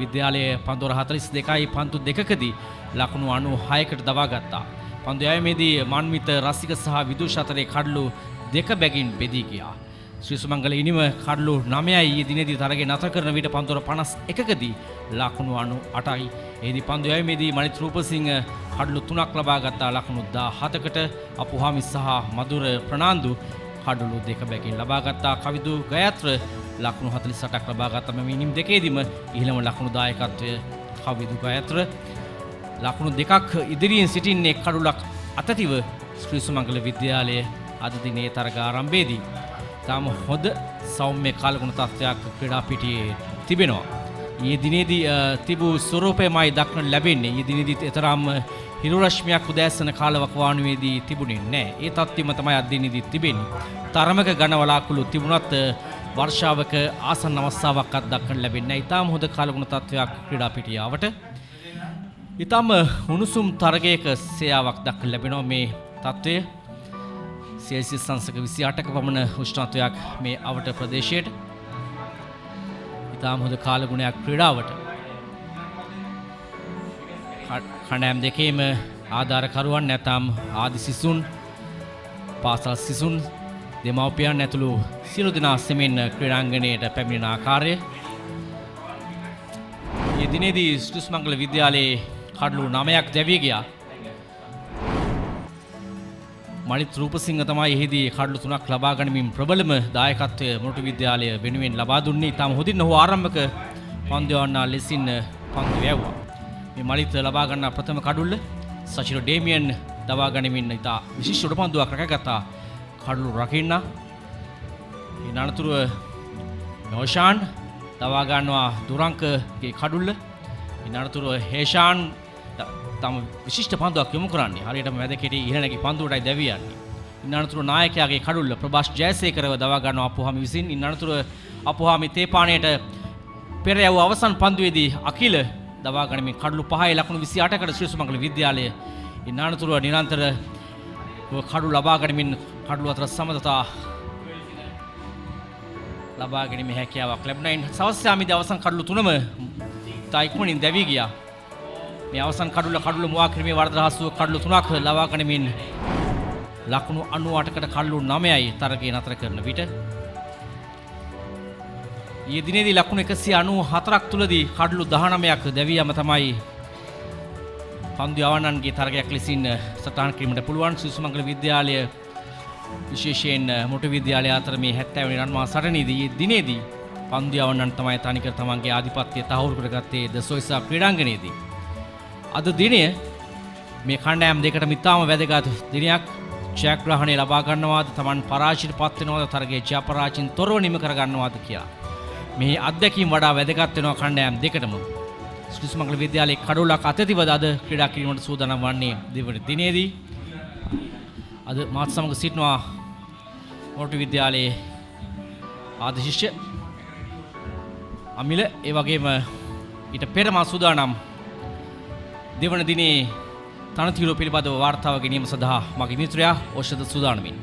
විද්‍යාලයේ පන්දු 42යි පන්දු දෙකකදී ලකුණු 96කට දවා ගත්තා. පන්දු යෑමේදී මන්විත රසික සහ විදුෂ අතරේ කඩලු දෙක බැගින් බෙදී ගියා. ශ්‍රී සුමංගල ඉනිම කඩලු 9යි ඊයේ දිනේදී තරගය නතර කරන විට පන්දු 51කදී ලකුණු 98යි. එෙහිදී පන්දු යෑමේදී මනිත් රූපසිංහ කඩලු 3ක් ලබා ගත්තා ලකුණු 17කට. අපුහාමි සහ මధుර ප්‍රනාන්දු කඩලු දෙක බැගින් ලබා ගත්තා. කවිදු ගයත්‍ර ලකුණු 48ක් ලබා ගත්තා. මෙම ඉනිම් දෙකේදීම ඉහළම ලකුණු දායකත්වය කවිදු ගයත්‍ර. ලකුණු දෙකක් ඉදිරියෙන් සිටින්නේ කඩුලක් අතතිව ශ්‍රී සුමංගල විද්‍යාලය අද දිනේ තරග ආරම්භයේදී තාම හොඳ සෞම්‍ය කාලගුණ තත්ත්වයක් ක්‍රීඩා පිටියේ තිබෙනවා. ඊයේ දිනේදී තිබූ ස්වරූපයමයි දක්නට ලැබෙන්නේ. ඊයේ දිනේදීත් එතරම් හිරු රශ්මියක් උදෑසන කාලවකවානුවේදී තිබුණේ නැහැ. ඒ තත්ත්වෙම තමයි අද දිනේදී තිබෙන්නේ. තරමක ඝන වලාකුළු තිබුණත් වර්ෂාවක ආසන්න අවස්ථාවක්වත් දක්නට ලැබෙන්නේ නැහැ. ඊටාම හොඳ කාලගුණ තත්ත්වයක් ක්‍රීඩා පිටියාවට. ඊටාම උණුසුම් තරගයක සේයාවක් දක්නට ලැබෙනවා මේ තත්ත්වය. සෙල්සියස් අංශක 28ක පමණ උෂ්ණත්වයක් මේ අවට ප්‍රදේශයට. ඉතාම හොඳ කාලගුණයක් ක්‍රීඩාවට. කණ්ඩායම් දෙකේම ආධාරකරුවන් නැතම් ආදි සිසුන්, පාසල් සිසුන්, දෙමව්පියන් ඇතුළු සියලු දෙනා සෙමින් ක්‍රීඩාංගණයට පැමිණෙන ආකාරය. ඊයේ දිනේදී ශ්‍රී සුමංගල විද්‍යාලයේ කඩලු 9ක් දැවී ගියා. මලිත් රූපසිංහ තමයි එහිදී කඩලු 3ක් ලබා ගනිමින් ප්‍රබලම දායකත්වය මොරටු විද්‍යාලය වෙනුවෙන් ලබා දුන්නේ. ඊටම හොඳින් ඔහු ආරම්භක පන්දු යවන්නා ලෙසින් පන්දු වැව්වා. මේ මලිත් ලබා ගන්නා ප්‍රථම කඩුල්ල සචිර ඩේමියන් දවා ගනිමින් ඉතා විශිෂ්ට උඩ පන්දුවක් රැකගත්තා කඩලු රකින්න. ඊන අනතුරුව නෝෂාන් දවා ගන්නවා දුරංකගේ කඩුල්ල. ඊන අනතුරුව හේෂාන් තම විශිෂ්ට පන්දුවක් යොමු කරන්නේ. හරියටම වැද කෙටි ඉහළ නැගී පන්දුවටයි දැවී යන්නේ. ඉන් අනතුරු නායකයාගේ කඩුල්ල ප්‍රභාස් ජයසේකරව දවා ගන්නවා අපුහාමි විසින්. ඉන් අනතුරු අපුහාමි තේපාණයට පෙර යවූ අවසන් පන්දුවේදී අකිල දවා ගනිමින් කඩලු 5යි ලකුණු 28කට ශ්‍රී සුමංගල විද්‍යාලය. ඉන් අනතුරු නිරන්තර කඩලු ලබා ගනිමින් කඩලු අතර සමතතා ලබා ගැනීමේ හැකියාවක් ලැබුණා. සවස් යාමේදී අවසන් කඩලු 3ම ඉක්මනින් දැවී ගියා. මේ අවසන් කඩුල මුවා කිරීමේ වරද රහසුව කඩලු 3ක් ලබා ගනිමින් ලකුණු 98කට කඩලු 9යි තරගය නතර කරන විට ඊයේ දිනේදී ලකුණු 194ක් තුලදී කඩලු 19ක් දැවියම තමයි පන්දු යවන්නන්ගේ තරගයක් ලෙසින් සටහන් කිරීමට පුළුවන්. ශ්‍රී සුමංගල විද්‍යාලය විශේෂයෙන් මොරටු විද්‍යාලය අතර මේ 70 වෙනි රන්මා සටනේදී ඊයේ දිනේදී පන්දු යවන්නන් තමයි තනිකර තමන්ගේ ආධිපත්‍යය තහවුරු කරගත්තේ ද සොයිසා ක්‍රීඩාංගණයේදී. අද දිනය මේ කණ්ඩායම් දෙකටම ඉතාම වැදගත් දිනයක්. ජයග්‍රහණය ලබා ගන්නවාද, තමන් පරාජයට පත් වෙනවාද, තරගයේ ජය පරාජයෙන් තොරව නිම කර ගන්නවාද කියලා. මේ අත්දැකීම් වඩා වැදගත් වෙනවා කණ්ඩායම් දෙකටම. ශ්‍රී සුමංගල විද්‍යාලයේ කඩුලක් අතතිවද අද ක්‍රීඩා කිරීමට සූදානම් වන්නේ දෙවන දිනේදී. අද මාත් සමග සිටිනවා මොරටු විද්‍යාලයේ ආදි ශිෂ්‍ය අමිල. ඒ වගේම ඊට පෙර මා සූදානම් දෙවන දිනේ තනතිරු පිළිබඳව වාර්තාව ගැනීම සඳහා මගේ මිත්‍රයා ඕෂධ සූදානමින්.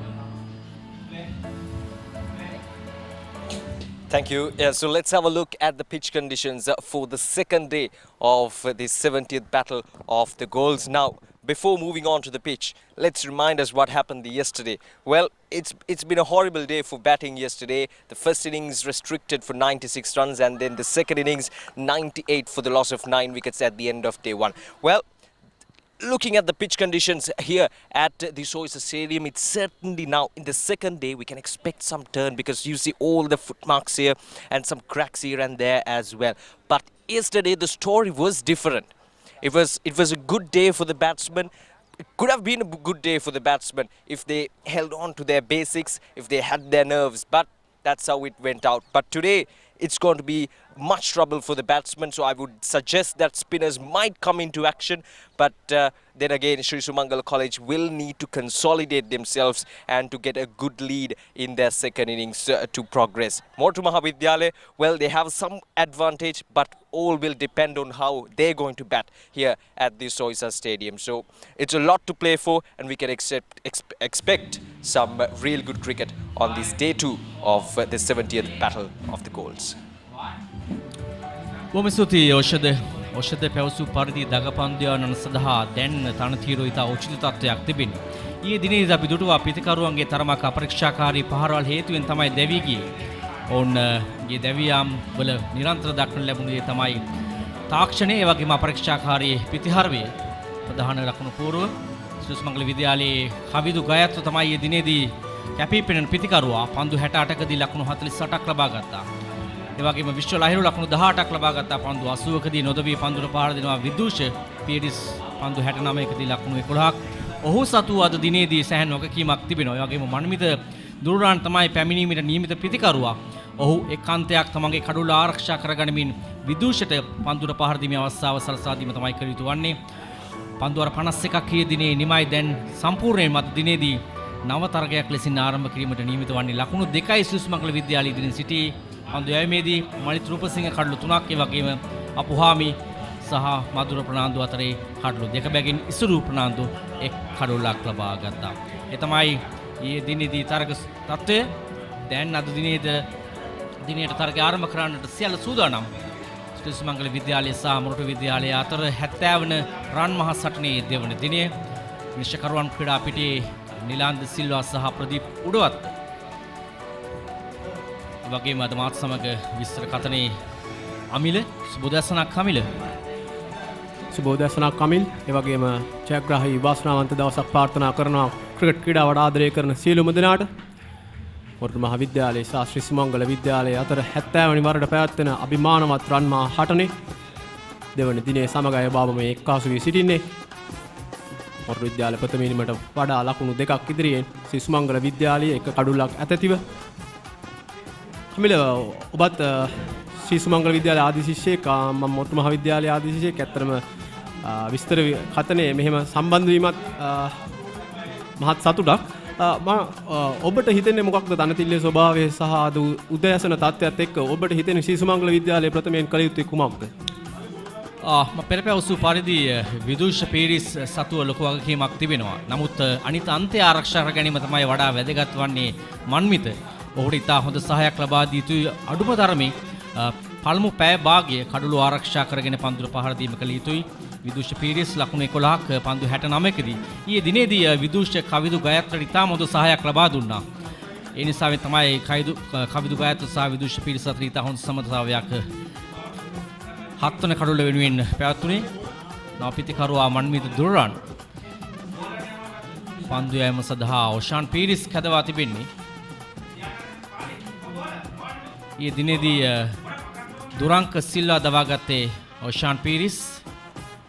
Thank you. Yeah, so let's have a look at the pitch conditions for the second day of the 70th battle of the goals. Now, before moving on to the pitch, let's remind us what happened yesterday. Well, it's been a horrible day for batting yesterday. The first innings restricted for 96 runs and then the second innings 98 for the loss of 9 wickets at the end of day 1. Well, looking at the pitch conditions here at the Soyza Stadium, it's certainly now in the second day we can expect some turn because you see all the footmarks here and some cracks here and there as well. But yesterday the story was different. It was a good day for the batsmen. It could have been a good day for the batsmen if they held on to their basics, if they had their nerves, but that's how it went out. But today it's going to be much trouble for the batsmen, so I would suggest that spinners might come into action, but then again Sri Sumangala College will need to consolidate themselves and to get a good lead in their second innings to progress. Moratuwa Maha Vidyalaya, well, they have some advantage, but all will depend on how they're going to bat here at the Soyza Stadium. So it's a lot to play for, and we can expect some real good cricket on this day 2 of the 70th battle of the goals. බොහොම ස්තුතියි ඖෂධ පැවසු පරිදි දගපන්දියානන සඳහා දැන් තනතිරෝ ඉතා උචිත තත්ත්වයක් තිබෙනවා. ඊයේ දිනේදී අපි දුටුවා පිතිකරුවන්ගේ තරමක අපරීක්ෂාකාරී පහරවල් හේතුවෙන් තමයි දැවී ගියේ. ඔවුන්ගේ දැවියාම් වල නිරන්තර දක්නට ලැබුණේ තමයි තාක්ෂණයේ ඒ වගේම අපරීක්ෂාකාරී පිතිහරවයේ ප්‍රධාන ලකුණු පූර්ව සුමංගල විද්‍යාලයේ කවිදු ගයත්ව තමයි ඊයේ දිනේදී කැපී පෙනෙන පිතිකරුවා පන්දු 68කදී ලකුණු 48ක් ලබා ගත්තා. ඒ වගේම විශ්ව ලහිරු ලකුණු 18ක් ලබා ගත්තා. පන්දු 80කදී නොදවී පන්දුට පහර දෙනවා විදුෂ පීරිස් පන්දු 69කදී ලකුණු 11ක්. ඔහු සතු අද දිනේදී සෑහෙන වගකීමක් තිබෙනවා. ඒ වගේම මන්මිත දුරාන් තමයි පැමිණීමට නියමිත පිතිකරුවා. ඔහු එක් අන්තයක් තමන්ගේ කඩුල ආරක්ෂා කරගනිමින් විදුෂට පන්දුට පහර දීමේ අවස්ථාව සලසා දීම තමයි කළ යුතු වන්නේ. පන්දුවර 51ක් ඊයේ දිනේ නිමයි දැන් සම්පූර්ණයෙන්ම අද දිනේදී නව තරගයක් ලෙසින් ආරම්භ කිරීමට නියමිත වන්නේ. ලකුණු 2යි සුමංගල විද්‍යාලයේ ඉදිරියෙන් සිටි පන්දු යැවීමේදී මලිත් රූපසිංහ කඩලු 3ක් ඒ වගේම අපුහාමි සහ මధుර ප්‍රනාන්දු අතරේ කඩලු 2 බැගින් ඉසුරු ප්‍රනාන්දු 1 කඩලක් ලබා ගත්තා. ඒ තමයි ඊයේ දිනේදී තරග තත්ත්වය. දැන් අද දිනේට තරග ආරම්භ කරන්නට සියල්ල සූදානම්. සුමංගල විද්‍යාලය සහ මොරටු විද්‍යාලය අතර 70 වන රන් මහ සටනේ දෙවන දිනය. නිශ්චකරුවන් ක්‍රීඩා පිටියේ නිලාන්ද සිල්වා සහ ප්‍රදීප් උඩවත්. ඒ වගේම අද මාත් සමග විස්තර කතනේ අමිල සුබෝදසනක් අමිල. සුබෝදසනක් අමිල්. ඒ වගේම ජයග්‍රාහී වාසනාවන්ත දවසක් ප්‍රාර්ථනා කරනවා ක්‍රිකට් ක්‍රීඩාවට ආදරය කරන සියලුම දෙනාට. මොරටු මහ විද්‍යාලයේ සහ ශ්‍රී සුමංගල විද්‍යාලයේ අතර 70 වෙනි වරට පැවැත්වෙන අභිමානවත් රන්මා හටනේ දෙවන දිනේ සමග අය බාබ මේ එක්කාසු වී සිටින්නේ. මොරටු විද්‍යාල ප්‍රථම ඉනිමට වඩා ලකුණු 2ක් ඉදිරියෙන් ශ්‍රී සුමංගල විද්‍යාලයේ එක කඩුලක් ඇතතිව. අමිල ඔබත් ශ්‍රී සුමංගල විද්‍යාලය ආදි ශිෂ්‍යෙක්, මම මොරටු මහ විද්‍යාලයේ ආදි ශිෂ්‍යෙක්. ඇත්තටම විස්තර කතනේ මෙහෙම සම්බන්ධ වීමත් මහත් සතුටක්. ඔබට හිතෙන්නේ මොකක්ද තනතිල්ලේ ස්වභාවය සහ අද උදෑසන තත්ත්වයත් එක්ක ඔබට හිතෙන්නේ ශ්‍රී සුමංගල විද්‍යාලයේ ප්‍රථමයෙන් කළ යුත්තේ කුමක්ද? පෙරපැවසු පරිදි විදුෂ පීරිස් සතුව ලොකු වගකීමක් තිබෙනවා. නමුත් අනිත් අන්තය ආරක්ෂා කර ගැනීම තමයි වඩා වැදගත් වන්නේ මන්මිත. ඔහුට ඉතා හොඳ සහායක් ලබා දී යුතුයි. අඩුම තරමේ පළමු පැය භාගය කඩළු ආරක්ෂා කරගෙන පන්දුර පහර දීම කළ යුතුයි. විදුෂ පීරිස් ලකුණු 11ක් පන්දු 69කදී ඊයේ දිනේදී විදුෂ කවිදු ගයත්‍රට ඉතාම හොඳ සහායක් ලබා දුන්නා. ඒ නිසා තමයි කවිදු ගයත්‍ර සහ විදුෂ පීරිස් අතර ඉතා හොඳ සමතාවයක් 7 වන කඩුල වෙනුවෙන් පැවැත්ුණේ. නවපිතිකරුවා මන්මිත දුරාන් පන්දු යෑම සඳහා ඔෂාන් පීරිස් කැදවා තිබෙන්නේ. ඊයේ දිනේදී දුරංක සිල්වා දවාගත්තේ ඔෂාන් පීරිස්.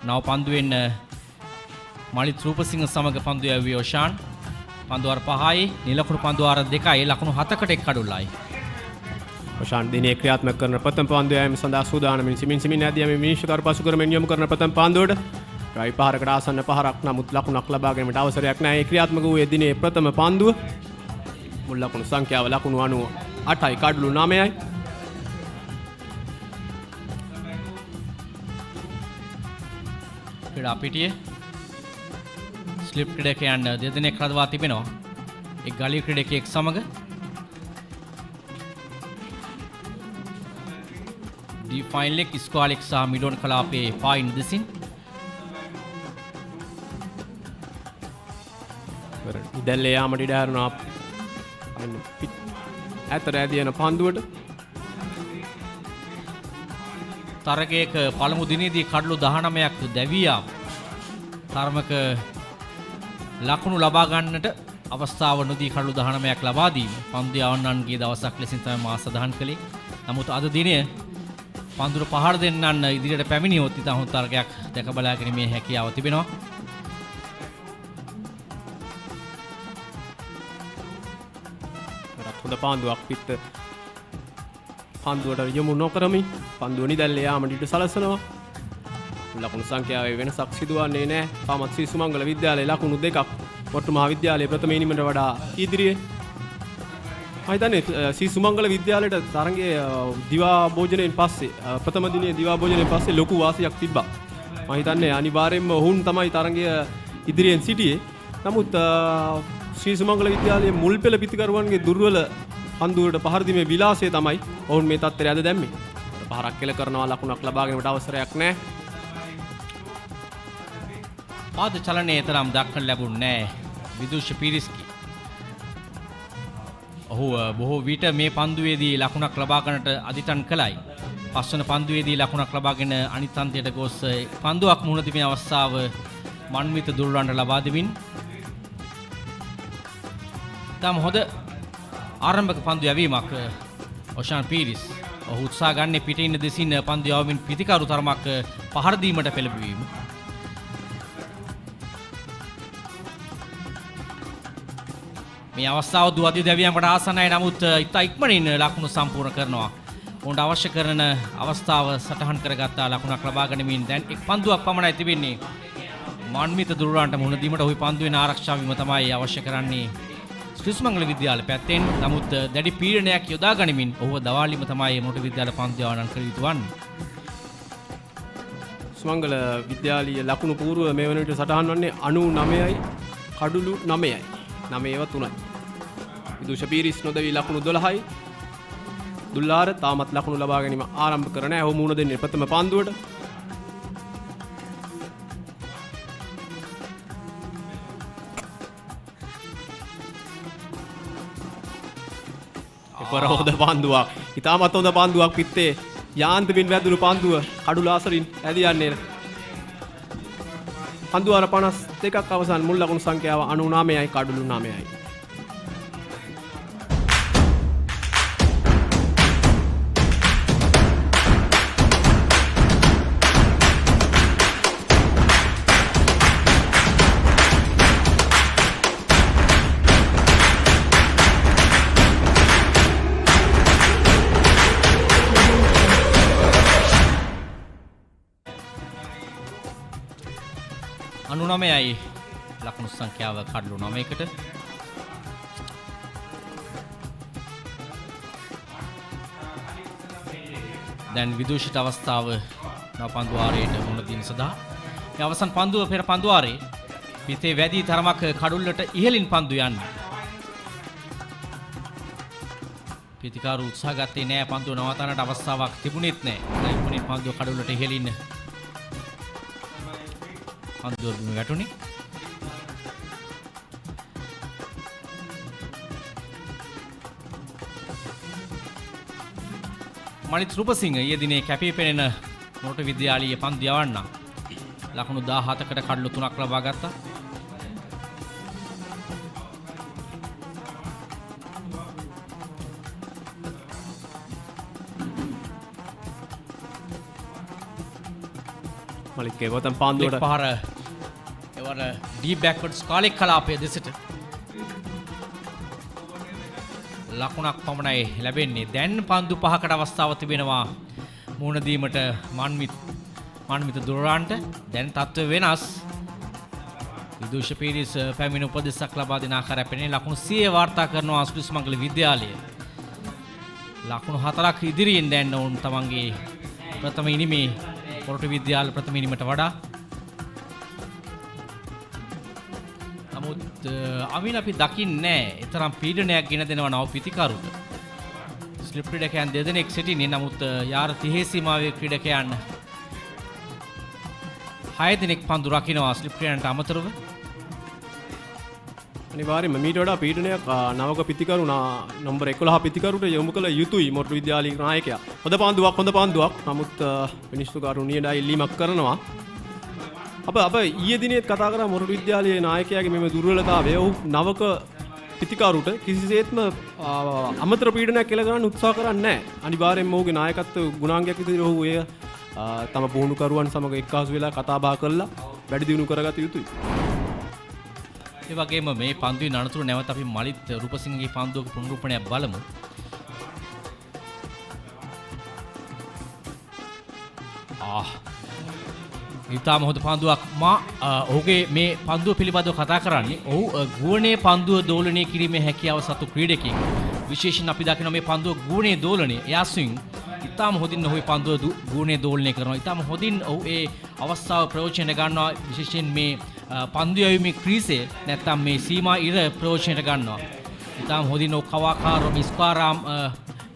නව පන්දුවෙන් මලිත් රූපසිංහ සමග පන්දු යැවුවේ ඔෂාන්. පන්දුවර 5යි නිලකුණු පන්දුවර 2යි ලකුණු 7කට එක් කඩුල්ලයි. ඔෂාන් දිනේ ක්‍රියාත්මක කරන ප්‍රථම පන්දු යෑම සඳහා සූදානම්ින් සිමින් ඇදී මේ මිනිස්සුකරු පසු කරමින් යොමු කරන ප්‍රථම පන්දුවට රයි පහරකට ආසන්න පහරක් නමුත් ලකුණක් ලබා ගැනීමට අවසරයක් නැහැ. ඒ ක්‍රියාත්මක වූයේ දිනේ ප්‍රථම පන්දුව. මුල් ලකුණු සංඛ්‍යාව ලකුණු 98යි කඩලු 9යි. ක්‍රීඩා පිටියේ ස්ලිප් ක්‍රීඩකයන් දෙදෙනෙක් රඳවා තිබෙනවා. එක් ගලී ක්‍රීඩකයෙක් සමග ඩී ෆයින්ලෙක් ස්ක්වාලෙක් සහ මිඩෝන් කලාපයේ පායින් දෙසින් ඉදැල්ලේ යාමට ඉඩ හැරුණා. ඇතර ඇදියන පන්දුවට තරගයක පළමු දිනේදී කඩලු 19ක් දැවියා තරමක ලකුණු ලබා ගන්නට අවස්ථාව නොදී කඩලු 19ක් ලබා දීම පන්දු යවන්නන්ගේ දවසක් ලෙසින් තමයි මා සඳහන් කළේ. නමුත් අද දිනය පන්දුර පහර දෙන්නන් ඉදිරියට පැමිණියොත් ඉතා හොඳ තරගයක් දැක බලා ගැනීමේ හැකියාව තිබෙනවා. හොඳ පන්දුවක් පිට පන්දුවට යොමු නොකරමින් පන්දුව නිදැල්ලේ යාමට ඉඩ සලසනවා. ලකුණු සංඛ්‍යාවේ වෙනසක් සිදුවන්නේ නැහැ. තාමත් ශ්‍රී සුමංගල විද්‍යාලයේ ලකුණු 2ක් මොරටු මහ විද්‍යාලයේ ප්‍රථම ඉනිමට වඩා ඉදිරියේ. මම හිතන්නේ ශ්‍රී සුමංගල විද්‍යාලයට තරගයේ දිවා භෝජනයෙන් පස්සේ ප්‍රථම දිනේ දිවා භෝජනයෙන් පස්සේ ලොකු වාසියක් තිබ්බා. මම හිතන්නේ අනිවාර්යයෙන්ම ඔවුන් තමයි තරගය ඉදිරියෙන් සිටියේ. නමුත් ශ්‍රී සුමංගල විද්‍යාලයේ මුල් පෙළ පිතිකරුවන්ගේ දුර්වල පන්දුවට පහර දීමේ විලාසය තමයි ඔවුන් මේ තත්ත්වයට ඇද දැම්මේ. පහරක් කෙල කරනවා ලකුණක් ලබා ගැනීමට අවසරයක් නැහැ. පාද චලනයේ තරම් දක්වන්න ලැබුණේ නැහැ විදුෂ පීරිස්කි. ඔහු බොහෝ විට මේ පන්දුවේදී ලකුණක් ලබා ගන්නට අදිටන් කළයි. පස්වන පන්දුවේදී ලකුණක් ලබාගෙන අනිත් අන්තයට ගොස් පන්දුවක් මුහුණ දෙමින් අවස්ථාව මන්විත දුර්ලන්ට ලබා දෙමින් තම හොඳ ආරම්භක පන්දු යැවීමක් ඔෂාන් පීරිස්. ඔහු උත්සාහ ගන්නේ පිටින් ඉන්න දෙසින් පන්දු යවමින් පිතිකරු තරමක් පහර දීමට පෙළඹවීම. මේ අවස්ථාව දුවදී දැවියන්ට ආසන්නයි. නමුත් ඉතා ඉක්මනින් ලකුණු සම්පූර්ණ කරනවා. උන්ට අවශ්‍ය කරන අවස්ථාව සටහන් කරගත්තා ලකුණක් ලබා ගැනීමෙන්. දැන් එක් පන්දුවක් පමණයි තිබෙන්නේ මන්විත දුර්ලන්ට මුහුණ දීමට. ඔහු පන්දුවේ ආරක්ෂා වීම තමයි අවශ්‍ය කරන්නේ සුමංගල විද්‍යාලය පැත්තෙන්. නමුත් දැඩි පීඩනයක් යොදා ගනිමින් ඔහුව දවාලීම තමයි මොරටු විද්‍යාල පන්දු ආනන් කළ යුතු වන්නේ. සුමංගල විද්‍යාලීය ලකුණු පූර්ව මේ වන විට සටහන් වන්නේ 99යි කඩුළු 9යි. 9ව 3යි. විදුෂ පීරිස් නොදවි ලකුණු 12යි. දුල්ලාර තාමත් ලකුණු ලබා ගැනීම ආරම්භ කර නැහැ. ඔහු මුහුණ දෙන්නේ ප්‍රථම පන්දුවට. හොඳ පන්දුවක්. ඉතාමත් හොඳ පන්දුවක් පිත්තේ යාන්ත්‍රමින් වැදුණු පන්දුව කඩුල අසරින් ඇදී යන්නේ. පන්දු අර 52ක් අවසන් මුල් ලකුණු සංඛ්‍යාව 99යි කඩුළු 9යි. අනුනමයයි ලකුණු සංඛ්‍යාව කඩලු 9කට. දැන් විදුෂිත අවස්ථාව නව පන්දුවාරයට මුහුණ දීම සඳහා මේ අවසන් පන්දුව පෙර පන්දුවාරේ පිටේ වැඩි තරමක් කඩුල්ලට ඉහළින් පන්දු යන්නේ. පිටිකාරු උත්සාහ ගත්තේ නෑ පන්දුව නවතන්නට අවස්ථාවක් තිබුණෙත් නෑ. දැන් ඉක්මනින් පන්දුව කඩුල්ලට ඉහළින් පන්දුව බිම වැටුණි. මනිත් රූපසිංහ ඊයේ දිනේ කැපී පෙනෙන මොරටු විද්‍යාලීය පන්දු යවන්න ලකුණු 17කට කඩලු 3ක් ලබා ගත්තා. මලික් ගොතම් පන්දුවට පහර එවර ඩීප් බෑක්වර්ඩ්ස් කාලෙක් කලාපයේ දෙසට ලකුණක් පමණයි ලැබෙන්නේ. දැන් පන්දු 5කට අවස්ථාව තිබෙනවා මුහුණ දීමට මන්විත දුරාන්ට. දැන් තත්ත්වය වෙනස්. විදුෂ පීරිස් පැමිණ උපදෙසක් ලබා දෙන ආකාරය පෙනේ. ලකුණු 100 වාර්තා කරනවා සුමංගල විද්‍යාලය. ලකුණු 4ක් ඉදිරියෙන් දැන් ඔවුන් තමන්ගේ ප්‍රථම ඉනිමේ මොරටු විද්‍යාල ප්‍රථම ඉනිමට වඩා. නමුත් අමින අපි දකින්නේ එතරම් පීඩනයක් ගෙන දෙනවා නව පිතිකරුට. ස්ලිප් ක්‍රීඩකයන් දෙදෙනෙක් සිටින්නේ. නමුත් යාර 30 සීමාවේ ක්‍රීඩකයන් 6 දෙනෙක් පන්දු රකින්නවා ස්ලිප් ක්‍රීඩකයන්ට අමතරව. අනිවාර්යයෙන්ම මීට වඩා පීඩනයක් නවක පිතිකරු නම්බර 11 පිතිකරුට යොමු කළ යුතුයි මොරටු විද්‍යාලීය නායකයා. හොඳ පන්දුවක්. නමුත් මිනිස්සුකාරු නියඩයි ඉල්ලීමක් කරනවා. අප ඊයේ දිනේත් කතා කරා මොරටු විද්‍යාලීය නායකයාගේ මෙම දුර්වලතාවය. ඔහු නවක පිතිකරුට කිසිසේත්ම අමතර පීඩනයක් කෙල කරන්න උත්සාහ කරන්නේ නැහැ. අනිවාර්යයෙන්ම ඔහුගේ නායකත්ව ගුණාංගයක් විදිහට ඔහු එය තම පුහුණුකරුවන් සමග එක්කාසු වෙලා කතා බහ කරලා වැඩි දියුණු කරගත යුතුයි. ඒ වගේම මේ පන්දුවේ අනතුරු නැවත අපි මලිත් රූපසිංහගේ පන්දුවක පුනරුපණයක් බලමු. ඉතාම හොඳ පන්දුවක්. ඔහුගේ මේ පන්දුව පිළිබඳව කතා කරන්නේ ඔහු ගුවනේ පන්දුව දෝලනය කිරීමේ හැකියාව සතු ක්‍රීඩකයෙක්. විශේෂයෙන් අපි දකිනවා මේ පන්දුව ගුවනේ දෝලනය එයා ස්විං ඉතාම හොඳින් ඔහු පන්දුව ගුවනේ දෝලනය කරනවා. ඉතාම හොඳින් ඔහු ඒ අවස්ථාව ප්‍රයෝජනයට ගන්නවා. විශේෂයෙන් මේ පන්දු යැවීමේ ක්‍රීසය නැත්තම් මේ සීමා ඉර ප්‍රයෝජනයට ගන්නවා. ඉතාම හොඳින් ඔහු කවාකාරව මිස්කාරාම්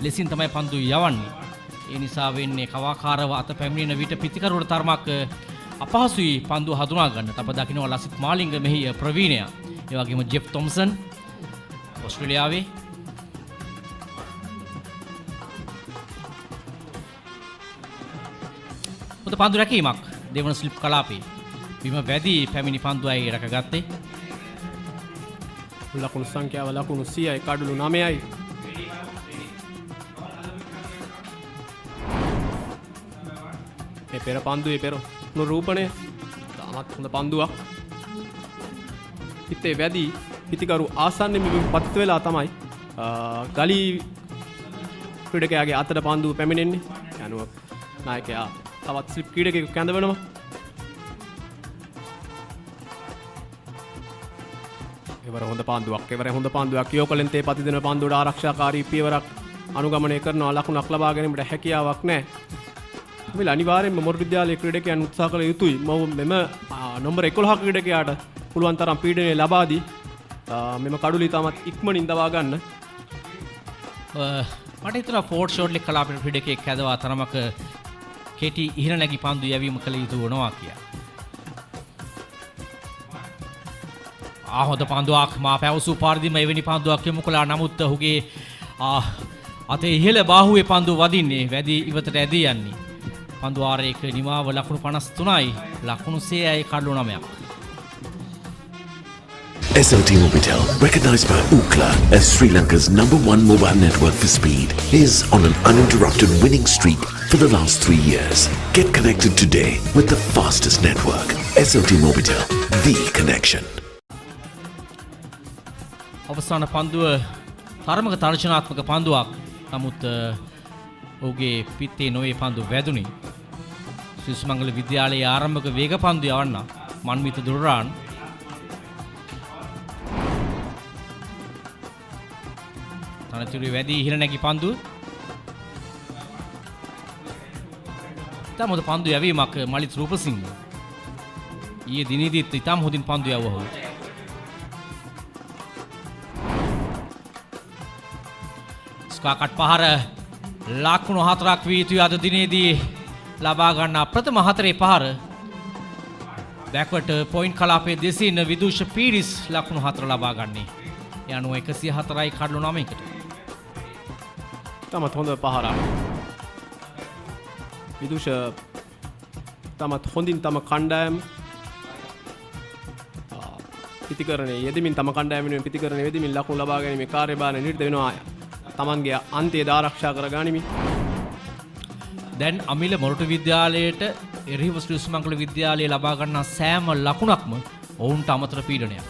ලෙසින් තමයි පන්දු යවන්නේ. ඒ නිසා වෙන්නේ කවාකාරව අත පැමිණෙන විට පිතිකරුවට තරමක් අපහසුයි පන්දුව හඳුනා ගන්නට. අප දකිනවා ලසිත් මාලිංග මෙහි ප්‍රවීණයා. ඒ වගේම ජෙෆ් තොම්සන් ඕස්ට්‍රේලියාවේ. හොඳ පන්දු රැකීමක් දෙවන ස්ලිප් කලාපේ. බිම වැදි පැමිණි පන්දුවයි රැකගත්තේ. ලකුණු සංඛ්‍යාව ලකුණු 100යි කඩලු 9යි. මේ පෙර පන්දුවේ පෙර රූපණය තාමත් හොඳ පන්දුවක්. හිතේ වැදි පිතිකරු ආසන්නෙම පත් වෙලා තමයි ගලී ක්‍රීඩකයාගේ අතට පන්දුව පැමිණෙන්නේ. යනුව නායකයා තවත් ස්ලිප් ක්‍රීඩකයෙකු කැඳවනවා. එවර හොඳ පන්දුවක් යෝකලෙන්තේ පතිදෙන පන්දුවට ආරක්ෂාකාරී පියවරක් අනුගමනය කරනවා. ලකුණක් ලබා ගැනීමට හැකියාවක් නැහැ. මේ අනිවාර්යයෙන්ම මොරටු විද්‍යාලයේ ක්‍රීඩකයන් උත්සාහ කළ යුතුයි. මෙම නම්බර 11 ක්‍රීඩකයාට පුළුවන් තරම් පීඩනය ලබා දී මෙම කඩුලි තමත් ඉක්මනින් දවා ගන්න. මට හිතෙනවා ෆෝර්ඩ් ෂෝට්ලි කලාපේ ක්‍රීඩකයෙක් හැදවා තරමක කෙටි ඉහළ නැගී පන්දු යැවීම කළ යුතු වනවා කියලා. හොඳ පන්දුවක් මා පැවසූ පරිදිම එවැනි පන්දුවක් යොමු කළා. නමුත් ඔහුගේ අතේ ඉහළ බාහුවේ පන්දුව වදින්නේ වැදි ඉවතට ඇදී යන්නේ. පන්දු ආරයක නිමාව ලකුණු 53යි ලකුණු 6යි කඩලු 9ක්. SLT Mobitel, recognized by Ookla as Sri Lanka's #1 mobile network for speed, is on an uninterrupted winning streak for the last 3 years. Get connected today with the fastest network. SLT Mobitel, the connection. අවසාන පන්දුව තරමක තර්ජනාත්මක පන්දුවක්. නමුත් ඔහුගේ පිත්තේ නොවේ පන්දුව වැදුනි. ශ්‍රී සුමංගල විද්‍යාලයේ ආරම්භක වේග පන්දු යවන්න මන්විත දුරාන් තනතුරේ වැඩි ඉහළ නැගී පන්දුව. ඉතාම හොඳ පන්දු යැවීමක් මලිත් රූපසිංහ. ඊයේ දිනේදීත් ඉතාම හොඳින් පන්දු යවුවා. ස්කාකට් පහර ලකුණු 4ක් වී යුතුයි අද දිනේදී ලබා ගන්නා ප්‍රථම 4 පහර. බැක්වර්ඩ් පොයින්ට් කලාපයේ දෙසින් විදුෂ පීරිස් ලකුණු 4 ලබා ගන්නේ. ඒ අනුව 104යි කඩලු 9කට. තමත් හොඳ පහරක්. විදුෂ තමත් හොඳින් තම කණ්ඩායම පිතිකරණයේ යෙදමින් තම කණ්ඩායම වෙනුවෙන් පිතිකරණයේ යෙදමින් ලකුණු ලබා ගැනීමේ කාර්යභාරය නිරත වෙනවා. තමන්ගේ අන්තය ආරක්ෂා කර ගනිමින් දැන් අමිල මොරටු විද්‍යාලයට එරෙහිව ශ්‍රී සුමංගල විද්‍යාලයේ ලබා ගන්නා සෑම ලකුණක්ම ඔවුන්ට අමතර පීඩනයක්.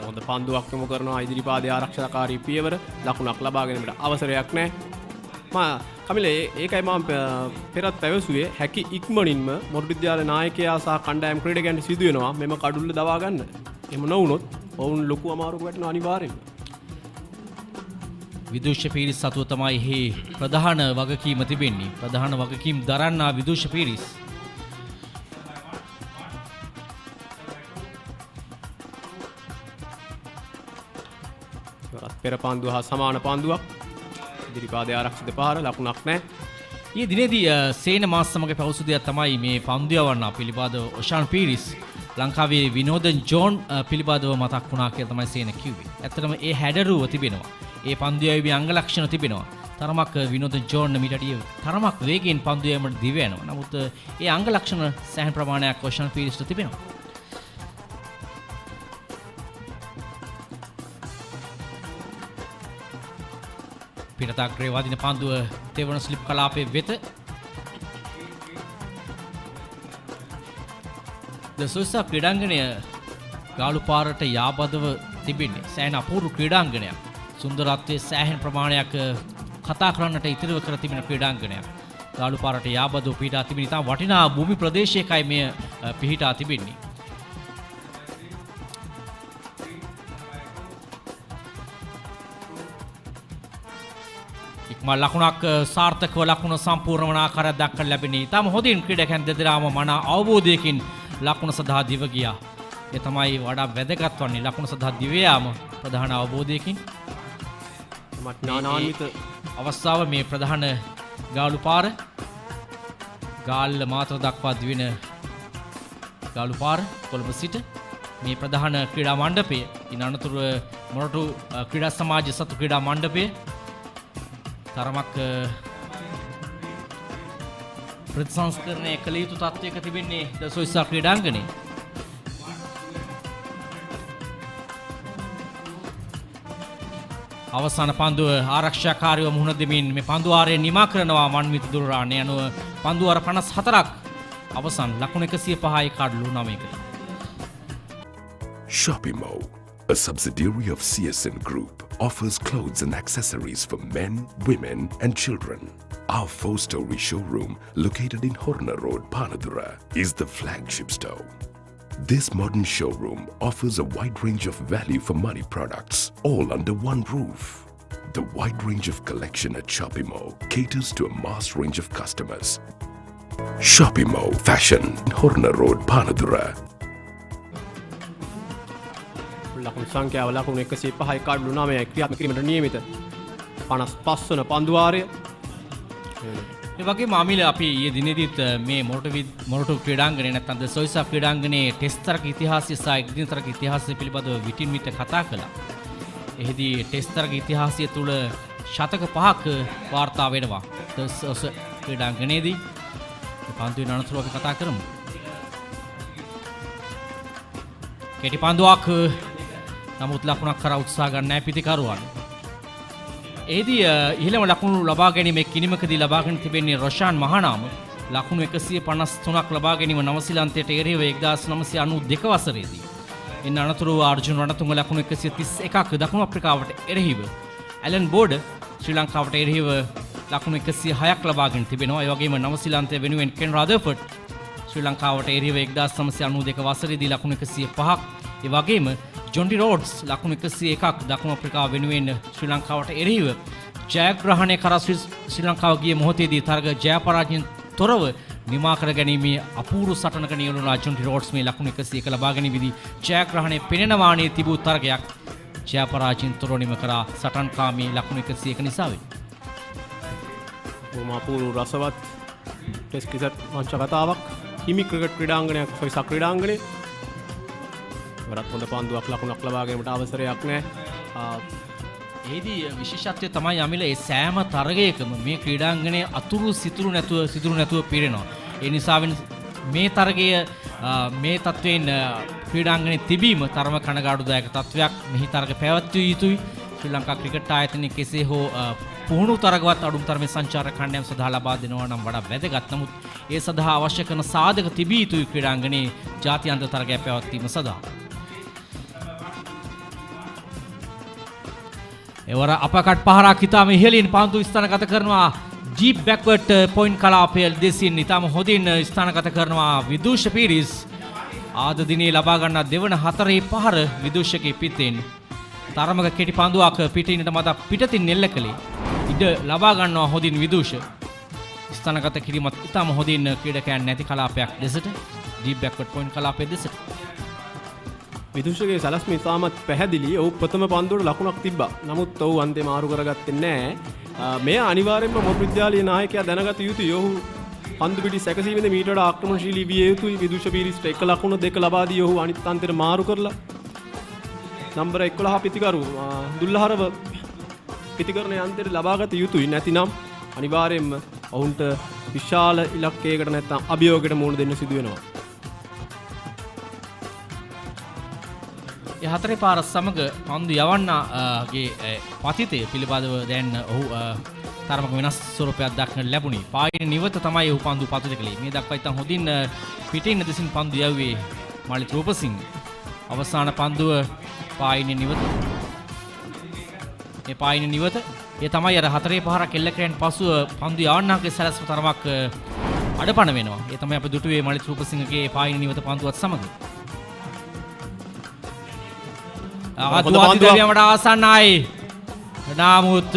හොඳ පන්දුවක් යොමු කරනවා ඉදිරිපාදයේ ආරක්ෂාකාරී පියවර. ලකුණක් ලබා ගැනීමට අවසරයක් නැහැ. කමිල ඒකයි මම පෙරත් පැවසුවේ හැකි ඉක්මනින්ම මොරටු විද්‍යාලයේ නායකයා සහ කණ්ඩායම් ක්‍රීඩකයන්ට සිදු වෙනවා මෙම කඩුල්ල දවා ගන්න. එහෙම නොවුනොත් ඔවුන් ලොකු අමාරුවකට වැටෙනවා අනිවාර්යෙන්ම. විදුෂ පීරිස් සතුව තමයි හි ප්‍රධාන වගකීම තිබෙන්නේ. ප්‍රධාන වගකීම් දරන්නා විදුෂ පීරිස්. පෙර පන්දුව හා සමාන පන්දුවක්. ඉදිරිපාදයේ ආරක්ෂිත පහර ලකුණක් නැහැ. ඊයේ දිනේදී සේන මාස් සමග පැවසු දෙයක් තමයි මේ පන්දු යවන්න පිළිබඳව ඔෂාන් පීරිස් ලංකාවේ විනෝදන් ජෝන් පිළිබඳව මතක් වුණා කියලා තමයි සේන කිව්වේ. ඇත්තටම ඒ හැඩරුව තිබෙනවා. ඒ පන්දු යැවීමේ අංග ලක්ෂණ තිබෙනවා. තරමක් විනෝදන් ජෝන් මිටටිය තරමක් වේගයෙන් පන්දු යැවීමට දිව යනවා. නමුත් ඒ අංග ලක්ෂණ සෑහෙන ප්‍රමාණයක් ඔෂාන් පීරිස්ට තිබෙනවා. පිටතාග්‍රේ වදින පන්දුව තෙවන ස්ලිප් කලාපයේ වෙත. සොයිසා ක්‍රීඩාංගණය ගාලු පාරට යාබදව තිබෙන්නේ. සෑහෙන අපූර්ව ක්‍රීඩාංගණයක්. සුන්දරත්වයේ සෑහෙන ප්‍රමාණයක් කතා කරන්නට ඉතිරිව කර තිබෙන ක්‍රීඩාංගණයක්. ගාලු පාරට යාබදව පිහිටා තිබෙන ඉතා වටිනා භූමි ප්‍රදේශයකයි මෙය පිහිටා තිබෙන්නේ. ලකුණක් සාර්ථකව ලකුණ සම්පූර්ණ වන ආකාරයක් දක්වන්න ලැබෙන්නේ. ඊටම හොඳින් ක්‍රීඩකයන් දෙදෙනාම මන අවබෝධයකින් ලකුණ සඳහා දිව ගියා. ඒ තමයි වඩා වැදගත් වන්නේ. ලකුණ සඳහා දිව යාම ප්‍රධාන අවබෝධයකින් නානාන්විත අවස්ථාව මේ ප්‍රධාන ගාලු පාර ගාල්ල මාතර දක්වා දිවෙන ගාලු පාර කොළඹ සිට මේ ප්‍රධාන ක්‍රීඩා මණ්ඩපය ඉන් අනතුරුව මොරටු ක්‍රීඩා සමාජ සතු ක්‍රීඩා මණ්ඩපය තරමක් ප්‍රතිසංස්කරණය කළ යුතු තත්ත්වයක තිබෙන්නේ ද සොයිසා ක්‍රීඩාංගණයේ. අවසාන පන්දුව ආරක්ෂාකාරීව මුහුණ දෙමින් මේ පන්දු ආරය නිමා කරනවා මන්විත දුරාණය යනුව පන්දු ආර 54ක් අවසන් ලකුණු 105යි කඩලු 9කට. Shopimo, a subsidiary of CSN Group, offers clothes and accessories for men, women and children. Our 4-story showroom, located in Horna Road, Panadura, is the flagship store. This modern showroom offers a wide range of value for money products, all under one roof. The wide range of collection at Shopimo caters to a mass range of customers. Shopimo Fashion, Horna Road, Panadura. ලකුණු සංඛ්‍යාව ලකුණු 105යි කඩලු 9යි ක්‍රියාත්මක කිරීමට නියමිත 55 වන පන්දු වාරය. ඒ වගේම අමිල අපි ඊයේ දිනේදීත් මේ මොරටු ක්‍රීඩාංගණය නැත්නම් ද සොයිසා ක්‍රීඩාංගණයේ ටෙස්ට් තරග ඉතිහාසය සහ එක්දින තරග ඉතිහාසය පිළිබඳව විටින් විට කතා කළා. එහිදී ටෙස්ට් තරග ඉතිහාසය තුළ ශතක 5ක වාර්තා වෙනවා. ද සොයිසා ක්‍රීඩාංගණයේදී පන්දුවේ අනතුරු අපි කතා කරමු. කෙටි පන්දුවක් නමුත් ලකුණක් කරා උත්සාහ ගන්න නැහැ පිටිකරුවන්. එහිදී ඉහළම ලකුණු ලබා ගැනීම කිනිමකදී ලබාගෙන තිබෙන්නේ රොෂාන් මහානාම ලකුණු 153ක් ලබා ගැනීම නවසීලන්තයට එරෙහිව 1992 වසරේදී. ඉන් අනතුරුව අර්ජුන රණතුංග ලකුණු 131ක් දකුණු අප්‍රිකාවට එරෙහිව ඇලන් බෝඩ් ශ්‍රී ලංකාවට එරෙහිව ලකුණු 106ක් ලබාගෙන තිබෙනවා. ඒ වගේම නවසීලන්තය වෙනුවෙන් කෙන් රාදර්ෆර්ඩ් ශ්‍රී ලංකාවට එරෙහිව 1992 වසරේදී ලකුණු 105ක්. ඒ වගේම ජොන්ඩි රෝඩ්ස් ලකුණු 101ක් දකුණු අප්‍රිකාව වෙනුවෙන් ශ්‍රී ලංකාවට එරෙහිව ජයග්‍රහණය කරා. ශ්‍රී ලංකාව ගිය මොහොතේදී තරග ජයපරාජයෙන් තොරව නිමා කර ගැනීමේ අපූර්ව සටනක නියැලුණා ජොන්ඩි රෝඩ්ස් මේ ලකුණු 101 ලබා ගැනීමේදී ජයග්‍රහණය පෙනෙනවානේ තිබූ තරගයක් ජයපරාජයෙන් තොරව නිම කරා සටන්කාමී ලකුණු 101 නිසා වේ. බොහොම අපූර්ව රසවත් ටෙස්ට් ක්‍රිකට් මංච කතාවක් හිමි ක්‍රිකට් ක්‍රීඩාංගණයක් සොයිසා ක්‍රීඩාංගණේ වරත් හොඳ පන්දුවක් ලකුණක් ලබා ගැනීමට අවසරයක් නැහැ. එහිදී විශේෂත්වය තමයි අමිල ඒ සෑම තරගයකම මේ ක්‍රීඩාංගණයේ අතුරු සිදුරු නැතුව පිරෙනවා. ඒ නිසා මේ තරගය මේ තත්වයෙන් ක්‍රීඩාංගණයේ තිබීම තරම කනගාටුදායක තත්වයක්. මෙහි තරග පැවැත්විය යුතුයි. ශ්‍රී ලංකා ක්‍රිකට් ආයතනයේ කෙසේ හෝ පුහුණු තරගවත් අඩුම තරමේ සංචාරක කණ්ඩායම් සඳහා ලබා දෙනවා නම් වඩා වැදගත්. නමුත් ඒ සඳහා අවශ්‍ය කරන සාධක තිබිය යුතුයි ක්‍රීඩාංගණයේ ජාත්‍යන්තර තරගයක් පැවැත්වීම සඳහා. එවර අපකට් පහරක් ඉතාම ඉහළින් පන්දු ස්ථානගත කරනවා. ජීප් බැක්වර්ඩ් පොයින්ට් කලාපය දෙසින් ඉතාම හොඳින් ස්ථානගත කරනවා විදුෂ පීරිස්. ආද දිනේ ලබා ගන්නා දෙවන හතරේ පහර විදුෂගේ පිටෙන් තරමක කෙටි පන්දුවක් පිටිනට මත පිටතින් නෙල්ල කළේ. ඉඩ ලබා ගන්නවා හොඳින් විදුෂ. ස්ථානගත කිරීමත් ඉතාම හොඳින් ක්‍රීඩකයන් නැති කලාපයක් දෙසට ජීප් බැක්වර්ඩ් පොයින්ට් කලාපය දෙසට. විදුෂගේ සලස්ම ඉතාමත් පැහැදිලි. ඔහු ප්‍රථම පන්දුවට ලකුණක් තිබ්බා. නමුත් ඔහු අන්තිම මාරු කරගත්තේ නැහැ. මෙය අනිවාර්යෙන්ම මොරටු විද්‍යාලයේ නායකයා දැනගත යුතුයි. ඔහු පන්දු පිටි සැකසීමේද මීටරට ආක්‍රමණශීලී විය යුතුයි. විදුෂ පීරිස්ට 1 ලකුණ 2 ලබා දී ඔහු අනිත් අන්තයට මාරු කරලා නම්බර 11 පිටිකරු දුල්ලහරව පිටිකරණ යන්ත්‍රය ලබාගත යුතුයි. නැතිනම් අනිවාර්යෙන්ම ඔවුන්ට විශාල ඉලක්කයකට නැත්නම් අභියෝගයකට මුහුණ දෙන්න සිදු වෙනවා. ඒ හතරේ පාර සමග පන්දු යවන්නගේ පතිතය පිළිබඳව දැන් ඔහු තරමක වෙනස් ස්වරූපයක් දක්නට ලැබුණේ. පායින නිවත තමයි ඔහු පන්දු පතිත කළේ. මේ දක්වා ඉතින් හොඳින් පිටින් දෙසින් පන්දු යවුවේ මාලිත් රූපසිංහ. අවසාන පන්දුව පායින නිවත. ඒ පායින නිවත ඒ තමයි අර හතරේ පහරක් එල්ල කරගෙන පසුව පන්දු යවන්නගේ සැලැස්ම තරමක් අඩපණ වෙනවා. ඒ තමයි අපි දුටුවේ මාලිත් රූපසිංහගේ පායින නිවත පන්දුවත් සමග. අගතුවාදිදවියමට ආසන්නයි. නමුත්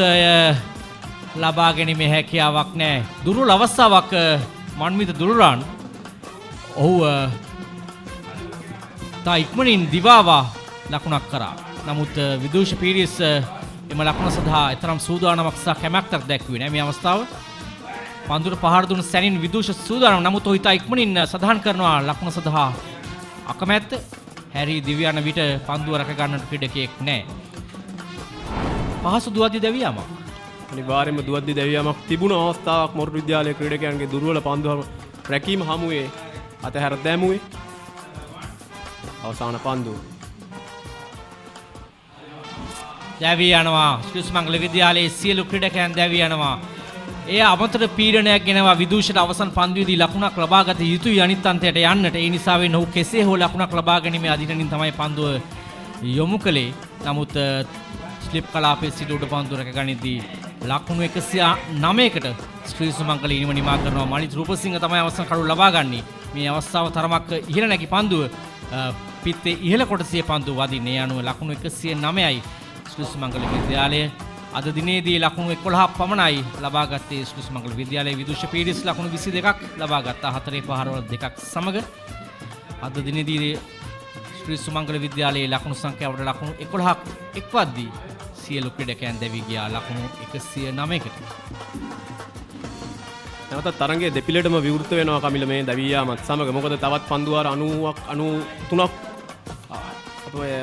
ලබා ගැනීමේ හැකියාවක් නැහැ. දුර්වල අවස්ථාවක් මන්විත දුරුරාන්. ඔහු තා ඉක්මනින් දිවාවා ලකුණක් කරා. නමුත් විදුෂ පීරිස් එම ලකුණ සඳහා තරම් සූදානමක් සහ කැමැත්තක් දැක්වුවේ නැහැ මේ අවස්ථාව. පන්දුර පහර දුන් සැනින් විදුෂ සූදානම්. නමුත් ඔහු ඉතා ඉක්මනින් සඳහන් කරනවා ලකුණ සඳහා අකමැත්ත. හැරි දිව්‍යන විට පන්දුව රැක ගන්නට ක්‍රීඩකයෙක් නැහැ. පහසු දුවද්දි දැවියාමක්. අනිවාර්යයෙන්ම දුවද්දි දැවියාමක් තිබුණ අවස්ථාවක් මොරටු විද්‍යාලයේ ක්‍රීඩකයන්ගේ දුර්වල පන්දු රැකීම හමුවේ අතහැර දැමුවේ. අවසාන පන්දුව දැවී යනවා. ශ්‍රී සුමංගල විද්‍යාලයේ සියලු ක්‍රීඩකයන් දැවී යනවා. ඒ අමතර පීඩනයක් ගෙනවා විදූෂට අවසන් පන්දුවේදී ලකුණක් ලබා ගත යුතුයි අනිත් අන්තයට යන්නට. ඒ නිසා වෙන ඔහු කෙසේ හෝ ලකුණක් ලබා ගැනීමේ අදිටනින් තමයි පන්දුව යොමු කළේ. නමුත් ස්ලිප් කලාපයේ සිට උඩ පන්දුව රැක ගනිද්දී ලකුණු 109කට ශ්‍රී සුමංගල ඉනිම නිමා කරනවා. මනිත් රූපසිංහ තමයි අවසන් කඩුව ලබා ගන්නේ. මේ අවස්ථාව තරමක් ඉහළ නැගී පන්දුව පිත්තේ ඉහළ කොටසේ පන්දුව වදින්නේ. අනුව ලකුණු 109යි ශ්‍රී සුමංගල විද්‍යාලය අද දිනේදී ලකුණු 11ක් පමණයි ලබා ගත්තේ. ශ්‍රී සුමංගල විද්‍යාලයේ විදුෂ පීරිස් ලකුණු 22ක් ලබා ගත්තා. 4 පහරවල් දෙකක් සමග අද දිනේදී ශ්‍රී සුමංගල විද්‍යාලයේ ලකුණු සංඛ්‍යාවට ලකුණු 11ක් එක්වද්දී සියලු ක්‍රීඩකයන් දැවී ගියා ලකුණු 109කට. නැවතත් තරඟයේ දෙපිලටම විවෘත වෙනවා කමිල මේ දැවී යාමත් සමග. මොකද තවත් පන්දු වාර 90ක් 93ක්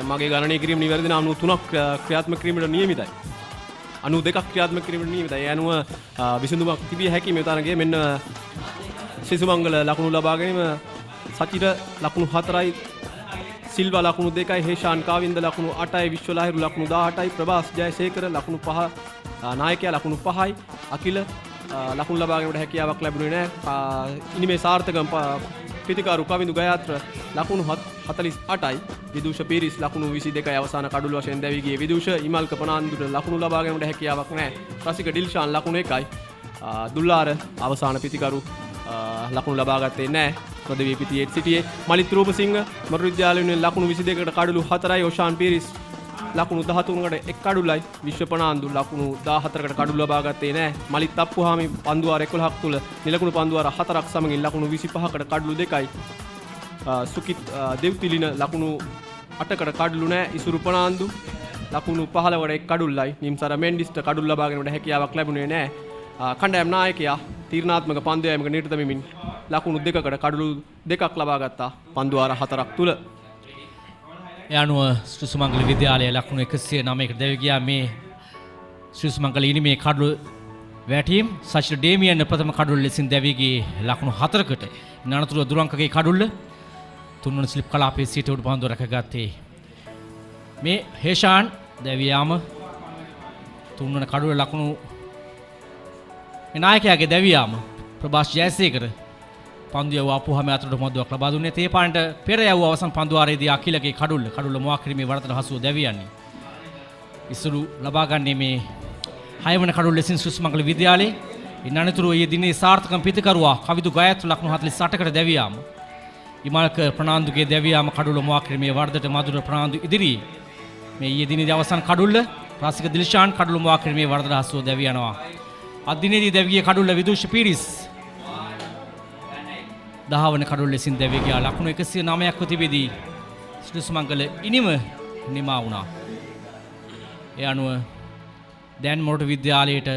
මගේ ගණනය කිරීම නිවැරදි නම් 93ක් ක්‍රියාත්මක කිරීමට නියමිතයි. 92ක් ක්‍රියාත්මක කිරීමට නියමිතයි. ඒ අනුව විසඳුමක් තිබිය හැකි මේ තරඟයේ. මෙන්න ශ්‍රී සුමංගල ලකුණු ලබා ගැනීම සචිර ලකුණු 4යි, සිල්වා ලකුණු 2යි, හේෂාන් කාවින්ද ලකුණු 8යි, විශ්වලාහිරු ලකුණු 18යි, ප්‍රභාස් ජයසේකර ලකුණු 5, නායකයා ලකුණු 5යි, අකිල ලකුණු ලබා ගැනීමට හැකියාවක් ලැබුණේ නැහැ. ඉනිමේ සාර්ථකම් පිතිකාරු කවිඳු ගයාත්‍ර ලකුණු 48යි, විදුෂ පීරිස් ලකුණු 22යි අවසාන කඩුළු වශයෙන් දැවී ගියේ. විදුෂ ඉමල්ක පනාන්දුට ලකුණු ලබා ගැනීමට හැකියාවක් නැහැ. රසික ඩිල්ෂාන් ලකුණු 1යි. දුල්ලාර අවසාන පිතිකරු ලකුණු ලබා ගත්තේ නැහැ. ප්‍රදවී පිටියේ සිටියේ මලිත් රූපසිංහ මොරටු විද්‍යාලයේ ලකුණු 22කට කඩුළු 4යි. ඔෂාන් පීරිස් ලකුණු 13කට එක් කඩුල්ලයි. විශ්වපනාන්දු ලකුණු 14කට කඩුළු ලබා ගත්තේ නැහැ. මලිත් අප්පුහාමි පන්දුවාර 11ක් තුල නිලකුණු පන්දුවාර 4ක් සමගින් ලකුණු 25කට කඩුළු 2යි. සුකිත් දෙව්තිලින ලකුණු 8කට කඩුළු නැහැ. ඉසුරු පනාන්දු ලකුණු 15කට එක් කඩුල්ලයි. නිම්සර මෙන්ඩිස්ට කඩුළු ලබා ගැනීමට හැකියාවක් ලැබුණේ නැහැ. කණ්ඩායම් නායකයා තීරණාත්මක පන්දු යෑමක නිරත වෙමින් ලකුණු 2කට කඩුළු 2ක් ලබා ගත්තා පන්දුවාර 4ක් තුල. ඒ අනුව ශ්‍රී සුමංගල විද්‍යාලයේ ලකුණු 109කට දැවී ගියා. මේ ශ්‍රී සුමංගල ඉනිමේ කඩුළු වැටීම් සචිර ඩේමියන් ප්‍රථම කඩුල්ල ලෙසින් දැවී ගියේ ලකුණු 4කට. අනතුරුව දුරංකගේ කඩුල්ල තුන්වන ස්ලිප් කලාපයේ සිට උඩ පන්දුව රැකගත්තේ මේ හේෂාන් දැවී යාම තුන්වන කඩුල්ල ලකුණු නායකයාගේ දැවී යාම ප්‍රභාස් ජයසේකර පන්දුව වාපුවාම අතරට මොද්දුවක් ලබා දුන්නේ. තේ පාන්ට පෙර යවුව අවසන් පන්දුවාරයේදී අකිලගේ කඩුල්ල මොවා කිරීමේ වරදට හසුව දැවී යන්නේ. ඉසුරු ලබා ගන්නේ මේ 6 වන කඩුල්ල ලෙසින් ශ්‍රී සුමංගල විද්‍යාලයේ. ඉන්නනතුරු ඊයේ දිනේ සාර්ථකම් පිතිකරුවා කවිදු ගයාත්‍ර ලකුණු 48කට දැවී යාම. ඉමල්ක ප්‍රනාන්දුගේ දැවී යාම කඩුල්ල මොවා කිරීමේ වරදට මధుර ප්‍රනාන්දු ඉදිරියේ මේ ඊයේ දිනේදී අවසන් කඩුල්ල රාසික දිල්ෂාන් කඩුල්ල මොවා කිරීමේ වරදට හසුව දැවී යනවා. අද දිනේදී දැවී ගිය කඩුල්ල විදුෂ පීරිස් 10 වන කඩුල්ල ලෙසින් දැවී ගියා. ලකුණු 109ක් තිබෙදී ශ්‍රී සුමංගල ඉනිම නිමා වුණා. ඒ අනුව දැන් මොරටු විද්‍යාලයට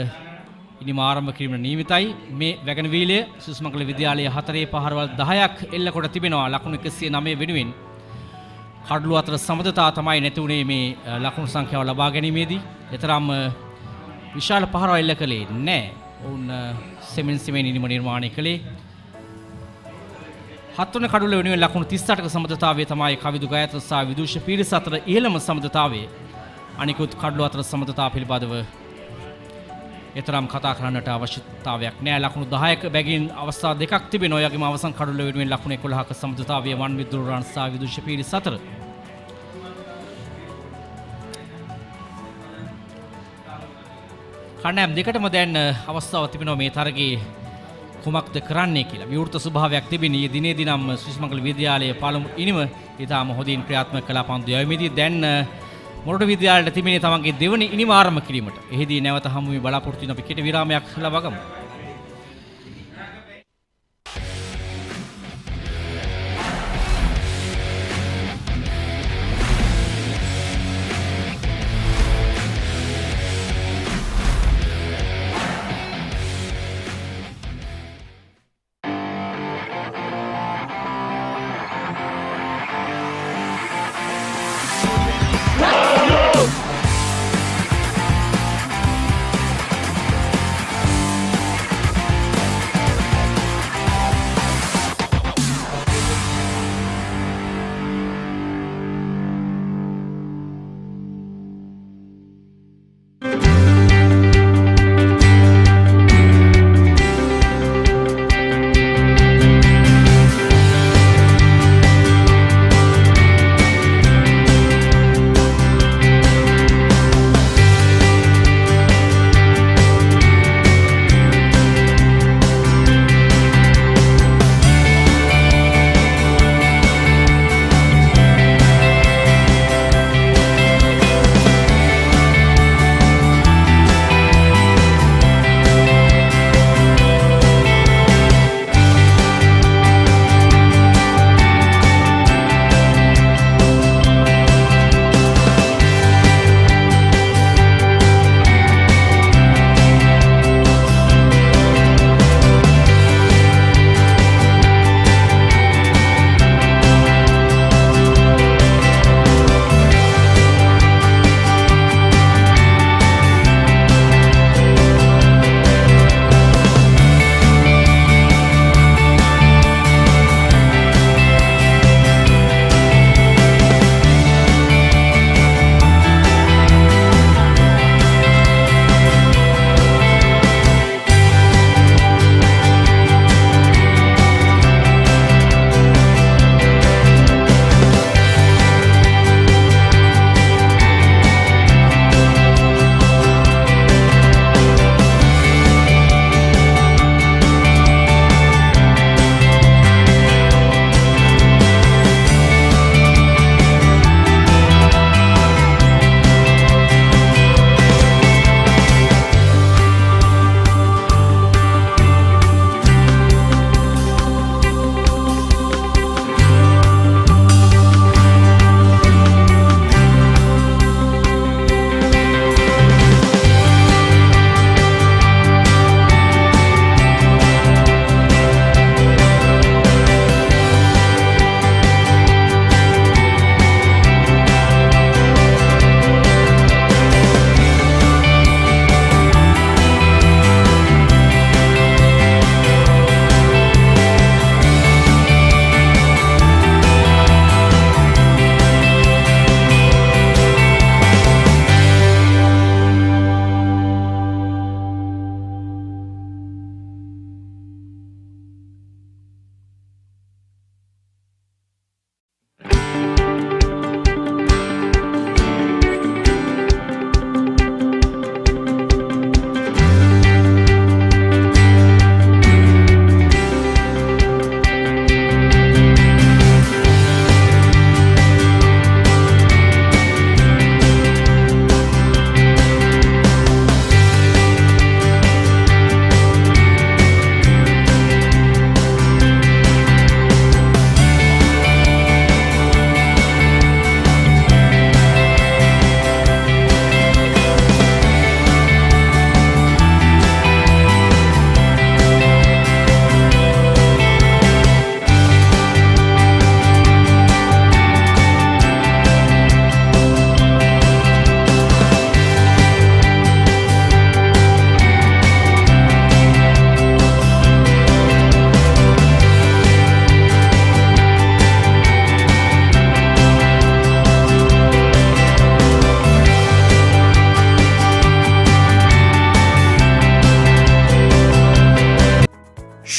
ඉනිම ආරම්භ කිරීම නියමිතයි. මේ වැගන වීලය ශ්‍රී සුමංගල විද්‍යාලයේ 4 පහරවල් 10ක් එල්ල කොට තිබෙනවා. ලකුණු 109 වෙනුවෙන් කඩලු අතර සමදතා තමයි නැති වුණේ මේ ලකුණු සංඛ්‍යාව ලබා ගැනීමේදී. එතරම් විශාල පහරවල් එල්ල කළේ නැහැ. ඔවුන් සෙමෙන් ඉනිම නිර්මාණය කළේ. 7 වන කඩුල්ල වෙනුවෙන් ලකුණු 38ක සමදතාවය තමයි කවිදු ගයාත්‍ර සහ විදුෂ පීරිස් අතර ඉහළම සමදතාවය. අනිකුත් කඩලු අතර සමදතාව පිළිබඳව එතරම් කතා කරන්නට අවශ්‍යතාවයක් නැහැ. ලකුණු 10ක බැගින් අවස්ථා දෙකක් තිබෙනවා. ඒ වගේම අවසන් කඩුල්ල වෙනුවෙන් ලකුණු 11ක සමදතාවය වන් විදුරන් සහ විදුෂ පීරිස් අතර. කණ්ඩායම් දෙකටම දැන් අවස්ථාවක් තිබෙනවා මේ තරගයේ කුමක්ද කරන්නේ කියලා. විවෘත ස්වභාවයක් තිබෙන ඊයේ දිනේදී නම් ශ්‍රී සුමංගල විද්‍යාලයේ පළමු ඉනිම ඊටාම හොඳින් ක්‍රියාත්මක කළා පන්දු යැවීමේදී. දැන් මොරටු විද්‍යාලයට තිබෙන තමන්ගේ දෙවනි ඉනිම ආරම්භ කිරීමට. එහිදී නැවත හමු වී බලාපොරොත්තු වෙන අපි කෙටි විරාමයක් ලබා ගමු.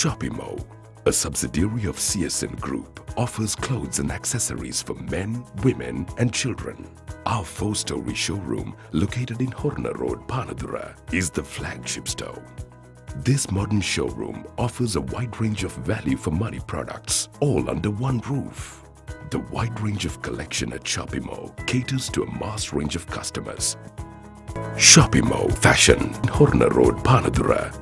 Shopimo, a subsidiary of CSN Group, offers clothes and accessories for men, women and children. Our 4-story showroom, located in Horna Road, Panadura, is the flagship store. This modern showroom offers a wide range of value for money products, all under one roof. The wide range of collection at Shopimo caters to a mass range of customers. Shopimo Fashion, Horna Road, Panadura.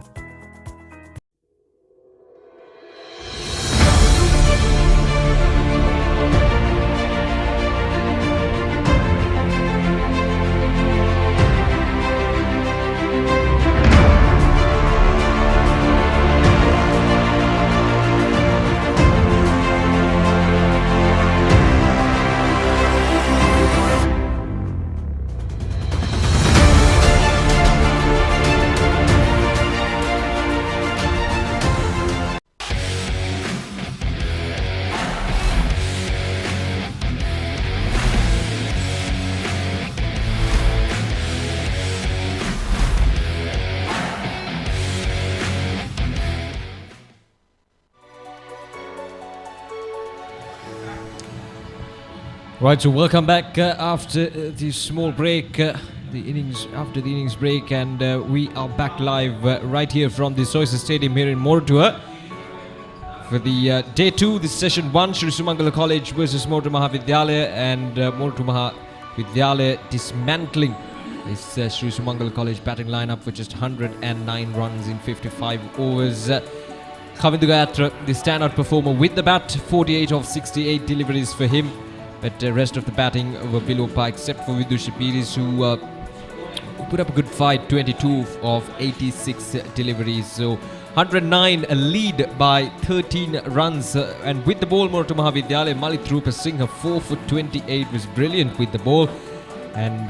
Right, so welcome back after the small break, after the innings break, and we are back live right here from the Soyza Stadium here in Moratuwa for the day 2, this session 1, Sri Sumangala College versus Moratuwa Maha Vidyalaya, and Moratuwa Maha Vidyalaya dismantling this Sri Sumangala College batting lineup for just 109 runs in 55 overs. Kavindu Gayatra, the standout performer with the bat, 48 of 68 deliveries for him. But the rest of the batting were below par except for Vidushi Piris, who put up a good fight, 22 of 86 deliveries. So 109, a lead by 13 runs. And with the ball, Moratuwa Maha Vidyalaya, Malit Rupa Singh, 4 for 28, was brilliant with the ball. And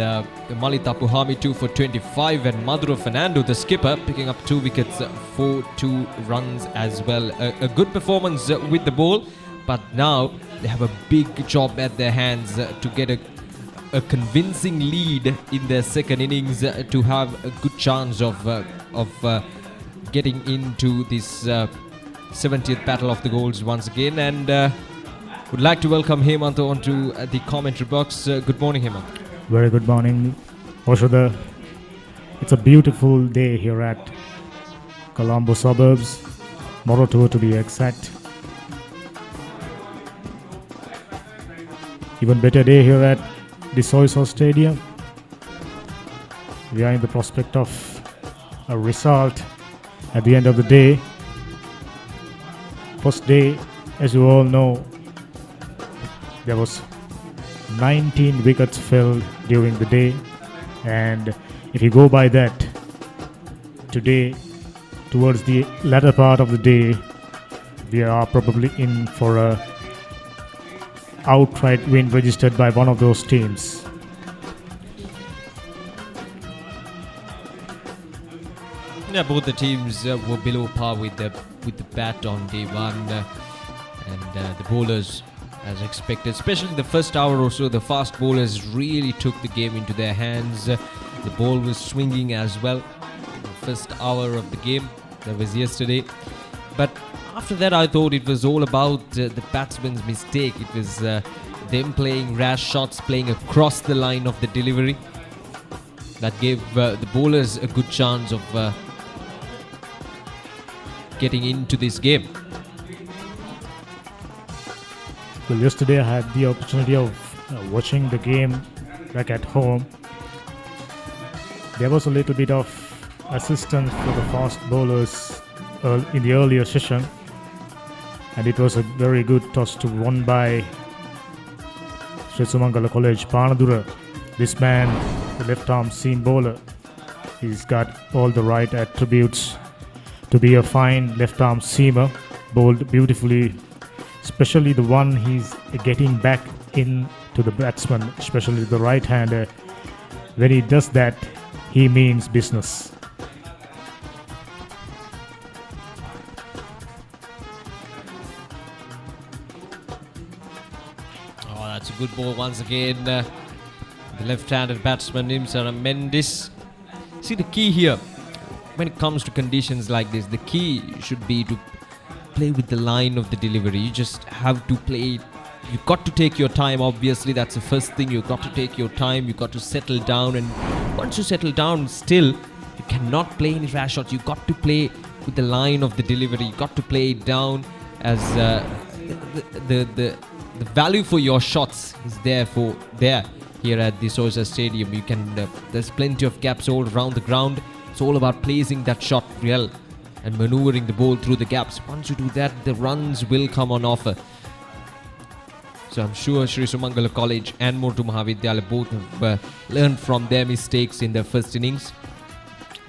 Malit Apuhami 2 for 25, and Maduro Fernando, the skipper, picking up 2 wickets for 2 runs as well. A good performance with the ball. But now they have a big job at their hands to get a convincing lead in their second innings to have a good chance of getting into this 70th Battle of the Goals once again. And would like to welcome Hemant onto the commentary box. Good morning, Hemant. Very good morning, Oshada. It's a beautiful day here at Colombo suburbs, Moratuwa to be exact. Even better day here at the Soyza Stadium. We are in the prospect of a result at the end of the day. First day, as you all know, there was 19 wickets fell during the day, and if you go by that, today, towards the latter part of the day, we are probably in for a outright win registered by one of those teams. Yeah, both the teams were below par with the bat on day 1, and the bowlers, as expected, especially in the first hour or so, the fast bowlers really took the game into their hands. The ball was swinging as well. The first hour of the game, that was yesterday, but after that, I thought it was all about the batsman's mistake. It was them playing rash shots, playing across the line of the delivery. That gave the bowlers a good chance of getting into this game. Well, yesterday I had the opportunity of watching the game back at home. There was a little bit of assistance for the fast bowlers in the earlier session. And it was a very good toss to won by Sri Sumangala College, Panadura. This man, the left-arm seam bowler, he's got all the right attributes to be a fine left-arm seamer, bowled beautifully, especially the one he's getting back into the batsman, especially the right-hander. When he does that, he means business. That's a good ball once again. The left-handed batsman, Imsara Mendes. See, the key here, when it comes to conditions like this, the key should be to play with the line of the delivery. You just have to play. You've got to take your time, obviously. That's the first thing. You've got to take your time. You've got to settle down. And once you settle down, still, you cannot play any rash shots. You've got to play with the line of the delivery. You've got to play it down as the value for your shots is there here at the Soyza Stadium. You can there's plenty of gaps all around the ground. It's all about placing that shot well and maneuvering the ball through the gaps. Once you do that, the runs will come on offer. So I'm sure Sri Sumangala College and Moratuwa Maha Vidyalaya both have learned from their mistakes in their first innings.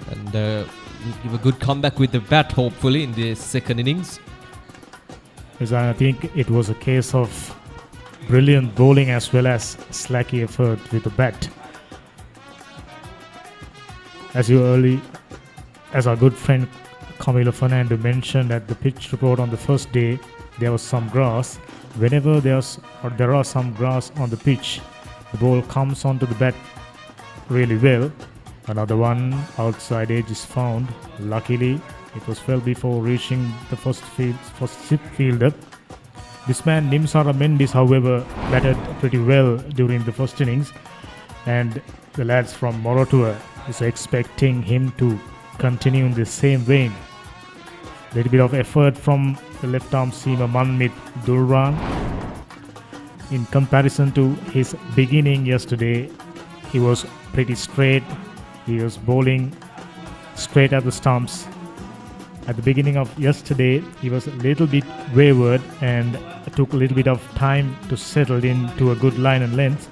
And give a good comeback with the bat, hopefully, in the second innings. Yes, I think it was a case of brilliant bowling as well as slacky effort with the bat. As our good friend Camilo Fernando mentioned at the pitch report on the first day, there was some grass. Whenever there are some grass on the pitch, the ball comes onto the bat really well. Another one outside edge is found. Luckily, it was well before reaching the first slip fielder. This man Nimsara Mendis, however, batted pretty well during the first innings, and the lads from Moratuwa is expecting him to continue in the same vein. Little bit of effort from the left-arm seamer Manmit Durran. In comparison to his beginning yesterday, he was pretty straight. He was bowling straight at the stumps. At the beginning of yesterday, he was a little bit wayward and took a little bit of time to settle into a good line and length.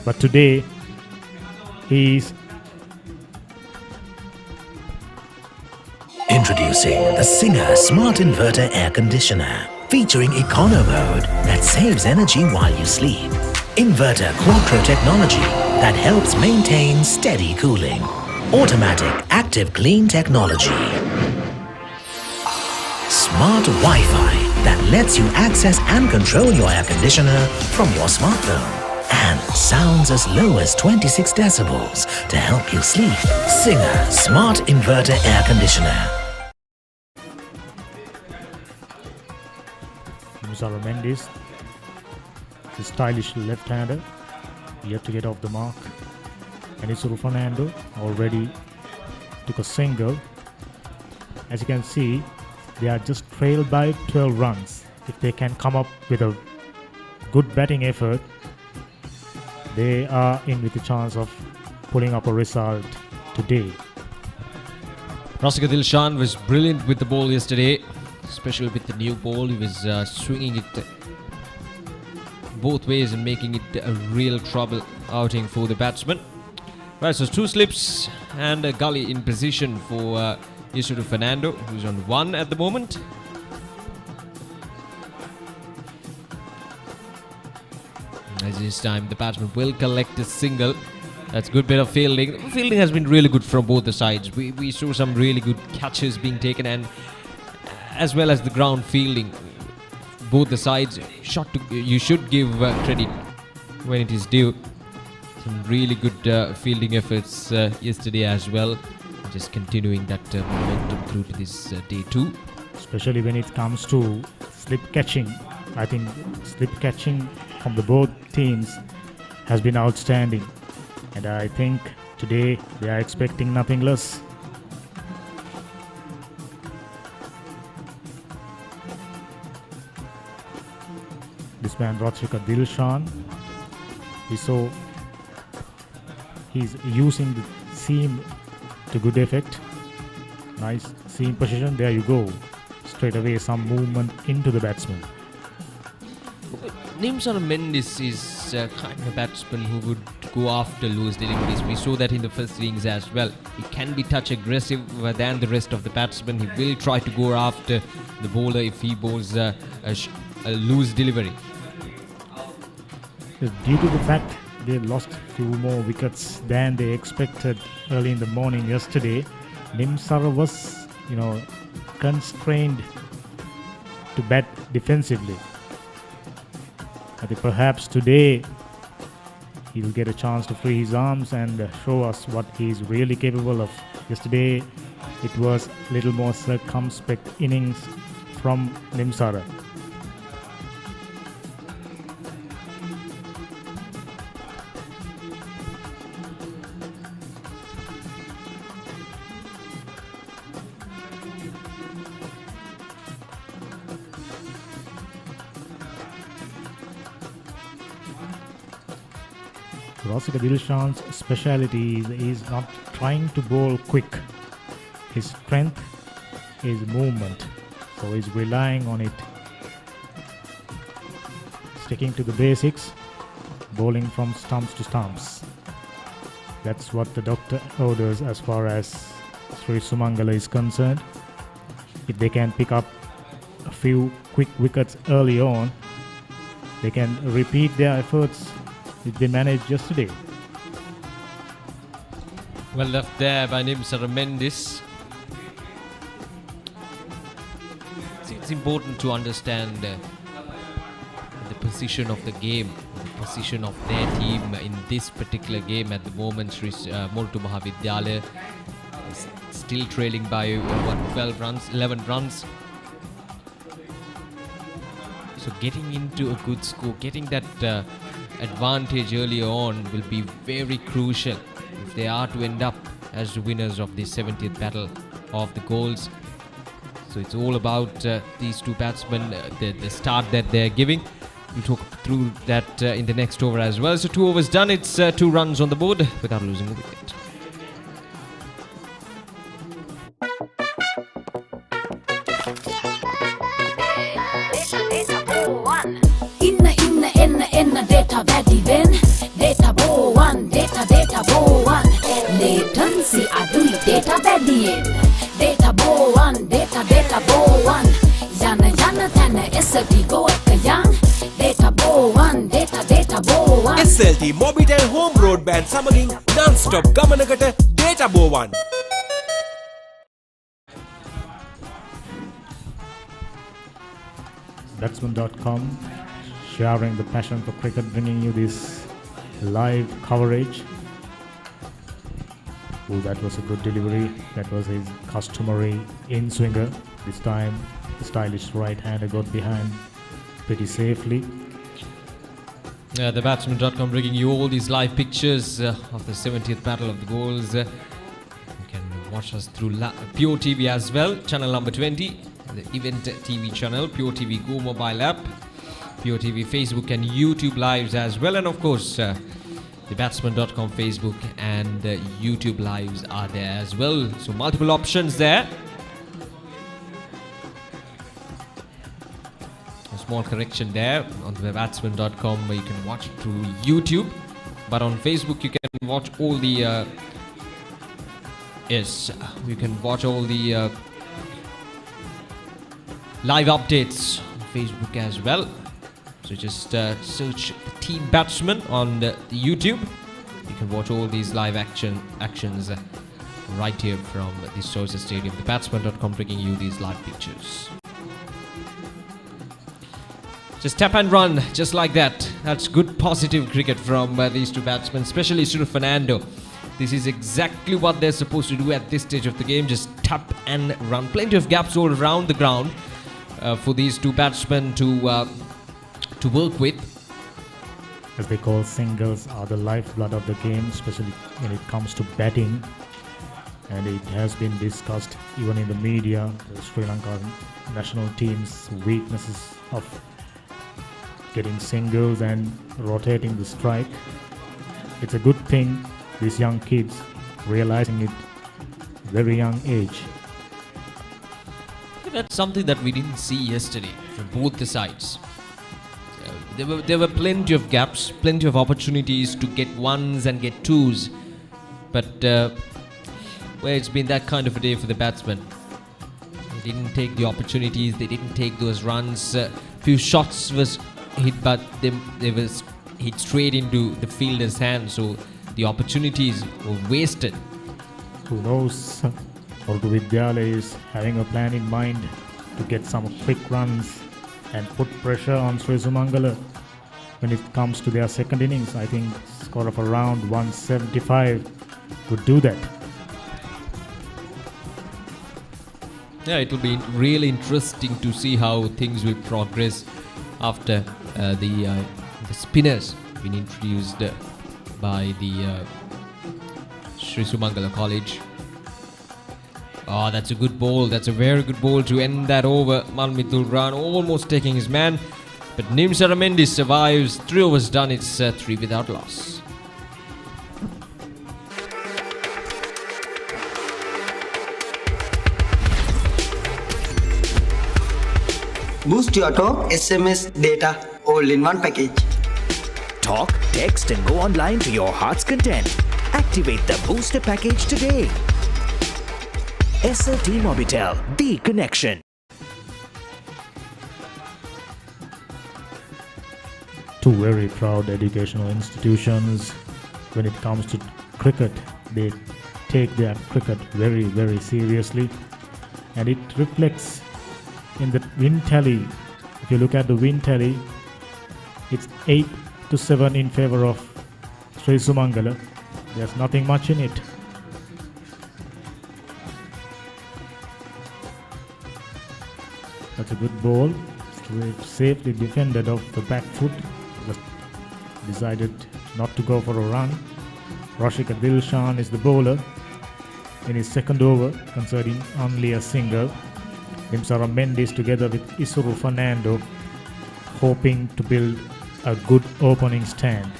But today, he's Introducing the Singer Smart Inverter Air Conditioner, featuring Econo Mode that saves energy while you sleep. Inverter Quattro technology that helps maintain steady cooling. Automatic Active Clean technology. Smart Wi-Fi that lets you access and control your air conditioner from your smartphone. And sounds as low as 26 decibels to help you sleep. Singer Smart Inverter Air Conditioner. Nimsara Mendis, the stylish left-hander, yet to get off the mark. And Isuru Fernando already took a single. As you can see, they are just trailed by 12 runs. If they can come up with a good batting effort, they are in with a chance of pulling up a result today. Rasika Dilshan was brilliant with the ball yesterday, especially with the new ball. He was swinging it both ways and making it a real trouble outing for the batsman. Right, so 2 slips and a gully in position for Isuru Fernando, who's on 1 at the moment. As this time, the batsman will collect a single. That's a good bit of fielding. Fielding has been really good from both the sides. We saw some really good catches being taken, and as well as the ground fielding. Both the sides, you should give credit when it is due. Some really good fielding efforts yesterday as well. Just continuing that momentum through to this day 2. Especially when it comes to slip catching. I think slip catching from the both teams has been outstanding. And I think today they are expecting nothing less. This man Rasika Dilshan, we saw he's using the seam to good effect. Nice seam position, there you go. Straight away some movement into the batsman. Nimsara Mendis is kind of a batsman who would go after loose deliveries. We saw that in the first innings as well. He can be touch aggressive than the rest of the batsmen. He will try to go after the bowler if he bowls a loose delivery. Due to the fact they lost a few more wickets than they expected early in the morning yesterday, Nimsara was, constrained to bat defensively. I think perhaps today he'll get a chance to free his arms and show us what he's really capable of. Yesterday it was a little more circumspect innings from Nimsara. Rasika Dilshan's speciality is not trying to bowl quick. His strength is movement, so he's relying on it. Sticking to the basics, bowling from stumps to stumps. That's what the doctor orders as far as Sri Sumangala is concerned. If they can pick up a few quick wickets early on, they can repeat their efforts which they managed yesterday. Well left there by Nimsara Mendis. It's important to understand the position of the game, the position of their team in this particular game at the moment. Moratuwa Maha Vidyalaya is still trailing by 12 runs, 11 runs. So getting into a good score, getting that advantage early on will be very crucial if they are to end up as the winners of the 70th battle of the goals. So it's all about these two batsmen, the start that they're giving. We'll talk through that in the next over as well. So 2 overs done, it's 2 runs on the board without losing a wicket. Inna data වැඩි වෙන් data bow one data bow one latency අඩුයි data වැඩියෙන් data bow one data bow one යන තැන SLT go එක යන් data bow one data bow one SLT Mobitel home broadband සමගින් non-stop ගමනකට data bow one. Batsman.com sharing the passion for cricket, bringing you this live coverage. Oh, that was a good delivery. That was his customary in-swinger. This time, the stylish right-hander got behind pretty safely. The Batsman.com bringing you all these live pictures of the 70th Battle of the Goals. You can watch us through PEOTV as well, channel number 20, the event TV channel, PEOTV Go mobile app, PEOTV Facebook and YouTube lives as well, and of course the Batsman.com Facebook and YouTube lives are there as well. So multiple options there. A small correction there on the Batsman.com where you can watch it through YouTube, but on Facebook you can watch all the you can watch all the live updates on Facebook as well. So just search the Team Batsman on the YouTube. You can watch all these live actions right here from the Soyza Stadium. The Batsman.com bringing you these live pictures. Just tap and run, just like that. That's good positive cricket from these two batsmen, especially Suru Fernando. This is exactly what they're supposed to do at this stage of the game. Just tap and run. Plenty of gaps all around the ground for these two batsmen to work with. As they call, singles are the lifeblood of the game, especially when it comes to batting. And it has been discussed even in the media, the Sri Lanka national team's weaknesses of getting singles and rotating the strike. It's a good thing these young kids realizing it very young age. That's something that we didn't see yesterday from both the sides. There were plenty of gaps, plenty of opportunities to get ones and get twos, but it's been that kind of a day for the batsmen. They didn't take the opportunities, they didn't take those runs. Few shots was hit, but they was hit straight into the fielder's hand, so the opportunities were wasted. Who knows? Moratuwa Vidyalaya is having a plan in mind to get some quick runs and put pressure on Sri Sumangala when it comes to their second innings. I think score of around 175 could do that. Yeah, it will be really interesting to see how things will progress after the spinners been introduced by the Sri Sumangala College. Oh, that's a good ball. That's a very good ball to end that over. Malmithul Ran almost taking his man, but Nimsara Mendes survives. 3 overs done. It's 3 without loss. Boost your talk, SMS, data, all in one package. Talk, text and go online to your heart's content. Activate the booster package today. SLT Mobitel, the connection. Two very proud educational institutions. When it comes to cricket, they take their cricket very, very seriously, and it reflects in the win tally. If you look at the win tally, it's 8-7 in favor of Sri Sumangala. There's nothing much in it. That's a good ball. Safely defended off the back foot. Just decided not to go for a run. Rashika Dilshan is the bowler in his second over, conceding only a single. Nimsara Mendes together with Isuru Fernando hoping to build a good opening stand.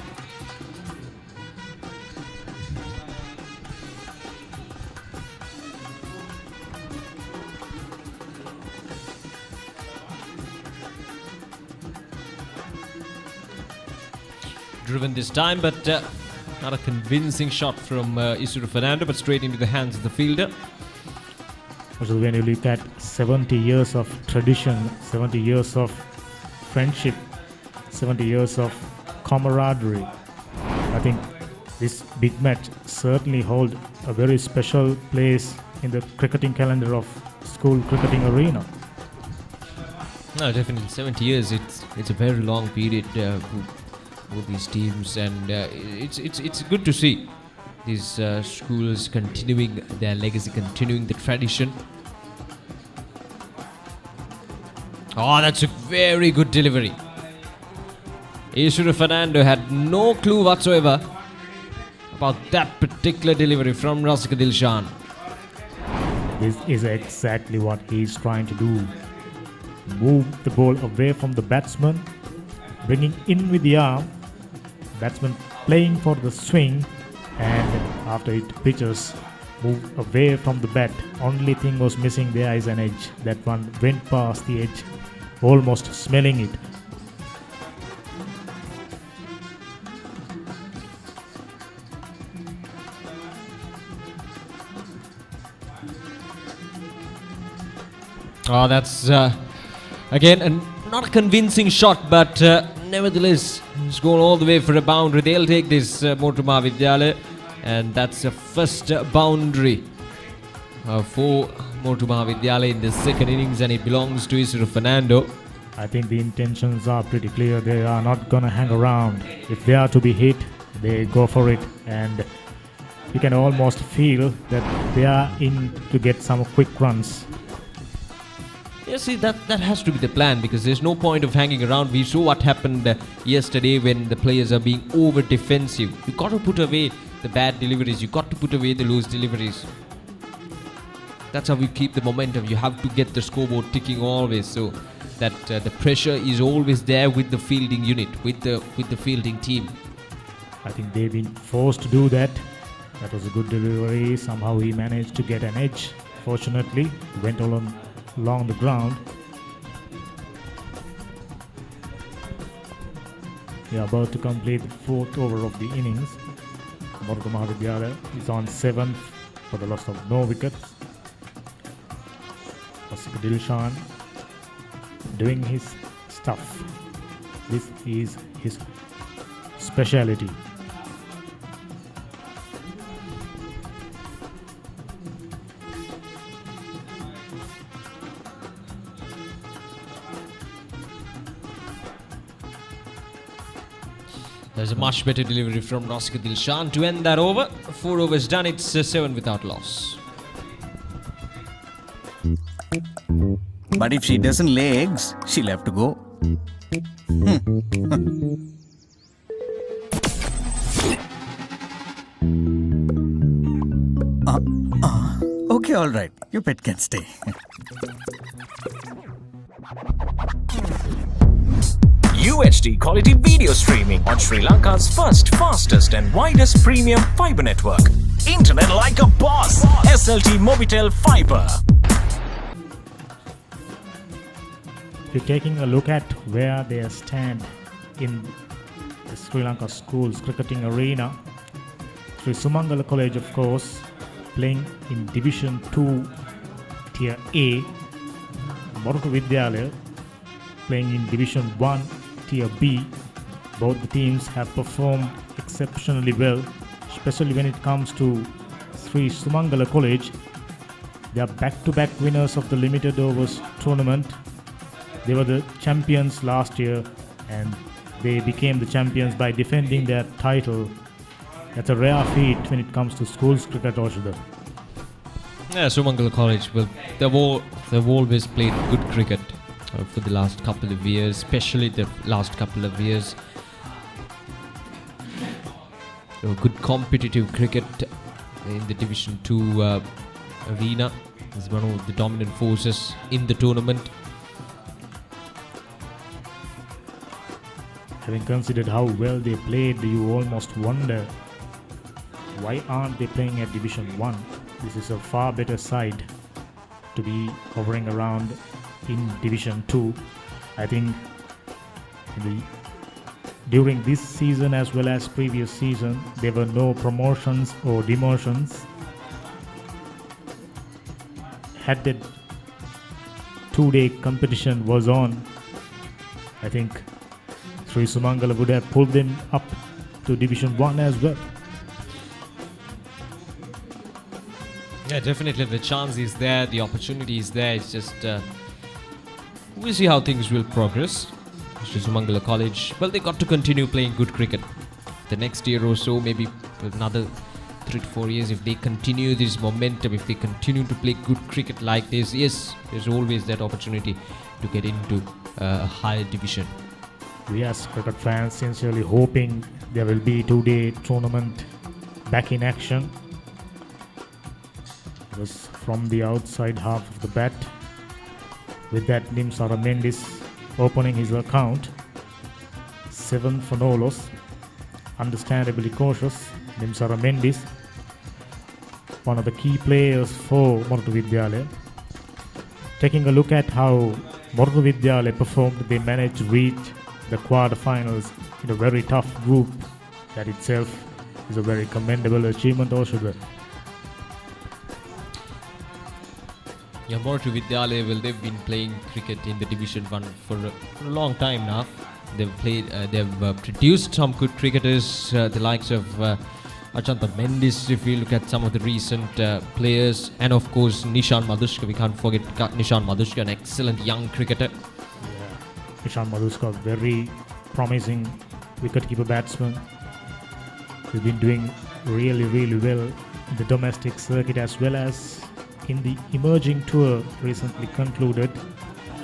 Driven this time, but not a convincing shot from Isuru Fernando, but straight into the hands of the fielder. Also, when you look at 70 years of tradition, 70 years of friendship, 70 years of camaraderie, I think this big match certainly holds a very special place in the cricketing calendar of school cricketing arena. No, definitely 70 years. It's a very long period for these teams, and it's good to see these schools continuing their legacy, continuing the tradition. Oh, that's a very good delivery. Isuru Fernando had no clue whatsoever about that particular delivery from Rashika Dilshan. This is exactly what he's trying to do. Move the ball away from the batsman, bringing in with the arm. Batsman playing for the swing, and after it pitches, move away from the bat. Only thing was missing there is an edge. That one went past the edge, almost smelling it. Oh, that's again not a convincing shot, but nevertheless, it's gone all the way for a boundary. They'll take this Moratuwa Maha Vidyalaya, and that's a first boundary for Moratuwa Maha Vidyalaya in the second innings, and it belongs to Isuru Fernando. I think the intentions are pretty clear. They are not gonna hang around. If they are to be hit, they go for it, and you can almost feel that they are in to get some quick runs. Yeah, see, that has to be the plan, because there's no point of hanging around. We saw what happened yesterday when the players are being over defensive. You got to put away the bad deliveries. You got to put away the loose deliveries. That's how we keep the momentum. You have to get the scoreboard ticking always, so that the pressure is always there with the fielding unit, with the fielding team. I think they've been forced to do that. That was a good delivery. Somehow he managed to get an edge. Fortunately, went along the ground. We are about to complete the fourth over of the innings. Moratuwa Maha Vidyalaya is on 7th for the loss of no wickets. Rashika Dilshan doing his stuff. This is his speciality. There's a much better delivery from Rashika Dilshan to end that over. 4 overs done, it's 7 without loss. But if she doesn't lay eggs, she'll have to go. Okay, all right. Your pet can stay. UHD quality video streaming on Sri Lanka's first, fastest and widest premium fiber network. Internet like a boss. SLT Mobitel Fiber. If you're taking a look at where they stand in the Sri Lanka schools cricketing arena, Sri Sumangala College, of course, playing in Division 2 Tier A, Moratuwa Vidyalaya playing in Division 1 Tier B. Both the teams have performed exceptionally well, especially when it comes to Sri Sumangala College. They are back-to-back winners of the limited overs tournament. They were the champions last year and they became the champions by defending their title. That's a rare feat when it comes to schools cricket, Oshida. Yeah, Sumangala College, well, they've always played good cricket for the last couple of years, especially the last couple of years. Good competitive cricket in the Division 2 arena. Is one of the dominant forces in the tournament. Having considered how well they played, you almost wonder why aren't they playing at Division 1? This is a far better side to be hovering around in Division 2. I think during this season as well as previous season, there were no promotions or demotions. Had the 2-day competition was on, I think Sri Sumangala would have pulled them up to Division 1 as well. Yeah, definitely the chance is there, the opportunity is there. It's just we'll see how things will progress. Sri Sumangala College, well, they got to continue playing good cricket. The next year or so, maybe another 3 to 4 years, if they continue this momentum, if they continue to play good cricket like this, yes, there's always that opportunity to get into a higher division. We as cricket fans sincerely hoping there will be 2-day tournament back in action. Because from the outside half of the bat, with that Nimsara Mendis opening his account, 7 for no loss, understandably cautious. Nimsara Mendis, one of the key players for Moratuwa Vidyalaya. Taking a look at how Moratuwa Vidyalaya performed, they managed to reach the quarterfinals in a very tough group. That itself is a very commendable achievement also. Yeah, Moratuwa Vidyalaya, well, they've been playing cricket in the Division 1 for a long time now. They've produced some good cricketers, the likes of Achanta Mendis, if we look at some of the recent players, and of course Nishan Madhushka. We can't forget Nishan Madhushka, an excellent young cricketer. Yeah, Nishan Madhushka, very promising wicketkeeper batsman. He's been doing really, really well in the domestic circuit as well as in the emerging tour recently concluded.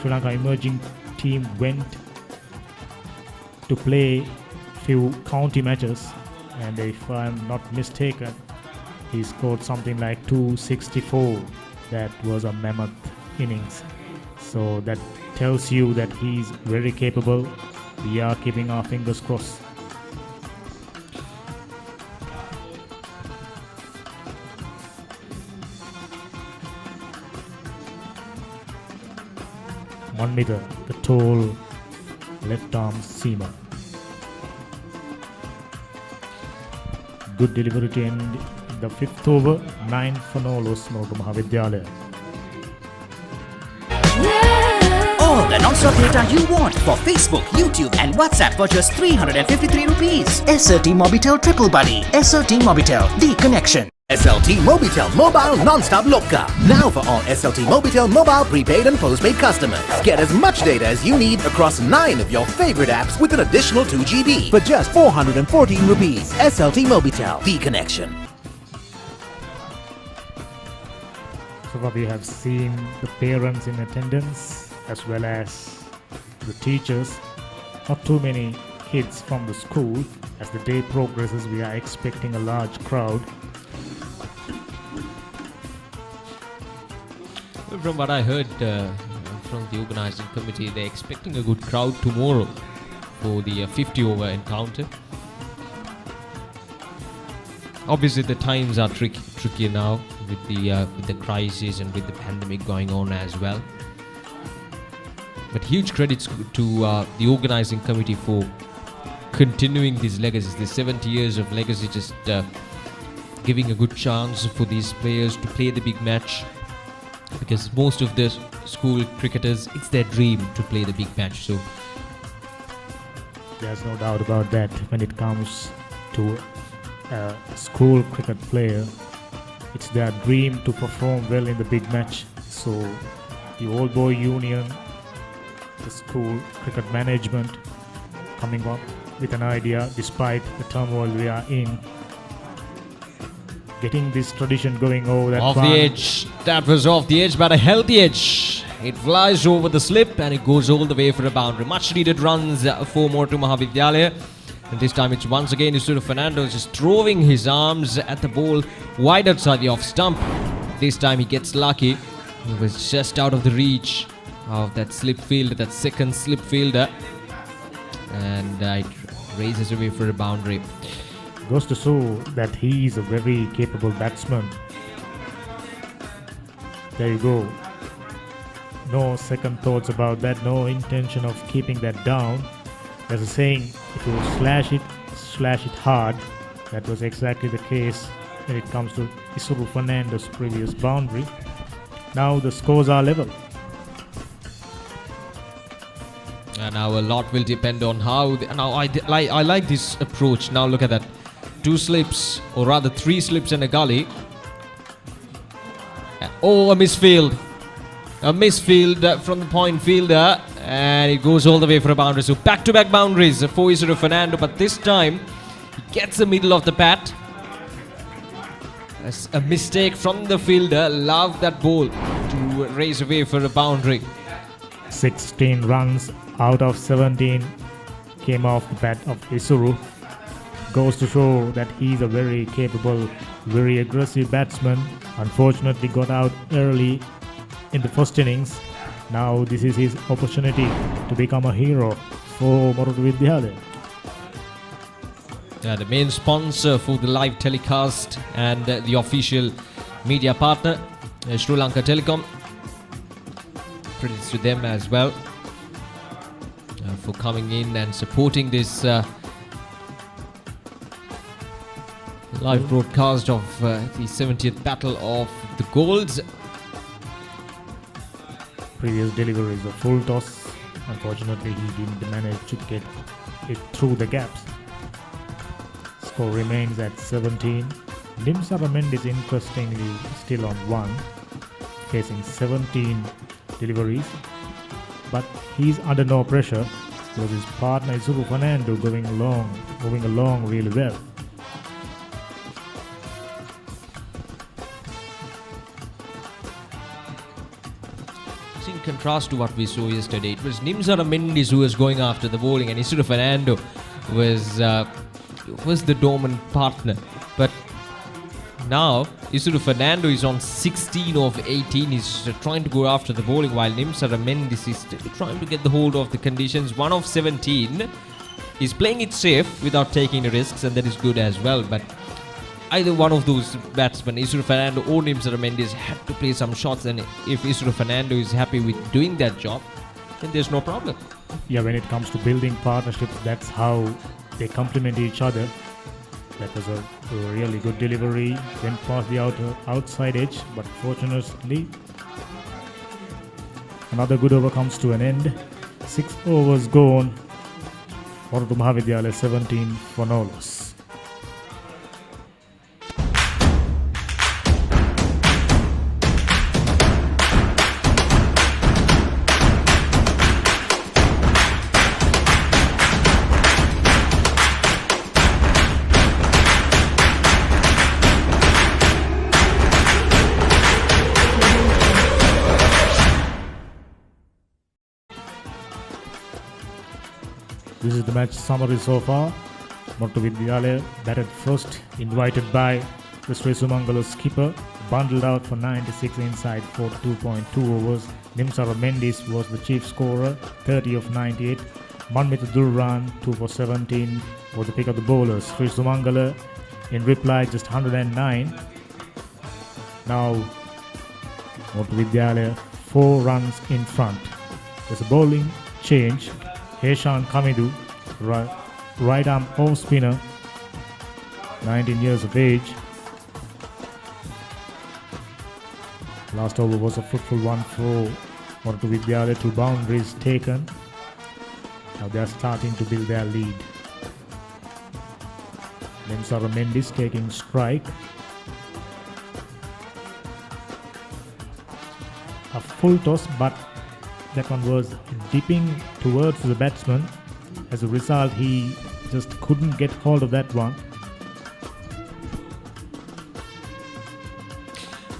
Sri Lanka emerging team went to play few county matches, and if I'm not mistaken, he scored something like 264. That was a mammoth innings. So that tells you that he's very capable. We are keeping our fingers crossed. Manmita, the tall left arm seamer. Good delivery to end the 5th over, 9 for no loss, Maha Vidyalaya. All the non-stop data you want for Facebook, YouTube and WhatsApp for just 353 rupees. SLT Mobitel Triple Buddy. SLT Mobitel, the connection. SLT Mobitel Mobile Non-Stop Loka. Now for all SLT Mobitel mobile prepaid and postpaid customers. Get as much data as you need across 9 of your favorite apps with an additional 2 GB for just 414 rupees. SLT Mobitel, the connection. So So far we have seen the parents in attendance as well as the teachers. Not too many kids from the school. As the day progresses, we are expecting a large crowd. From what I heard from the organizing committee, they're expecting a good crowd tomorrow for the 50-over encounter. Obviously, the times are trickier now with the crisis and with the pandemic going on as well. But huge credits to the organizing committee for continuing these legacies, the 70 years of legacy, just giving a good chance for these players to play the big match. Because most of the school cricketers, it's their dream to play the big match. So there's no doubt about that. When it comes to a school cricket player, it's their dream to perform well in the big match. So the Old Boy Union, the school cricket management, coming up with an idea despite the turmoil we are in, getting this tradition going over that off one. the edge. That was off the edge, but a healthy edge. It flies over the slip and it goes all the way for a boundary. Much needed runs for Moratuwa Maha Vidyalaya. And this time it's once again Isuru Fernando just throwing his arms at the ball wide outside the off stump. This time he gets lucky. He was just out of the reach of that slip fielder, that second slip fielder. And it raises away for a boundary. Goes to show that he is a very capable batsman. There you go. No second thoughts about that, no intention of keeping that down. There's a saying, if you slash it hard. That was exactly the case when it comes to Isuru Fernando's previous boundary. Now the scores are level. And now a lot will depend on how... I like this approach. Now look at that. 2 slips, or rather 3 slips and a gully. Oh, a misfield. A misfield from the point fielder. And it goes all the way for a boundary. So back-to-back boundaries for Isuru Fernando. But this time, he gets the middle of the bat. That's a mistake from the fielder. Love that ball to raise away for a boundary. 16 runs out of 17 came off the bat of Isuru. Goes to show that he's a very capable, very aggressive batsman. Unfortunately got out early in the first innings. Now this is his opportunity to become a hero for Moratuwa Vidyalaya. The main sponsor for the live telecast and the official media partner, Sri Lanka Telecom. Credits to them as well for coming in and supporting this live broadcast of the 70th Battle of the Golds. Previous delivery is a full toss. Unfortunately, he didn't manage to get it through the gaps. Score remains at 17. Nimsara Mendes interestingly still on 1, facing 17 deliveries. But he's under no pressure because his partner Isuru Fernando moving along really well. In contrast to what we saw yesterday, it was Nimsara Mendes who was going after the bowling and Isuru Fernando was the dominant partner. But now Isuru Fernando is on 16 of 18. He's trying to go after the bowling while Nimsara Mendes is trying to get the hold of the conditions. 1 of 17. He's playing it safe without taking the risks, and that is good as well. But either one of those batsmen, Isuru Fernando or Nimsara Mendes, have to play some shots, and if Isuru Fernando is happy with doing that job, then there's no problem. Yeah, when it comes to building partnerships, that's how they complement each other. That was a really good delivery, went past the outside edge, but fortunately another good over comes to an end. 6 overs gone. Moratuwa Maha Vidyalaya 17 for no loss. This is the match summary so far. Maha Vidyalaya batted first, invited by the Sri Sumangala skipper, bundled out for 96 inside 42.2 overs. Nimsara Mendis was the chief scorer, 30 of 98. Manmita Durran, 2 for 17, was the pick of the bowlers. Sri Sumangala, in reply, just 109. Now, Maha Vidyalaya 4 runs in front. There's a bowling change. Heshan Kamidu, right arm off spinner, 19 years of age. Last over was a fruitful one for Maha Vidyalaya, 2 boundaries taken. Now they are starting to build their lead. Nimsara Mendis taking strike. A full toss, but that one was dipping towards the batsman. As a result, he just couldn't get hold of that one.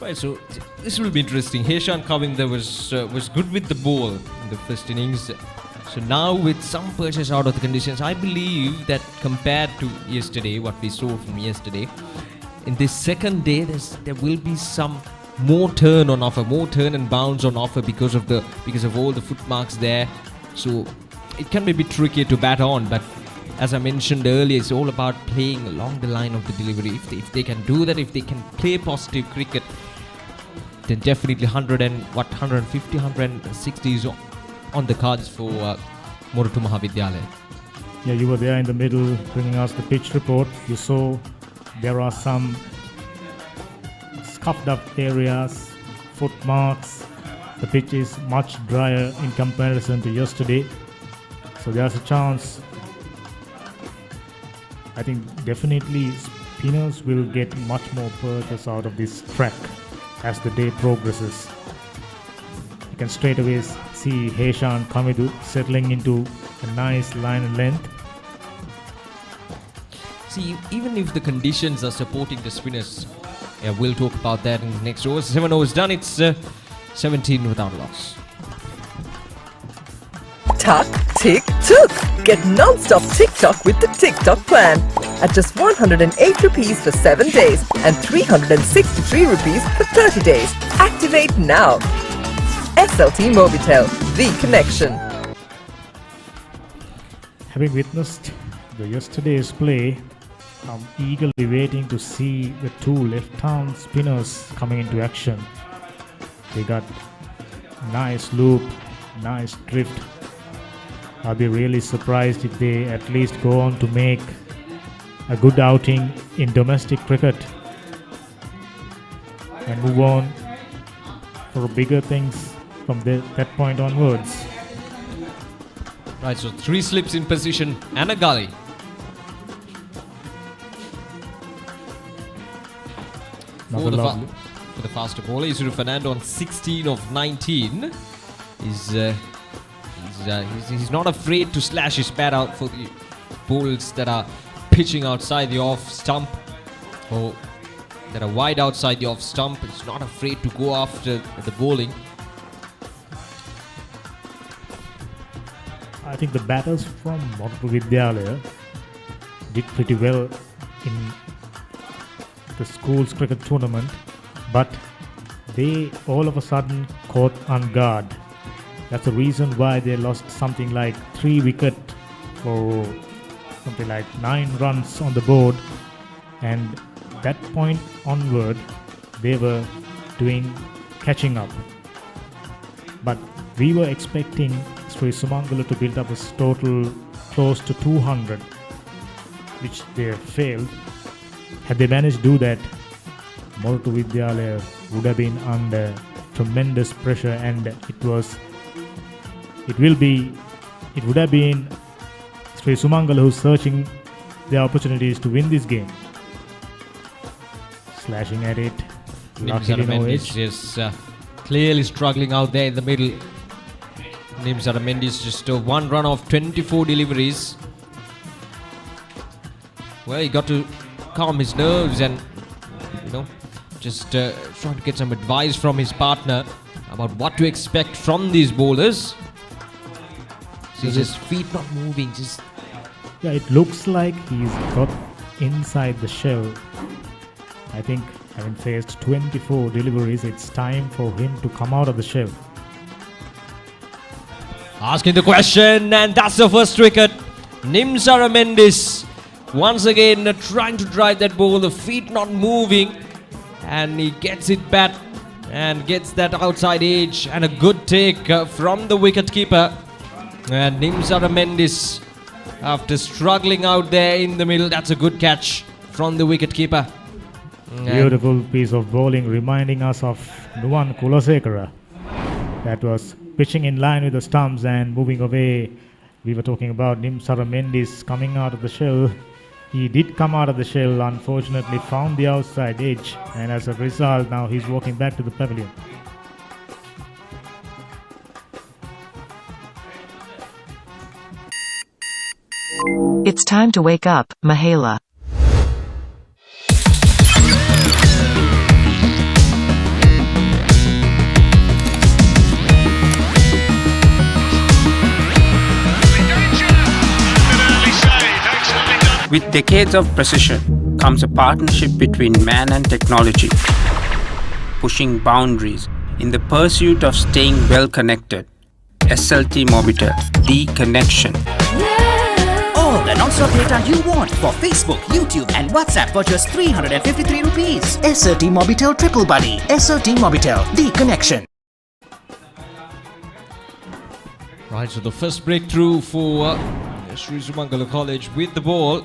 Right, so this will be interesting. Heshan Kavinda was good with the ball in the first innings. So now with some purchase out of the conditions, I believe that compared to yesterday, what we saw from yesterday, in this second day, there will be some more turn on offer, more turn and bounce on offer because of all the footmarks there. So it can be a bit trickier to bat on, but as I mentioned earlier, it's all about playing along the line of the delivery. If they can do that, if they can play positive cricket, then definitely 150, 160 is on the cards for Moratuwa Maha Vidyalaya. Yeah, you were there in the middle bringing us the pitch report. You saw there are some scuffed up areas, footmarks. The pitch is much drier in comparison to yesterday. So there's a chance. I think definitely spinners will get much more purchase out of this track as the day progresses. You can straight away see Heshan Kamidu settling into a nice line and length. See, even if the conditions are supporting the spinners, we'll talk about that in the next overs. 7 overs done, it's 17 without a loss. Tuck, tick, took. Get non-stop TikTok with the TikTok plan. At just 108 rupees for 7 days and 363 rupees for 30 days. Activate now. SLT Mobitel, the connection. Having witnessed the yesterday's play, I'm eagerly waiting to see the 2 left-arm spinners coming into action. They got nice loop, nice drift. I'll be really surprised if they at least go on to make a good outing in domestic cricket and move on for bigger things from that point onwards. Right, so 3 slips in position and a gully. For the faster bowler, Isuru Fernando on 16 of 19 he's not afraid to slash his bat out for the balls that are pitching outside the off stump or that are wide outside the off stump. He's not afraid to go after the bowling. I think the batters from Maha Vidyalaya did pretty well in the school's cricket tournament, but they all of a sudden caught on guard. That's the reason why they lost something like 3 wickets for something like 9 runs on the board, and that point onward they were doing catching up. But we were expecting Sri Sumangala to build up a total close to 200, which they failed. Had they managed to do that, Maha Vidyalaya would have been under tremendous pressure, and it would have been Sri Sumangala who's searching the opportunities to win this game. Slashing at it, luckily no edge. Is clearly struggling out there in the middle. Nimsara Mendis just 1 run off 24 deliveries. Well, he got to calm his nerves and just trying to get some advice from his partner about what to expect from these bowlers. So just feet not moving, just... Yeah, it looks like he's got inside the shell. I think having faced 24 deliveries, it's time for him to come out of the shell. Asking the question, and that's the first wicket. Nimsara Mendes once again trying to drive that ball, the feet not moving, and he gets it back and gets that outside edge, and a good take from the wicket keeper. And Nimsara Mendes, after struggling out there in the middle, that's a good catch from the wicket keeper. Beautiful piece of bowling, reminding us of Nuwan Kulasekara. That was pitching in line with the stumps and moving away. We were talking about Nimsara Mendes coming out of the shell. He did come out of the shell, unfortunately found the outside edge, and as a result now he's walking back to the pavilion. It's time to wake up, Mahela. With decades of precision comes a partnership between man and technology, pushing boundaries in the pursuit of staying well connected. SLT Mobitel, the connection. All the non-stop data you want for Facebook, YouTube and WhatsApp for just 353 rupees. SLT Mobitel Triple Buddy. SLT Mobitel, the connection. Right, so the first breakthrough for Sri Sumangala College with the ball.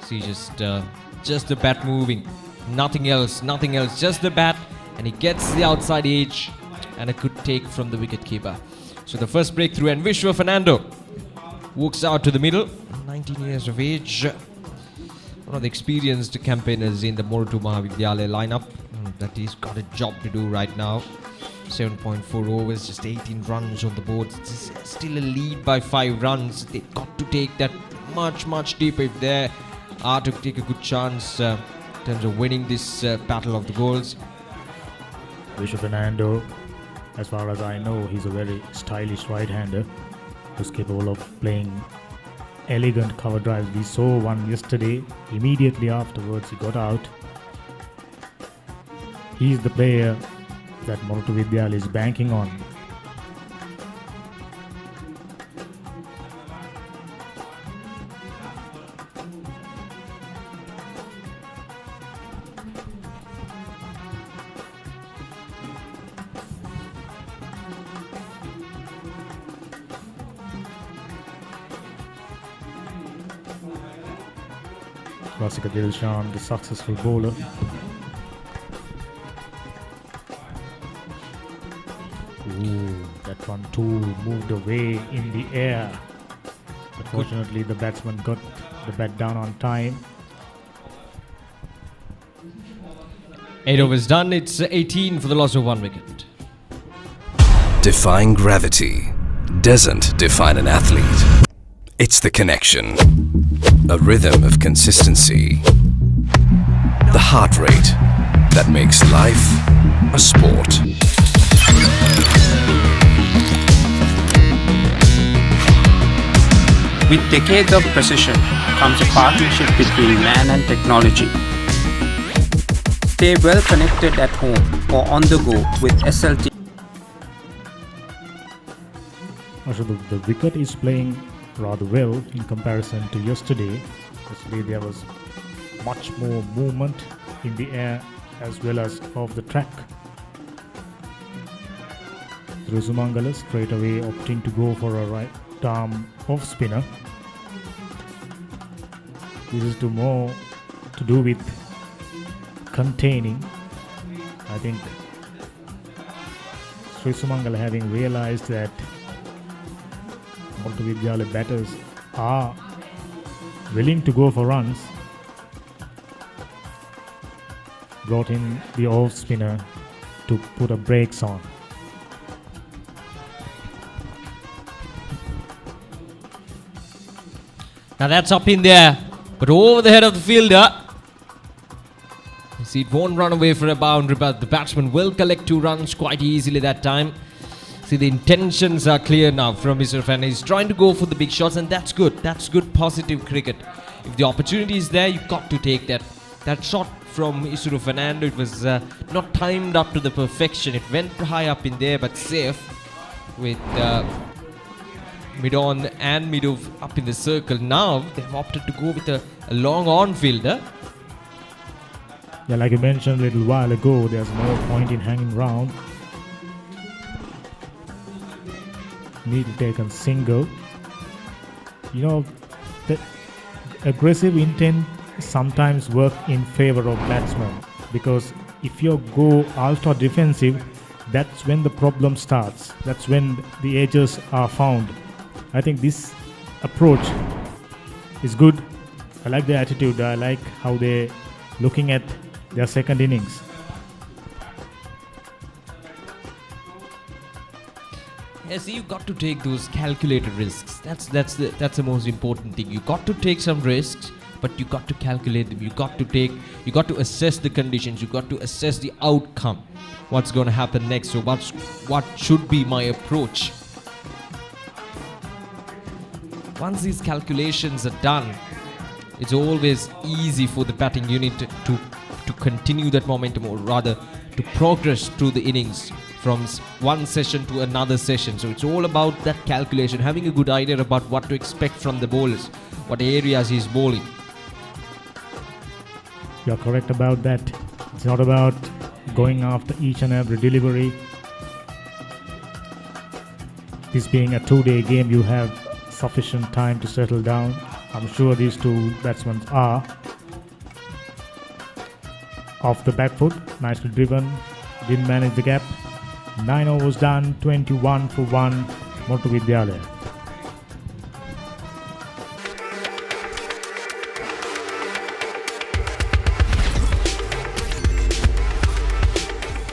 See, just the bat moving, nothing else, just the bat, and he gets the outside edge, and a good take from the wicket keeper. So the first breakthrough, and Vishwa Fernando walks out to the middle, 19 years of age, one of the experienced campaigners in the Moratuwa Maha Vidyalaya lineup. That he's got a job to do right now. 7.4 overs, just 18 runs on the board. It's still a lead by 5 runs. They've got to take that much deeper if they are to take a good chance in terms of winning this battle of the goals. Vishwa Fernando, as far as I know, he's a very stylish right-hander who's capable of playing elegant cover drives. We saw one yesterday. Immediately afterwards, he got out. He's the player that Moratuwa Vidyalaya is banking on. Rasika Dilshan, the successful bowler. That one too moved away in the air. But fortunately the batsman got the bat down on time. 8 overs done, it's 18 for the loss of 1 wicket. Defying gravity doesn't define an athlete. It's the connection. A rhythm of consistency. The heart rate that makes life a sport. With decades of precision comes a partnership between man and technology. Stay well connected at home or on the go with SLT. Also, the wicket is playing rather well in comparison to yesterday. Yesterday there was much more movement in the air as well as off the track. Sumangala straight away opting to go for a right arm off spinner. This is more to do with containing. I think Sri Sumangala, having realized that Moratuwa Vidyalaya batters are willing to go for runs, brought in the off spinner to put a brakes on. Now that's up in there, but over the head of the fielder. You see, it won't run away for a boundary, but the batsman will collect 2 runs quite easily that time. See, the intentions are clear now from Mr. Fan. He's trying to go for the big shots, and that's good. That's good, positive cricket. If the opportunity is there, you've got to take that. That shot from Isuru Fernando, it was not timed up to the perfection. It went high up in there, but safe with mid-on and mid-off up in the circle. Now, they've opted to go with a long on-fielder. Yeah, like you mentioned a little while ago, there's no point in hanging around. Need to take a single. You know, the aggressive intent sometimes work in favor of batsmen, because if you go ultra defensive, that's when the problem starts. That's when the edges are found. I think this approach is good. I like the attitude. I like how they're looking at their second innings. Yes, you've got to take those calculated risks. That's the most important thing. You got to take some risks, but you got to calculate them. You got to assess the conditions. You got to assess the outcome. What's going to happen next? So what should be my approach? Once these calculations are done, it's always easy for the batting unit to continue that momentum, or rather to progress through the innings from one session to another session. So it's all about that calculation, having a good idea about what to expect from the bowlers, what areas he's bowling. You're correct about that. It's not about going after each and every delivery. This being a 2-day game, you have sufficient time to settle down. I'm sure these two batsmen are. Off the back foot, nicely driven, didn't manage the gap. 9 overs done, 21 for 1, Maha Vidyalaya.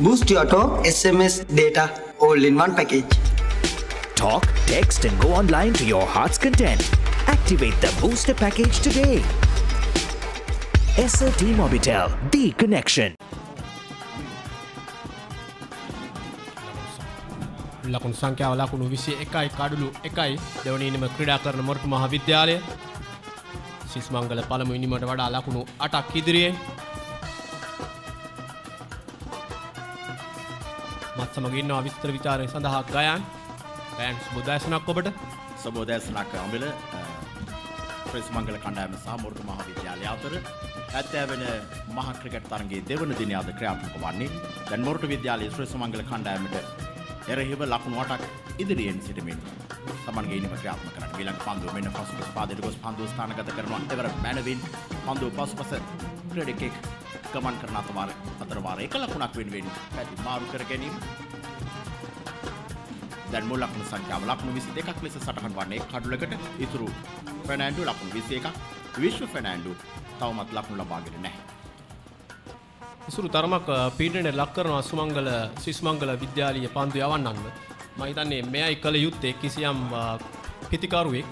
Boost your talk, SMS, data, all in one package. Talk, text and go online to your heart's content. Activate the booster package today. SLT Mobitel, the connection. ලකුණු සංඛ්‍යාව ලකුණු 21යි කඩලු 1යි දෙවනි ඉනිම ක්‍රීඩා කරන මොරටු මහා විද්‍යාලය සිස්මංගල පළමු ඉනිමට වඩා ලකුණු 8ක් ඉදිරියේ මත් සමග ඉන්නවා විස්තර විචාරය සඳහා ගයන් සුබෝදෑසනක් ඔබට සුබෝදෑසනක් අමිල සිස්මංගල කණ්ඩායම සහ මොරටු මහා විද්‍යාලය අතර ඇත්තවන මහා ක්‍රිකට් තරගයේ දෙවන දිනය අද ක්‍රියාත්මක වන්නේ දැන් මොරටු විද්‍යාලයේ සිස්මංගල කණ්ඩායමට එරෙහිව ලකුණු 8ක් ඉදිරියෙන් සිටමින් තමන්ගේ ඉනිම ක්‍රියාත්මක කරන ඊළඟ පන්දුව මෙන්න පසුපස පාදයට ගොස් පන්දුව ස්ථානගත කරනවා එවර මැනවින් පන්දුව පසුපස ක්‍රීඩකෙක් ගමන් කරන අතර වාර එක ලකුණක් වෙනුවෙන් පැති මාරු කර ගැනීම දැන් මුල් ලකුණු සංඛ්‍යාව ලකුණු 22ක් ලෙස සටහන් වන්නේ කඩුලකට ඉතුරු ෆර්නෑන්ඩෝ ලකුණු 21ක් විශ්ව ෆර්නෑන්ඩෝ තවමත් ලකුණු ලබාගෙන නැහැ ඉසුරු තරමක් පීඩනයට ලක් කරනවා සුමංගල සිස්මංගල විද්‍යාලීය පන්දු යවන්නන්න මම හිතන්නේ මෙයයි කල යුත්තේ කිසියම් පිතිකරුවෙක්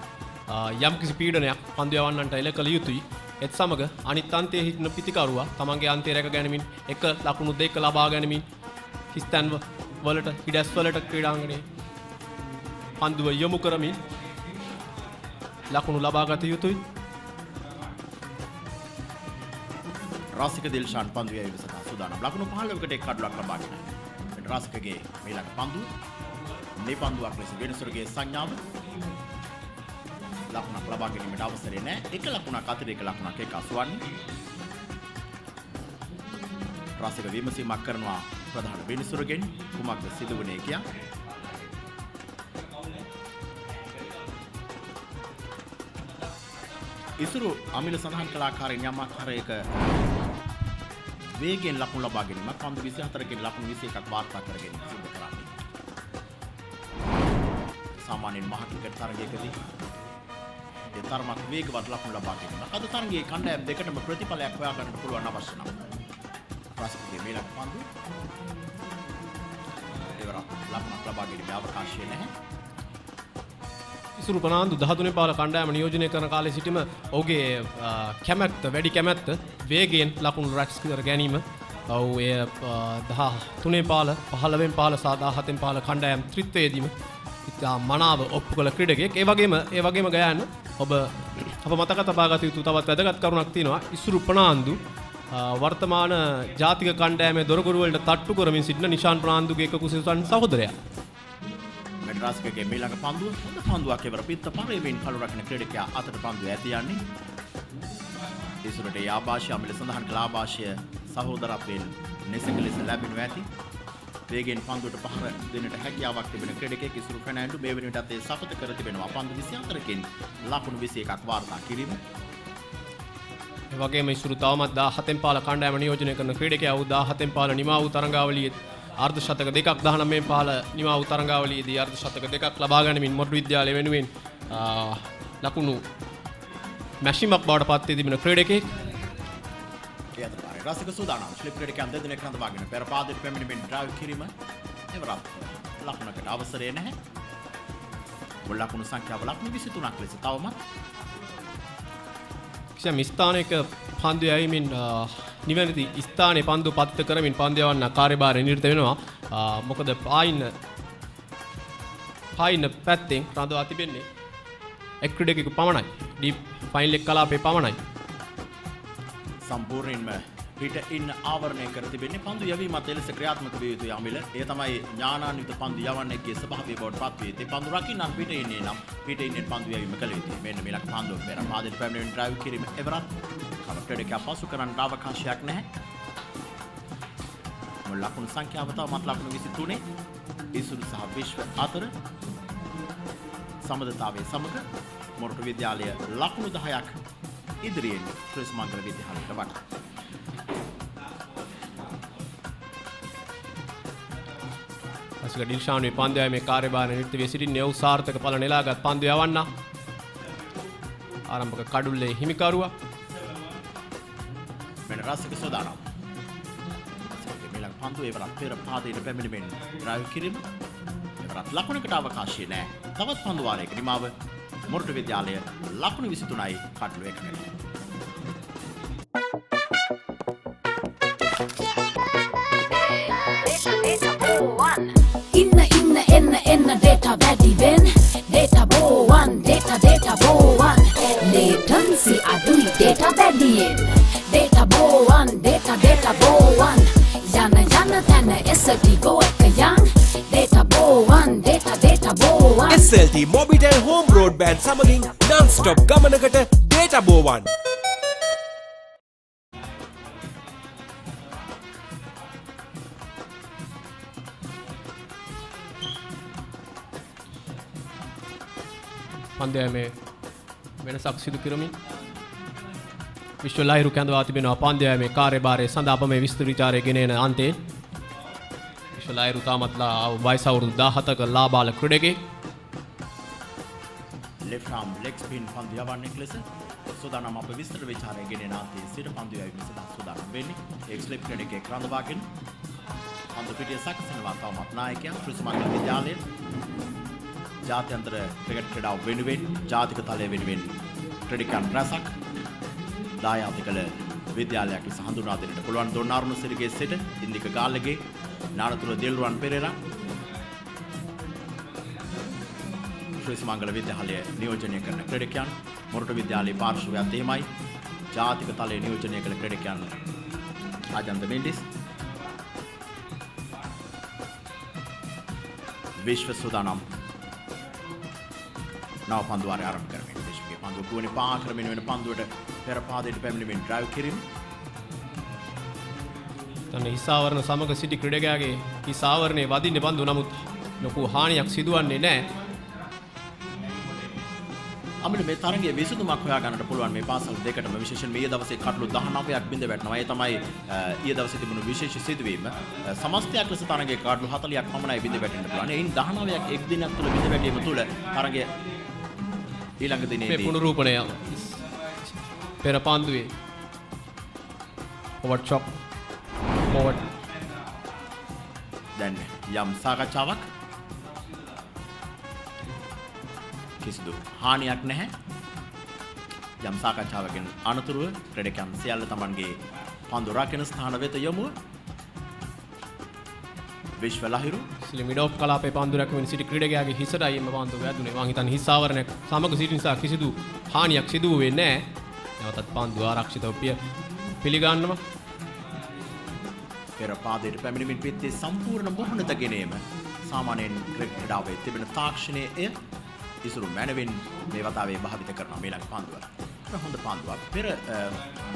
යම් කිසි පීඩනයක් පන්දු යවන්නන්ට එල කළ යුතුයි ඒත් සමග අනිත් අන්තයේ හිටින පිතිකරුවා තමන්ගේ අන්තය රැක ගැනීමෙන් එක ලකුණු දෙක ලබා ගැනීමෙන් හිස්තැන් වලට හිඩැස් වලට ක්‍රීඩාංගණයේ පන්දුව යොමු කරමින් ලකුණු ලබා ගත යුතුයි රාසික දිල්ෂාන් පන්දුව යැවීම සඳහා සූදානම් ලකුණු 15කට එක් කඩුලක් ලබාගෙන රාසිකගේ ඊළඟ පන්දුව මේ පන්දුවක් ලෙස වෙනසුරුගේ සංඥාව ලකුණක් ලබා ගැනීමට අවසරය නැහැ එක ලකුණක් අතිරේක ලකුණක් එක අසුවන්නේ රාසික විමසීමක් කරනවා ප්‍රධාන වෙනසුරුගෙන් කුමක්ද සිදුවන්නේ කියා ඉසුරු අමිල සඳහන් කළ ආකාරයෙන් යම් ආකාරයක වේගෙන් ලකුණු ලබා ගැනීමක් පන්දු 24කින් ලකුණු 21ක් වාර්තා කර ගැනීම සිදු කරන්නේ. සාමාන්‍යයෙන් මහ ක්‍රිකට් තරගයකදී ඒ තරමක් වේගවත් ලකුණු ලබා ගැනීම. අද තරගයේ කණ්ඩායම් දෙකටම ප්‍රතිඵලයක් හොයා ගන්නට පුළුවන් අවශ්‍ය නම්. ප්‍රාසිකේ මේලක් පන්දු. ඒවර ලකුණක් ලබා ගැනීමේ අවකාශය නැහැ. ඉසුරු පනාන්දු 13 පාල කණ්ඩායම නියෝජනය කරන කාලේ සිටම ඔහුගේ කැමැත්ත වැඩි කැමැත්ත වේගයෙන් ලකුණු රැස් කර ගැනීම ඔව් ඒ 13 පාල 15 පාල සහ 17 පාල කණ්ඩායම් ත්‍රිත්වයේදීම ඉතා මනාව ඔප්පු කළ ක්‍රීඩකයෙක්. ඒ වගේම ගයාන ඔබ අප මතක තබා ගත යුතු තවත් වැදගත් කරුණක් තියෙනවා. ඉසුරු ප්‍රනාන්දු වර්තමාන ජාතික කණ්ඩායමේ දොරගුරු වලට තට්ටු කරමින් සිටින නිශාන් ප්‍රනාන්දුගේ එක කුසලසන් සහෝදරයා. මෙඩරාස්කගේ මීළඟ පන්දුව හොඳ පන්දුවක් එවර පිට පරිවෙන් කළු රකින්න ක්‍රීඩකයා අතට පන්දුව ඇති යන්නේ. ඉසුරට යාභාෂය අමිල සඳහන් කළ ආභාෂය සහෝදරත්වයෙන් නිසක ලෙස ලැබෙනු ඇති. වේගෙන් පන්දුවට පහර දෙන්නට හැකියාවක් තිබෙන ක්‍රීඩකයෙක් ඉසුරු ෆර්නෑන්ඩෝ මේ වෙන විටත් ඒ සපත කර තිබෙනවා. පන්දු 24කින් ලකුණු 21ක් වාර්තා කිරීම. ඒ වගේම ඉසුරු තවමත් 17 පාල කණ්ඩායම නියෝජනය කරන ක්‍රීඩකයා වූ 17 පාල නිමා වූ තරඟාවලියේ අර්ධ ශතක දෙකක් 19 පාල නිමා වූ තරඟාවලියේදී අර්ධ ශතක දෙකක් ලබා ගැනීමෙන් මොරටු විද්‍යාලය වෙනුවෙන් ලකුණු මැෂිමක් බවට පත් වී තිබෙන ක්‍රීඩකයෙක්. ඒ අතර රසික සූදානම් ස්ලිප් ක්‍රීඩකයන් දෙදෙනෙක් රඳවාගෙන පෙර පාදයට පැමිණීමෙන් ඩ්‍රයිව් කිරීම එවරත් ලකුණකට අවසරය නැහැ. මුල් ලකුණු සංඛ්‍යාව ලකුණු 23ක් ලෙස තවමත් කිසියම් ස්ථානයක පන්දු යැවීමෙන් නිවැරදි ස්ථානයේ පන්දු පතිත කරමින් පන්දු යවන්න කාර්යභාරය නිරත වෙනවා. මොකද පායින් පැත්තෙන් රඳවා තිබෙන්නේ එක් ක්‍රීඩකයෙකු පමණයි. ඩීප් ෆයිනල් එක කලාපේ පමණයි. සම්පූර්ණයෙන්ම පිට ඉන්න ආවරණය කර තිබෙන්නේ පන්දු යැවීමත් එලෙස ක්‍රියාත්මක විය යුතුයි අමිල. ඒ තමයි ඥානාන්විත පන්දු යවන්නෙක්ගේ ස්වභාවය බවට පත් වේ. ඒ පන්දු රකින්නන් පිට ඉන්නේ නම් පිට ඉන්නේ පන්දු යැවීම කළ යුතුයි. මෙන්න මේලක් පන්දු පෙර පාදයට පැමිණෙන ඩ්‍රයිව් කිරීම එවරත් ක්‍රීඩකයා පසු කරන්න අවකාශයක් නැහැ. මුල් ලකුණු සංඛ්‍යාව තවමත් ලකුණු 23 ඉසුරු සහ විශ්ව අතර සමදතාවයේ සමග මොරටු විද්‍යාලය ලකුණු 10ක් ඉදිරියෙන් ශ්‍රී විද්‍යාලයට වඩා. අසක ඩිල්ෂාන් මේ පන්දු යැවීමේ කාර්යභාරය නිරත වී සිටින්නේ ඔහු සාර්ථක ඵල නෙලාගත් පන්දු යවන්න. ආරම්භක කඩුල්ලේ හිමිකරුවා මෙන්න රසික සෝදානම්. පන්දු එවරත් පෙර පාදයට පැමිණීමෙන් ඩ්‍රයිව් කිරීම එවරත් ලකුණකට අවකාශය නැහැ. තවත් පන්දු වාරයක නිමාව මොරටු විද්‍යාලය ලකුණු 23යි කඩලු 1කට. එන්න data වැඩි වෙන්න data බෝවන් data බෝවන් latency අඩුයි data වැඩියෙන් data බෝවන් data බෝවන් යන තැන SLT go එක යන් data බෝවන් data බෝවන් SLT Mobitel Home Broadband සමගින් non-stop ගමනකට data බෝවන්. පන්දයමේ වෙනසක් සිදු කරමින් විශ්ව ලහිරු කැඳවා තිබෙනවා. පන්දයමේ කාර්යභාරය සඳහා අප මේ විස්තර විචාරය ගෙනෙන අන්තයේ විශ්ව ලහිරු තාමත්ලා වයස අවුරුදු 17ක ලාබාල ක්‍රීඩකයෙක්. left arm leg spin පන්දු යවන්නෙක් ලෙස සූදානම් අප විස්තර විචාරය ගෙනෙන අන්තයේ සිට පන්දු යැවීම සඳහා සූදානම් වෙන්නේ. එක් ස්ලිප් ක්‍රීඩකයෙක් රඳවාගෙන පන්දු පිටිය සකසනවා. තවමත් නායකයා ශ්‍රී විද්‍යාලයේ ජාත්‍යන්තර ක්‍රිකට් ක්‍රීඩාව වෙනුවෙන් ජාතික තලය වෙනුවෙන් ක්‍රීඩකයන් රැසක් දායාද කළ විද්‍යාලයක් ලෙස හඳුන්වා දෙන්නට පුළුවන්. දොන්නාරුණ සිරිගේ සිට ඉන්දික ගාල්ලගේ නානතුර දෙල්රුවන් පෙරේරා ශ්‍රී සුමංගල විද්‍යාලය නියෝජනය කරන ක්‍රීඩකයන් මොරටු විද්‍යාලයේ පාර්ශවයත් එහෙමයි. ජාතික තලයේ නියෝජනය කළ ක්‍රීඩකයන් ආජන්ත මෙන්ඩිස් විශ්ව සූදානම් නව පන්දු වාරය ආරම්භ කරමින් විශ්වගේ පන්දු ගුවනේ පා කරමින් වෙන පන්දුවට පෙර පාදයට පැමිණීමෙන් ඩ්‍රයිව් කිරීම. තන හිසාවරණ සමග සිටි ක්‍රීඩකයාගේ හිසාවරණේ වදින්නේ පන්දු නමුත් ලොකු හානියක් සිදුවන්නේ නැහැ. අපිට මේ තරගයේ විසඳුමක් හොයා ගන්නට පුළුවන් මේ පාසල් දෙකටම විශේෂයෙන් මේ දවසේ කඩලු 19ක් බිඳ වැටෙනවා. ඒ තමයි ඊයේ දවසේ තිබුණු විශේෂ සිදුවීම. සමස්තයක් ලෙස තරගයේ කඩලු 40ක් පමණයි බිඳ වැටෙන්න පුළුවන්. එයින් 19ක් එක් දිනක් තුළ බිඳ වැටීම තුළ තරගය ඊළඟ දිනේදී මේ පුනරුපණය පෙර පන්දුවේ ඕවර් චොප් ඕවර් දැන් යම් සාකච්ඡාවක් කිසිදු හානියක් නැහැ. යම් සාකච්ඡාවකින් අනතුරුව ක්‍රීඩකයන් සියල්ල තමන්ගේ පන්දු රකින ස්ථාන වෙත යොමුව විශ්ව ලහිරු ස්ලිමිඩෝෆ් කලාපේ පන්දු රැකගෙන සිටි ක්‍රීඩකයාගේ හිසටයි එම පන්දු වැදුනේ. මං හිතන්නේ හිස් ආවරණයක් සමග සිටින නිසා කිසිදු හානියක් සිදු වෙන්නේ නැහැ. නැවතත් පන්දු ආරක්ෂිතව පිළිගන්නවා. පෙර පාදයට පැමිණෙමින් පිත්තේ සම්පූර්ණ මොහොනත ගෙනීම සාමාන්‍යයෙන් ක්‍රිකට් ක්‍රීඩාවේ තිබෙන තාක්ෂණයේ එය ඉසුරු මැනවින් මේ වතාවේ භාවිත කරනවා මේ ළඟ පන්දුව. හොඳ පන්දුවක්. පෙර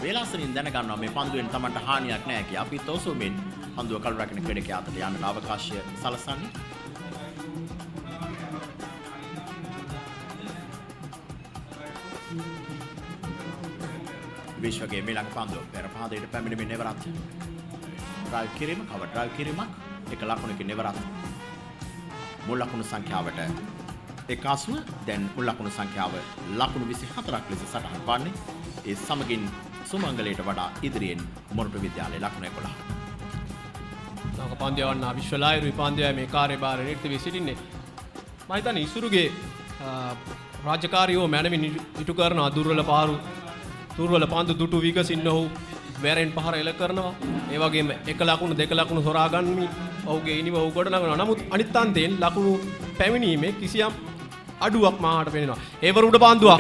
වේලාසනින් දැනගන්නවා මේ පන්දුවෙන් Tamanට හානියක් නැහැ කියලා. අපි තෝසුමින් පන්දුව කළු රැගෙන ක්‍රීඩකයා අතට යන්නට අවකාශය සලසන්නේ. විශ්වගේ මේ ළඟ පන්දුව පෙර පාදයට පැමිණෙමින් එවරත් ඩ්‍රයිව් කිරීම, කවර් ඩ්‍රයිව් කිරීමක්, එක ලකුණකින් එවරත් මුල් ලකුණු සංඛ්‍යාවට එකාසුව දැන් මුල් ලකුණු සංඛ්‍යාව ලකුණු 24ක් ලෙස සටහන් වන්නේ. ඒ සමගින් සුමංගලයට වඩා ඉදිරියෙන් මොරටු විද්‍යාලයේ ලකුණු 11. නාක පන්දියවන්න විශ්වලායරු පන්දියයි මේ කාර්යභාරය නිර්ත වී සිටින්නේ. මම හිතන්නේ ඉසුරුගේ රාජකාරියෝ මැනවින් ඉටු කරන දුර්වල පන්දු දුටු විකසින්න ඔහු වැරෙන් පහර එල කරනවා. ඒ වගේම එක ලකුණු දෙක ලකුණු සොරා ගන්නමින් ඔහුගේ ඉනිව ඔහු කොට නගනවා. නමුත් අනිත් අන්තයෙන් ලකුණු පැමිණීමේ කිසියම් අඩුවක් මාහට පෙනෙනවා. ඒවර උඩ පාන්දුවක්.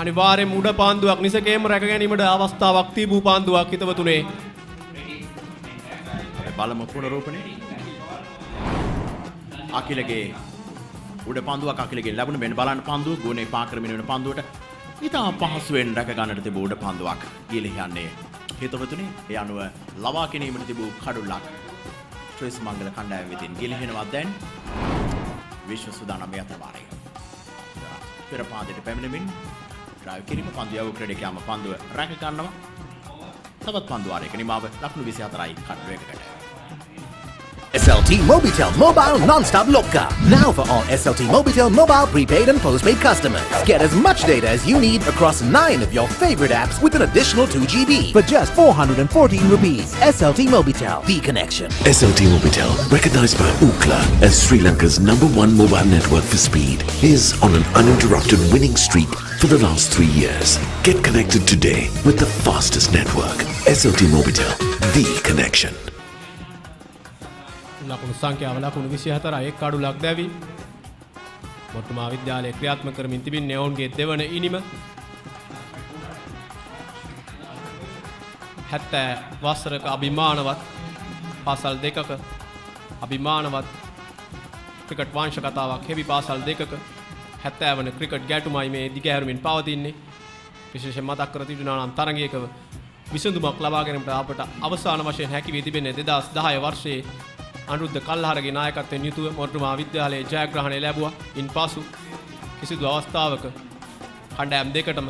අනිවාර්යයෙන්ම උඩ පාන්දුවක් නිසකේම රැක ගැනීමට අවස්ථාවක් තිබූ පාන්දුවක් හිතවතුනේ. බලමු පුනරූපණය. අකිලගේ උඩ පාන්දුවක් අකිලගේ ලැබුණ මෙන්න බලන්න පන්දුව ගුණේ පාකරමින වෙන පන්දුවට ඉතා පහසුවෙන් රැක ගන්නට තිබූ උඩ පන්දුවක් ගිලිහ යන්නේ. හිතවතුනේ ඒ අනුව ලවා ගැනීමට තිබූ කඩුල්ලක් ශ්‍රී සුමංගල කණ්ඩායම වෙතින් ගිලිහෙනවා දැන්. විශ්ව සුදානම් මේ අතරවාරය. පෙර පාදයට පැමිණෙමින් ඩ්‍රයිව් කිරීම පන්දු යව ක්‍රීඩකයාම පන්දුව රැක ගන්නවා. තවත් පන්දු වාරයක නිමාව ලකුණු 24යි කඩුවේකට. SLT Mobitel Mobile Non-Stop Loka. Now for all SLT Mobitel mobile prepaid and postpaid customers. Get as much data as you need across 9 of your favorite apps with an additional 2 GB for just 414 rupees. SLT Mobitel, the connection. SLT Mobitel, recognized by Ookla as Sri Lanka's #1 mobile network for speed, is on an uninterrupted winning streak for the last 3 years. Get connected today with the fastest network. SLT Mobitel, the connection. ලකුණු සංඛ්‍යාව ලකුණු 24 එක් කඩුලක් දැවි මොරටු මහා විද්‍යාලයේ ක්‍රියාත්මක කරමින් තිබෙන්නේ ඔවුන්ගේ දෙවන ඉනිම 70 වසරක අභිමානවත් පාසල් දෙකක අභිමානවත් ක්‍රිකට් වංශ කතාවක් හෙවි පාසල් දෙකක 70 වන ක්‍රිකට් ගැටුමයි මේ දිගහැරුමින් පවතින්නේ. විශේෂයෙන් මතක් කර තිබුණා නම් තරගයක විසඳුමක් ලබා ගැනීමට අපට අවසාන වශයෙන් හැකි වී තිබෙන්නේ 2010 වර්ෂයේ අනුරුද්ධ කල්හරගේ නායකත්වයෙන් යුතුව මොරටු මහා විද්‍යාලයේ ජයග්‍රහණය ලැබුවා. ඉන්පසු කිසිදු අවස්ථාවක කණ්ඩායම් දෙකටම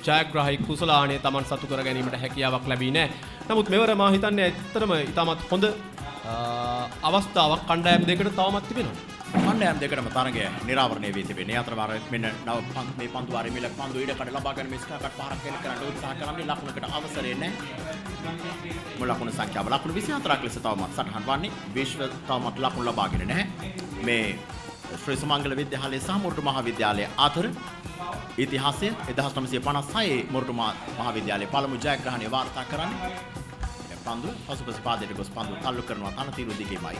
ජයග්‍රාහී කුසලාණය Taman සතු කර ගැනීමට හැකියාවක් ලැබී නැහැ. නමුත් මෙවර මා හිතන්නේ ඇත්තටම ඉතාමත් හොඳ අවස්ථාවක් කණ්ඩායම් දෙකට තවමත් තිබෙනවා. කණ්ඩායම් දෙකටම තරගය නිරාවරණය වී තිබෙන්නේ. අතරවාර මෙන්න නව මේ පන්දු වාරයේ මිල පන්දු ඉඩකඩ ලබා ගැනීම ස්ටාර්ට් පහරක් එල්ල කරන්න උත්සාහ කරන්නේ ලකුණකට අවසරය නැහැ. මුල් ලකුණු සංඛ්‍යාව ලකුණු 24ක් ලෙස තවමත් සටහන් වන්නේ. විශ්ව තවමත් ලකුණු ලබාගෙන නැහැ. මේ ශ්‍රී සුමංගල විද්‍යාලය සහ මොරටු මහා විද්‍යාලය අතර ඉතිහාසය 1956 මොරටු මහා විද්‍යාලයේ පළමු ජයග්‍රහණය වාර්තා කරන්නේ. පන්දුව පසුපස පාදයට ගොස් පන්දුව තල්ලු කරනවා තනතිරු දිගේමයි.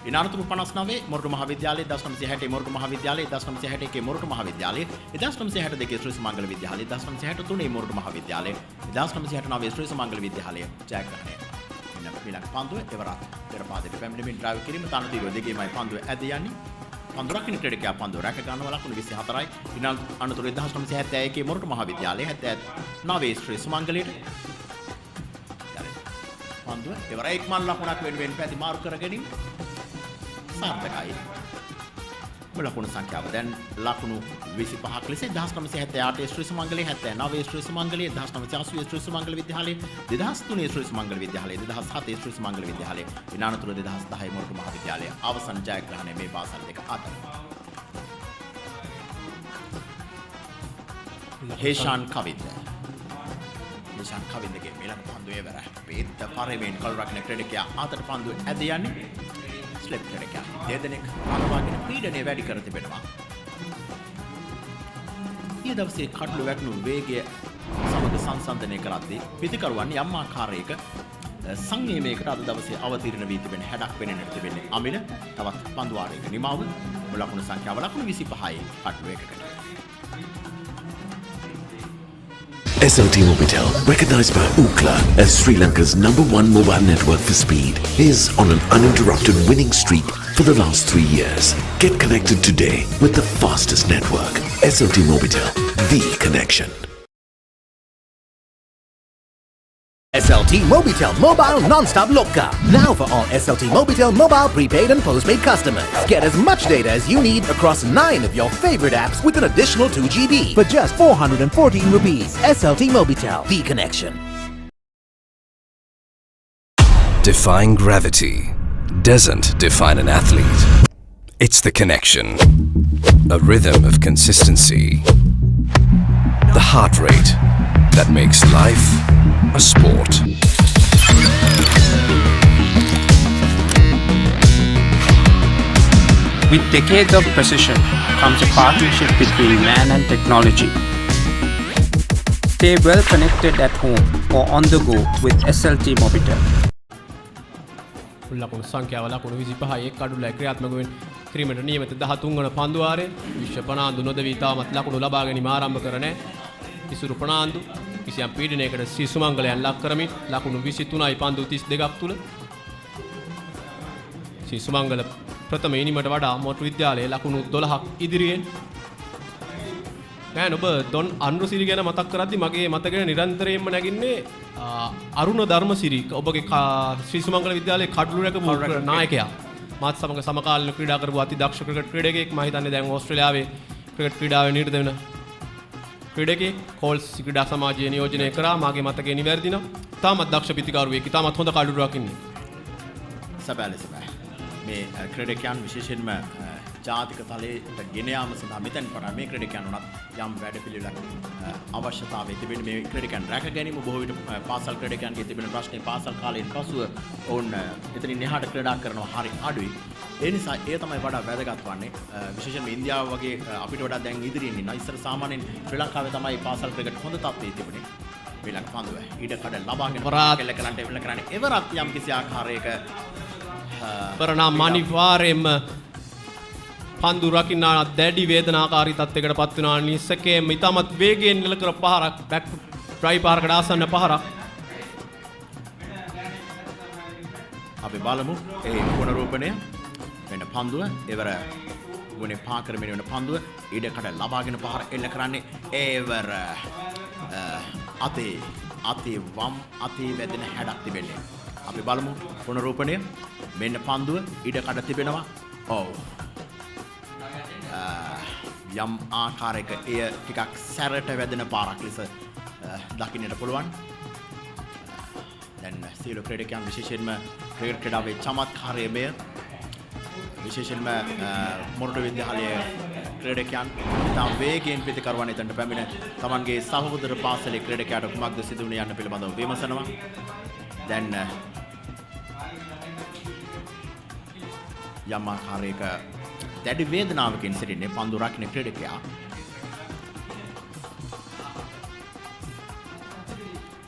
ඉනානතුරු 59 මොරටු මහා විද්‍යාලයේ 1960 මොරටු මහා විද්‍යාලයේ 1961 මොරටු මහා විද්‍යාලයේ 1962 ශ්‍රී සුමංගල විද්‍යාලයේ 1963 මොරටු මහා විද්‍යාලයේ 1969 ශ්‍රී සුමංගල විද්‍යාලයේ ජයග්‍රහණය. ඊළඟ පන්දුව එවරත් පෙර පාදයට පැමිණෙමින් ඩ්‍රයිව් කිරීම තනතිරු දිගේමයි පන්දුව ඇද යන්නේ. පන්දුරක් කින ක්‍රීඩකයා පන්දුව රැක ගන්නවා ලකුණු 24යි. ඊළඟ අනතුරු 1971 මොරටු මහා විද්‍යාලයේ 79 ශ්‍රී සුමංගලයේ පන්දුව එවර එක්මන් ලකුණක් වෙනුවෙන් පැති මාරු කර ගැනීම සාර්ථකයි. ලකුණු සංඛ්‍යාව දැන් ලකුණු 25ක් ලෙස 1978 ශ්‍රී සුමංගලයේ 79 ශ්‍රී සුමංගලයේ 1980 ශ්‍රී සුමංගල විද්‍යාලයේ 2003 ශ්‍රී සුමංගල විද්‍යාලයේ 2007 ශ්‍රී සුමංගල විද්‍යාලයේ ඉනානතුරු 2010 මොරටු මහා විද්‍යාලයේ අවසන් ජයග්‍රහණය මේ පාසල් දෙක අතර. හේෂාන් කවින්දගේ මෙලක් පන්දුවේ වැර පේත පරමෙන් කල්රක්න ක්‍රීඩකයා අතට පන්දුව ඇද යන්නේ. ස්ලෙප් ක්‍රීඩකයා දෙදෙනෙක් අලවාගෙන පීඩනය වැඩි කර තිබෙනවා. ඊයේ දවසේ කඩළු වැටුණු වේගය සමග සංසන්දනය කරද්දී පිටිකරුවන් යම් ආකාරයක සංයමයකට අද දවසේ අවතීර්ණ වී තිබෙන හැඩක් වෙනෙන්නට තිබෙන්නේ අමිල. තවත් පන්දු වාරයක නිමාව ලකුණු සංඛ්‍යාව ලකුණු 25යි කට්ටු එකකට. SLT Mobitel, recognized by Ookla as Sri Lanka's #1 mobile network for speed, is on an uninterrupted winning streak for the last 3 years. Get connected today with the fastest network. SLT Mobitel, the connection. SLT Mobitel Mobile Non-Stop Loka. Now for all SLT Mobitel mobile prepaid and postpaid customers. Get as much data as you need across 9 of your favorite apps with an additional 2 GB for just 414 rupees. SLT Mobitel, the connection. Defying gravity doesn't define an athlete. It's the connection. A rhythm of consistency. The heart rate that makes life a sport. With decades of precision comes a partnership between man and technology. Stay well connected at home or on the go with SLT Mobitel. ලකුණු සංඛ්‍යාව ලකුණු 25යි එක් කඩුල්ලයි ක්‍රියාත්මක වෙන ක්‍රීමට නියමිත 13 වන පන්දු වාරයේ විශ්ව පනාන්දු නොදවී තාමත් ලකුණු ලබා ගැනීම ආරම්භ කර නැහැ. ඉසුරු පනාන්දු කිසියම් පීඩනයකට ශ්‍රී සුමංගලයන් ලක් කරමින් ලකුණු 23යි පන්දු 32ක් තුල ශ්‍රී සුමංගල ප්‍රථම ඉනිමට වඩා මොරටු විද්‍යාලයේ ලකුණු 12ක් ඉදිරියෙන්. දැන් ඔබ දොන් අනුරසිරි ගැන මතක් කරද්දි මගේ මතකෙ නිරන්තරයෙන්ම නැගින්නේ අරුණ ධර්මසිරි ඔබගේ ශ්‍රී සුමංගල විද්‍යාලයේ කඩළු රැකපු නායකයා. මාත් සමග සමකාලීන ක්‍රීඩා කරපු අති දක්ෂ ක්‍රිකට් ක්‍රීඩකයෙක්. මම හිතන්නේ දැන් ඕස්ට්‍රේලියාවේ ක්‍රිකට් ක්‍රීඩාවේ නිරත වෙන ක්‍රීඩකයෙක්. කෝල්ස් ක්‍රීඩා සමාජය නියෝජනය කරා. මාගේ මතකය නිවැරදි නම් තාමත් දක්ෂ පිතිකරුවෙක්. තාමත් හොඳ කඩළුවක් ඉන්නේ. සබැලි මේ ක්‍රීඩකයන් විශේෂයෙන්ම ජාතික තලයට ගෙන යාම සඳහා මෙතෙන් පටන් මේ ක්‍රීඩකයන් උනත් යම් වැඩපිළිවෙලක් අවශ්‍යතාවය තිබෙන මේ ක්‍රීඩකයන් රැක ගැනීම බොහෝ විට පාසල් ක්‍රීඩකයන්ගේ තිබෙන ප්‍රශ්නේ පාසල් කාලයෙන් පසුව ඔවුන් එතනින් එහාට ක්‍රීඩා කරනවා හරි අඩුයි. ඒ නිසා ඒ තමයි වඩා වැදගත් වන්නේ. විශේෂයෙන්ම ඉන්දියාව වගේ අපිට වඩා දැන් ඉදිරියෙන් ඉන්නවා. ඉස්සර සාමාන්‍යයෙන් ශ්‍රී ලංකාවේ තමයි පාසල් ක්‍රිකට් හොඳ තත්ත්වයේ තිබුණේ. ශ්‍රී ලංකාව පන්දුව ඊට කඩ ලබාගෙන කෙල්ල කරන්නට එවල කරන්නේ එවරත් යම් කිසි ආකාරයක පරණා අනිවාර්යයෙන්ම පන්දු රකින්න දැඩි වේදනාකාරී තත්යකට පත් වෙනවා. නිසකේම ඉතාමත් වේගයෙන් නිල කර පහරක් බැක් ඩ්‍රයිව් පහරකට ආසන්න පහරක්. අපි බලමු ඒ පුනරූපණය වෙන පන්දුව එවර ගුණේ පහ කරමින් වෙන පන්දුව ඊඩකට ලබාගෙන පහර එල්ල කරන්නේ එවර අතේ වම් අතේ වැදෙන හැඩක් තිබෙන්නේ. අපි බලමු පුනරූපණය මෙන්න පන්දුව ඊඩකට තිබෙනවා. ඔව් යම් ආකාරයක එය ටිකක් සැරට වැදෙන පාරක් ලෙස දකින්නට පුළුවන්. දැන් සියලු ක්‍රීඩකයන් විශේෂයෙන්ම ක්‍රිකට් ක්‍රීඩාවේ චමත්කාරයේය. විශේෂයෙන්ම මොරටු විද්‍යාලයේ ක්‍රීඩකයන් ඉතාම වේගයෙන් පිටිකරවන එතනට පැමිණ තමන්ගේ සහෝදර පාසලේ ක්‍රීඩකයාට කුමක්ද සිදු වුණේ යන්න පිළිබඳව විමසනවා. දැන් යම් ආකාරයක දැඩි වේදනාවකින් සිටින්නේ පන්දු රකින්න ක්‍රීඩකයා.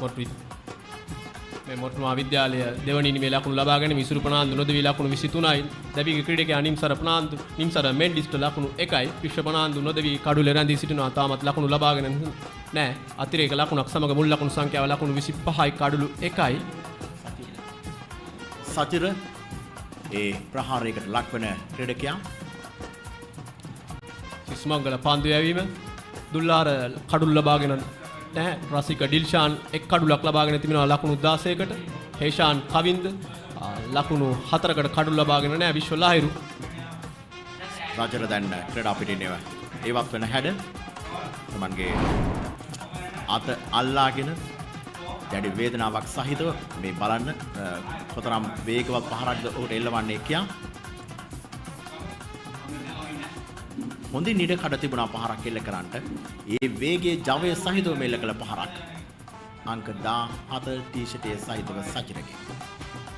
මොරටු මහා විද්‍යාලය දෙවනි ඉනිමේ ලකුණු ලබා ගැනීම ඉසුරු ප්‍රනාන්දු නොදවී ලකුණු 23යි. දැවිගේ ක්‍රීඩකයා නිම්සර ප්‍රනාන්දු නිම්සර මෙන්ඩිස්ට ලකුණු 1යි. විශ්ව ප්‍රනාන්දු නොදවී කඩුලේ රැඳී සිටිනවා. තාමත් ලකුණු ලබාගෙන නැහැ. අතිරේක ලකුණක් සමග මුල් ලකුණු සංඛ්‍යාව ලකුණු 25යි කඩුළු 1යි. සතිර ඒ ප්‍රහාරයකට ලක්වන ක්‍රීඩකයා සුමංගල පන්දු යැවීම දුල්ලාර කඩුල් ලබාගෙන නැහැ. රසික ඩිල්ෂාන් එක් කඩුලක් ලබාගෙන තිබෙනවා ලකුණු 16කට. හේෂාන් කවින්ද ලකුණු 4කට කඩුල් ලබාගෙන නැහැ. විශ්ව ලහිරු රාජර දැන් ක්‍රීඩා පිටිනේව ඒවත් වෙන හැඩ තමන්ගේ අත අල්ලාගෙන දැඩි වේදනාවක් සහිතව මේ බලන්න කොතරම් වේගවත් පහරක්ද ඔහුට එල්ලවන්නේ කියා. හොඳින් නිඩ කඩ තිබුණා පහරක් එල්ල කරන්නට. ඒ වේගයේ ජවය සහිතව මෙල්ල කළ පහරක්. අංක 17 ටී-ෂර්ටයේ සහිතව සචිරගේ.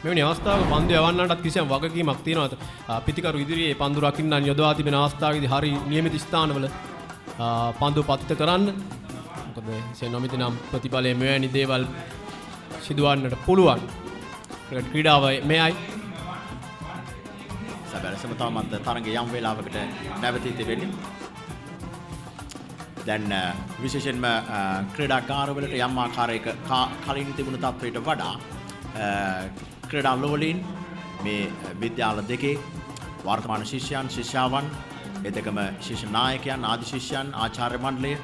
මෙවැනි අවස්ථාවක පන්දු යවන්නටත් කිසියම් වගකීමක් තියෙනවා. පිතිකරු ඉදිරියේ පන්දු රකින්නන් යොදවා තිබෙන අවස්ථාවේදී හරි නියමිත ස්ථානවල පන්දු පතිත කරන්න. මොකද එසේ නොමැති නම් ප්‍රතිඵලයේ මෙවැනි දේවල් සිදුවන්නට පුළුවන්. ක්‍රිකට් ක්‍රීඩාව මෙයයි. සැබෑම තවමත් තරඟයේ යම් වේලාවකට නැවතී තිබෙන්නේ. දැන් විශේෂයෙන්ම ක්‍රීඩාකාරවලට යම් ආකාරයක කලින් තිබුණු තත්ත්වයට වඩා ක්‍රීඩා වලින් මේ විද්‍යාල දෙකේ වර්තමාන ශිෂ්‍යයන් ශිෂ්‍යාවන් එතකම ශිෂ්‍ය නායකයන් ආදි ශිෂ්‍යයන් ආචාර්ය මණ්ඩලය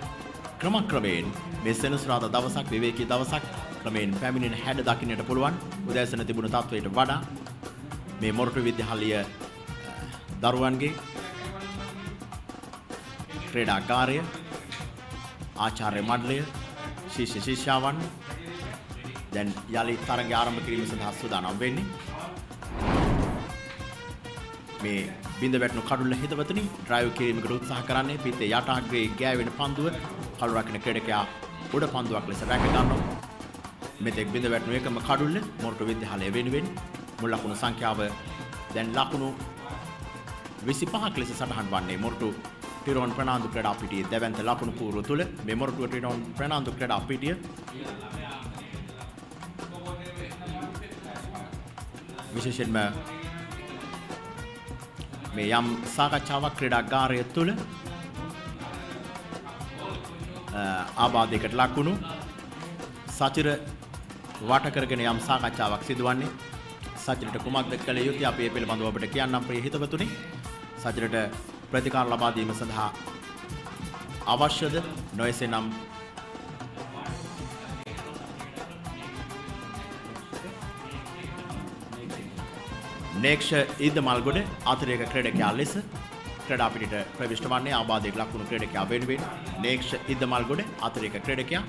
ක්‍රමක්‍රමයෙන් මේ සෙනසුරාදා දවසක් විවේකී දවසක් ක්‍රමයෙන් පැමිණෙන හැඩ දකින්නට පුළුවන්. උදෑසන තිබුණු තත්ත්වයට වඩා මේ මොරටු විද්‍යාලීය දරුවන්ගේ ක්‍රීඩාකාරය ආචාර්ය මණ්ඩලය ශිෂ්‍ය ශිෂ්‍යාවන් දැන් යලි තරඟ ආරම්භ කිරීම සඳහා සූදානම් වෙන්නේ. මේ බින්ද වැටුණු කඩුල්ල හිතවතුනි ඩ්‍රයිව් කිරීමකට උත්සාහ කරන්නේ පිටේ යටාග්‍රේ ගෑවෙන පන්දුව කළු රකින්න ක්‍රීඩකයා උඩ පන්දුවක් ලෙස රැක ගන්නවා. මෙතෙක් බින්ද වැටුණු එකම කඩුල්ල මොරටු විද්‍යාලය වෙනුවෙන් මුල් ලකුණු සංඛ්‍යාව දැන් ලකුණු 25ක් ලෙස සටහන් වන්නේ මොරටු ටිරෝන් ප්‍රනාන්දු ක්‍රීඩා පිටියේ දෙවන්ත ලකුණු පූර්ව තුල මේ මොරටුව ටිරෝන් ප්‍රනාන්දු ක්‍රීඩා පිටිය විශේෂයෙන්ම මේ යම් සාකච්ඡාවක් ක්‍රීඩාගාරය තුළ ආබාධයකට ලකුණු සචිර වට කරගෙන යම් සාකච්ඡාවක් සිදුවන්නේ. සචිරට කුමක්ද කළ යුත්තේ අපි මේ පිළිබඳව ඔබට කියන්නම් ප්‍රිය හිතවතුනි. සචිරට ප්‍රතිකාර ලබා දීම සඳහා අවශ්‍යද නොයසේනම් නෙක්ෂ ඉදමල්ගොඩ අතිරේක ක්‍රීඩකයා ලෙස ක්‍රීඩා පිටිට ප්‍රවිෂ්ඨ වන්නේ ආබාධයක ලකුණු ක්‍රීඩකයා වෙනුවෙන් නෙක්ෂ ඉදමල්ගොඩ අතිරේක ක්‍රීඩකයා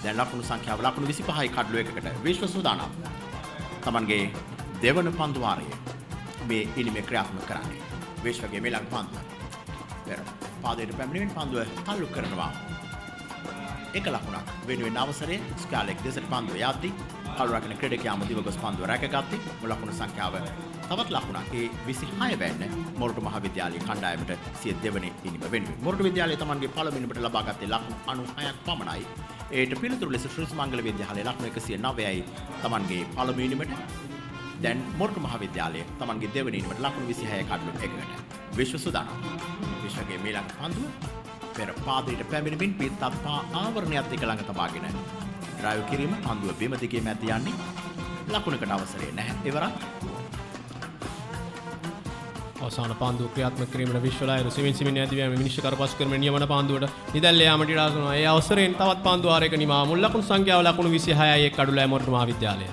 දැන් ලකුණු සංඛ්‍යාව ලකුණු 25යි කඩලු එකකට විශ්ව සූදානම්. තමන්ගේ දෙවන පන්දු වාරය මේ ඉනිමේ ක්‍රියාත්මක කරන්නේ. විශ්වගේ මෙලඟ පන්දුව. පෙර පාදයට පැමිණෙමින් පන්දුව තල්ලු කරනවා. එක ලකුණක් වෙනුවෙන් අවසරයේ ස්කාලෙක් දෙසට පන්දුව යද්දී කළු රකින්න ක්‍රීඩකයාම දිවගොස් පන්දුව රැකගත්තේ. ලකුණු සංඛ්‍යාව තවත් ලකුණක් ඒ 26 වෙන්න මොරටු මහ විද්‍යාලයේ කණ්ඩායමට සිය දෙවනි ඉනිම වෙනුවෙන්. මොරටු විද්‍යාලය තමන්ගේ පළමුවෙනිමට ලබාගත්තේ ලකුණු 96ක් පමණයි. ඒට පිළිතුරු ලෙස ශ්‍රී සුමංගල විද්‍යාලයේ ලකුණු 109යි තමන්ගේ පළමුවෙනිමට. දැන් මොරටු මහ විද්‍යාලය තමන්ගේ දෙවනි ඉනිමට ලකුණු 26 කඩලු එකකට විශ්ව සූදානම්. විශ්වගේ මීළඟ පන්දුව පෙර පාදයට පැමිණෙමින් පිටත් පා ආවරණයත් එක ළඟ තබාගෙන ඩ්‍රයිව් කිරීම පන්දුව බිම දිගේ මැද යන්නේ. ලකුණකට අවසරය නැහැ. ඉවරක්. අවසාන පාන්දුව ක්‍රියාත්මක කිරීමට විශ්වලායන සිමින් ඇදිවීම විනිශ්චය කර පසු කරන නියමන පාන්දුවට නිදැල්ල යාමට ඉඩ කරනවා. ඒ අවසරයෙන් තවත් පාන්දු ආරයක නිමා මුල් ලකුණු සංඛ්‍යාව ලකුණු 26යි එක් කඩුලයි මොරටු මහ විද්‍යාලය.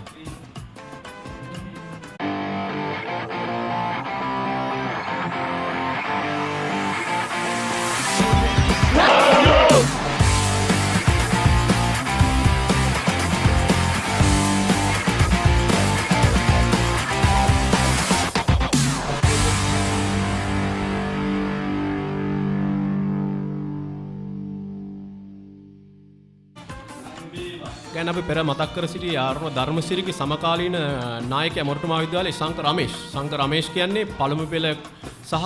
ගැන අපි පෙර මතක් කර සිටි ආරණ ධර්මසිරිගේ සමකාලීන නායකයා මොරටු මහ විද්‍යාලයේ සංක රමේෂ් කියන්නේ පළමු පෙළ සහ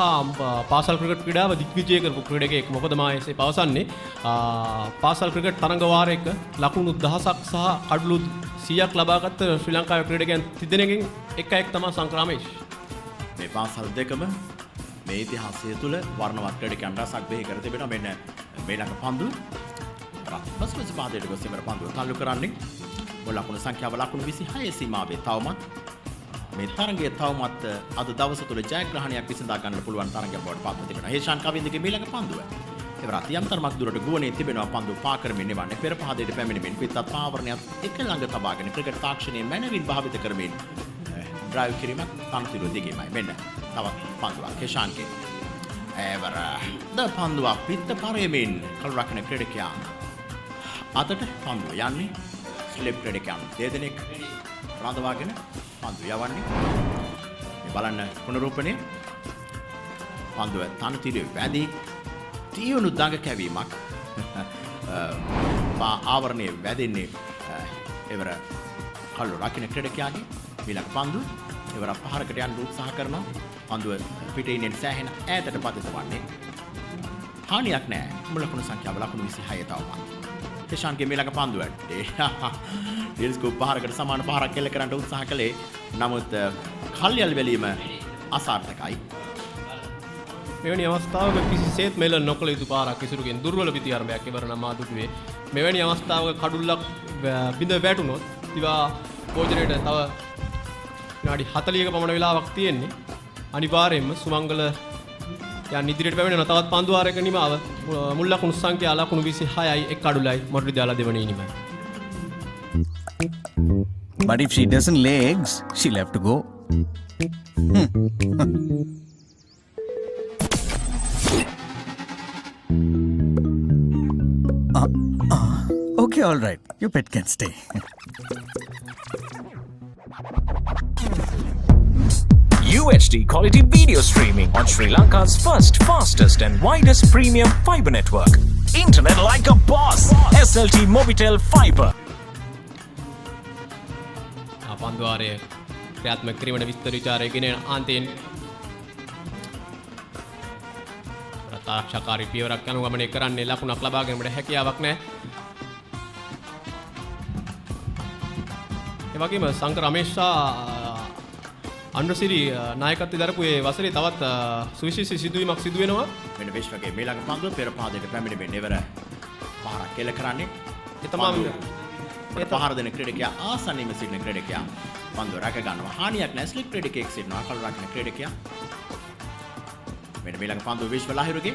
පාසල් ක්‍රිකට් ක්‍රීඩාව දිග්විජය කරපු ක්‍රීඩකයෙක්. මොකද මා එසේ පවසන්නේ පාසල් ක්‍රිකට් තරඟ වාරයක ලකුණු 1000ක් සහ කඩලු 100ක් ලබාගත් ශ්‍රී ලංකාවේ ක්‍රීඩකයන් 30 දෙනෙකින් එකෙක් තමයි සංක රමේෂ්. මේ පාසල් දෙකම මේ ඉතිහාසය තුළ වර්ණවත් ක්‍රීඩකයන් රසක් බෙහි කර තිබෙනවා. මෙන්න මේ ළඟ පන්දු පස්වස් පාදයට ගොස් ඉමර පන්දුව තල්ලු කරන්නේ. මොල් ලකුණු සංඛ්‍යාව ලකුණු 26 සීමාවේ තවමත් මේ තරගයේ තවමත් අද දවස තුළ ජයග්‍රහණයක් විසඳා ගන්න පුළුවන් තරගයක් බවට පත්ව තිබෙනවා. හේෂාන් කවින්දගේ මීළඟ පන්දුව. එවරත් යම් තරමක් දුරට ගුවනේ තිබෙනවා. පන්දුව පා කරමින් එවන්නේ පෙර පහදයට පැමිණෙමින් පිටත් පාවරණයත් එක ළඟ තබාගෙන ක්‍රිකට් තාක්ෂණයේ මැනවින් භාවිත කරමින් ඩ්‍රයිව් කිරීමක් තනතුරු දිගීමයි. මෙන්න තවත් පන්දුවක් හේෂාන්ගේ. එවර ද පන්දුවක් පිට පරෙමින් කළු රකින්න ක්‍රීඩකයා අතට පන්දුව යන්නේ. ස්ලිප් ක්‍රීඩකයන් දෙදෙනෙක් රඳවාගෙන පන්දුව යවන්නේ. මේ බලන්න පුනරූපණය. පන්දුව තනතිරේ වැදී තියුණු දඟ කැවීමක් ආවරණයේ වැදෙන්නේ එවර කළු රකින්න ක්‍රීඩකයාගේ ඊළඟ පන්දුව එවර පහරකට යන්න උත්සාහ කරනවා. පන්දුව පිටේ ඉන්නේ සෑහෙන ඈතට පතිත වන්නේ. හානියක් නැහැ. මුල ලකුණු සංඛ්‍යාව ලකුණු 26 තවම. හෙෂාන්ගේ මේ ළඟ පන්දුවට. ඩීල්ස්කෝ පහරකට සමාන පහරක් කෙල කරන්න උත්සාහ කළේ. නමුත් කල්යල් වැලීම අසාර්ථකයි. මෙවැනි අවස්ථාවක කිසිසේත් මෙල නොකළ යුතු පාරක් ඉසුරුගෙන් දුර්වල පිතිආරම්භයක් ඉවරන මාදුටුවේ මෙවැනි අවස්ථාවක කඩුල්ලක් බිඳ වැටුනොත් ඉවා භෝජනයට තව විනාඩි 40ක පමණ වෙලාවක් තියෙන්නේ. අනිවාර්යයෙන්ම සුමංගල යන් ඉදිරියට පැමිණෙන තවත් පන්දුවාරයක නිමාව මුල් ලකුණු සංඛ්‍යා ලකුණු 26යි එක් කඩුලයි මොරටු විද්‍යාලය දෙවන ඉනිමයි. But if she doesn't lay eggs, she'll have to go. Okay, all right. Your pet can stay. UHD quality video streaming on Sri Lanka's first, fastest and widest premium fibre network. Internet like a boss. SLT Mobitel Fibre. පන්දුවාරය ක්‍රියාත්මක කිරීමට විස්තර විචාරය ගෙන අන්තයෙන් රතාරක්ෂාකාරී පියවරක් අනුගමනය කරන්නේ ලකුණක් ලබා ගැනීමට හැකියාවක් නැහැ. ඒ වගේම සංක රමේෂ් අන්ඩ්‍රසිරි නායකත්වයේ දරපු ඒ වසරේ තවත් සුවිශේෂී සිදුවීමක් සිදු වෙනවා. මෙන්න විශ්වගේ මේ ළඟ පන්දුව පෙර පාදයට පැමිණෙමින් ඉවර පහරක් කෙල කරන්නේ. ඒ තමයි පහර දෙන ක්‍රීඩකයා ආසන්නීම සිටින ක්‍රීඩකයා පන්දුව රැක ගන්නවා. හානියක් නැහැ. ස්ලිප් ක්‍රීඩකයෙක් සිටිනවා. කළු රකින්න ක්‍රීඩකයා. මෙන්න මේ ළඟ පන්දුව විශ්ව ලහිරුගේ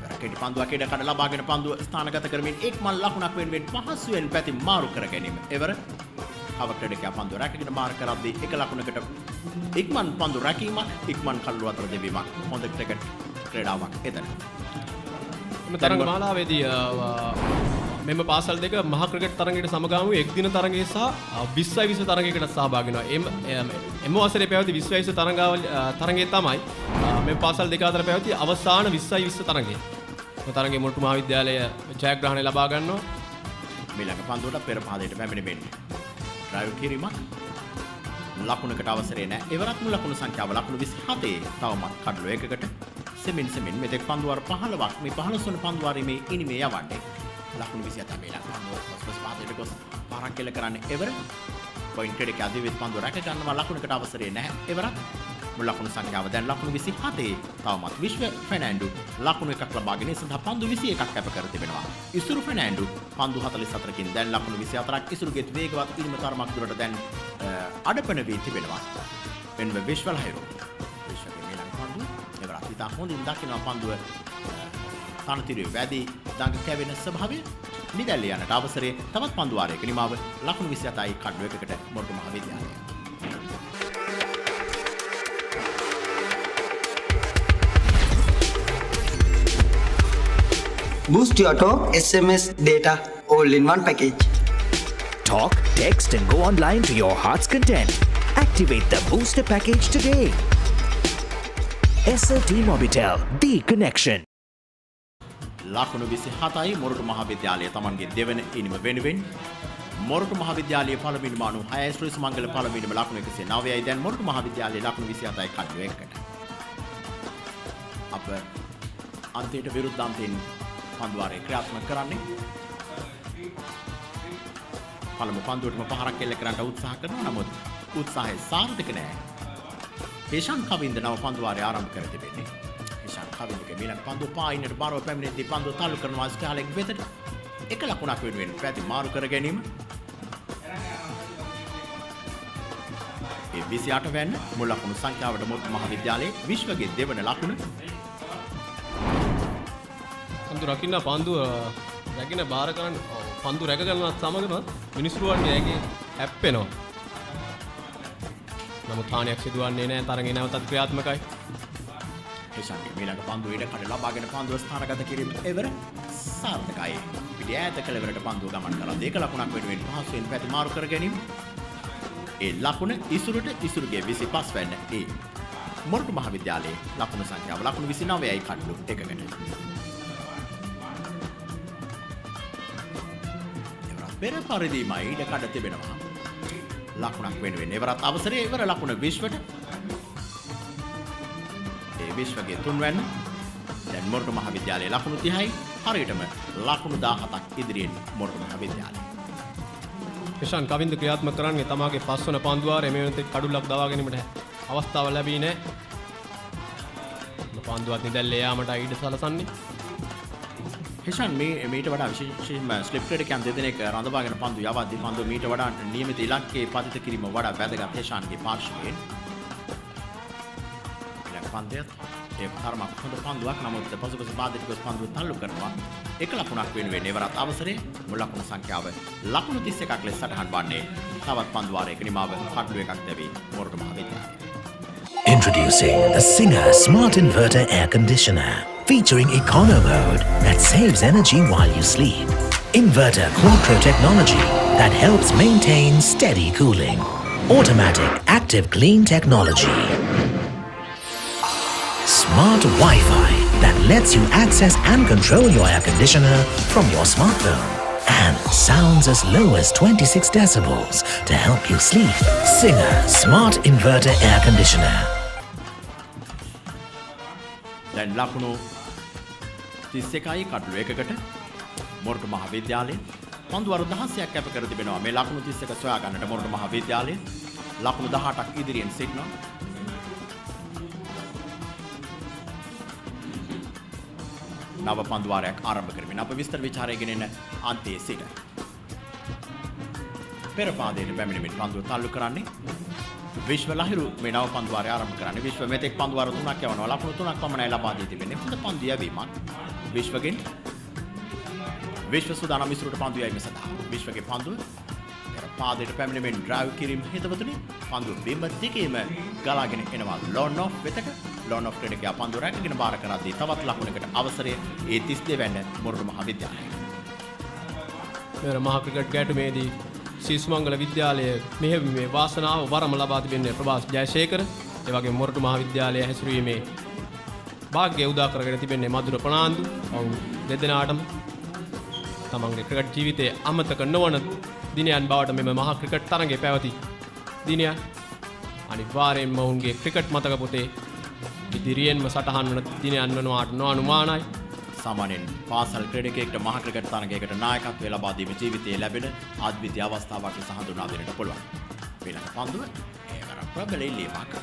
රැකෙටි පන්දුව කඩ කඩ ලබාගෙන පන්දුව ස්ථානගත කරමින් එක් මල් ලකුණක් වෙනුවෙන් පහසුවෙන් පැති මාරු කර ගැනීම. එවර කව ක්‍රීඩකයා පන්දුව රැකගෙන මාරු කරද්දී එක ලකුණකට ඉක්මන් පන්දු රැකීමක් ඉක්මන් කල්ලු අතර දෙවීමක් හොඳ ක්‍රිකට් ක්‍රීඩාවක් එතන. මේ තරඟ මාලාවේදී මෙම පාසල් දෙක මහා ක්‍රිකට් තරඟයට සමගාමීව එක් දින තරඟයේ සහ 20/20 තරඟයකට සහභාගී වෙනවා. එම වසරේ පැවති 20/20 තරඟයේ තමයි මේ පාසල් දෙක අතර පැවති අවසාන 20/20 තරඟය. මේ තරඟයේ මොරටු මහා විද්‍යාලය ජයග්‍රහණය ලබා ගන්නවා. මේ ළඟ පන්දුවට පෙර පාදයට පැමිණෙමින් ඩ්‍රයිව් කිරීමක් ලකුණකට අවසරේ නැහැ. එවරත් මුල් ලකුණු සංඛ්‍යාව ලකුණු 27 තවමත් කඩලු එකකට සෙමින් මෙතෙක් පන්දුවාර 15ක් මේ 15 වන පන්දුවාරයේ මේ ඉනිමේ යවන්නේ. ලකුණු 27 මේ ළඟ පන්දුව පස් පාදයට ගොස් පාරක් කෙල කරන්නේ එවර පොයින්ට් ක්‍රීඩක අධිවිත් පන්දුව රැක ගන්නවා ලකුණකට අවසරේ නැහැ. එවරත් මුල් ලකුණු සංඛ්‍යාව දැන් ලකුණු 27 තවමත් විශ්ව ෆර්නෑන්ඩු ලකුණු එකක් ලබාගෙන ඒ සඳහා පන්දු 21ක් කැප කර තිබෙනවා. ඉසුරු ෆර්නෑන්ඩු පන්දු 44කින් දැන් ලකුණු 24ක් ඉසුරුගේ වේගවත් ඉනිම තරමක් දුරට දැන් අඩපණ වී තිබෙනවා. වෙනම විශ්ව ලහිරු විශ්වගේ මේ ළඟ පන්දුව එවරත් ඉතා හොඳින් දකින්න පන්දුව තනතිරුවේ වැඩි දඟ කැවෙන ස්වභාවය නිදැල්ල යනට අවසරේ තවත් පන්දුවාරයක නිමාව ලකුණු 27යි කඩුව එකකට මොරටු මහ විද්‍යාලය. Boost your talk, SMS, data, all in one package. Talk, text and go online to your heart's content. Activate the booster package today. SLT Mobitel, the connection. ලකුණු 27යි මොරටු මහ විද්‍යාලය තමන්ගේ දෙවන ඉනිම වෙනුවෙන් මොරටු මහ විද්‍යාලයේ පළවෙනිම 96යි ශ්‍රී සුමංගල පළවෙනිම ලකුණු 109යි දැන් මොරටු මහ විද්‍යාලයේ ලකුණු 27යි කඩුව එකකට. අප අන්තයට විරුද්ධ අන්තයෙන් පන්දුවාරේ ක්‍රියාත්මක කරන්නේ පළමු පන්දුවටම පහරක් එල්ල කරන්න උත්සාහ කරනවා. නමුත් උත්සාහය සාර්ථක නැහැ. හේෂාන් කවින්ද නව පන්දුවාරේ ආරම්භ කර තිබෙන්නේ. හේෂාන් කවින්දගේ මීළඟ පන්දුව පායිනට බරව පැමිණෙද්දී පන්දුව තල්ලු කරනවා ස්ටාලෙක් වෙතට. එක ලකුණක් වෙනුවෙන් පැති මාරු කර ගැනීම. ඒ 28 වෙනි මුල් ලකුණු සංඛ්‍යාවට මොරටු මහ විද්‍යාලයේ විශ්වගේ දෙවන ලකුණ. පන්දු රකින්න පන්දුව රැගෙන බාර කරන්න පන්දු රැක ගන්නවත් සමගම මිනිස්රුවන්ගේ ඇගේ හැප්පෙනවා. නමුත් හානියක් සිදුවන්නේ නැහැ. තරඟේ නැවතත් ක්‍රියාත්මකයි. හේෂාන්ගේ මීළඟ පන්දුව ඉඩ කඩ ලබාගෙන පන්දුව ස්ථානගත කිරීම එවර සාර්ථකයි. පිටි ඈත කෙළවරට පන්දුව ගමන් කරලා දෙක ලකුණක් වෙනුවෙන් පහසුවෙන් පැති මාරු කර ගැනීම. ඒ ලකුණ ඉසුරුට ඉසුරුගේ 25 වෙනි ඒ මොරටු මහ විද්‍යාලයේ ලකුණු සංඛ්‍යාව ලකුණු 29යි කඩලු එකකට. පෙර පරිදිමයි ඉඩ කඩ තිබෙනවා. ලකුණක් වෙනුවෙන් එවරත් අවසරේ එවර ලකුණ විශ්වට. ඒ විශ්වගේ 3 වෙනි දැන් මොරටු මහ විද්‍යාලයේ ලකුණු 30යි හරියටම ලකුණු 17ක් ඉදිරියෙන් මොරටු මහ විද්‍යාලය. ඊශාන් කවින්ද ක්‍රියාත්මක කරන්නේ තමාගේ පස්වන පන්දුවාරය මේ වෙනතේ කඩුල්ලක් දවා ගැනීමට අවස්ථාව ලැබී නැහැ. පන්දුවත් නිදැල්ලේ යාමට ඊට සලසන්නේ. හෙෂන් මීට වඩා විශේෂයෙන්ම ස්ලිප් ක්‍රීඩකයන් දෙදෙනෙක් රඳවාගෙන පන්දු යවද්දී පන්දුව මීට වඩා නියමිත ඉලක්කයේ පතිත කිරීම වඩා වැදගත් හෙෂන්ගේ පාර්ශ්වයෙන්. ඊළඟ පන්දයත් ඒ තරමක් හොඳ පන්දුවක් නමුත් පසුපස බාධිත ගොස් පන්දුව තල්ලු කරනවා. එක ලකුණක් වෙනුවෙන් එවරත් අවසරේ මුල් ලකුණු සංඛ්‍යාව ලකුණු 31ක් ලෙස සටහන් වන්නේ. තවත් පන්දුවාරයක නිමාව කඩළු එකක් දැවි මොරටු මහ විද්‍යාලය. Introducing the Singer Smart Inverter Air Conditioner, featuring Econo Mode that saves energy while you sleep. Inverter Quattro technology that helps maintain steady cooling. Automatic active clean technology. Smart Wi-Fi that lets you access and control your air conditioner from your smartphone. And sounds as low as 26 decibels to help you sleep. Singer Smart Inverter Air Conditioner. දැන් ලකුණු 31යි කඩළු එකකට මොරටු මහ විද්‍යාලය පන්දුවරු 16ක් කැප කර තිබෙනවා. මේ ලකුණු 31 සොයා ගන්නට මොරටු මහ විද්‍යාලය ලකුණු 18ක් ඉදිරියෙන් සිටිනවා. නව පන්දුවාරයක් ආරම්භ කරමින් අප විස්තර විචාරය ගෙනෙන අන්තයේ සිට පෙර පාදයට පැමිණෙමින් පන්දුව තල්ලු කරන්නේ විශ්ව ලහිරු මේ නව පන්දුවාරය ආරම්භ කරන්නේ. විශ්ව මෙතෙක් පන්දුවාර 3ක් යවනවා. ලකුණු 3ක් පමණයි ලබා දී තිබෙන්නේ. හොඳ පන්දු යැවීමක් විශ්වගෙන්. විශ්ව සූදානම් මිසුරට පන්දු යැවීම සඳහා විශ්වගේ පන්දුව පෙර පාදයට පැමිණෙමින් ඩ්‍රයිව් කිරීම හිතවතුනි පන්දුව බිම දිගේම ගලාගෙන එනවා ලොන් ඔෆ් වෙතට. ලොන් ඔෆ් ක්‍රීඩකයා පන්දුව රැකගෙන බාර කරද්දී තවත් ලකුණකට අවසරය ඒ 32 වැන්න මොරටු මහ විද්‍යාලය. මෙවර මහා ක්‍රිකට් ගැටුමේදී සුමංගල විද්‍යාලය මෙහෙයීමේ වාසනාව වරම ලබා තිබෙන්නේ ප්‍රභාස් ජයශේකර. ඒ වගේම මොරටු මහ විද්‍යාලය හැසිරීමේ වාග්ය උදා කරගෙන තිබෙන්නේ මధుර ප්‍රනාන්දු. ඔවුන් දෙදෙනාටම තමන්ගේ ක්‍රිකට් ජීවිතයේ අමතක නොවන දිනයන් බවට මෙම මහා ක්‍රිකට් තරඟය පැවති දිනයක්. අනිවාර්යයෙන්ම ඔවුන්ගේ ක්‍රිකට් මතක පොතේ ඉදිරියෙන්ම සටහන් වන දිනයන් වනවාට නොඅනුමානයි. සාමාන්‍යයෙන් පාසල් ක්‍රීඩකයෙකුට මහා ක්‍රිකට් තරගයකට නායකත්වය ලබා දීම ජීවිතයේ ලැබෙන අද්විතීය අවස්ථාවක් ලෙස හඳුනා දෙන්නට පුළුවන්. ඊළඟ පන්දුව ඒවර ප්‍රබල ඉල්ලීමක්.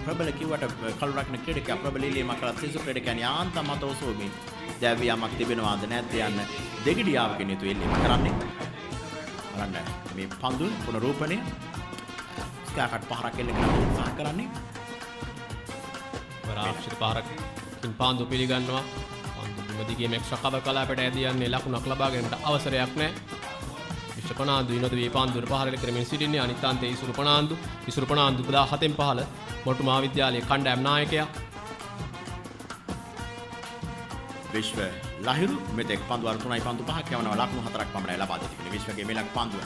ප්‍රබල කිව්වට කළු රකින්න ක්‍රීඩකයා ප්‍රබල ඉල්ලීමක් කළා සිසු ක්‍රීඩකයන් යාන්තම් මත ඔසෝමින් දැවියාමක් තිබෙනවාද නැද්ද යන්න දෙගිඩියාවකින් යුතු ඉල්ලීම කරන්නේ. බලන්න මේ පන්දුව පුනරූපණය ස්කාකට් පහරක් එල්ල කරන්න උත්සාහ කරන්නේ. වරාක්ෂිත පහරකින් පන්දුව පිළිගන්නවා. දිගේ මෙක්ෂ කබ කලාපට ඇදී යන්නේ ලකුණක් ලබා ගැනීමට අවසරයක් නැහැ. විශ්වපනාන්දු විනෝදවී පන්දුවට පහර කරමින් සිටින්නේ. අනිත් අන්තයේ ඉසුරුපනාන්දු 17න් පහළ මොරටු මහා විද්‍යාලයේ කණ්ඩායම් නායකයා. විශ්ව ලහිරු මෙතෙක් පන්දුවර 3යි පන්දු 5ක් යවනවා. ලකුණු 4ක් පමණයි ලබා දී තිබෙන්නේ. විශ්වගේ මෙලක් පන්දුව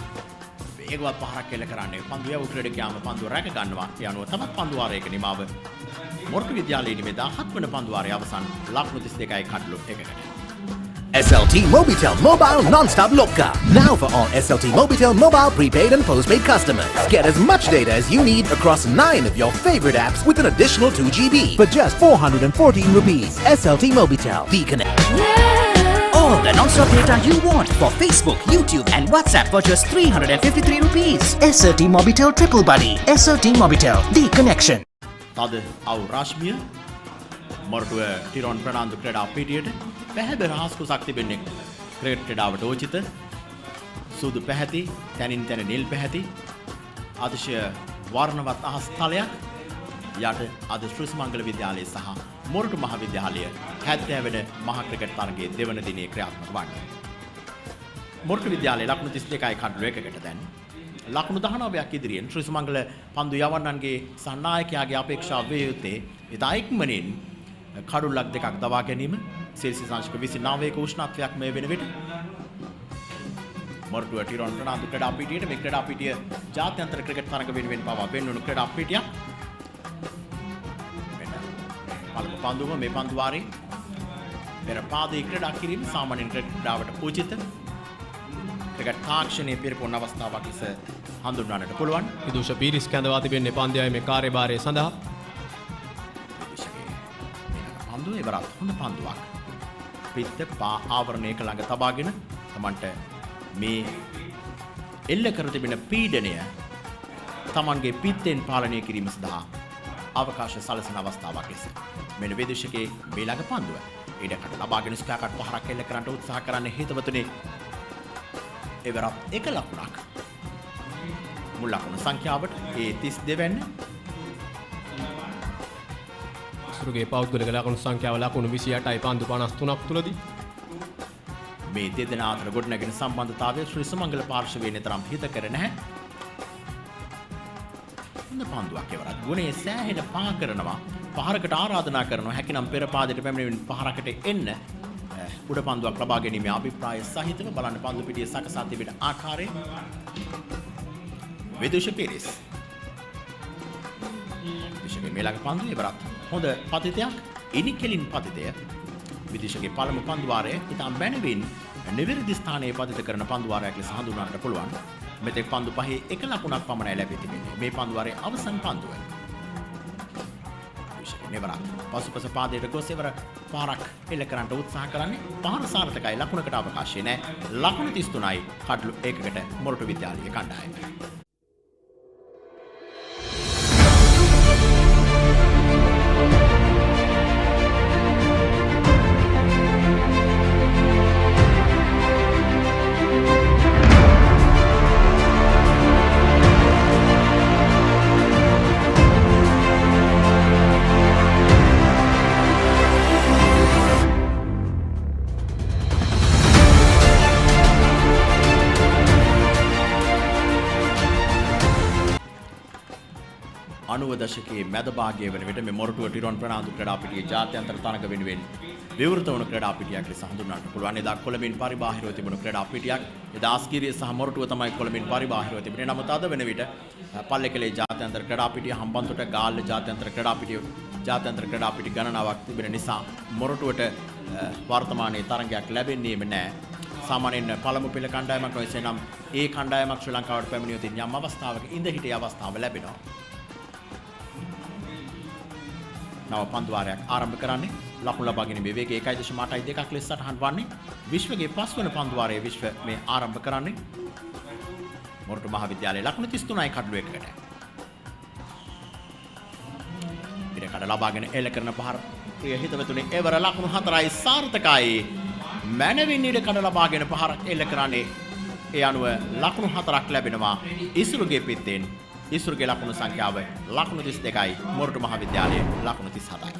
වේගවත් පහරක් එල්ල කරන්නේ. පන්දුව යව ක්‍රීඩකයාම පන්දුව රැක ගන්නවා. ඒ අනුව තවත් පන්දුවාරයක නිමාව මොරටු විද්‍යාලයේ මේ 17 වන පන්දුවාරයේ අවසන් ලකුණු 32යි කඩළු එකකට. SLT Mobitel Mobile Non-Stop Loka. Now for all SLT Mobitel mobile prepaid and postpaid customers. Get as much data as you need across 9 of your favorite apps with an additional 2 GB for just 414 rupees. SLT Mobitel. The Connect. All the non-stop data you want for Facebook, YouTube and WhatsApp for just 353 rupees. SLT Mobitel Triple Buddy. SLT Mobitel. The Connection. තද අවු රශ්මිය මොරටුව ටිරොන් ප්‍රනාන්දු ක්‍රීඩා පිටියට පැහැද රහස් කුසක් තිබෙන්නේ. Cricket ක්‍රීඩාවට උචිත සුදු පැහැති තනින් තන නිල් පැහැති අතිශය වර්ණවත් අහස් තලයක් යට අද සුමංගල විද්‍යාලය සහ මොරටු මහ විද්‍යාලය 70 වෙනි මහා ක්‍රිකට් තරගයේ දෙවන දිනේ ක්‍රියාත්මක වන්නේ. මොරටු විද්‍යාලයේ ලකුණු 32යි කඩළු එකකට දැන් ලකුණු 19ක් ඉදිරියෙන් සුමංගල පන්දු යවන්නන්ගේ සහනායකයාගේ අපේක්ෂාව වේ යුත්තේ ඉතා ඉක්මනින් කඩුල්ලක් දෙකක් දවා ගැනීම. සෙල්සියස් අංශක 29ක උෂ්ණත්වයක් මේ වෙන විට මොරටුව ටිරොන් ප්‍රනාන්දු ක්‍රීඩා පිටියට මේ ක්‍රීඩා පිටිය ජාත්‍යන්තර ක්‍රිකට් තරග වෙනුවෙන් පවා පෙන්වුණු ක්‍රීඩා පිටියක්. පළමු පන්දුව මේ පන්දුවාරේ පෙර පාදයේ ක්‍රීඩා කිරීම සාමාන්‍ය ක්‍රීඩාවට උචිත ක්‍රිකට් තාක්ෂණයේ පිරිපුන් අවස්ථාවක් ලෙස හඳුන්වන්නට පුළුවන්. විදුෂ පීරිස් කැඳවා තිබෙන්නේ පන්දයාමේ කාර්යභාරය සඳහා. පන්දුව එවරත් හොඳ පන්දුවක්. පිත්ත පා ආවරණයක ළඟ තබාගෙන තමන්ට මේ එල්ල කර තිබෙන පීඩනය තමන්ගේ පිත්තෙන් පාලනය කිරීම සඳහා අවකාශ සලසන අවස්ථාවක් ලෙස මෙන්න විදේශකයේ මේ ළඟ පන්දුව ඉඩකට ලබාගෙන ස්කාකට් පහරක් එල්ල කරන්නට උත්සාහ කරන්නේ හිතවතුනි එවරත් එක ලකුණක් මුල් ලකුණු සංඛ්‍යාවට ඒ 32 වෙන්න සුරුගේ පෞද්ගලික ලකුණු සංඛ්‍යාව ලකුණු 28යි පන්දු 53ක් තුලදී මේ දෙදෙනා අතර ගොඩනැගෙන සම්බන්ධතාවය ශ්‍රී සුමංගල පාර්ශවයේ තරම් හිතකර නැහැ. හොඳ පන්දුවක් එවරත් ගුණේ සෑහෙන පහ කරනවා. පහරකට ආරාධනා කරනවා. හැකිනම් පෙර පාදයට පැමිණෙමින් පහරකට එන්න උඩ පන්දුවක් ලබා ගැනීමේ අභිප්‍රාය සහිතව බලන්න පන්දු පිටියේ සකසා තිබෙන ආකාරය. විදුෂ පිරිස්. විදුෂගේ මේ ළඟ පන්දු එවරත් හොඳ පතිතයක් ඉනි කෙලින් පතිතය. විදේශගේ පළමු පන්දුවාරය ඉතාම බැනවින් නිවැරදි ස්ථානයේ පතිත කරන පන්දුවාරයක් ලෙස හඳුන්වන්නට පුළුවන්. මෙතෙක් පන්දු පහේ එක ලකුණක් පමණයි ලැබී තිබෙන්නේ. මේ පන්දුවාරයේ අවසන් පන්දුව. විශේෂ නෙවරක් පසුපස පාදයට ගොස් එවර පාරක් එල්ල කරන්නට උත්සාහ කරන්නේ. පහර සාර්ථකයි ලකුණකට අවකාශය නැහැ. ලකුණු 33යි කඩලු ඒකකට මොරටු විද්‍යාලයේ කණ්ඩායම. දශකයේ මැද භාගයේ වන විට මේ මොරටුව ටිරොන් ප්‍රනාන්දු ක්‍රීඩා පිටියේ ජාත්‍යන්තර තරග වෙනුවෙන් විවෘත වුණු ක්‍රීඩා පිටියක් ලෙස හඳුන්වන්නට පුළුවන්. එදා කොළඹින් පරිබාහිරව තිබුණු ක්‍රීඩා පිටියක්. එදා අස්ගිරිය සහ මොරටුව තමයි කොළඹින් පරිබාහිරව තිබුණේ. නමුත් අද වෙන විට පල්ලේකලේ ජාත්‍යන්තර ක්‍රීඩා පිටිය, හම්බන්තොට ගාල්ල ජාත්‍යන්තර ක්‍රීඩා පිටි ගණනාවක් තිබෙන නිසා මොරටුවට වර්තමානයේ තරගයක් ලැබෙන්නේම නැහැ. සාමාන්‍යයෙන් පළමු පෙළ කණ්ඩායමක් නොවේ නම් ඒ කණ්ඩායමක් ශ්‍රී ලංකාවට පැමිණියොත් යම් අවස්ථාවක ඉඳ හිටිය අවස්ථාව ලැබෙනවා. නව පන්දුවාරයක් ආරම්භ කරන්නේ ලකුණු ලබා ගැනීමේ වේගය 1.82ක් ලෙස සටහන් වන්නේ. විශ්වගේ පස්වන පන්දුවාරයේ විශ්ව මේ ආරම්භ කරන්නේ මොරටු මහ විද්‍යාලයේ ලකුණු 33යි කඩලු එකකට. ඉරකඩ ලබාගෙන එල්ල කරන පහර ප්‍රිය හිතවතුනි එවර ලකුණු 4යි සාර්ථකයි. මැනවින් ඉරකඩ ලබාගෙන පහර එල්ල කරන්නේ ඒ අනුව ලකුණු 4ක් ලැබෙනවා ඉසුරුගේ පිටෙන්. ඉසුරුගේ ලකුණු සංඛ්‍යාව ලකුණු 32යි මොරටු මහ විද්‍යාලයේ ලකුණු 37යි.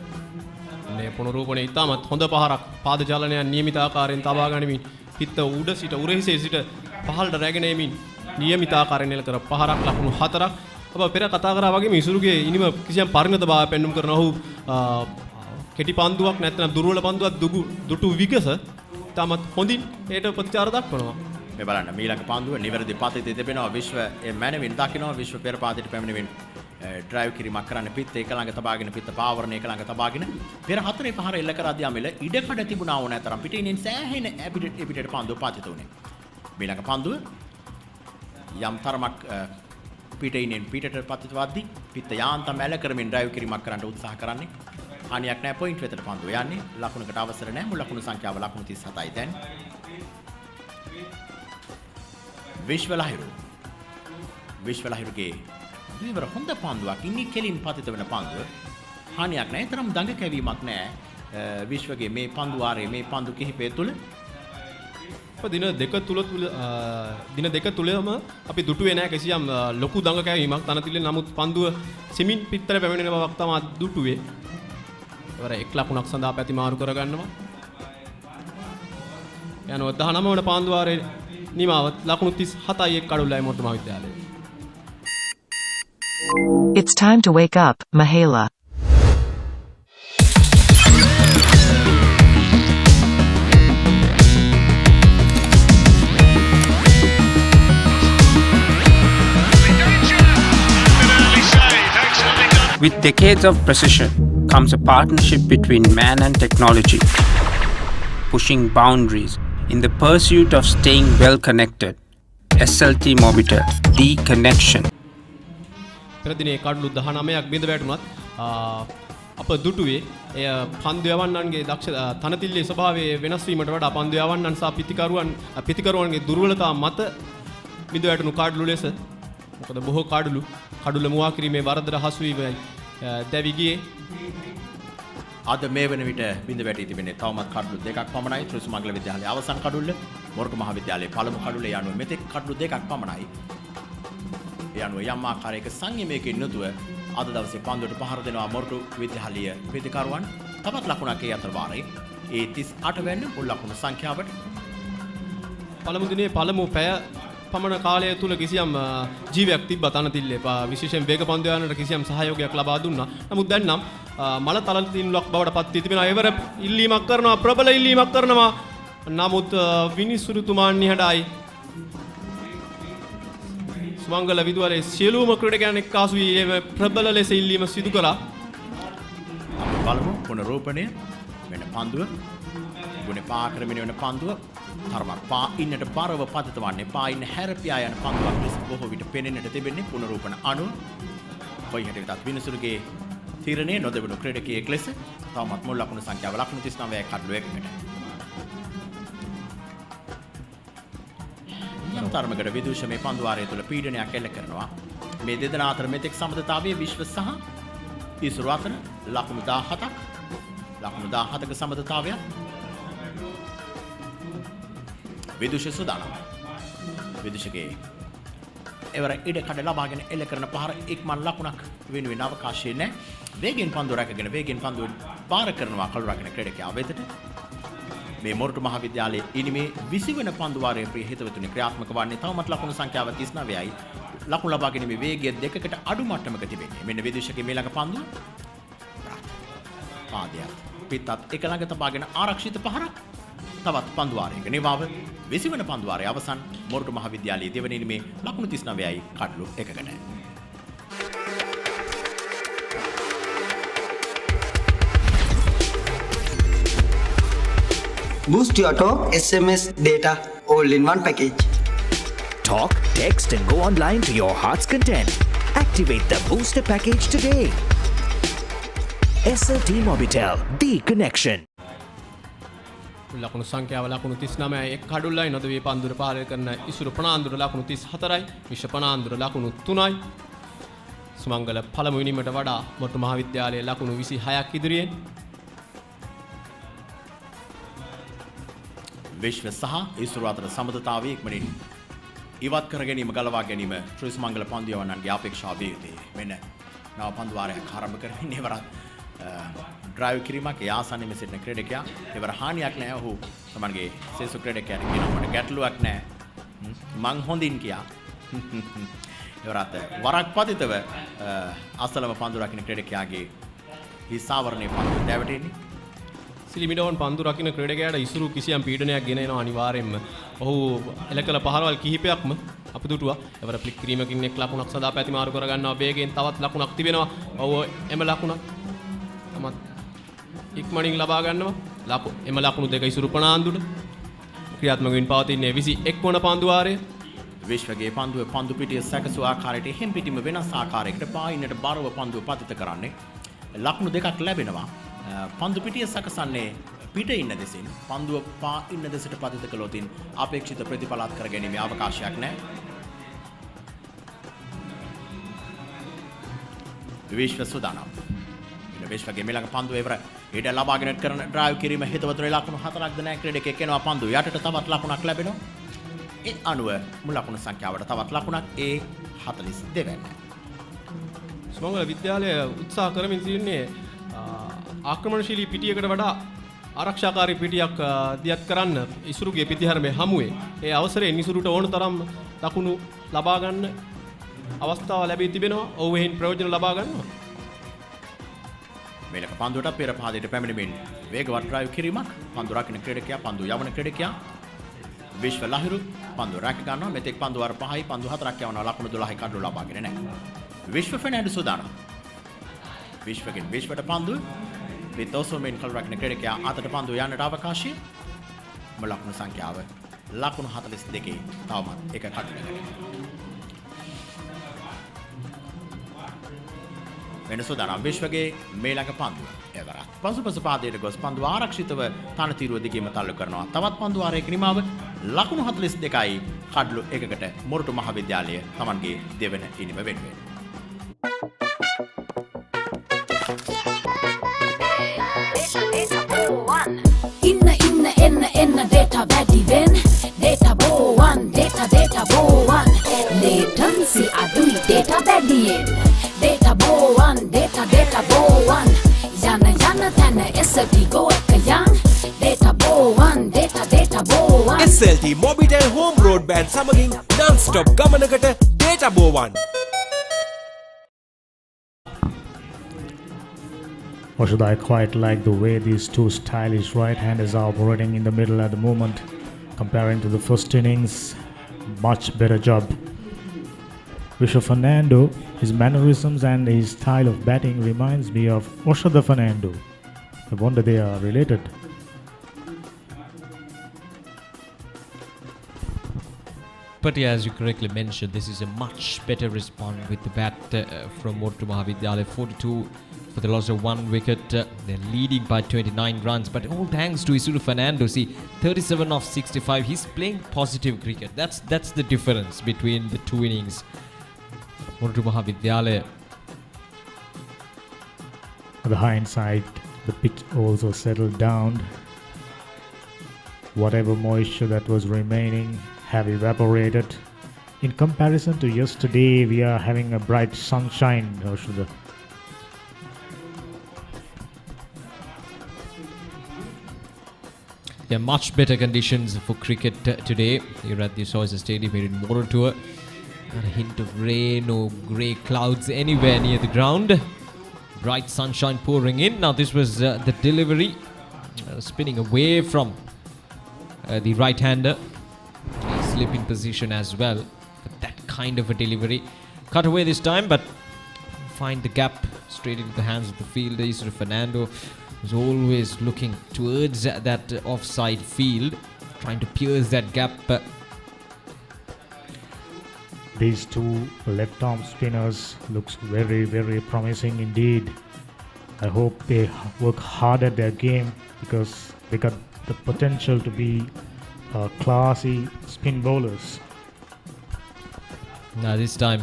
මේ පුනරූපණය ඉතාමත් හොඳ පහරක් පාද චලනය නියමිත ආකාරයෙන් තබා ගනිමින් පිත්ත උඩ සිට උරහිසේ සිට පහළට රැගෙන යමින් නියමිත ආකාරයෙන් එල කර පහරක් ලකුණු 4ක්. අප පෙර කතා කරා වගේම ඉසුරුගේ ඉනිම කිසියම් පරිණත භාවය පෙන්වුම් කරන ඔහු කෙටි පන්දුවක් නැත්නම් දුර්වල පන්දුවක් දුටු විගස ඉතාමත් හොඳින් ඒට ප්‍රතිචාර දක්වනවා. මේ බලන්න මීළඟ පන්දුව නිවැරදි පතිතේ තිබෙනවා. විශ්ව මැනවින් දකිනවා. විශ්ව පෙර පාදයට පැමිණෙමින් ඩ්‍රයිව් කිරීමක් කරන්න පිත්ත එක ළඟ තබාගෙන පිත්ත පාවරණ එක ළඟ තබාගෙන පෙර හතරේ පහර එල්ල කර අධ්‍යාමෙල ඉඩකඩ තිබුණා ඕන තරම් පිටින් සෑහෙන එපිටට පන්දුව පාතිත උනේ. මීළඟ පන්දුව යම් තරමක් පිටින් පිටට පතිත වද්දී පිත්ත යාන්තම් ඇල කරමින් ඩ්‍රයිව් කිරීමක් කරන්න උත්සාහ කරන්නේ. හානියක් නැහැ පොයින්ට් වෙතට පන්දුව යන්නේ. ලකුණකට අවසර නැහැ. මුල් ලකුණු සංඛ්‍යාව ලකුණු 37යි දැන්. විශ්වලහිරුගේ ඉවර හොඳ පන්දුවක් ඉන්නේ කෙලින් පතිත වෙන පන්දුව. හානියක් නැහැ. තරම් දඟ කැවීමක් නැහැ. විශ්වගේ මේ පන්දුවාරයේ මේ පන්දු කිහිපය තුල දින දෙක තුලම අපි දුටුවේ නැහැ කිසියම් ලොකු දඟ කැවීමක් තනතිලේ. නමුත් පන්දුව සිමින් පිටතට පැමිණෙන බවක් තමයි දුටුවේ. ඒවර එක් ලකුණක් සඳහා පැතිමාරු කරගන්නවා. යනවා 19 වන පන්දුවාරයේ නිමාවත් ලකුණු 37යි එක් කඩුල්ලයි මොරටු මහ විද්‍යාලයේ. It's time to wake up, Mahela. With decades of precision comes a partnership between man and technology, pushing boundaries in the pursuit of staying well connected. SLT Mobitel, the connection. පෙර දිනේ කඩලු 19ක් බිඳ වැටුණත් අප දුටුවේ එය පන්දු යවන්නන්ගේ දක්ෂ තනතිල්ලේ ස්වභාවය වෙනස් වීමට වඩා පන්දු යවන්නන් සහ පිතිකරුවන්ගේ දුර්වලතා මත බිඳ වැටුණු කාඩලු ලෙස මොකද බොහෝ කඩුල මුවා කිරීමේ වරදට හසු වී දැවි ගියේ. අද මේ වන විට බිඳ වැටී තිබෙන්නේ තවමත් කඩලු දෙකක් පමණයි. ශ්‍රීසුමංගල විද්‍යාලයේ අවසන් කඩුල්ල, මොරටු මහ විද්‍යාලයේ පළමු කඩුල්ල යනුව මෙතෙක් කඩලු දෙකක් පමණයි. ඒ අනුව යම් ආකාරයක සංයමයකින් යුතුව අද දවසේ පන්දුවට පහර දෙනවා මොරටු විද්‍යාලීය ප්‍රතිකරුවන්. තවත් ලකුණක් ඒ අතර වාරේ ඒ 38 වෙනි මුල් ලකුණු සංඛ්‍යාවට පළමු දිනේ පළමු පැය පමණ කාලය තුල කිසියම් ජීවයක් තිබ්බ තනතිල්ලේ විශේෂයෙන් වේග පන්දු යන්නට කිසියම් සහයෝගයක් ලබා දුන්නා. නමුත් දැන් නම් මල තලතින්ලක් බවට පත් වී තිබෙනවා. එවර ඉල්ලීමක් කරනවා, ප්‍රබල ඉල්ලීමක් කරනවා. නමුත් විනිසුරුතුමාන් නිහඬයි. සුමංගල විදුහලේ සියලුම ක්‍රීඩකයන් එක්කාසු වී ප්‍රබල ලෙස ඉල්ලීම සිදු කළා. බලමු පුනරූපණය වෙන පන්දුව. ගුණේ පාක්‍රමණය වෙන පන්දුව. තරමක් පා ඉන්නට බරව පදිත වන්නේ පා ඉන්න හැරපියා යන පන්දුවක් ලෙස බොහෝ විට පෙනෙන්නට තිබෙන්නේ පුනරූපණ අනුව. කොයි හැටි වෙතත් විනිසුරුගේ තීරණය නොදෙවුණු ක්‍රීඩකයෙක් ලෙස තවමත් මුල් ලකුණු සංඛ්‍යාව ලකුණු 39යි කඩලු එකකට. යම් තරමකට විදුෂ මේ පන්දු වාරය තුළ පීඩනයක් එල්ල කරනවා. මේ දෙදෙනා අතර මෙතෙක් සමතතාවයේ විශ්ව සහ ඊශ්වර අතර ලකුණු 17ක සමතතාවයක්. විදුෂ සුදානම්. විදුෂගේ එවර ඉඩ කඩ ලබාගෙන එල්ල කරන පහර ඉක්මන් ලකුණක් වෙනුවෙන් අවකාශය නැහැ. වේගෙන් පන්දු රැකගෙන වේගෙන් පන්දු පාර කරනවා කළු රකින ක්‍රීඩකයා වෙතට. මේ මොරටු මහ විද්‍යාලයේ ඉනිමේ 20 වෙනි පන්දු වාරයේ ප්‍රිය හිතවතුනි ක්‍රියාත්මක වන්නේ තවමත් ලකුණු සංඛ්‍යාව 39යි. ලකුණු ලබා ගැනීමේ වේගය දෙකකට අඩු මට්ටමක තිබෙන්නේ. මෙන්න විදුෂගේ මේ ළඟ පන්දුව. පාදයක් පිටත් එක ළඟ තබාගෙන ආරක්ෂිත පහරක්. තවත් පන්දු වාරයක නිවාව 20 වෙනි පන්දු වාරයේ අවසන් මොරටු මහ විද්‍යාලයේ දෙවන ඉනිමේ ලකුණු 39යි කඩලු එකකට. Boost your talk, SMS, data, all in one package. Talk, text and go online to your heart's content. Activate the booster package today. SLT Mobitel, the connection. ලකුණු සංඛ්‍යාව ලකුණු 39යි එක් කඩුල්ලයි නොදවී පන්දුර පාලනය කරන ඉසුරු පනාන්දුර ලකුණු 34යි විශ්ව පනාන්දුර ලකුණු 3යි. සුමංගල පළමු ඉනිමට වඩා මොරටු මහ විද්‍යාලයේ ලකුණු 26ක් ඉදිරියෙන්. විශ්ව සහ ඊශ්වර අතර සමතතාවය ඉක්මනින් ඉවත් කර ගැනීම ගලවා ගැනීම ශ්‍රීසුමංගල පන්දු යවන්නන්ගේ අපේක්ෂාව වේ යුතුයි. මෙන්න නව පන්දු වාරයක් ආරම්භ කරමින් ඉවරත් ඩ්‍රයිව් කිරීමක් ඒ ආසන්නයේ මේ සිටින ක්‍රීඩකයා ඉවර හානියක් නැහැ. ඔහු තමන්ගේ සේසු ක්‍රීඩකයාට කියනවා මට ගැටලුවක් නැහැ. මං හොඳින් කියා. ඉවරත් වරක් පතිතව අසලම පන්දු රකින්න ක්‍රීඩකයාගේ හිසාවරණයේ පන්දු දැවටෙන්නේ. සිලිමිඩවන් පන්දු රකින්න ක්‍රීඩකයාට ඉසුරු කිසියම් පීඩනයක් ගෙන එනවා අනිවාර්යෙන්ම. ඔහු එලකල පහරවල් කිහිපයක්ම අපි දුටුවා. එවර ෆ්ලික් කිරීමකින් එක් ලකුණක් සදා පැතිමාරු කර ගන්නවා. වේගයෙන් තවත් ලකුණක් තිබෙනවා. ඔව් එම ලකුණක් තමත් ඉක්මනින් ලබා ගන්නවා. එම ලකුණු දෙක ඉසුරු පනාන්දුට ක්‍රියාත්මක වෙමින් පවතින්නේ 21 වන පන්දු වාරය. විශ්වගේ පන්දුවේ පන්දු පිටිය සැකසු ආකාරයට හිම් පිටිම වෙනස් ආකාරයකට පායින්නට බරව පන්දුව පතිත කරන්නේ. ලකුණු දෙකක් ලැබෙනවා. පන්දු පිටිය සකසන්නේ පිට ඉන්න දෙසින්. පන්දුව පා ඉන්න දෙසට පතිත කළොතින් අපේක්ෂිත ප්‍රතිඵලත් කර ගැනීමේ අවකාශයක් නැහැ. විශ්ව සුදානම්. විශ්වගේ මෙලඟ පන්දු එවර ඊට ලබාගෙන කරන ඩ්‍රයිව් කිරීම හිතවතුනේ ලකුණු 4ක්ද නැහැ. ක්‍රීඩකයෙක් එනවා පන්දු යටට තවත් ලකුණක් ලැබෙනවා. ඒ අනුව මුල් ලකුණු සංඛ්‍යාවට තවත් ලකුණක් ඒ 42 වෙනි. සුමංගල විද්‍යාලය උත්සාහ කරමින් සිටින්නේ ආක්‍රමණශීලී පිටියකට වඩා ආරක්ෂාකාරී පිටියක් දියත් කරන්න ඉසුරුගේ පිටිහරමේ හමුවේ. ඒ අවසරයෙන් ඉසුරුට ඕන තරම් ලකුණු ලබා ගන්න අවස්ථාව ලැබී තිබෙනවා. ඔව් එහෙන් ප්‍රයෝජන ලබා ගන්නවා. මේලක පන්දුවට පෙර පාදයට පැමිණෙමින් වේගවත් ඩ්‍රයිව් කිරීමක්. පන්දු රකින්න ක්‍රීඩකයා පන්දු යවන ක්‍රීඩකයා විශ්ව ලහිරු පන්දු රැක ගන්නවා. මෙතෙක් පන්දු වාර 5යි පන්දු 4ක් යවනවා. ලකුණු 12යි කඩලු ලබාගෙන නැහැ. විශ්ව ෆෙනෑන්ඩු සුදානම්. විශ්වගෙන් විශ්වට පන්දු විතෝසෝමෙන් කල් රකින්න ක්‍රීඩකයා අතට පන්දු යන්නට අවකාශය. ලකුණු සංඛ්‍යාව ලකුණු 42 තවමත් එක කඩලකට. වෙනසුදානම් විශ්වගේ මේ ළඟ පන්දුව. එවරත් පසුපස පාදයට ගොස් පන්දුව ආරක්ෂිතව තනතිරුව දිගේම තල්ලු කරනවා. තවත් පන්දු ආරයක නිමාව ලකුණු 42යි කඩලු එකකට මොරටු මහාවිද්‍යාලය තමන්ගේ දෙවන ඉනිම වෙනුවෙන්. එන්න data වැඩි වෙන්න data බෝවන් data බෝවන් latency අඩුයි data වැඩියෙන් data බෝවන් data බෝවන් යන තැන SLT go එක යන් data බෝවන් data බෝවන් SLT Mobitel Home Broadband සමගින් non-stop ගමනකට data බෝවන්. Or should I quite like the way these two stylish right-handers are operating in the middle at the moment. Comparing to the first innings, much better job. Vishwa Fernando, his mannerisms and his style of batting reminds me of Oshada Fernando. I wonder they are related. But yeah, as you correctly mentioned, this is a much better response with the bat from Moratuwa Maha Vidyalaya, 42 for the loss of 1 wicket. They're leading by 29 runs, but all thanks to Isuru Fernando. See, 37 of 65. He's playing positive cricket. That's the difference between the two innings. Moratuwa Maha Vidyalaya. On the hindsight, the pitch also settled down. Whatever moisture that was remaining have evaporated. In comparison to yesterday, we are having a bright sunshine. There are much better conditions for cricket today here at the Soyza Stadium here in Moratuwa. Not a hint of rain or grey clouds anywhere near the ground. Bright sunshine pouring in. Now this was the delivery, spinning away from the right-hander. Slipping position as well. But that kind of a delivery. Cut away this time, but find the gap straight into the hands of the fielder. Isuru Fernando was always looking towards that offside field, trying to pierce that gap. These two left-arm spinners looks very, very promising indeed. I hope they work hard at their game because they got the potential to be classy spin bowlers. Now this time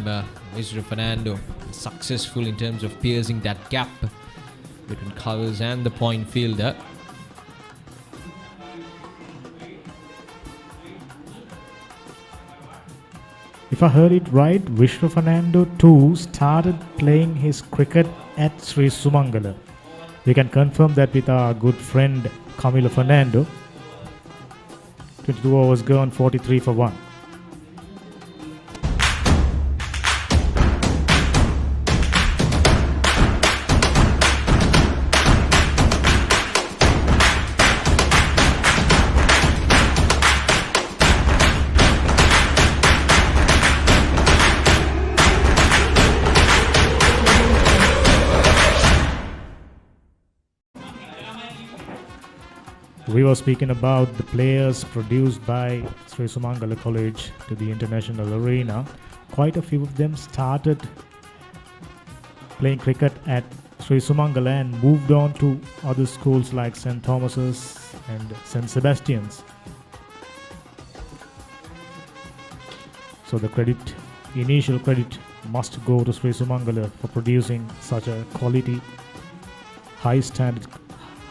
Isuru Fernando successful in terms of piercing that gap between covers and the point fielder. If I heard it right, Vishwa Fernando too started playing his cricket at Sri Sumangala. We can confirm that with our good friend Camilo Fernando. 22 overs gone, 43 for 1. We were speaking about the players produced by Sri Sumangala College to the international arena. Quite a few of them started playing cricket at Sri Sumangala and moved on to other schools like St. Thomas's and St. Sebastian's. So the initial credit must go to Sri Sumangala for producing such a quality, high standard,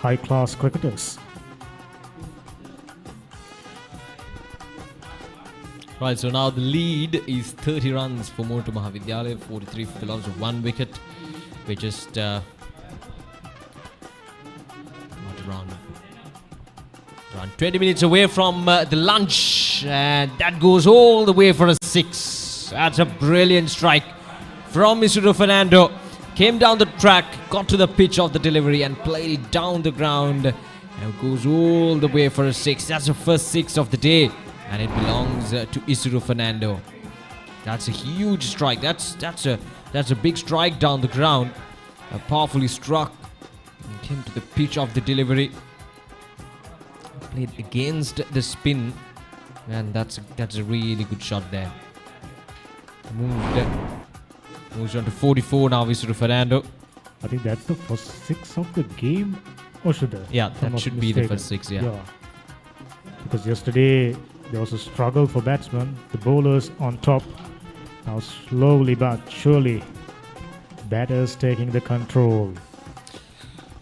high class cricketers. Right, so now the lead is 30 runs for Moratuwa Maha Vidyalaya, 43 for the loss of 1 wicket. We're just around 20 minutes away from the lunch, and that goes all the way for a 6. That's a brilliant strike from Isuru Fernando. Came down the track, got to the pitch of the delivery and played it down the ground. And it goes all the way for a 6. That's the first 6 of the day. And it belongs to Isuru Fernando. That's a huge strike. That's a big strike down the ground. Powerfully struck. And came to the pitch of the delivery. Played against the spin. And that's a really good shot there. Moves on to 44 now, Isuru Fernando. I think that's the first 6 of the game, or should I? Yeah, that should be the first 6, yeah. Because yesterday there was a struggle for batsmen, the bowlers on top. Now slowly but surely, batters taking the control.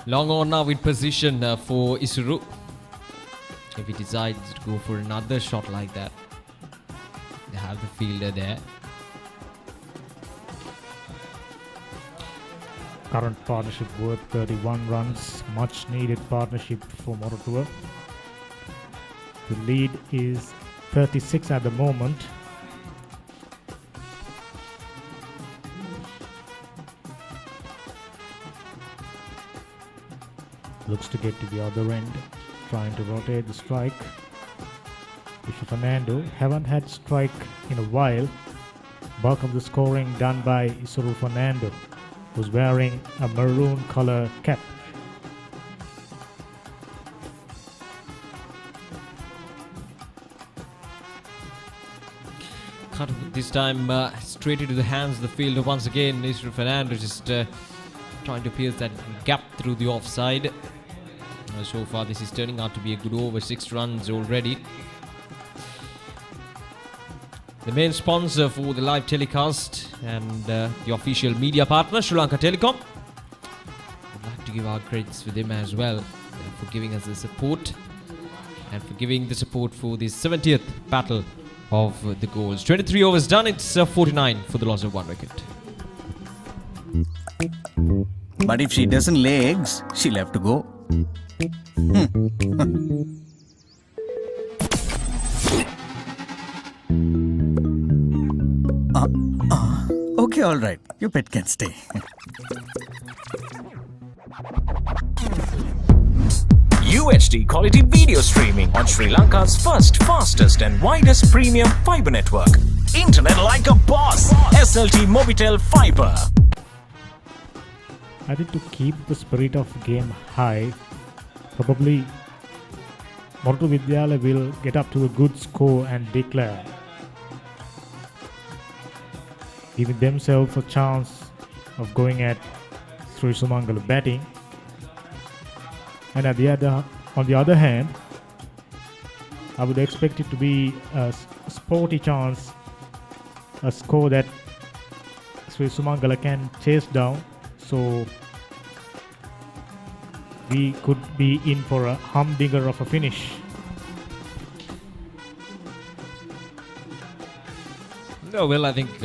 Long on now in position for Isuru. If he decides to go for another shot like that, they have the fielder there. Current partnership worth 31 runs, much needed partnership for Moratuwa. The lead is 36 at the moment. Looks to get to the other end, trying to rotate the strike. Bishop Fernando haven't had strike in a while. Bulk of the scoring done by Isuru Fernando, who's wearing a maroon color cap. Cut this time straight into the hands of the fielder once again. Isuru Fernando just trying to pierce that gap through the offside. So far this is turning out to be a good over, 6 runs already. The main sponsor for the live telecast and the official media partner, Sri Lanka Telecom. I'd like to give our credits for them as well for giving us the support and for giving the support for the 70th battle of the goals. 23 overs done, it's 49 for the loss of 1 wicket. But if she doesn't lay eggs, she'll have to go. Okay, all right. Your pet can stay. UHD quality video streaming on Sri Lanka's first, fastest and widest premium fibre network. Internet like a boss. SLT Mobitel Fibre. I think to keep the spirit of game high, probably Maha Vidyalaya will get up to a good score and declare, giving themselves a chance of going at Sri Sumangala batting. And on the other hand, I would expect it to be a sporty chance, a score that Sri Sumangala can chase down. So we could be in for a humdinger of a finish. No, well, I think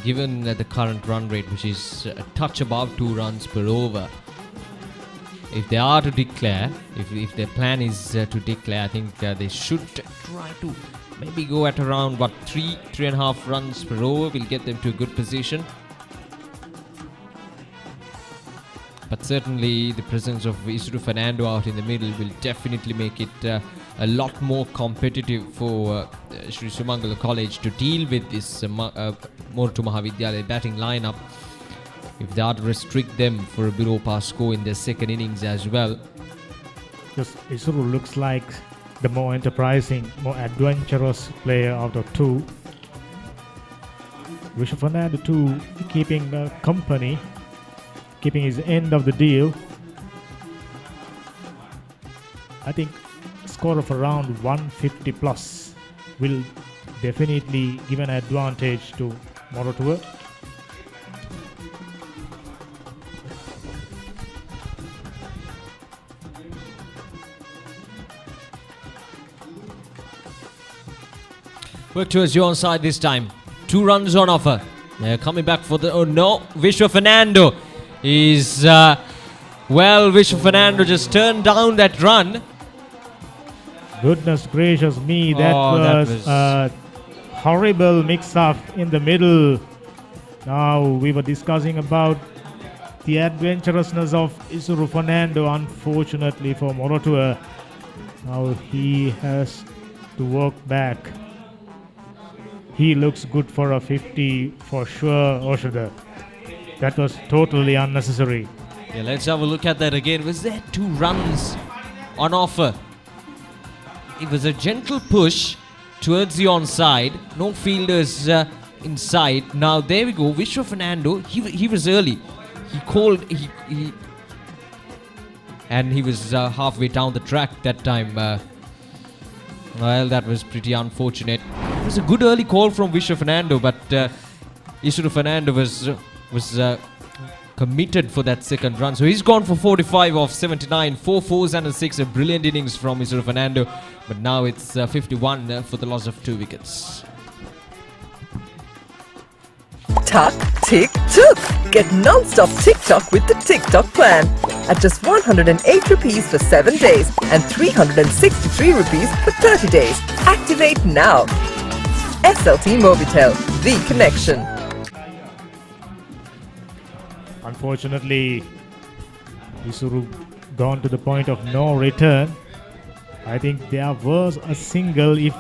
given the current run rate, which is a touch above 2 runs per over, if they are to declare, if their plan is to declare, I think they should try to maybe go at around 3.5 runs per over will get them to a good position. But certainly the presence of Isuru Fernando out in the middle will definitely make it a lot more competitive for Sri Sumangala College to deal with this Moratuwa Maha Vidyalaya batting lineup. If they are to restrict them for a below par score in their second innings as well. Just Isuru looks like the more enterprising, more adventurous player out of 2. Bishop Fernando too keeping company, keeping his end of the deal. I think a score of around 150 plus will definitely give an advantage to Moratuwa. Work towards your side this time. 2 runs on offer. They're coming back for the... Oh no, Vishwa Fernando is... Vishwa Fernando just turned down that run. Goodness gracious me, that was a horrible mix-up in the middle. Now we were discussing about the adventurousness of Isuru Fernando, unfortunately for Moratuwa. Now he has to work back. He looks good for a 50 for sure, Oshada. That was totally unnecessary. Yeah, let's have a look at that again. Was there 2 runs on offer? It was a gentle push towards the onside. No fielders inside. Now there we go. Vishwa Fernando, he was early. he called he and he was halfway down the track that time. Well, that was pretty unfortunate. It was a good early call from Vishwa Fernando, but Isuru Fernando was committed for that second run. So he's gone for 45 of 79, 4 fours and a 6. A brilliant innings from Isuru Fernando. But now it's 51 for the loss of 2 wickets. Tuck, tick, took. Get non-stop TikTok with the TikTok plan. At just 108 rupees for 7 days and 363 rupees for 30 days. Activate now. SLT Mobitel, the connection. Unfortunately, Isuru gone to the point of no return. I think there was a single if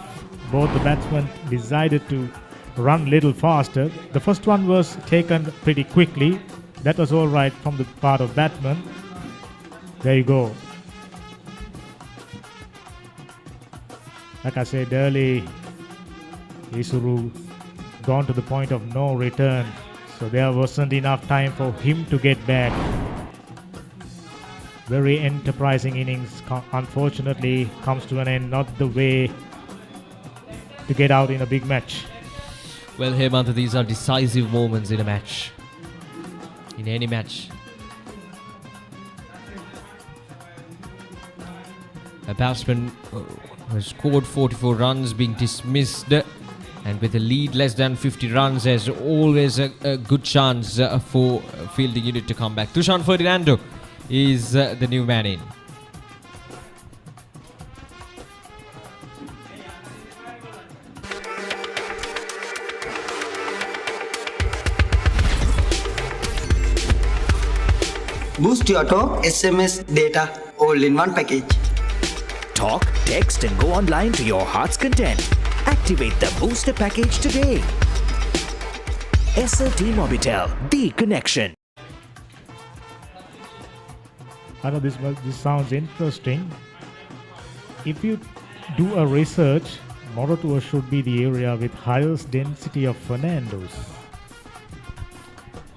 both the batsmen decided to run little faster. The first one was taken pretty quickly. That was all right from the part of batsman. There you go. Like I said earlier, Isuru gone to the point of no return. So there wasn't enough time for him to get back. Very enterprising innings. Unfortunately, comes to an end. Not the way to get out in a big match. Well, Hemant, these are decisive moments in a match. In any match. A batsman has scored 44 runs, being dismissed, and with a lead less than 50 runs, there's always a good chance for fielding unit to come back. Tushan Ferdinando is the new man in. Boost your talk, SMS, data, all in one package. Talk, text and go online to your heart's content. Activate the booster package today. SLT Mobitel, the connection. I know this sounds interesting. If you do a research, Moratuwa should be the area with highest density of Fernandos.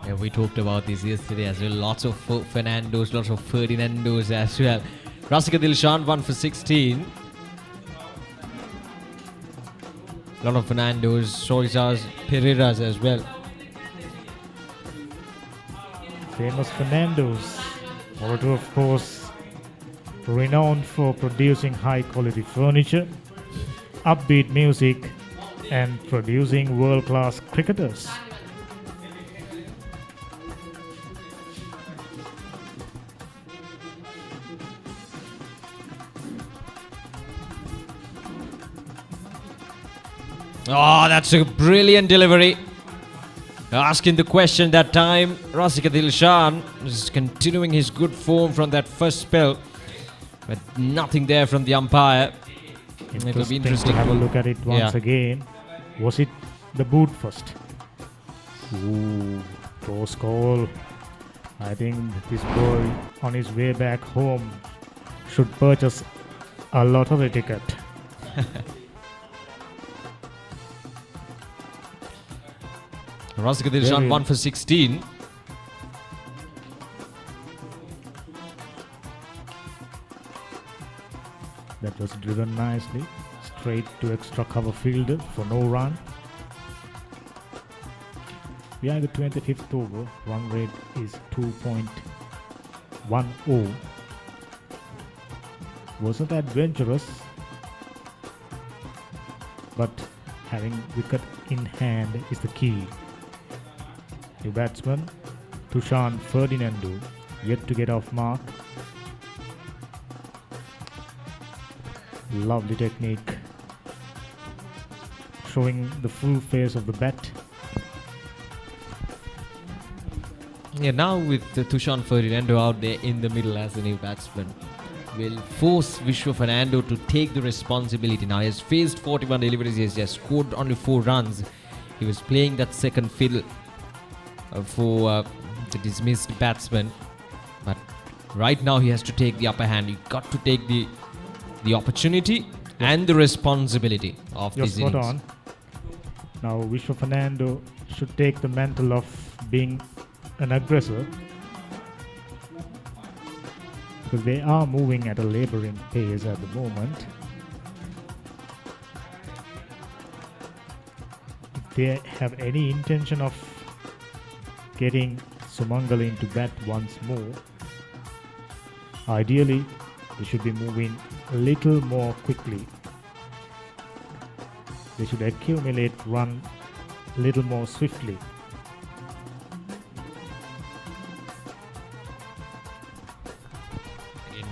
Yeah, we talked about this yesterday as well. Lots of Fernandos, lots of Ferdinandos as well. Rasika Dilshan 1 for 16. Lot of Fernandos, Soyzas, Pereiras as well. Famous Fernandos. Moratuwa, of course, renowned for producing high quality furniture, upbeat music and producing world-class cricketers. Oh, that's a brilliant delivery. Asking the question that time, Rasika Dilshan is continuing his good form from that first spell. But nothing there from the umpire. It will be interesting to have a look at it once again. Was it the boot first? Ooh, close call. I think this boy on his way back home should purchase a lot of etiquette. Rasika Dilshan 1 for 16. That was driven nicely. Straight to extra cover fielder for no run. We are in the 25th over. Run rate is 2.10. Wasn't adventurous, but having wicket in hand is the key. The batsman, Tushan Ferdinando, yet to get off mark. Lovely technique. Showing the full face of the bat. Yeah, now with Tushan Ferdinando out there in the middle as the new batsman, will force Vishwa Fernando to take the responsibility. Now he has faced 41 deliveries, he has scored only 4 runs. He was playing that second fiddle for the dismissed batsman, but right now he has to take the upper hand. You got to take the opportunity and the responsibility of this innings. Spot on. Now Vishwa Fernando should take the mantle of being an aggressor because they are moving at a laboring pace at the moment. If they have any intention of getting Sumangala into bat once more, ideally they should be moving a little more quickly. They should accumulate run a little more swiftly.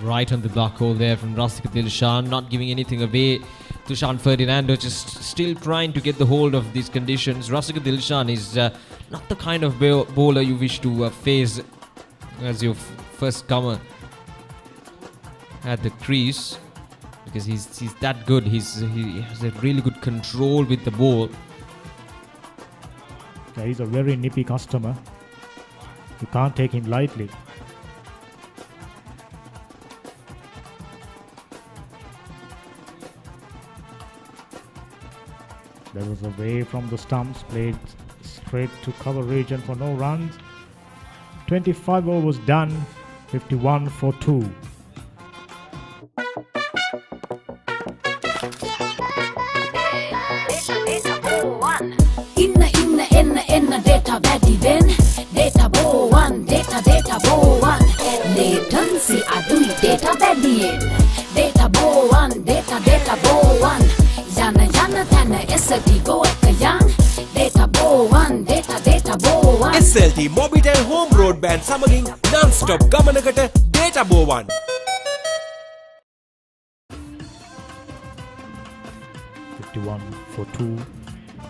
Right on the block hole there from Rasika Dilshan, not giving anything away. Tushan Ferdinando just still trying to get the hold of these conditions. Rasika Dilshan is not the kind of bowler you wish to face as your first comer at the crease, because he's that good. He has a really good control with the ball. Yeah, he's a very nippy customer. You can't take him lightly. There was away from the stumps, played straight to cover region for no runs. 25 overs done, 51 for 2. Inna data වැඩි වෙන data bow one data bow one latency අඩුයි data වැඩියෙන් data bow one data bow one යන තැන SLT go එක යන් data bow one data bow one SLT Mobitel home broadband සමගින් non-stop ගමනකට data bow one. For 2,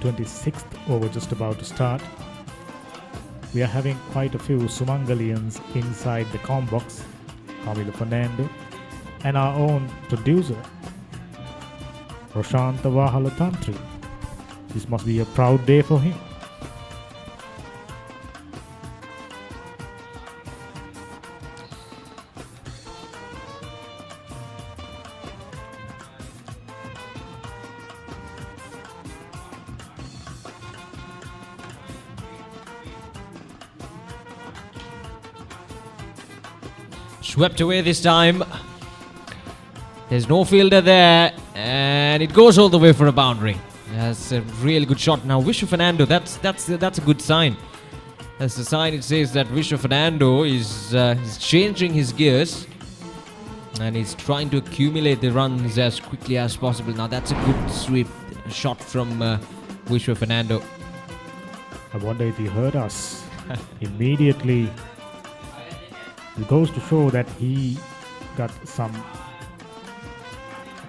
26th over just about to start. We are having quite a few Sumangalians inside the comm box. Camilo Fernando and our own producer, Roshanta Wahalatantri. This must be a proud day for him. Swept away this time. There's no fielder there, and it goes all the way for a boundary. That's a really good shot. Now Vishnu Fernando, that's a good sign. That's the sign. It says that Vishnu Fernando is changing his gears, and he's trying to accumulate the runs as quickly as possible. Now that's a good sweep shot from Vishnu Fernando. I wonder if he heard us. Immediately, it goes to show that he got some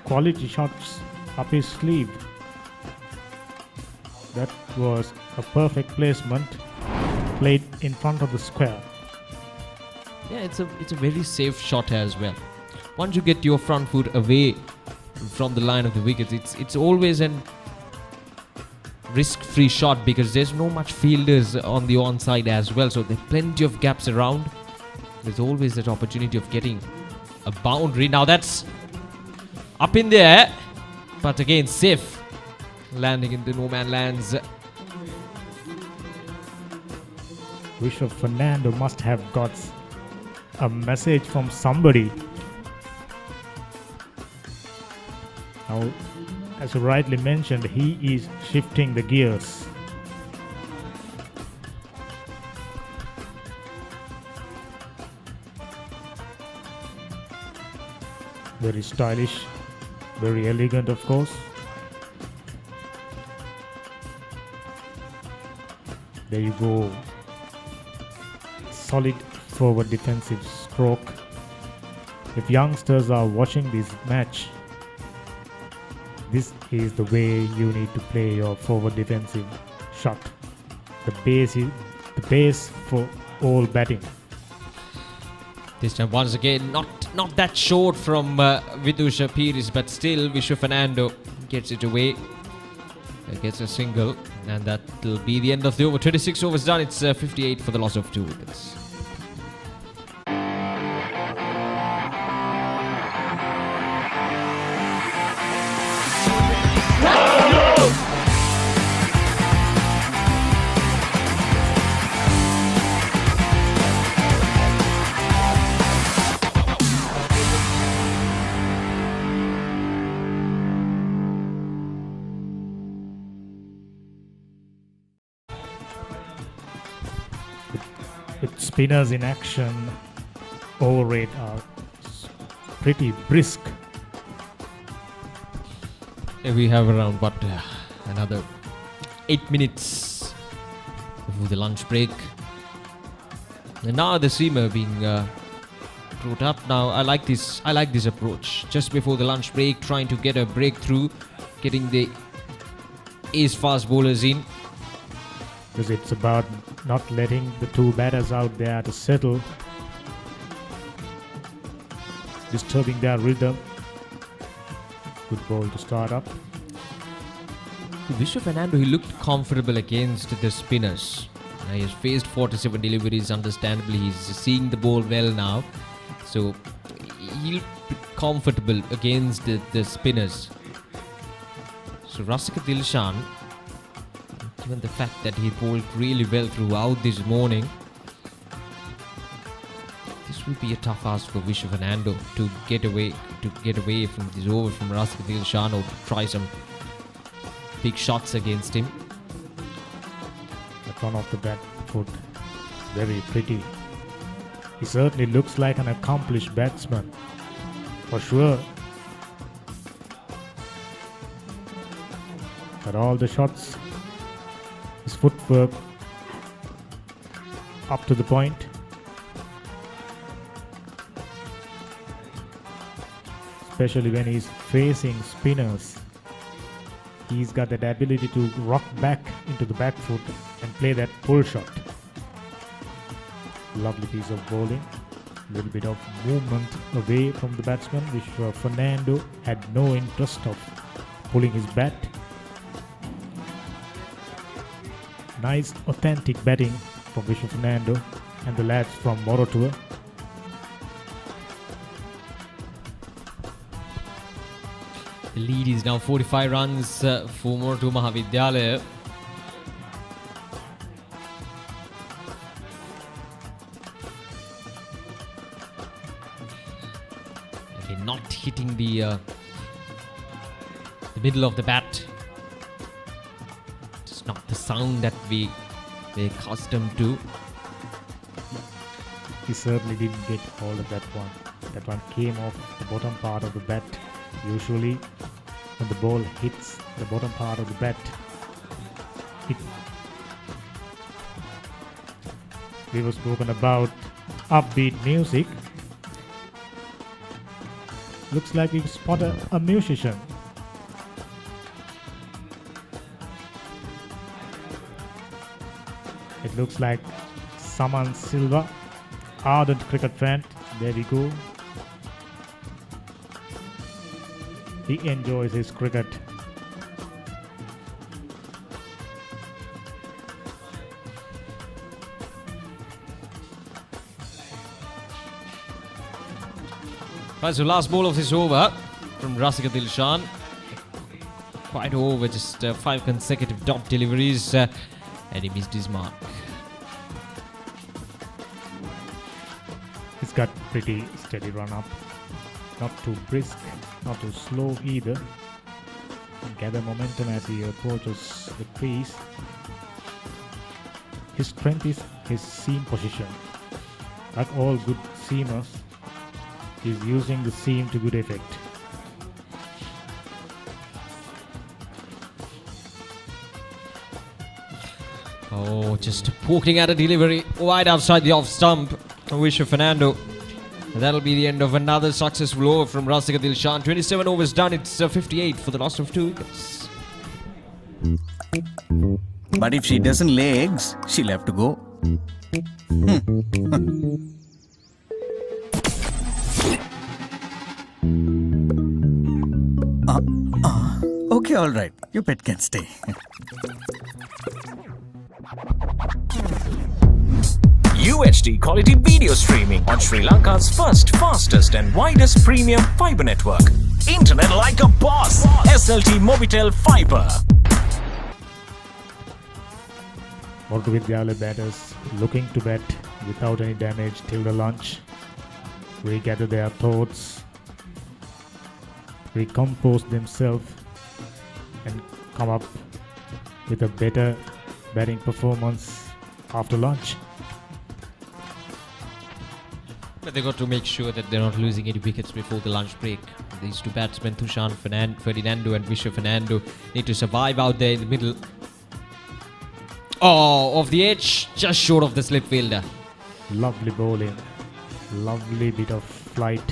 quality shots up his sleeve. That was a perfect placement, played in front of the square. Yeah, it's a very safe shot as well. Once you get your front foot away from the line of the wickets, it's always an risk-free shot because there's no much fielders on the onside as well, so there are plenty of gaps around. There's always that opportunity of getting a boundary. Now that's up in the air, but again safe, landing in the no-man lands. Vishnu Fernando must have got a message from somebody. Now, as you rightly mentioned, he is shifting the gears. Very stylish, very elegant, of course. There you go. Solid forward defensive stroke. If youngsters are watching this match, this is the way you need to play your forward defensive shot. The base for all batting. This time once again not that short from Vidusha Piris, but still Vishnu Fernando gets it away. Gets a single, and that will be the end of the over. 26 overs done. It's 58 for the loss of 2 wickets. with spinners in action, over rate are pretty brisk. We have around another 8 minutes before the lunch break. And now the seamer being brought up. Now I like this approach. Just before the lunch break, trying to get a breakthrough, getting the ace fast bowlers in. Because it's about not letting the two batters out there to settle, disturbing their rhythm. Good ball to start up. Vishwa Fernando, he looked comfortable against the spinners. He has faced 47 deliveries, understandably. He's seeing the ball well now. So he'll be comfortable against the spinners. So Rasika Dilshan, given the fact that he bowled really well throughout this morning, this will be a tough ask for Vishwa Fernando to get away from this over from Rasika Dilshan, or to try some big shots against him. The front of the bat foot, very pretty. He certainly looks like an accomplished batsman, for sure. But all the shots, his footwork up to the point. Especially when he's facing spinners. He's got that ability to rock back into the back foot and play that pull shot. Lovely piece of bowling. A little bit of movement away from the batsman, which Fernando had no interest of pulling his bat. Nice authentic batting from Vishwa Fernando and the lads from Moratuwa. The lead is now 45 runs for Moratuwa Maha Vidyalaya. Again, not hitting the middle of the bat. It's not the sound that we're accustomed to. He certainly didn't get hold of that one. That one came off the bottom part of the bat. Usually, when the ball hits the bottom part of the bat, we were spoken about upbeat music. Looks like we spotted a musician. It looks like Saman Silva, ardent cricket fan. There we go. He enjoys his cricket. Right, so last ball of this over from Rasika Dilshan. Quite over, just 5 consecutive dot deliveries, and he missed his mark. He's got pretty steady run up. Not too brisk, not too slow either. And gather momentum as he approaches the crease. His strength is his seam position. Like all good seamers, he's using the seam to good effect. Oh, just poking at a delivery wide outside the off stump. Vishwa Fernando. That'll be the end of another successful over from Rasika Dilshan. 27 overs done. It's 58 for the loss of 2 wickets. But if she doesn't lay eggs, she'll have to go. Okay, all right. Your pet can stay. UHD quality video streaming on Sri Lanka's first, fastest and widest premium fibre network. Internet like a boss. SLT Mobitel Fibre. Moratuwa Vidyalaya batters looking to bat without any damage till the lunch. Regather their thoughts, recompose themselves, and come up with a better batting performance after lunch. But they got to make sure that they're not losing any wickets before the lunch break. These two batsmen, Tushan Ferdinando and Visha Fernando, need to survive out there in the middle. Oh, off the edge, just short of the slip fielder. Lovely bowling, lovely bit of flight.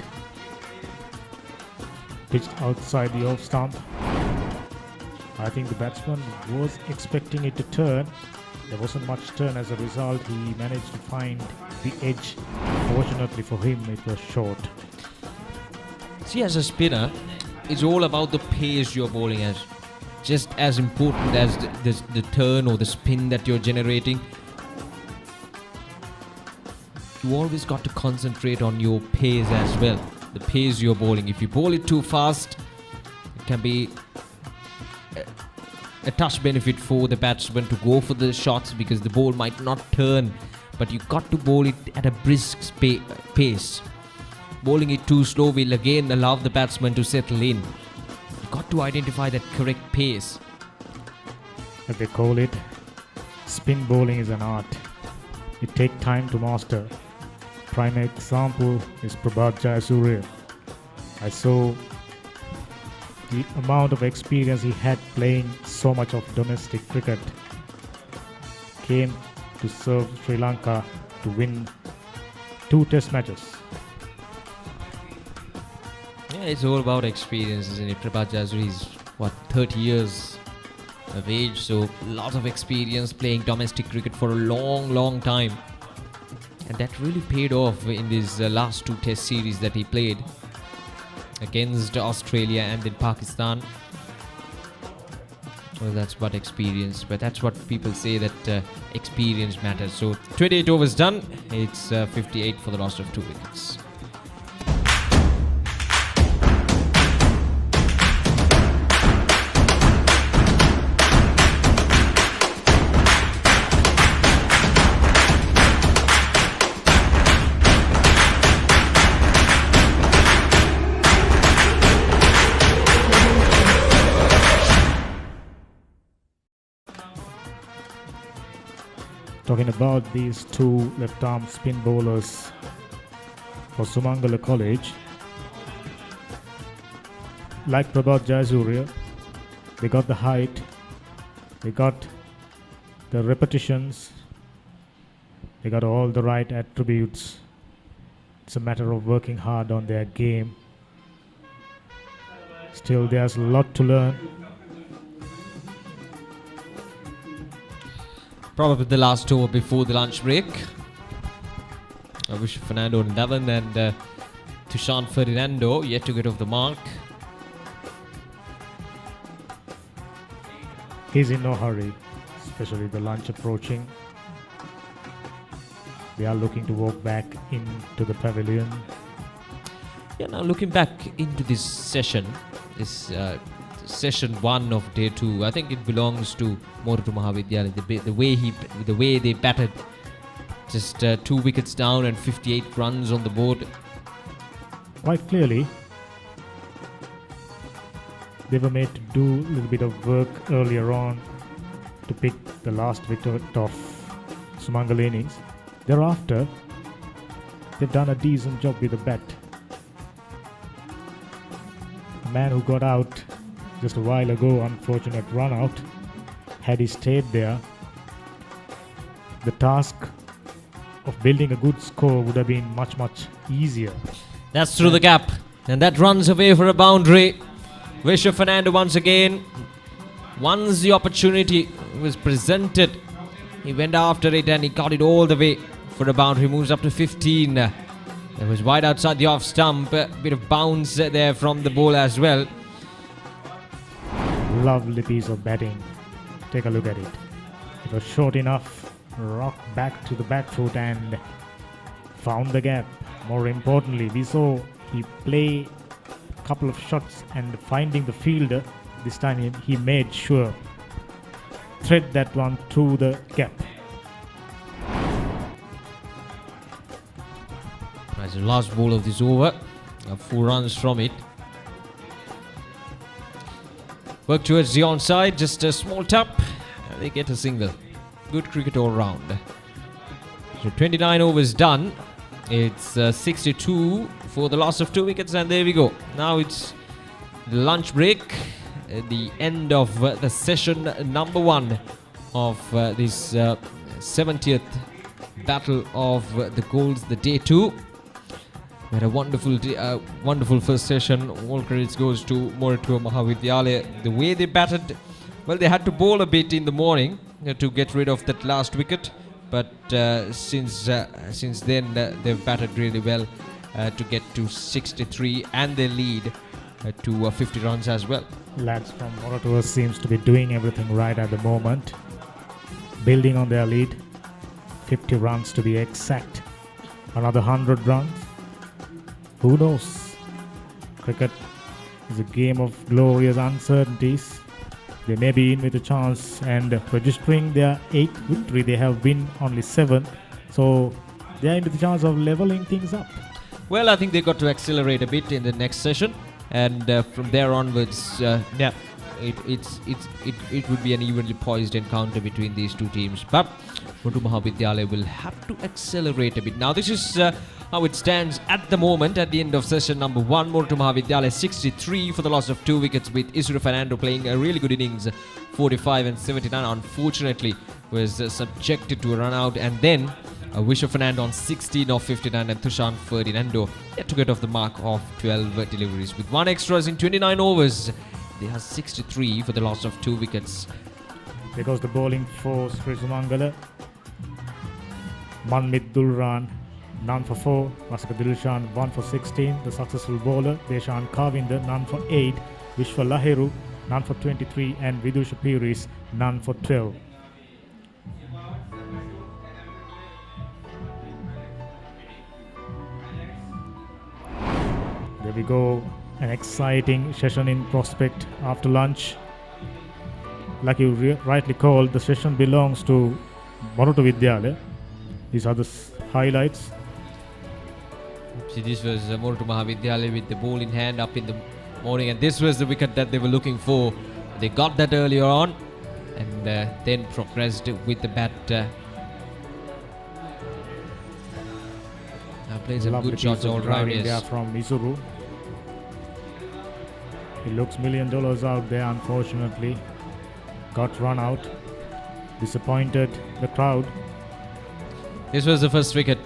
Pitched outside the off stump. I think the batsman was expecting it to turn. There wasn't much turn. As a result, he managed to find the edge. Fortunately for him, it was short. See, as a spinner, it's all about the pace you're bowling as. Just as important as the turn or the spin that you're generating. You always got to concentrate on your pace as well. The pace you're bowling. If you bowl it too fast, it can be a touch benefit for the batsman to go for the shots because the ball might not turn, but you got to bowl it at a brisk pace. Bowling it too slow will again allow the batsman to settle in. You got to identify that correct pace. As they call it, spin bowling is an art. It takes time to master. Prime example is Prabhat Jayasuriya. I saw the amount of experience he had playing so much of domestic cricket. Came to serve Sri Lanka to win 2 test matches. Yeah, it's all about experience, isn't it? Prabhat Jayasuriya is, 30 years of age, so lots of experience playing domestic cricket for a long time. And that really paid off in these last 2 test series that he played against Australia and in Pakistan. Well, that's what experience, but that's what people say, that experience matters. So 28 overs done, it's 58 for the loss of 2 wickets. Talking about these 2 left-arm spin bowlers for Sumangala College, like Prabhat Jayasuriya, they got the height, they got the repetitions, they got all the right attributes. It's a matter of working hard on their game. Still, there's a lot to learn. Probably the last over before the lunch break. I wish Fernando on 11 and Tushan Ferdinando yet to get off the mark. He's in no hurry, especially the lunch approaching. They are looking to walk back into the pavilion. Yeah, now looking back into this session, this session 1 of day 2, I think it belongs to Moratuwa Maha Vidyalaya. The way they batted, just 2 wickets down and 58 runs on the board. Quite clearly, they were made to do a little bit of work earlier on to pick the last wicket of Sumangala innings. Thereafter, they've done a decent job with the bat. The man who got out just a while ago, unfortunate run out, had he stayed there, the task of building a good score would have been much easier. That's through the gap, and that runs away for a boundary. Visha Fernando once again, once the opportunity was presented, he went after it and he got it all the way for a boundary. Moves up to 15. It was wide outside the off stump, a bit of bounce there from the ball as well. Lovely piece of batting. Take a look at it. It was short enough, rocked back to the back foot and found the gap. More importantly, we saw he play a couple of shots and finding the fielder. This time he made sure thread that one through the gap. That's the last ball of this over. 4 runs from it. Work towards the onside, just a small tap, and they get a single. Good cricket all round. So 29 overs done, It's 62 for the loss of 2 wickets, and there we go. Now it's lunch break, the end of the session number 1 of this 70th battle of the goals, the day 2. We had a wonderful first session. All credits goes to Moratuwa Maha Vidyalaya. The way they batted, well, they had to bowl a bit in the morning to get rid of that last wicket. But since then, they've batted really well to get to 63, and they lead to 50 runs as well. Lads from Moratuwa seems to be doing everything right at the moment, building on their lead. 50 runs to be exact. Another 100 runs. Who knows? Cricket is a game of glorious uncertainties. They may be in with a chance, and registering their 8th victory, they have won only 7. So they are in with the chance of leveling things up. Well, I think they got to accelerate a bit in the next session, and from there onwards, it would be an evenly poised encounter between these two teams. But Moratuwa Maha Vidyalaya will have to accelerate a bit. Now, this is how it stands at the moment at the end of session number 1. Moratuwa Maha Vidyalaya 63 for the loss of 2 wickets, with Isuru Fernando playing a really good innings, 45 and 79. Unfortunately, was subjected to a run out, and then Vishu Fernando on 16 of 59, and Thushan Ferdinando yet to get off the mark of 12 deliveries. With 1 extras in 29 overs, they are 63 for the loss of 2 wickets. There goes the bowling for Sri Sumangala. Manmit Dulran, none for 4. Masaka Dilshan, 1 for 16. The successful bowler, Deshan Kavinder, none for 8. Vishwa Lahiru, none for 23. And Vidusha Piris, none for 12. There we go. An exciting session in prospect after lunch. Like you rightly called, the session belongs to Moratuwa Vidyalaya. These are the highlights. See, this was Moratuwa Maha Vidyalaya with the ball in hand up in the morning, and this was the wicket that they were looking for. They got that earlier on, and then progressed with the bat. Played some good shots all round. Yes. From Isuru. He looks $1 million out there, unfortunately. Got run out. Disappointed the crowd. This was the first wicket.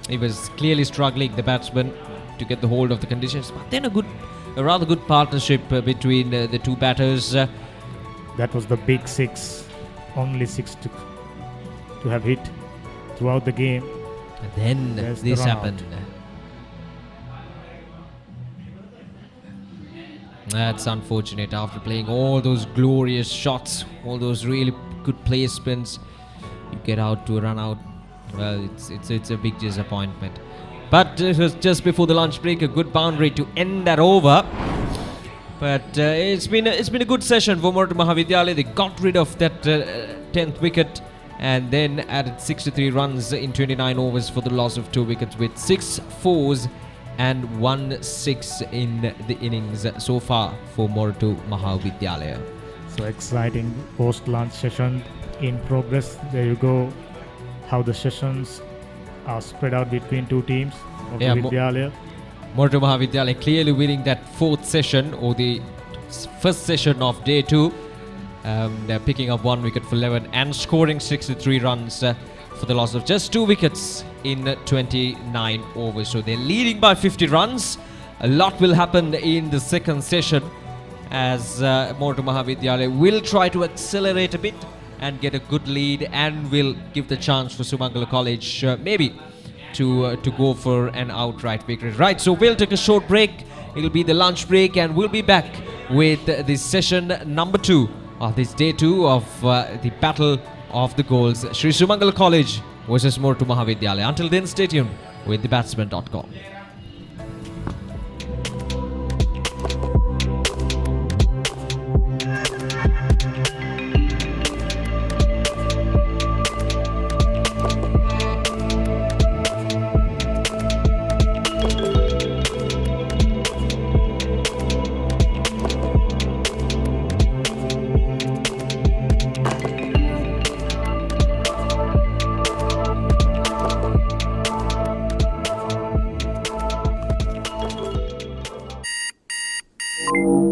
He was clearly struggling, the batsman, to get the hold of the conditions. But then a rather good partnership between the two batters. That was the big 6. Only 6 to have hit throughout the game. And then this happened. That's unfortunate. After playing all those glorious shots, all those really good placements, you get out to a run out. Well, it's a big disappointment. But it was just before the lunch break, a good boundary to end that over. But it's been a good session for Moratuwa Maha Vidyalaya. They got rid of that 10th wicket, and then added 63 runs in 29 overs for the loss of 2 wickets, with 6 fours and 1 6 in the innings so far for Moratuwa Maha Vidyalaya. So exciting post-lunch session in progress. There you go. How the sessions are spread out between two teams of Vidyalaya. Moratuwa Maha Vidyalaya clearly winning that 4th session, or the first session of day 2. They're picking up 1 wicket for 11 and scoring 63 runs for the loss of just 2 wickets in 29 overs. So they're leading by 50 runs. A lot will happen in the second session, as Moratuwa Maha Vidyalaya will try to accelerate a bit and get a good lead, and will give the chance for Sumangala College maybe to go for an outright victory. Right, so we'll take a short break. It'll be the lunch break, and we'll be back with this session number 2 of this day 2 of the Battle of the Goals, Sri Sumangala College versus Moratuwa Maha Vidyalaya. Until then, stay tuned with thebatsman.com.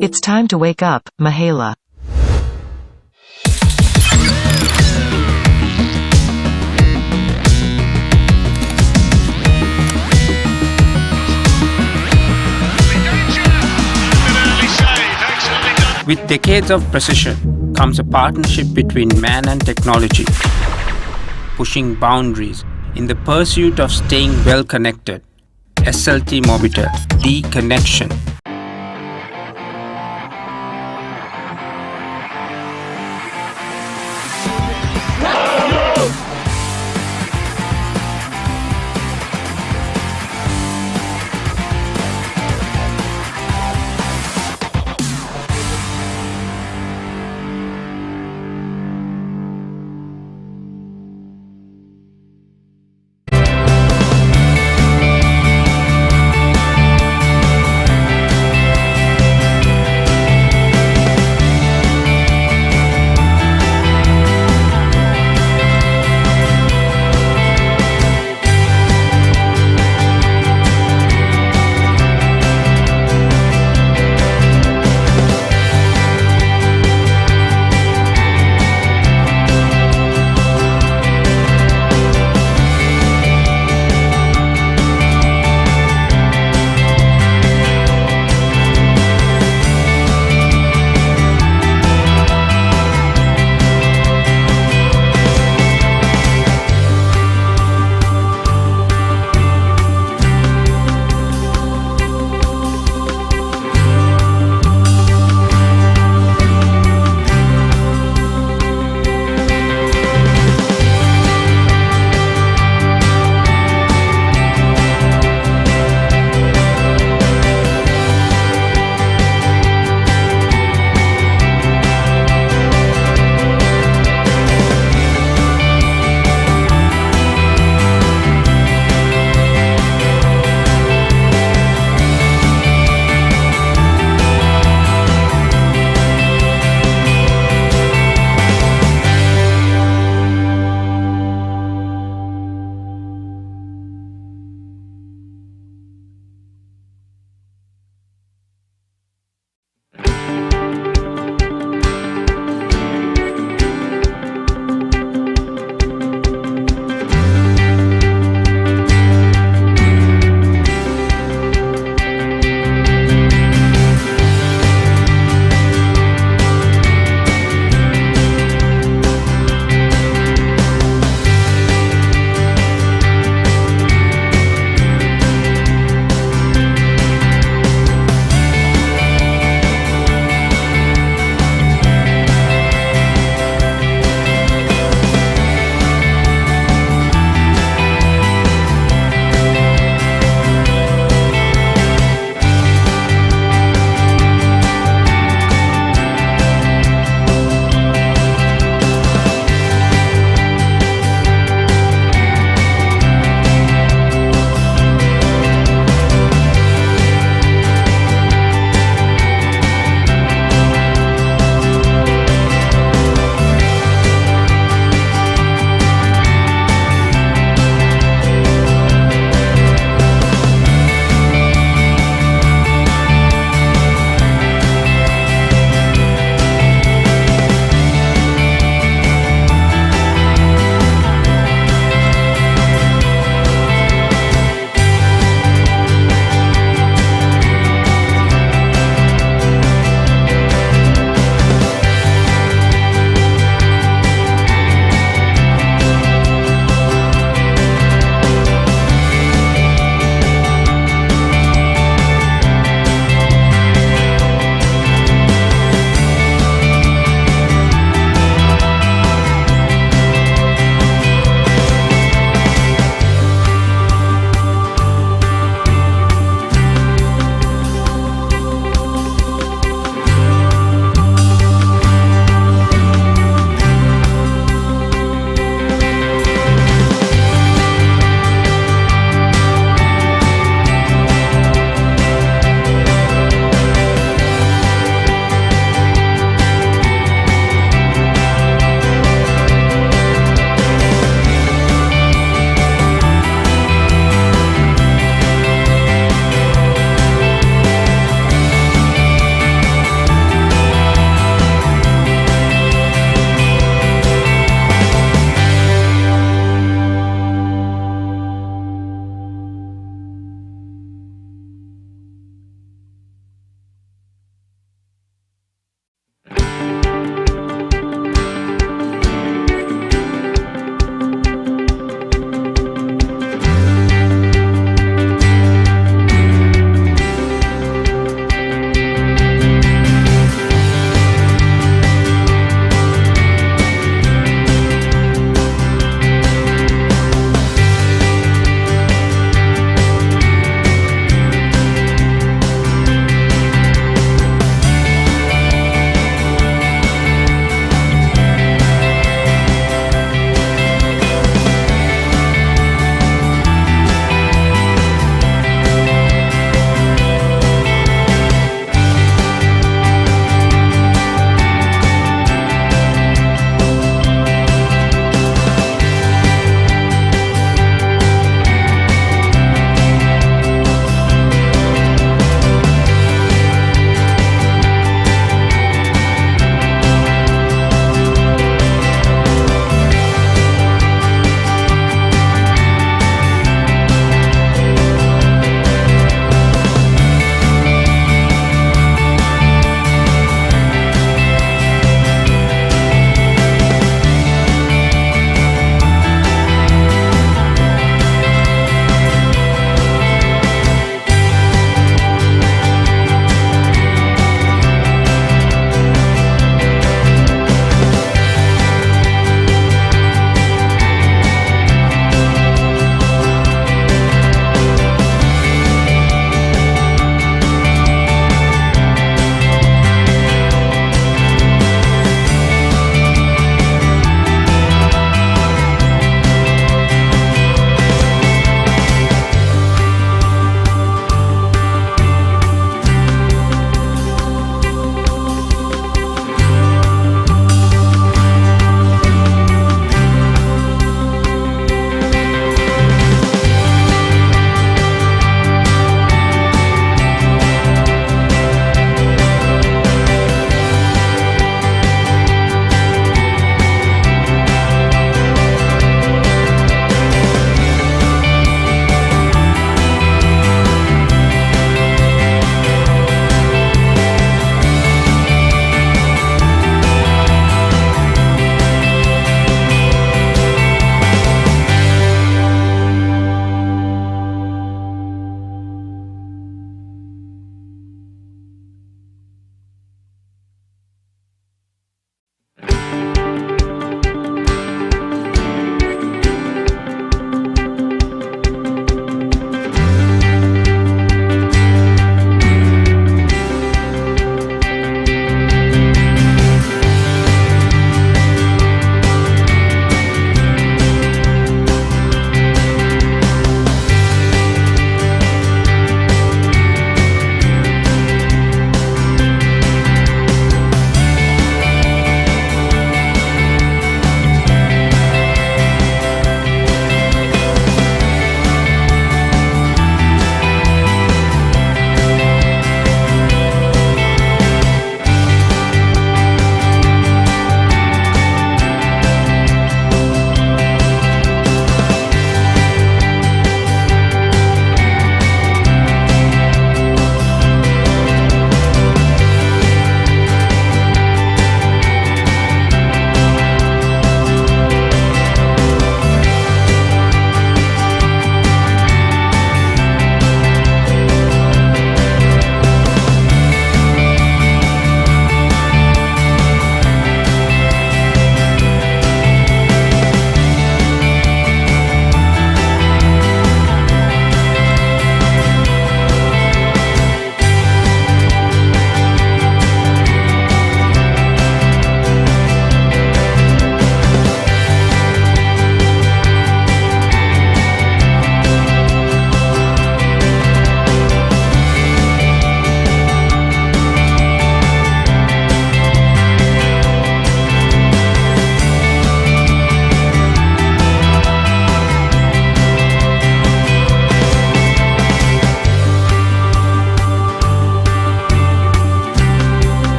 It's time to wake up, Mahela. With decades of precision comes a partnership between man and technology, pushing boundaries in the pursuit of staying well connected. SLT Mobitel, the connection.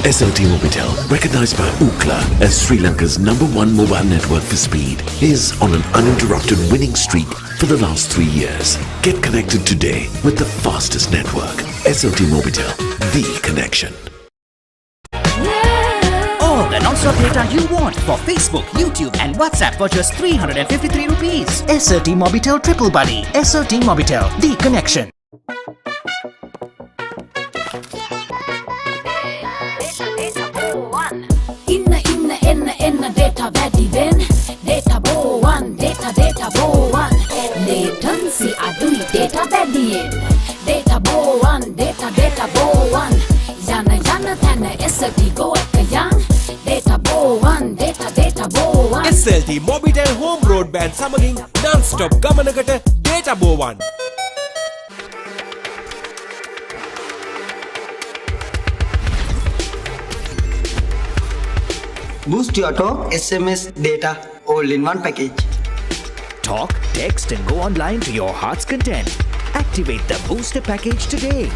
SLT Mobitel, recognized by Ookla as Sri Lanka's #1 mobile network for speed, is on an uninterrupted winning streak for the last 3 years. Get connected today with the fastest network. SLT Mobitel, the connection. All the non-stop data you want for Facebook, YouTube and WhatsApp for just 353 rupees. SLT Mobitel Triple Buddy. SLT Mobitel, the connection. Inna data වැඩි වෙන data බෝවන් data බෝවන් latency අඩුයි data වැඩියෙන් data බෝවන් data බෝවන් යන තැන SLT go එක යන් data බෝවන් data බෝවන් SLT Mobitel home broadband සමගින් non-stop ගමනකට data බෝවන්. Boost your talk, SMS, data, all in one package. Talk, text and go online to your heart's content. Activate the booster package today.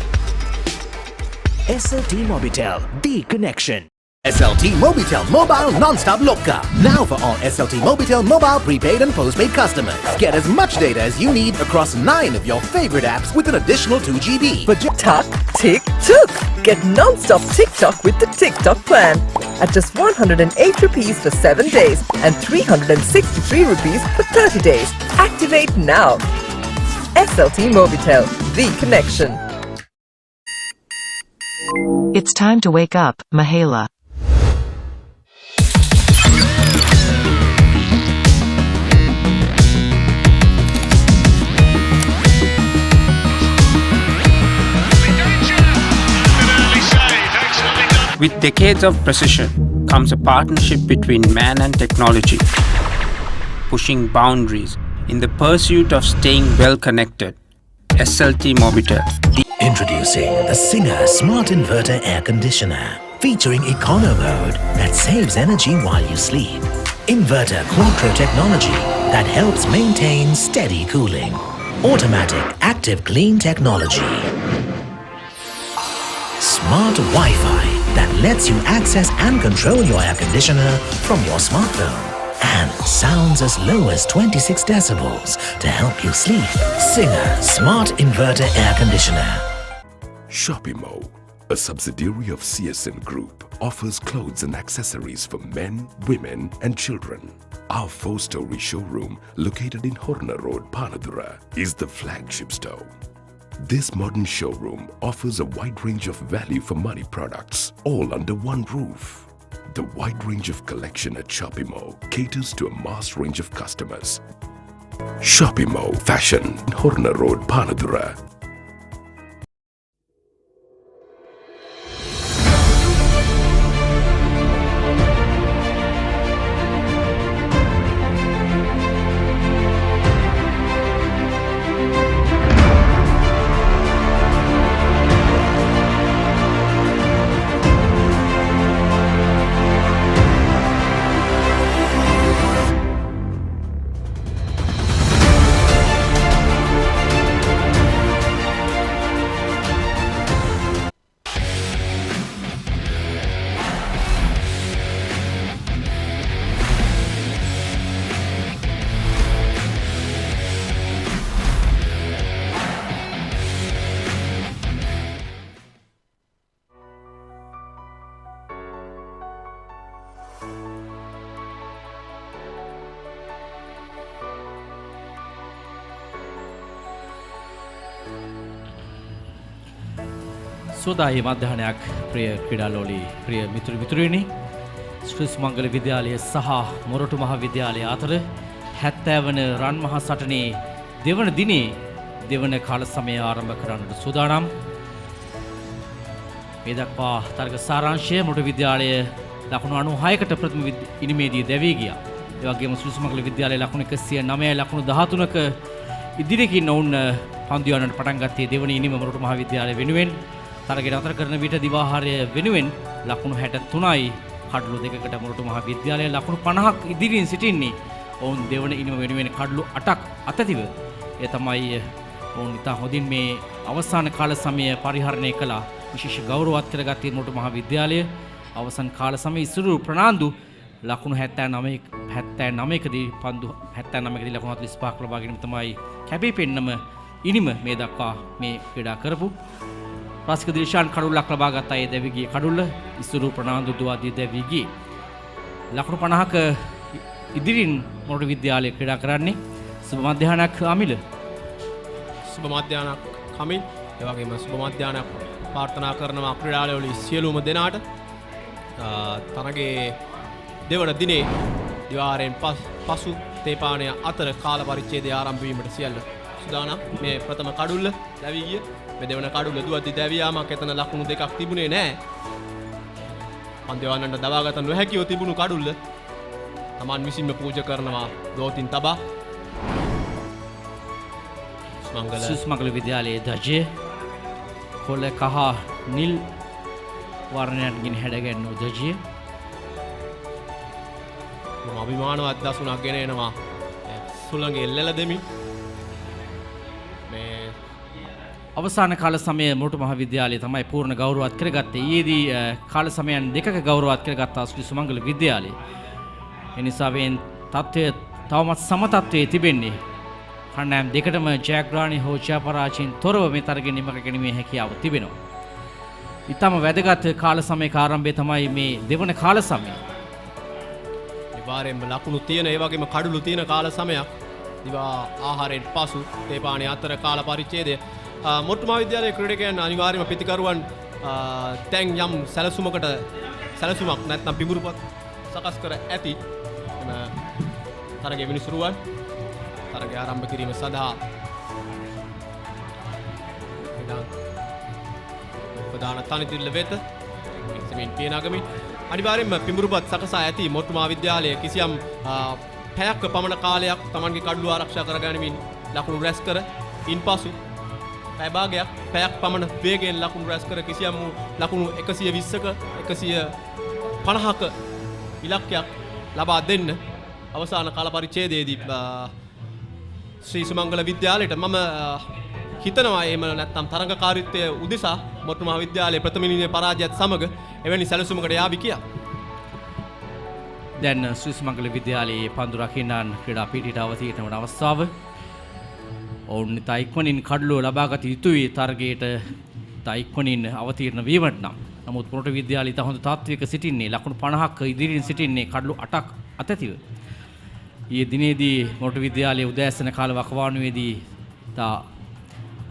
SLT Mobitel, the connection. SLT Mobitel Mobile Non-Stop Loka. Now for all SLT Mobitel mobile prepaid and postpaid customers. Get as much data as you need across 9 of your favorite apps with an additional 2 GB. Tuck, tick, took. Get non-stop TikTok with the TikTok plan. At just 108 rupees for 7 days and 363 rupees for 30 days. Activate now. SLT Mobitel, the connection. It's time to wake up, Mahela. With decades of precision comes a partnership between man and technology, pushing boundaries in the pursuit of staying well connected. SLT Mobitel. Introducing the Singer Smart Inverter Air Conditioner, featuring econo mode that saves energy while you sleep. Inverter Quattro technology that helps maintain steady cooling. Automatic active clean technology. Smart Wi-Fi that lets you access and control your air conditioner from your smartphone. And sounds as low as 26 decibels to help you sleep. Singer Smart Inverter Air Conditioner. Shopimo, a subsidiary of CSN Group, offers clothes and accessories for men, women and children. Our 4-story showroom, located in Horner Road, Panadura, is the flagship store. This modern showroom offers a wide range of value for money products, all under one roof. The wide range of collection at Shopimo caters to a mass range of customers. Shopimo Fashion, Horner Road, Panadura. සෝදායි මධ්‍යහනයක් ප්‍රිය ක්‍රීඩාලෝලී ප්‍රිය මිතුරිනි ශ්‍රී සුමංගල විද්‍යාලය සහ මොරටු මහ විද්‍යාලය අතර 70 වන රන් මහ සටනේ දෙවන දිනේ දෙවන කාල සමය ආරම්භ කරන්නට සූදානම්. මේ දක්වා තරග සාරාංශය මොරටු විද්‍යාලය ලකුණු 96කට ප්‍රථම ඉනිමේදී දැවී ගියා. ඒ වගේම ශ්‍රී සුමංගල විද්‍යාලය ලකුණු 109 ලකුණු 13ක ඉදිරියකින් ඔවුන් පන්දු යවන්නට පටන් ගත්තේ දෙවන ඉනිම මොරටු මහ විද්‍යාලය වෙනුවෙන්. තරගයට අතර කරන විට දිවාහාරය වෙනුවෙන් ලකුණු 63යි කඩලු දෙකකට මොරටු මහ විද්‍යාලය ලකුණු 50ක් ඉදිරියෙන් සිටින්නේ. ඔවුන් දෙවන ඉනිම වෙනුවෙන් කඩලු 8ක් අතතිව. ඒ තමයි ඔවුන් ඉතා හොඳින් මේ අවසාන කාල සමය පරිහරණය කළා. විශේෂ ගෞරවයක් කරගත්තේ මොරටු මහ විද්‍යාලය. අවසන් කාල සමයේ ඉසුරු ප්‍රනාන්දු ලකුණු 79කදී පන්දු 79කදී ලකුණු 45ක් ලබා ගැනීම තමයි කැපී පෙන්නම ඉනිම මේ දක්වා මේ ක්‍රීඩා කරපු රසික දිල්ෂාන් කඩුල්ලක් ලබා ගත්තා. ඒ දැවි ගියේ කඩුල්ල ඉසුරු ප්‍රනාන්දු දුවාදී දැවි ගියේ ලකුණු 50ක ඉදිරින් මොරටු විද්‍යාලය ක්‍රීඩා කරන්නේ. සුබ මධ්‍යහ්නයක් අමිල. සුබ මධ්‍යහ්නයක් කමින් ඒ වගේම සුබ මධ්‍යහ්නයක් ප්‍රාර්ථනා කරනවා ක්‍රීඩාලවල සියලුම දෙනාට. තරගයේ දෙවන දිනේ දිවාරයෙන් පසු තේපානය අතර කාල පරිච්ඡේදය ආරම්භ වීමට සියල්ල සූදානම්. මේ ප්‍රථම කඩුල්ල දැවි ගිය මේ දෙවන කඩුල්ල දුවද්දි දැවියාමක් එතන ලකුණු දෙකක් තිබුණේ නැහැ. පන්දු යවන්නට දවාගත නොහැකිව තිබුණු කඩුල්ල තමන් විසින්ම පූජා කරනවා දෝතින් තබා. සුමංගල විද්‍යාලයේ ධජය කොළ කහ නිල් වර්ණයන්ගෙන් හැඩගැන්වූ ධජය අභිමානවත් දසුණක් ගෙන එනවා සුළඟේ එල්ලලා දෙමින්. මේ අවසාන කාල සමයේ මොරටු මහාවිද්‍යාලය තමයි පූර්ණ ගෞරවවත් කරගත්තේ. ඊයේදී කාල සමයන් දෙකක ගෞරවවත් කරගත්තා සුමංගල විද්‍යාලය. එනිසා වෙන් තත්ත්වය තවමත් සම තත්ත්වයේ තිබෙන්නේ. කණ්ඩායම් දෙකටම ජයග්‍රහණය හෝ ජයපරාජයෙන් තොරව මේ තරගය නිම කර ගැනීමේ හැකියාව තිබෙනවා. ඊටම වැදගත් කාල සමයක ආරම්භය තමයි මේ දෙවන කාල සමය. නිවාරයෙන්ම ලකුණු තියෙන ඒ වගේම කඩුළු තියෙන කාල සමයක්. දිවා ආහාරයෙන් පසු තේපානය අතර කාල පරිච්ඡේදය මොරටු මහාවිද්‍යාලයේ ක්‍රීඩකයන් අනිවාර්යයෙන්ම පිතිකරුවන් දැන් යම් සැලසුමක් නැත්නම් පිඹුරුපත් සකස් කර ඇති. තරගයේ විනිසුරුවන් තරගය ආරම්භ කිරීම සඳහා ප්‍රධාන තනිතිල්ල වෙත එක්සමින් පියනගමින් අනිවාර්යයෙන්ම පිඹුරුපත් සකසා ඇති මොරටු මහාවිද්‍යාලය කිසියම් පැයක් පමණ කාලයක් Tamanගේ කඩළු ආරක්ෂා කරගනිමින් ලකුණු රැස් කර ඉන්පසු පැය භාගයක් පැයක් පමණ වේගයෙන් ලකුණු රැස් කර කිසියම් ලකුණු 120ක 150ක ඉලක්කයක් ලබා දෙන්න අවසාන කාල පරිච්ඡේදයේදී ශ්‍රී සුමංගල විද්‍යාලයට මම හිතනවා එහෙම නැත්නම් තරඟකාරීත්වය උදෙසා මොරටු මහාවිද්‍යාලයේ ප්‍රථම ඉනිමේ පරාජයත් සමග එවැනි සැලසුමකට යාවි කියා. දැන් ශ්‍රී සුමංගල විද්‍යාලයේ පන්දු රකින්නන් ක්‍රීඩා පීඨයට අවතීර්ණ වන අවස්ථාව. ඔවුන් ඉක්මනින් කඩළුව ලබාගත යුතුයි තරගයට ඉක්මනින් අවතීර්ණ වීමට නම්. නමුත් මොරටු විද්‍යාලය ඉතා හොඳ තාත්වික සිටින්නේ ලකුණු 50ක ඉදිරියෙන් සිටින්නේ කඩළු 8ක් අතැතිව. ඊයේ දිනේදී මොරටු විද්‍යාලයේ උදෑසන කාල වකවානුවේදී තා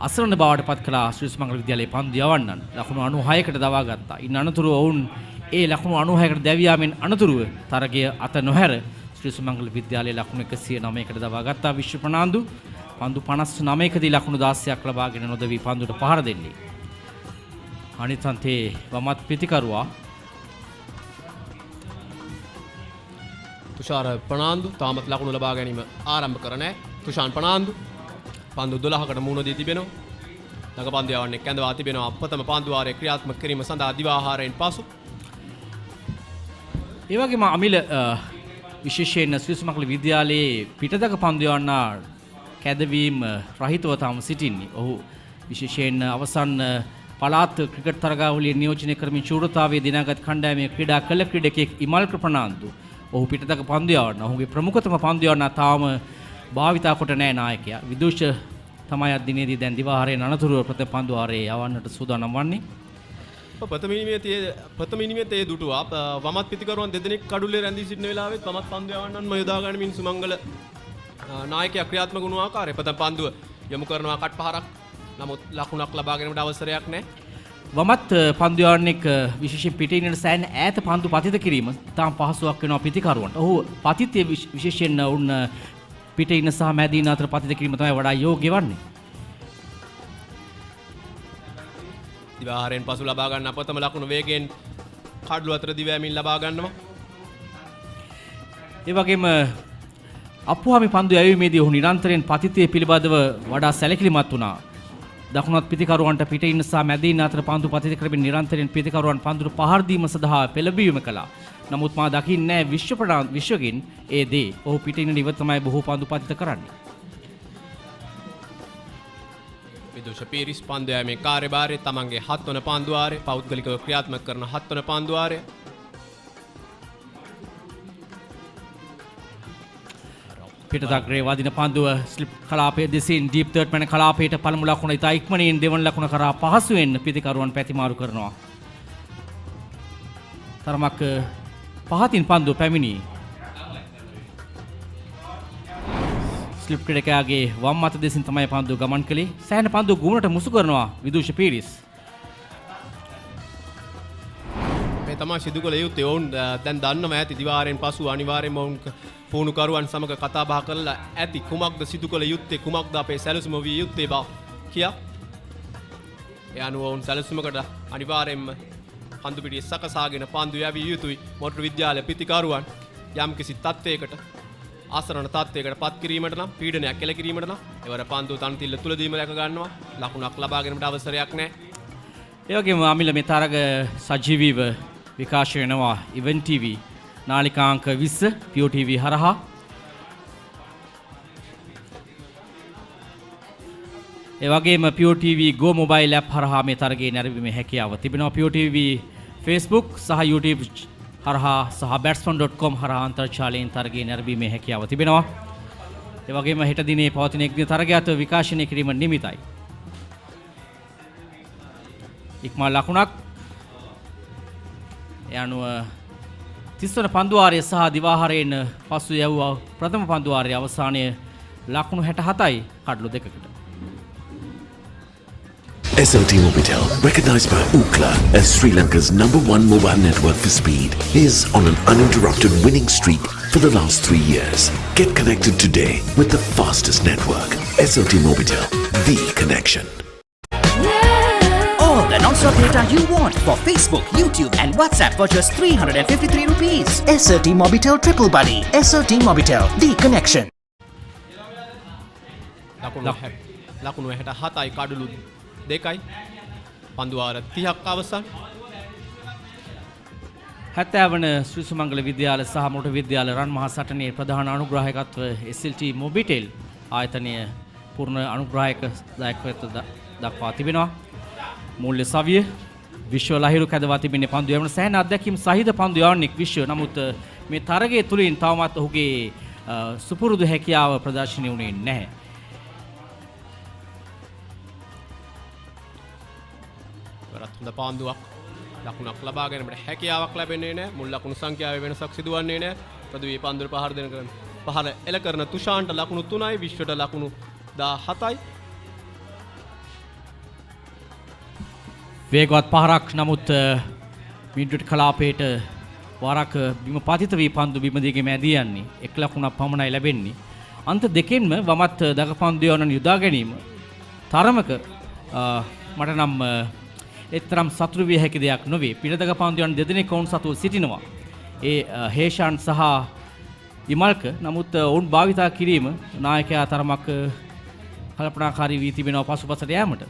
අසරණ බවට පත් කළා ශ්‍රී සුමංගල විද්‍යාලයේ පන්දු යවන්නන් ලකුණු 96කට දවා ගත්තා. ඉන් අනතුරුව ඔවුන් ඒ ලකුණු 96කට දැවියාමෙන් අනතුරුව තරගය අත නොහැර ශ්‍රී සුමංගල විද්‍යාලයේ ලකුණු 109කට දවා ගත්තා. විශ්ව ප්‍රනාන්දු පන්දු 59කදී ලකුණු 16ක් ලබාගෙන නොදවි පන්දුට පහර දෙන්නේ. අනිත් අන්තේ වමත් පිතිකරුවා තුෂාර ප්‍රනාන්දු තාමත් ලකුණු ලබා ගැනීම ආරම්භ කර නැහැ. තුෂාන් ප්‍රනාන්දු පන්දු 12කට මුහුණ දී තිබෙනවා. දඟ පන්දු යවන්නේ කැඳවා තිබෙනවා. ප්‍රථම පන්දු වාරයේ ක්‍රියාත්මක කිරීම සඳහා දිවාහාරයෙන් පසු. ඒ වගේම අමිල විශේෂයෙන් ශ්‍රී සුමංගල විද්‍යාලයේ පිටදක පන්දු යවන්න කැදවීම රහිතව තාම සිටින්නේ. ඔහු විශේෂයෙන් අවසන් පළාත් ක්‍රිකට් තරගාවලිය නියෝජනය කරමින් ශූරතාවයේ දිනාගත් කණ්ඩායමේ ක්‍රීඩා කළ ක්‍රීඩකයෙක් ඉමල් ප්‍රනාන්දු. ඔහු පිටදක පන්දු යවන්න. ඔහුගේ ප්‍රමුඛතම පන්දු යවන්න තාම භාවිතා කොට නැහැ නායකයා. විදුෂ තමයි අද දිනේදී දැන් දිවාහාරයෙන් අනතුරුව ප්‍රථම පන්දු වාරයේ යවන්නට සූදානම් වන්නේ. ප්‍රථම ඉනිමේ දුටුවා වමත් පිතිකරුවන් දෙදෙනෙක් කඩුල්ලේ රැඳී සිටින වෙලාවෙත් වමත් පන්දු යවන්නන්ම යොදා ගනිමින් සුමංගල නායකයා ක්‍රියාත්මක වුණු ආකාරය ප්‍රථම පන්දුව යොමු කරනවා කට පහරක්. නමුත් ලකුණක් ලබා ගැනීමට අවසරයක් නැහැ. වමත් පන්දු යවන්නෙක් විශේෂයෙන් පිටින් යන සෑහෙන ඈත පන්දු පතිත කිරීම තාම පහසුවක් වෙනවා පිතිකරුවන්ට. ඔහු පතිතයේ විශේෂයෙන් උන් පිටින් සහ මැදින් අතර පතිත කිරීම තමයි වඩා යෝග්‍ය වන්නේ. දිවාහාරයෙන් පසු ලබා ගන්න අපතම ලකුණු වේගයෙන් කඩළු අතර දිවෑමින් ලබා ගන්නවා. ඒ වගේම අපුහාමි පන්දු යැවීමේදී ඔහු නිරන්තරයෙන් පතිතය පිළිබඳව වඩා සැලකිලිමත් වුණා. දකුණත් පිතිකරුවන්ට පිටින් සහ මැදින් අතර පන්දු පතිත කරමින් නිරන්තරයෙන් පිතිකරුවන් පන්දුට පහර දීම සඳහා පෙළඹවීම කළා. නමුත් මා දකින්නේ විශ්වකින් ඒ දේ. ඔහු පිටින් ඉව තමයි බොහෝ පන්දු පතිත කරන්නේ. විදුෂ පීරිස් පන්දු යෑමේ කාර්යභාරය තමන්ගේ 7 වන පන්දු වාරය පෞද්ගලිකව ක්‍රියාත්මක කරන 7 වන පන්දු වාරය පිටතග්‍රේ වදින පන්දුව ස්ලිප් කලාපයේ දෙසින් ඩීප් තර්ඩ් මැන කලාපයට පළමු ලකුණ ඉතා ඉක්මනින් දෙවන ලකුණ කරා පහසුවෙන් පිතිකරුවන් පැතිමාරු කරනවා. තරමක් පහතින් පන්දුව පැමිණි. ස්ලිප් ක්‍රීඩකයාගේ වම් අත දෙසින් තමයි පන්දුව ගමන් කළේ. සෑහෙන පන්දුව ගුණට මුසු කරනවා විදුෂ පීරිස්. මේ තමයි සිදු කළ යුත්තේ. ඔවුන් දැන් දන්නවා ඇති දිවාරයෙන් පසු අනිවාර්යයෙන්ම ඔවුන් පුහුණුකරුවන් සමග කතා බහ කරලා ඇති කුමක්ද සිදු කළ යුත්තේ, කුමක්ද අපේ සැලසුම විය යුත්තේ බව කියා. ඒ අනුව ඔවුන් සැලසුමකට අනිවාර්යයෙන්ම පන්දු පිටියේ සකසාගෙන පන්දු යවිය යුතුයි. මොරටු විද්‍යාලය පිතිකරුවන් යම්කිසි තත්ත්වයකට ආසරණ තත්ත්වයකට පත් කිරීමට නම් පීඩනයක් කෙල කිරීමට නම් එවර පන්දු තනතිල්ල තුලදීම රැක ගන්නවා. ලකුණක් ලබා ගැනීමට අවසරයක් නැහැ. ඒ වගේම අමිල මේ තරග සජීවීව විකාශය වෙනවා ඉවෙන්ට් TV නාලිකාංක 20 PEOTV හරහා. ඒ වගේම PEOTV Go mobile app හරහා මේ තරගයේ නැරඹීමේ හැකියාව තිබෙනවා. PEOTV Facebook සහ YouTube හරහා සහ batsman.com හරහා අන්තර්ජාලයෙන් තරගයේ නැරඹීමේ හැකියාව තිබෙනවා. ඒ වගේම හෙට දිනේ පවතින එක් දින තරගයත් විකාශනය කිරීම නිමිතයි. ඉක්මා ලකුණක් ඒ අනුව 30 වන පන්දුවාරය සහ දිවාහාරයෙන් පසු යවුවා ප්‍රථම පන්දුවාරයේ අවසානයේ ලකුණු 67යි කඩලු දෙකකට. SLT Mobitel, recognized by Ookla as Sri Lanka's #1 mobile network for speed, is on an uninterrupted winning streak for the last 3 years. Get connected today with the fastest network. SLT Mobitel, the connection. All the non-stop data you want for Facebook, YouTube and WhatsApp for just 353 rupees. SRT Mobitel Triple Buddy. SRT Mobitel, the connection. ලකුණු 67යි කඩලු 2යි. පන්දුවාර 30ක් අවසන්. 70 වන ශ්‍රී සුමංගල විද්‍යාල සහ මොරටු විද්‍යාල රන් මහා සටනේ ප්‍රධාන අනුග්‍රාහකත්ව SLT Mobitel ආයතනය පූර්ණ අනුග්‍රාහක දායකත්වයට දක්වා තිබෙනවා. මූල්‍ය සවිය විශ්ව ලහිරු කැදවා තිබෙන්නේ පන්දු යවන සෑහෙන අත්දැකීම් සහිත පන්දු යවන්නෙක් විශ්ව. නමුත් මේ තරගයේ තුලින් තවමත් ඔහුගේ සුපුරුදු හැකියාව ප්‍රදර්ශනය වුණේ නැහැ. වරත් හොඳ පන්දුවක් ලකුණක් ලබා ගැනීමට හැකියාවක් ලැබෙන්නේ නැහැ. මුල් ලකුණු සංඛ්‍යාවේ වෙනසක් සිදුවන්නේ නැහැ. ප්‍රදවී පන්දුර පහර දෙන කරන පහර එල කරන තුෂාන්ට ලකුණු 3යි, විශ්වට ලකුණු 17යි. වේගවත් පහරක් නමුත් මිඩ්විඩ් කලාපයට වරක් බිම පතිත වී පන්දු බිම දිගේ මැදී යන්නේ. එක් ලකුණක් පමණයි ලැබෙන්නේ. අන්ත දෙකෙන්ම වමත් දක පන්දු යවන යොදා ගැනීම තරමක මට නම් එතරම් සතුටු විය හැකි දෙයක් නොවේ. පිටදක පන්දු යන දෙදෙනෙක් ඔවුන් සතුව සිටිනවා. ඒ හේෂාන් සහ විමල්ක. නමුත් ඔවුන් භාවිතා කිරීම නායකයා තරමක් කල්පනාකාරී වී තිබෙනවා පසුපසට යෑමට.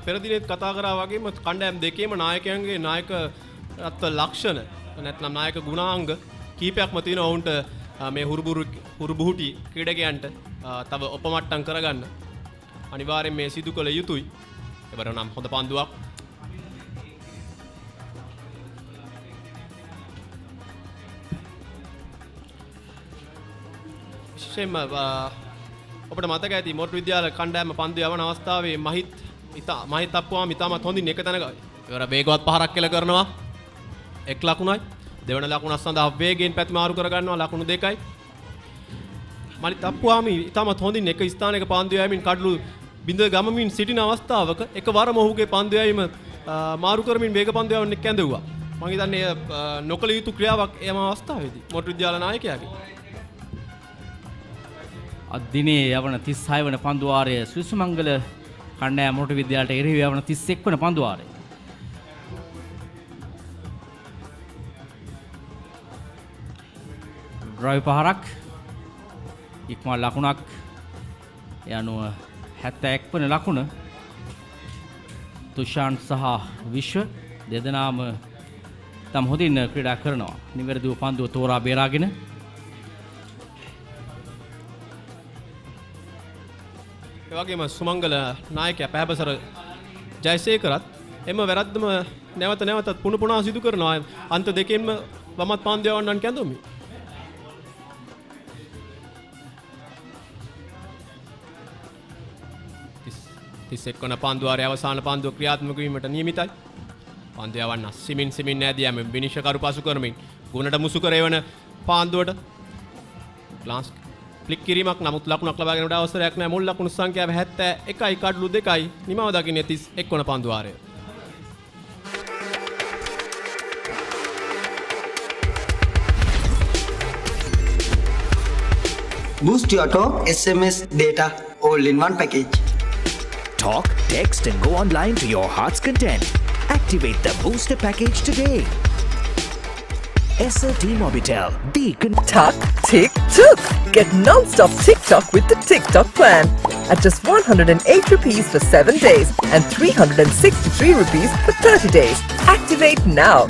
පෙර දිනෙත් කතා කරා වගේම කණ්ඩායම් දෙකේම නායකයන්ගේ නායකත්ව ලක්ෂණ නැත්නම් නායක ගුණාංග කීපයක්ම තියෙනවා ඔවුන්ට මේ හුරුබුහුටි ක්‍රීඩකයන්ට තව ඔපමට්ටම් කරගන්න අනිවාර්යෙන් මේ සිදු කළ යුතුයි. එවර නම් හොඳ පන්දුවක්. විශේෂයෙන්ම ඔබට මතක ඇති මොරටු විද්‍යාල කණ්ඩායම පන්දු යවන අවස්ථාවේ මහිත් අප්පුවාම ඉතාමත් හොඳින් එක තැනක එවර වේගවත් පහරක් කෙල කරනවා. එක් ලකුණයි. දෙවන ලකුණ සඳහා වේගයෙන් පැතිමාරු කරගන්නවා ලකුණු 2යි. මහිත් අප්පුවාම ඉතාමත් හොඳින් එක ස්ථානයක පන්දු යෑමෙන් කඩලු බිඳ ගමමින් සිටින අවස්ථාවක එකවරම ඔහුගේ පන්දු යෑම මාරු කරමින් වේග පන්දු යවන්නෙක් ඇඳුවා. මම හිතන්නේ නොකල යුතු ක්‍රියාවක් එම අවස්ථාවේදී මොරටු විද්‍යාල නායකයාගේ. අදිනේ යවන 36 වන පන්දුවාරය ශ්‍රී සුමංගල කණ්ඩායම මොරටු විද්‍යාලයට එරෙහිව යවන 31 වන පන්දුවාරය. ඩ්‍රයිව් පහරක් ඉක්මන් ලකුණක් යනුව 71 වන ලකුණ තුෂාන් සහ විශ්ව දෙදෙනාම තම හොඳින් ක්‍රීඩා කරනවා. නිවැරදිව පන්දුව තෝරා බේරාගෙන එවැගේම සුමංගල නායකයා පැහැපසර ජයසේකරත් එම වැරද්දම නැවත නැවතත් පුන පුනා සිදු කරනවා. අන්ත දෙකෙන්ම වමත් පන්දු යවන්නන් කැඳුමි. 31 වන පන්දුවාරයේ අවසාන පන්දුව ක්‍රියාත්මක වීමට නියමිතයි. පන්දු යවන්න සිමින් නැදියම විනිශ්චයකරු පසු කරමින් ගුණට මුසු කරේවන පන්දුවට ලාස් ෆ්ලික් කිරීමක් නමුත් ලකුණක් ලබා ගැනීමට අවසරයක් නැහැ. මුල් ලකුණු සංඛ්‍යාව 71යි කඩලු 2යි. නිමව දකින්නේ 31 වන පන්දුවාරය. Boost your talk, SMS, data, all in one package. Talk, text, and go online to your heart's content. Activate the booster package today. SLT Mobitel, the Tuck, tick, took. Get non-stop TikTok with the TikTok plan. At just 108 rupees for 7 days and 363 rupees for 30 days. Activate now.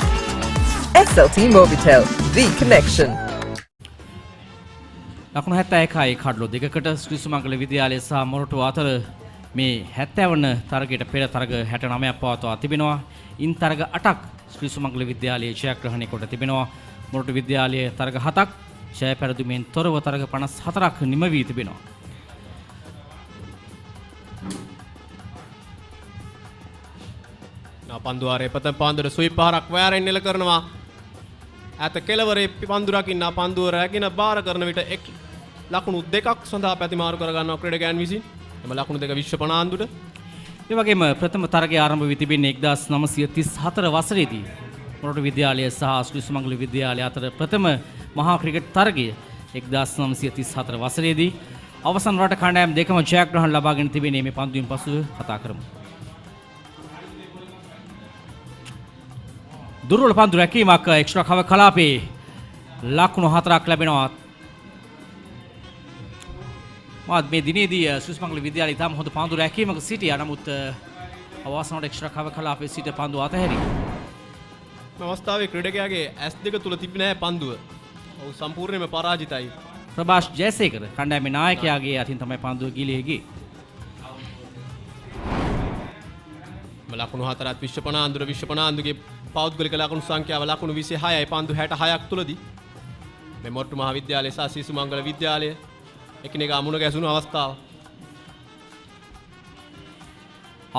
SLT Mobitel, the connection. ලකුණු 71යි කඩලු දෙකකට ශ්‍රී සුමංගල විද්‍යාලය සහ මොරටුව අතර මේ 70 වන තරගයට පෙර තරග 69ක් පවත්වා තිබෙනවා. ඉන් තරග 8ක් ශ්‍රී සුමංගල විද්‍යාලයේ ජයග්‍රහණය කොට තිබෙනවා. මොරටු විද්‍යාලයේ තරග 7ක් ජය පෙරදුමින් තොරව තරග 54ක් නිම වී තිබෙනවා. පන්දුවාරයේ ප්‍රථම පන්දුවට සුයි පහරක් වෑරෙන් එල කරනවා. ඇත කෙලවරේ පන්දු රකින්න පන්දුව රැගෙන බාර කරන විට එක් ලකුණු දෙකක් සඳහා පැතිමාරු කර ගන්නවා ක්‍රීඩකයන් විසින්. එම ලකුණු දෙක විශ්ව පනාන්දුට. ඒ වගේම ප්‍රථම තරගය ආරම්භ වී තිබෙන්නේ 1934 වසරේදී මොරටු විද්‍යාලය සහ ශ්‍රී සුමංගල විද්‍යාලය අතර ප්‍රථම මහා ක්‍රිකට් තරගය 1934 වසරේදී අවසන් රට කණ්ඩායම් දෙකම ජයග්‍රහණ ලබාගෙන තිබෙනේ. මේ පන්දුවෙන් පසු කතා කරමු. දුර්වල පන්දු රැකීමක් එක්ස්ට්‍රා කව කලාපේ ලකුණු 4ක් ලැබෙනවා. මාත් මේ දිනේදී ශ්‍රී සුමංගල විද්‍යාලය තාම හොඳ පන්දු රැකීමක සිටියා. නමුත් අවසානයේ එක්ස්ට්‍රා කව කලාපේ සිට පන්දු අතහැරී. මේ අවස්ථාවේ ක්‍රීඩකයාගේ S2 තුල තිබෙන්නේ නැහැ පන්දුව. ඔහු සම්පූර්ණයෙන්ම පරාජිතයි. ප්‍රභාෂ් ජයසේකර කණ්ඩායමේ නායකයාගේ අතින් තමයි පන්දුව ගිලිහි ගියේ. ලකුණු 4ත් විශ්ව පනාන්දුගේ පෞද්ගලික ලකුණු සංඛ්‍යාව ලකුණු 26යි පන්දු 66ක් තුලදී මේ මොරටු මහ විද්‍යාලය සහ ශ්‍රී සුමංගල විද්‍යාලය එකිනෙකා මුණ ගැසුණු අවස්ථාව.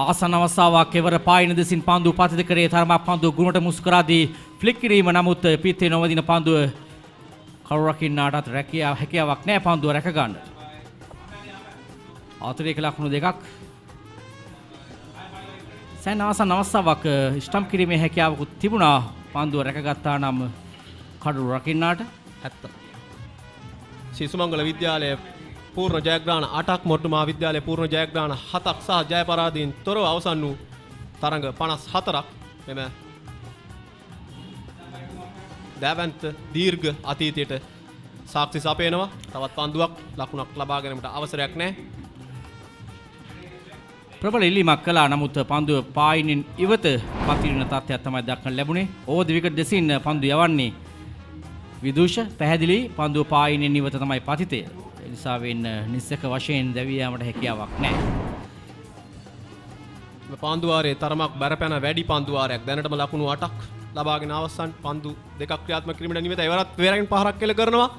ආසන්න අවස්ථාවක් කෙවර පායින දෙසින් පන්දු පතිත කරේ තරමක් පන්දු ගුණට මුසු කරාදී ෆ්ලික් කිරීම. නමුත් පිත්තේ නොවදින පන්දුව කරු රකින්නාටත් හැකියාවක් නැහැ පන්දුව රැක ගන්න. ආතරික ලකුණු දෙකක් සෑහෙන ආසන්න අවස්ථාවක් ස්ටම්ප් කිරීමේ හැකියාවකුත් තිබුණා. පන්දුව රැකගත්තා නම් කඩු රකින්නාට 70. ශ්‍රී සුමංගල විද්‍යාලයේ පූර්ණ ජයග්‍රහණ 8ක් මොරටු මහ විද්‍යාලයේ පූර්ණ ජයග්‍රහණ 7ක් සහ ජය පරාජයෙන් තොරව අවසන් වූ තරඟ 54ක් මෙම දෑවැන්ත දීර්ඝ අතීතයට සාක්ෂි සපයනවා. තවත් පන්දුවක් ලකුණක් ලබා ගැනීමට අවසරයක් නැහැ. ප්‍රබල ඉල්ලීමක් කළා. නමුත් පන්දුව පායිනෙන් ඉවත පතිරින තත්ත්වයක් තමයි දක්වන්න ලැබුණේ. ඕවර් ද විකට් දෙසින් පන්දු යවන්නේ විදුෂ. පැහැදිලි පන්දුව පායිනෙන් ඉවත තමයි පතිතය. ඒ නිසා වෙන්න නිස්සක වශයෙන් දැවී යාමට හැකියාවක් නැහැ. මේ පන්දුවාරයේ තරමක් බරපැන වැඩි පන්දුවාරයක් දැනටම ලකුණු 8ක් ලබාගෙන අවසන් පන්දු දෙකක් ක්‍රියාත්මක කිරීමට නියමිතයි. එවරත් වේරකින් පහරක් කෙල කරනවා.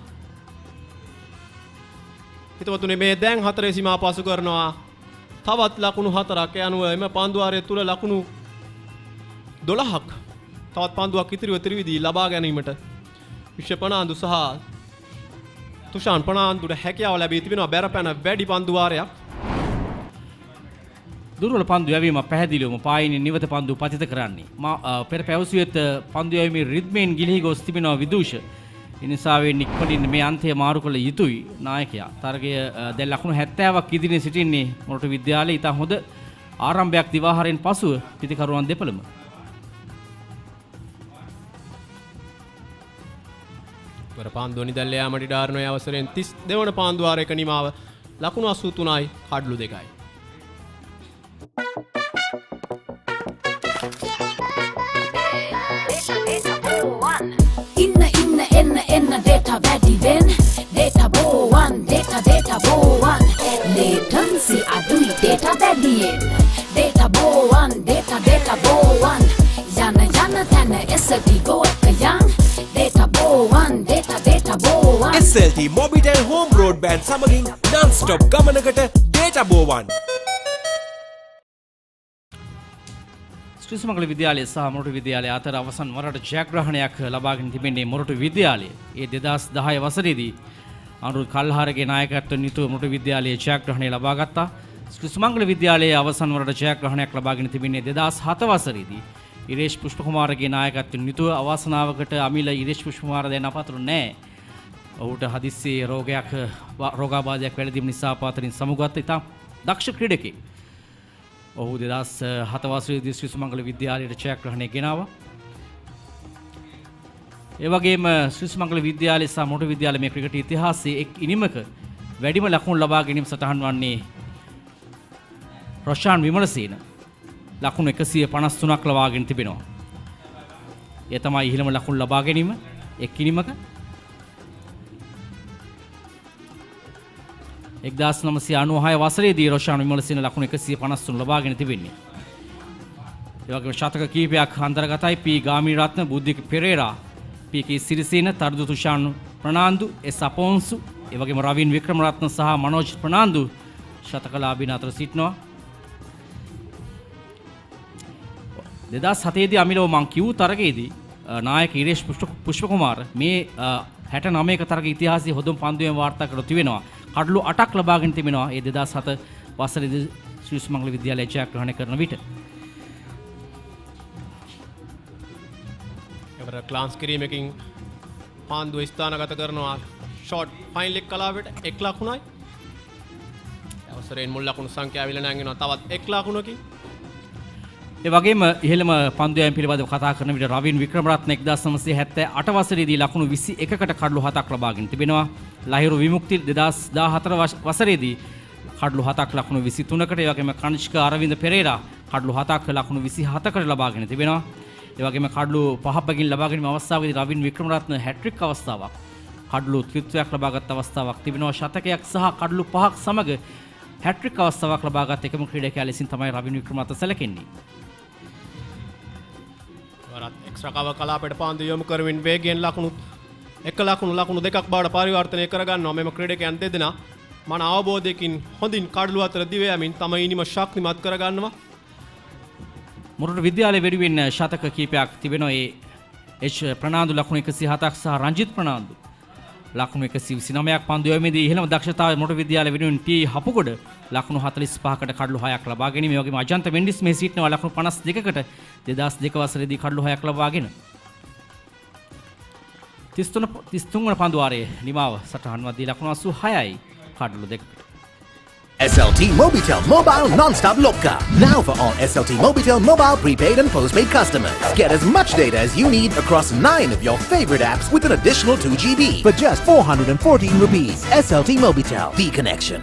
හිතවතුනේ මේ දැන් 4 සීමා පසු කරනවා. තවත් ලකුණු 4ක් යනුව එම පන්දුවාරය තුල ලකුණු 12ක් තවත් පන්දුවක් ඉතිරිව ත්‍රිවිධී ලබා ගැනීමට විශ්ව පනාන්දු සහ තුෂාන් පනාන්දුට හැකියාව ලැබී තිබෙනවා. බැරපැන වැඩි පන්දුවාරයක්. දුර්වල පන්දු යැවීම පැහැදිලිවම පායිනෙන් නිවත පන්දු පතිත කරන්නේ. පෙර පැවසුවෙත් පන්දු යැවීමේ රිද්මෙන් ගිලිහි ගොස් තිබෙනවා විදුෂ. ඒ නිසා වෙන්නේ ඉක්මනින් මේ අන්තය මාරු කළ යුතුයි නායකයා. තරගය දැන් ලකුණු 70ක් ඉදිරියේ සිටින්නේ මොරටු විද්‍යාලයේ. ඉතා හොඳ ආරම්භයක් දිවාහාරයෙන් පසුව පිටිකරුවන් දෙපළම. වර පාන්දුව නිදැල්ල යාමට ඩාරණයේ අවසරයෙන් 32 වන පාන්දුවාරයක නිමාව ලකුණු 83යි කඩලු 2යි. එන්න data වැඩි වෙන්න data බෝවන් data බෝවන් latency අඩුයි data වැඩියෙන් data බෝවන් data බෝවන් යන තැන SLT go එක යන් data බෝවන් data බෝවන් SLT Mobitel home broadband සමගින් non-stop ගමනකට data බෝවන් ශ්‍රී සුමංගල විද්‍යාලය සහ මොරටු විද්‍යාලය අතර අවසන් වරට ජයග්‍රහණයක් ලබාගෙන තිබෙන්නේ මොරටු විද්‍යාලය. ඒ 2010 වසරේදී අනුරුද් කල්හාරගේ නායකත්වයෙන් යුතුව මොරටු විද්‍යාලයේ ජයග්‍රහණය ලබා ගත්තා. ශ්‍රී සුමංගල විද්‍යාලයේ අවසන් වරට ජයග්‍රහණයක් ලබාගෙන තිබෙන්නේ 2007 වසරේදී ඉරේෂ් පුෂ්පකුමාරගේ නායකත්වයෙන් යුතුව. අවාසනාවකට අමිල ඉරේෂ් පුෂ්පකුමාර දැන් අපතර නැහැ. ඔහුට හදිස්සියේ රෝගාබාධයක් වැළඳීම නිසා පාතරින් සමුගත් ඉතා දක්ෂ ක්‍රීඩකෙක්. ඔහු 2007 වසරේදී ශ්‍රී සුමංගල විද්‍යාලයට ජයග්‍රහණය ගෙනාවා. ඒ වගේම ශ්‍රී සුමංගල විද්‍යාලය සහ මොරටු විද්‍යාලය මේ ක්‍රිකට් ඉතිහාසයේ එක් ඉනිමක වැඩිම ලකුණු ලබා ගැනීම සටහන් වන්නේ රොෂාන් විමලසේන ලකුණු 153ක් ලබාගෙන තිබෙනවා. ඒ තමයි ඉහළම ලකුණු ලබා ගැනීම එක් ඉනිමක. 1996 වසරේදී රොෂාන් විමලසේන ලකුණු 153 ලබාගෙන තිබෙන්නේ. ඒ වගේම ශතක කීපයක් අන්තර්ගතයි. පී ගාමිණී රත්න, බුද්ධික පෙරේරා, පී.කේ සිරිසේන, තර්දු තුෂාන් ප්‍රනාන්දු, එස් අපොන්සු, ඒ වගේම රවින් වික්‍රමරත්න සහ මනෝජ් ප්‍රනාන්දු ශතකලාභීන් අතර සිටිනවා. 2007 දී අමිලව මං කිව් තරගයේදී නායක ඉරේෂ් පුෂ්පකුමාර මේ 69ක තරග ඉතිහාසයේ හොඳම පන්දුවෙන් වාර්තා කර තිබෙනවා. කඩලු 8ක් ලබාගෙන තිබෙනවා. ඒ 2007 වසරේදී ශ්‍රී සුමංගල විද්‍යාලය ජයග්‍රහණය කරන විට. එවර ක්ලාන්ස් කිරීමකින් පාන්දුව ස්ථානගත කරනවා. ෂොට් ෆයිනල් එක කලාවට 1 ලකුණයි. අවසරයෙන් මුල් ලකුණු සංඛ්‍යාව විල නැංගෙනවා තවත් 1 ලකුණකින්. ඒ වගේම ඉහළම පන්දුයන් පිළිබඳව කතා කරන විට රවින් වික්‍රමරත්න 1978 වසරේදී ලකුණු 21කට කඩලු 7ක් ලබාගෙන තිබෙනවා. ලහිරු විමුක්ති 2014 වසරේදී කඩලු 7ක් ලකුණු 23කට. ඒ වගේම කනිෂ්ක අරවින්ද පෙරේරා කඩලු 7ක් ලකුණු 27කට ලබාගෙන තිබෙනවා. ඒ වගේම කඩලු 5ක් බැගින් ලබා ගැනීම අවස්ථාවේදී රවින් වික්‍රමරත්න හැට්‍රික් අවස්ථාවක් කඩලු ත්‍රිත්වයක් ලබාගත් අවස්ථාවක් තිබෙනවා. ශතකයක් සහ කඩලු 5ක් සමග හැට්‍රික් අවස්ථාවක් ලබාගත් එකම ක්‍රීඩකයා ලෙසින් තමයි රවින් වික්‍රමරත්න සැලකෙන්නේ. වරත් එක්ස්ට්‍රා කවර් කලාපයට පාන්දු යොමු කරමින් වේගයෙන් ලකුණු දෙකක් බවට පරිවර්තනය කරගන්නවා මෙම ක්‍රීඩකයන් දෙදෙනා. මන අවබෝධයකින් හොඳින් කඩලු අතර දිව යමින් තම ඉනිම ශක්තිමත් කරගන්නවා. මොරටු විද්‍යාලයේ වෙනුවෙන් ශතක කීපයක් තිබෙනවා. ඒ එච් ප්‍රනාන්දු ලකුණු 107ක් සහ රංජිත් ප්‍රනාන්දු ලකුණු 129ක් පන්දු යොමුමේදී ඉහළම දක්ෂතාවය මොරටු විද්‍යාලය වෙනුවෙන් ටී හපුගොඩ ලකුණු 45කට කඩලු 6ක් ලබා ගැනීම. ඒ වගේම අජන්ත මෙන්ඩිස් මේ සිටිනවා ලකුණු 52කට 2002 වසරේදී කඩලු 6ක් ලබාගෙන 33 වන පන්දු වාරයේ නිමාව සටහන් වදී ලකුණු 86යි කඩලු 2කට. SLT Mobitel Mobile Non-Stop Loka. Now for all SLT Mobitel mobile prepaid and postpaid customers. Get as much data as you need across 9 of your favorite apps with an additional 2 GB for just 414 rupees. SLT Mobitel, the connection.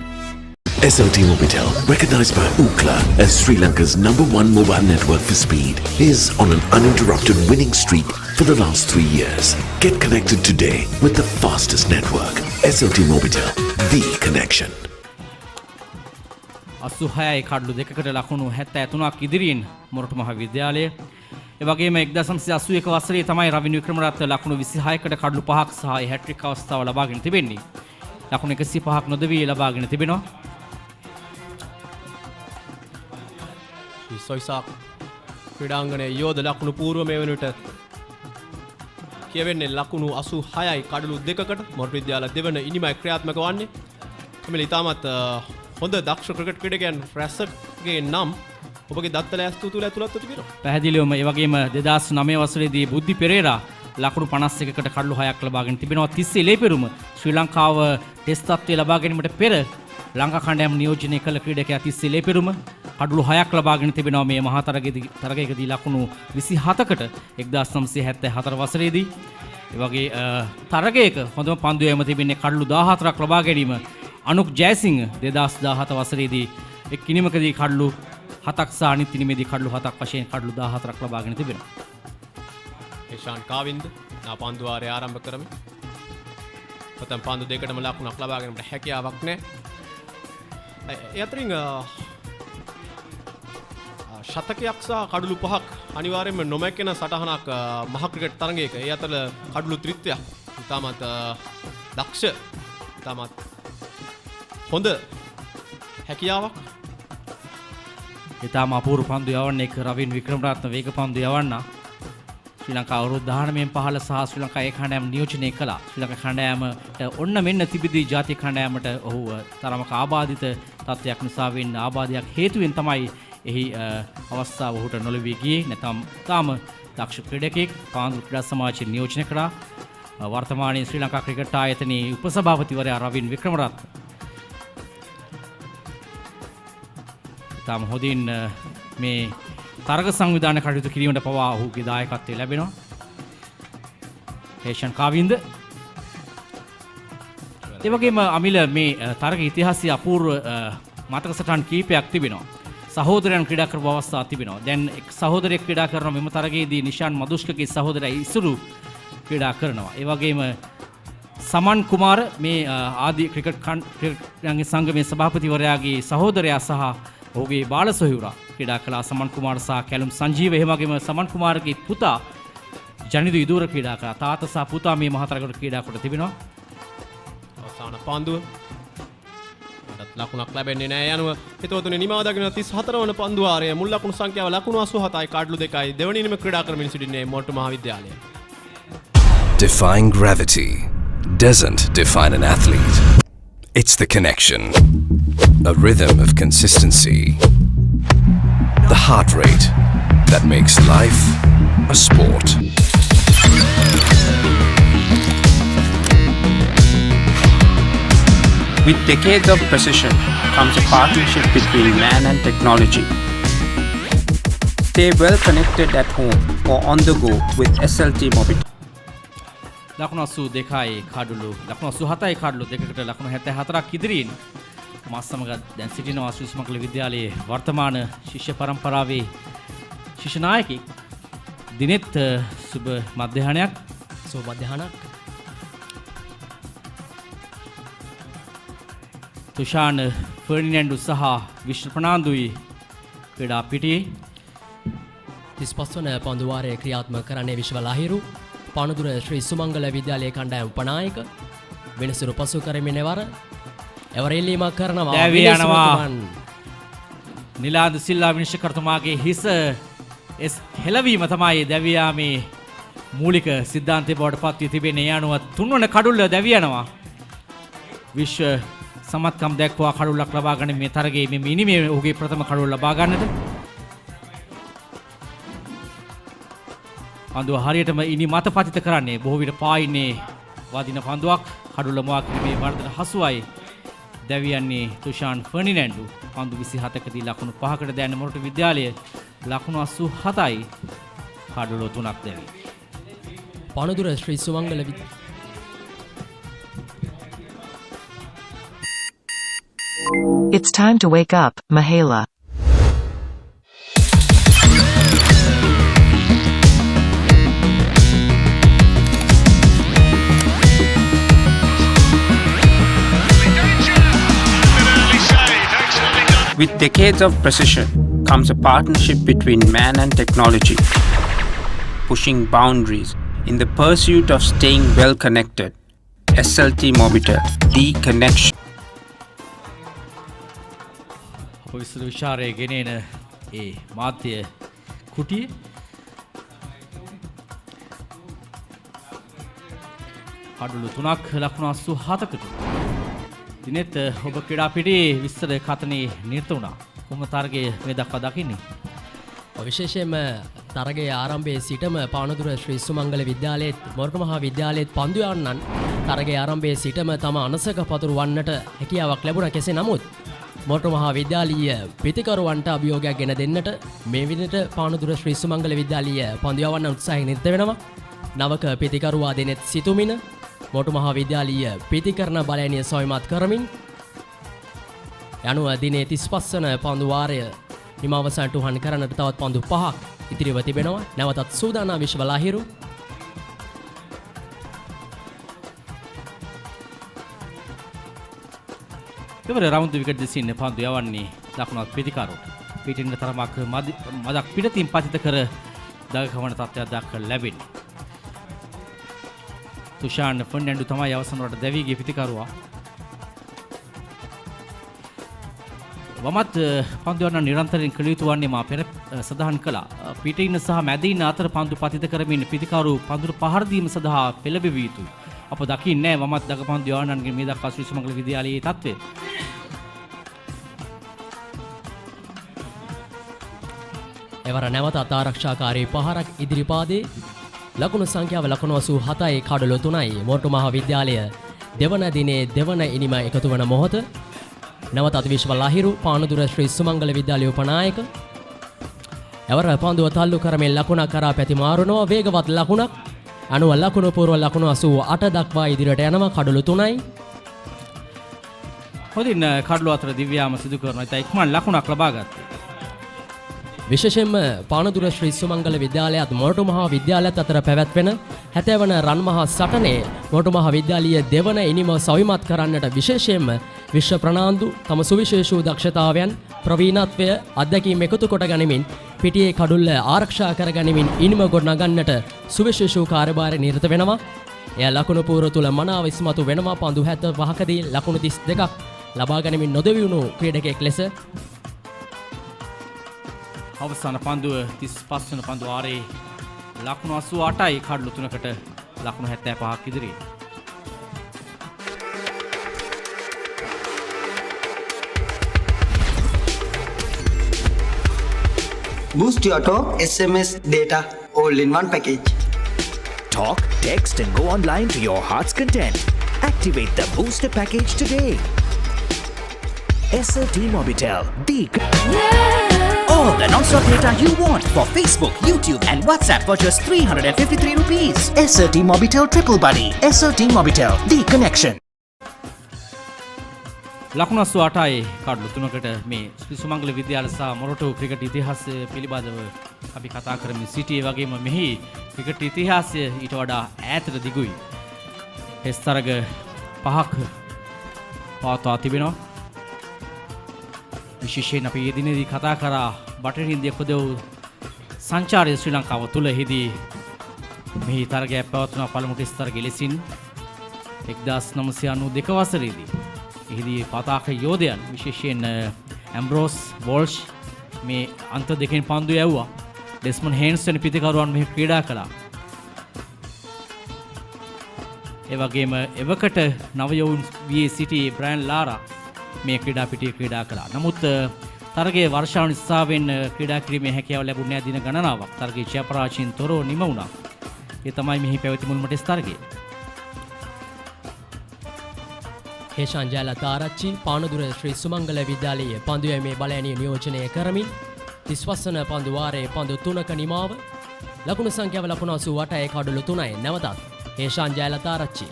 SLT Mobitel, recognized by Ookla as Sri Lanka's #1 mobile network for speed, is on an uninterrupted winning streak for the last 3 years. Get connected today with the fastest network. SLT Mobitel, the connection. 86යි කඩලු 2කට ලකුණු 73ක් ඉදිරියෙන් මොරටු මහ විද්‍යාලය. ඒ වගේම 1981 වසරේ තමයි රවින් වික්‍රමරත්න ලකුණු 26කට කඩලු 5ක් සහ හැට්‍රික් අවස්ථාව ලබාගෙන තිබෙන්නේ. ලකුණු 105ක් නොදවී ලබාගෙන තිබෙනවා. සොයිසා ක්‍රීඩාංගණයේ යෝධ ලකුණු පූර්ව මේ වෙනට කියවෙන්නේ ලකුණු 86යි කඩලු 2කට. මොරටු විද්‍යාල දෙවන ඉනිමයි ක්‍රියාත්මක වන්නේ. කමිල ඉතාමත් හොඳ දක්ෂ ක්‍රිකට් ක්‍රීඩකයන් රැසකගේ නම් ඔබගේ දත්ත ලෑස්තු තුල ඇතුළත්ව තිබෙනවා. පැහැදිලිවම ඒ වගේම 2009 වසරේදී බුද්ධි පෙරේරා ලකුණු 51කට කඩලු 6ක් ලබාගෙන තිබෙනවා. තිස්සේ ලේපෙරුම ශ්‍රී ලංකාව ටෙස්ට් තත්ත්වයේ ලබා ගැනීමට පෙර ලංකා කණ්ඩායම නියෝජනය කළ ක්‍රීඩකයා තිස්සේ ලේපෙරුම කඩලු 6ක් ලබාගෙන තිබෙනවා මේ මහා තරගයකදී ලකුණු 27කට 1974 වසරේදී. ඒ වගේ තරගයක හොඳම පන්දු යෑම තිබෙන්නේ කඩලු 14ක් ලබා ගැනීම අනුක් ජයසිංහ 2017 වසරේදී එක් ඉනිමකදී කඩලු 7ක් සහ අනිත් ඉනිමේදී කඩලු 7ක් වශයෙන් කඩලු 14ක් ලබාගෙන තිබෙනවා. ඒෂාන් කාවින්ද පන්දු වාරය ආරම්භ කරමු. පතන් පන්දු දෙකටම ලකුණක් ලබා ගැනීමට හැකියාවක් නැහැ. ඒ අතරින් ශතකයක් සහ කඩලු 5ක් අනිවාර්යයෙන්ම නොමැකෙන සටහනක් මහ ක්‍රිකට් තරගයක. ඒ අතර කඩලු ත්‍රිත්වයක් ඉතාමත් දක්ෂ ඉතාමත් හොඳ හැකියාවක් ඉතාම අපූර්ව පන්දු යවන්නේ රවින් වික්‍රමරත්න වේග පන්දු යවන්න ශ්‍රී ලංකා අවුරුදු 19 පහළ සහ ශ්‍රී ලංකා ඒ කණ්ඩායම නියෝජනය කළා. ශ්‍රී ලංකා කණ්ඩායමට ඔන්න මෙන්න තිබිදී ජාතික කණ්ඩායමට ඔහුව තරමක ආබාධිත තත්ත්වයක් නිසා වෙන්න ආබාධයක් හේතුවෙන් තමයි එහි අවස්ථාව ඔහුට නොලැබී ගියේ. නැත්නම් තාම දක්ෂ ක්‍රීඩකෙක් පාන්දු ක්‍රීඩා සමාජය නියෝජනය කළා. වර්තමානයේ ශ්‍රී ලංකා ක්‍රිකට් ආයතනයේ උපසභාපතිවරයා රවින් වික්‍රමරත්න තාම හොඳින් මේ තරග සංවිධානය කටයුතු කිරීමට පවා ඔහුගේ දායකත්වය ලැබෙනවා. හේෂන් කාවින්ද ඒ වගේම අමිල මේ තරග ඉතිහාසයේ අපූර්ව මතක සටහන් කීපයක් තිබෙනවා. සහෝදරයන් ක්‍රීඩා කරපු අවස්ථා තිබෙනවා. දැන් එක් සහෝදරයෙක් ක්‍රීඩා කරන මෙම තරගයේදී නිෂාන් මදුෂ්කගේ සහෝදරයා ඉසුරු ක්‍රීඩා කරනවා. ඒ වගේම සමන් කුමාර මේ ආදී ක්‍රිකට් ක්‍රීඩාංග සංගමේ සභාපතිවරයාගේ සහෝදරයා සහ ඔහුගේ බාල සොහොයුරා ක්‍රීඩා කළා. සමන් කුමාර සහ කැලුම් සංජීව එහෙම වගේම සමන් කුමාරගේ පුතා ජනිදු ඉදූර ක්‍රීඩා කළා. තාත්තා සහ පුතා මේ මහතරගයට ක්‍රීඩා කොට තිබෙනවා. අවසාන පන්දුව ලකුණක් ලැබෙන්නේ නැහැ යනුව හිතවතුනි නිමා දකින 34 වන පන්දු වාරය මුල් ලකුණු සංඛ්‍යාව ලකුණු 87යි කාඩ්ලු 2යි දෙවැනි ඉනිම ක්‍රීඩා කරමින් සිටින්නේ මොරටු මහා විද්‍යාලය. Defying gravity doesn't define an athlete. It's the connection. A rhythm of consistency. The heart rate that makes life a sport. With decades of precision comes a partnership between man and technology. Stay well connected at home or on the go with SLT Mobitel. ලකුණු 82යි කාඩුළු ලකුණු 87යි කාඩුළු දෙකකට ලකුණු 74ක් ඉදිරියෙන් මාස් සමග දැන් සිටිනවා ශ්‍රී සුමංගල විද්‍යාලයේ වර්තමාන ශිෂ්‍ය පරම්පරාවේ ශිෂ්‍ය නායකයෙක් දිනෙත් සුබ මධ්‍යහනයක් තුෂාන් ෆර්ඩිනැන්ඩු සහ විශ්ව ප්‍රනාන්දුයි ක්‍රීඩා පිටියේ 35 වන පන්දු වාරයේ ක්‍රියාත්මක කරන්නේ විශ්ව ලහිරු පානදුර ශ්‍රී සුමංගල විද්‍යාලයේ කණ්ඩායම උපනායක වෙනසුරු පසු කරමින් එවරෙල්ලීමක් කරනවා දැවී යනවා නිලාද සිල්ලා විනිශ්චයකර්තුමාගේ හිස හෙලවීම තමයි දැවී යාමේ මූලික සිද්ධාන්තය බවට පත් වී තිබෙන්නේ. ඒ අනුව තුන්වන කඩුල්ල දැවී යනවා. විශ්ව සමත්කම් දැක්වා කඩුල්ලක් ලබා ගන්න මේ තරගයේ මේ මිනිමේ ඔහුගේ ප්‍රථම කඩුල්ල ලබා ගන්නට පන්දුව හරියටම ඉනි මත පතිත කරන්නේ බොහෝ විට පායින්නේ වදින පන්දුවක් කඩුල්ල මොවා කිරීමේ වර්ධන හසුවයි දැවියන්නේ තුෂාන් ෆර්ඩිනැන්ඩු පන්දු 27කදී ලකුණු 5කට දැන මොරටු විද්‍යාලය ලකුණු 87යි කඩුල්ල 3ක් දැවි. පානදුර ශ්‍රී Sumangala It's time to wake up, Mahela. With decades of precision comes a partnership between man and technology, pushing boundaries in the pursuit of staying well connected. SLT Mobitel, the connection. විශ්ව විචාරයේ ගෙනෙන ඒ මාධ්‍ය කුටිය කඩුළු 3ක් ලකුණු 87කට දිනෙත් ඔබ ක්‍රීඩා පිටියේ විස්තර කතනේ නිරත වුණා. කොහොම තරගයේ මේ දක්වා දකින්නේ? විශේෂයෙන්ම තරගයේ ආරම්භයේ සිටම පානදුර ශ්‍රී සුමංගල විද්‍යාලයේත් මොරටු මහා විද්‍යාලයේත් පන්දු යවන්නන් තරගයේ ආරම්භයේ සිටම තම අනසක පතුරු වන්නට හැකියාවක් ලැබුණා. කෙසේ නමුත් මොරටු මහා විද්‍යාලීය ප්‍රතිකරුවන්ට අභියෝගයක් ගෙන දෙන්නට මේ විදිහට පානදුර ශ්‍රී සුමංගල විද්‍යාලීය පන්දු යවන්න උත්සාහය නිරත වෙනවා. නවක ප්‍රතිකරුවා දෙනෙත් සිතුමින මොරටු මහා විද්‍යාලීය ප්‍රතිකරණ බලයනිය සොයමත් කරමින් යනුව දිනේ 35 වන පන්දු වාරය හිමවසන්ට උහන් කරන්නට තවත් පන්දු 5ක් ඉතිරිව තිබෙනවා. නැවතත් සූදානම් විශ්ව ලහිරු ඉවර රවුන්ඩ් විකට් දෙසින් පන්දු යවන්නේ දකුණත් පිටිකරුවට. පිටින් තරමක් මදක් පිටතින් පතිත කර දගකවන තත්ත්වයක් දක්වලා ලැබෙන්නේ. තුෂාන් ෆර්ඩිනැන්ඩු තමයි අවසන් වලට දැවී ගිය පිටිකරුවා. වමත් පන්දු යන නිරන්තරයෙන් කළ යුතු වන්නේ මා පෙර සඳහන් කළා. පිටේ ඉන්න සහ මැදින් ඉන්න අතර පන්දු පතිත කරමින් පිතිකරු පන්දුට පහර දීම සඳහා පෙළඹවිය යුතුයි. අප දකින්නේ වමත් දක පන්දු යවන්නන්ගේ මේ දක්වා ශ්‍රී සුමංගල විද්‍යාලයේ තත්ත්වය. එවර නැවත අතාරක්ෂාකාරී පහරක් ඉදිරිපාදේ ලකුණු සංඛ්‍යාව ලකුණු 87යි කඩලු 3යි මොරටු මහා විද්‍යාලය දෙවන දිනේ දෙවන ඉනිම එකතු වන මොහොත නැවත අතිවිශ්ව ලහිරු පානදුර ශ්‍රී සුමංගල විද්‍යාලය උපනායක එවර පන්දුව තල්ලු කරමින් ලකුණක් කරා පැති මාරුනවා වේගවත් ලකුණක් අනුව ලකුණු පූර්ව ලකුණු 88 දක්වා ඉදිරියට යනවා කඩලු 3යි. හොඳින් කඩලු අතර දිව්‍යාම සිදු කරනවා. ඉතින් ඉක්මන් ලකුණක් ලබා ගත්තා. විශේෂයෙන්ම පානදුර ශ්‍රී සුමංගල විද්‍යාලයත් මොරටු මහා විද්‍යාලයත් අතර පැවැත්වෙන 70 වන රන් මහා සටනේ මොරටු මහා විද්‍යාලීය දෙවන ඉනිම සවිමත් කරන්නට විශේෂයෙන්ම විශ්ව ප්‍රනාන්දු තම සුවිශේෂ වූ දක්ෂතාවයන් ප්‍රවීණත්වය අත්දැකීම් එකතු කොට ගනිමින් පිටියේ කඩුල්ල ආරක්ෂා කර ගනිමින් ඉනිම ගොඩනගන්නට සුවිශේෂ වූ කාර්යභාරය නිරත වෙනවා. එය ලකුණු පූර්ව තුල මනාව ඉස්මතු වෙනවා. පන්දු 75කදී ලකුණු 32ක් ලබා ගනිමින් නොදෙවියුණු ක්‍රීඩකයෙක් ලෙස අවසාන පන්දුව 35 වන පන්දු ආරේ ලකුණු 88යි කඩලු 3කට ලකුණු 75ක් ඉදිරියේ. Boost your talk, SMS, data, all in one package. Talk, text and go online to your heart's content. Activate the booster package today. SLT Mobitel, all the non-stop data you want for Facebook, YouTube and WhatsApp for just 353 rupees. SLT Mobitel Triple Buddy. SLT Mobitel, the connection. ලකුණු 88යි කඩලු 3කට මේ ශ්‍රී සුමංගල විද්‍යාල සහ මොරටු cricket ඉතිහාසය පිළිබඳව අපි කතා කරමින් සිටියේ වගේම මෙහි ක්‍රිකට් ඉතිහාසය ඊට වඩා ඈතට දිගුයි. හෙස්තරග 5ක් පවත්වා තිබෙනවා. විශේෂයෙන් අපි ඊදිනේදී කතා කරා බටහිර ඉන්දිය පොදව සංචාරය ශ්‍රී ලංකාව තුල හිදී මෙහි තරගයක් පැවතුන පළමු ටෙස්ට් තරගය ලෙසින් 1992 වසරේදී එහිදී පතාක යෝධයන් විශේෂයෙන් ඇම්බ්‍රෝස් වෝල්ෂ් මේ අන්ත දෙකෙන් පන්දු යවුවා. ඩෙස්මන් හේන්ස් වෙන පිතිකරුවන් මෙහි ක්‍රීඩා කළා. ඒ වගේම එවකට නවයවුන් වී සිටි බ්‍රයන් ලාරා මේ ක්‍රීඩා පිටියේ ක්‍රීඩා කළා. නමුත් තරගයේ වර්ෂාව නිසාවෙන් ක්‍රීඩා කිරීමේ හැකියාව ලැබුණේ නැහැ දින ගණනාවක්. තරගයේ ජයපරාජයෙන් තොරව නිම වුණා. ඒ තමයි මෙහි පැවති මුල්ම ටෙස්ට් තරගය. හේෂාන් ජයලතාරච්චි පානදුර ශ්‍රී සුමංගල විද්‍යාලයේ පන්දු යැමේ බලයනිය නියෝජනය කරමින් 35 වන පන්දු වාරයේ පන්දු 3ක නිමාව ලකුණු සංඛ්‍යාව ලකුණු 88යි කඩලු 3යි නැවතත් හේෂාන් ජයලතාරච්චි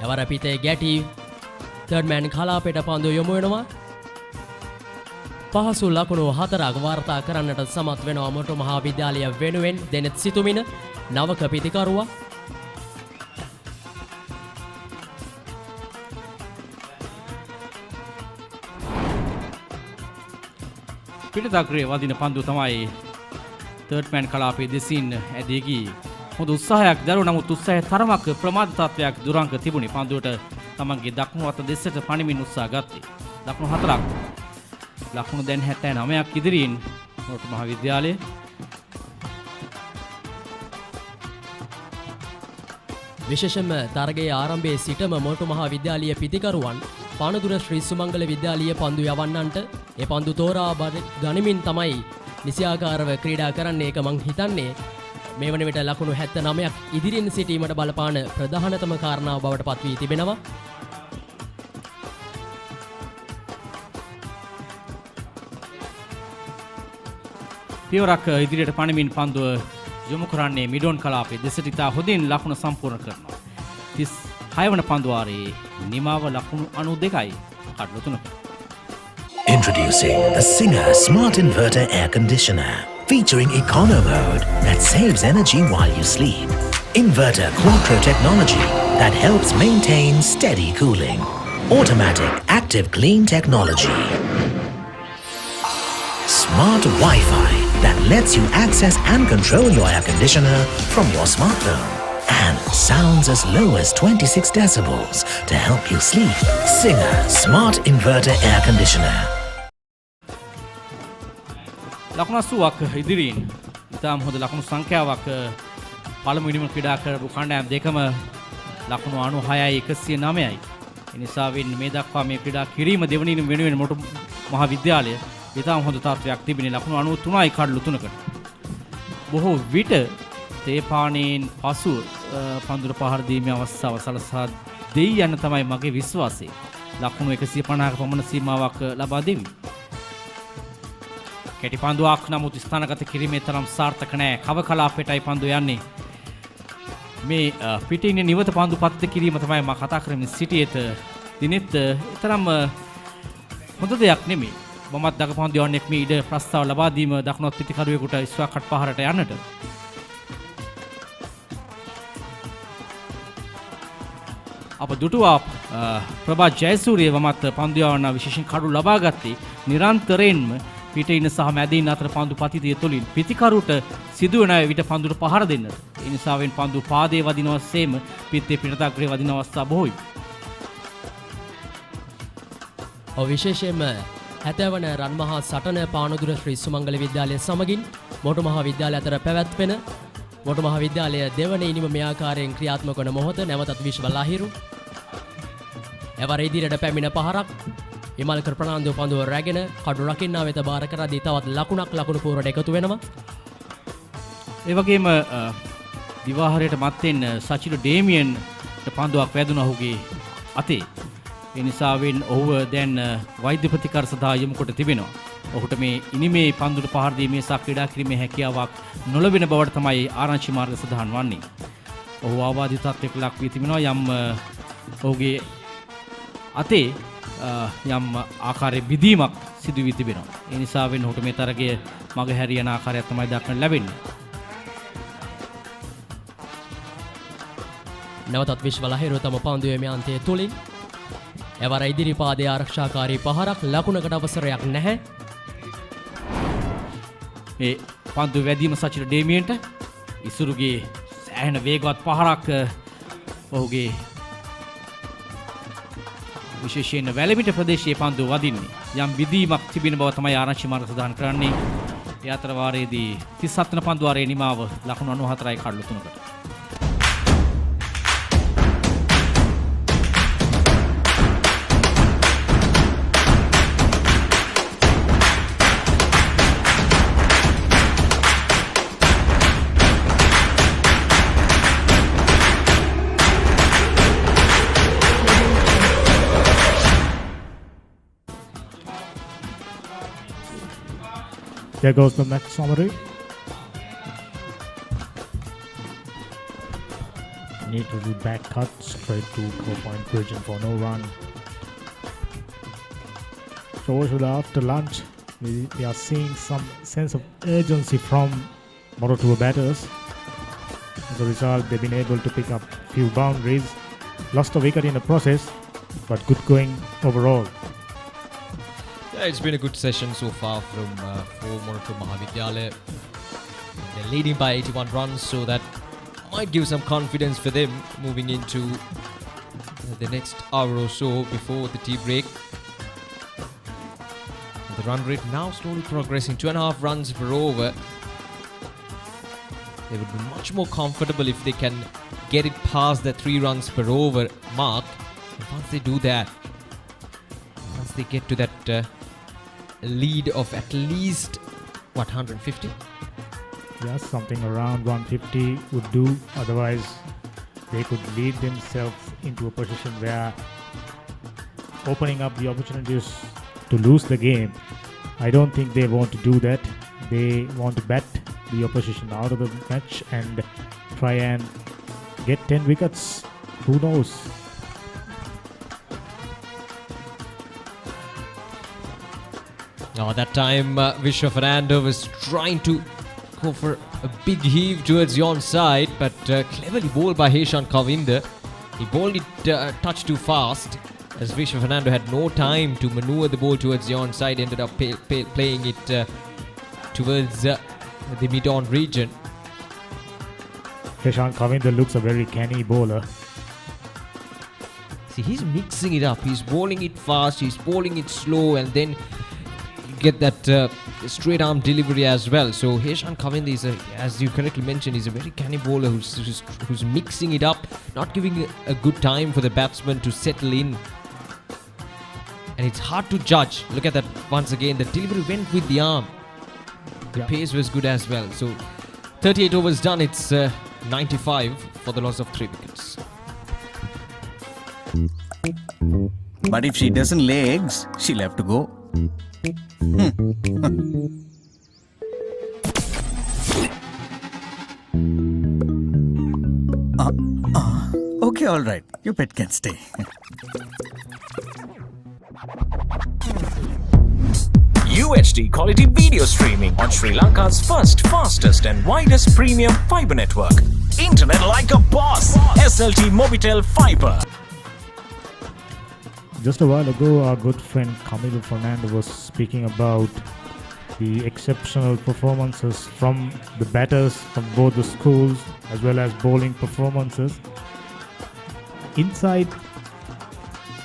එවර පිටේ ගැටි තර්ඩ් මෑන් කලාපයට පන්දු යොමු වෙනවා. පහසු ලකුණු 4ක් වාර්තා කරන්නට සමත් වෙනවා මොරටු මහා විද්‍යාලය වෙනුවෙන් දෙනෙත් සිතුමින නවක පිතිකරුවා. පිටදක්‍රේ වදින පන්දු තමයි තර්ඩ් මෑන් කලාපයේ දෙසින් ඇදී ගියේ. හොඳ උත්සාහයක් දරුවා. නමුත් උත්සාහයේ තරමක් ප්‍රමාද තත්වයක් දුරංක තිබුණේ. පන්දුවට තමන්ගේ දකුණු අත දෙසට පණිමින් උත්සාහ ගත්තේ. ලකුණු 4ක්. ලකුණු දැන් 79ක් ඉදිරියෙන් මොරටු මහා විද්‍යාලය. විශේෂයෙන්ම තරගයේ ආරම්භයේ සිටම මොරටු මහා විද්‍යාලීය පිතිකරුවන් පානදුර ශ්‍රී සුමංගල විද්‍යාලීය පන්දු යවන්නන්ට ඒ පන්දු තෝරා ගනිමින් තමයි නිසියාකාරව ක්‍රීඩා කරන්නේ. ඒක මං හිතන්නේ මේ වන විට ලකුණු 79ක් ඉදිරියෙන් සිටීමට බලපාන ප්‍රධානතම කාරණාව බවට පත් වී තිබෙනවා. පියවරක් ඉදිරියට පණමින් පන්දුව යොමු කරන්නේ මිඩොන් කලාපයේ දෙසට ඉතා හොඳින් ලකුණු සම්පූර්ණ කරනවා. 36 වන පන්දු වාරයේ නිමාව ලකුණු 92යි කඩලු 3කට. Introducing the Singer Smart Inverter Air Conditioner, featuring econo mode that saves energy while you sleep. Inverter Quattro technology that helps maintain steady cooling. Automatic active clean technology. Smart Wi-Fi that lets you access and control your air conditioner from your smartphone. And sounds as low as 26 decibels to help you sleep. Singer Smart Inverter Air Conditioner. ලකුණු 80ක් ඉදිරියෙන්. ඉතාම හොඳ ලකුණු සංඛ්‍යාවක් පළමු ඉනිම ක්‍රීඩා කරපු කණ්ඩායම් දෙකම ලකුණු 96යි 109යි. ඒ නිසා මේ දක්වා මේ ක්‍රීඩා කිරීම දෙවනි ඉනිම වෙනුවෙන් මොටු මහා විද්‍යාලය ඉතාම හොඳ තත්ත්වයක් තිබෙනේ. ලකුණු 93යි කඩලු 3කට. බොහෝ විට තේපාණයෙන් පසු පන්දුර පහර දීමේ අවස්ථාව සලසා දෙයි යන තමයි මගේ විශ්වාසය. ලකුණු 150ක පමණ සීමාවක් ලබා දෙවි. කෙටි පන්දුවක් නමුත් ස්ථානගත කිරීමේ තරම් සාර්ථක නැහැ. කව කලාපයටයි පන්දු යන්නේ. මේ පිටින් නිවත පන්දු පතිත කිරීම තමයි මම කතා කරමින් සිටියේත. දිනෙත් තරම් හොඳ දෙයක් නෙමෙයි. මමත් දක පන්දු යවන්නෙක් මේ ඉඩ ප්‍රස්තාව ලබා දීම දකුණත් පිටිකරුවෙකුට ඉස්වාකට් පහරට යන්නට. අප දුටුවා ප්‍රභා ජයසූරිය වමත් පන්දු යවන විශේෂයෙන් කඩු ලබා ගත්තේ නිරන්තරයෙන්ම පිටින් සහ මැදින් අතර පන්දු පතිතිය තුළින් පිටිකරුට සිදුවන විට පන්දුට පහර දෙන්නට. ඒ නිසාවෙන් පන්දු පාදයේ වදිනවස්සේම පිත්තේ පිටතග්‍රේ වදින අවස්ථා බොහෝයි. විශේෂයෙන්ම 70 වන රන් මහා සටන පානදුර ශ්‍රී සුමංගල විද්‍යාලය සමගින් මොටු මහා විද්‍යාලය අතර පැවැත්වෙන මොටු මහා විද්‍යාලය දෙවන ඉනිම මේ ආකාරයෙන් ක්‍රියාත්මක වන මොහොත නැවතත් විශ්ව ලහිරු. එවර ඉදිරියට පැමිණ පහරක් විමල්කර ප්‍රනාන්දු පන්දුව රැගෙන කඩු රකින්නා වෙත බාර කරදී තවත් ලකුණක් ලකුණු පුවරට එකතු වෙනවා. ඒ වගේම දිවාහරයට මත්තෙන් සචින ඩේමියන් පන්දුවක් වැදුණා ඔහුගේ අතේ. ඒ නිසාවෙන් ඔහුව දැන් වෛද්‍ය ප්‍රතිකාර සඳහා යොමු කොට තිබෙනවා. ඔහුට මේ ඉනිමේ පන්දුට පහර දීමේ සහ ක්‍රීඩා කිරීමේ හැකියාවක් නොලැබෙන බවට තමයි ආරංචි මාර්ග සඳහන් වන්නේ. ඔහු ආබාධිත තත්ත්වයක ලක් වී තිබෙනවා. යම් ඔහුගේ අතේ යම් ආකාරයේ බිඳීමක් සිදු වී තිබෙනවා. ඒ නිසාවෙන් ඔහුට මේ තරගය මග හැරියන ආකාරයක් තමයි දක්නට ලැබෙන්නේ. නැවතත් විශ්ව ලහිරු තම පන්දුවේ මේ අන්තයේ තුලින් එවර ඉදිරි පාදයේ ආරක්ෂාකාරී පහරක් ලකුණකට අවසරයක් නැහැ. මේ පන්දු වැදීම සචින ඩේමියන්ට ඉසුරුගේ සෑහෙන වේගවත් පහරක් ඔහුගේ විශේෂයෙන් වැලමිට ප්‍රදේශයේ පන්දු වදින්නේ. යම් විදීමක් තිබෙන බව තමයි ආරංචි මාර්ග සඳහන් කරන්නේ. ඒ අතර වාරයේදී 37 වන පන්දු වාරයේ නිමාව ලකුණු 94යි කඩලු 3කට. There goes the match summary. Need to do back cut straight to 4-point region for no run. So after lunch, we are seeing some sense of urgency from Moratuwa batters. As a result, they've been able to pick up few boundaries. Lost a wicket in the process, but good going overall. Yeah, it's been a good session so far from Moratuwa Maha Vidyalaya. They're leading by 81 runs, so that might give some confidence for them moving into the next hour or so before the tea break. The run rate now slowly progressing, 2.5 runs per over. They would be much more comfortable if they can get it past the 3 runs per over mark. And once they do that, once they get to that lead of at least 150? Yes, something around 150 would do. Otherwise, they could lead themselves into a position where opening up the opportunities to lose the game. I don't think they want to do that. They want to bat the opposition out of the match and try and get 10 wickets. Who knows? Now that time Vishwa Fernando was trying to go for a big heave towards the onside, but cleverly bowled by Heshan Kavinda. He bowled it touch too fast, as Vishwa Fernando had no time to maneuver the ball towards the onside, ended up playing it towards the mid-on region. Heshan Kavinda looks a very canny bowler. See, he's mixing it up. He's bowling it fast, he's bowling it slow, and then get that straight arm delivery as well. So Heshan Kavindi is, as you correctly mentioned, is a very canny bowler who's mixing it up, not giving a good time for the batsman to settle in. And it's hard to judge. Look at that once again. The delivery went with the arm. The pace was good as well. So 38 overs done. It's 95 for the loss of 3 wickets. But if she doesn't lay eggs, she'll have to go. Okay, all right. Your pet can stay. UHD quality video streaming on Sri Lanka's first, fastest and widest premium fibre network. Internet like a boss. SLT Mobitel Fibre. Just a while ago, our good friend Camilo Fernando was speaking about the exceptional performances from the batters from both the schools as well as bowling performances. Inside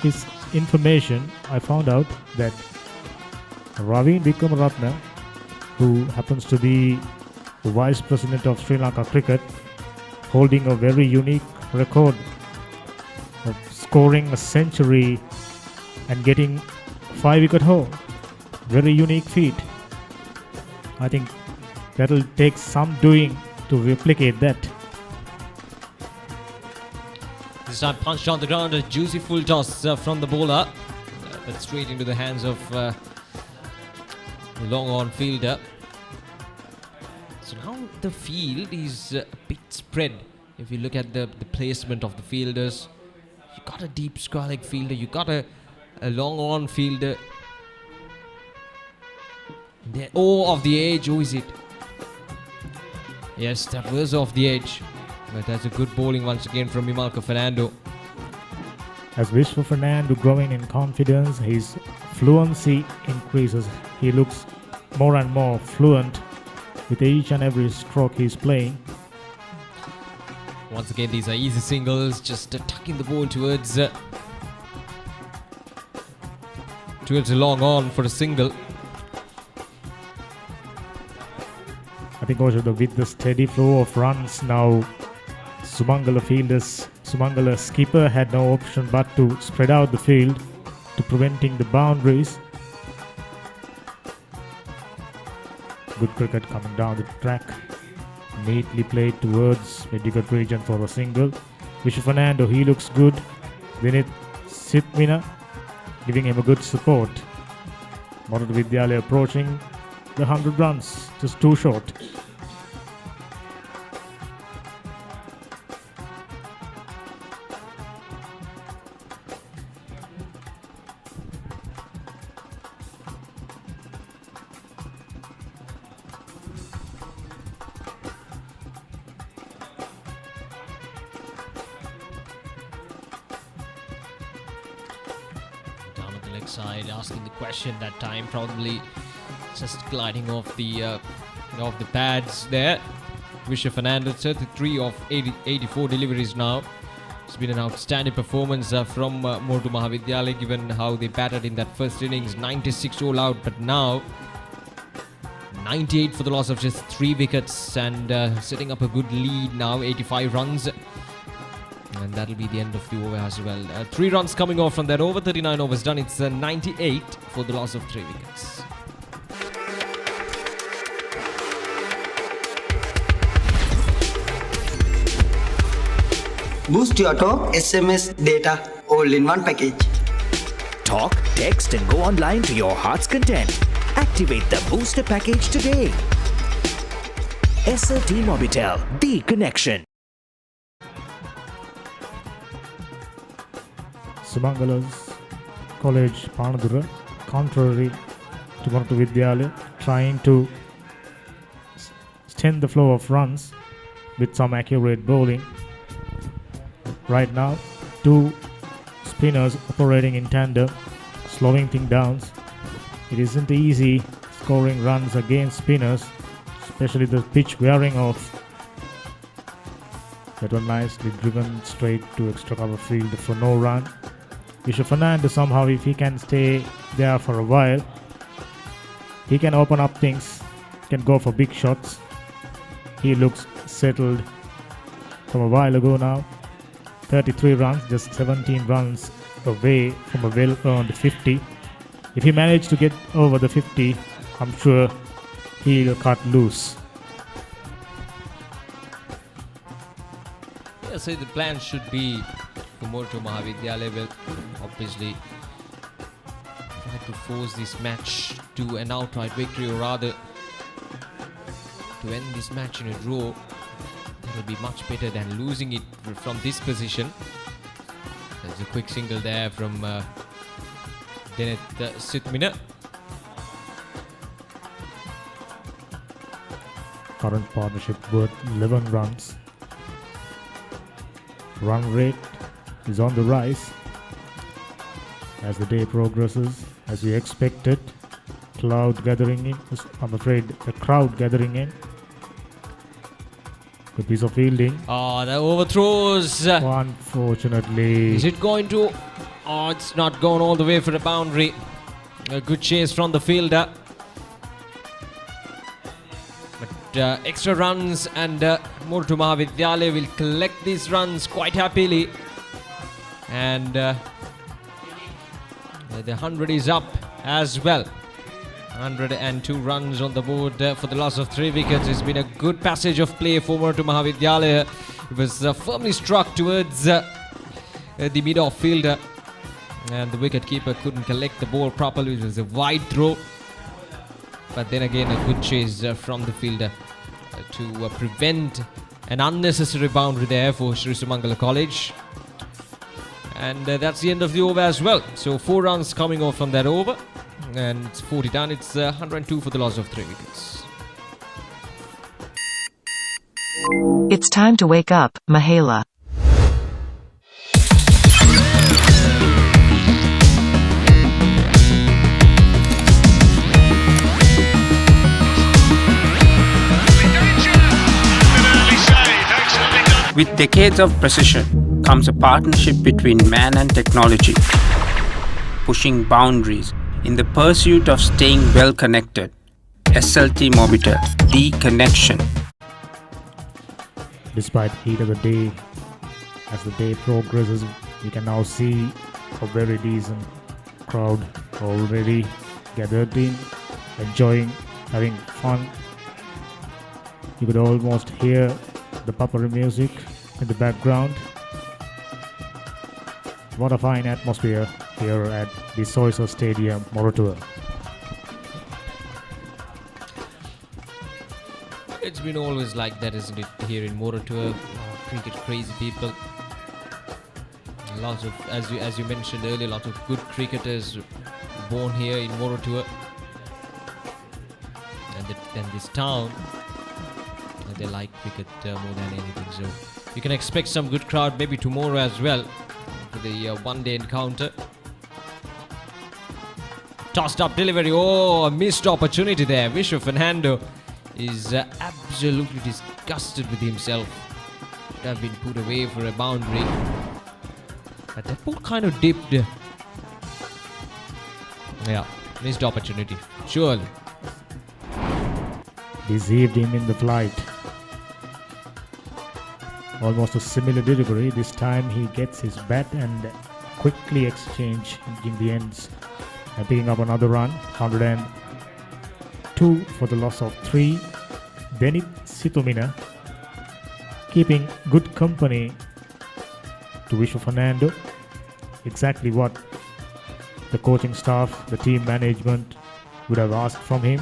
his information, I found out that Ravin Vikramaratne, who happens to be the Vice President of Sri Lanka Cricket, holding a very unique record of scoring a century and getting 5-wicket haul. Very unique feat. I think that'll take some doing to replicate that. This time punched on the ground, a juicy full toss from the bowler. But straight into the hands of the long on fielder. So now the field is a bit spread. If you look at the placement of the fielders, you got a deep square leg fielder, you got a long on fielder. Off the edge. Who is it? Yes, that was off the edge. But that's a good bowling once again from Mimalka Fernando. As Vishwa Fernando growing in confidence, his fluency increases. He looks more and more fluent with each and every stroke he's playing. Once again, these are easy singles, just tucking the ball towards a long on for a single. I think also with the steady flow of runs now, Sumangala skipper had no option but to spread out the field to preventing the boundaries. Good cricket coming down the track. Neatly played towards mid-wicket region for a single. Vishwa Fernando, he looks good. Vinith Sithmina giving him a good support. Maha Vidyalaya approaching the 100 runs, just too short. Side asking the question that time, probably just gliding off the pads there. Vishwa Fernando, 33 of 84 deliveries now. It's been an outstanding performance from Moratuwa Maha Vidyalaya, given how they batted in that first innings, 96 all out, but now 98 for the loss of just 3 wickets and setting up a good lead now, 85 runs. And that'll be the end of the over as well. 3 runs coming off from that over, 39 overs done. It's 98 for the loss of 3 wickets. Boost your talk, SMS, data, all in one package. Talk, text and go online to your heart's content. Activate the booster package today. SLT Mobitel, the connection. Sumangala's college Panadura, contrary to Moratuwa Vidyalaya, trying to stem the flow of runs with some accurate bowling. Right now, 2 spinners operating in tandem, slowing things down. It isn't easy scoring runs against spinners, especially the pitch wearing off. That one nicely driven straight to extra cover field for no run. Vishwa Fernando somehow, if he can stay there for a while, He can open up things, can go for big shots. He looks settled from a while ago now. 33 runs, just 17 runs away from a well-earned 50. If he managed to get over the 50, I'm sure he'll cut loose. Yeah, so the plan should be for Moratuwa Maha Vidyalaya will obviously try to force this match to an outright victory, or rather to end this match in a draw. That will be much better than losing it from this position. There's a quick single there from Deneth Sithmina. Current partnership worth 11 runs. Run rate is on the rise as the day progresses, as we expected. Cloud gathering in, I'm afraid the crowd gathering in. Good piece of fielding. Oh, the overthrows. Unfortunately. Is it going to? Oh, it's not gone all the way for a boundary. A good chase from the fielder. But extra runs, and Moratuwa Maha Vidyalaya will collect these runs quite happily. And the 100 is up as well. 102 runs on the board for the loss of 3 wickets. It's been a good passage of play for Moratuwa Maha Vidyalaya. It was firmly struck towards the mid-off fielder, and the wicket-keeper couldn't collect the ball properly. It was a wide throw, but then again a good chase from the fielder to prevent an unnecessary boundary there for Sri Sumangala College. And that's the end of the over as well. So 4 runs coming off from that over, and it's 40 done. It's 102 for the loss of 3 wickets. It's time to wake up, Mahela. With decades of precision comes a partnership between man and technology, pushing boundaries in the pursuit of staying well connected. SLT Mobitel, the connection. Despite heat of the day, as the day progresses, we can now see a very decent crowd already gathered in, enjoying, having fun. You could almost hear the Papari music in the background. What a fine atmosphere here at the Soyza Stadium, Moratuwa. It's been always like that, isn't it, here in Moratuwa? Cricket crazy people. Lots of, as you mentioned earlier, lots of good cricketers born here in Moratuwa. And this town, they like cricket more than anything. So you can expect some good crowd maybe tomorrow as well for the one-day encounter. Tossed up delivery. Oh, a missed opportunity there. Vishwa Fernando is absolutely disgusted with himself. Should have been put away for a boundary. But that ball kind of dipped. Yeah, missed opportunity. Surely. Deceived him in the flight. Almost a similar delivery. This time he gets his bat and quickly exchange in the ends. And picking up another run. 102 for the loss of 3. Deneth Sithmina keeping good company to Vishwa Fernando. Exactly what the coaching staff, the team management would have asked from him.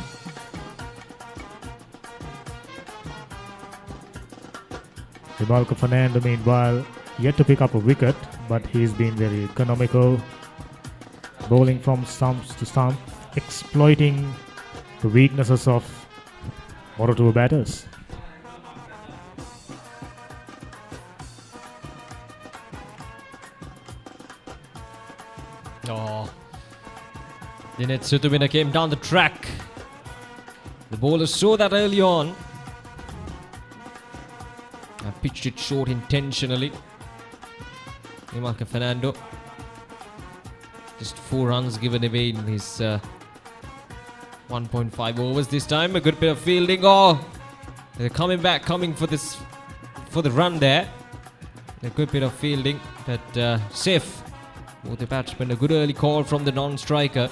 Vimalka Fernando, meanwhile, yet to pick up a wicket, but he's been very economical, bowling from stumps to stump, exploiting the weaknesses of Moratuwa batters. Oh, Deneth Sithmina came down the track. The bowler saw that early on. I pitched it short intentionally. Vimalka Fernando. Just 4 runs given away in his 1.5 overs this time. A good bit of fielding. Oh, they're coming for the run there. A good bit of fielding, but safe for the batsman. A good early call from the non-striker.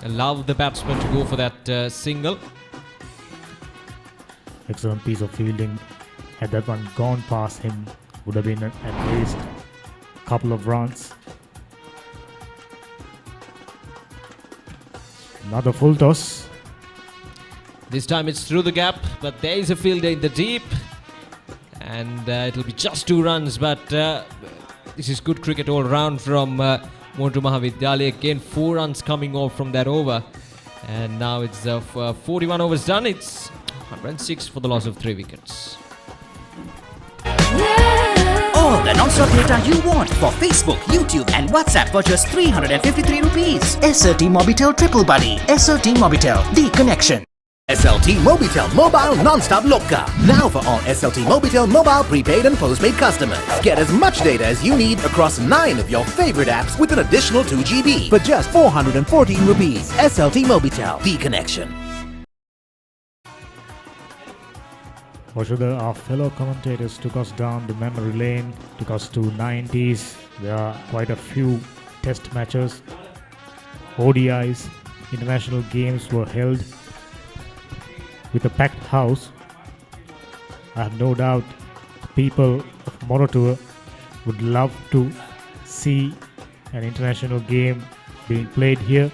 Allowed the batsman to go for that single. Excellent piece of fielding. Had that one gone past him, would have been at least a couple of runs. Another full toss. This time it's through the gap, but there is a fielder in the deep. And it'll be just 2 runs, but this is good cricket all round from Moratuwa Maha Vidyalaya. Again, 4 runs coming off from that over. And now it's 41 overs done. It's 106 for the loss of 3 wickets. All the non-stop data you want for Facebook, YouTube and WhatsApp for just 353 rupees. SLT Mobitel Triple Buddy. SLT Mobitel, the connection. SLT Mobitel Mobile Non-Stop Loka. Now for all SLT Mobitel mobile prepaid and postpaid customers. Get as much data as you need across 9 of your favorite apps with an additional 2 GB for just 414 rupees. SLT Mobitel, the connection. Our fellow commentators took us down the memory lane, took us to 90s. There are quite a few test matches, ODIs, international games were held with a packed house. I have no doubt people of Moratuwa would love to see an international game being played here.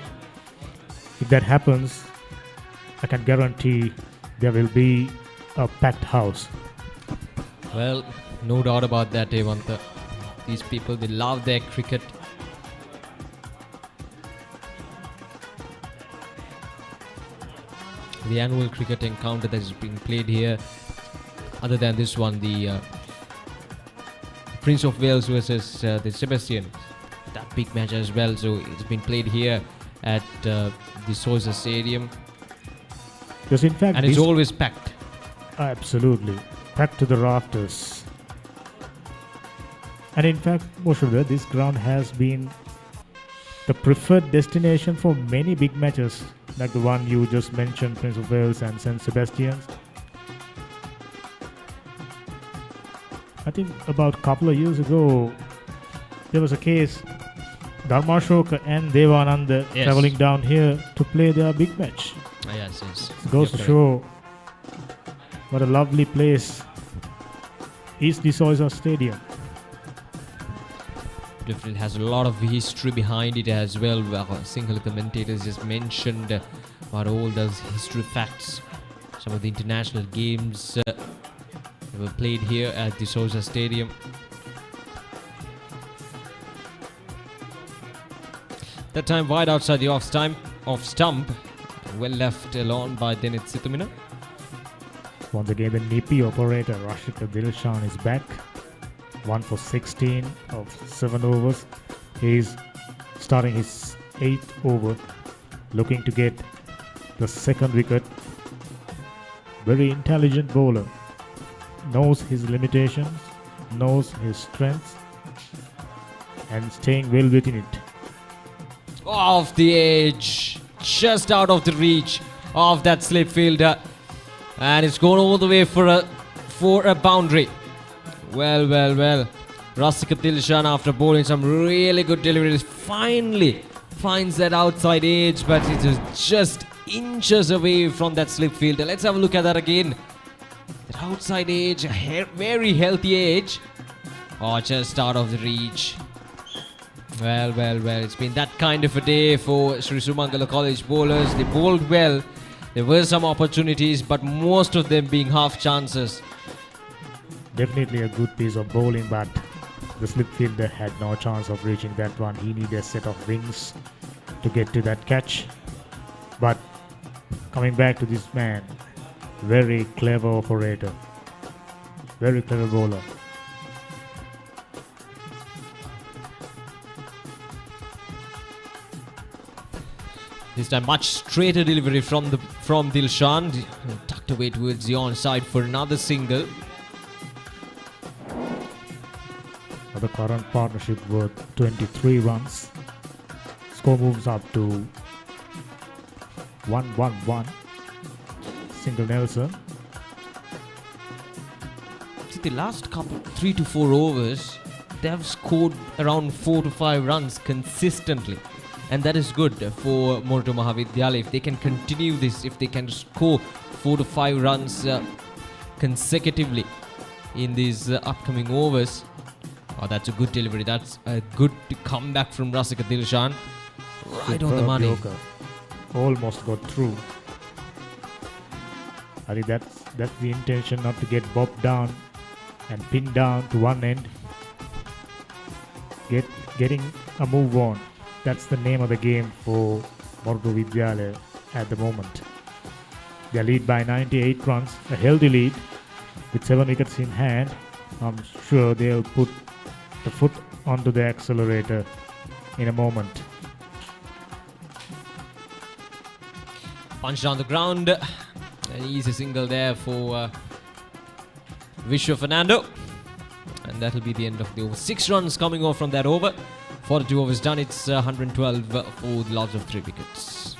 If that happens, I can guarantee there will be a packed house. Well, no doubt about that, Devanta. These people, they love their cricket. The annual cricket encounter that is being played here, other than this one, the Prince of Wales versus the Sebastian, that big match as well. So it's been played here at the Soyza Stadium. Yes, in fact, and it's always packed. Absolutely, packed to the rafters. And in fact, Moshuda, this ground has been the preferred destination for many big matches, like the one you just mentioned, Prince of Wales and St. Sebastian's. I think about a couple of years ago, there was a case, Dharmashoka and Devananda travelling down here to play their big match. Yes. It goes to show what a lovely place is the Soyza Stadium. Definitely has a lot of history behind it as well. Single commentators just mentioned about all those history facts. Some of the international games that were played here at the Soyza Stadium. That time wide outside the off stump. Well left alone by Denit Situmina. Once again, the nippy operator Rashika Dilshan is back. 1 for 16 of 7 overs. He's starting his 8th over, looking to get the second wicket. Very intelligent bowler. Knows his limitations, knows his strengths, and staying well within it. Off the edge, just out of the reach of that slip fielder. And it's gone all the way for a boundary. Well. Rasika Dilshan, after bowling some really good deliveries, finally finds that outside edge, but it is just inches away from that slip fielder. Let's have a look at that again. That outside edge, a very healthy edge. Oh, just out of the reach. Well. It's been that kind of a day for Sri Sumangala College bowlers. They bowled well. There were some opportunities, but most of them being half chances. Definitely a good piece of bowling, but the slip fielder had no chance of reaching that one. He needed a set of wings to get to that catch. But coming back to this man, very clever operator, very clever bowler. This time much straighter delivery from Dilshan, tucked away towards the onside for another single. The current partnership worth 23 runs. Score moves up to 1-1-1. Single Nelson. See, the last couple 3 to 4 overs, they have scored around 4 to 5 runs consistently. And that is good for Moratuwa Maha Vidyalaya. If they can continue this, if they can score 4 to 5 runs consecutively in these upcoming overs, that's a good delivery. That's a good comeback from Rasika Dilshan. Right on the money. Yorker. Almost got through. I think that's the intention, not to get bobbed down and pinned down to one end. Getting a move on. That's the name of the game for Moratuwa Vidyalaya at the moment. They lead by 98 runs, a healthy lead with 7 wickets in hand. I'm sure they'll put the foot onto the accelerator in a moment. Punch down the ground. An easy single there for Vishwa Fernando. And that'll be the end of the over. 6 runs coming off from that over. 42 overs done. It's 112 for the loss of 3 wickets.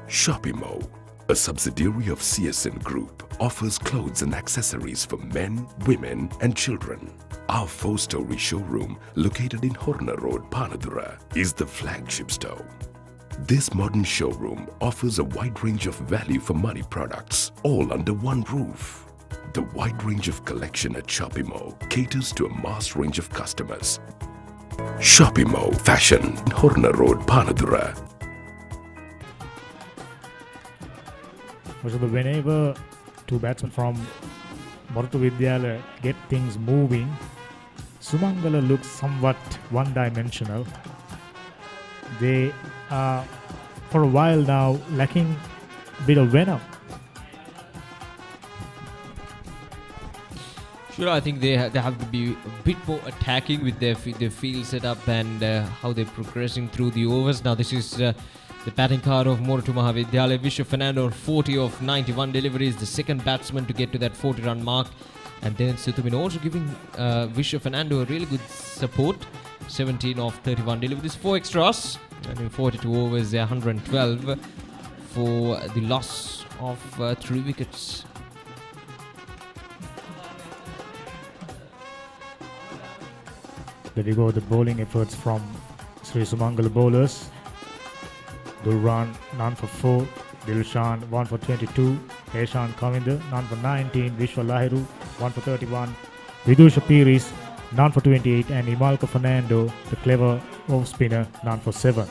Shopimo, a subsidiary of CSN Group, offers clothes and accessories for men, women and children. Our 4-story showroom, located in Horner Road, Panadura, is the flagship store. This modern showroom offers a wide range of value for money products, all under one roof. The wide range of collection at Shopimo caters to a mass range of customers. Shopimo Fashion, Horner Road, Panadura. So whenever 2 batsmen from Moratuwa Vidyalaya get things moving, Sumangala looks somewhat one-dimensional. They are, for a while now, lacking a bit of venom. Sure, I think they have to be a bit more attacking with their field setup and how they're progressing through the overs. Now this is the batting card of Moratuwa Maha Vidyalaya. Vishwa Fernando, 40 of 91 deliveries, the second batsman to get to that 40-run mark. And then Situmin also giving Vishwa Fernando a really good support. 17 of 31 deliveries, 4 extras. And in 42 overs, 112 for the loss of 3 wickets. There we go, the bowling efforts from Sri Sumangala bowlers. Durran, none for 4. Dilshan, 1 for 22. Eshan Kavinda, none for 19. Vishwa Lahiru, 1 for 31. Vidusha Piris, none for 28. And Imalka Fernando, the clever off spinner, none for 7.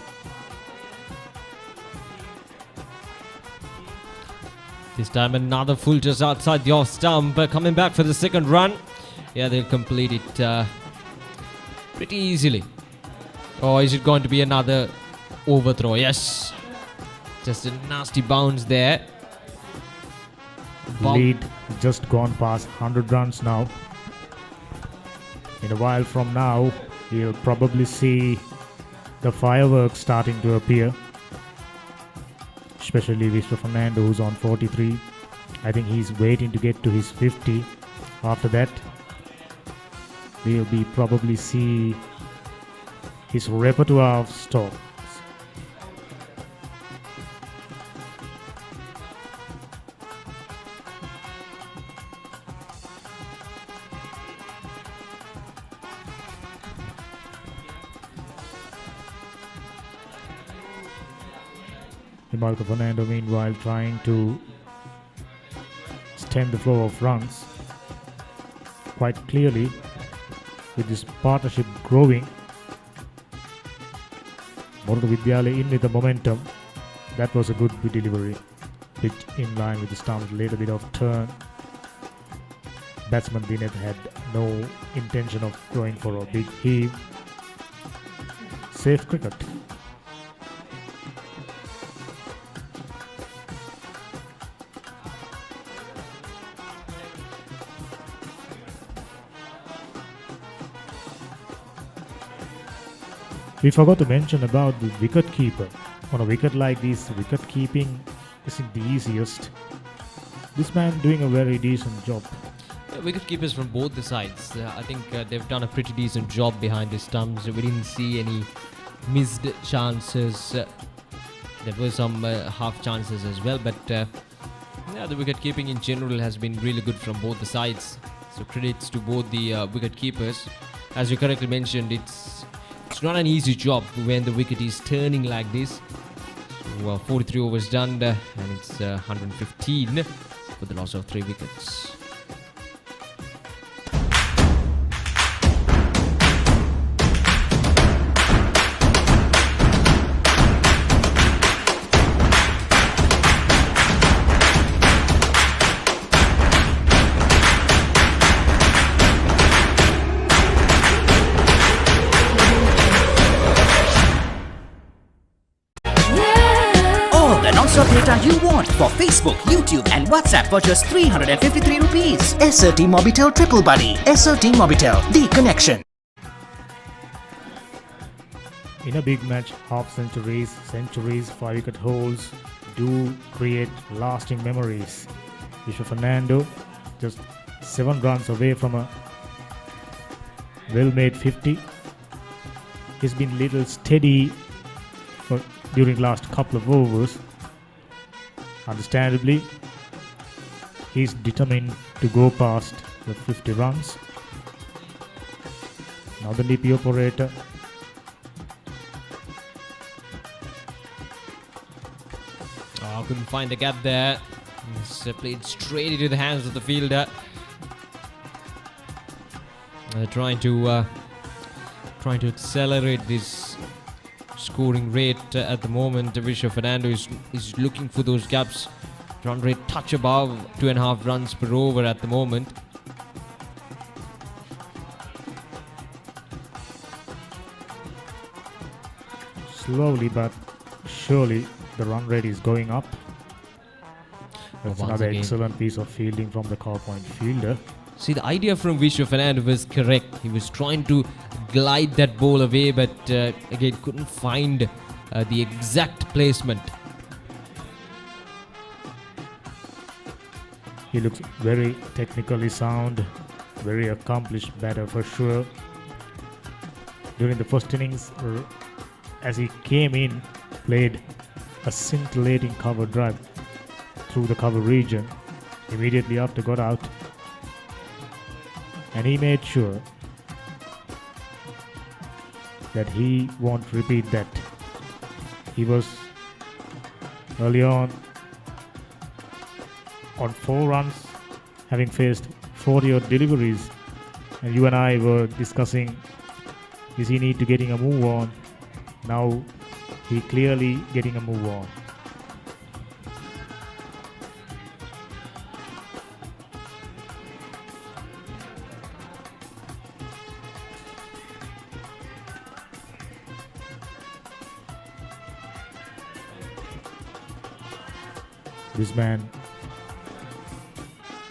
This time another full just outside the off stump. Coming back for the second run. Yeah, they'll complete it pretty easily. Or is it going to be another overthrow? Yes. Just a nasty bounce there. Lead just gone past 100 runs now. In a while from now, you'll probably see the fireworks starting to appear. Especially Vishwa Fernando, who's on 43. I think he's waiting to get to his 50. After that, we'll be probably see his repertoire of stops. Imalka Fernando, meanwhile, trying to stem the flow of runs. Quite clearly, with this partnership growing, Moratuwa Vidyalaya in with the momentum. That was a good delivery. Pitch in line with the stump, later bit of turn. Batsman Dineth had no intention of going for a big heave. Safe cricket. We forgot to mention about the wicket keeper. On a wicket like this, wicket keeping isn't the easiest. This man doing a very decent job. Wicket keepers from both the sides. I think they've done a pretty decent job behind the stumps. We didn't see any missed chances There were some half chances as well, but yeah, the wicket keeping in general has been really good from both the sides. So credits to both the wicket keepers. As you correctly mentioned, it's not an easy job when the wicket is turning like this. So 43 overs done, and it's 115 for the loss of 3 wickets. All the non-stop data you want for Facebook, YouTube and WhatsApp for just 353 rupees. SRT Mobitel Triple Buddy. SRT Mobitel, the connection. In a big match, half centuries, 5-wicket hauls do create lasting memories. Vishwa Fernando just 7 runs away from a well-made 50. He's been little steady during last couple of overs. Understandably, he's determined to go past the 50 runs. Now the DP operator. Oh, couldn't find the gap there. It's played straight into the hands of the fielder. Trying to accelerate this scoring rate at the moment. Vishwa Fernando is looking for those gaps. Run rate touch above 2.5 runs per over at the moment. Slowly but surely the run rate is going up. That's another excellent piece of fielding from the car point fielder. See, the idea from Vishwa Fernando was correct. He was trying to glide that ball away, but again couldn't find the exact placement. He looks very technically sound, very accomplished batter for sure. During the first innings, as he came in, played a scintillating cover drive through the cover region. Immediately after got out, and he made sure that he won't repeat that. He was early on 4 runs, having faced 40-odd deliveries, and you and I were discussing, is he need to getting a move on? Now he clearly getting a move on. This man,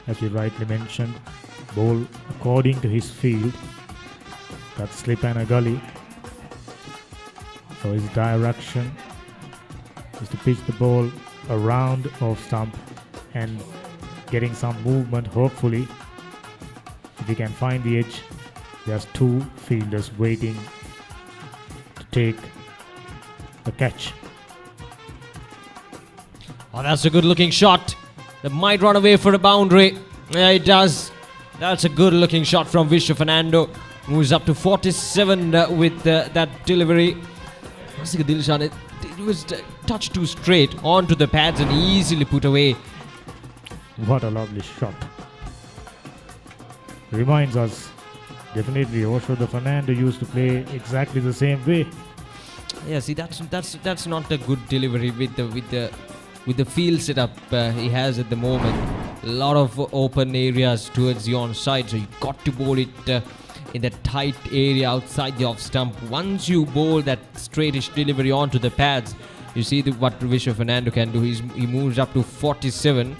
as you rightly mentioned, bowl according to his field. Got slip and a gully. So his direction is to pitch the ball around off stump and getting some movement, hopefully. If he can find the edge, there's 2 fielders waiting to take the catch. Oh, that's a good looking shot. That might run away for a boundary. Yeah, it does. That's a good looking shot from Vishwa Fernando. Moves up to 47 with that delivery. It was touched too straight onto the pads and easily put away. What a lovely shot. Reminds us, definitely Vishwa Fernando used to play exactly the same way. Yeah, see, that's not a good delivery with the field setup he has at the moment. A lot of open areas towards the onside, so you got to bowl it in that tight area outside the off stump. Once you bowl that straightish delivery onto the pads, you see what Vishwa Fernando can do. He moves up to 47.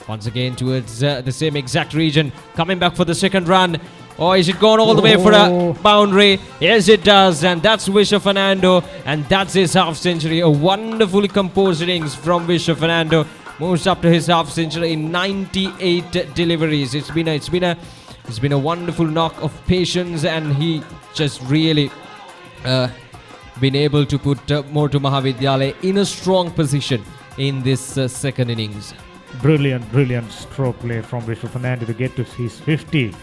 Once again towards the same exact region, coming back for the second run. Oh, is it gone all the way for a boundary? Yes, it does. And that's Vishwa Fernando. And that's his half century. A wonderfully composed innings from Vishwa Fernando. Moves up to his half century in 98 deliveries. It's been a wonderful knock of patience, and he just really been able to put Moratuwa Maha Vidyalaya in a strong position in this second innings. Brilliant stroke play from Vishnu Fernando to get to his 50.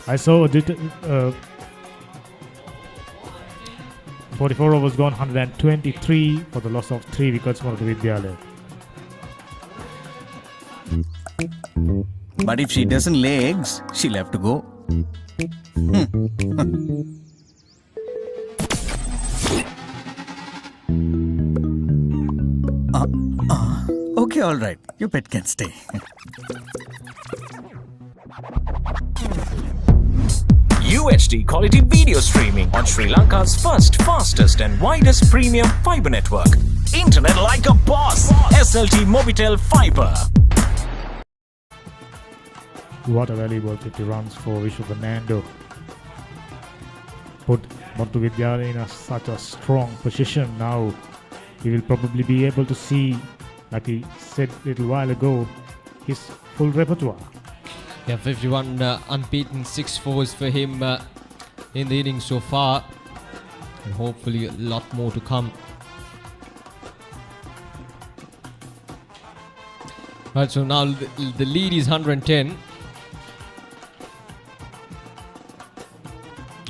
I saw 44 overs gone, 123 for the loss of 3 wickets for the Vidyalaya. But if she doesn't lay eggs, she'll have to go. Okay, all right. Your pet can stay. UHD quality video streaming on Sri Lanka's first, fastest and widest premium fibre network. Internet like a boss. SLT Mobitel Fibre. What a valuable 50 runs for Vishnu Fernando. Put Moratuwa Vidyalaya in such a strong position now. He will probably be able to see, like he said a little while ago, his full repertoire. Yeah, 51 unbeaten 6 fours for him in the innings so far, and hopefully a lot more to come. Right, so now the lead is 110.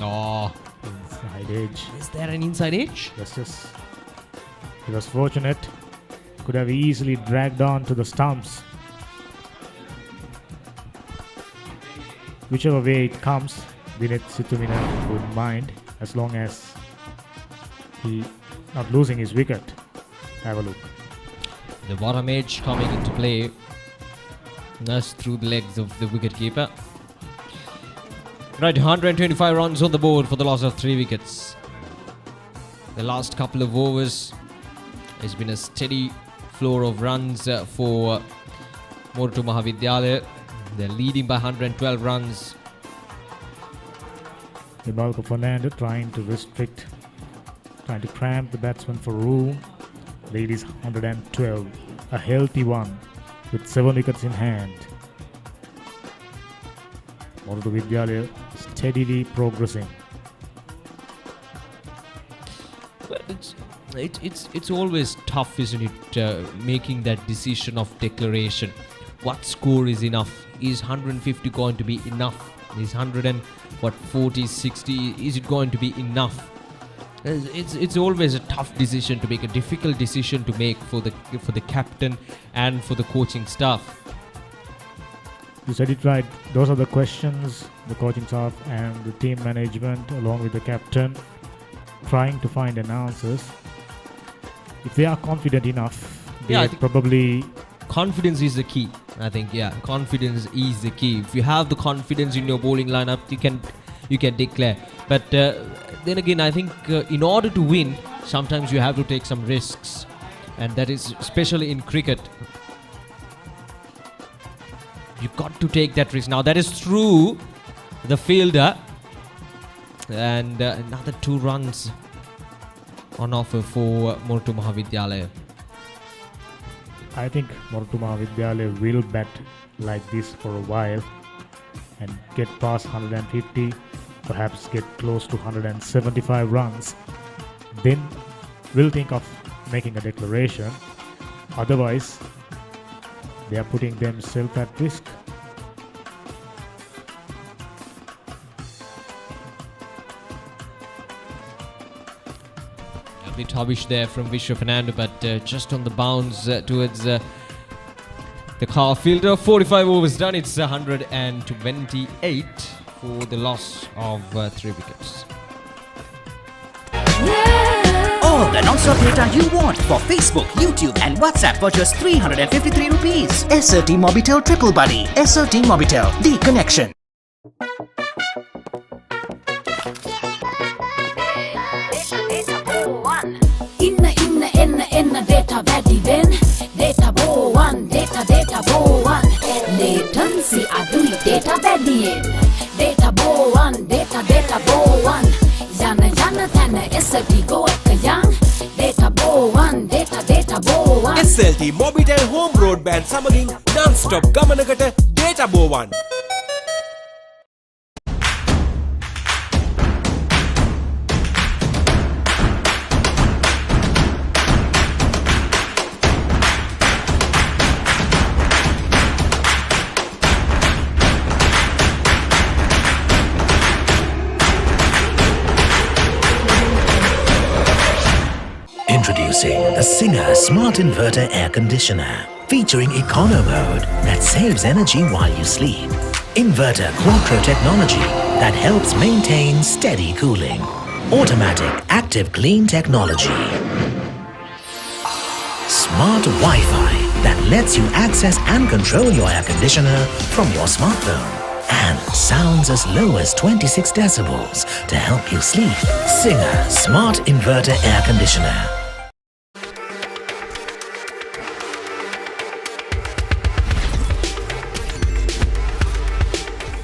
Oh, inside edge. Is there an inside edge? Yes. He was fortunate. Could have easily dragged on to the stumps. Whichever way it comes, Dinesh Situmina wouldn't mind as long as he not losing his wicket. Have a look. The bottom edge coming into play. That's through the legs of the wicketkeeper. Right, 125 runs on the board for the loss of 3 wickets. The last couple of overs has been a steady flow of runs for Moratuwa Maha Vidyalaya. They're leading by 112 runs. Ibalko Fernando trying to cramp the batsman for room. Lead is 112, a healthy one with 7 wickets in hand. Moratuwa Vidyalaya steadily progressing. Well, it's always tough, isn't it, making that decision of declaration. What score is enough? Is 150 going to be enough? Is 140, 60? Is it going to be enough? It's always a tough decision to make, a difficult decision to make for the captain and for the coaching staff. You said it right. Those are the questions the coaching staff and the team management, along with the captain, trying to find an answers. If they are confident enough, they probably... Confidence is the key. I think, confidence is the key. If you have the confidence in your bowling lineup, you can declare. But then again, I think in order to win, sometimes you have to take some risks, and that is especially in cricket. You got to take that risk. Now that is through the fielder, and another 2 runs on offer for Moratuwa Maha Vidyalaya. I think Moratuwa Maha Vidyalaya will bat like this for a while and get past 150, perhaps get close to 175 runs. Then we'll think of making a declaration. Otherwise, they are putting themselves at risk. A bit hobbish there from Vishnu Fernando, but just on the bounce towards the car fielder. 45 overs done. It's 128 for the loss of 3 wickets. All the non-stop data you want for Facebook, YouTube and WhatsApp for just 353 rupees. SLT Mobitel Triple Buddy. SLT Mobitel, the connection. Inna data වැඩි වෙන්න data බෝවන් data බෝවන් latency අඩුයි data වැඩියෙන් data බෝවන් data බෝවන් යන තැන SLT go එක යන් data බෝවන් data බෝවන් SLT Mobitel Home Broadband සමගින් non-stop ගමනකට data බෝවන් A Singer Smart Inverter Air Conditioner featuring econo mode that saves energy while you sleep. Inverter Quattro technology that helps maintain steady cooling. Automatic active clean technology. Smart Wi-Fi that lets you access and control your air conditioner from your smartphone. And sounds as low as 26 decibels to help you sleep. Singer Smart Inverter Air Conditioner.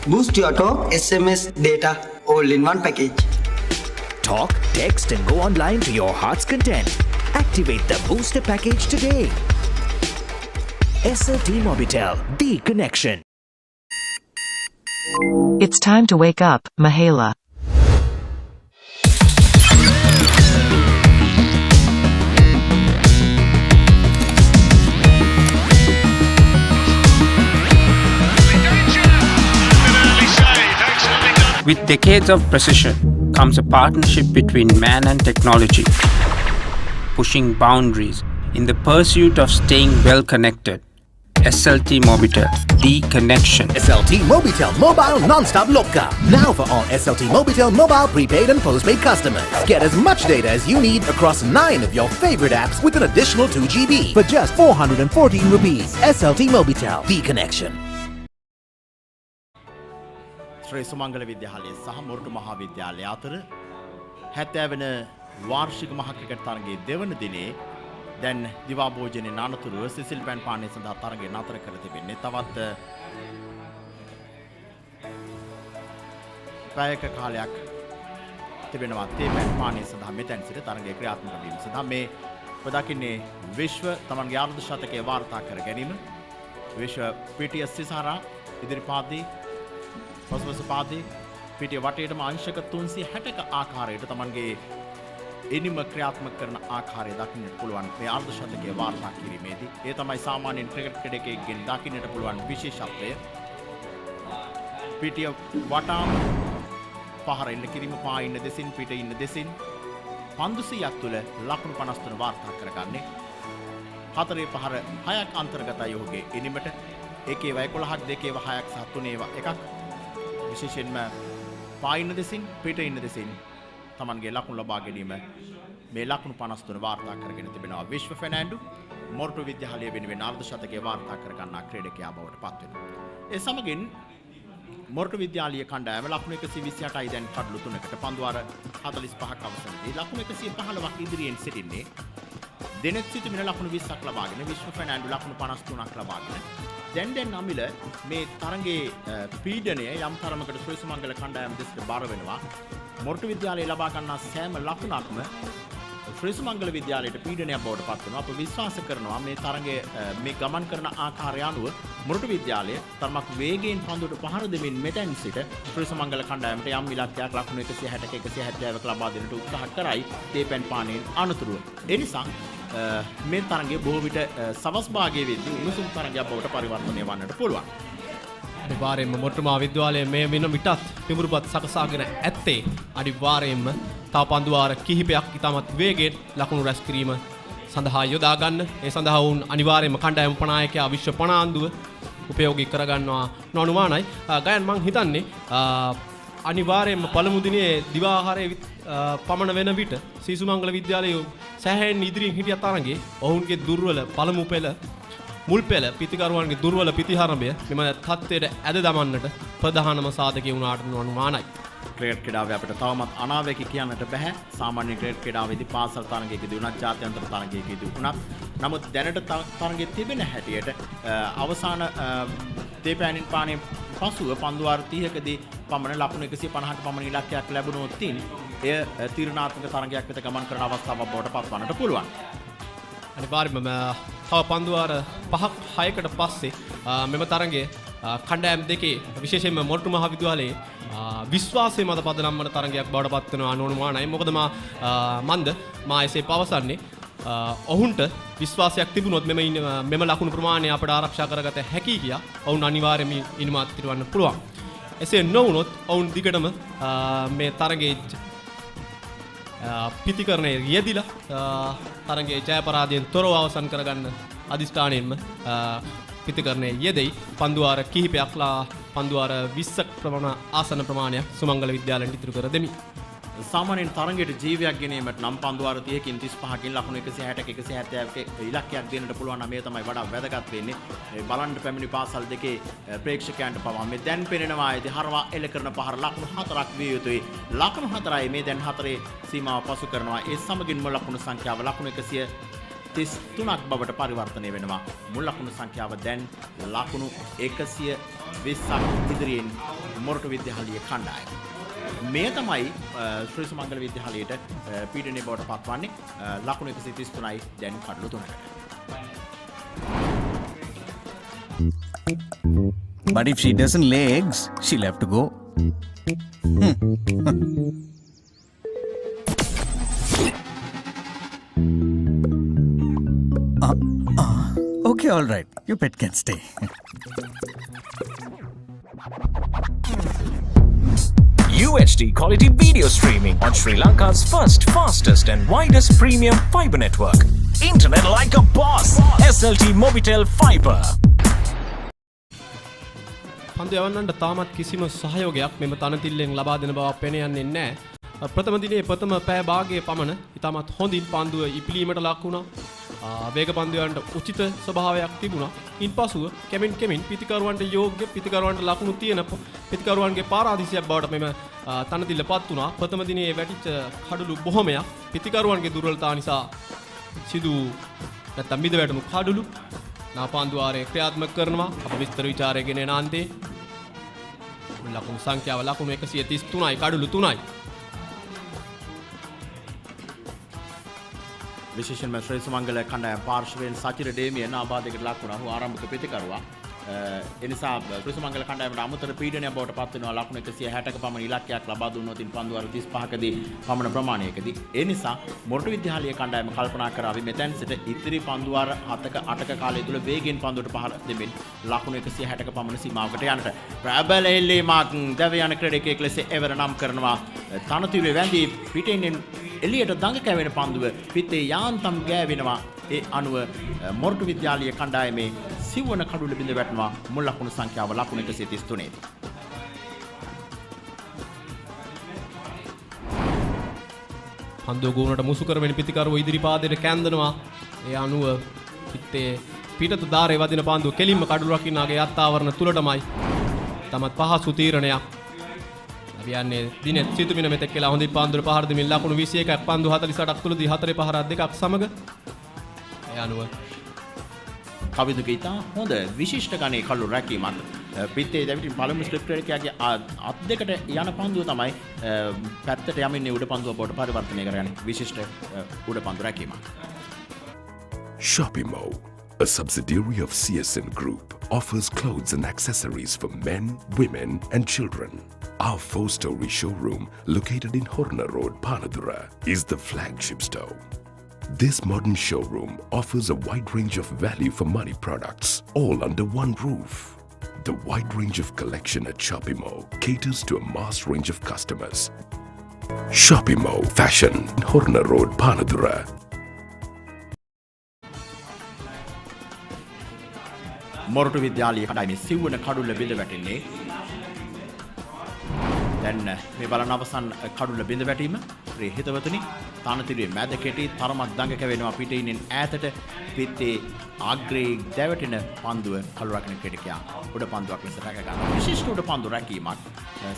Boost your talk, SMS, data, all in one package. Talk, text, and go online to your heart's content. Activate the booster package today. SLT Mobitel, the connection. It's time to wake up, Mahela. With decades of precision comes a partnership between man and technology, pushing boundaries in the pursuit of staying well connected. SLT Mobitel, the connection. SLT Mobitel Mobile Non-Stop Loka. Now for all SLT Mobitel mobile prepaid and postpaid customers. Get as much data as you need across 9 of your favorite apps with an additional 2 GB for just 414 rupees. SLT Mobitel, the connection. ශ්‍රී සුමංගල විද්‍යාලය සහ මොරටු මහා විද්‍යාලය අතර 70 වෙනි වාර්ෂික මහා cricket තරගයේ දෙවන දිනේ දැන් දිවා භෝජනයේ නානතුරුව සිසිල් පැන් පානය සඳහා තරගය නතර කර තිබෙන්නේ. තවත් පැයක කාලයක් තිබෙනවා තේ පැන් පානය සඳහා මෙතෙන් සිට තරගය ක්‍රියාත්මක වීම සඳහා මේ පදකින්නේ විශ්ව තමන්ගේ ආර්ධ ශතකයේ වාර්තා කර ගැනීම. විශ්ව PTS සිසාරා ඉදිරිපාදී පසුපස පාදේ පිටිය වටේටම අංශක 360ක ආකාරයට තමන්ගේ එනිම ක්‍රියාත්මක කරන ආකාරය දකින්නට පුළුවන් මේ අර්ධ ශතකයේ වාර්තා කිරීමේදී. ඒ තමයි සාමාන්‍යයෙන් ක්‍රිකට් ක්‍රීඩකයෙක්ගෙන් දකින්නට පුළුවන් විශේෂත්වය. පිටිය වටාම පහර එන්න කිරීම පා ඉන්න දෙසින් පිට ඉන්න දෙසින් පන්දු 100ක් තුළ ලකුණු 53 වාර්තා කරගන්නේ. 4 පහර 6ක් අන්තර්ගතයි ඔහුගේ එනිමට. ඒකේ 11ක් දෙකේ 6ක් සහ 3 එකක්. විශේෂයෙන්ම පායින්න දෙසින් පිට ඉන්න දෙසින් තමන්ගේ ලකුණු ලබා ගැනීම මේ ලකුණු 53 වාර්තා කරගෙන තිබෙනවා. විශ්ව ෆර්නෑන්ඩු මොරටු විද්‍යාලය වෙනුවෙන් අර්ධ ශතකයේ වාර්තා කර ගන්නා ක්‍රීඩකයා බවට පත් වෙනවා. ඒ සමගින් මොරටු විද්‍යාලීය කණ්ඩායම ලකුණු 128යි දැන් කඩලු 3කට පන්දුවාර 45ක් අවසන්දී ලකුණු 115ක් ඉදිරියෙන් සිටින්නේ. දෙනෙත් සිටමින ලකුණු 20ක් ලබාගෙන විශ්ව ෆර්නෑන්ඩු ලකුණු 53ක් ලබාගෙන දැන් අමිල මේ තරගයේ පීඩනය යම් තරමකට ශ්‍රී සුමංගල කණ්ඩායම දෙසට බාර වෙනවා. මොරටු විද්‍යාලයේ ලබා ගන්නා සෑම ලකුණක්ම ශ්‍රී සුමංගල විද්‍යාලයට පීඩනයක් බවට පත් වෙනවා. අප විශ්වාස කරනවා මේ තරගයේ මේ ගමන් කරන ආකාරය අනුව මොරටු විද්‍යාලය තරමක් වේගයෙන් පන්දුවට පහර දෙමින් මෙතෙන් සිට ශ්‍රී සුමංගල කණ්ඩායමට යම් ඉලක්කයක් ලකුණු 160ක 170ක ලබා දෙන්නට උත්සාහ කරයි තේපැන් පානයෙන් අනතුරුව. ඒ නිසා මේ තරගයේ බොහෝ විට සවස් භාගයේ වෙද්දී උණුසුම් තරගයක් බවට පරිවර්තනය වන්නට පුළුවන්. අනිවාර්යයෙන්ම මොරටු මහා විද්‍යාලයේ මේ වෙන විටත් පිඹුරුපත් සකසාගෙන ඇත්තේ අනිවාර්යයෙන්ම තව පන්දුවාර කිහිපයක් ඉතාමත් වේගයෙන් ලකුණු රැස් කිරීම සඳහා යොදා ගන්න. ඒ සඳහා වුන් අනිවාර්යයෙන්ම කණ්ඩායම උපනායකයා විශ්ව පනාන්දුව උපයෝගී කරගන්නවා නොඅනුමානයි. ගයන් මං හිතන්නේ අනිවාර්යයෙන්ම පළමු දිනේ දිවාහාරයේ පමණ වෙන විට ශ්‍රී සුමංගල විද්‍යාලයේ සෑහෙන ඉදිරියෙන් හිටිය තරඟේ ඔවුන්ගේ දුර්වල පළමු පෙළ මුල් පෙළ පිතිකරුවන්ගේ දුර්වල පිතිහරඹය මෙම තත්ත්වයට ඇද දමන්නට ප්‍රධානම සාධකය වුණාට නොඅනුමානයි. ක්‍රිකට් ක්‍රීඩාවේ අපිට තවමත් අනාවැකි කියන්නට බෑ. සාමාන්‍ය ක්‍රිකට් ක්‍රීඩාවේදී පාසල් තරගයකදී වුණත් ජාත්‍යන්තර තරගයකදී වුණත් නමුත් දැනට තරගයේ තිබෙන හැටියට අවසාන තේපෑනින් පානේ පසුව පන්දුවාර 30කදී පමණ ලකුණු 150ක පමණ ඉලක්කයක් ලැබුණොත් එය තීරණාත්මක තරගයක් වෙත ගමන් කරන අවස්ථාවක් බවට පත්වන්නට පුළුවන්. අනිවාර්යයෙන්ම තව පන්දුවාර 5ක් 6කට පස්සේ මෙම තරගයේ කණ්ඩායම් දෙකේ විශේෂයෙන්ම මොරටු මහා විද්‍යාලයේ විශ්වාසය මත පදනම් වන තරගයක් බවට පත් වෙනවා නොඅනුමානයි. මොකද මා එසේ පවසන්නේ ඔවුන්ට විශ්වාසයක් තිබුණොත් මෙම ලකුණු ප්‍රමාණය අපට ආරක්ෂා කරගත හැකි කියා ඔවුන් අනිවාර්යයෙන්ම ඉනිමත් කරවන්න පුළුවන්. එසේ නොවුනොත් ඔවුන් දිගටම මේ තරගයේ පිතිකරණයේ යෙදිලා තරගයේ ජයපරාජයෙන් තොරව අවසන් කරගන්න අදිෂ්ඨානයෙන්ම පිතිකරණයේ යෙදෙයි. පන්දුවාර කිහිපයක්ලා පන්දුවාර 20ක් ප්‍රමාණ ආසන ප්‍රමාණයක් සුමංගල විද්‍යාලයට ඉදිරි කර දෙමි. සාමාන්‍යයෙන් තරගයට ජීවයක් ගැනීමට නම් පන්දුවාර 30කින් 35කින් ලකුණු 160ක 170ක ඉලක්කයක් දෙන්නට පුළුවන් නම් මේ තමයි වඩා වැදගත් වෙන්නේ. ඒ බලන්න පැමිණි පාසල් දෙකේ ප්‍රේක්ෂකයන්ට පවා මේ දැන් පෙනෙනවා ඇති හරවා එල කරන පහර ලකුණු 4ක් විය යුතුයි. ලකුණු 4යි මේ දැන් 4 සීමාව පසු කරනවා. ඒ සමගින්ම ලකුණු සංඛ්‍යාව ලකුණු 133ක් බවට පරිවර්තනය වෙනවා. මුල් ලකුණු සංඛ්‍යාව දැන් ලකුණු 120ක් ඉදිරියෙන් මොරටු විද්‍යාලීය කණ්ඩායම. මේ තමයි ශ්‍රී සුමංගල විද්‍යාලයට පීඩනය බවට පත්වන්නේ. ලකුණු 133යි දැන් කඩලු 3කට. But if she doesn't lay eggs, she'll have to go. Okay, all right. Your pet can stay. UHD quality video streaming on Sri Lanka's first, fastest and widest premium fibre network. Internet like a boss. SLT Mobitel Fibre. පන්දු යවන්නන්ට තාමත් කිසිම සහයෝගයක් මෙම තනතිල්ලෙන් ලබා දෙන බව පෙන යන්නේ නැහැ. ප්‍රථම දිනේ ප්‍රථම පෑ භාගයේ පමණ ඉතාමත් හොඳින් පන්දුව ඉපිලීමට ලක් වුණා. වේග පන්දුවන්ට උචිත ස්වභාවයක් තිබුණා. ඉන්පසුව කෙමින් පිතිකරුවන්ට යෝග්‍ය පිතිකරුවන්ට ලකුණු තියෙන පිතිකරුවන්ගේ පාරාදීසයක් බවට මෙම තනතිල්ලපත් වුණා. ප්‍රථම දිනේ වැටිච්ච කඩලු බොහොමයක් පිතිකරුවන්ගේ දුර්වලතා නිසා සිදු නැත්නම් මිද වැටුණු කඩලු නාපාන්දුවාරයේ ක්‍රියාත්මක කරනවා. අප විස්තර විචාරය ගෙන යන අන්තේ ලකුණු සංඛ්‍යාව ලකුණු 133යි කඩලු 3යි. විශේෂයෙන්ම ශ්‍රී සුමංගල කණ්ඩායම පාර්ශවයෙන් සචිර ඩේමියන් ආබාධයකට ලක් වුණා. ඔහු ආරම්භක ප්‍රතිකරුවා. එනිසා ශ්‍රී සුමංගල කණ්ඩායමට අමතර පීඩනයක් බවට පත් වෙනවා. ලකුණු 160ක පමණ ඉලක්කයක් ලබා දුන්නොත් පන්දුවාර 35කදී පමණ ප්‍රමාණයකදී. ඒ නිසා මොරටු විද්‍යාලීය කණ්ඩායම කල්පනා කරાવી මෙතෙන් සිට ඉතිරි පන්දුවාර 7ක 8ක කාලය තුල වේගයෙන් පන්දුවට පහර දෙමින් ලකුණු 160ක පමණ සීමාවකට යන්නට ප්‍රබල එල්ලීමක් දැව යන ක්‍රීඩකයෙක් ලෙස එවර නම් කරනවා. තනතිරේ වැඳී පිටින් එළියට දඟ කැවෙන පන්දුව පිටේ යාන්තම් ගෑවෙනවා. ඒ අනුව මොරටු විද්‍යාලීය කණ්ඩායමේ සිව්වන කඩුල බිඳ වැටෙනවා. මුල් ලකුණු සංඛ්‍යාව ලකුණු 133. පන්දුව ගෝනට මුසු කරමින් පිතිකරුව ඉදිරි පාදයට කැන්දනවා. ඒ අනුව පිටේ පිටත ධාරේ වදින පන්දුව කෙලින්ම කඩුල රකින්නාගේ යත්තාවරණ තුලටමයි. තමත් පහසු තීරණයක්. කියන්නේ දිනෙත් සිතුමින මෙතෙක් කියලා හොඳින් පන්දුර පහර දෙමින් ලකුණු 21ක් පන්දු 48ක් තුලදී 4 පහරක් දෙකක් සමග ඒ අනුව කවිදුගේ ඉතා හොඳ විශිෂ්ට ගණේ කළු රැකීමක්. පිටේ දැවිටින් පළමු ස්ලිප් ක්‍රීඩකයාගේ අත් දෙකට යන පන්දුව තමයි පැත්තට යමින්නේ උඩ පන්දුව බවට පරිවර්තනය කරගන්නේ. විශිෂ්ට උඩ පන්දු රැකීමක්. Shopimo, a subsidiary of CSN Group, offers clothes and accessories for men, women and children. Our 4-story showroom, located in Horna Road, Panadura, is the flagship store. This modern showroom offers a wide range of value for money products, all under one roof. The wide range of collection at Shopimo caters to a mass range of customers. Shopimo Fashion, Horna Road, Panadura. මොරටු විද්‍යාලීය කණ්ඩායමේ සිව්වන කඩුල්ල බිඳ වැටෙන්නේ. දැන් මේ බලන අවසන් කඩුල්ල බිඳ වැටීම ප්‍රේ හිතවතුනි තනතිරුවේ මැද කෙටි තරමක් දඟ කැවෙනවා. පිටින් ඈතට පිටේ ආග්‍රේ දැවටෙන පන්දුව කළු රකින්න ක්‍රීඩකයා උඩ පන්දුවක් ලෙස රැක ගන්නවා. විශිෂ්ට උඩ පන්දු රැකීමක්.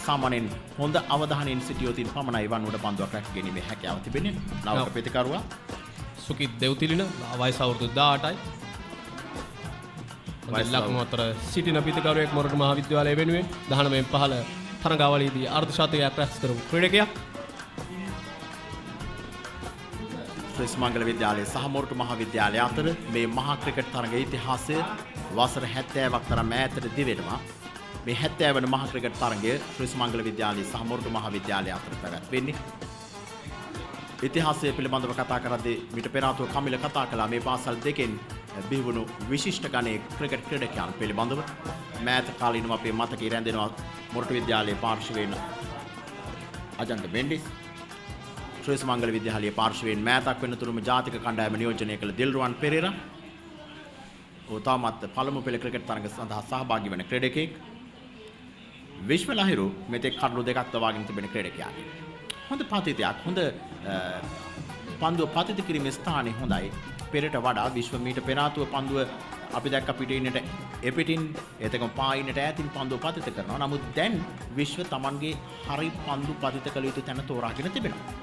සාමාන්‍යයෙන් හොඳ අවධානයෙන් සිටියොත් පමණයි වන් උඩ පන්දුවක් රැක ගැනීමේ හැකියාව තිබෙන්නේ. නවක ප්‍රතිකරුවා සුකිත් දෙව්තිලින වයස අවුරුදු 18යි. ලකුණු අතර සිටින පිතිකරුවෙක් මොරටු මහා විද්‍යාලය වෙනුවෙන් 19 15 තරගාවලියේදී අර්ධ ශතකයක් රැස් කරපු ක්‍රීඩකයා. ශ්‍රී සුමංගල විද්‍යාලය සහ මොරටු මහා විද්‍යාලය අතර මේ මහා ක්‍රිකට් තරගයේ ඉතිහාසය වසර 70ක් තරම් ඈතට දිවෙනවා. මේ 70 වන මහා ක්‍රිකට් තරගය ශ්‍රී සුමංගල විද්‍යාලය සහ මොරටු මහා විද්‍යාලය අතර පැවැත්වෙන්නේ. ඉතිහාසය පිළිබඳව කතා කරද්දී මිට පෙර ආතුව කමිල කතා කළා මේ පාසල් දෙකෙන් බිහිවුණු විශිෂ්ට ගණයේ ක්‍රිකට් ක්‍රීඩකයන් පිළිබඳව. මෑත කාලීනව අපේ මතකයේ රැඳෙනවා මොරටු විද්‍යාලයේ පාර්ශවයෙන් අජන්ත බෙන්ඩිස්, ශ්‍රී සුමංගල විද්‍යාලයේ පාර්ශවයෙන් මෑතක් වෙනතුරුම ජාතික කණ්ඩායම නියෝජනය කළ දිල්රුවන් පෙරේරා උතාමත් පළමු පෙළ ක්‍රිකට් තරඟ සඳහා සහභාගී වන ක්‍රීඩකෙක්. විශ්ව ලහිරු මෙතෙක් කඩලු දෙකක් දවාගෙන තිබෙන ක්‍රීඩකයාගේ. හොඳ පතිතයක් හොඳ පන්දුව පතිත කිරීමේ ස්ථානය හොඳයි. පෙරට වඩා විශ්ව මීට පෙරාතුව පන්දුව අපි දැක්ක පිටින්නට එපිටින් එතකම පායින්නට ඈතින් පන්දුව පතිත කරනවා. නමුත් දැන් විශ්ව Tamanගේ හරි පන්දු පතිත කළ යුතු තැන තෝරාගෙන තිබෙනවා.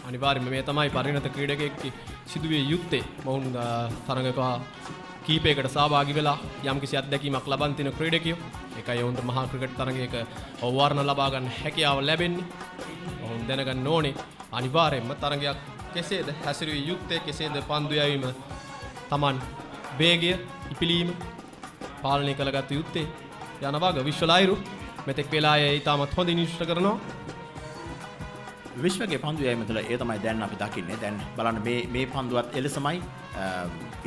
අනිවාර්යයෙන්ම මේ තමයි පරිණත ක්‍රීඩකෙක් සිදුවේ යුත්තේ. මොවුන් තරඟක කීපයකට සහභාගී වෙලා යම්කිසි අත්දැකීමක් ලබන් තින ක්‍රීඩකයෝ. ඒකයි ඔවුන්ට මහා ක්‍රිකට් තරඟයක අවවාරණ ලබා ගන්න හැකියාව ලැබෙන්නේ. ඔවුන් දැනගන්න ඕනේ අනිවාර්යයෙන්ම තරඟයක් කෙසේද හැසිරුවිය යුත්තේ, කෙසේද පන්දු යැවීම Taman වේගය ඉපිලීම පාලනය කළගත යුත්තේ යන වග විශ්ව ලහිරු මෙතෙක් වෙලා ඒ ඉතාමත් හොඳින් ඉෂ්ට කරනවා. විශ්වගේ පන්දු යැවීම තුළ ඒ තමයි දැන් අපි දකින්නේ. දැන් බලන්න මේ පන්දුවත් එලෙසමයි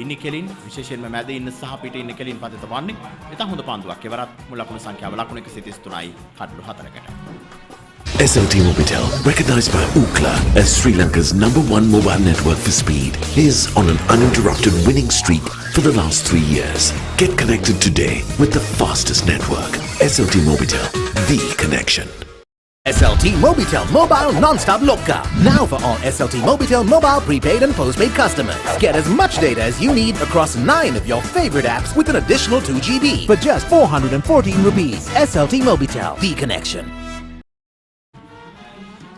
ඉන්නේ කෙලින් විශේෂයෙන්ම මැද ඉන්න සහ පිටේ ඉන්න කෙලින් පතිත වන්නේ. ඉතින් හොඳ පන්දුවක්. එවරත් මුල් ලකුණු සංඛ්‍යාව ලකුණු 133යි කඩලු 4කට. SLT Mobitel, recognized by Ookla as Sri Lanka's #1 mobile network for speed, is on an uninterrupted winning streak for the last 3 years. Get connected today with the fastest network. SLT Mobitel, the connection. SLT Mobitel Mobile Non-Stop Loka. Now for all SLT Mobitel mobile prepaid and postpaid customers. Get as much data as you need across 9 of your favorite apps with an additional 2 GB for just 414 rupees. SLT Mobitel, the connection.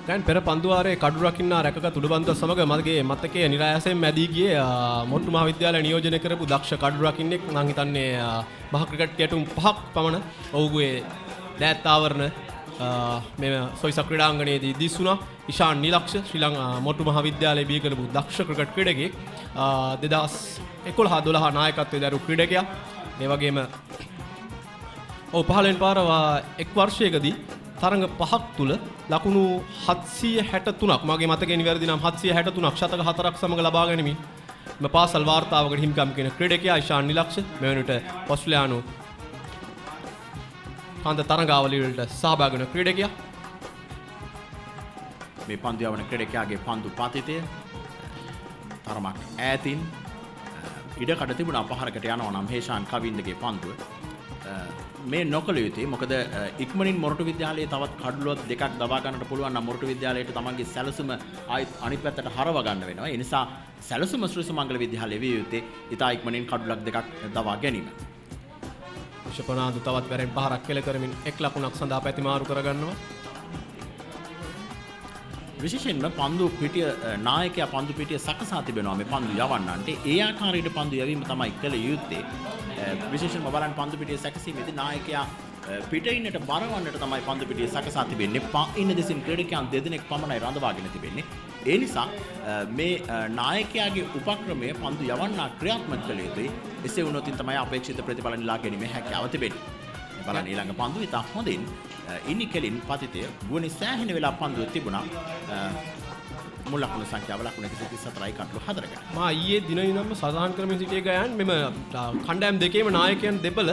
දැන් පෙර පන්දුවාරයේ කඩු රකින්න රැකක තුඩුබන්දුව සමග මගේ මතකයේ નિરાයසයෙන් මැදී ගියේ මොරටු මහ විද්‍යාලය නියෝජනය කරපු දක්ෂ කඩු රකින්නෙක් මම හිතන්නේ මහ ක්‍රිකට් ගැටුම් 5ක් පමණ ඔහුගේ දෑත් ආවරණ මේ සොයිසා ක්‍රීඩාංගණයේදී දිස්ුණා. ඉෂාන් නිලක්ෂ ශ්‍රී ලංකා මොරටු මහ විද්‍යාලයේ බිහි කරපු දක්ෂ ක්‍රිකට් ක්‍රීඩකයෙක්. 2011-12 නායකත්වයේ දරු ක්‍රීඩකයා. ඒ වගේම ඔහු පහළෙන් පාර එක් වර්ෂයකදී තරඟ 5ක් තුල ලකුණු 763ක් මගේ මතකයේ නිවැරදි නම් 763ක් ශතක 4ක් සමග ලබා ගැනීම මේ පාසල් වාර්තාවකට හිමිකම් කියන ක්‍රීඩකයා ඉෂාන් නිලක්ෂ මේ වෙනට ඔස්ට්‍රේලියානු කාන්ත තරඟාවලිය වලට සහභාගී වන ක්‍රීඩකයා. මේ පන්දු යවන ක්‍රීඩකයාගේ පන්දු පතිතය තරමක් ඈතින් ඉඩ කඩ තිබුණා පහරකට යනවා නම් හේෂාන් කවින්දගේ පන්දුව මේ නොකළ යුතුයි. මොකද ඉක්මනින් මොරටු විද්‍යාලයේ තවත් කඩලුවක් දෙකක් දවා ගන්නට පුළුවන් නම් මොරටු විද්‍යාලයට තමන්ගේ සැලසුම අනිත් පැත්තට හරව ගන්න වෙනවා. ඒ නිසා සැලසුම ශ්‍රී සුමංගල විද්‍යාලයේ විය යුත්තේ ඉතා ඉක්මනින් කඩලුවක් දෙකක් දවා ගැනීම. ශපනාදු තවත් වැරෙන් පහරක් කෙල කරමින් එක් ලකුණක් සඳහා පැතිමාරු කරගන්නවා. විශේෂයෙන්ම පන්දු පිටිය නායකයා පන්දු පිටිය සකසා තිබෙනවා මේ පන්දු යවන්නන්ට. ඒ ආකාරයට පන්දු යැවීම තමයි කළ යුත්තේ. විශේෂයෙන්ම බලන්න පන්දු පිටිය සැකසීමේදී නායකයා පිටින්නට බරවන්නට තමයි පන්දු පිටිය සකසා තිබෙන්නේ. ඉන්න දෙසින් ක්‍රීඩකයන් දෙදෙනෙක් පමණයි රඳවාගෙන තිබෙන්නේ. ඒ නිසා මේ නායකයාගේ උපක්‍රමය පන්දු යවන්නා ක්‍රියාත්මක කළ යුතුයි. එසේ වුණොත් තමයි අපේක්ෂිත ප්‍රතිඵල නෙලා ගැනීමේ හැකියාව තිබෙන්නේ. බලන්න ඊළඟ පන්දු ඉතා හොඳින් ඉනි කෙලින් පතිතය ගුණි සෑහෙන වෙලා පන්දුව තිබුණා. මුල් ලකුණු සංඛ්‍යාව ලකුණු 134යි කඩලු 4කට. මා ඊයේ දින ඉඳන්ම සඳහන් කරමින් සිටියේ ගයන් මෙම කණ්ඩායම් දෙකේම නායකයන් දෙපළ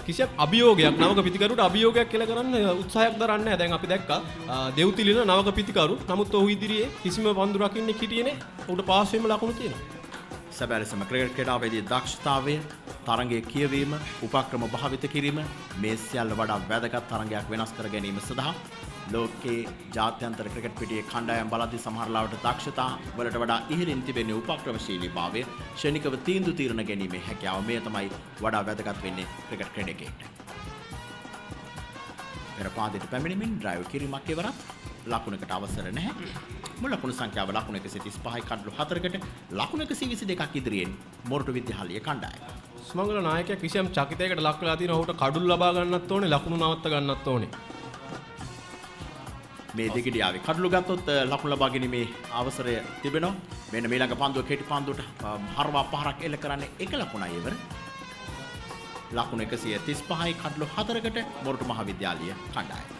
කිසියම් අභියෝගයක් නවක පිතිකරුට අභියෝගයක් කියලා කරන්න උත්සාහයක් දරන්නේ නැහැ. දැන් අපි දැක්කා දෙව්තිලින නවක පිතිකරු. නමුත් ඔහු ඉදිරියේ කිසිම පන්දු රකින්නෙක් හිටියේ නැහැ. ඔහුට පාස් වීම ලකුණු තියෙනවා. සැබෑලෙසම ක්‍රිකට් ක්‍රීඩාවේදී දක්ෂතාවය, තරඟයේ කියවීම, උපක්‍රම භාවිත කිරීම මේ සියල්ල වඩා වැදගත් තරඟයක් වෙනස් කර ගැනීම සඳහා ලෝකයේ ජාත්‍යන්තර ක්‍රිකට් පිටියේ කණ්ඩායම් බලද්දී සමහරලාවට දක්ෂතා වලට වඩා ඉහළින් තිබෙන උපක්‍රමශීලීභාවය, ශනිකව තීන්දුව తీරන ගැනීමේ හැකියාව මේ තමයි වඩා වැදගත් වෙන්නේ ක්‍රිකට් ක්‍රීඩකයෙක්ට. පෙර පාදයට පැමිණෙමින් ඩ්‍රයිව් කිරීමක් ඉවරත් ලකුණකට අවසර නැහැ. මුල් ලකුණු සංඛ්‍යාව ලකුණු 135යි කඩලු 4කට ලකුණු 122ක් ඉදිරියෙන් මොරටු විද්‍යාලීය කණ්ඩායම. සුමංගල නායකයා කිසියම් චකිතයකට ලක් වෙලා තියෙන ඔහුට කඩුල් ලබා ගන්නත් ඕනේ, ලකුණු නවත්ත ගන්නත් ඕනේ. මේ දෙගිඩියාවේ කඩලු ගත්තොත් ලකුණු ලබා ගැනීමේ අවසරය තිබෙනවා. මෙන්න මේ ළඟ පන්දුව කෙටි පන්දුවට හරවා පහරක් එල්ල කරන්නේ එක ලකුණයි ඉවර. ලකුණු 135යි කඩලු 4කට මොරටු මහ විද්‍යාලීය කණ්ඩායම.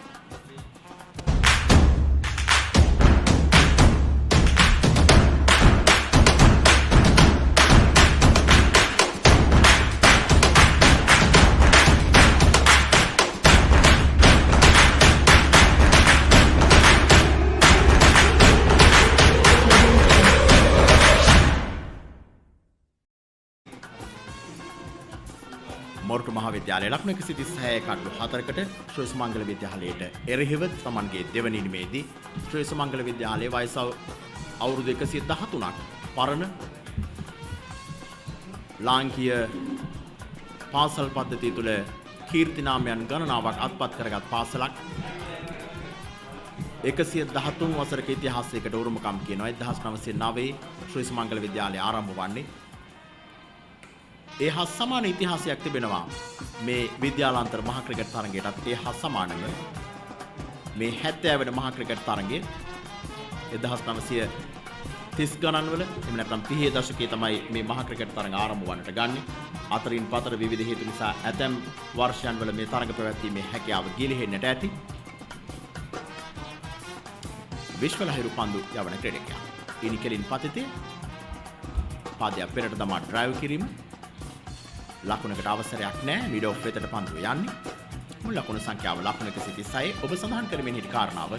මොරටු මහාවිද්‍යාලය ලකුණු 136 කඩලු 4කට ශ්‍රී සුමංගල විද්‍යාලයට එරෙහිව තමන්ගේ දෙවැනි ඉනිමේදී ශ්‍රී සුමංගල විද්‍යාලයේ වයස අවුරුදු 113ක් පරණ ලාංකීය පාසල් පද්ධතිය තුළ කීර්ති නාමයන් ගණනාවක් අත්පත් කරගත් පාසලක් 113 වසරක ඉතිහාසයකට උරුමකම් කියනවා. 1909 ශ්‍රී සුමංගල විද්‍යාලය ආරම්භ වන්නේ. ඒ හා සමාන ඉතිහාසයක් තිබෙනවා මේ විද්‍යාලාන්තර මහා ක්‍රිකට් තරගයටත්. ඒ හා සමානව මේ 70 වෙනි මහා ක්‍රිකට් තරගය 1930 ගණන්වල එහෙම නැත්නම් 30 දශකයේ තමයි මේ මහා ක්‍රිකට් තරග ආරම්භ වන්නට ගන්නේ. අතරින් පතර විවිධ හේතු නිසා ඇතැම් වර්ෂයන් වල මේ තරග පැවැත්වීමේ හැකියාව ගිලිහෙන්නට ඇති. විශ්ව ලහිරු පන්දු යවන ක්‍රීඩකයා. ඉනිකලින් පතිතේ පාදයක් පෙරට දමා ඩ්‍රයිව් කිරීම. ලකුණකට අවසරයක් නැහැ. මිඩ් ඔෆ් වෙතට පන්දුව යන්නේ. මුල් ලකුණු සංඛ්‍යාව ලකුණ 136. ඔබ සඳහන් කරමින් හිටි කාරණාව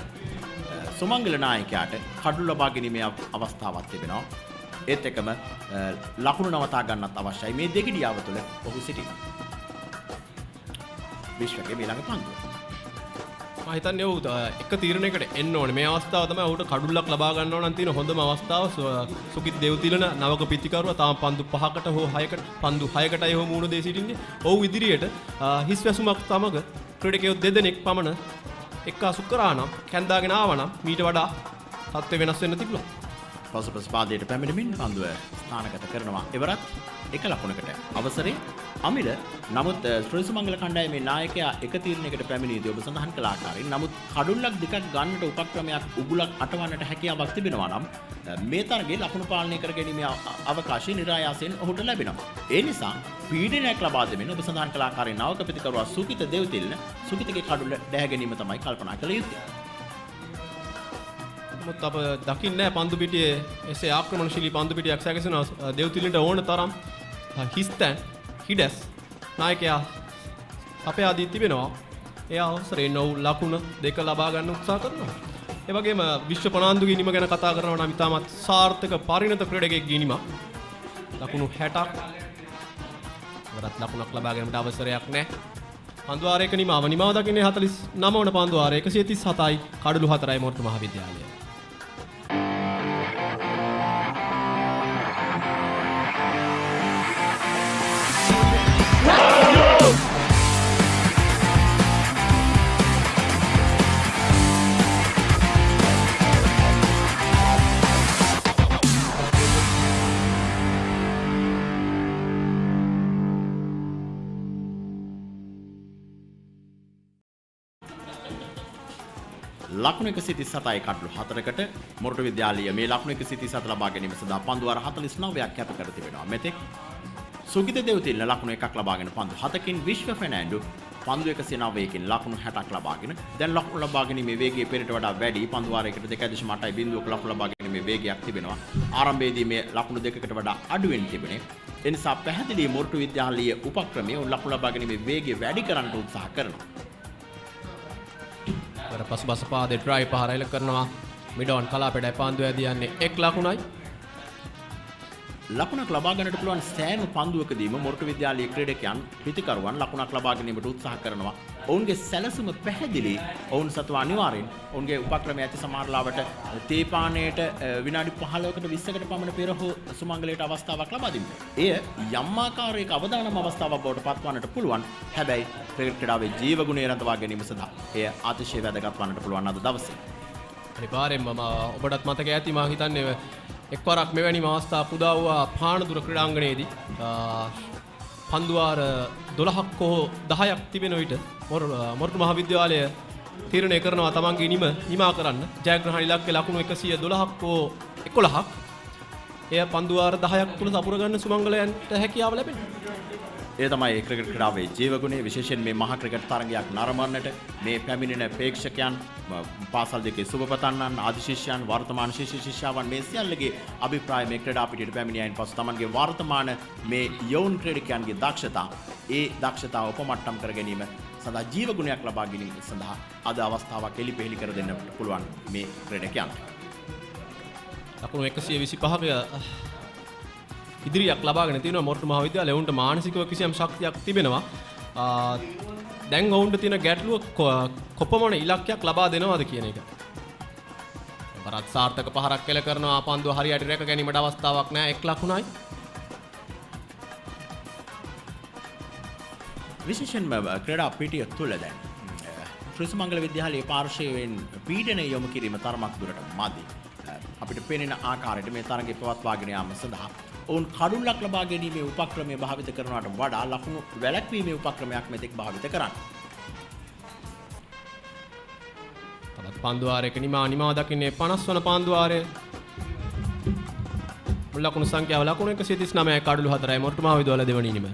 සුමංගල නායකයාට කඩළු ලබා ගැනීමේ අවස්ථාවක් තිබෙනවා. ඒත් එකම ලකුණු නවතා ගන්නත් අවශ්‍යයි. මේ දෙගිඩියාව තුළ ඔහු සිටිනවා. විශ්වගේ ඊළඟ පන්දුව. මම හිතන්නේ ඔහු එක තීරණයකට එන්න ඕනේ. මේ අවස්ථාව තමයි ඔහුට කඩුල්ලක් ලබා ගන්න ඕන නම් තියෙන හොඳම අවස්ථාව. සුකිත් දේවතිලන නවක පිටිකරුවා තාම පන්දු 5කට හෝ 6කට පන්දු 6කටයි ඔහු මූණ දෙ සිටින්නේ. ඔහු ඉදිරියට හිස් වැසුමක් සමග ක්‍රීඩකයෝ දෙදෙනෙක් පමණ එක්කාසු කරා නම් කැන්දාගෙන ආවා නම් මීට වඩා තත්ත්වය වෙනස් වෙන්න තිබුණා. පසුපස පාදයට පැමිණෙමින් පන්දුව ස්ථානගත කරනවා. එවරත් එක ලකුණකට අවසරේ අමිල. නමුත් ශ්‍රී සුමංගල කණ්ඩායමේ නායකයා එක තීරණයකට පැමිණියදී ඔබ සඳහන් කළ ආකාරයෙන් නමුත් කඩුල්ලක් දෙකක් ගන්නට උපක්‍රමයක් උගුලක් අටවන්නට හැකියාවක් තිබෙනවා නම් මේ තරගයේ ලකුණු පාලනය කර ගැනීමේ අවකාශය නිරායාසයෙන් ඔහුට ලැබෙනවා. ඒ නිසා පීඩනයක් ලබා දෙමින් ඔබ සඳහන් කළ ආකාරයෙන් නවක පිටිකරුවා සුකිත දේවතිල්න සුකිතගේ කඩුල්ල දැහැ ගැනීම තමයි කල්පනා කළ යුත්තේ. නමුත් අප දකින්නේ පන්දු පිටියේ එසේ ආක්‍රමණශීලී පන්දු පිටියක් සැකසෙනවා. දේවතිල්ලට ඕන තරම් හිස්තැන් හිඩස් නායකයා අපේ ආදී තිබෙනවා. ඒ අවසරයෙන් ඔහු ලකුණ දෙක ලබා ගන්න උත්සාහ කරනවා. ඒ වගේම විශ්ව පනාන්දු ගිනීම ගැන කතා කරනවා නම් ඉතාමත් සාර්ථක පරිණත ක්‍රීඩකයෙක් ගිනීමක්. ලකුණු 60ක්. වරත් ලකුණක් ලබා ගැනීමට අවසරයක් නැහැ. පන්දු ආරයක නිමාව දකින්නේ 49 වන පන්දු ආරය 137යි කඩළු 4යි මොරටු මහාවිද්‍යාලය. ලකුණු 137යි කඩළු 4කට මොරටු විද්‍යාලය මේ ලකුණු 137 ලබා ගැනීම සඳහා පන්දු වාර 49ක් කැප කර තිබෙනවා. මෙතෙක් සුගිත දේවතිල්න ලකුණු 1ක් ලබාගෙන පන්දු 7කින් විශ්ව ෆෙනෑන්ඩු පන්දු 109කින් ලකුණු 60ක් ලබාගෙන දැන් ලකුණු ලබා ගැනීමේ වේගය පෙරට වඩා වැඩි. පන්දු වාරයකට 2.8යි බිඳුවක ලකුණු ලබා ගැනීමේ වේගයක් තිබෙනවා. ආරම්භයේදී මේ ලකුණු දෙකකට වඩා අඩුවෙන් තිබුණේ. ඒ නිසා පැහැදිලි මොරටු විද්‍යාලයේ උපක්‍රමයේ ලකුණු ලබා ගැනීමේ වේගය වැඩි කරන්න උත්සාහ කරනවා. පසුබස පාදේ ඩ්‍රයිව් පහර එල කරනවා. මිඩෝන් කලාපෙඩයි පන්දුව ඇදී යන්නේ 1 ලකුණයි. ලකුණක් ලබා ගන්නට පුළුවන් සෑම පන්දුවකදීම මොරටු විද්‍යාලයේ ක්‍රීඩකයන් පිටිකරුවන් ලකුණක් ලබා ගැනීමට උත්සාහ කරනවා. ඔවුන්ගේ සැලසුම පැහැදිලි. ඔවුන් සතුව අනිවාර්යෙන් ඔවුන්ගේ උපක්‍රමය ඇති සමහරලාවට තේපානයට විනාඩි 15කට 20කට පමණ පෙර හෝ සුමංගලයට අවස්ථාවක් ලබා දෙන්න. එය යම් ආකාරයක අවදානම් අවස්ථාවක් බවට පත්වන්නට පුළුවන්. හැබැයි ක්‍රිකට් ක්‍රීඩාවේ ජීවගුණය රඳවා ගැනීම සඳහා එය අතිශය වැදගත් වන්නට පුළුවන් අද දවසේ. අනිවාර්යෙන්ම ඔබටත් මතක ඇති මම හිතන්නේ එක්වරක් මෙවැනිම අවස්ථා පුදා වූ පානදුර ක්‍රීඩාංගණයේදී පන්දුවාර 12ක් හෝ 10ක් තිබෙන විට මොරටු මහාවිද්‍යාලය තීරණය කරනවා තමන්ගේ නිමා කරන්න ජයග්‍රහණ ඉලක්කය ලකුණු 112ක් හෝ 11ක්. එය පන්දුවාර 10ක් තුල සපුර ගන්න සුමංගලයන්ට හැකියාව ලැබෙනවා. ඒ තමයි ක්‍රිකට් ක්‍රීඩාවේ ජීවගුණය. විශේෂයෙන් මේ මහා ක්‍රිකට් තරගයක් නරඹන්නට මේ පැමිණෙන ප්‍රේක්ෂකයන් පාසල් දෙකේ සුබපතන්නන් ආදි ශිෂ්‍යයන් වර්තමාන ශිෂ්‍ය ශිෂ්‍යාවන් මේ සියල්ලගේ අභිප්‍රාය මේ ක්‍රීඩා පිටියට පැමිණියයින් පසු තමන්ගේ වර්තමාන මේ යෝන් ක්‍රීඩකයන්ගේ දක්ෂතාව උපමට්ටම් කර ගැනීම සඳහා ජීවගුණයක් ලබා ගැනීම සඳහා අද අවස්ථාවක් එළිපෙහෙළි කර දෙන්න පුළුවන් මේ ක්‍රීඩකයන්ට. ලකුණු 125ක ඉදිරියක් ලබාගෙන තියෙනවා මොරටු මහා විද්‍යාලය. ඔවුන්ට මානසිකව කිසියම් ශක්තියක් තිබෙනවා. දැන් ඔවුන්ට තියෙන ගැටලුව කොපමණ ඉලක්කයක් ලබා දෙනවද කියන එක. බරත් සාර්ථක පහරක් කෙල කරනවා. පන්දුව හරියට රැක ගැනීමට අවස්ථාවක් නැහැ. 1 ලකුණයි. විශේෂයෙන්ම ක්‍රීඩා පිටිය තුළ දැන් ශ්‍රී සුමංගල විද්‍යාලයේ පාර්ශවයෙන් පීඩනය යොමු කිරීම තරමක් දුරට මදි. අපිට පෙනෙන ආකාරයට මේ තරගය පවත්වාගෙන යාම සඳහා ඔවුන් කඩුල්ලක් ලබා ගැනීමේ උපක්‍රමය භාවිත කරනවට වඩා ලකුණු වැළැක්වීමේ උපක්‍රමයක් මෙතෙක් භාවිත කරන්නේ. තවත් පන්දුවාරයක නිමා දකින්නේ 50 වන පන්දුවාරය. මුල් ලකුණු සංඛ්‍යාව ලකුණු 139යි කඩුළු 4යි මොරටු මහා විද්‍යාලය දෙවනි ඉනිම.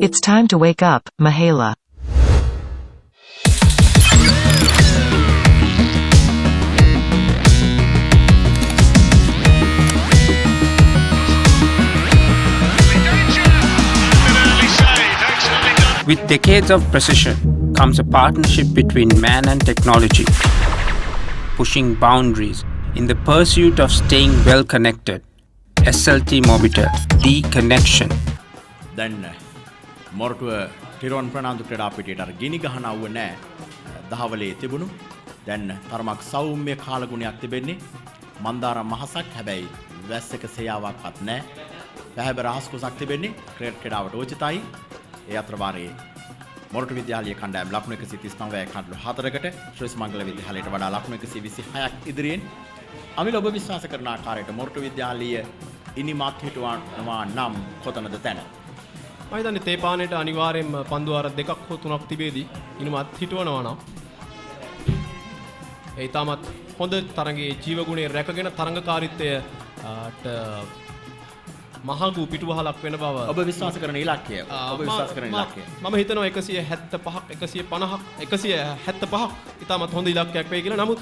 It's time to wake up, Mahela. With decades of precision comes a partnership between man and technology, pushing boundaries in the pursuit of staying well connected. SLT Mobitel, the connection. දැන් මොරටුව තිරුවන් ප්‍රනාන්දු ක්‍රීඩා පිටියට අර ගිනි ගහන අවුව නැහැ. දහවලේ තිබුණු දැන් තරමක් සෞම්‍ය කාලගුණයක් තිබෙන්නේ. මන්දාරම් මහසක් හැබැයි වැස්සක සයාවක්වත් නැහැ. පැහැබර ආස්කුසක් තිබෙන්නේ. ක්‍රීඩාවට උචිතයි. ඒ අතර වාරයේ මොරටු විද්‍යාලයේ කණ්ඩායම ලකුණු 139යි කඩලු 4කට ශ්‍රී සුමංගල විද්‍යාලයට වඩා ලකුණු 126ක් ඉදිරියෙන් අමිල ඔබ විශ්වාස කරන ආකාරයට මොරටු විද්‍යාලීය ඉනිමත් හිටවනවා නම් කොතනද තැන? මම හිතන්නේ තේපානේට අනිවාර්යයෙන්ම පන්දුවාර දෙකක් හෝ තුනක් තිබේදී ඉනිමත් හිටවනවා නම් ඒ තාමත් හොඳ තරගයේ ජීවගුණය රැකගෙන තරඟකාරීත්වයට මහඟු පිටුවහලක් වෙන බව ඔබ විශ්වාස කරන ඉලක්කය. ඔබ විශ්වාස කරන ඉලක්කය. මම හිතනවා 175ක් 175ක් ඉතාමත් හොඳ ඉලක්කයක් වෙයි කියලා. නමුත්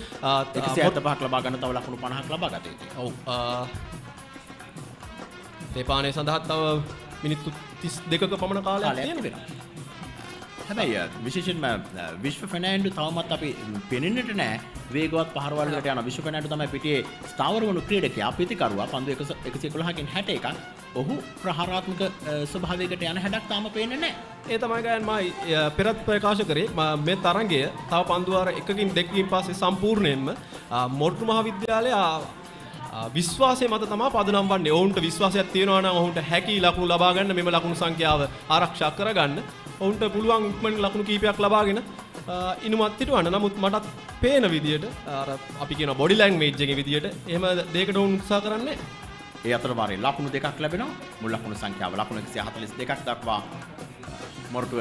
175ක් ලබා ගන්න තව ලකුණු 50ක් ලබා ගත යුතුයි. ඔව්. තේපානේ සඳහා තව මිනිත්තු 32ක පමණ කාලයක් තියෙනවා. හැබැයි විශේෂයෙන්ම විශ්ව ෆර්නෑන්ඩෝ තවමත් අපි පෙනෙන්නට නැහැ. වේගවත් පහරවල් වලට යන විශ්ව ෆර්නෑන්ඩෝ තමයි පිටියේ ස්ථාවර වුණු ක්‍රීඩකයා ප්‍රතිකරුවා පන්දු 111කින් 61ක්. ඔහු ප්‍රහාරාත්මක ස්වභාවයකට යන හැඩක් තාම පේන්නේ නැහැ. ඒ තමයි ගයන් මම පෙරත් ප්‍රකාශ කරේ මේ තරගය තව පන්දුවාර එකකින් දෙකකින් පස්සේ සම්පූර්ණයෙන්ම මොරටු මහා විද්‍යාලය විශ්වාසය මත තමයි පදනම් වන්නේ. ඔවුන්ට විශ්වාසයක් තියෙනවා නම් ඔවුන්ට හැකි ලකුණු ලබා ගන්න මෙම ලකුණු සංඛ්‍යාව ආරක්ෂා කරගන්න. ඔවුන්ට පුළුවන් ඉක්මනින් ලකුණු කීපයක් ලබාගෙන ඉනුමත් හිටවන්න. නමුත් මටත් පේන විදියට අර අපි කියන බොඩි ලැන්ග්වේජ් එකේ විදියට එහෙම දෙයකට ඔවුන් උත්සාහ කරන්නේ. ඒ අතර වාරේ ලකුණු දෙකක් ලැබෙනවා. මුල් ලකුණු සංඛ්‍යාව ලකුණු 142ක් දක්වා මොරටුව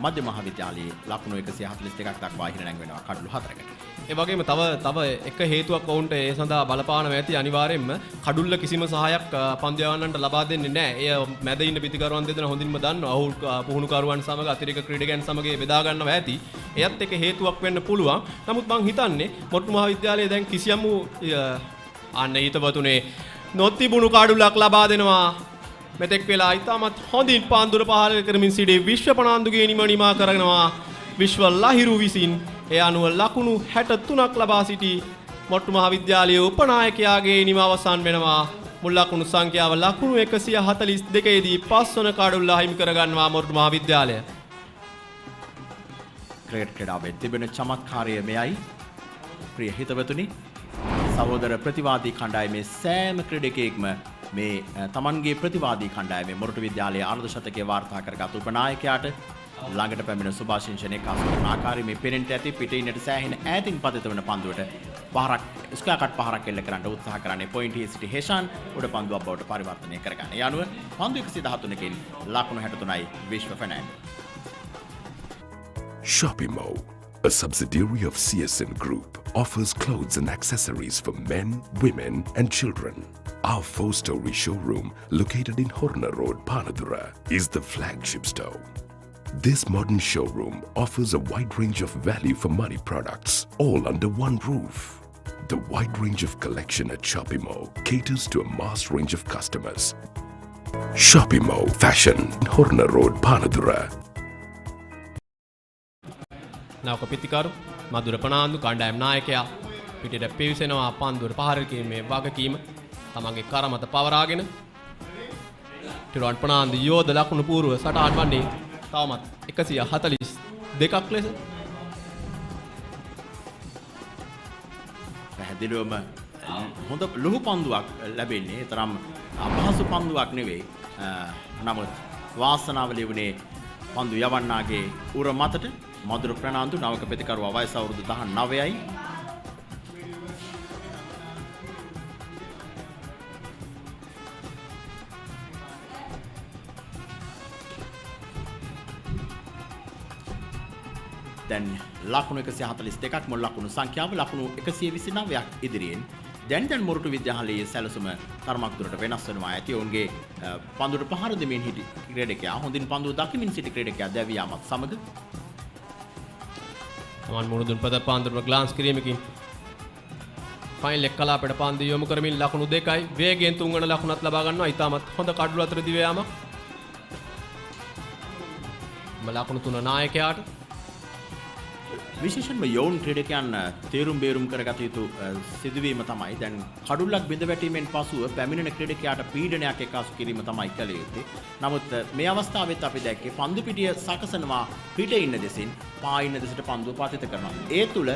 මධ්‍ය මහා විද්‍යාලයේ ලකුණු 142ක් දක්වා ඉහළ නැංවෙනවා කඩලු 4කට. ඒ වගේම තව එක හේතුවක් ඔවුන්ට ඒ සඳහා බලපානවා ඇති අනිවාර්යයෙන්ම කඩුල්ල කිසිම සහායක් පන්දුයවන්නන්ට ලබා දෙන්නේ නැහැ. එය මැද ඉන්න පිටිකරුවන් දෙදෙනා හොඳින්ම දන්නවා. ඔහු පුහුණුකරුවන් සමග අතිරේක ක්‍රීඩකයන් සමග බෙදා ගන්නවා ඇති. එයත් එක හේතුවක් වෙන්න පුළුවන්. නමුත් මං හිතන්නේ මොරටු මහා විද්‍යාලයේ දැන් කිසියම් අන්න හිතවතුනේ නොතිබුණු කඩුල්ලක් ලබා දෙනවා. මෙතෙක් වෙලා ඉතාමත් හොඳින් පාන්දුර පහල කරමින් සිටි විශ්ව පනාන්දුගේ නිමා කරනවා විශ්ව ලහිරු විසින්. ඒ අනුව ලකුණු 63ක් ලබා සිටි මොරටු මහා විද්‍යාලයේ උපනායකයාගේ නිම අවසන් වෙනවා. මුල් ලකුණු සංඛ්‍යාව ලකුණු 142 දී 5 වන කඩුල්ල අහිමි කරගන්නවා මොරටු මහා විද්‍යාලය. ක්‍රීඩාවේ තිබෙන චමත්කාරය මෙයයි. ප්‍රිය හිතවතුනි, සහෝදර ප්‍රතිවාදී කණ්ඩායමේ සෑම ක්‍රීඩකයෙක්ම මේ තමන්ගේ ප්‍රතිවාදී කණ්ඩායමේ මොරටු විද්‍යාලයේ අර්ධ ශතකයේ වාර්තා කරගත් උපනායකයාට ළඟට පැමිණ සුභාශිංසනයේ කාසු කරන ආකාරයේ මේ පෙනෙන්ට ඇති පිටින්නට සෑහෙන ඈතින් පතිත වන පන්දුවට පහරක් ස්ක්වයර් පහරක් එල්ල කරන්න උත්සාහ කරන්නේ පොයින්ට් හේ සිටි හේෂාන් උඩ පන්දුවක් බවට පරිවර්තනය කරගන්න. ඒ අනුව පන්දු 113කින් ලකුණු 63යි විශ්ව Fernando. Shopimo, a subsidiary of CSN Group, offers clothes and accessories for men, women and children. Our 4-story showroom, located in Horner Road, Panadura, is the flagship store. This modern showroom offers a wide range of value for money products, all under one roof. The wide range of collection at Shopimo caters to a mass range of customers. Shopimo Fashion, Horner Road, Panadura. නායක පිටිකරු මధుර පනාන්දු කණ්ඩායම් නායකයා පිටට පිවිසෙනවා පන්දුවට පහර කිරීමේ වගකීම තමන්ගේ කර මත පවරාගෙන ටිරුවන් ප්‍රනාන්දු යෝධ ලකුණු පූර්ව සටහන් වන්නේ තවමත් 142ක් ලෙස. පැහැදිලිවම හොඳ ලුහු පන්දුවක් ලැබෙන්නේ. තරම් අපහසු පන්දුවක් නෙවෙයි. නමුත් වාසනාව ලැබුණේ පන්දු යවන්නාගේ උර මතට. මధుර ප්‍රනාන්දු නවක ප්‍රතිකරුවා වයස අවුරුදු 19යි. දැන් ලකුණු 142ක් මොල් ලකුණු සංඛ්‍යාව ලකුණු 129ක් ඉදිරියෙන් දැන් මොරටු විද්‍යාලයේ සැලසුම තරමක් දුරට වෙනස් වෙනවා ඇති. ඔවුන්ගේ පන්දුවට පහර දෙමින් සිටි ක්‍රීඩකයා හොඳින් පන්දුව දකිමින් සිටි ක්‍රීඩකයා දැවී යාමත් සමග තමන් මුරුදුන් පද පාන්දුරම ග්ලාන්ස් කිරීමකින් ෆයිනල් එක් කලාපයට පන්දු යොමු කරමින් ලකුණු 2යි වේගයෙන් තුන්වන ලකුණත් ලබා ගන්නවා. ඊටමත් හොඳ කඩළු අතර දිව යාමක්. ලකුණු 3 නායකයාට විශේෂයෙන්ම යෝන් ක්‍රීඩකයන් තේරුම් බේරුම් කරගත යුතු සිදුවීම තමයි දැන් කඩුල්ලක් බිඳ වැටීමෙන් පසුව පැමිණෙන ක්‍රීඩකයාට පීඩනයක් එකාසු කිරීම තමයි කළ යුත්තේ. නමුත් මේ අවස්ථාවෙත් අපි දැක්කේ පන්දු පිටිය සකසනවා පිට ඉන්න දෙසින් පා ඉන්න දෙසට පන්දුව පතිත කරනවා. ඒ තුල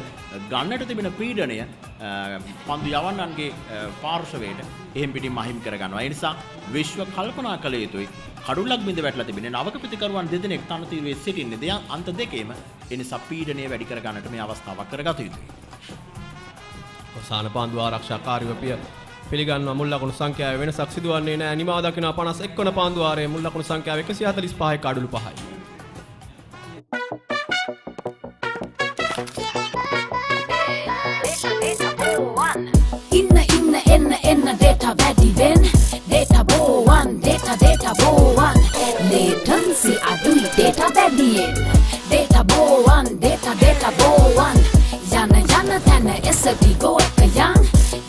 ගන්නට තිබෙන පීඩනය පන්දු යවන්නන්ගේ පාර්ශවයට එහෙම් පිටින් මහිම් කර ගන්නවා. ඒ නිසා විශ්ව කල්පනා කළ යුතුයි. කඩුල්ලක් බිඳ වැටලා තිබෙන නවක ප්‍රතිකරුවන් දෙදෙනෙක් තනතිරුවේ සිටින්නේ. දෙයන් අන්ත දෙකේම ඒ නිසා පීඩනය වැඩි කර ගන්නට මේ අවස්ථාවක් කරගත යුතුයි. අවසාන පන්දු ආරක්ෂාකාරීව පිළිගන්නවා. මුල් ලකුණු සංඛ්‍යාවේ වෙනසක් සිදුවන්නේ නැහැ. නිමා දකිනවා 51 වන පන්දු ආරයේ මුල් ලකුණු සංඛ්‍යාව 145යි කඩළු 5යි. එන්න data වැඩි වෙන්න data බෝවන් data බෝවන් latency අඩුයි data වැඩියෙන් data බෝවන් data බෝවන් යන තැන SLT go එක යන්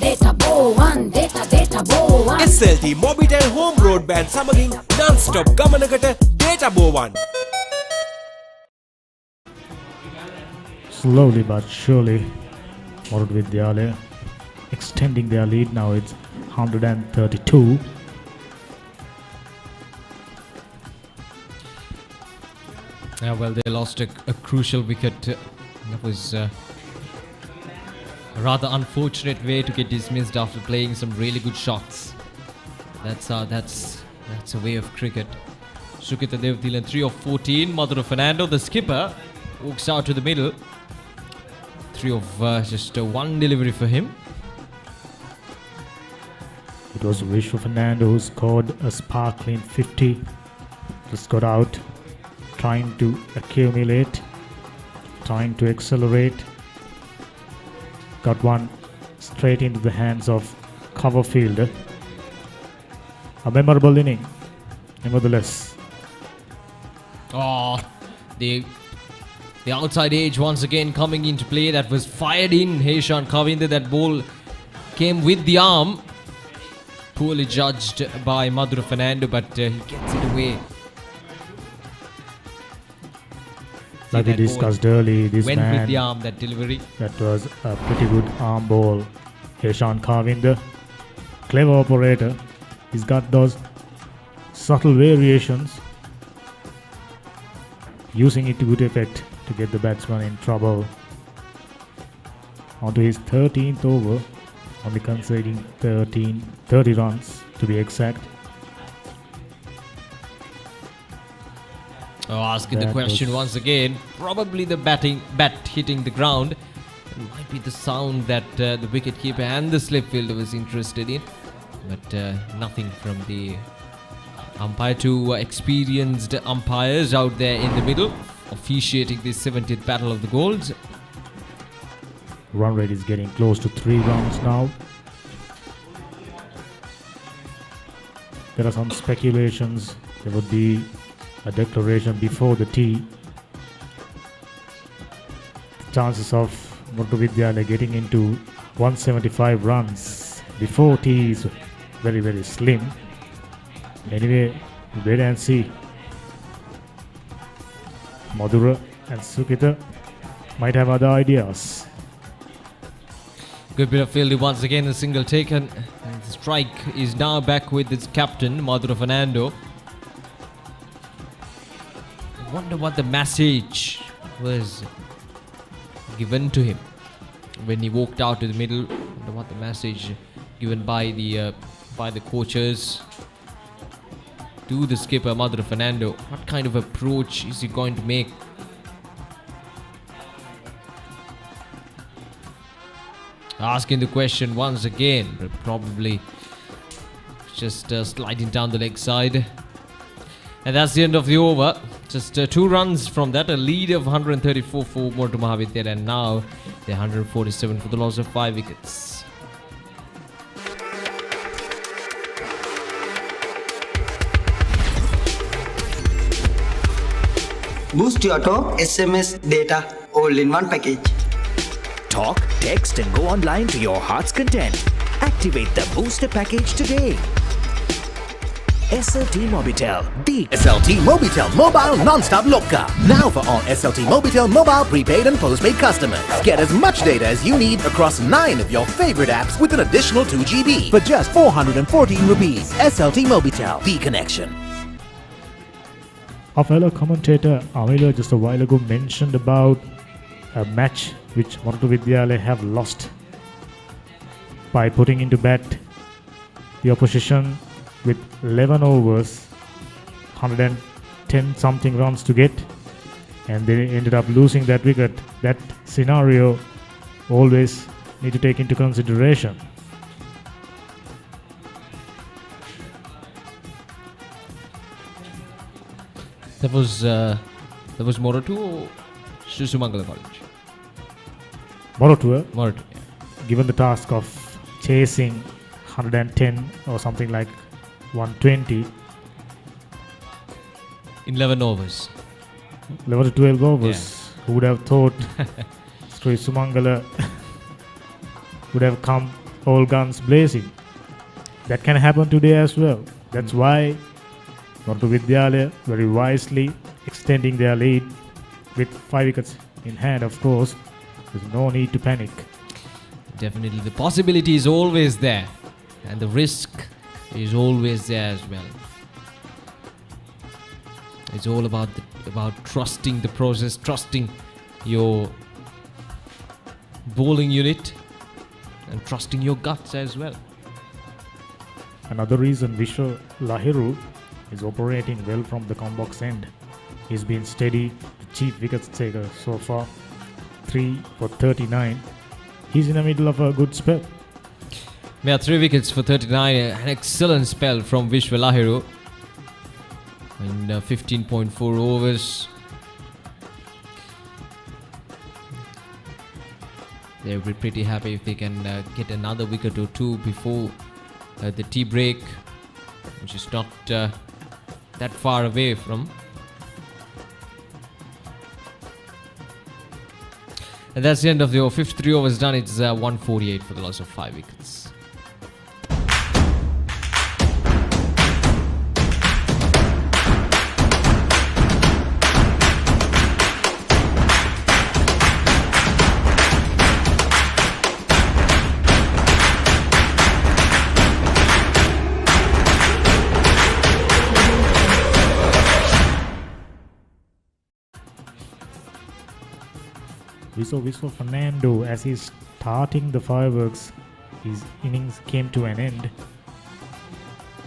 data බෝවන් data බෝවන් SLT Mobitel Home Broadband සමගින් non-stop ගමනකට data බෝවන්. Slowly but surely, Moratuwa Vidyalaya extending their lead. Now it's 132. Yeah, well, they lost a crucial wicket. That was a rather unfortunate way to get dismissed after playing some really good shots. That's a way of cricket. Sukita Devdilan 3 of 14. Madhura Fernando, the skipper, walks out to the middle. 3 of just one delivery for him. It was Vishwa Fernando who scored a sparkling 50. Just got out, trying to accumulate, trying to accelerate. Got one straight into the hands of cover fielder. A memorable inning, nevertheless. Oh, the outside edge once again coming into play. That was fired in. Heshan Kavinda, that ball came with the arm. Poorly judged by Madhura Fernando, but he gets it away. Like we discussed earlier, this went man with the arm, that delivery. That was a pretty good arm ball. Heshan Kavinda, clever operator. He's got those subtle variations, using it to good effect to get the batsman in trouble. On to his 13th over, only conceding 30 runs to be exact. Oh, asking the question once again. Probably the bat hitting the ground. It might be the sound that the wicketkeeper and the slip fielder was interested in. But nothing from the umpire. Two experienced umpires out there in the middle, officiating this 70th Battle of the Golds. Run rate is getting close to 3 runs now. There are some speculations there would be a declaration before the tee. The chances of Moratuwa Vidyalaya getting into 175 runs before tee is very, very slim. Anyway, wait and see. Madhura and Sukita might have other ideas. Good bit of fielding once again, a single taken. And the strike is now back with its captain, Madhura Fernando. I wonder what the message was given to him when he walked out to the middle. I wonder what the message given by the coaches to the skipper, Madhura Fernando. What kind of approach is he going to make? Asking the question once again, but probably just sliding down the leg side. And that's the end of the over. Just 2 runs from that, a lead of 134 for Moratuwa Maha Vidyalaya, and now they're 147 for the loss of 5 wickets. Boost your talk, SMS, data, all in one package. Talk, text, and go online to your heart's content. Activate the booster package today. SLT Mobitel, the SLT Mobitel Mobile Non-Stop Loka. Now for all SLT Mobitel mobile prepaid and postpaid customers. Get as much data as you need across 9 of your favorite apps with an additional 2 GB for just 414 rupees. SLT Mobitel, the connection. Our fellow commentator Amila just a while ago mentioned about a match which Moratuwa Vidyalaya have lost by putting into bat the opposition with 11 overs, 110 something runs to get, and they ended up losing that wicket. That scenario always need to take into consideration. That was Moratuwa or Sumangala College? Moratuwa, given the task of chasing 110 or something like 120 in 11 overs. 11 to 12 overs. Who would have thought Sri Sumangala would have come all guns blazing? That can happen today as well. That's why Moratuwa Vidyalaya very wisely extending their lead with 5 wickets in hand. Of course, there's no need to panic. Definitely, the possibility is always there, and the risk is always there as well. It's all about trusting the process, trusting your bowling unit, and trusting your guts as well. Another reason Vishwa Lahiru is operating well from the combox end. He's been steady, the chief wicket taker so far, 3 for 39. He's in the middle of a good spell. Yeah, 3 wickets for 39. An excellent spell from Vishwa Lahiru in 15.4 overs. They'll be pretty happy if they can get another wicket or 2 before the tea break, which is not that far away from. And that's the end of the 53 overs done. It's 148 for the loss of 5 wickets. We saw Vishwa Fernando as he's starting the fireworks. His innings came to an end.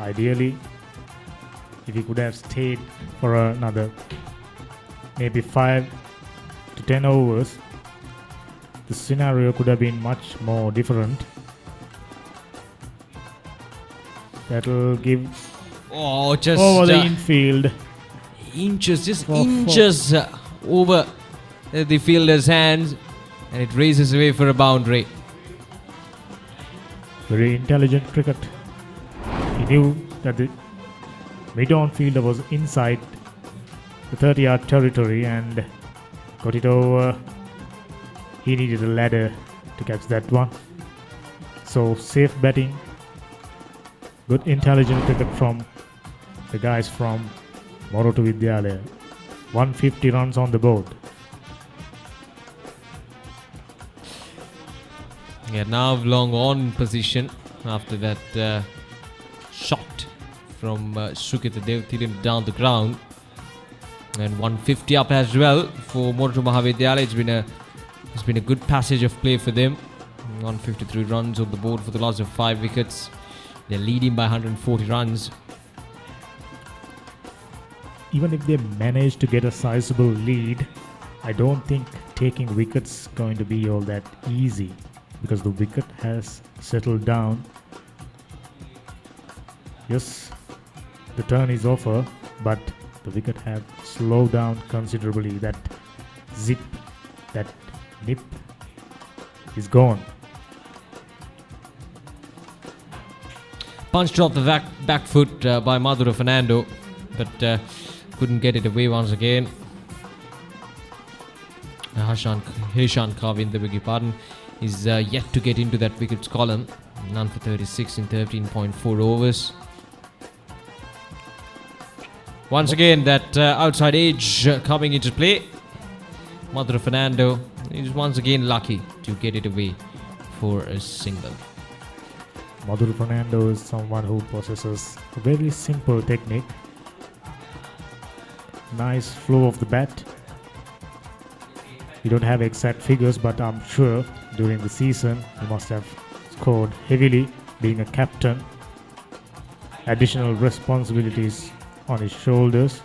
Ideally, if he could have stayed for another maybe 5 to 10 overs, the scenario could have been much more different. That'll give just over the infield. Inches over the fielder's hands, and it races away for a boundary. Very intelligent cricket. He knew that the mid-on fielder was inside the 30-yard territory and got it over. He needed a ladder to catch that one. So safe batting, good intelligent cricket from the guys from Moratuwa Vidyalaya. 150 runs on the board. Yeah, now long on position after that shot from Sukita Devthilan down the ground. And 150 up as well for Moratuwa Maha Vidyalaya. It's been a good passage of play for them. 153 runs on the board for the loss of 5 wickets. They're leading by 140 runs. Even if they manage to get a sizable lead, I don't think taking wickets going to be all that easy, because the wicket has settled down. Yes, the turn is over, but the wicket have slowed down considerably. That zip, that nip is gone. Punched off the back foot by Madhura Fernando, but couldn't get it away once again. Heshan Kavin, the beg your pardon, is yet to get into that wickets column. None for 36 in 13.4 overs. Once again, that outside edge coming into play. Madhura Fernando is once again lucky to get it away for a single. Madhura Fernando is someone who possesses a very simple technique. Nice flow of the bat. We don't have exact figures, but I'm sure during the season he must have scored heavily, being a captain. Additional responsibilities on his shoulders,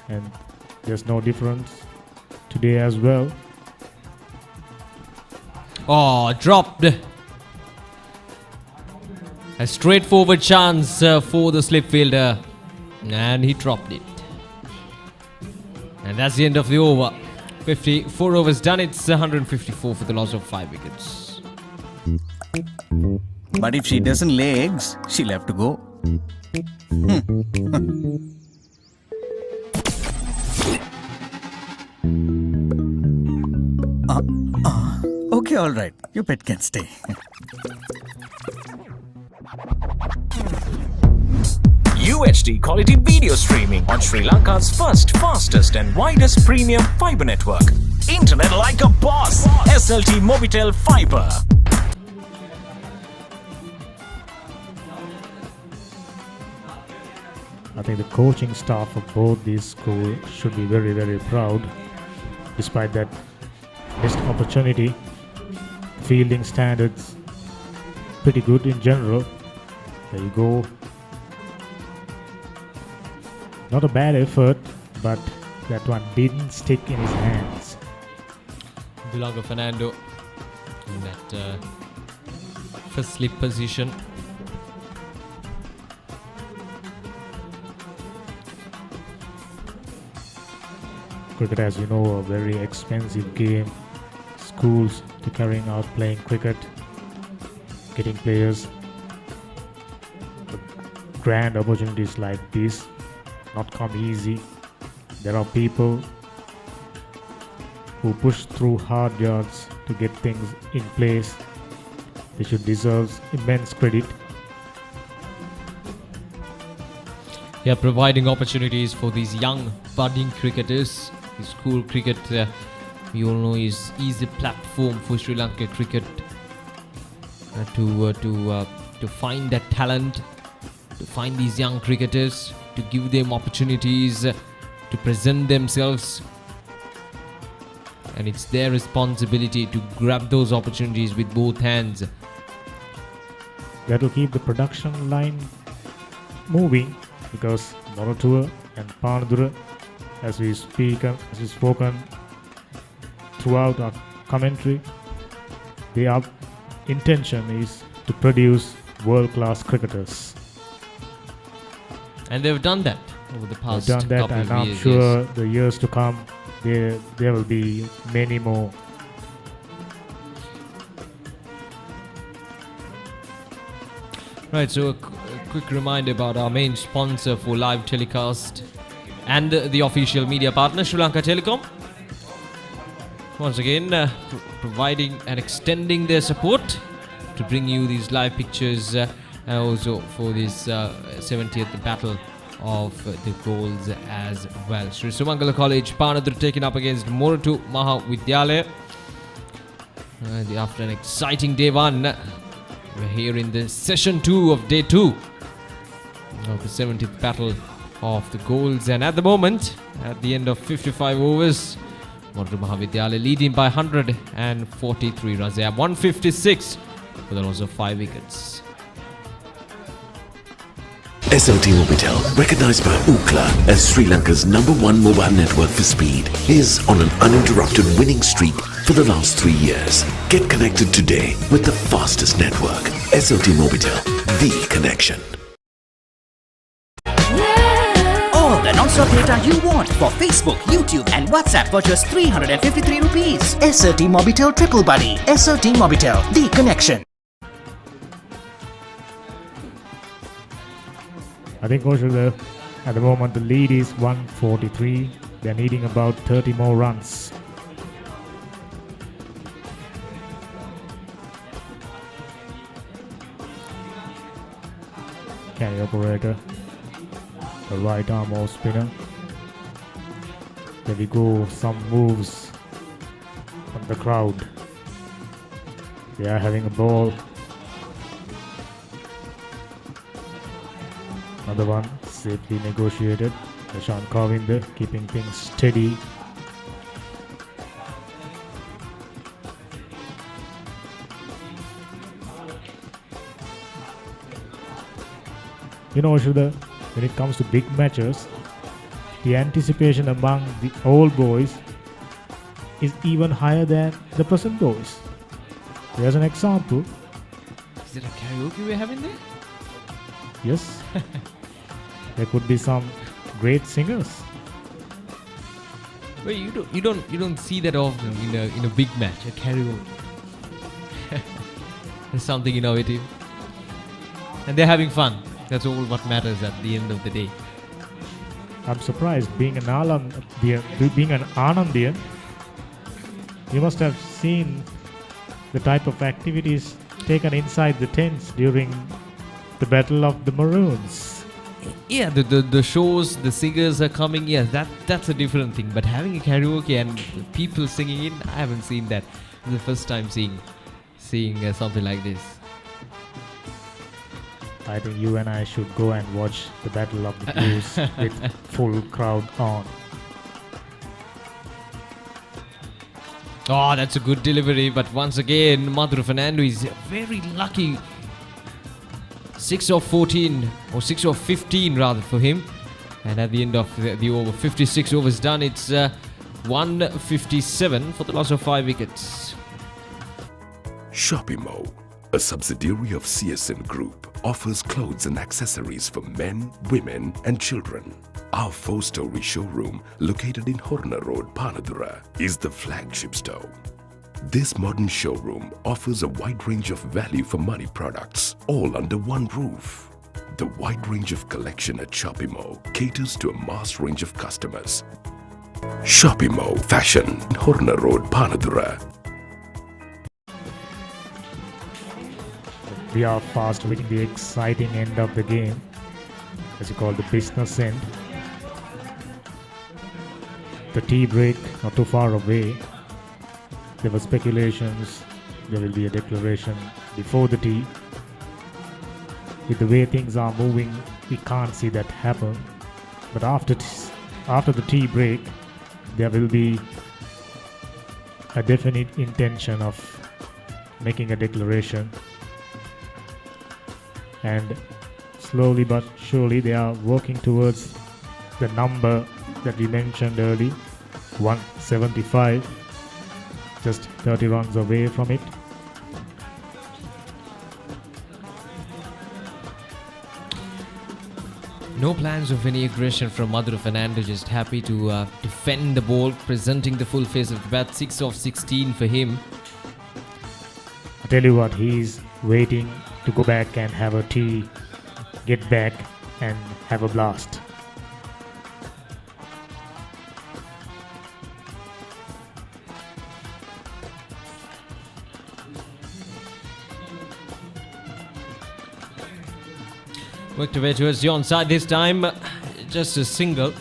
and there's no difference today as well. Oh, dropped. A straightforward chance for the slip fielder, and he dropped it. And that's the end of the over. 54 overs done. It's 154 for the loss of 5 wickets. But if she doesn't lay eggs, she'll have to go. Okay, all right. Your pet can stay. UHD quality video streaming on Sri Lanka's first, fastest and widest premium fibre network. Internet like a boss. SLT Mobitel Fibre. I think the coaching staff of both these schools should be very, very proud. Despite that missed opportunity, fielding standards pretty good in general. There you go. Not a bad effort, but that one didn't stick in his hands. Dilanga Fernando in that first slip position. Cricket, as you know, a very expensive game. Schools to carrying out playing cricket, getting players. Grand opportunities like this not come easy. There are people who push through hard yards to get things in place. They should deserve immense credit. They are providing opportunities for these young budding cricketers. The school cricket, we all know, is a platform for Sri Lanka cricket to find that talent, to find these young cricketers, to give them opportunities to present themselves. And it's their responsibility to grab those opportunities with both hands. That will keep the production line moving, because Moratuwa and Panadura, as we've spoken throughout our commentary, their intention is to produce world-class cricketers. And they've done that over the past couple of years. And I'm sure the years to come, there will be many more. Right, so a quick reminder about our main sponsor for live telecast and the official media partner, Sri Lanka Telecom. Once again, providing and extending their support to bring you these live pictures, and also for this 70th battle of the goals as well. Sri Sumangala College, Panadura taken up against Moratuwa Maha Vidyalaya. After an exciting day one, we're here in the session 2 of day 2 of the 70th battle of the goals. And at the moment, at the end of 55 overs, Moratuwa Maha Vidyalaya leading by 143 runs. They have 156 for the loss of 5 wickets. SLT Mobitel, recognized by Ookla as Sri Lanka's #1 mobile network for speed, is on an uninterrupted winning streak for the last 3 years. Get connected today with the fastest network. SLT Mobitel, the connection. All the non-stop data you want for Facebook, YouTube and WhatsApp for just 353 rupees. SLT Mobitel Triple Buddy. SLT Mobitel, the connection. I think also at the moment the lead is 143. They're needing about 30 more runs. Carry operator, the right arm off spinner. There we go, some moves from the crowd. They are having a ball. Another one safely negotiated. Sean Kavinder keeping things steady. You know, Shuddha, when it comes to big matches, the anticipation among the old boys is even higher than the present boys. Here's an example. Is it a karaoke we're having there? Yes. There could be some great singers. Well, you don't see that often in a big match, a karaoke. It's something innovative, and they're having fun. That's all what matters at the end of the day. I'm surprised, being an Anandian, you must have seen the type of activities taken inside the tents during the Battle of the Maroons. Yeah, the shows, the singers are coming. Yeah, that's a different thing. But having a karaoke and people singing in, I haven't seen that. It's the first time seeing something like this. I think you and I should go and watch the Battle of the Blues with full crowd on. Oh, that's a good delivery. But once again, Madhur Fernando is very lucky. 6 of 14 or 6 of 15 rather for him, and at the end of the over, 56 overs done, it's 157 for the loss of 5 wickets. Shopimo, a subsidiary of CSN Group, offers clothes and accessories for men, women and children. Our 4-story showroom, located in Horna Road, Panadura, is the flagship store. This modern showroom offers a wide range of value for money products, all under one roof. The wide range of collection at Shopimo caters to a mass range of customers. Shopimo Fashion, Horna Road, Panadura. We are fast reaching the exciting end of the game, as you call the business end. The tea break not too far away. There were speculations there will be a declaration before the tea. With the way things are moving, we can't see that happen. But after the tea break, there will be a definite intention of making a declaration. And slowly but surely they are working towards the number that we mentioned earlier, 175. Just 30 runs away from it. No plans of any aggression from Madhur Fernando, just happy to defend the ball, presenting the full face of the bat. 6 of 16 for him. I tell you what, he's waiting to go back and have a tea, get back and have a blast. Worked away towards the onside this time, just a single.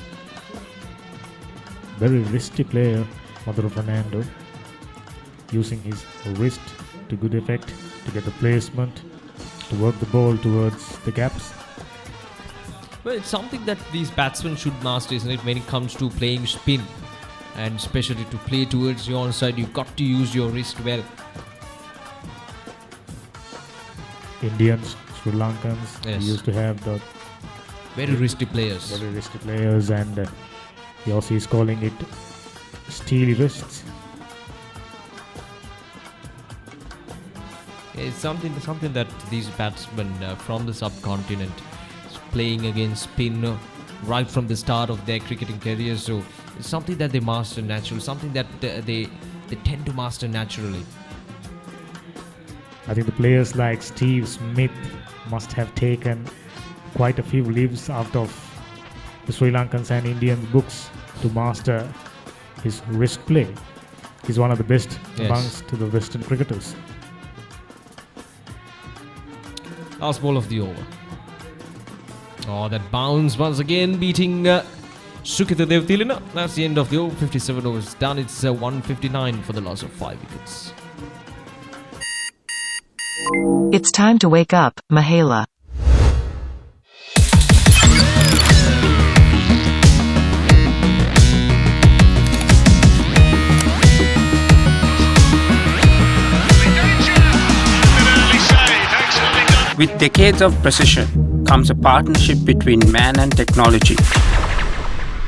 Very risky player, Madhur Fernando. using his wrist to good effect to get the placement, to work the ball towards the gaps. Well, it's something that these batsmen should master, isn't it, when it comes to playing spin. And especially to play towards your onside, you've got to use your wrist well. Indians, Sri Lankans, Yes. we used to have the Very risky players. Very risky players, and the Aussie is calling it steely wrists. It's something that these batsmen from the subcontinent is playing against spin right from the start of their cricketing career. So it's something that they master naturally, something that they tend to master naturally. I think the players like Steve Smith must have taken quite a few leaves out of the Sri Lankans and Indian books to master his wrist play. He's one of the best Yes. amongst the Western cricketers. Last ball of the over. Oh, that bounce once again beating Sukita Devtilina. That's the end of the over. 57 overs done. It's 159 for the loss of 5 wickets. It's time to wake up, Mahela. With decades of precision comes a partnership between man and technology,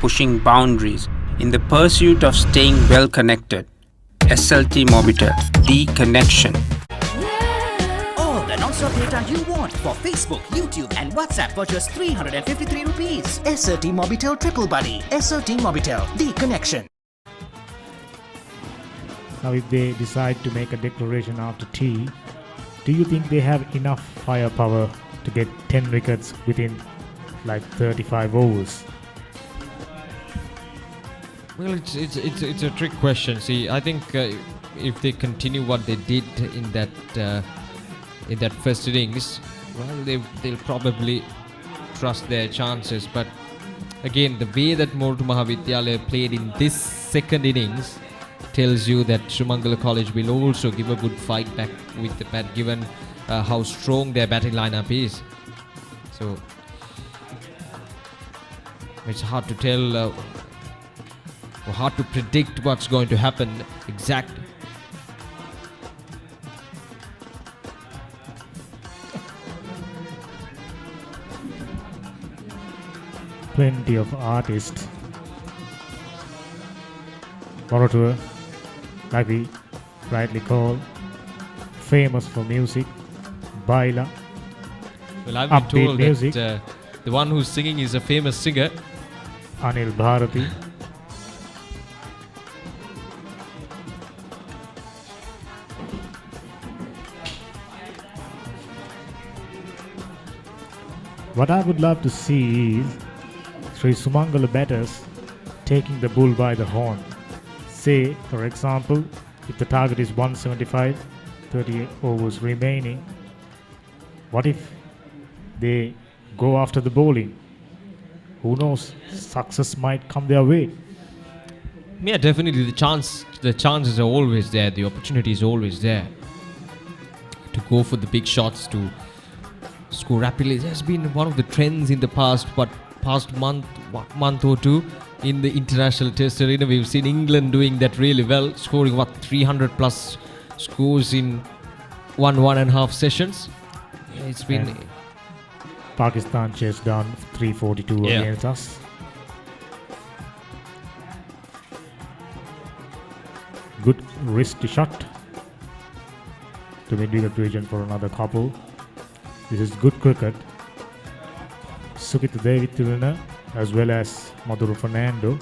pushing boundaries in the pursuit of staying well connected. SLT Mobitel, the connection. All the non-stop data you want for Facebook, YouTube and WhatsApp for just 353 rupees. SLT Mobitel Triple Buddy. SLT Mobitel, the connection. Now if they decide to make a declaration after tea, do you think they have enough firepower to get 10 wickets within like 35 overs? Well, it's a trick question. See, I think if they continue what they did in that first innings, well, they'll probably trust their chances. But again, the way that Moratuwa Vidyalaya played in this second innings tells you that Sumangala College will also give a good fight back with the bat, given how strong their batting lineup is. So it's hard to tell, or hard to predict what's going to happen exactly. Plenty of artists. Moratuwa, like we rightly call, famous for music, baila, Well, I've been upbeat told music. that the one who's singing is a famous singer. Anil Bharati. What I would love to see is Sri Sumangala batters taking the bull by the horn. Say, for example, if the target is 175, 38 overs remaining, what if they go after the bowling? Who knows, success might come their way. Yeah, definitely the chances are always there, the opportunity is always there to go for the big shots, to score rapidly. It has been one of the trends in the past month or two in the international test arena. We've seen England doing that really well, scoring 300 plus scores in one and a half sessions. It's been And Pakistan chased down 342 Yeah. against us. Good wrist shot to mid-wicket region for another couple. This is good cricket. Sukita Devtilina as well as Maduro Fernando,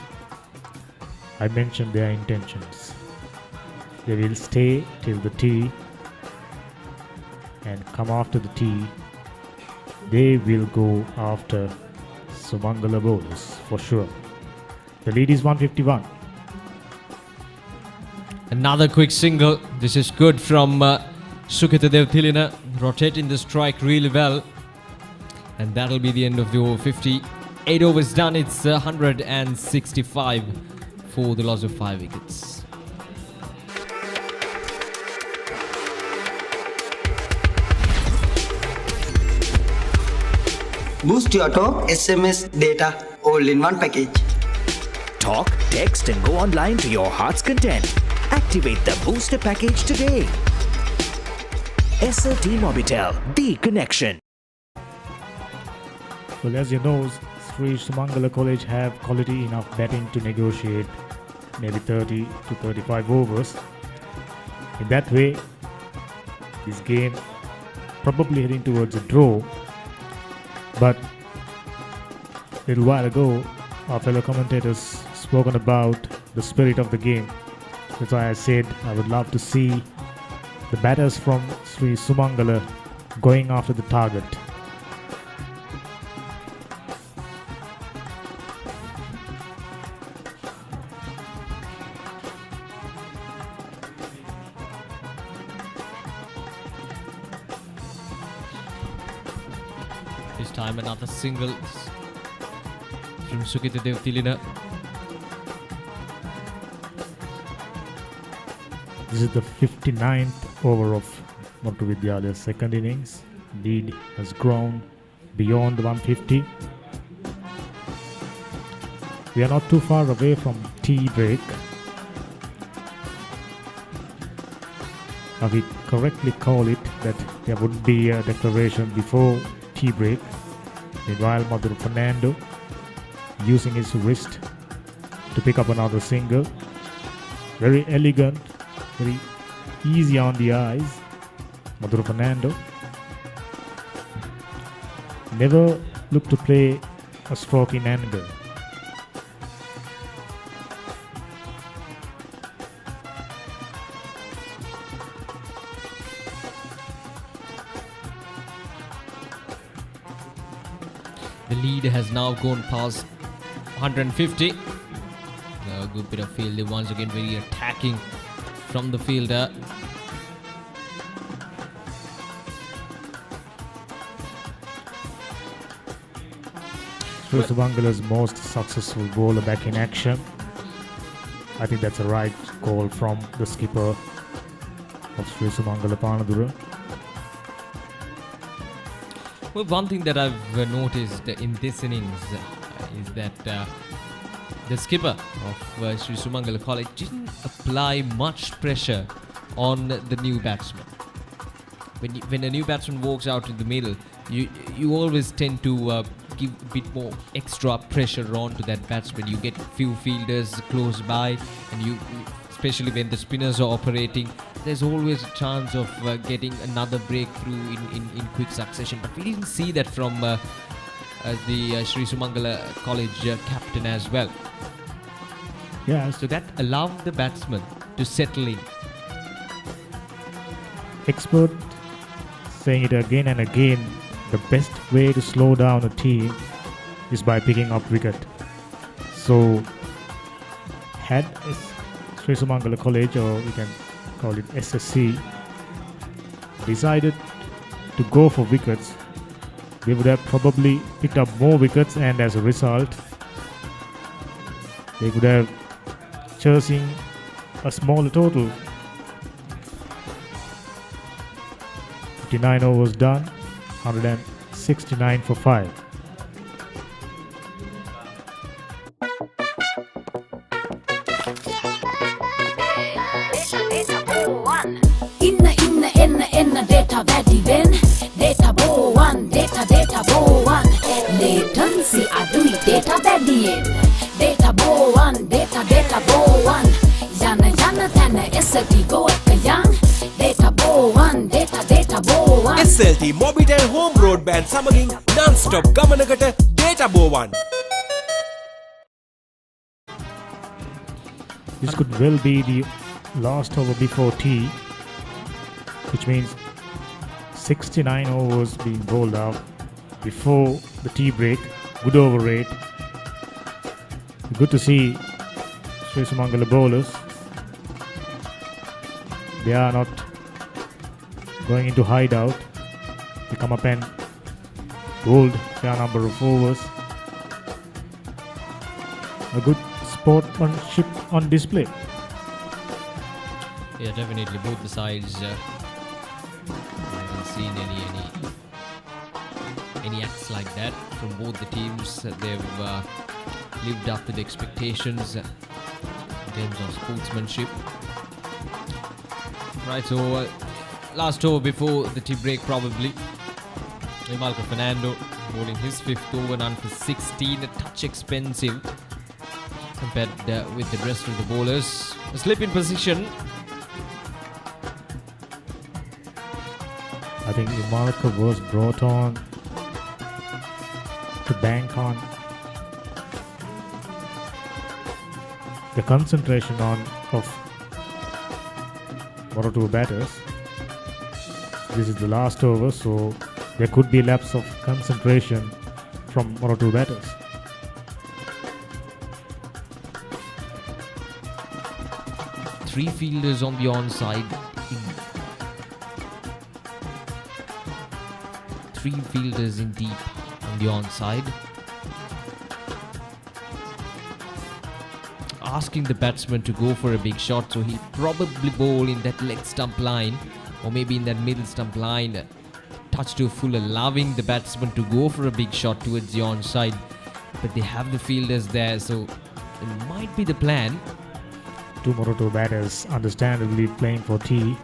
I mentioned their intentions. They will stay till the tea, and come after the tea, they will go after Sumangala bowlers for sure. The lead is 151. Another quick single. This is good from Sukita Devtilina, rotating the strike really well. And that'll be the end of the over. 58 overs done. It's 165 for the loss of 5 wickets. Boost your talk, SMS, data, all in one package. Talk, text, and go online to your heart's content. Activate the booster package today. SLT Mobitel, the connection. Well, as you know, Sri Sumangala College have quality enough batting to negotiate maybe 30 to 35 overs. In that way, this game probably heading towards a draw. But a little while ago, our fellow commentators spoken about the spirit of the game. That's why I said I would love to see the batters from Sri Sumangala going after the target. This time another single from Sukita Devtilina. This is the 59th over of Moratuwa Vidyalaya's second innings. Lead has grown beyond 150. We are not too far away from tea break. Now we correctly call it that there would be a declaration before tea break. Meanwhile, Madhur Fernando using his wrist to pick up another single. Very elegant, very easy on the eyes. Madhur Fernando never looked to play a stroke in anger. The lead has now gone past 150. A good bit of fielding, once again very attacking from the fielder. Sri Sumangala's most successful bowler back in action. I think that's a right call from the skipper of Sri Sumangala Panadura. Well, one thing that I've noticed in this innings is that the skipper of Sri Sumangala College didn't apply much pressure on the new batsman. When a new batsman walks out in the middle, you always tend to give a bit more extra pressure on to that batsman. You get few fielders close by, and you, especially when the spinners are operating, there's always a chance of getting another breakthrough in quick succession. But we didn't see that from the Sri Sumangala College captain as well. Yeah. So that allowed the batsman to settle in. Expert saying it again and again, the best way to slow down a team is by picking up wicket. So had Sri Sumangala College, or we can call it SSC, decided to go for wickets, they would have probably picked up more wickets, and as a result they could have chasing a smaller total. 59 overs done, 169 for 5. Inna data වැඩි වෙන් data බෝවන් data බෝවන් latency අඩුයි data වැඩියෙන් data බෝවන් data බෝවන් යන තැන SLT go එක යන් data බෝවන් data බෝවන් SLT Mobitel home broadband සමගින් non-stop ගමනකට data බෝවන්. This could well be the last over before tea, which means 69 overs being bowled out before the tea break. Good over rate. Good to see Sri Sumangala bowlers. They are not going into hideout. They come up and bowled fair number of overs. A good sportsmanship on display. Yeah, definitely both the sides. I haven't seen any acts like that from both the teams. They've lived up to the expectations in terms of sportsmanship. Right, so last over before the tea break probably. Marco Fernando bowling his 5th over, none for 16, a touch expensive compared with the rest of the bowlers. A slip in position. I think Marco was brought on to bank on the concentration of Moratuwa batters. This is the last over, so there could be lapse of concentration from Moratuwa batters. Three fielders on the onside. Three fielders in deep on the onside. Asking the batsman to go for a big shot, so he'll probably bowl in that leg stump line or maybe in that middle stump line. Touch to full, allowing the batsman to go for a big shot towards the onside. But they have the fielders there, so it might be the plan. Two Moratuwa batters understandably playing for tea.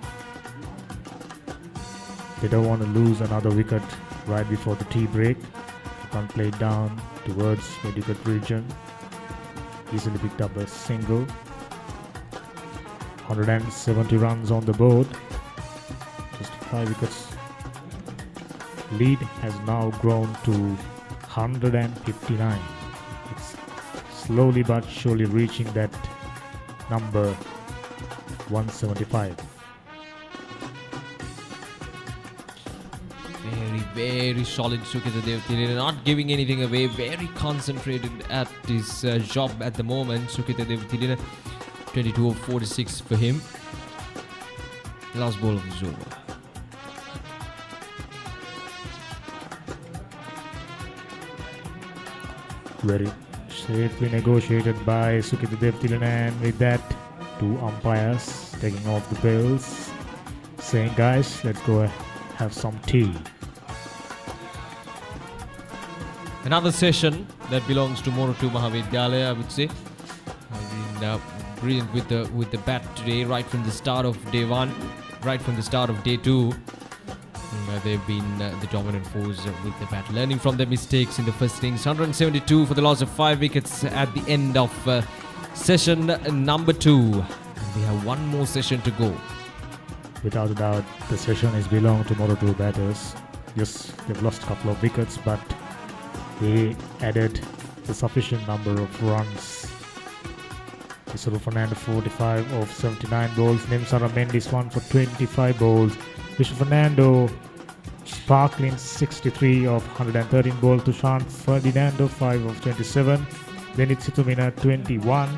They don't want to lose another wicket right before the tea break. They can't play it down towards mid-wicket region. Easily picked up a single. 170 runs on the board. Just 5 wickets. Lead has now grown to 159. It's slowly but surely reaching that number 175. Very solid Sukita Devtilina, not giving anything away, very concentrated at his job at the moment. Sukita Devtilina, 22 of 46 for him. Last ball of his over. Very safely negotiated by Sukita Devtilina, and with that, 2 umpires taking off the bells, saying, guys, let's go have some tea. Another session that belongs to Moratuwa Maha Vidyalaya, I would say. Been brilliant with the bat today, right from the start of day 1, right from the start of day 2. They've been the dominant force with the bat, learning from their mistakes in the first innings. 172 for the loss of 5 wickets at the end of session number 2. And we have one more session to go. Without a doubt, the session is belong to Moratuwa batters. Yes, they've lost a couple of wickets, but they added the sufficient number of runs. Mr. Fernando 45 of 79 balls. Nimsara Mendes 1 for 25 balls. Mr. Fernando sparkling 63 of 113 balls. Tushant Ferdinando 5 of 27. Denit Situmina 21.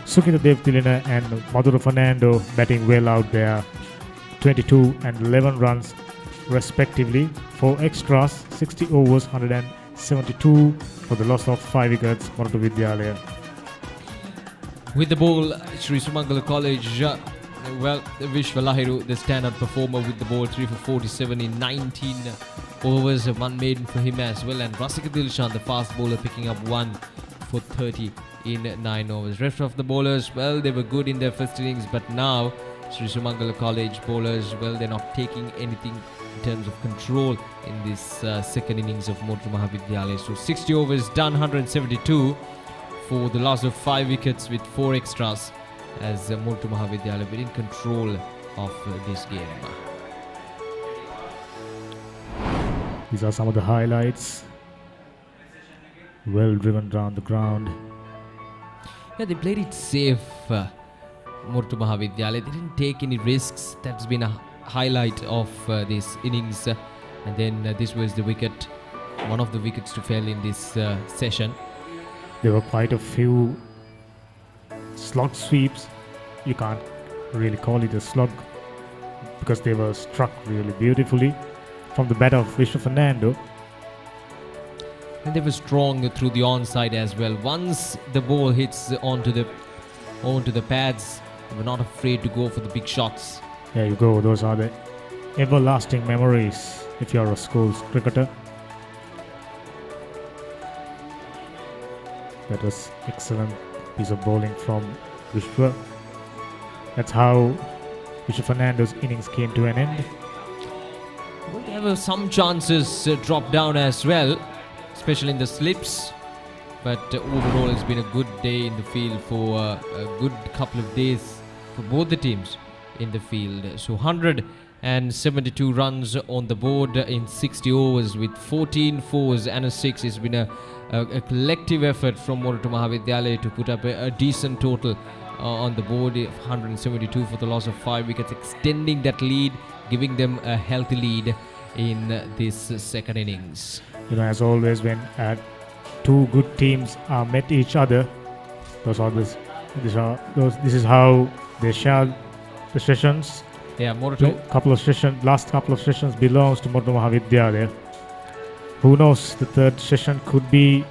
Sukita Devtilina and Madhura Fernando batting well out there. 22 and 11 runs respectively. 4 extras, 60 overs, 172 for the loss of 5 wickets. Moratuwa Vidyalaya. With the ball, Sri Sumangala College, Vishwa Lahiru, the standout performer with the ball, 3 for 47 in 19 overs, 1 maiden for him as well. And Rasika Dilshan, the fast bowler, picking up 1 for 30 in 9 overs. Rest of the bowlers, well, they were good in their first innings, but now Sri Sumangala College bowlers, well, they're not taking anything in terms of control in this second innings of Moratuwa Maha Vidyalaya. So 60 overs done, 172 for the loss of 5 wickets with 4 extras, as Moratuwa Maha Vidyalaya were in control of this game. These are some of the highlights. Well driven around the ground. Yeah, they played it safe. Moratuwa Maha Vidyalaya, they didn't take any risks. That's been a highlight of this innings. And then this was the wicket, one of the wickets to fall in this session. There were quite a few slog sweeps. You can't really call it a slog because they were struck really beautifully from the bat of Vishwa Fernando. And they were strong through the onside as well. Once the ball hits onto the pads, they were not afraid to go for the big shots. There you go. Those are the everlasting memories if you're a school cricketer. That was excellent piece of bowling from Vishwa. That's how Vishwa Fernando's innings came to an end. Well, there were some chances dropped down as well, especially in the slips. But overall, it's been a good day in the field for a good couple of days for both the teams in the field. So 172 runs on the board in 60 overs with 14 fours and a 6. It's been a collective effort from Moratuwa Maha Vidyalaya to put up a decent total on the board of 172 for the loss of 5 wickets, extending that lead, giving them a healthy lead in this second innings. You know, as always, when two good teams met each other, this is how they share the sessions. Yeah, Moratuwa. Last couple of sessions belongs to Moratuwa Maha Vidyalaya. Who knows? The third session could be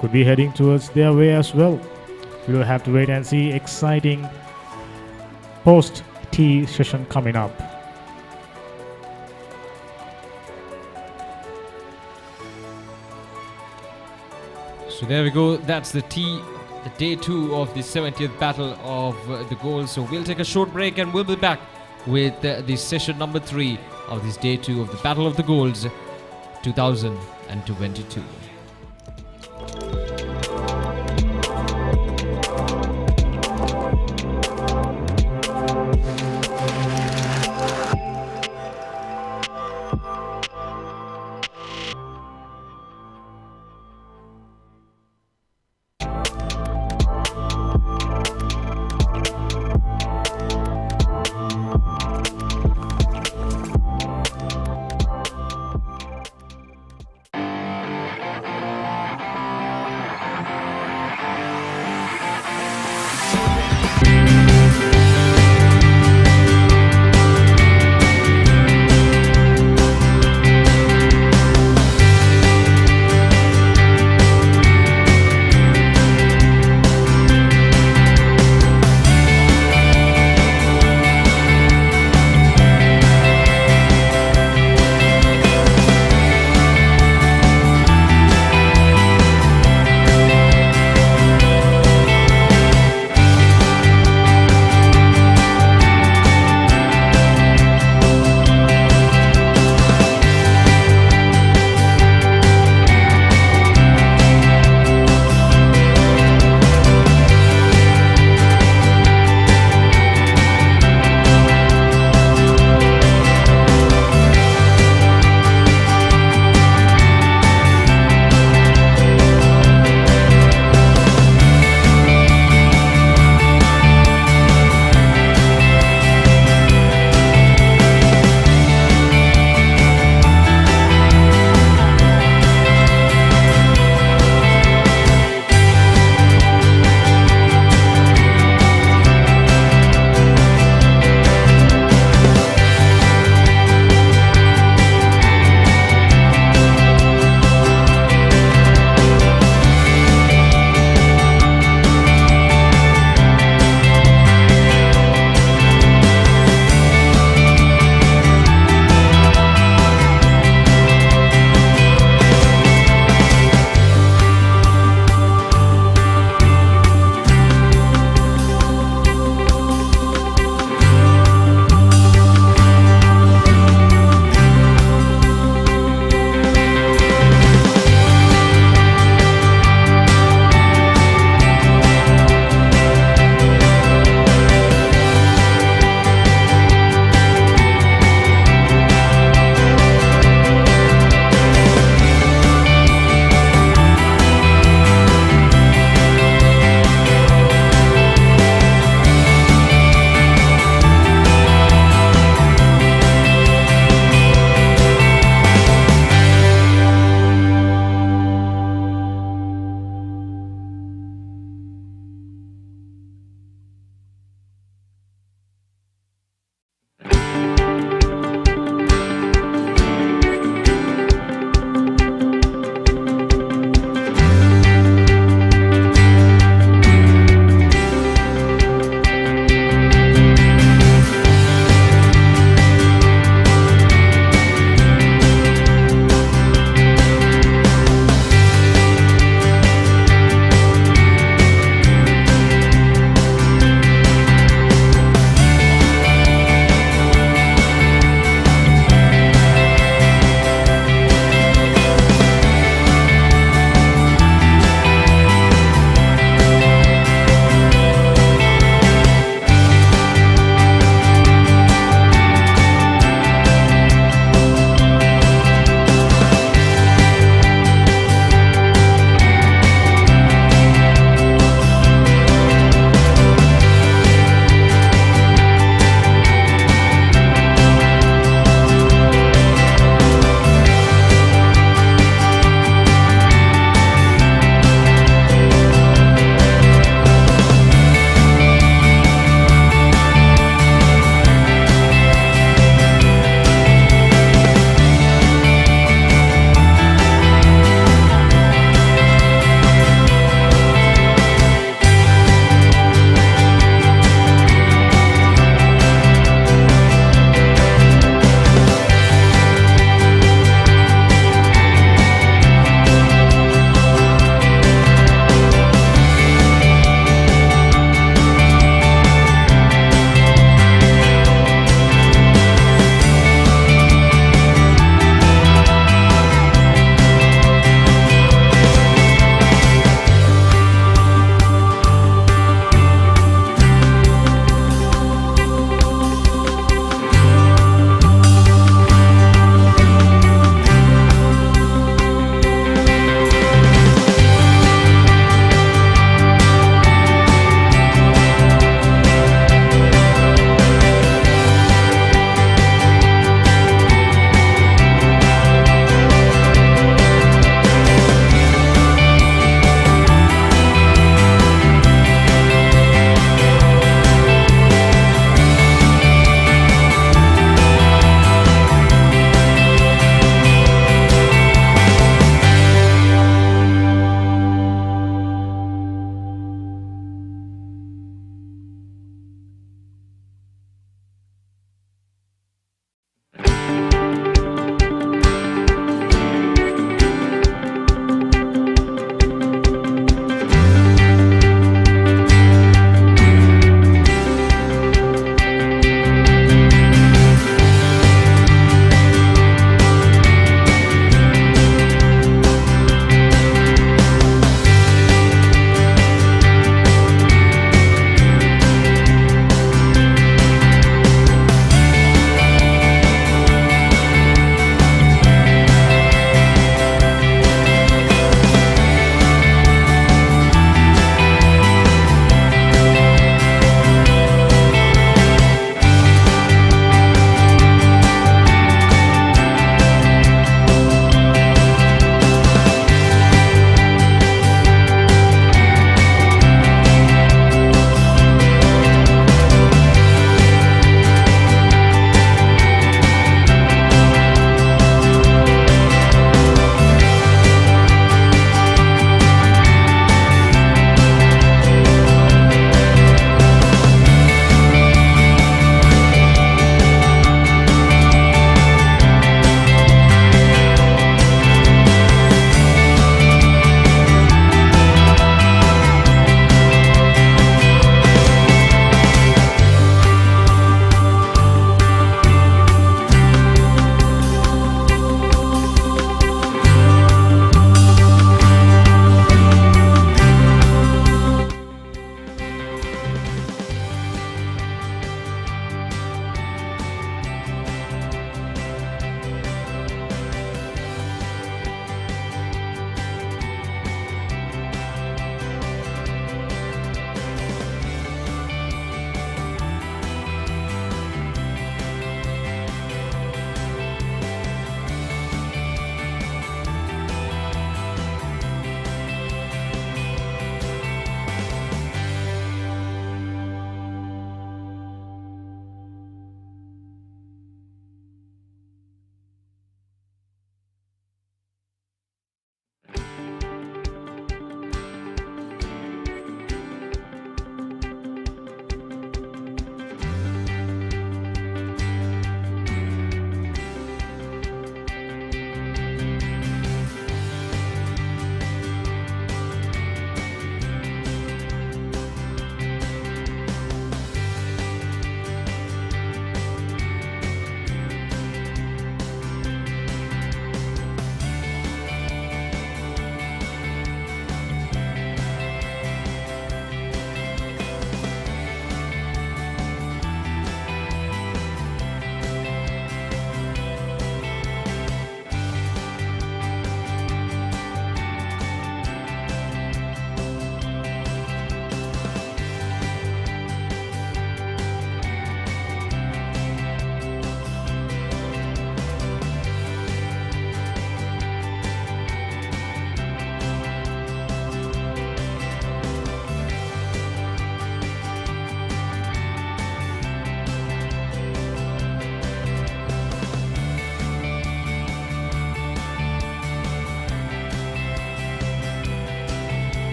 heading towards their way as well. We will have to wait and see. Exciting post-tea session coming up. So there we go. That's the day 2 of the 70th battle of the goals. So we'll take a short break and we'll be back with the session number 3 of this day 2 of the Battle of the Goals 2022.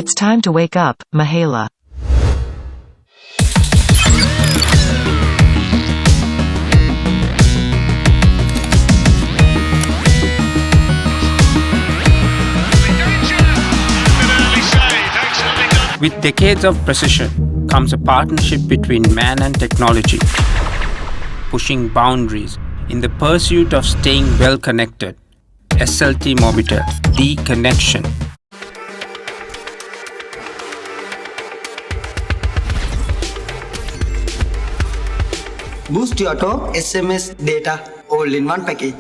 It's time to wake up, Mahela. With decades of precision comes a partnership between man and technology, pushing boundaries in the pursuit of staying well connected. SLT Mobitel, the connection. Boost your talk, SMS, data, all in one package.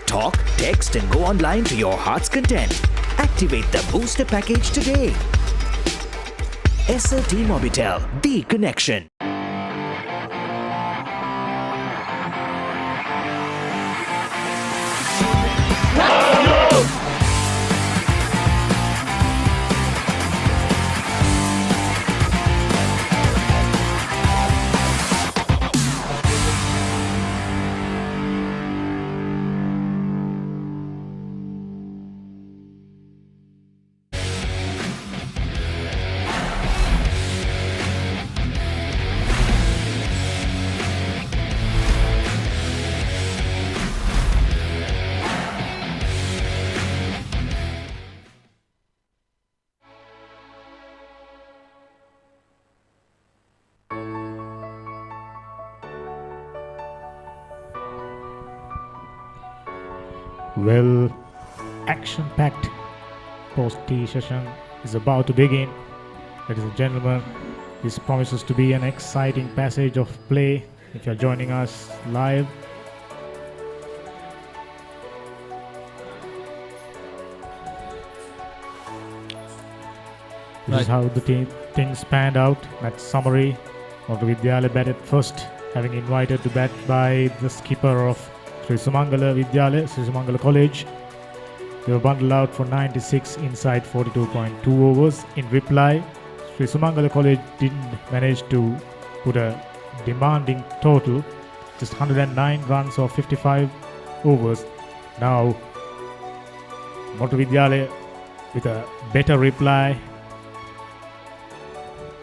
Talk, text, and go online to your heart's content. Activate the booster package today. SLT Mobitel, the connection. Well, action-packed post-tea session is about to begin. Ladies and gentlemen, this promises to be an exciting passage of play if you're joining us live. This is how the things panned out. That summary of the Vidyalaya batted first, having invited to bat by the skipper of Sumangala Vidyalaya, Sumangala College. They were bundled out for 96 inside 42.2 overs. In reply, Sumangala College didn't manage to put a demanding total, just 109 runs of 55 overs. Now, Moratuwa Vidyalaya with a better reply.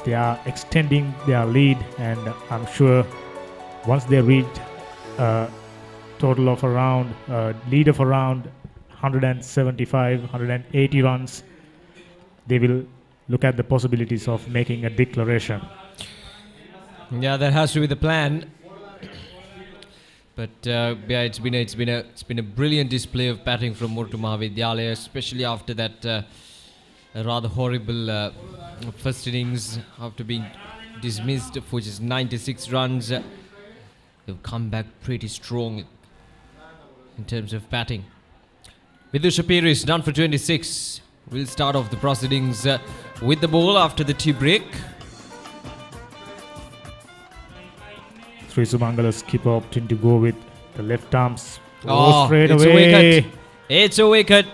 They are extending their lead, and I'm sure once they reach total of around lead of around 175, 180 runs, they will look at the possibilities of making a declaration. Yeah, that has to be the plan. But yeah, it's been a brilliant display of batting from Moratuwa Maha Vidyalaya, especially after that rather horrible first innings, after being dismissed for just 96 runs. They've come back pretty strong in terms of batting. Vidusha Peiris done for 26. We'll start off the proceedings with the ball after the tea break. Sumangala skipper opting to go with the left arms. Straight away. A wicket. It's a wicket.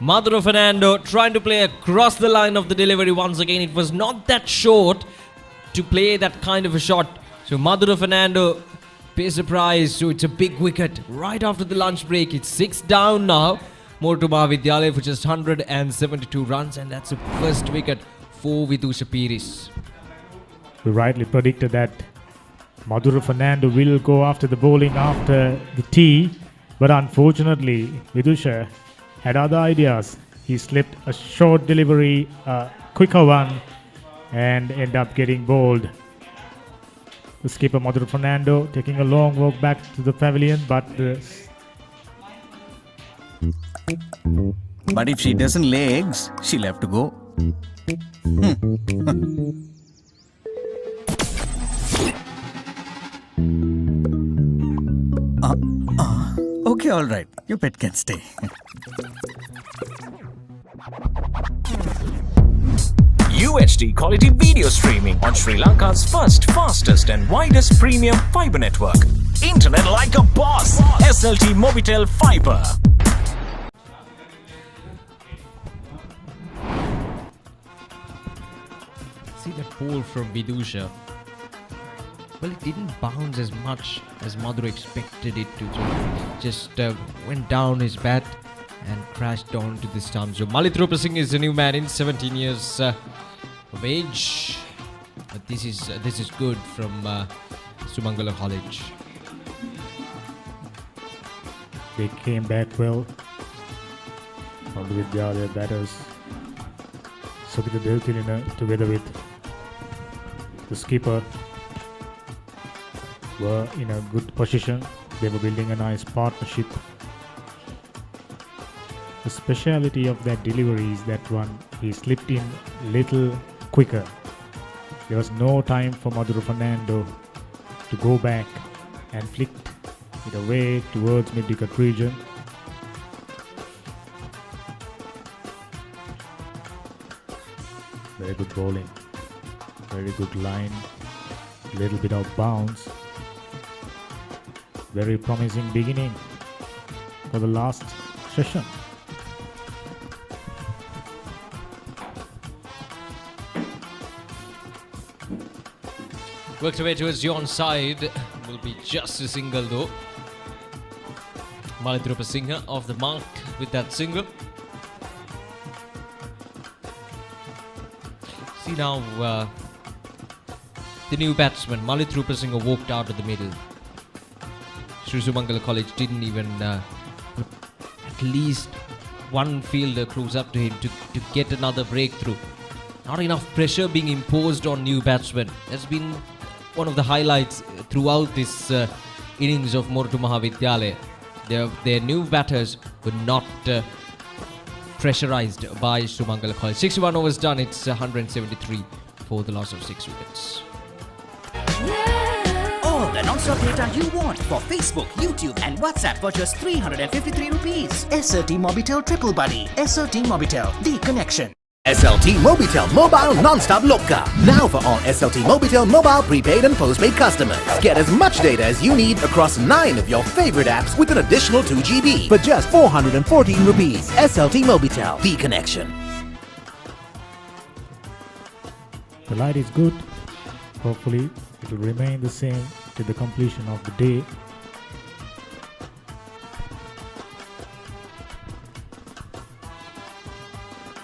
Maduro Fernando trying to play across the line of the delivery once again. It was not that short to play that kind of a shot. So Maduro Fernando pays a prize. So it's a big wicket right after the lunch break. It's 6 down now. Moratuwa Maha Vidyalaya for just 172 runs, and that's the first wicket for Vidusha Peiris. We rightly predicted that Maduro Fernando will go after the bowling after the tea, but unfortunately Vidusha had other ideas. He slipped a short delivery, a quicker one, and ended up getting bowled. The skipper Maduro Fernando taking a long walk back to the pavilion, but if she doesn't lay eggs, she'll have to go. Okay, all right. Your pet can stay. UHD quality video streaming on Sri Lanka's first, fastest and widest premium fibre network. Internet like a boss. SLT Mobitel Fibre. See that ball from Vidusha. Well, it didn't bounce as much as Maduro expected it to. Just went down his bat and crashed down to the stumps. So Moratuwa Singh is a new man in 17 years of age. But this is good from Sumangala College. They came back well from the Vidyalaya batters. Soyza Cricket together with the skipper were in a good position. They were building a nice partnership. The speciality of that delivery is that one, he slipped in little quicker. There was no time for Maduro Fernando to go back and flicked it away towards mid-wicket region. Very good bowling, very good line, little bit of bounce. Very promising beginning for the last session. Worked away towards the onside. Will be just a single though. Moratuwa Singh off the mark with that single. See now the new batsman Moratuwa Singh walked out of the middle. Sumangala College didn't even put at least one fielder close up to him to get another breakthrough. Not enough pressure being imposed on new batsmen. That's been one of the highlights throughout this innings of Moratuwa Maha Vidyalaya. Their new batters were not pressurized by Sumangala College. 61 overs done, it's 173 for the loss of 6 wickets. All the non-stop data you want for Facebook, YouTube and WhatsApp for just 353 rupees. SLT Mobitel Triple Buddy. SLT Mobitel, the connection. SLT Mobitel Mobile Non-Stop Loka. Now for all SLT Mobitel mobile prepaid and postpaid customers. Get as much data as you need across 9 of your favorite apps with an additional 2 GB for just 414 rupees. SLT Mobitel, the connection. The light is good. Hopefully it will remain the same till the completion of the day.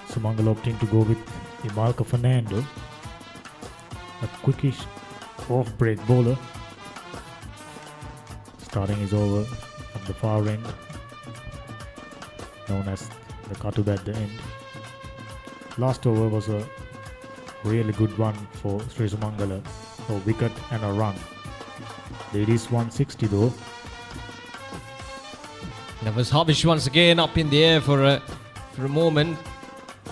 Sumangala opting to go with Imalka Fernando, a quickish off-break bowler. Starting his over from the far end, known as the Katub at the end. Last over was a really good one for Sri Sumangala, a wicket and a run. It is 160 though. That was Habish once again up in the air for a moment.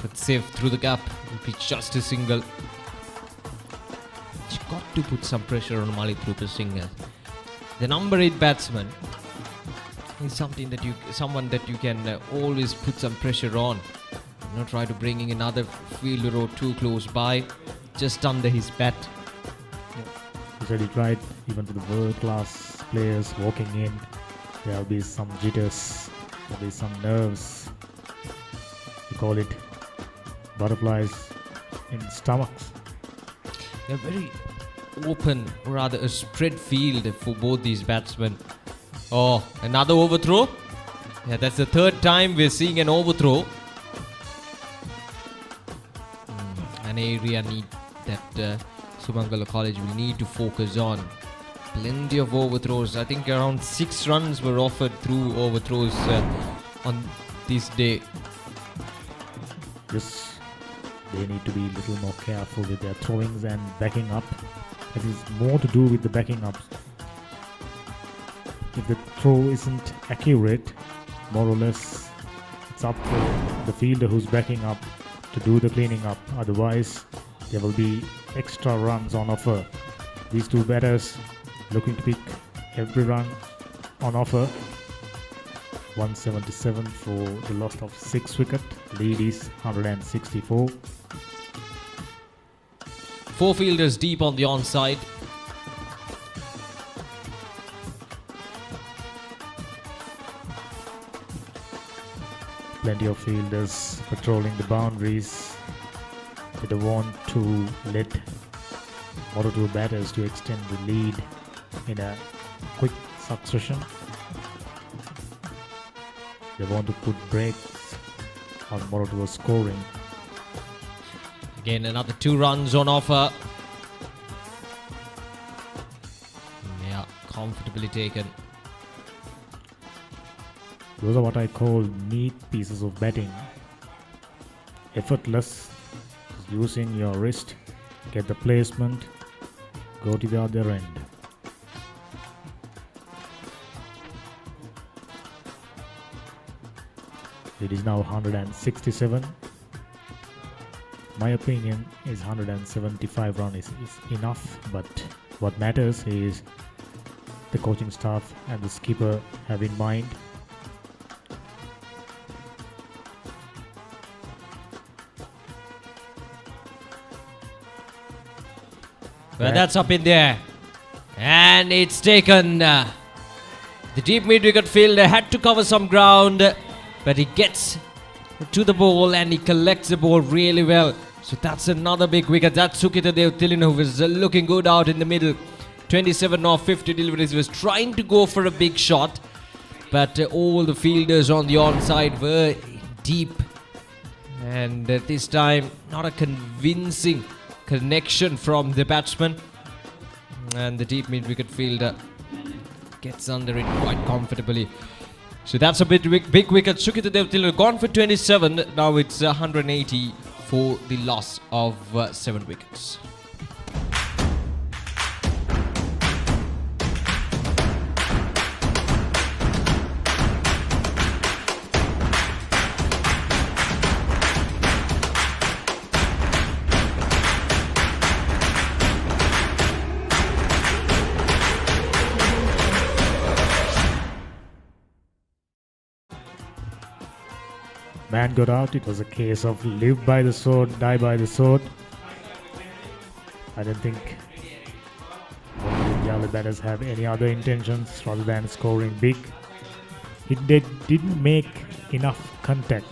But saved through the gap. It'll be just a single. You got to put some pressure on Moratuwa Singh. The number 8 batsman is someone that you can always put some pressure on. Not try to bringing another fielder or two close by, just under his bat. He said he tried even for the world-class players walking in. There'll be some jitters, there'll be some nerves. You call it butterflies in stomachs. They're very open, or rather a spread field for both these batsmen. Oh, another overthrow. Yeah, that's the third time we're seeing an overthrow. An area that Sumangala College will need to focus on. Plenty of overthrows. I think around 6 runs were offered through overthrows on this day. Yes, they need to be a little more careful with their throwings and backing up. It is more to do with the backing up. If the throw isn't accurate, more or less, it's up for the fielder who's backing up to do the cleaning up. Otherwise, there will be extra runs on offer. These two batters looking to pick every run on offer. 177 for the loss of 6 wicket. Lead is 164. 4 fielders deep on the onside. Plenty of fielders patrolling the boundaries. They don't want to let Moratuwa batters to extend the lead in a quick succession. They want to put breaks on Moratuwa scoring. Again, another 2 runs on offer. Yeah, comfortably taken. Those are what I call neat pieces of batting. Effortless, using your wrist, get the placement, go to the other end. It is now 167. My opinion is 175 runs is enough, but what matters is the coaching staff and the skipper have in mind. Well, that's up in there. And it's taken. The deep mid-wicket fielder had to cover some ground, but he gets to the ball and he collects the ball really well. So that's another big wicket. That's Sukita Devtilin, who was looking good out in the middle. 27 off 50 deliveries. He was trying to go for a big shot, but all the fielders on the onside were deep. And this time, not a convincing connection from the batsman. And the deep mid-wicket fielder gets under it quite comfortably. So that's a big wicket. Sukita Devtilin gone for 27. Now it's 180 for the loss of 7 wickets. Man got out. It was a case of live by the sword, die by the sword. I don't think the batters have any other intentions rather than scoring big. They didn't make enough contact.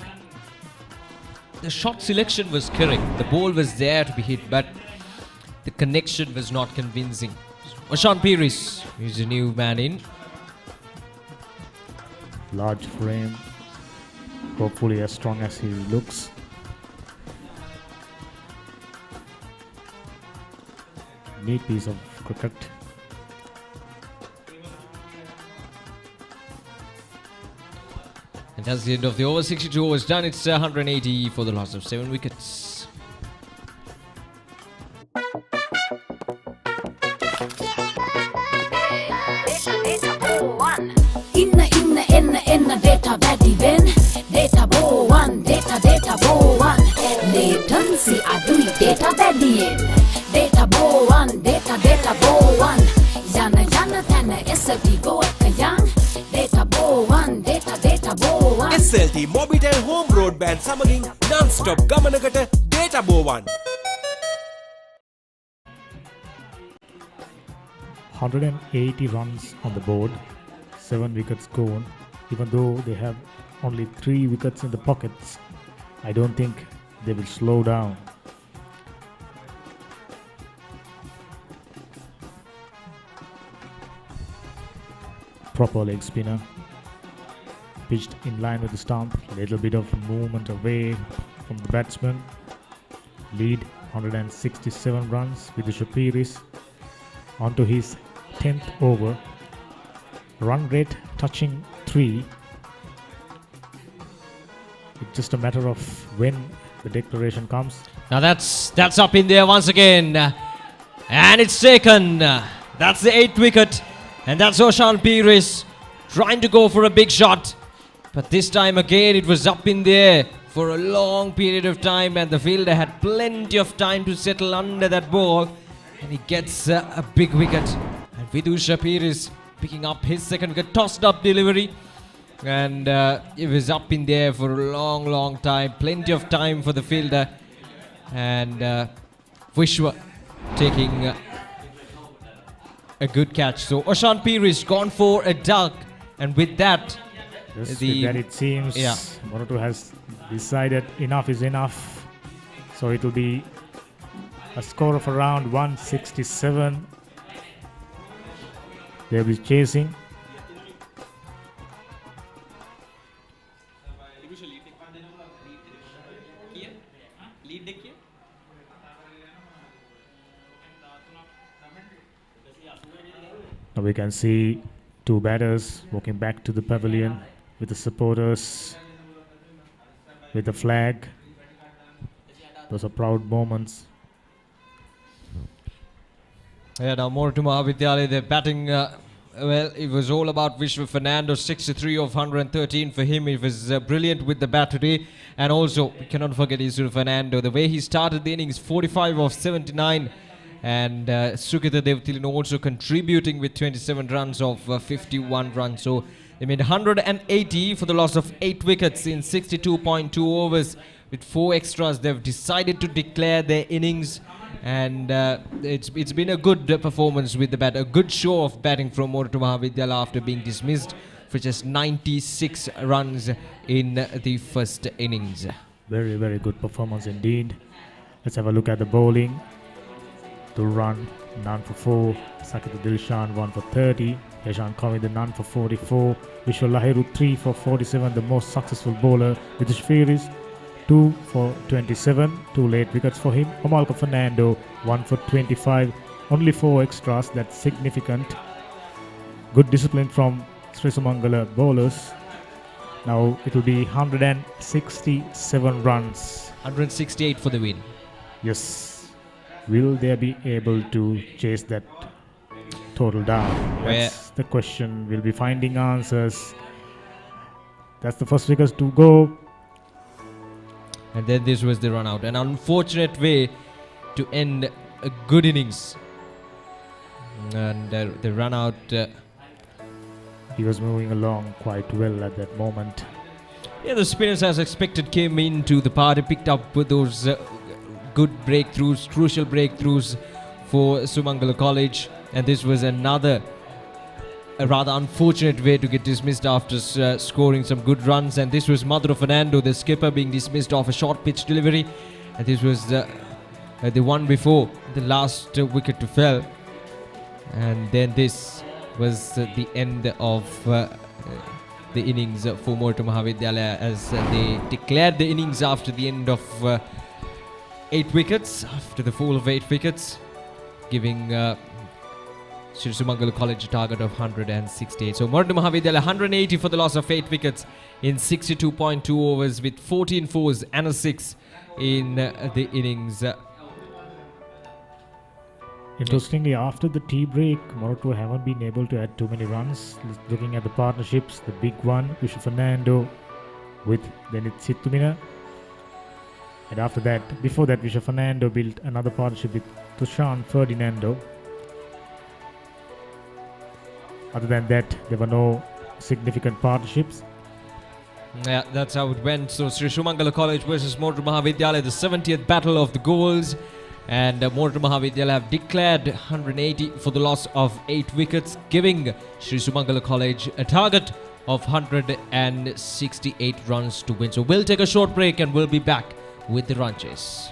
The shot selection was correct. The ball was there to be hit, but the connection was not convincing. Oshan Piris is a new man in. Large frame. Hopefully as strong as he looks. Neat piece of cricket. And that's the end of the over. 62 overs done. It's 180 for the loss of 7 wickets. Inna data වැඩි වෙන data bow one data bow one latency අඩුයි data වැඩියෙන් data bow one data bow one යන තැන SLT go එක යන් data bow one data bow one SLT Mobitel home broadband සමගින් non-stop ගමනකට data bow one 180 runs on the board, 7 wickets gone. Even though they have only 3 wickets in the pockets, I don't think they will slow down. Proper leg spinner, pitched in line with the stump, a little bit of movement away from the batsman. Lead 167 runs with the Shapiris onto his 10th over. Run rate touching 3. It's just a matter of when the declaration comes. Now that's up in there once again. And it's taken. That's the 8th wicket. And that's Oshan Piris trying to go for a big shot. But this time again it was up in there for a long period of time, and the fielder had plenty of time to settle under that ball. And he gets a big wicket. And Vidusha Piris picking up his 2nd wicket, tossed up delivery, and it was up in there for a long time. Plenty of time for the fielder, and Vishwa taking a good catch. So Oshan Piris gone for a duck, and with that, With that it seems Moratuwa has decided enough is enough. So it will be a score of around 167. They'll be chasing. We can see two batters walking back to the pavilion with the supporters, with the flag. Those are proud moments. Yeah, now Moratuwa Maha Vidyalaya, they're batting. Well, it was all about Vishwa Fernando, 63 of 113 for him. He was brilliant with the bat today. And also, we cannot forget Vishwa Fernando. The way he started the innings, 45 of 79. And Sukita Devtilin also contributing with 27 runs of 51 runs. So they made 180 for the loss of 8 wickets in 62.2 overs. With 4 extras, they've decided to declare their innings. And it's been a good performance with the bat. A good show of batting from Moratuwa Maha Vidyalaya after being dismissed for just 96 runs in the first innings. Very, very good performance indeed. Let's have a look at the bowling. To run, none for 4. Sakita Dilshan 1 for 30. Yashan Kamida none for 44. Vishwa Lahiru 3 for 47, the most successful bowler with the Shfiris. 2 for 27, 2 late wickets for him. Omalka Fernando 1 for 25, only 4 extras, that's significant. Good discipline from Sri Sumangala bowlers. Now it will be 167 runs. 168 for the win. Yes. Will they be able to chase that total down? That's the question. We'll be finding answers. That's the first wickets to go. And then this was the run out. An unfortunate way to end a good innings. And the run out. He was moving along quite well at that moment. Yeah, the spinners as expected came into the party, picked up with those good breakthroughs, crucial breakthroughs for Sumangala College. And this was a rather unfortunate way to get dismissed after scoring some good runs. And this was Madhura Fernando, the skipper, being dismissed off a short pitch delivery. And this was the one before the last wicket to fell. And then this was the end of the innings for Moratuwa Maha Vidyalaya, as they declared the innings after the end of 8 wickets, after the fall of 8 wickets, giving Sri Sumangala College a target of 168. So Moratuwa Maha Vidyalaya 180 for the loss of 8 wickets in 62.2 overs with 14 fours and a 6 in the innings. Interestingly, after the tea break, Moratuwa haven't been able to add too many runs. Looking at the partnerships, the big one, Vishwa Fernando with Denit Sittumina. And after that, before that, Vishwa Fernando built another partnership with Tushan Ferdinando. Other than that, there were no significant partnerships. Yeah, that's how it went. So Sri Sumangala College versus Moratuwa Maha Vidyalaya, the 70th battle of the goals. And Moratuwa Maha Vidyalaya have declared 180 for the loss of 8 wickets, giving Sri Sumangala College a target of 168 runs to win. So we'll take a short break and we'll be back with the run chase.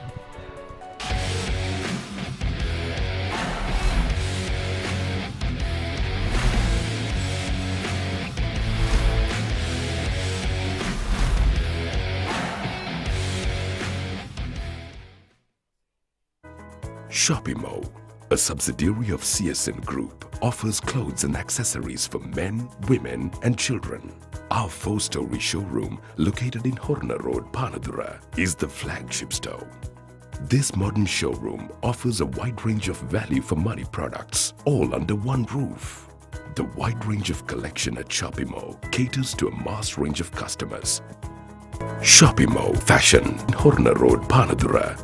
Shopimo, a subsidiary of CSN Group, offers clothes and accessories for men, women and children. Our 4-story showroom, located in Horna Road, Panadura, is the flagship store. This modern showroom offers a wide range of value for money products, all under one roof. The wide range of collection at Shopimo caters to a mass range of customers. Shopimo Fashion, Horna Road, Panadura.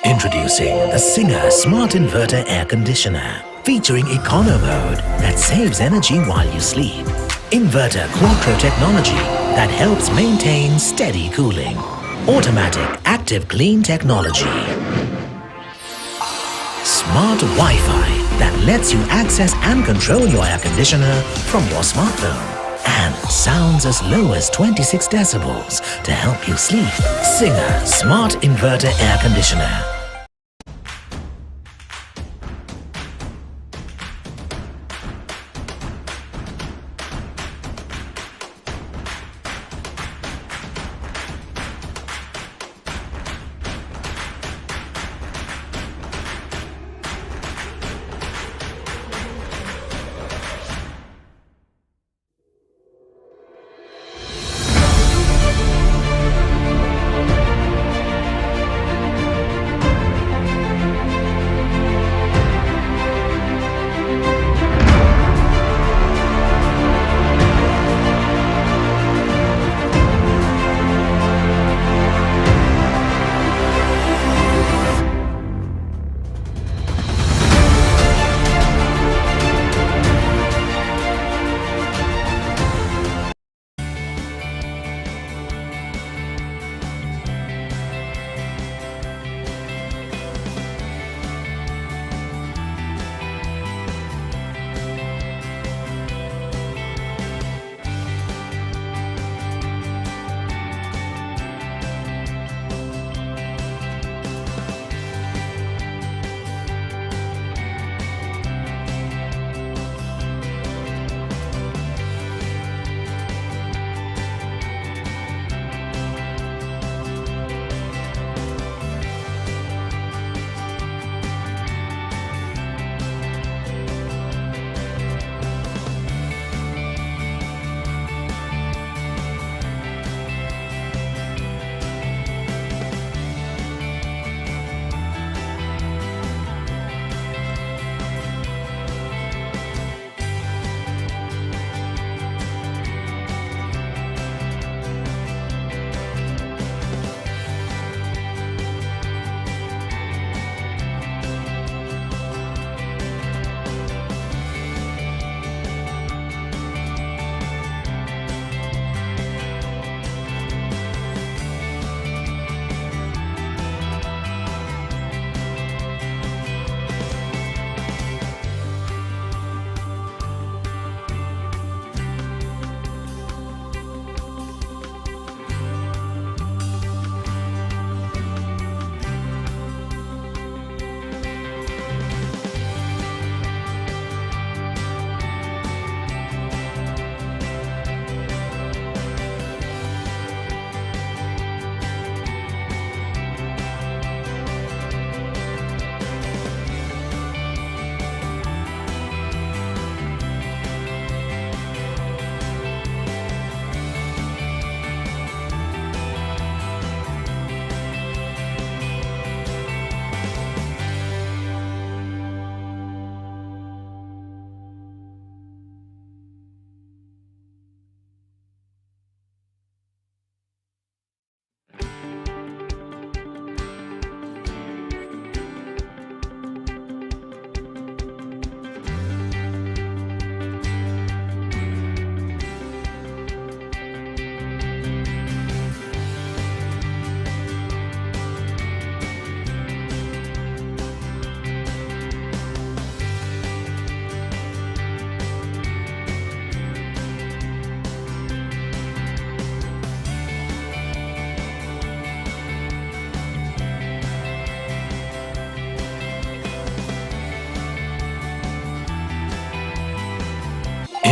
Introducing the Singer Smart Inverter Air Conditioner, featuring Econo Mode that saves energy while you sleep. Inverter Quattro technology that helps maintain steady cooling. Automatic Active Clean technology. Smart Wi-Fi that lets you access and control your air conditioner from your smartphone. And sounds as low as 26 decibels to help you sleep. Singer Smart Inverter Air Conditioner.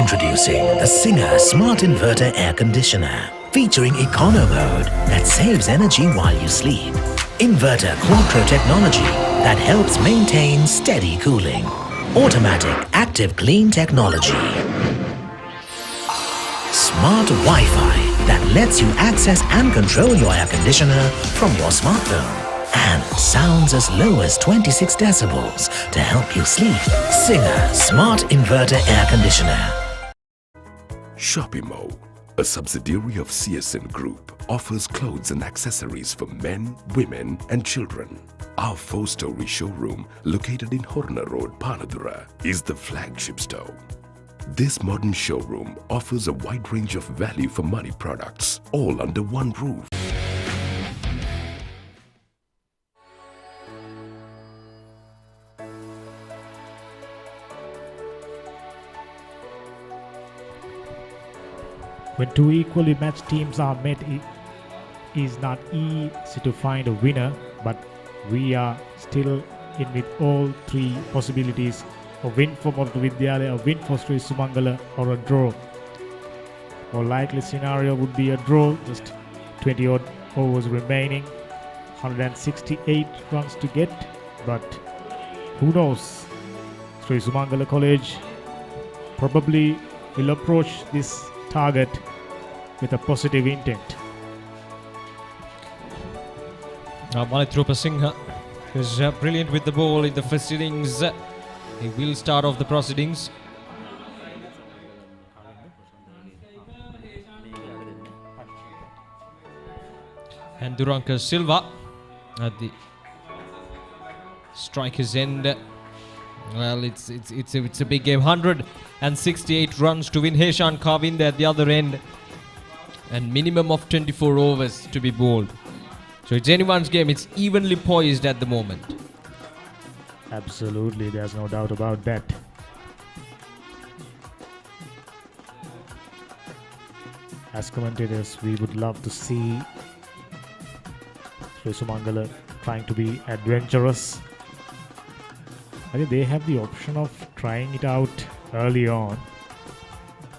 Introducing the Singer Smart Inverter Air Conditioner, featuring Econo Mode that saves energy while you sleep. Inverter Quattro technology that helps maintain steady cooling. Automatic Active Clean technology. Smart Wi-Fi that lets you access and control your air conditioner from your smartphone. And sounds as low as 26 decibels to help you sleep. Singer Smart Inverter Air Conditioner. Shopimo, a subsidiary of CSN Group, offers clothes and accessories for men, women and children. Our 4-story showroom, located in Horner Road, Panadura, is the flagship store. This modern showroom offers a wide range of value for money products, all under one roof. When two equally matched teams are met, it is not easy to find a winner, but we are still in with all three possibilities: a win for Moratuwa Vidyalaya, a win for Sri Sumangala, or a draw. More likely scenario would be a draw, just 20 odd overs remaining, 168 runs to get, but who knows? Sri Sumangala College probably will approach this target with a positive intent. Now Moratuwa Singha is brilliant with the ball in the first innings. He will start off the proceedings. And Duranka Silva at the striker's end. Well, it's a big game. 168 runs to win. Heshan Kavinda at the other end, and minimum of 24 overs to be bowled. So it's anyone's game. It's evenly poised at the moment. Absolutely, there's no doubt about that. As commentators, we would love to see Sri Sumangala trying to be adventurous. I think they have the option of trying it out early on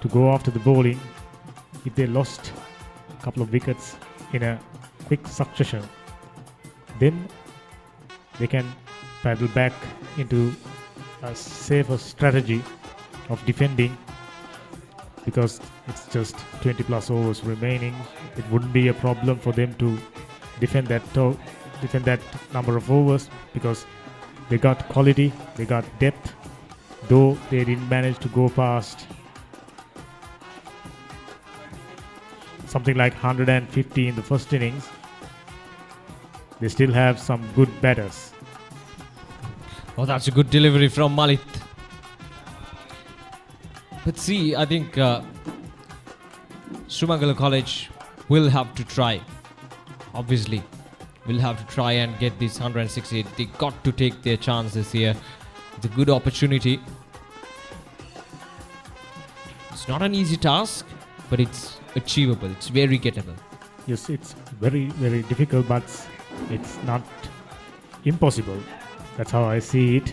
to go after the bowling. If they lost a couple of wickets in a quick succession, then they can paddle back into a safer strategy of defending, because it's just 20 plus overs remaining. It wouldn't be a problem for them to defend that number of overs, because they got quality, they got depth, though they didn't manage to go past something like 150 in the first innings. They still have some good batters. Oh, that's a good delivery from Malit. But see, I think Sumangala College will have to try. Obviously, will have to try and get this 168. They got to take their chances here. It's a good opportunity. It's not an easy task, but it's achievable. It's very gettable. Yes, it's very, very difficult, but it's not impossible. That's how I see it.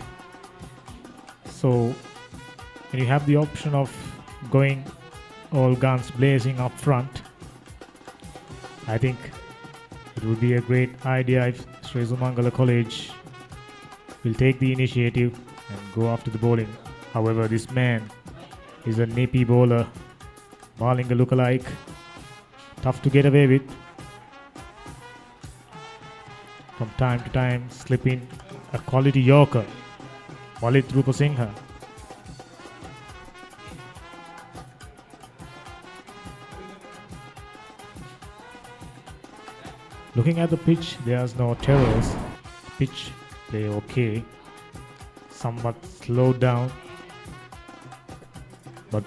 So, when you have the option of going all guns blazing up front, I think it would be a great idea if Sri Sumangala College will take the initiative and go after the bowling. However, this man is a nippy bowler, Malinga lookalike, tough to get away with. From time to time, slipping a quality yorker, Moratuwa Singha. Looking at the pitch, there's no terrors. Pitch play okay, somewhat slowed down, but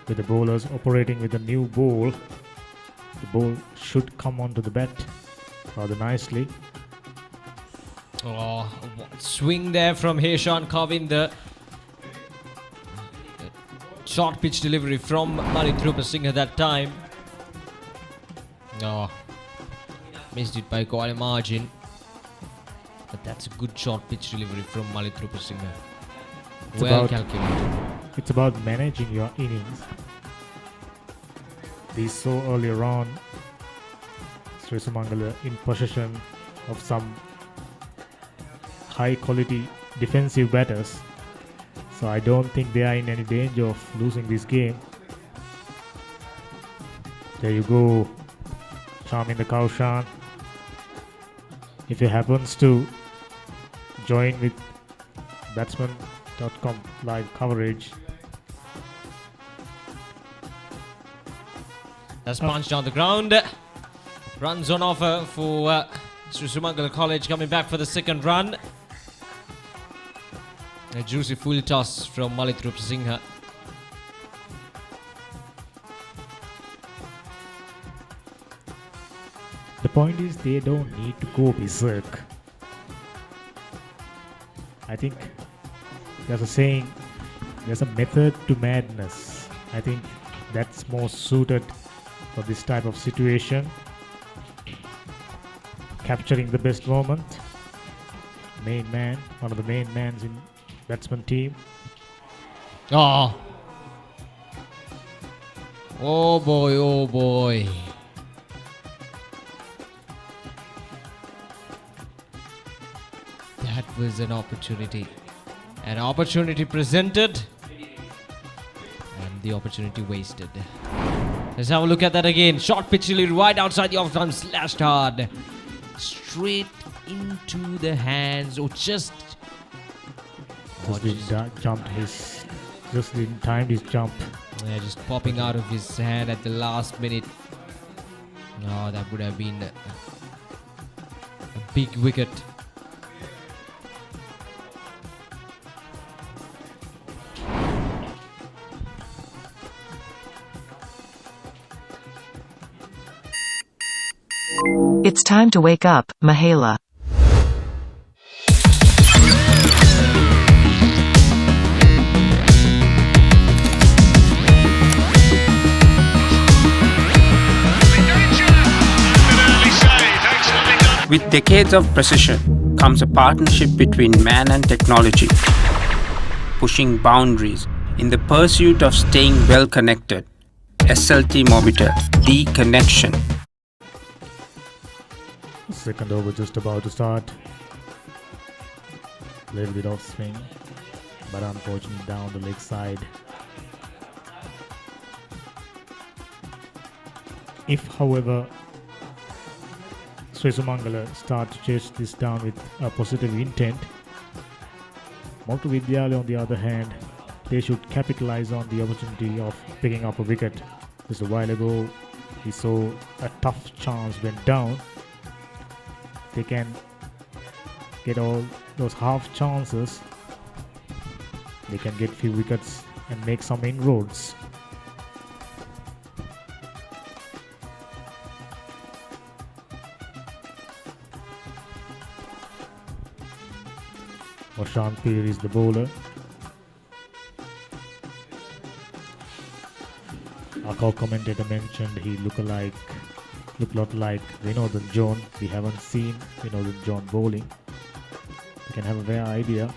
with the bowlers operating with a new ball, the ball should come onto the bat rather nicely. Oh, swing there from Heshan Kavinda. Short pitch delivery from Moratuwa Singha that time. Oh, missed it by quite a margin. But that's a good short pitch delivery from Moratuwa Singha. Well calculated. it's about managing your innings. We saw earlier on Sri Sumangala in possession of some high quality defensive batters. So I don't think they are in any danger of losing this game. There you go, Charmin the Kaushan. If he happens to join with batsman.com live coverage. That's punched on the ground. Runs on offer for Sri Sumangala College coming back for the second run. A juicy full toss from Moratuwa Singha. The point is they don't need to go berserk. I think there's a saying, there's a method to madness. I think that's more suited for this type of situation. Capturing the best moment. Main man, one of the main mans in batsman team. Oh. Oh boy, oh boy. That was an opportunity. An opportunity presented and the opportunity wasted. Let's have a look at that again. Short pitch right outside the off stump, slashed hard. Straight into the hands or just jumped his, just didn't time his jump. Yeah, just popping out of his hand at the last minute. Oh, that would have been a big wicket. It's time to wake up, Mahela. With decades of precision comes a partnership between man and technology, pushing boundaries in the pursuit of staying well connected. SLT Mobitel, the connection. Second over just about to start. Little bit of swing, but unfortunately down the leg side. If, however, Sri Sumangala start to chase this down with a positive intent, Maha Vidyalaya on the other hand, they should capitalize on the opportunity of picking up a wicket. Just a while ago, we saw a tough chance went down. They can get all those half chances. They can get few wickets and make some inroads. Oshan Peer is the bowler. Our commentator mentioned he looked a lot like Vinodhan John. We haven't seen Vinodhan John bowling. You can have a fair idea.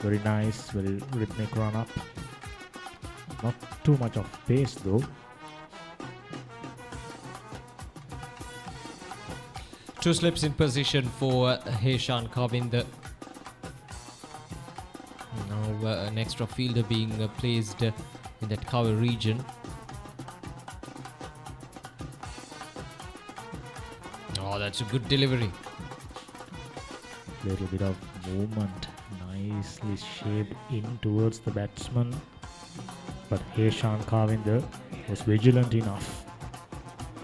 Very nice, very rhythmic run up. Not too much of pace though. Two slips in position for Heshan Kavinder. Now an extra fielder being placed in that cover region. Oh, that's a good delivery. Little bit of movement, nicely shaped in towards the batsman. But Heshan Kavinder was vigilant enough.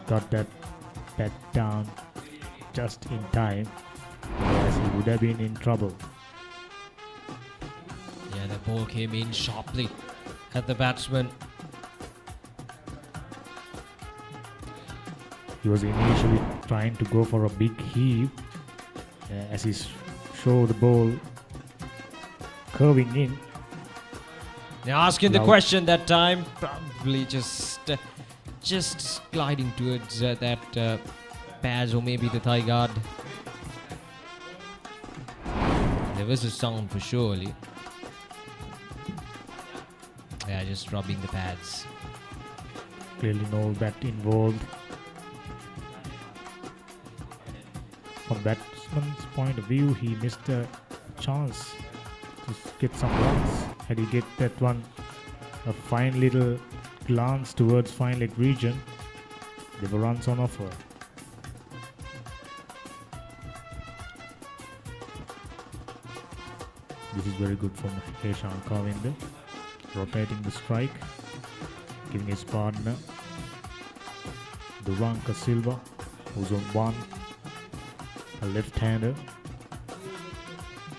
Got that bat down just in time, otherwise he would have been in trouble. Yeah, the ball came in sharply at the batsman. He was initially trying to go for a big heave as he showed the ball curving in. Now asking the question that time, probably just gliding towards that pads or maybe the thigh guard. There was a sound for surely. Yeah, just rubbing the pads. Clearly no bat involved. From batsman's point of view, he missed a chance to get some runs. Had he get that one, a fine little glance towards fine leg region, there were runs on offer. This is very good from Heshan Kavinda, rotating the strike, giving his partner Duranka Silva, who's on one, a left-hander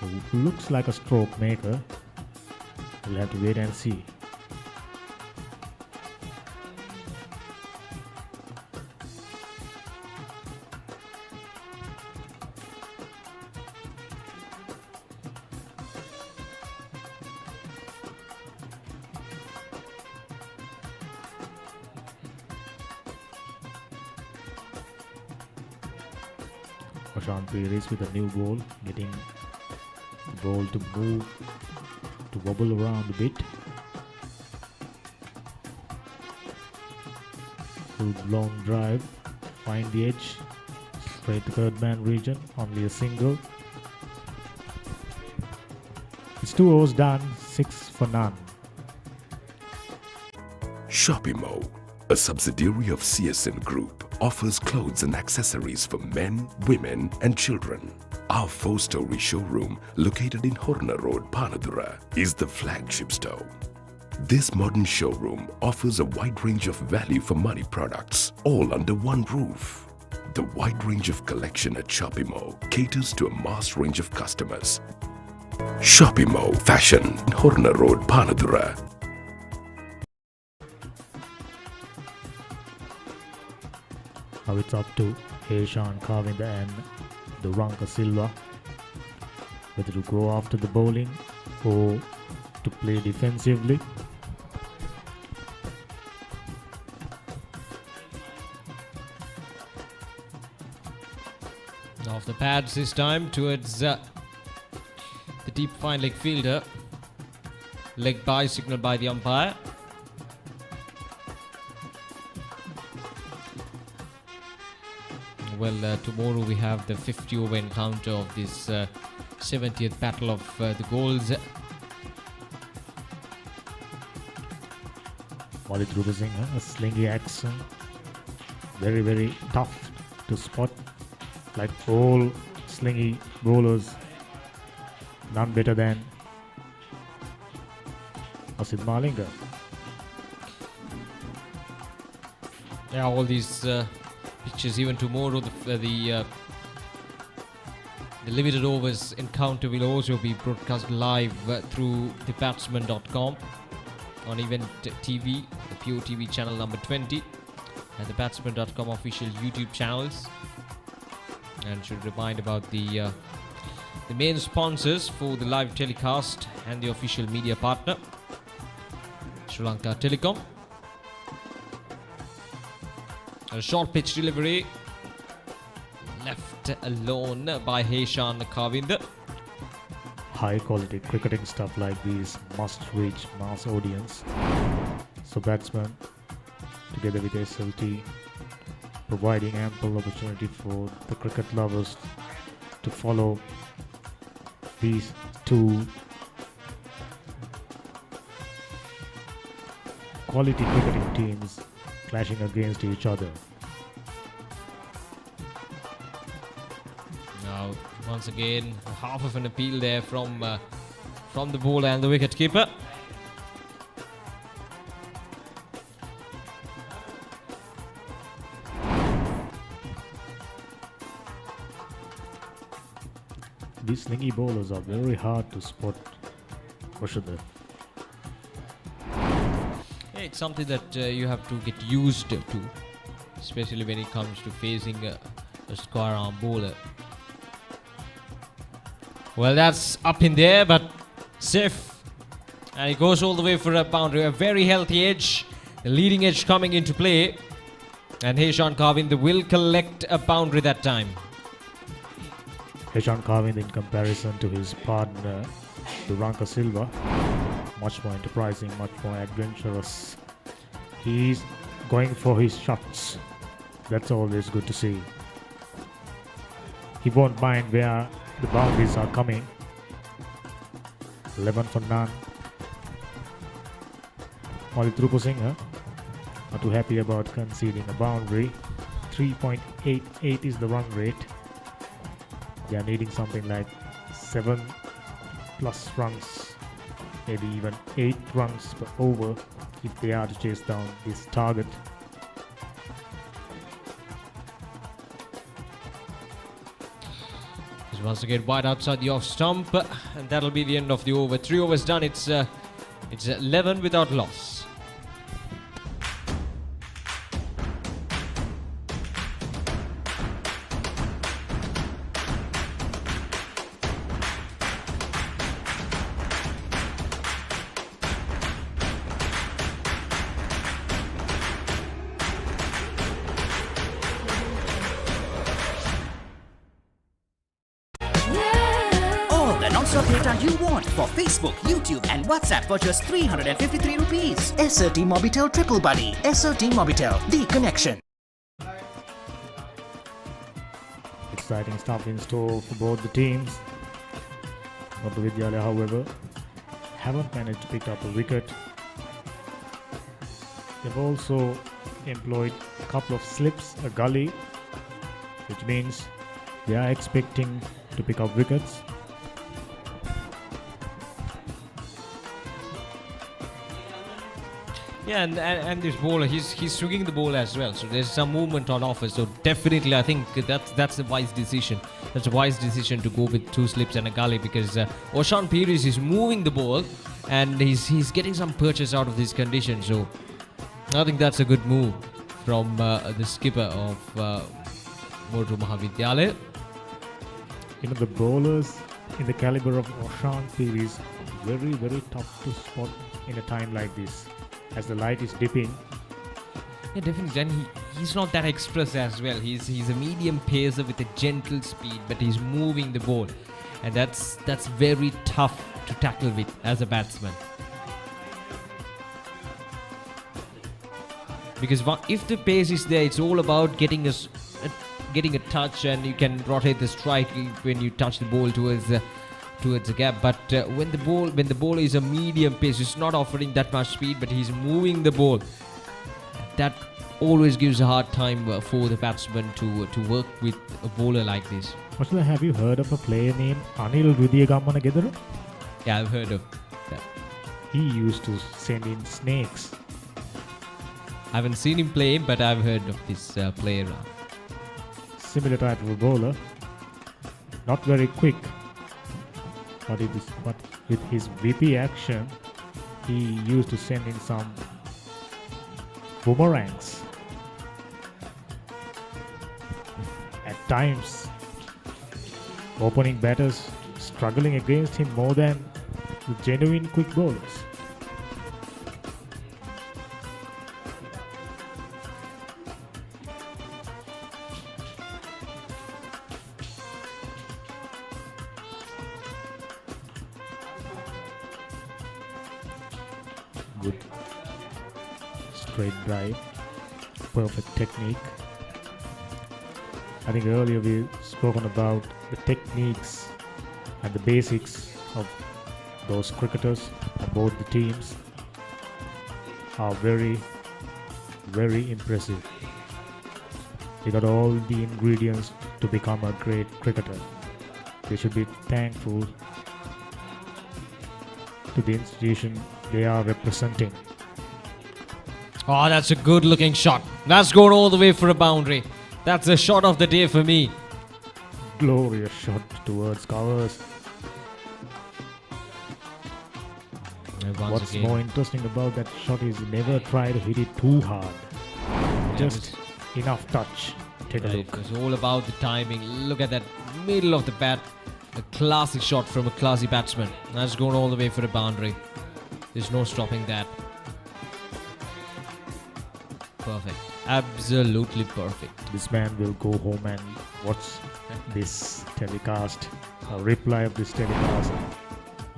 who looks like a stroke maker. We'll have to wait and see. Prashant Perez with a new ball, getting the ball to move, to wobble around a bit. Full long drive, find the edge, straight to third man region, only a single. It's 2 overs done, 6 for none. Shopimo, a subsidiary of CSN Group, offers clothes and accessories for men, women and children. Our 4-story showroom, located in Horna Road, Panadura, is the flagship store. This modern showroom offers a wide range of value for money products, all under one roof. The wide range of collection at Shopimo caters to a mass range of customers. Shopimo Fashion, Horna Road, Panadura. Now it's up to Heshan Kavinda and Duranka Silva whether to go after the bowling or to play defensively. Off the pads this time towards the deep fine leg fielder. Leg bye signaled by the umpire. Well, tomorrow we have the 50 over encounter of this 70th battle of the goals. Walid Rupasinghe, a slingy action. Very, very tough to spot. Like all slingy bowlers, none better than Asid Malinga. Yeah, all these pitches, even tomorrow, the limited overs encounter will also be broadcast live through thebatsman.com on Event TV, the PEOTV channel number 20, and the batsman.com official YouTube channels. And should remind about the main sponsors for the live telecast and the official media partner, Sri Lanka Telecom. A short pitch delivery, left alone by Heshan Kavinda. High quality cricketing stuff like these must reach mass audience. So batsmen, together with SLT, providing ample opportunity for the cricket lovers to follow these two quality cricketing teams clashing against each other. Now, once again, half of an appeal there from the bowler and the wicketkeeper. These slingy bowlers are very hard to spot. Rashida. Yeah, it's something that you have to get used to, especially when it comes to facing a square arm bowler. Well, that's up in there, but safe. And it goes all the way for a boundary. A very healthy edge. The leading edge coming into play. And Heshan Kavinda will collect a boundary that time. Heshan Kavind in comparison to his partner Duranka Silva. Much more enterprising, much more adventurous. He's going for his shots. That's always good to see. He won't mind where the boundaries are coming. 11 for none. Only Trupusingha not too happy about conceding a boundary. 3.88 is the run rate. They are needing something like 7 plus runs, maybe even 8 runs per over if they are to chase down this target. Once again wide outside the off stump, and that'll be the end of the over. 3 overs done. It's 11 without loss. Non-stop data you want for Facebook, YouTube and WhatsApp for just 353 rupees. SRT Mobitel Triple Buddy. SRT Mobitel, the connection. Exciting stuff in store for both the teams. Maha Vidyalaya, however, haven't managed to pick up a wicket. They've also employed a couple of slips, a gully, which means they are expecting to pick up wickets. Yeah, and this bowler, he's swinging the ball as well. So there's some movement on offer. So definitely, I think that's a wise decision. That's a wise decision to go with 2 slips and a gully, because Oshan Pires is moving the ball and he's getting some purchase out of this condition. So I think that's a good move from the skipper of Moratuwa Maha Vidyalaya. You know, the bowlers in the caliber of Oshan Pires, very, very tough to spot in a time like this, as the light is dipping. Yeah, definitely. And he's not that express as well. He's a medium pacer with a gentle speed, but he's moving the ball, and that's very tough to tackle with as a batsman. Because if the pace is there, it's all about getting a touch, and you can rotate the strike when you touch the ball towards the gap. But when the ball is a medium pace, it's not offering that much speed, but he's moving the ball. That always gives a hard time for the batsman to work with a bowler like this. Mashla, have you heard of a player named Anil Rudiyagamana Gedara? Yeah, I've heard of that. He used to send in snakes. I haven't seen him play, but I've heard of this player. Similar type of a bowler. Not very quick. But with his VP action, he used to send in some boomerangs. At times, opening batters struggling against him more than the genuine quick bowlers. Good straight drive, perfect technique. I think earlier we've spoken about the techniques and the basics of those cricketers on both the teams are very, very impressive. They got all the ingredients to become a great cricketer. They should be thankful to the institution they are representing. Oh, that's a good looking shot. That's going all the way for a boundary. That's a shot of the day for me. Glorious shot towards covers. What's more interesting about that shot is he never tried to hit it too hard. Just enough touch. Take a look. It was all about the timing. Look at that middle of the bat. A classic shot from a classy batsman. That's going all the way for a boundary. There's no stopping that. Perfect. Absolutely perfect. This man will go home and watch this telecast, a replay of this telecast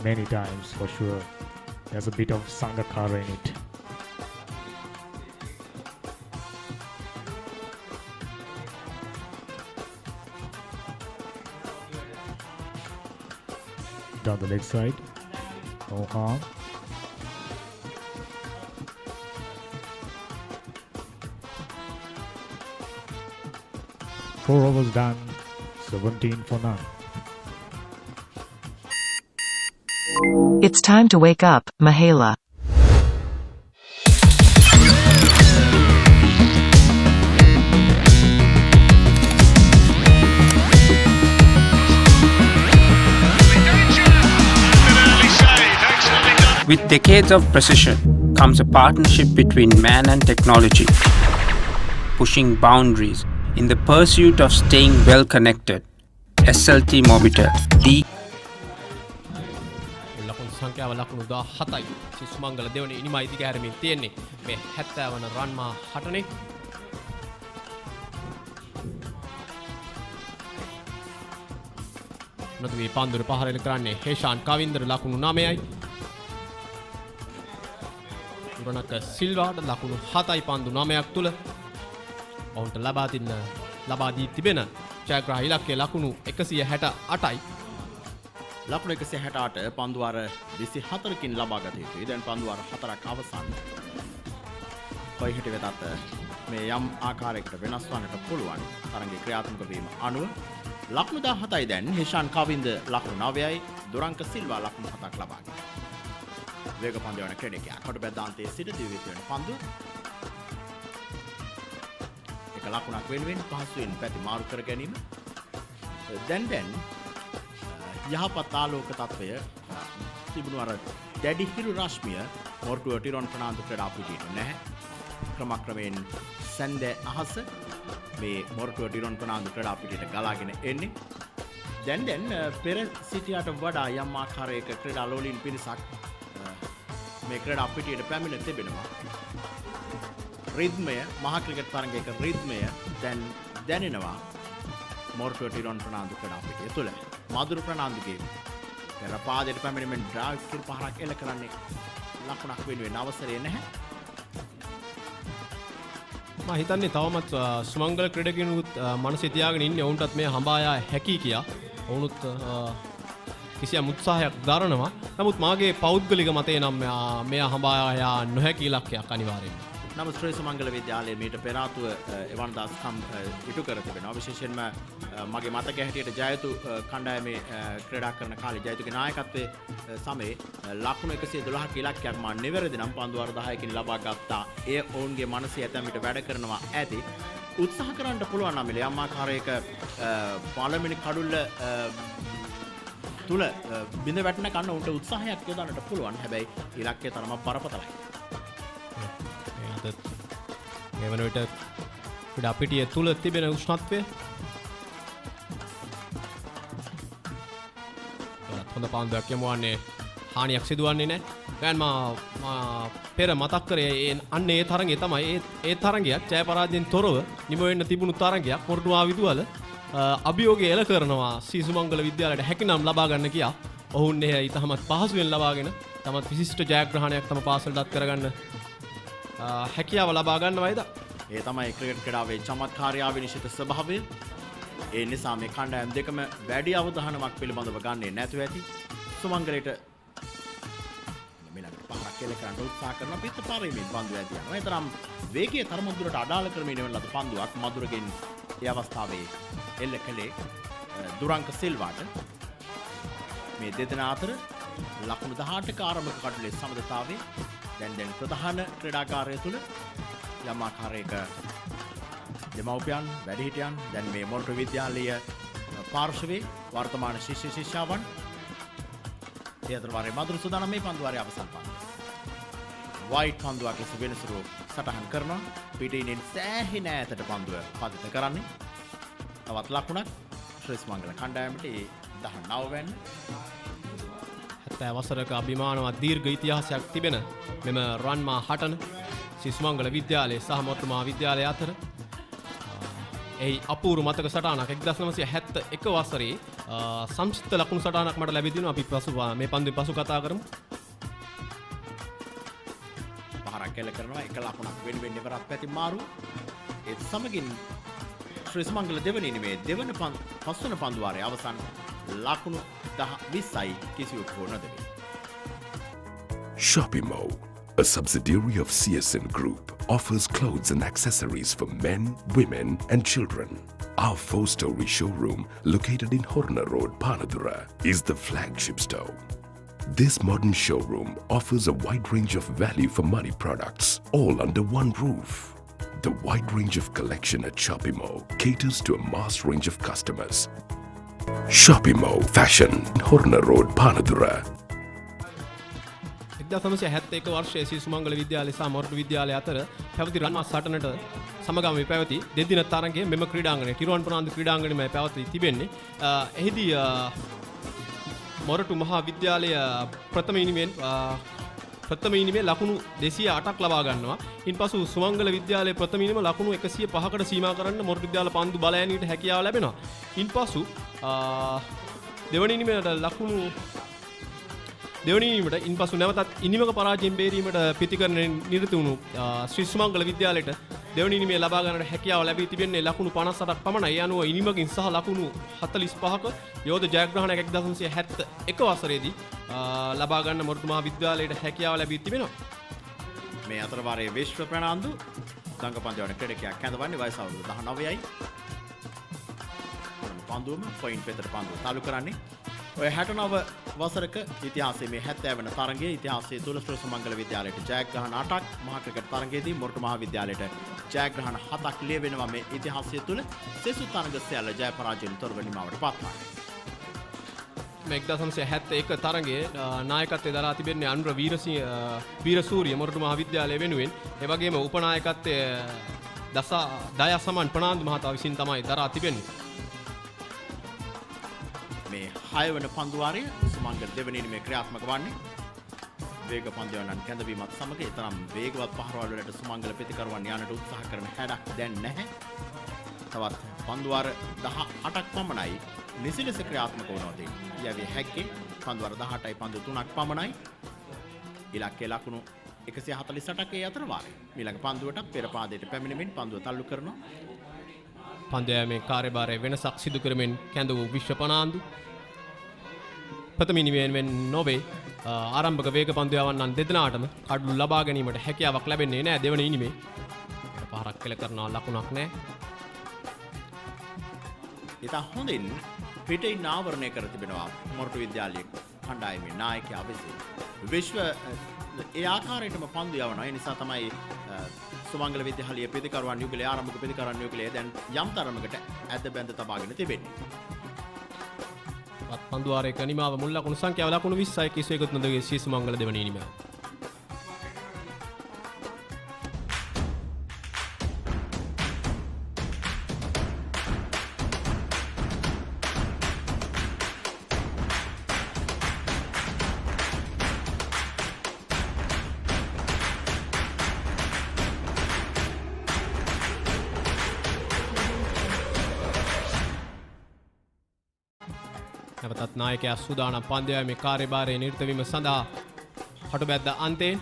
many times for sure. There's a bit of Sangakara in it. Down the leg side, no harm. Four overs done, 17 for none. It's time to wake up, Mahela. With decades of precision comes a partnership between man and technology, pushing boundaries in the pursuit of staying well connected. SLT Mobitel, the සංඛ්‍යාව ලකුණු 17යි. සුමංගල දෙවනි ඉනිමයි දිග හැරමින් තියෙන්නේ. මේ 70 වන රන් මා 8නේ. නොදවි පන්දුර පහරල කරන්නේ හේෂාන් කවින්දර ලකුණු 9යි. උරණක සිල්වාට ලකුණු 7යි පන්දු 9ක් තුල. ඔවුන්ට ලබා දී තිබෙන ජයග්‍රහ ඉලක්කය ලකුණු 168යි. ලකුණු 168 පන්දුවාර 24කින් ලබා ගත යුතුයි. දැන් පන්දුවාර 4ක් අවසන්. කොයිහිට වෙතත් මේ යම් ආකාරයකට වෙනස් වන්නට පුළුවන් තරඟේ ක්‍රියාත්මක වීම අනුව ලකුණු 17යි දැන් හේෂාන් කවින්ද ලකුණු 9යි දුරංක සිල්වා ලකුණු 7ක් ලබා ගන්නවා. වේග පන්දු යන ක්‍රීඩකයා කොට බැදාන්තයේ සිට දිවිවිත වෙන පන්දු එක ලකුණක් වෙනුවෙන් පහසුවෙන් පැති මාරු කර ගැනීම. දැන් යහපත් ආලෝක තත්වය තිබුණු අර දැඩි හිරු රශ්මිය මොරටුව ටිරොන් ප්‍රනාන්දු ක්‍රීඩා පිටියට නැහැ. ක්‍රමක්‍රමයෙන් සැන්ද අහස මේ මොරටුව ටිරොන් ප්‍රනාන්දු ක්‍රීඩා පිටියට ගලාගෙන එන්නේ. දැන් පෙර සිටියට වඩා යම් ආකාරයක ක්‍රීඩා ලෝලීන් පිරිසක් මේ ක්‍රීඩා පිටියට පැමිණ තිබෙනවා. රිද්මය මහා ක්‍රිකට් තරගයක රිද්මය දැන් දැනෙනවා මොරටුව ටිරොන් ප්‍රනාන්දු ක්‍රීඩා පිටිය තුළ. මధుර ප්‍රනාන්දුගේ පෙර පාදයට පැමිණීමෙන් ඩ්‍රයිව් කිර් පහරක් එල්ල කරන්නේ ලකුණක් වෙනුවෙන් අවසරය නැහැ. මම හිතන්නේ තවමත් සුමංගල ක්‍රීඩකිනුත් මනසේ තියාගෙන ඉන්නේ ඔවුන්ටත් මේ හඹායා හැකි කියා. ඔවුනුත් කිසියම් උත්සාහයක් දරනවා. නමුත් මාගේ පෞද්ගලික මතය නම් මෙයා හඹායා නොහැකි ඉලක්කයක් අනිවාර්යයෙන්ම. නමුත් ශ්‍රී සුමංගල විද්‍යාලයේ මීට පෙර ආතුව එවන් දාස්කම් ඉටු කර තිබෙනවා. විශේෂයෙන්ම මගේ මතක හැටියට ජයතු කණ්ඩායමේ ක්‍රීඩා කරන කාලේ ජයතුගේ නායකත්වයේ සමයේ ලකුණු 112ක ඉලක්කයක් මා නිවැරදි නම් පන්දුවාර 10කින් ලබා ගත්තා. එය ඔවුන්ගේ මනසේ ඇතැම් විට වැඩ කරනවා ඇති. උත්සාහ කරන්න පුළුවන් නම් යම් ආකාරයක පළවෙනි කඩුල්ල තුල බිඳ වැටෙන කන්න උන්ට උත්සාහයක් යොදන්නට පුළුවන්. හැබැයි ඉලක්කය තරම බරපතලයි. මේ වන විට ක්‍රීඩා පිටිය තුල තිබෙන උෂ්ණත්වය හොඳ පන්දුවක් යමුවන්නේ හානියක් සිදුවන්නේ නැහැ. දැන් මා පෙර මතක් කරේ අන්න ඒ තරඟය තමයි ඒ තරඟයක් ජය පරාජයෙන් තොරව නිම වෙන්න තිබුණු තරඟයක්. මොරටුවා විදුවල අභියෝගය එල කරනවා සීසුමංගල විද්‍යාලයට හැකිනම් ලබා ගන්න කියා. ඔවුන් එය ඉතාමත් පහසුවෙන් ලබාගෙන තමත් විශිෂ්ට ජයග්‍රහණයක් තම පාසලටත් කරගන්න හැකියාව ලබා ගන්නවයිද? ඒ තමයි ක්‍රිකට් ක්‍රීඩාවේ චමත්කාරී විනිශ්චිත ස්වභාවය. ඒ නිසා මේ කණ්ඩායම් දෙකම වැඩි අවධානමක් පිළිබඳව ගන්නේ නැතුව ඇති. සුමංගලයට මෙලකට පහරක් එල්ල කරන්න උත්සාහ කරන පිට පාරේ පන්දු ඇති යනවා. ඒ තරම් වේගයේ තරම දුරට අඩාල ක්‍රමයෙන් වෙන ලද පන්දුවක් මధుරගෙන් ඒ අවස්ථාවේ එල්ල කළේ දුරංක සිල්වාට. මේ දෙදෙනා අතර ලකුණු 18ක ආරම්භක කඩුලේ සමදතාවයේ දැන් ප්‍රධාන ක්‍රීඩාකාරය තුළ යම් ආකාරයක දෙමව්පියන් වැඩිහිටියන් දැන් මේ මොරටුව විද්‍යාලීය පාර්ශවයේ වර්තමාන ශිෂ්‍ය ශිෂ්‍යාවන් ඒ අතර වාරේ මధుර සුදානම් මේ පන්දු වාරයේ අවසන් පන්දු වයිට් පන්දුවක් ලෙස වෙනසුරු සටහන් කරනවා. පිටින් සෑහෙන ඈතට පන්දුව පදිත කරන්නේ. තවත් ලකුණක් ශ්‍රී සුමංගල කණ්ඩායමට 19 වෙනි 70 වසරක අභිමානවත් දීර්ඝ ඉතිහාසයක් තිබෙන මෙම රන්මා හටන සුමංගල විද්‍යාලයේ සහ මොරටු මහා විද්‍යාලය අතර ඒ අපූර්ව මතක සටහනක් 1971 වසරේ සංක්ෂිප්ත ලකුණු සටහනක් මට ලැබී තිනවා. අපි පසු මේ පන්දුවේ පසු කතා කරමු. පහරක් කෙල කරනවා එක ලකුණක් වෙන ඉවරත් පැති මාරු. ඒ සමගින් ශ්‍රී සුමංගල දෙවන ඉනිමේ දෙවන පස්වන පන්දු වාරයේ අවසන් ලකුණු 20යි කිසිවෙක් හෝ නොදෙවි. Shopimo, a subsidiary of CSN Group, offers clothes and accessories for men, women and children. Our 4-story showroom, located in Horner Road, Panadura, is the flagship store. This modern showroom offers a wide range of value for money products, all under one roof. The wide range of collection at Shopimo caters to a mass range of customers. Shopimo Fashion, Horner Road, Panadura. 1971 වර්ෂයේ ශ්‍රී සුමංගල විද්‍යාලය සහ මොරටු විද්‍යාලය අතර පැවති රන්මා සටනට සමගාමී පැවති දෙදින තරගයේ මෙම ක්‍රීඩාංගණය තිරුවන්පනාන්දු ක්‍රීඩාංගණයමයි පැවති තිබෙන්නේ. එහිදී මොරටු මහා විද්‍යාලය ප්‍රථම ඉනිමේ ලකුණු 208ක් ලබා ගන්නවා. ඉන්පසු සුමංගල විද්‍යාලයේ ප්‍රථම ඉනිම ලකුණු 105කට සීමා කරන්න මොරටු විද්‍යාල පන්දු බලයන්ට හැකියාව ලැබෙනවා. ඉන්පසු දෙවන ඉනිමේට ලකුණු දෙවනීමට ඉන්පසු නැවතත් ඉනිමක පරාජයෙන් බේරීමට පිතිකරණයෙන් නිරත වුණු ශ්‍රී සුමංගල විද්‍යාලයට දෙවනි ඉනිමේ ලබා ගන්නට හැකියාව ලැබී තිබෙන්නේ ලකුණු 58ක් පමණයි. ඒ අනුව ඉනිමකින් සහ ලකුණු 45ක යෝධ ජයග්‍රහණයක් 1971 වසරේදී ලබා ගන්න මොරටු මහා විද්‍යාලයට හැකියාව ලැබී තිබෙනවා. මේ අතර වාරයේ විශ්ව ප්‍රනාන්දු දඟපන්දු වන ක්‍රීඩකයා කැඳවන්නේ වයස අවුරුදු 19යි. පන්දුවම පොයින්ට් පෙතට පන්දුව තාලු කරන්නේ ඔය 69 වසරක ඉතිහාසයේ මේ 70 වෙනි තරගයේ ඉතිහාසයේ තුල ශ්‍රී සුමංගල විද්‍යාලයට ජයග්‍රහණ 8ක් මහා ක්‍රිකට් තරගයේදී මොරටු මහා විද්‍යාලයට ජයග්‍රහණ 7ක් ලැබෙනවා. මේ ඉතිහාසය තුල සෙසු තරග සියල්ල ජය පරාජයෙන් තොරව නිමවට පත්වනවා. මේ 1971 තරගයේ නායකත්වයේ දරා තිබෙන්නේ අනුර වීරසූරිය මොරටු මහා විද්‍යාලය වෙනුවෙන්. ඒ වගේම උපනායකත්වයේ දයාසමන් ප්‍රනාන්දු මහතා විසින් තමයි දරා තිබෙන්නේ. මේ 6 වන පන්දු වාරයේ සුමංගල දෙවන ඉනිමේ ක්‍රියාත්මක වන්නේ වේග පන්දුවන්නන් කැඳවීමත් සමග ඊතරම් වේගවත් පහරවල් වලට සුමංගල ප්‍රතිකරුවන් යන්නට උත්සාහ කරන හැඩක් දැන් නැහැ. තවත් පන්දු වාර 18ක් පමණයි නිසි ලෙස ක්‍රියාත්මක වුණා. යවි හැක්කේ පන්දු වාර 18යි පන්දු 3ක් පමණයි. ඉලක්කයේ ලකුණු 148ක් ඒ අතර වාරේ. ඊළඟ පන්දුවට පෙර පාදයට පැමිණෙමින් පන්දුව තල්ලු කරනවා. පන්දයාමේ කාර්යභාරය වෙනසක් සිදු කරමින් කැඳ වූ විශ්ව පනාන්දු ප්‍රථම ඉනිමයෙන් නොවේ ආරම්භක වේග පන්දු යවන්නන් දෙදෙනාටම කඩලු ලබා ගැනීමට හැකියාවක් ලැබෙන්නේ නැහැ. දෙවන ඉනිමේ පහරක් කෙල කරනවා ලකුණක් නැහැ. ඉතා හොඳින් පිටින් ආවරණය කර තිබෙනවා මොරටු විද්‍යාලයේ කණ්ඩායමේ නායකයා විසින්. විශ්ව ඒ ආකාරයටම පන්දු යවනවා. ඒ නිසා තමයි සුමංගල විද්‍යාලයේ ප්‍රතිකරුවන් යුගලයේ ආරම්භක ප්‍රතිකරුවන් යුගලයේ දැන් යම් තරමකට ඇද බැඳ තබාගෙන තිබෙන්නේ. පන්දු වාරයක නිමාව මුල් ලකුණු සංඛ්‍යාව ලකුණු 20යි කිසිවෙකුත් නොදගේ ශ්‍රී සුමංගල දෙවන ඉනිමය. නැවතත් නායකයා සූදානම් පන්දයාමේ කාර්යභාරයේ නිරත වීම සඳහා හටබැද්ද අන්තයෙන්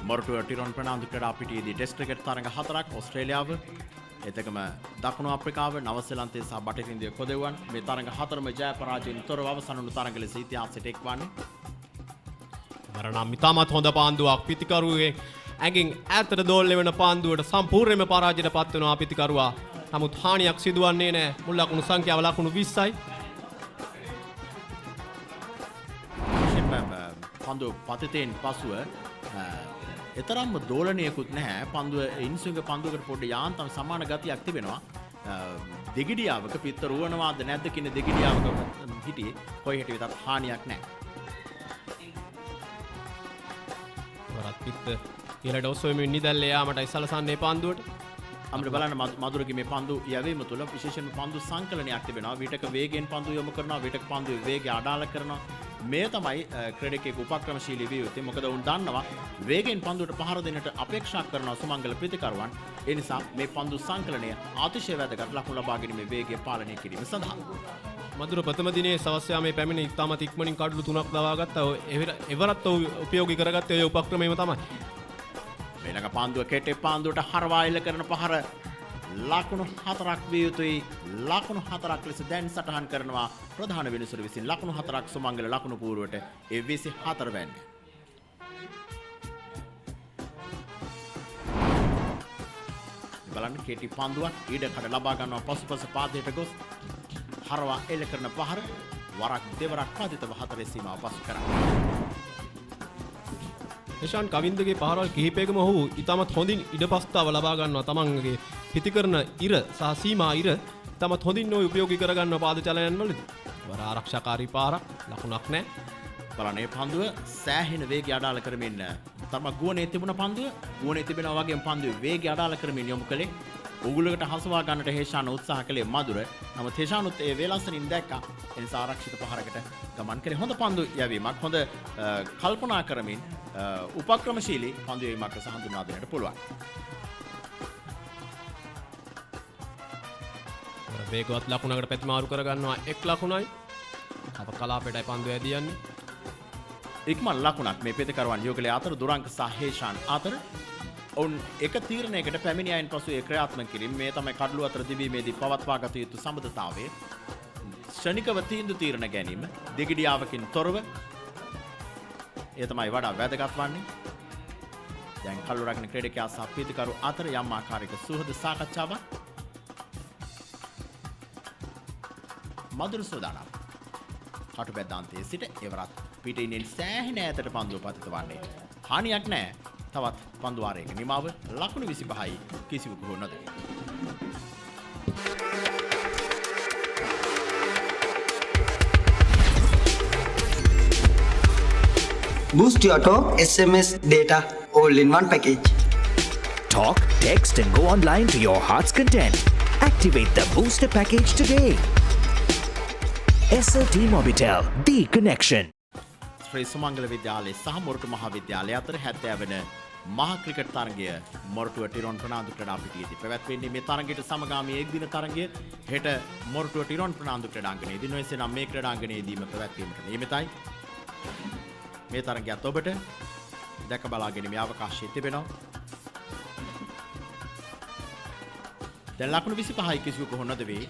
මොරටුව ටිරොන් ප්‍රනාන්දු ක්‍රීඩා පිටියේදී ටෙස්ට් ක්‍රිකට් තරඟ 4ක් ඕස්ට්‍රේලියාව එතකම දකුණු අප්‍රිකාව නවසීලන්තයේ සහ බටහිර ඉන්දියාව කොදෙව්වන් මේ තරඟ 4ම ජය පරාජයෙන් තොරව අවසන් වුණු තරඟ ලෙස ඉතිහාසයට එක්වන්නේ. මරණම් ඉතාමත් හොඳ පාන්දුවක් පිටිකරුවේ ඇඟින් ඈතට දෝල් ලැබෙන පාන්දුවට සම්පූර්ණයෙන්ම පරාජයට පත් වෙනවා පිටිකරුවා. නමුත් හානියක් සිදුවන්නේ නැහැ. මුල් ලකුණු සංඛ්‍යාව ලකුණු 20යි. පන්දු පතිතෙන් පසුව එතරම්ම දෝලනයකුත් නැහැ. පන්දුව ඉන්සුංග පන්දුවකට පොඩ්ඩ යාන්තම් සමාන ගතියක් තිබෙනවා. දෙගිඩියාවක පිත්ත රුවනවාද නැද්ද කියන දෙගිඩියාවක හිටියේ. කොයි හිටිය විතරක් හානියක් නැහැ. වරත් පිත්ත ඊළඟ ඔසවෙමින් නිදැල්ල යාමටයි සලසන්නේ පන්දුවට. අපිට බලන්න මధుරගේ මේ පන්දු යැවීම තුළ විශේෂයෙන්ම පන්දු සංකලනයක් තිබෙනවා. විටක වේගයෙන් පන්දු යොමු කරනවා, විටක පන්දුවේ වේගය අඩාල කරනවා. මේ තමයි ක්‍රීඩකයෙකු උපක්‍රමශීලී විය යුත්තේ. මොකද උන් දන්නවා වේගෙන් පන්දුවට පහර දෙන්නට අපේක්ෂා කරන සුමංගල ප්‍රතිකරුවන්. ඒ නිසා මේ පන්දු සංකලනය අතිශය වැදගත් ලකුණු ලබා ගැනීමේ වේගය පාලනය කිරීම සඳහා. මధుර ප්‍රථම දිනේ සවස් යාමේ පැමිණ ඉතාමත් ඉක්මනින් කඩලු 3ක් දවා ගත්තා. එවරත් උපයෝගී කරගත්තේ ඒ උපක්‍රමයම තමයි. මේලක පන්දුව කෙටේ පන්දුවට හරවා එල්ල කරන පහර ලකුණු 4ක් විය යුතුයි. ලකුණු 4ක් ලෙස දැන් සටහන් කරනවා ප්‍රධාන විනිසුරු විසින්. ලකුණු 4ක් සුමංගල ලකුණු පූර්වට ඒ 24 වෙන්නේ. බලන්න කෙටි පන්දුවක් ඊඩ කඩ ලබා ගන්නවා පසුපස පාදයට ගොස් හරවා එල්ල කරන පහර වරක් දෙවරක් පාදිතව හතරේ සීමාව පසු කරනවා. හෙෂාන් කවින්දගේ පහරවල් කිහිපයකම ඔහු ඉතාමත් හොඳින් ඉඩපස්ථාව ලබා ගන්නවා. තමන්ගේ පිටිකරන ඉර සහ සීමා ඉර ඉතාමත් හොඳින් ඔහු උපයෝගී කර ගන්නවා පාද චලනයන් වලදී. වර ආරක්ෂාකාරී පාරක් ලකුණක් නැහැ. බලන්න මේ පන්දුව සෑහෙන වේගය අඩාල කරමින් තම ගුවනේ තිබුණ පන්දුව ගුවනේ තිබෙනා වගේම පන්දුවේ වේගය අඩාල කරමින් යොමු කළේ. උගුලකට හසවා ගන්නට හේෂාන් උත්සාහ කළේ මధుර. නමුත් හේෂානුත් ඒ වේලස්සනින් දැක්කා. ඒ නිසා ආරක්ෂිත පහරකට ගමන් කරේ. හොඳ පන්දු යැවීමක්. හොඳ කල්පනා කරමින් උපක්‍රමශීලී පන්දු යැවීමක් ලෙස හඳුන්වා දෙන්නට පුළුවන්. වේගවත් ලකුණකට පැතිමාරු කර ගන්නවා 1 ලකුණයි. අප කලාපයටයි පන්දු ඇදී යන්නේ. ඉක්මන් ලකුණක් මේ ප්‍රතිකරුවන් යෝගලේ අතර දුරංක සහ හේෂාන් අතර ඔවුන් එක තීරණයකට පැමිණියයින් පසු ඒ ක්‍රියාත්මක කිරීම මේ තමයි කඩළු අතර දිවීමේදී පවත්වා ගත යුතු සම්බන්ධතාවයේ ශනිකව තීන්දුව තීරණ ගැනීම දෙගිඩියාවකින් තොරව ඒ තමයි වඩා වැදගත් වන්නේ. දැන් කඩළු රකින්න ක්‍රීඩකයා සහ ප්‍රතිකරු අතර යම් ආකාරයක සුහද සාකච්ඡාවක් මధుර සෝදානම් කටුබැද්දාන්තයේ සිට එවරත් පිටින් සෑහෙන ඈතට පන්දුව පතිත වන්නේ. හානියක් නැහැ. තවත් පන්දු වාරයක නිමාව ලකුණු 25යි කිසිවෙකු හෝ නොදෙයි. Boost your talk, SMS, data, all in one package. Talk, text and go online to your heart's content. Activate the booster package today. SLT Mobitel, the connection. ශ්‍රී සුමංගල විද්‍යාලයේ සහ මොරටු මහා විද්‍යාලය අතර 70 වෙනි මහා ක්‍රිකට් තරගය මොරටුව ටිරොන් ප්‍රනාන්දු ක්‍රීඩා පිටියේදී පැවැත්වෙන්නේ. මේ තරගයට සමගාමී එක් දින තරගය හෙට මොරටුව ටිරොන් ප්‍රනාන්දු ක්‍රීඩාංගණයේදී නොයසේ නම් මේ ක්‍රීඩාංගණයේදීම පැවැත්වීමට නියමිතයි. මේ තරගයත් ඔබට දැක බලා ගැනීමේ අවකාශය තිබෙනවා. දැන් ලකුණු 25යි කිසිවෙකු හොන්නද වේ.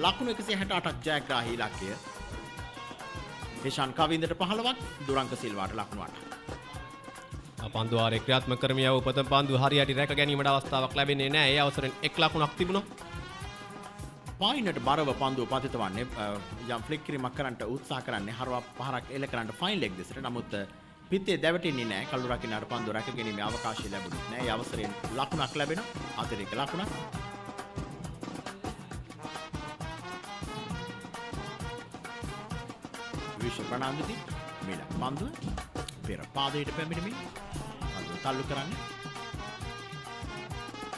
ලකුණු 168ක් ජයග්‍රාහී ඉලක්කය. හේෂාන් කවින්දට 15ක් දුරංක සිල්වාට ලකුණු 8. පන්දු වාරේ ක්‍රියාත්මක කරමියව ප්‍රථම පන්දු හරියට රැක ගැනීමට අවස්ථාවක් ලැබෙන්නේ නැහැ. ඒ අවසරෙන් 1 ලකුණක් තිබුණා. පායිනට බරව පන්දුව පතිත වන්නේ යම් ෆ්ලික් කිරීමක් කරන්නට උත්සාහ කරන්නේ හරවා පහරක් එල්ල කරන්න ෆයින් ලෙග් දෙසට. නමුත් පිත්තේ දැවටෙන්නේ නැහැ. කළු රකින්නට පන්දුව රැක ගැනීමේ අවකාශය ලැබුණේ නැහැ. ඒ අවසරයෙන් ලකුණක් ලැබෙනවා. අතිරේක ලකුණක්. විශ්ව ප්‍රනාන්දුති මේල පන්දුව පෙර පාදයට පැමිණෙමින් පන්දුව තල්ලු කරන්නේ.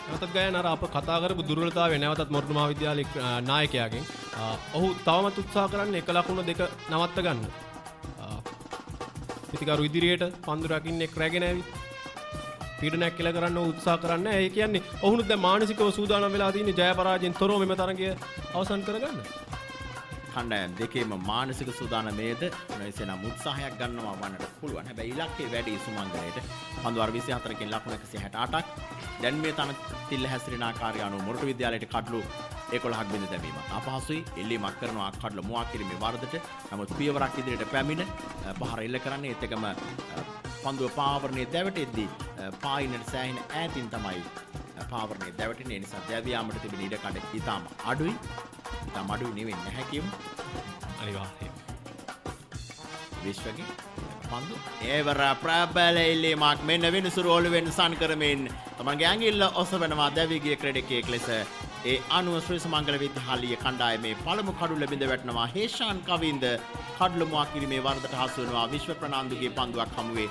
නැවතත් ගයන අර අප කතා කරපු දුර්වලතාවය නැවතත් මොරටු මහා විද්‍යාලයේ නායකයාගෙන් ඔහු තවමත් උත්සාහ කරන්නේ 1 ලකුණ 2 නවත්ත ගන්න. පිටිකරු ඉදිරියට පන්දු රකින්න එක් රැගෙන ඇවිත් පීඩනයක් කියලා කරන්න උත්සාහ කරන්නේ. ඒ කියන්නේ ඔහුනුත් දැන් මානසිකව සූදානම් වෙලා තියෙන්නේ ජය පරාජයෙන් තොරව මෙම තරගය අවසන් කරගන්න. කණ්ඩායම් දෙකේම මානසික සූදානමේද නොයසේනම් උත්සාහයක් ගන්නවා වන්නට පුළුවන්. හැබැයි ඉලක්කය වැඩි සුමංගලයට. පන්දු 24කින් ලකුණු 168ක්. දැන් මේ තන තිල්ල හැසිරෙන ආකාරය අනුව මොරටු විද්‍යාලයට කඩලු 11ක් බිඳ දැමීමක් අපහසුයි. එල්ලීමක් කරනවා කඩලු මුවා කිරීමේ වරදට. නමුත් පියවරක් ඉදිරියට පැමිණ පහර එල්ල කරන්නේ. ඒත් එකම පන්දුව පාවරණයේ දැවටෙද්දී පායිනට සෑහෙන ඈතින් තමයි පාවරණයේ දැවටෙන්නේ. ඒ නිසා දැවියාමට තිබෙන ඉඩ කඩ ඉතාම අඩුයි. තමඩු නෙවෙයි නැහැ කියමු. අනිවාර්යයෙන්. විශ්වගේ පන්දු ඒවර ප්‍රබල ඉල්ලීමක් මෙන්න වෙනසුරු ඔලුවෙන් සන් කරමින් තමන්ගේ ඇඟිල්ල ඔසවනවා දැවිගිය ක්‍රීඩකයෙක් ලෙස. ඒ අනුව ශ්‍රී සුමංගල විද්‍යාලීය කණ්ඩායමේ පළමු කඩුල්ල බිඳ වැටෙනවා. හේෂාන් කවින්ද කඩුල්ල මුවා කිරීමේ වරදට හසු වෙනවා. විශ්ව ප්‍රනාන්දුගේ පන්දුවක් හමුවේ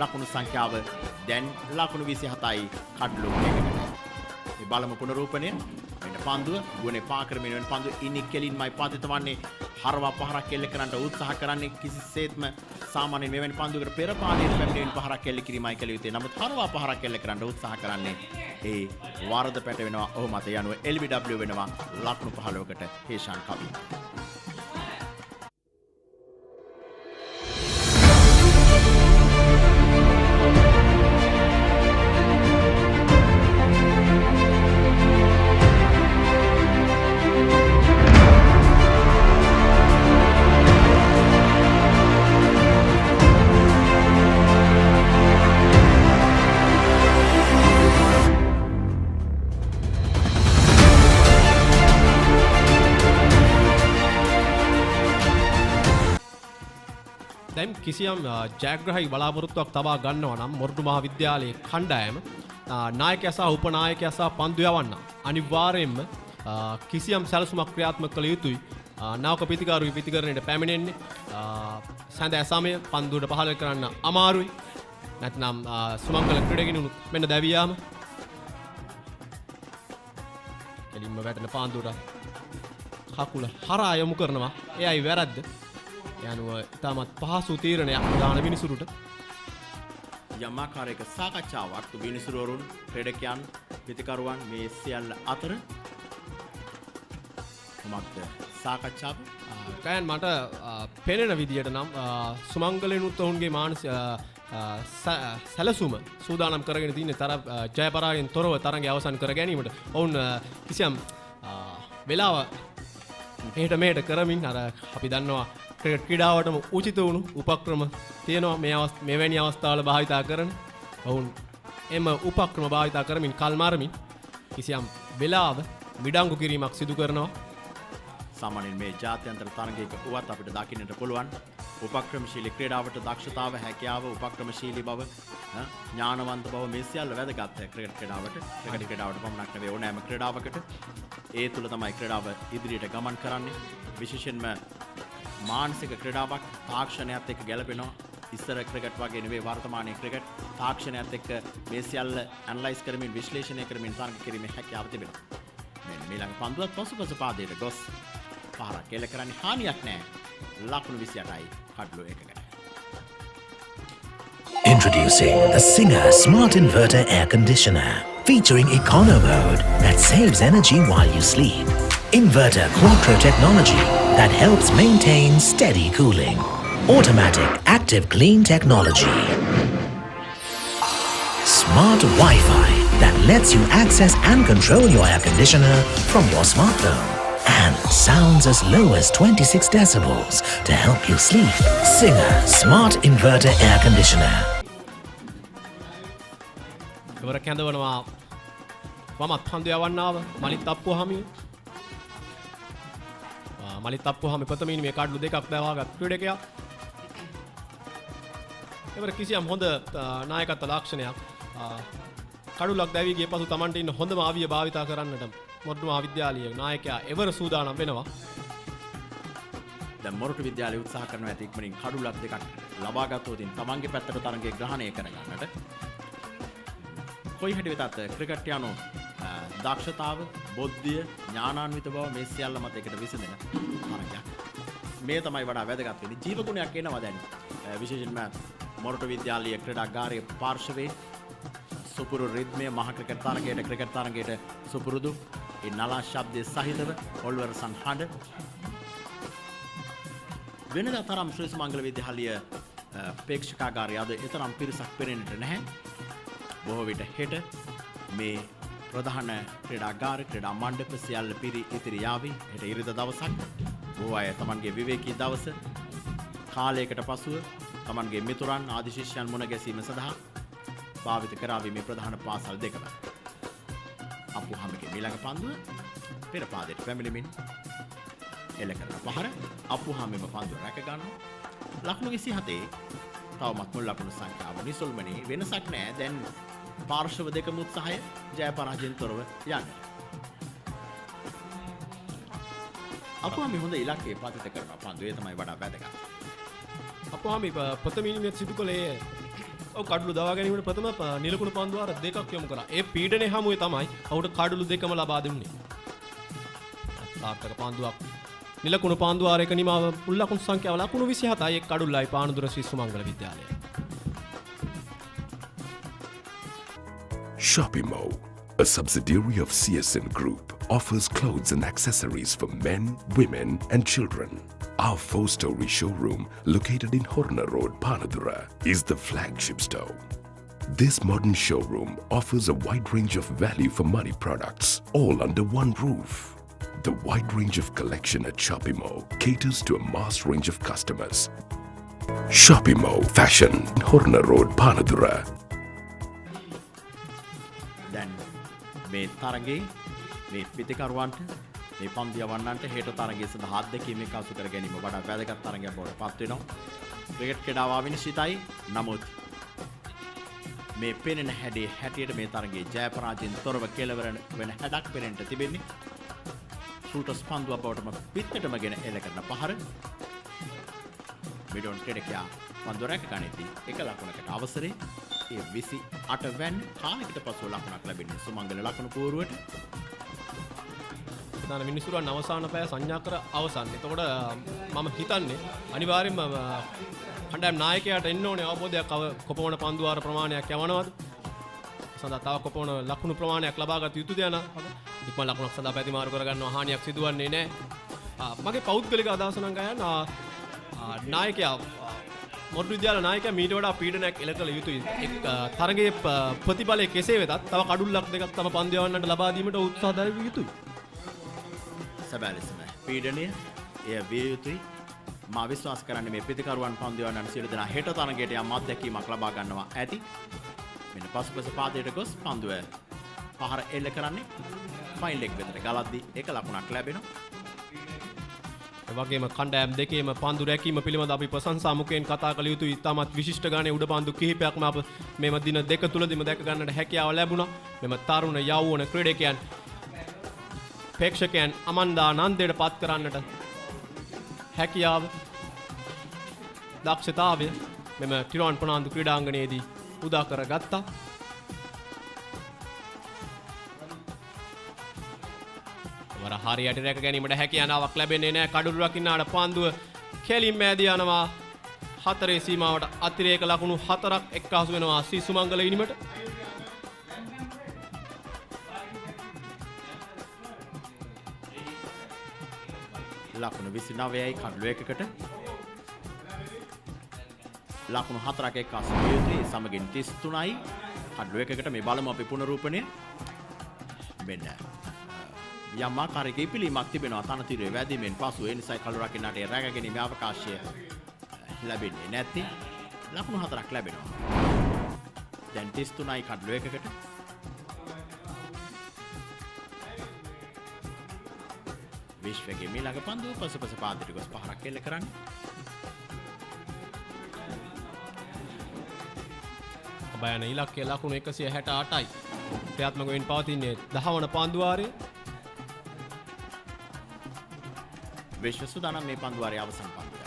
ලකුණු සංඛ්‍යාව දැන් ලකුණු 27යි කඩුල්ල එකකට. මේ බලමු පුනරූපණය. මෙන්න පන්දුව ගුණේ පා කරමින් වෙන පන්දුව ඉනි කෙලින්මයි පාතිත වන්නේ. හරවා පහරක් එල්ල කරන්නට උත්සාහ කරන්නේ කිසිසේත්ම සාමාන්‍යයෙන් මෙවැනි පන්දුවකට පෙර පාලනයට පැමිණෙන පහරක් එල්ල කිරීමයි කළ යුත්තේ. නමුත් හරවා පහරක් එල්ල කරන්න උත්සාහ කරන්නේ ඒ වරද පැට වෙනවා. ඔහු මත යනුව LBW වෙනවා ලකුණු 15කට හේෂාන් කවි. දැන් කිසියම් ජයග්‍රහී බලාපොරොත්තුවක් තබා ගන්නවා නම් මොරටු මහා විද්‍යාලයේ කණ්ඩායම නායකයා සහ උපනායකයා සහ පන්දු යවන්න අනිවාර්යයෙන්ම කිසියම් සැලසුමක් ක්‍රියාත්මක කළ යුතුයි. නාවක පිතිකාරුයි පිතිකරණයට පැමිණෙන්නේ සඳ සමය පන්දුවට පහල කරන්න අමාරුයි. නැත්නම් සුමංගල ක්‍රීඩකිනුත් මෙන්න දැවියාම එලින්ම වැටෙන පන්දුවට කකුල හරහා යොමු කරනවා. එයයි වැරද්ද. යනුව ඉතාමත් පහසු තීරණයක් දාන විනිසුරුට යම් ආකාරයක සාකච්ඡාවක් විනිසුරුවරුන් ක්‍රීඩකයන් පිතිකරුවන් මේ සියල්ල අතර කොමක්ද සාකච්ඡාව කයන් මට පෙනෙන විදියට නම් සුමංගලෙනුත් ඔවුන්ගේ මානසික සැලසුම සූදානම් කරගෙන තින්නේ ජය පරාජයෙන් තොරව තරඟය අවසන් කර ගැනීමට ඔවුන් කිසියම් වෙලාව එහෙට මෙහෙට කරමින් අර අපි දන්නවා ක්‍රිකට් ක්‍රීඩාවටම උචිත වුණු උපක්‍රම තියෙනවා මෙවැනි අවස්ථාවල භාවිතා කරන ඔවුන් එම උපක්‍රම භාවිතා කරමින් කල් මාරමින් කිසියම් වෙලාව මිඩංගු කිරීමක් සිදු කරනවා. සාමාන්‍යයෙන් මේ ජාත්‍යන්තර තරගයක උවත් අපිට දකින්නට පුළුවන් උපක්‍රමශීලී ක්‍රීඩාවට දක්ෂතාව හැකියාව උපක්‍රමශීලී බව ඥානවන්ත බව මේ සියල්ල වැදගත් ක්‍රිකට් ක්‍රීඩාවට පමණක් නෙවෙයි ඕනෑම ක්‍රීඩාවකට ඒ තුල තමයි ක්‍රීඩාව ඉදිරියට ගමන් කරන්නේ. විශේෂයෙන්ම මානසික ක්‍රීඩාවක් තාක්ෂණයත් එක්ක ගැලපෙනවා. ඉස්සර ක්‍රිකට් වගේ නෙවෙයි වර්තමානයේ ක්‍රිකට් තාක්ෂණයත් එක්ක මේ සියල්ල ඇනලයිස් කරමින් විශ්ලේෂණය කරමින් තරඟ කිරීමේ හැකියාව තිබෙනවා. මෙන්න මේ ළඟ පන්දුවත් පසුපස පාදයට ගොස් පාරක් එල්ල කරන්නේ හානියක් නැහැ. ලකුණු 28යි කඩලු 1කට. Introducing the Singer Smart Inverter Air Conditioner, featuring econo mode that saves energy while you sleep. Inverter Quattro technology that helps maintain steady cooling. Automatic active clean technology. Smart Wi-Fi that lets you access and control your air conditioner from your smartphone. And sounds as low as 26 decibels to help you sleep. Singer Smart Inverter Air Conditioner. ඉවර කැඳවනවා වමත් පන්දු යවන්නාව මලිත් අප්පුවාමිය. මලිත් අප්පුවාමි ප්‍රථමයෙන් මේ කාඩ්ලු දෙකක් දාවාගත් ක්‍රීඩකයා. එවර කිසියම් හොඳ නායකත්ව ලක්ෂණයක් කඩුලක් දැවී ගිය පසු Tamanට ඉන්න හොඳම ආවිය භාවිතා කරන්නට මොරටු මහා විද්‍යාලයේ නායකයා එවර සූදානම් වෙනවා. දැන් මොරටු විද්‍යාලය උත්සාහ කරනවා ඇති ඉක්මනින් කඩුලක් දෙකක් ලබා ගත්තොත් තමන්ගේ පැත්තට තරඟය ග්‍රහණය කරගන්නට. කොයි හැටි වෙතත් ක්‍රිකට් යනෝ දක්ෂතාව, බොද්ධිය, ඥානාන්විත බව මේ සියල්ල මත එකට විසඳෙන තරඟයක්. මේ තමයි වඩා වැදගත් වෙන්නේ. ජීවගුණයක් එනවා දැන්. විශේෂයෙන්ම මොරටු විද්‍යාලයේ ක්‍රීඩාගාරයේ පාර්ශවයේ සුපුරු රිද්මය මහ ක්‍රිකට් තරගයට සුපුරුදු ඒ නලා ශබ්දයේ සහිතව ඔල්වර්සන් හඬ වෙනදා තරම් ශ්‍රී සුමංගල විද්‍යාලය ප්‍රේක්ෂකාගාරය අද එතරම් පිරිසක් පෙනෙන්නට නැහැ. බොහෝ විට හෙට මේ ප්‍රධාන ක්‍රීඩාගාර ක්‍රීඩා මණ්ඩප සියල්ල පිරි ඉතිරි යාවි. හෙට ඉරිදා දවසක් බොහෝ අය තමන්ගේ විවේකී දවස කාලයකට පසුව තමන්ගේ මිතුරන් ආදි ශිෂ්‍යයන් මුණ ගැසීම සඳහා භාවිත කරාවි මේ ප්‍රධාන පාසල් දෙකම. අප්පුහාමිගේ ඊළඟ පන්දුව පෙර පාදයට පැමිණෙමින් එල්ල කරන පහර අප්පුහාමිම පන්දුව රැක ගන්නවා. ලකුණු 27 තවමත් මුල් ලකුණු සංඛ්‍යාව නිසල්මනේ වෙනසක් නැහැ. දැන් පාර්ශව දෙකම උත්සාහය ජය පරාජයෙන් තොරව යන්නේ. අප්පුහාමි හොඳ ඉලක්කයේ පාතිත කරන පන්දුවේ තමයි වඩා වැදගත්. අප්පුහාමි ප්‍රථම ඉනිමේ සිදු කළේ කඩලු දවා ගැනීමට ප්‍රථම නිලකුණු පන්දුවාර දෙකක් යොමු කරා. ඒ පීඩනයේ හමුවේ තමයි ඔහුට කඩලු දෙකම ලබා දුන්නේ. සාර්ථක පන්දුවක් නිලකුණු පාන්දුවාරයක නිමාව මුල් ලකුණු සංඛ්‍යාව ලකුණු 27යි එක් අඩුල්ලයි පානදුර ශ්‍රී සුමංගල විද්‍යාලය. Shopimo, a subsidiary of CSN Group, offers clothes and accessories for men, women and children. Our 4-story showroom, located in Horner Road, Panadura, is the flagship store. This modern showroom offers a wide range of value for money products, all under one roof. The wide range of collection at Shopimo caters to a mass range of customers. Shopimo Fashion, Horner Road, Panadura. දැන් මේ තරගයේ මේ පිටිකරුවන්ට මේ පන්දු යවන්නන්ට හේතු තරගයේ සඳහා අත්දැකීම් එකතු කර ගැනීම වඩා වැදගත් තරගයක් බවට පත් වෙනවා. ක්‍රිකට් ක්‍රීඩාව විනිශ්චිතයි. නමුත් මේ පෙනෙන හැඩේ හැටියට මේ තරගයේ ජය පරාජයෙන් තොරව කෙලවර වෙන හැඩක් පෙනෙන්නට තිබෙන්නේ. ෂූටර්ස් පන්දුව බවටම පිටටම ගෙන එල කරන පහර. මිඩොන් ක්‍රීඩකයා පන්දුව රැක ගනිද්දී එක ලකුණකට අවසරේ ඒ 28 වැනි කාලයකට පසුව ලකුණක් ලැබෙන්නේ සුමංගල ලකුණු පුවරුවට. දාන මිනිසුරන් අවසාන පැය සංඥා කර අවසන්. එතකොට මම හිතන්නේ අනිවාර්යයෙන්ම කණ්ඩායම් නායකයාට එන්න ඕනේ අවබෝධයක් කොපමණ පන්දුවාර ප්‍රමාණයක් යවනවද? සඳහා තව කොපමණ ලකුණු ප්‍රමාණයක් ලබා ගත යුතුද යන ඉක්ම ලකුණක් සඳහා පැතිමාරු කරගන්නවා හානියක් සිදුවන්නේ නැහැ. මගේ පෞද්ගලික අදහස නම් ගයන නායකයා මොරටු විද්‍යාල නායකයා මීට වඩා පීඩනයක් එල කළ යුතුයි. තරගයේ ප්‍රතිඵලය කෙසේ වෙතත් තව කඩුල්ලක් දෙකක් තම පන්දු යවන්නට ලබා දීමට උත්සාහ දරවිය යුතුයි. සැබෑ ලෙසම පීඩනය එය විය යුතුයි. මා විශ්වාස කරන්නේ මේ ප්‍රතිකරුවන් පන්දු යවන්නන් සියලු දෙනා හෙට තරගයට යම් අත්දැකීමක් ලබා ගන්නවා ඇති. මෙන්න පසුපස පාදයට ගොස් පන්දුව පහර එල්ල කරන්නේ ෆයින් ලෙග් වෙතට ගලද්දී එක ලකුණක් ලැබෙනවා. වගේම කණ්ඩායම් දෙකේම පන්දු රැකීම පිළිබඳ අපි ප්‍රශංසා මුඛයෙන් කතා කළ යුතුයි. ඉතාමත් විශිෂ්ට ගානේ උඩ පන්දු කිහිපයක්ම අප මෙම දින දෙක තුලදීම දැක ගන්නට හැකියාව ලැබුණා. මෙම තරුණ යෞවන ක්‍රීඩකයන් ප්‍රේක්ෂකයන් අමන්දානන්දයට පත් කරන්නට හැකියාව දක්ෂතාවය මෙම ටිරෝන් ප්‍රනාන්දු ක්‍රීඩාංගණයේදී උදා කරගත්තා. වර හරියට රැක ගැනීමට හැකියාවක් ලැබෙන්නේ නැහැ. කඩුළු රකින්නාට පන්දුව කෙලින්ම ඇදී යනවා. 4 සීමාවට අතිරේක ලකුණු 4ක් එක්කාසු වෙනවා ශ්‍රී සුමංගල ඉනිමට. ලකුණු 29යි කඩුළු එකකට ලකුණු 4ක් එක්කාසු යුතුයි. සමගින් 33යි කඩුළු එකකට මේ බලමු අපි පුනරූපණය. මෙන්න යම් ආකාරයක ඉපිලීමක් තිබෙනවා තනතිරේ වැදීමෙන් පසු. ඒ නිසා කඩුළු රකින්නට රැක ගැනීමේ අවකාශය ලැබෙන්නේ නැති. ලකුණු 4ක් ලැබෙනවා. දැන් 33යි කඩුළු එකකට විශ්වගේ මීළඟ පන්දුව පසුපස පාදයට ගොස් පහරක් එල්ල කරන්නේ. බයන ඉලක්කය ලකුණු 168යි. ක්‍රියාත්මක වෙමින් පවතින්නේ 10 වන පන්දුවාරයේ. විශ්ව සූදානම් මේ පන්දුවාරයේ අවසන් පන්දුව.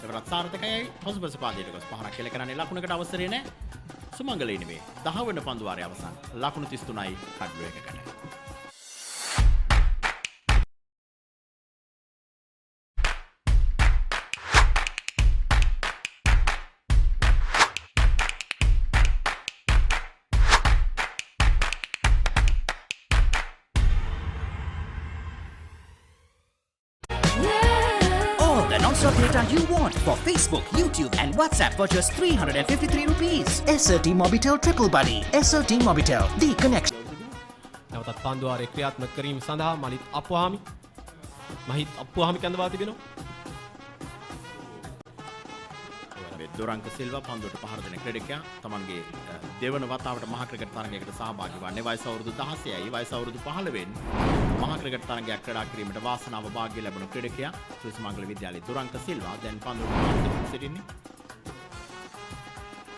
ඒවරත් සාර්ථකයි පසුපස පාදයට ගොස් පහරක් එල්ල කරන්නේ ලකුණකට අවසරය නැහැ. සුමංගල ඉනිමේ 10 වන පන්දුවාරයේ අවසන් ලකුණු 33යි කඩුළු එකකට. Non-stop data you want for Facebook, YouTube and WhatsApp for just 353 rupees. SRT Mobitel Triple Buddy. SRT Mobitel, the connection. නැවතත් පන්දුවාරයේ ක්‍රියාත්මක කිරීම සඳහා මහිත් අප්පුහාමි කැඳවා තිබෙනවා. දොරංක සිල්වා පන්දුවට පහර දෙන ක්‍රීඩකයා තමන්ගේ දෙවන වතාවට මහා ක්‍රිකට් තරගයකට සහභාගී වන්නේ. වයස අවුරුදු 16යි. වයස අවුරුදු 15න් මහා ක්‍රිකට් තරගයක් ක්‍රීඩා කිරීමට වාසනාව වාග්ය ලැබුණු ක්‍රීඩකයා ශ්‍රී සුමංගල විද්‍යාලයේ දොරංක සිල්වා දැන් පන්දුවට සිටින්නේ.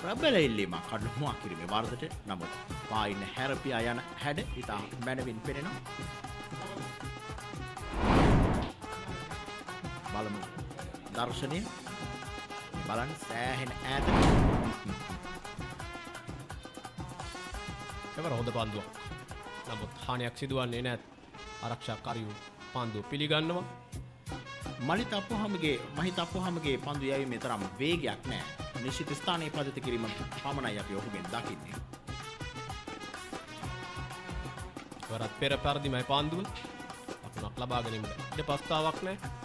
ප්‍රබල ඉල්ලීමක් කඩළු මුවා කිරීමේ වර්ධට. නමුත් පායින් හැරපියා යන හැඩ ඉතා මැනවින් පෙනෙනවා. බලමු දර්ශනය බලන්න සෑහෙන ඈත. එවර හොඳ පන්දුවක්. නමුත් හානියක් සිදුවන්නේ නැහැ. ආරක්ෂාකාරීව පන්දුව පිළිගන්නවා. මහිත අපුහමගේ පන්දු යැවීමේ තරම් වේගයක් නැහැ. නිශ්චිත ස්ථානයේ පදිත කිරීම පමණයි අපි ඔහුගෙන් දකින්නේ. වරත් පෙර පරිදිමයි පන්දුව ලකුණක් ලබා ගැනීමට ඉඩ පස්තාවක් නැහැ.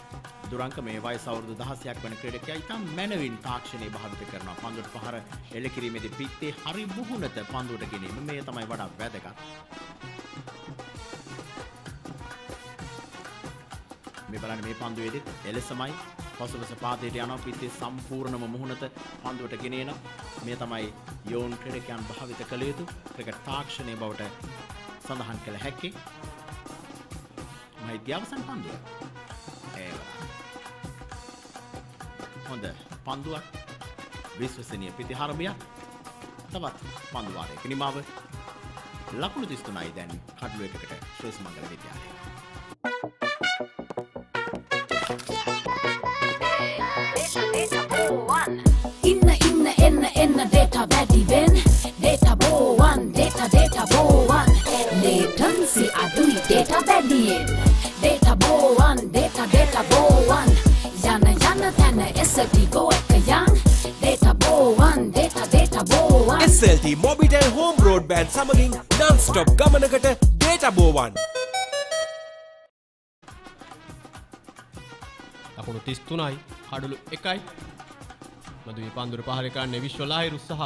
දුරංක මේ වයස අවුරුදු 16ක් වන ක්‍රීඩකයා ඉතාම මැනවින් තාක්ෂණය භාවිත කරනවා. පන්දුවට පහර එල්ල කිරීමේදී පිටේ හරි බුහුණත පන්දුවට ගෙනීම මේ තමයි වඩා වැදගත්. මේ බලන්න මේ පන්දුවේදී එලෙසමයි පසුපස පාදයට යනවා. පිටේ සම්පූර්ණම මුහුණත පන්දුවට ගෙනේන මේ තමයි යෝන් ක්‍රීඩකයන් භාවිත කළ යුතු ක්‍රිකට් තාක්ෂණය බවට සඳහන් කළ හැකි. මහිද්‍ය අවසන් පන්දුව. හොඳ පන්දුවක් විශ්වසනීය පිටිහරබයක් තවත් පන්දු වාරයක නිමාව ලකුණු 33යි දැන් කඩලු එකකට ශ්‍රී සුමංගල විද්‍යාලය. එන්න data වැඩි වෙන්න data බෝවන් data බෝවන් latency අඩුයි data වැඩියෙන් data බෝවන් data බෝවන් යන තැන SLT go එක යන් data බෝවන් data බෝවන් SLT Mobitel Home Broadband සමගින් non-stop ගමනකට data බෝවන්. ලකුණු 33යි කඩලු 1යි. මදුවේ පන්දුර පහර කරන්නේ විශ්වලාහිරු සහ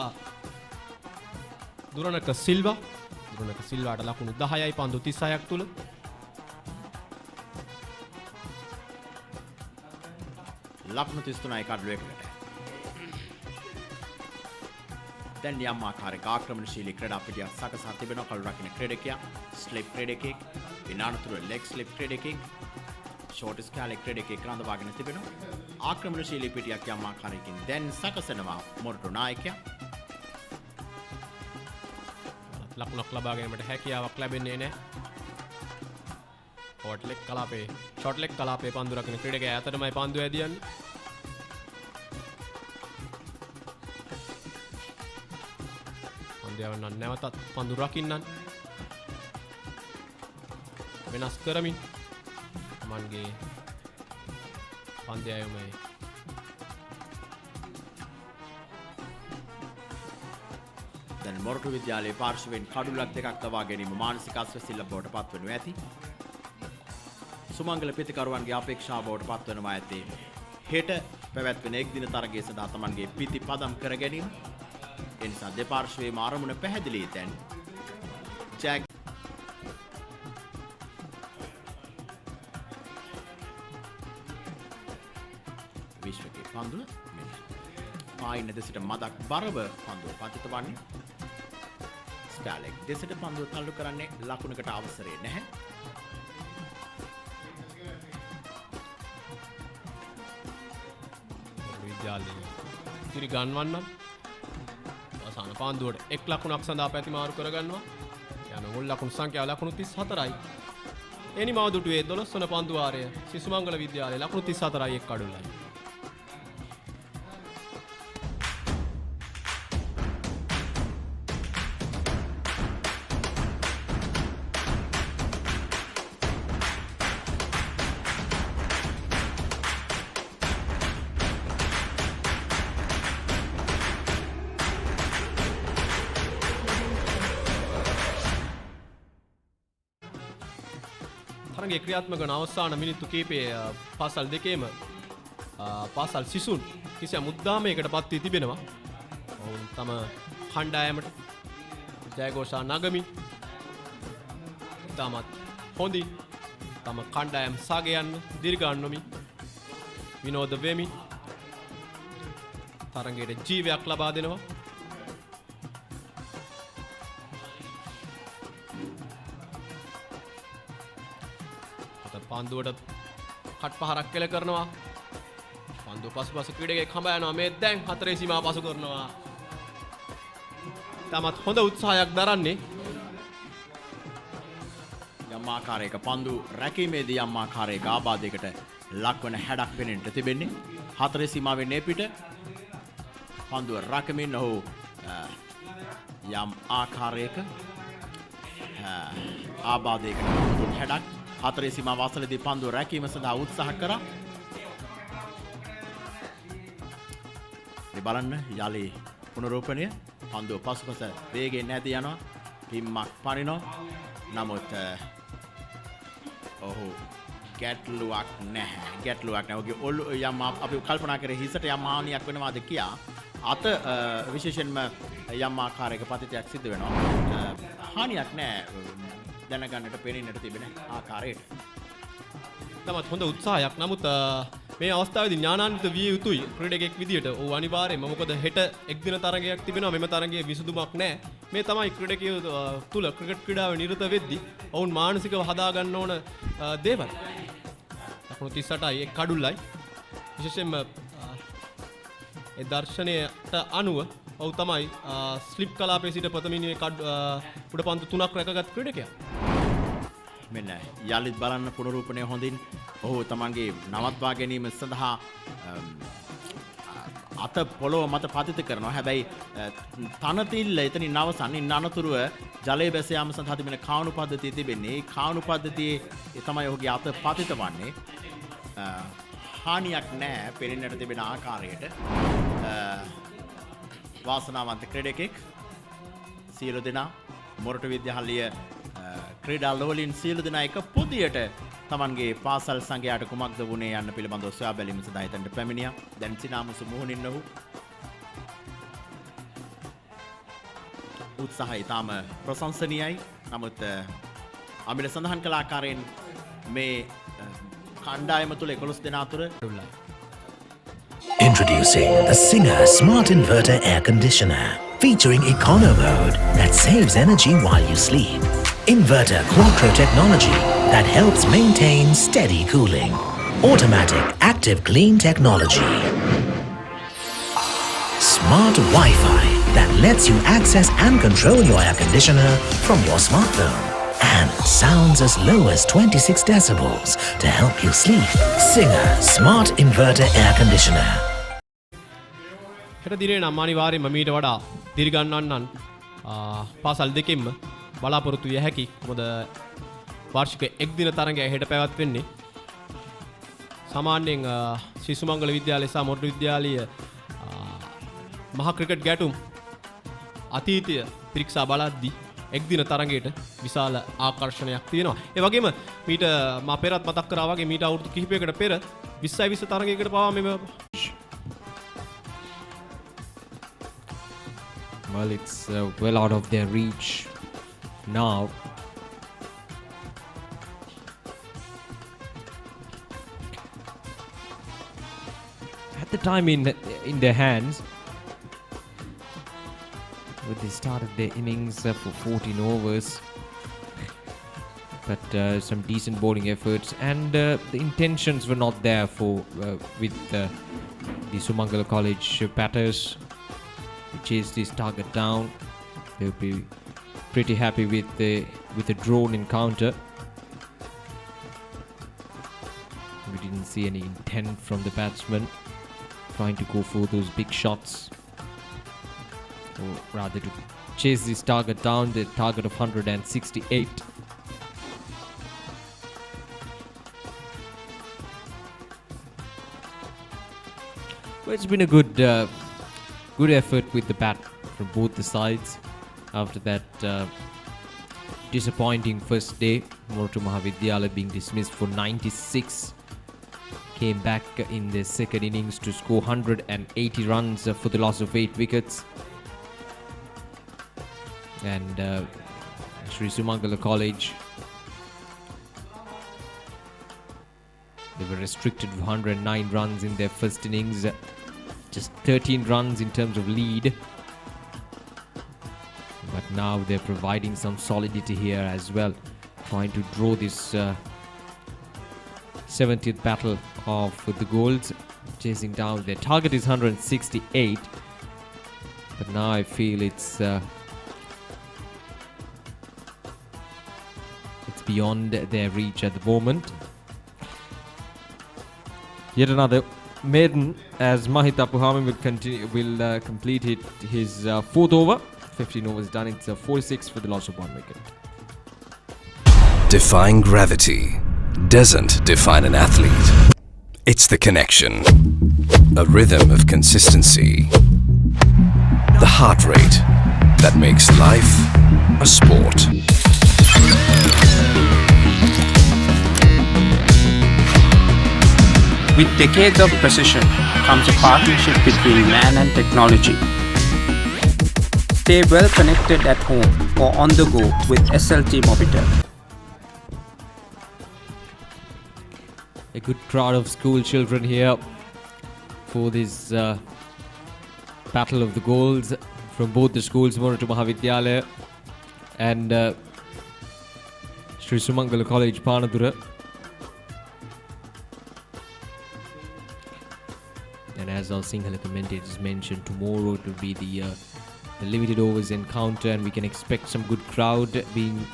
දුරණක සිල්වා. දුරණක සිල්වාට ලකුණු 10යි පන්දු 36ක් තුල. ලකුණු 33යි කඩලු එකකට. දැන් යම් ආකාරයක ආක්‍රමණශීලී ක්‍රීඩා පිටියක් සකසා තිබෙනවා කළු රකින්න ක්‍රීඩකයා. ස්ලිප් ක්‍රීඩකෙක්, විනාඩිතුර ලෙග් ස්ලිප් ක්‍රීඩකෙක්, ෂෝට් ස්කෑලේ ක්‍රීඩකෙක් රඳවාගෙන තිබෙනවා. ආක්‍රමණශීලී පිටියක් යම් ආකාරයකින් දැන් සකසනවා මොරටු නායකයා. ලකුණක් ලබා ගැනීමට හැකියාවක් ලැබෙන්නේ නැහැ. ෂොට් ලෙග් කලාපේ පන්දු රකින්න ක්‍රීඩකයා අතරමයි පන්දු ඇදියන්නේ. පන්දුවන්න නැවතත් පන්දු රකින්නන් වෙනස් කරමින් මන්ගේ පන්දයයමයි දැන් මොරටු විද්‍යාලයේ පාර්ශවයෙන් කඩුලක් දෙකක් තබා ගැනීම මානසික අස්වැසිල්ල බවට පත්වනු ඇති. සුමංගල පිතිකරුවන්ගේ අපේක්ෂාව බවට පත්වනවා ඇත්තේ හෙට පැවැත්වෙන එක් දින තරගය සඳහා තමන්ගේ පිති පදම් කර ගැනීම. ඒ නිසා දෙපාර්ශවයේම අරමුණ පැහැදිලි දැන් ජැක් විශ්වකේ පන්දුව පායින දෙසට මදක් බරව පන්දුව පතිත වන්නේ. ස්කෑලෙක් දෙසට පන්දුව තල්ලු කරන්නේ ලකුණකට අවසරය නැහැ. විද්‍යාලයේ ඉතිරි ගන්වන්නම් අවසාන පන්දුවට එක් ලකුණක් සඳහා පැතිමාරු කරගන්නවා. යන මුල් ලකුණු සංඛ්‍යාව ලකුණු 34යි. එනිමාව දුටුවේ 12 වන පන්දු වාරය සුමංගල විද්‍යාලයේ ලකුණු 34යි එක් කඩුල්ලයි. තරගයේ ක්‍රියාත්මක වන අවසාන මිනිත්තු කිහිපයේ පාසල් දෙකේම පාසල් සිසුන් කිසියම් මුද්දාමයකට පත් වී තිබෙනවා. ඔවුන් තම කණ්ඩායමට ජයഘോഷා නගමින් තමත් හොඳින් තම කණ්ඩායම් සාගයන්න දිරිගන්වමින් විනෝද වෙමින් තරගයට ජීවයක් ලබා දෙනවා. පන්දුවට කට් පහරක් කෙල කරනවා. පන්දුව පසුපස ක්‍රීඩකයෙක් හඹා යනවා. මේ දැන් හතරේ සීමාව පසු කරනවා. තමත් හොඳ උත්සාහයක් දරන්නේ. යම් ආකාරයක පන්දු රැකීමේදී යම් ආකාරයක ආබාධයකට ලක්වන හැඩක් පෙනෙන්නට තිබෙන්නේ. හතරේ සීමාවෙන් එපිට පන්දුව රැකමින් ඔහු යම් ආකාරයක ආබාධයකට දුන් හැඩක් හතරේ සීමා වාසලදී පන්දුව රැකීම සඳහා උත්සාහ කරා. මේ බලන්න යලි පුනරූපණය පන්දුව පසුපස වේගයෙන් නැති යනවා. පිම්මක් පනිනවා. නමුත් ඔහු ගැටලුවක් නැහැ. ඔහුගේ ඔල්ල යම් අපි කල්පනා කරේ හිසට යම් හානියක් වෙනවාද කියා. අත විශේෂයෙන්ම යම් ආකාරයක පතිතයක් සිද්ධ වෙනවා. හානියක් නැහැ. දැනගන්නට පෙනෙන්නට තිබෙන ආකාරයට. තමත් හොඳ උත්සාහයක්. නමුත් මේ අවස්ථාවේදී ඥානාන්විත විය යුතුයි ක්‍රීඩකෙක් විදියට. ඔව් අනිවාර්යයෙන්ම. මොකද හෙට එක්දින තරගයක් තිබෙනවා. මෙම තරගයේ විසඳුමක් නැහැ. මේ තමයි ක්‍රීඩකයෝ තුල ක්‍රිකට් ක්‍රීඩාවේ නිරත වෙද්දී ඔවුන් මානසිකව හදා ගන්න ඕන දේවල්. ලකුණු 38යි එක් කඩුල්ලයි. විශේෂයෙන්ම ඒ දර්ශනයට අනුව ඔව් තමයි ස්ලිප් කලාපයේ සිට ප්‍රථමිනියේ උඩ පන්දු 3ක් රැකගත් ක්‍රීඩකයා. මෙන්න යලිත් බලන්න පුනරූපණය හොඳින් ඔහු තමන්ගේ නවත්වා ගැනීම සඳහා අත පොළොව මත පතිත කරනවා. හැබැයි තනතිල්ල එතනින් අවසන් අනතුරුව ජලය බැස යාම සඳහා තිබෙන කාණු පද්ධතිය තිබෙන්නේ. ඒ කාණු පද්ධතියේ තමයි ඔහුගේ අත පතිත වන්නේ. හානියක් නැහැ පෙනෙන්නට තිබෙන ආකාරයට. වාසනාවන්ත ක්‍රීඩකෙක් සියලු දෙනා මොරටු විද්‍යාලය ක්‍රීඩා ලෝලින් සියලු දෙනා එක පොදියට තමන්ගේ පාසල් සංඝයාට කුමක්ද වුණේ යන්න පිළිබඳව සොයා බැලීම සඳහා එතනට පැමිණියා. දැන් සිනාමුසු මුහුණින් ඔහු උත්සාහය තාම ප්‍රශංසනීයයි. නමුත් අමිල සඳහන් කළ ආකාරයෙන් මේ කණ්ඩායම තුළ 11 දෙනා අතර Introducing the Singer Smart Inverter Air Conditioner, featuring econo mode that saves energy while you sleep. Inverter Quattro technology that helps maintain steady cooling. Automatic active clean technology. Smart Wi-Fi that lets you access and control your air conditioner from your smartphone. And sounds as low as 26 decibels to help you sleep. Singer Smart Inverter Air Conditioner. හෙට දිනේ නම් අනිවාර්යයෙන්ම මීට වඩා දිරිගන්නන්නන් පාසල් දෙකෙන්ම බලාපොරොත්තු විය හැකි. මොකද වාර්ෂික එක් දින තරගය හෙට පැවැත්වෙන්නේ. සාමාන්‍යයෙන් ශ්‍රී සුමංගල විද්‍යාලය සහ මොරටු විද්‍යාලය මහා ක්‍රිකට් ගැටුම් අතීතය පිරික්සා බලද්දී එක් දින තරගයට විශාල ආකර්ෂණයක් තියෙනවා. ඒ වගේම මීට මා පෙරත් මතක් කරා වගේ මීට අවුරුදු කිහිපයකට පෙර 20 තරගයකට පවා මෙම Well, it's well out of their reach now. At the time in their hands, when they started their innings for 14 overs, but some decent bowling efforts, and the intentions were not there for with the Sumangala College batters. Chase this target down. They'll be pretty happy with the drone encounter. We didn't see any intent from the batsman trying to go for those big shots, or rather to chase this target down, the target of 168. Well, it's been a good effort with the bat from both the sides. After that disappointing first day, Moratuwa Maha Vidyalaya being dismissed for 96, came back in the second innings to score 180 runs for the loss of 8 wickets. And Sri Sumangala College, they were restricted to 109 runs in their first innings. Just 13 runs in terms of lead. But now they're providing some solidity here as well, trying to draw this 70th battle of the goals, chasing down. Their target is 168, but now I feel it's beyond their reach at the moment. Yet another maiden, as Mahita Puhami will complete his fourth over. 15 overs done. It's 46 for the loss of 1 wicket. Defying gravity doesn't define an athlete. It's the connection, a rhythm of consistency, the heart rate that makes life a sport. With decades of precision comes a partnership between man and technology. Stay well connected at home or on the go with SLT Mobitel. A good crowd of school children here for this battle of the goals from both the schools, Moratuwa Maha Vidyalaya and Sri Sumangala College, Panadura. And as our Sinhala commentators mentioned, tomorrow it will be the limited overs encounter, and we can expect some good crowd being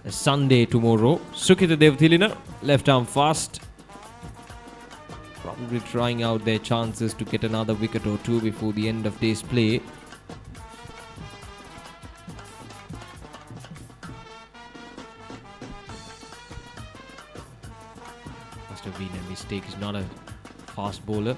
a Sunday tomorrow. Sukita Devthilina, left arm fast, probably trying out their chances to get another wicket or two before the end of day's play. Must have been a mistake. He's not a fast bowler.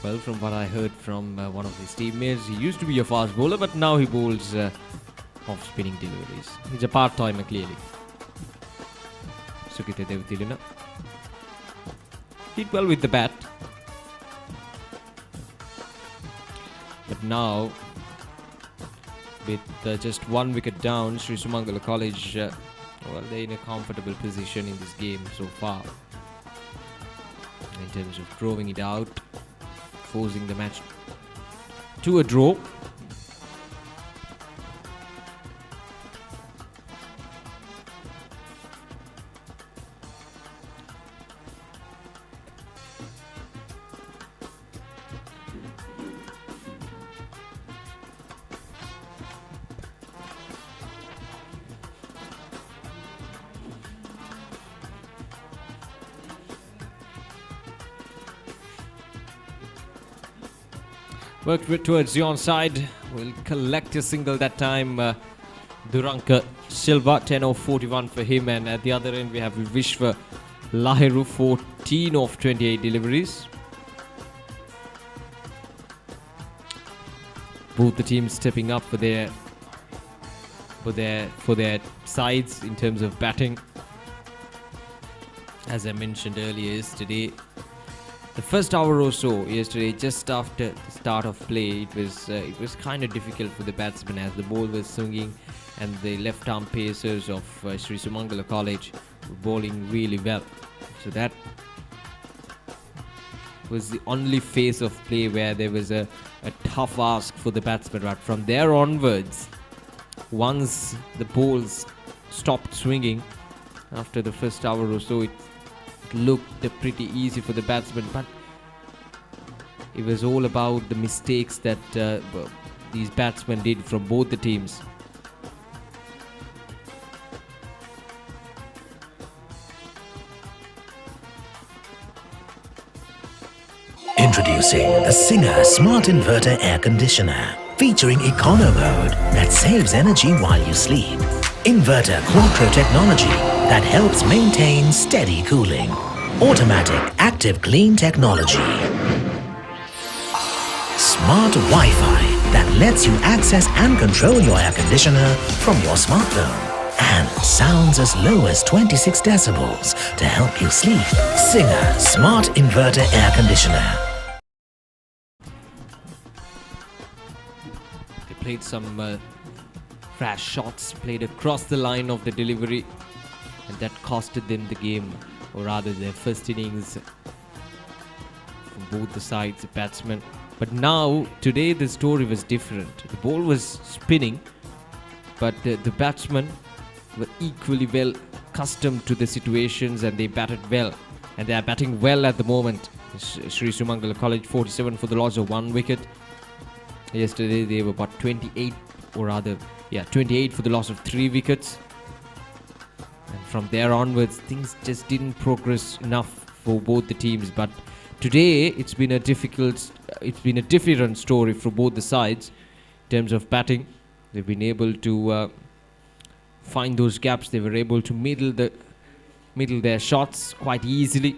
Well, from what I heard from one of his teammates, he used to be a fast bowler, but now he bowls off-spinning deliveries. He's a part-timer, clearly. Sukita Devthilina hit well with the bat. But now, with just one wicket down, Sri Sumangala College, well, they're in a comfortable position in this game so far. In terms of drawing it out, forcing the match to a draw. Worked towards the onside. Will collect a single that time. Duranka Silva, 10 of 41 for him. And at the other end, we have Vishwa Lahiru, 14 of 28 deliveries. Both the teams stepping up for their sides in terms of batting. As I mentioned earlier yesterday, the first hour or so yesterday, just after the start of play, it was kind of difficult for the batsmen as the ball was swinging, and the left-arm pacers of Sri Sumangala College were bowling really well. So that was the only phase of play where there was a tough ask for the batsmen. But from there onwards, once the balls stopped swinging after the first hour or so, it looked pretty easy for the batsmen, but it was all about the mistakes that these batsmen did from both the teams. Introducing the Singer Smart Inverter Air Conditioner, featuring Econo Mode that saves energy while you sleep. Inverter Quattro technology that helps maintain steady cooling. Automatic Active Clean technology. Smart Wi-Fi that lets you access and control your air conditioner from your smartphone. And sounds as low as 26 decibels to help you sleep. Singer Smart Inverter Air Conditioner. They played some crash shots, played across the line of the delivery, and that costed them the game, or rather their first innings from both the sides, the batsmen. But now, today the story was different. The ball was spinning, but the batsmen were equally well accustomed to the situations and they batted well. and they are batting well at the moment. Sri Sumangala College 47 for the loss of 1 wicket. Yesterday they were about 28 for the loss of 3 wickets. And from there onwards, things just didn't progress enough for both the teams. But today it's been a different story for both the sides in terms of batting. They've been able to find those gaps. They were able to middle their shots quite easily.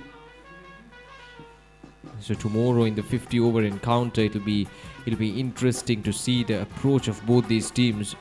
So tomorrow in the 50 over encounter, it'll be interesting to see the approach of both these teams.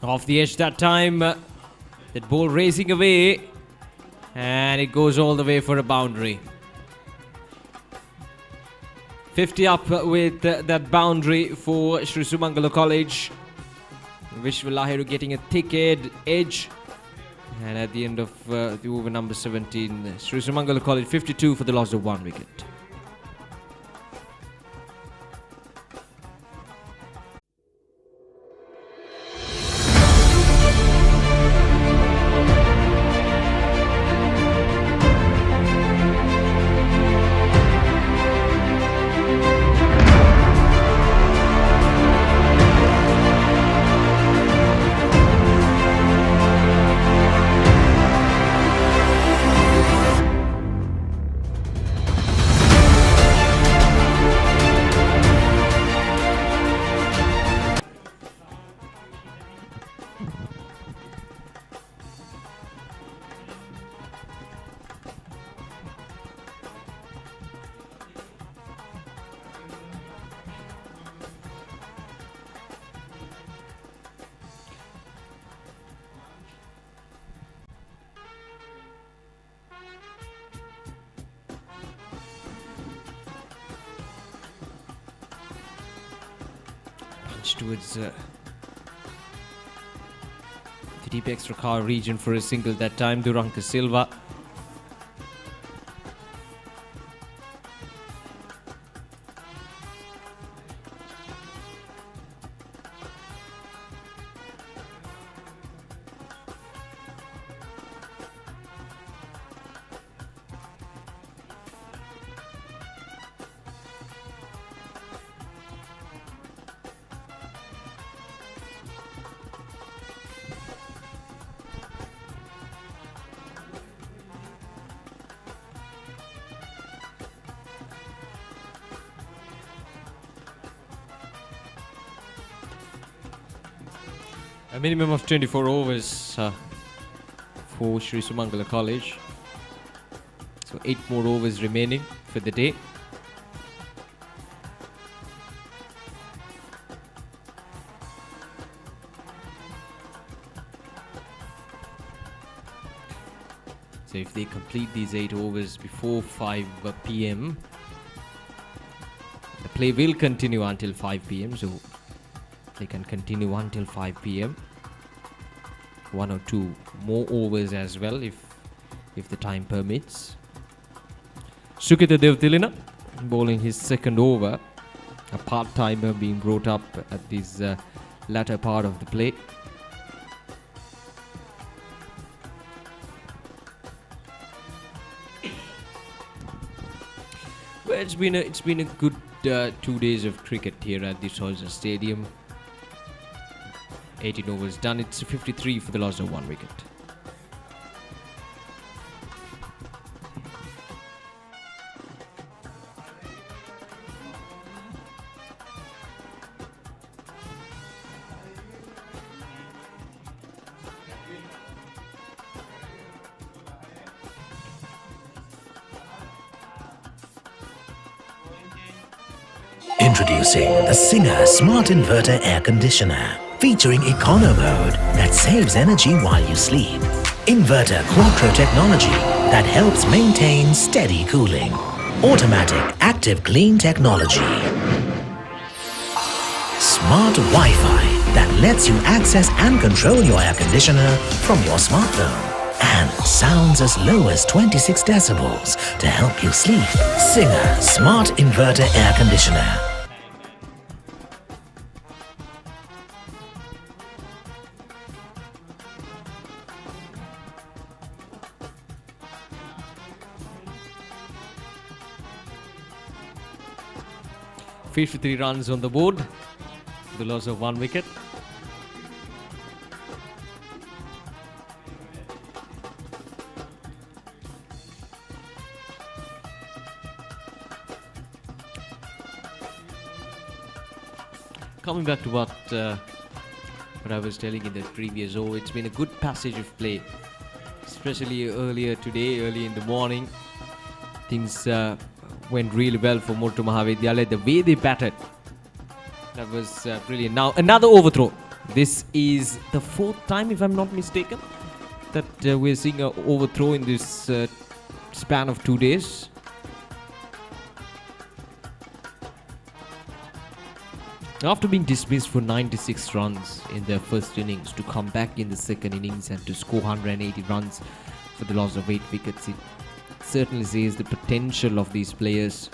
Off the edge that time, that ball racing away, and it goes all the way for a boundary. 50 up with that boundary for Sri Sumangala College. Vishwa Lahiru getting a thick edge, and at the end of the over number 17, Sri Sumangala College 52 for the loss of 1 wicket. Towards the deep extra car region for a single that time. Duranka Silva. A minimum of 24 overs for Sri Sumangala College. So 8 more overs remaining for the day. So if they complete these 8 overs before 5 p.m, the play will continue until 5 p.m. So they can continue until 5 p.m. 1 or 2 more overs as well if the time permits. Sukita Devtilina bowling his second over. A part-timer being brought up at this latter part of the play. Well, it's been a good 2 days of cricket here at the Soyza Stadium. 18 overs done. It's 53 for the loss of 1 wicket. Introducing the Singer Smart Inverter Air Conditioner, featuring Econo Mode that saves energy while you sleep. Inverter Quattro technology that helps maintain steady cooling. Automatic Active Clean technology. Smart Wi-Fi that lets you access and control your air conditioner from your smartphone. And sounds as low as 26 decibels to help you sleep. Singer Smart Inverter Air Conditioner. .53 runs on the board, the loss of 1 wicket. Coming back to what I was telling in the previous over, it's been a good passage of play, especially earlier today, early in the morning. Things went really well for Moratuwa Maha Vidyalaya. The way they batted, that was brilliant. Now another overthrow. This is the 4th time, if I'm not mistaken, that we're seeing an overthrow in this span of 2 days. After being dismissed for 96 runs in their first innings, to come back in the second innings and to score 180 runs for the loss of 8 wickets, it certainly says the potential of these players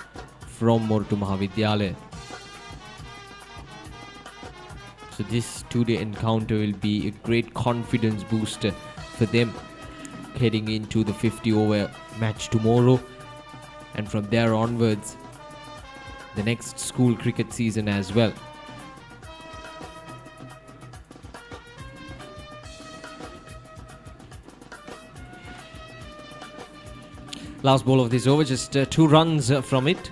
from Moratuwa Maha Vidyalaya. So this 2-day encounter will be a great confidence booster for them heading into the 50-over match tomorrow, and from there onwards the next school cricket season as well. Last ball of this over, just 2 runs from it.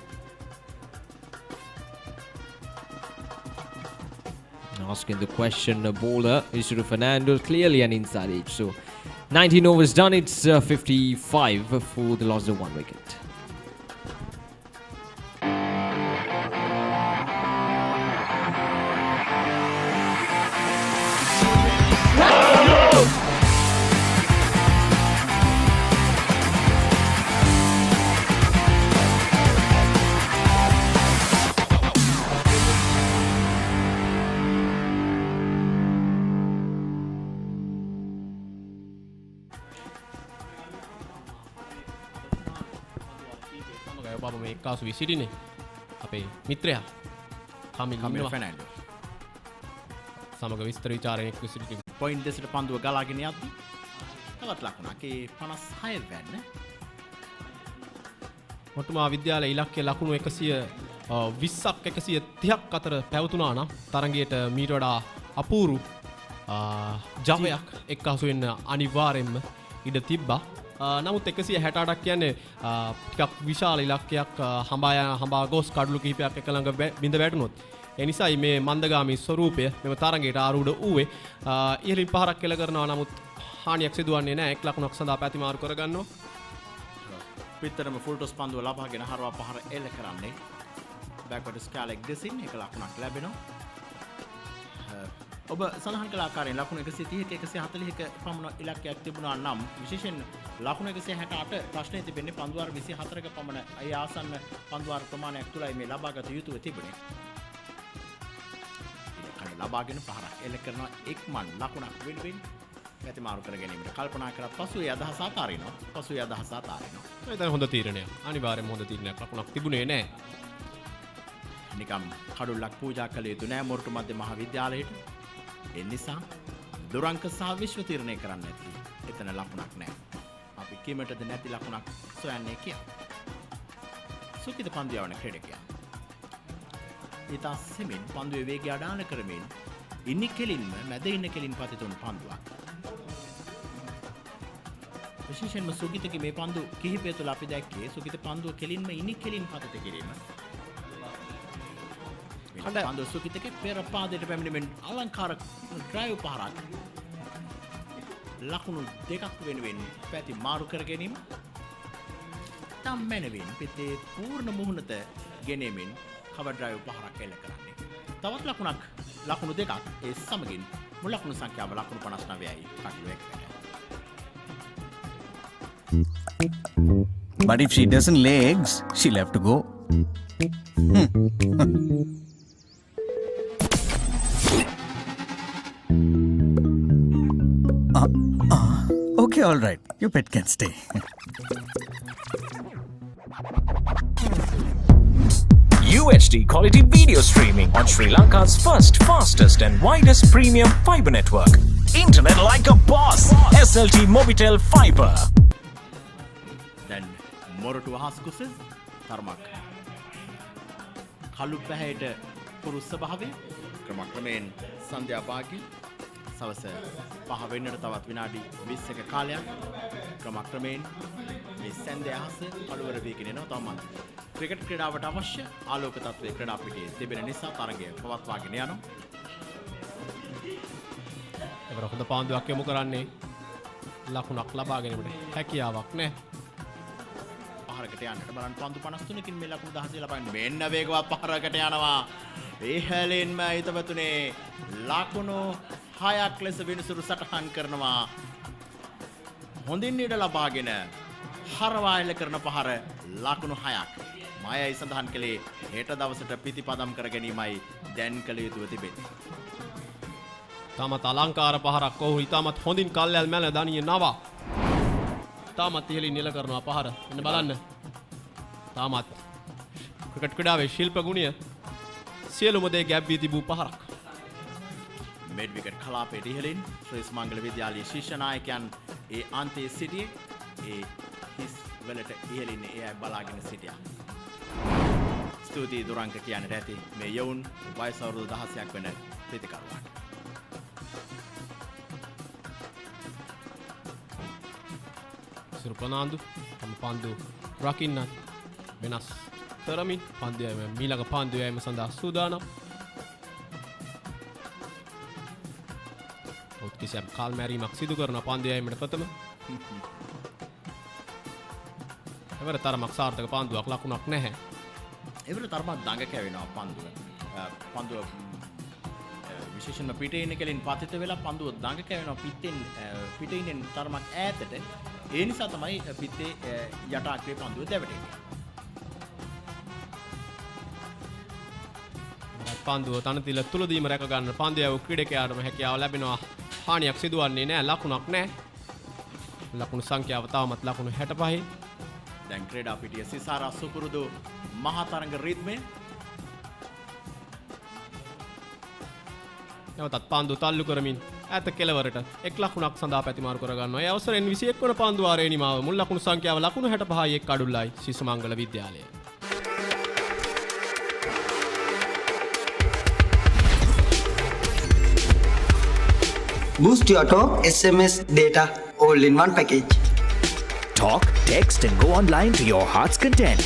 Asking the question, bowler Isuru Fernando, clearly an inside edge. So 19 overs done, it's 55 for the loss of 1 wicket. කාසු විසිටිනේ අපේ මිත්‍රයා කමිල් ෆර්නැන්ඩෝ සමග විස්තර විචාරණයක් විසිටින point දෙසට පන්දුව ගලාගෙන යද්දි තවත් ලකුණක් ඒ 56 වෙන්න මොරටුව මහා විද්‍යාලය ඉලක්කය ලකුණු 120ක් 130ක් අතර පැවතුනා නම් තරගයට මීට වඩා අපූරු ජවයක් එක්කාසු වෙන්න අනිවාර්යෙන්ම ඉඩ තිබ්බා. නමුත් 168ක් කියන්නේ ටිකක් විශාල ඉලක්කයක් හඹා ගොස් කඩලු කිහිපයක් එක ළඟ බිඳ වැටුනොත් ඒ නිසායි මේ මන්දගාමී ස්වරූපය මෙම තරගයට ආරූඪ වූයේ. ඉහළින් පහරක් කෙල කරනවා නමුත් හානියක් සිදුවන්නේ නැහැ. 1 ලකුණක් සඳහා පැතිමාරු කරගන්නවා. පිටතරම ෆුල් ටොස් පන්දුව ලබාගෙන හරවා පහර එල්ල කරන්නේ බෑක්වර්ඩ් ස්කෑලෙක් දෙසින් 1 ලකුණක් ලැබෙනවා. ඔබ සඳහන් කළ ආකාරයෙන් ලකුණු 130ක 140ක පමණ ඉලක්කයක් තිබුණා නම් විශේෂයෙන් ලකුණු 168 ප්‍රශ්නේ තිබෙන්නේ පන්දුවාර 24ක පමණ ඒ ආසන්න පන්දුවාර ප්‍රමාණයක් තුලයි මේ ලබාගත යුතුව තිබුණේ. ඉලක්කය ලබාගෙන පහරක් එල්ල කරනවා එක්මන් ලකුණක් වෙනුවෙන් පැතිමාරු කර ගැනීමට කල්පනා කරත් පසුවේ අදහස අතාරිනවා. ඒක හොඳ තීරණයක්. අනිවාර්යයෙන්ම හොඳ තීරණයක්. ලකුණක් තිබුණේ නැහැ. නිකම් කඩුල්ලක් පූජා කළ යුතු නෑ මොරටු මධ්‍ය මහා විද්‍යාලයට. ඒ නිසා දුරංක සහ විශ්ව තීරණය කරන්න ඇති. එතන ලකුණක් නැහැ. අපි කීමටද නැති ලකුණක් සොයන්නේ කියලා. සුකිත පන්දු යවන ක්‍රීඩකයා. ඊට පස්සේ පන්දුවේ වේගය අඩාල කරමින් ඉනි කෙලින්ම මැද ඉන්න කෙලින් පතිත වුණු පන්දුවක්. විශේෂයෙන්ම සුගිතගේ මේ පන්දු කිහිපය තුළ අපි දැක්කේ සුගිත පන්දුව කෙලින්ම ඉනි කෙලින් පතිත කිරීම. පන්දුව සුගිතගේ පෙර පාදයට පැමිණීමෙන් අලංකාර ඩ්‍රයිව් පහරක් ලකුණු දෙකක් වෙනුවෙන් පැති මාරු කර ගැනීම. මැනවින් පිතේ පූර්ණ මුහුණත ගෙනීමෙන් කවර් ඩ්‍රයිව් පහරක් එල්ල කරන්නේ. තවත් ලකුණු දෙකක් ඒ සමගින් මුල් ලකුණු සංඛ්‍යාව ලකුණු 59යි කටයුතු එකට. But if she doesn't lay eggs, she'll have to go. Okay, all right. Your pet can stay. UHD quality video streaming on Sri Lanka's first, fastest and widest premium fibre network. Internet like a boss. SLT Mobitel Fibre. Then Moratuwa හස්කුස තරමක් කළු පැහැයට පුරුස්ස භාවය ක්‍රමක්‍රමයෙන් සන්ධ්‍යා භාගයේ සවස 5 වෙන්නට තවත් විනාඩි 20ක කාලයක් ක්‍රමක්‍රමයෙන් මේ සන්ධ්‍යා අහස කළුවර වීගෙන යනවා. තවම ක්‍රිකට් ක්‍රීඩාවට අවශ්‍ය ආලෝක තත්ත්වයේ ක්‍රීඩා පිටියේ තිබෙන නිසා තරගය පවත්වාගෙන යනවා. එවර හොඳ පාන්දුවක් යොමු කරන්නේ ලකුණක් ලබා ගැනීමට හැකියාවක් නැහැ. පහරකට යන්නට බලන්න පන්දු 53කින් මේ ලකුණු 16 ලබන්නේ. මෙන්න වේගවත් පහරකට යනවා. ඉහළින්ම හිතවතුනේ ලකුණු 6ක් ලෙස විනිසුරු සටහන් කරනවා. හොඳින් ඉඩ ලබාගෙන හරවා එල්ල කරන පහර ලකුණු 6ක්. මායයි සඳහන් කළේ හෙට දවසට පිටිපදම් කර ගැනීමයි දැන් කළ යුතුව තිබෙන්නේ. තාමත් අලංකාර පහරක් ඔහු ඉතාමත් හොඳින් කල්යල් මැල දනිය නවා. තාමත් ඉහළින් නිල කරනවා පහර. එන්න බලන්න. තාමත් ක්‍රිකට් ක්‍රීඩාවේ ශිල්ප ගුණය සියලුම දේ ගැබ් වී තිබූ පහරක්. මෙඩ් විකට් කලාපයට ඉහළින් ශ්‍රී සුමංගල විද්‍යාලයේ ශිෂ්‍ය නායකයන් ඒ අන්තයේ සිටියේ ඒ හිස් වලට ඉහළින් ඒ අය බලාගෙන සිටියා. ස්තුතියි දුරංක කියන්නට ඇති මේ යවුන් වයස අවුරුදු 16ක් වෙන ප්‍රතිකරුවන්. සුරුපනාන්දු තම පන්දු රකින්නත් වෙනස් කරමින් පන්දුවම මීළඟ පන්දුවම සඳහා සූදානම්. ඔව් කිසියම් කාල් මැරීමක් සිදු කරන පන්දුවමට ප්‍රථම. එවර තරමක් සාර්ථක පන්දුවක් ලකුණක් නැහැ. එවර තරමක් දඟ කැවෙනවා පන්දුව. පන්දුව විශේෂයෙන්ම පිටේ ඉන්න කෙලින් පතිත වෙලා පන්දුව දඟ කැවෙනවා පිටේ ඉන්න තරමක් ඈතට. ඒ නිසා තමයි පිටේ යට අක්‍රේ පන්දුව දැවටෙන්නේ. පන්දුව තනතිල තුලදීම රැක ගන්න පන්දුව ක්‍රීඩකයාටම හැකියාව ලැබෙනවා. හානියක් සිදුවන්නේ නැහැ. ලකුණක් නැහැ. ලකුණු සංඛ්‍යාව තාමත් ලකුණු 65යි. දැන් ක්‍රීඩා පිටිය සිසාරා සුපුරුදු මහා තරංග රිද්මේ. නැවතත් පන්දුව තල්ලු කරමින් ඈත කෙළවරට එක් ලකුණක් සඳහා පැතිමාරු කර ගන්නවා. ඒ අවසරෙන් 21 වන පන්දු වාරයේ නිමාව මුල් ලකුණු සංඛ්‍යාව ලකුණු 65යි එක් අඩුල්ලයි ශ්‍රී සුමංගල විද්‍යාලය. Boost your talk, SMS, data, all in one package. Talk, text and go online to your heart's content.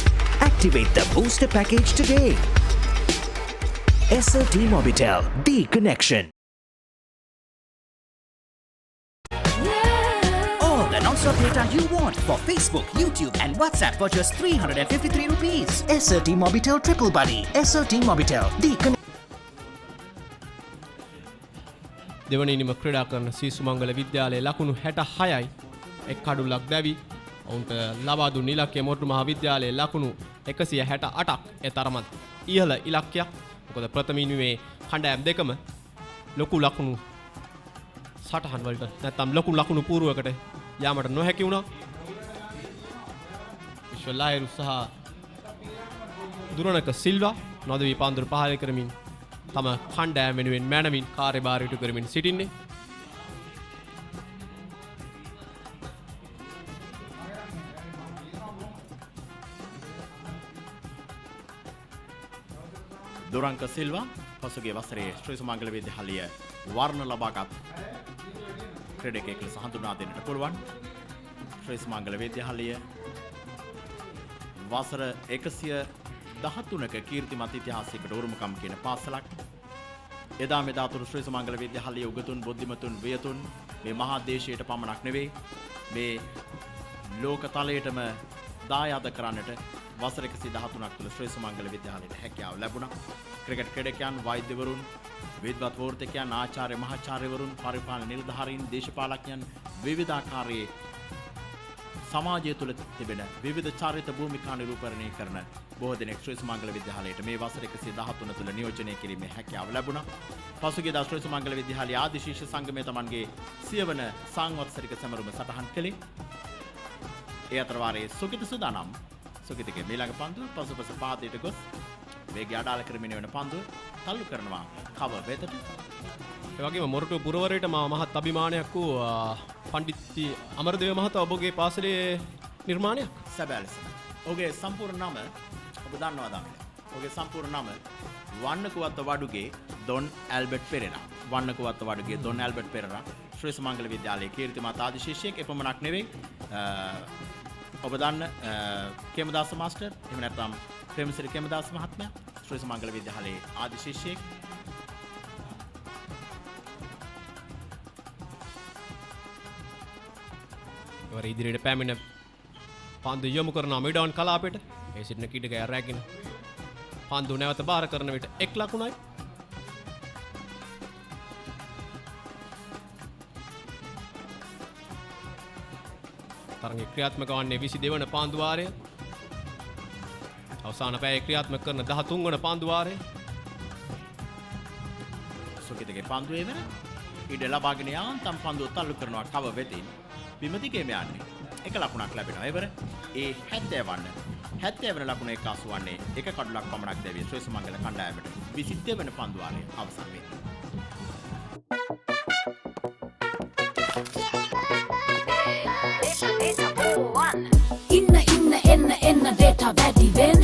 Activate the booster package today. SLT Mobitel, the connection. All the non-stop data you want for Facebook, YouTube and WhatsApp for just 353 rupees. SLT Mobitel Triple Buddy. SLT Mobitel, the connection. දෙවන ඉනිම ක්‍රීඩා කරන ශ්‍රී සුමංගල විද්‍යාලයේ ලකුණු 66යි එක් කඩුල්ලක් දැවි ඔවුන්ට ලබා දුන් ඉලක්කය මොරටු මහා විද්‍යාලයේ ලකුණු 168ක් ඒ තරමත් ඉහළ ඉලක්කයක්. මොකද ප්‍රථම ඉනිමේ කණ්ඩායම් දෙකම ලොකු ලකුණු සටහන් වලට නැත්නම් ලොකු ලකුණු පූර්වයකට යාමට නොහැකි වුණා. විශ්වලායරු සහ දුරණක සිල්වා නොදවි පන්දුර පහල කරමින් තම කණ්ඩායම වෙනුවෙන් මැනවින් කාර්යභාරය ඉටු කරමින් සිටින්නේ. දුරංක සිල්වා පසුගිය වසරේ ශ්‍රී සුමංගල විද්‍යාලය වර්ණ ලබාගත් ක්‍රීඩකයෙක් ලෙස හඳුනා දෙන්නට පුළුවන්. ශ්‍රී සුමංගල විද්‍යාලය වසර 113ක කීර්තිමත් ඉතිහාසයකට උරුමකම් කියන පාසලක්. එදා මෙදා තුරු ශ්‍රී සුමංගල විද්‍යාලයේ උගතුන් බුද්ධිමතුන් වියතුන් මේ මහා දේශයට පමණක් නෙවෙයි මේ ලෝක තලයටම දායාද කරන්නට වසර 113ක් තුළ ශ්‍රී සුමංගල විද්‍යාලයට හැකියාව ලැබුණා. ක්‍රිකට් ක්‍රීඩකයන්, වෛද්‍යවරුන්, විද්වත් වෘත්තිකයන්, ආචාර්ය මහාචාර්යවරුන්, පරිපාලන නිලධාරීන්, දේශපාලකයන් විවිධාකාරයේ සමාජය තුළ තිබෙන විවිධ චරිත භූමිකා නිරූපණය කරන බොහෝ දෙනෙක් ශ්‍රී සුමංගල විද්‍යාලයට මේ වසර 113 තුළ නියෝජනය කිරීමේ හැකියාව ලැබුණා. පසුගියදා ශ්‍රී සුමංගල විද්‍යාලයේ ආදි ශිෂ්‍ය සංගමය තමන්ගේ 100 වන සංවත්සරික සැමරුම සටහන් කළේ. ඒ අතර වාරයේ සුකිත සුදානම් සුකිතගේ මීළඟ පන්දුව පසුපස පාදයට ගොස් වේගය අඩාල කරමින වෙන පන්දුව තල්ලු කරනවා කව වෙතට. ඒ වගේම මොරටුව පුරවරයට මහත් අභිමානයක් වූ පණ්ඩිත් අමරදේව මහතා ඔබගේ පාසලේ නිර්මාණයක්. සැබෑ ලෙස. ඔහුගේ සම්පූර්ණ නම ඔබ දන්නවා දන්නේ. ඔහුගේ සම්පූර්ණ නම වන්නකුවත්ත වඩුගේ ඩොන් ඇල්බර්ට් පෙරේරා. වන්නකුවත්ත වඩුගේ ඩොන් ඇල්බර්ට් පෙරේරා ශ්‍රී සුමංගල විද්‍යාලයේ කීර්තිමත් ආදි ශිෂ්‍යයෙක්. එපමණක් නෙවෙයි ඔබ දන්න කේමදාස මාස්ටර් එහෙම නැත්නම් ප්‍රේමසිරි කේමදාස මහත්මයා ශ්‍රී සුමංගල විද්‍යාලයේ ආදි ශිෂ්‍යයෙක්. වර ඉදිරියට පැමිණ පන්දු යොමු කරන මිඩවන් කලාපයට ඒ සිටින කීඩකයා රැගෙන පන්දු නැවත බාර කරන විට 1 ලකුණයි. තරගයේ ක්‍රියාත්මක වන්නේ 22 වන පාන්දු වාරය. අවසාන පැයේ ක්‍රියාත්මක කරන 13 වන පාන්දු වාරය. සුකිතගේ පන්දුවේ වෙන ඉඩ ලබාගෙන යාන්තම් පන්දුව තල්ලු කරනවා කව වෙතින්. විමතිකේම යන්නේ 1 ලකුණක් ලැබෙනවා. එවර ඒ 70 වන ලකුණ එක්කාසු වන්නේ 1 කඩුලක් පමණක් දැවිය ශ්‍රී සුමංගල කණ්ඩායමට 22 වන පන්දු වාරය අවසන් වේ. Inna data වැඩි වෙන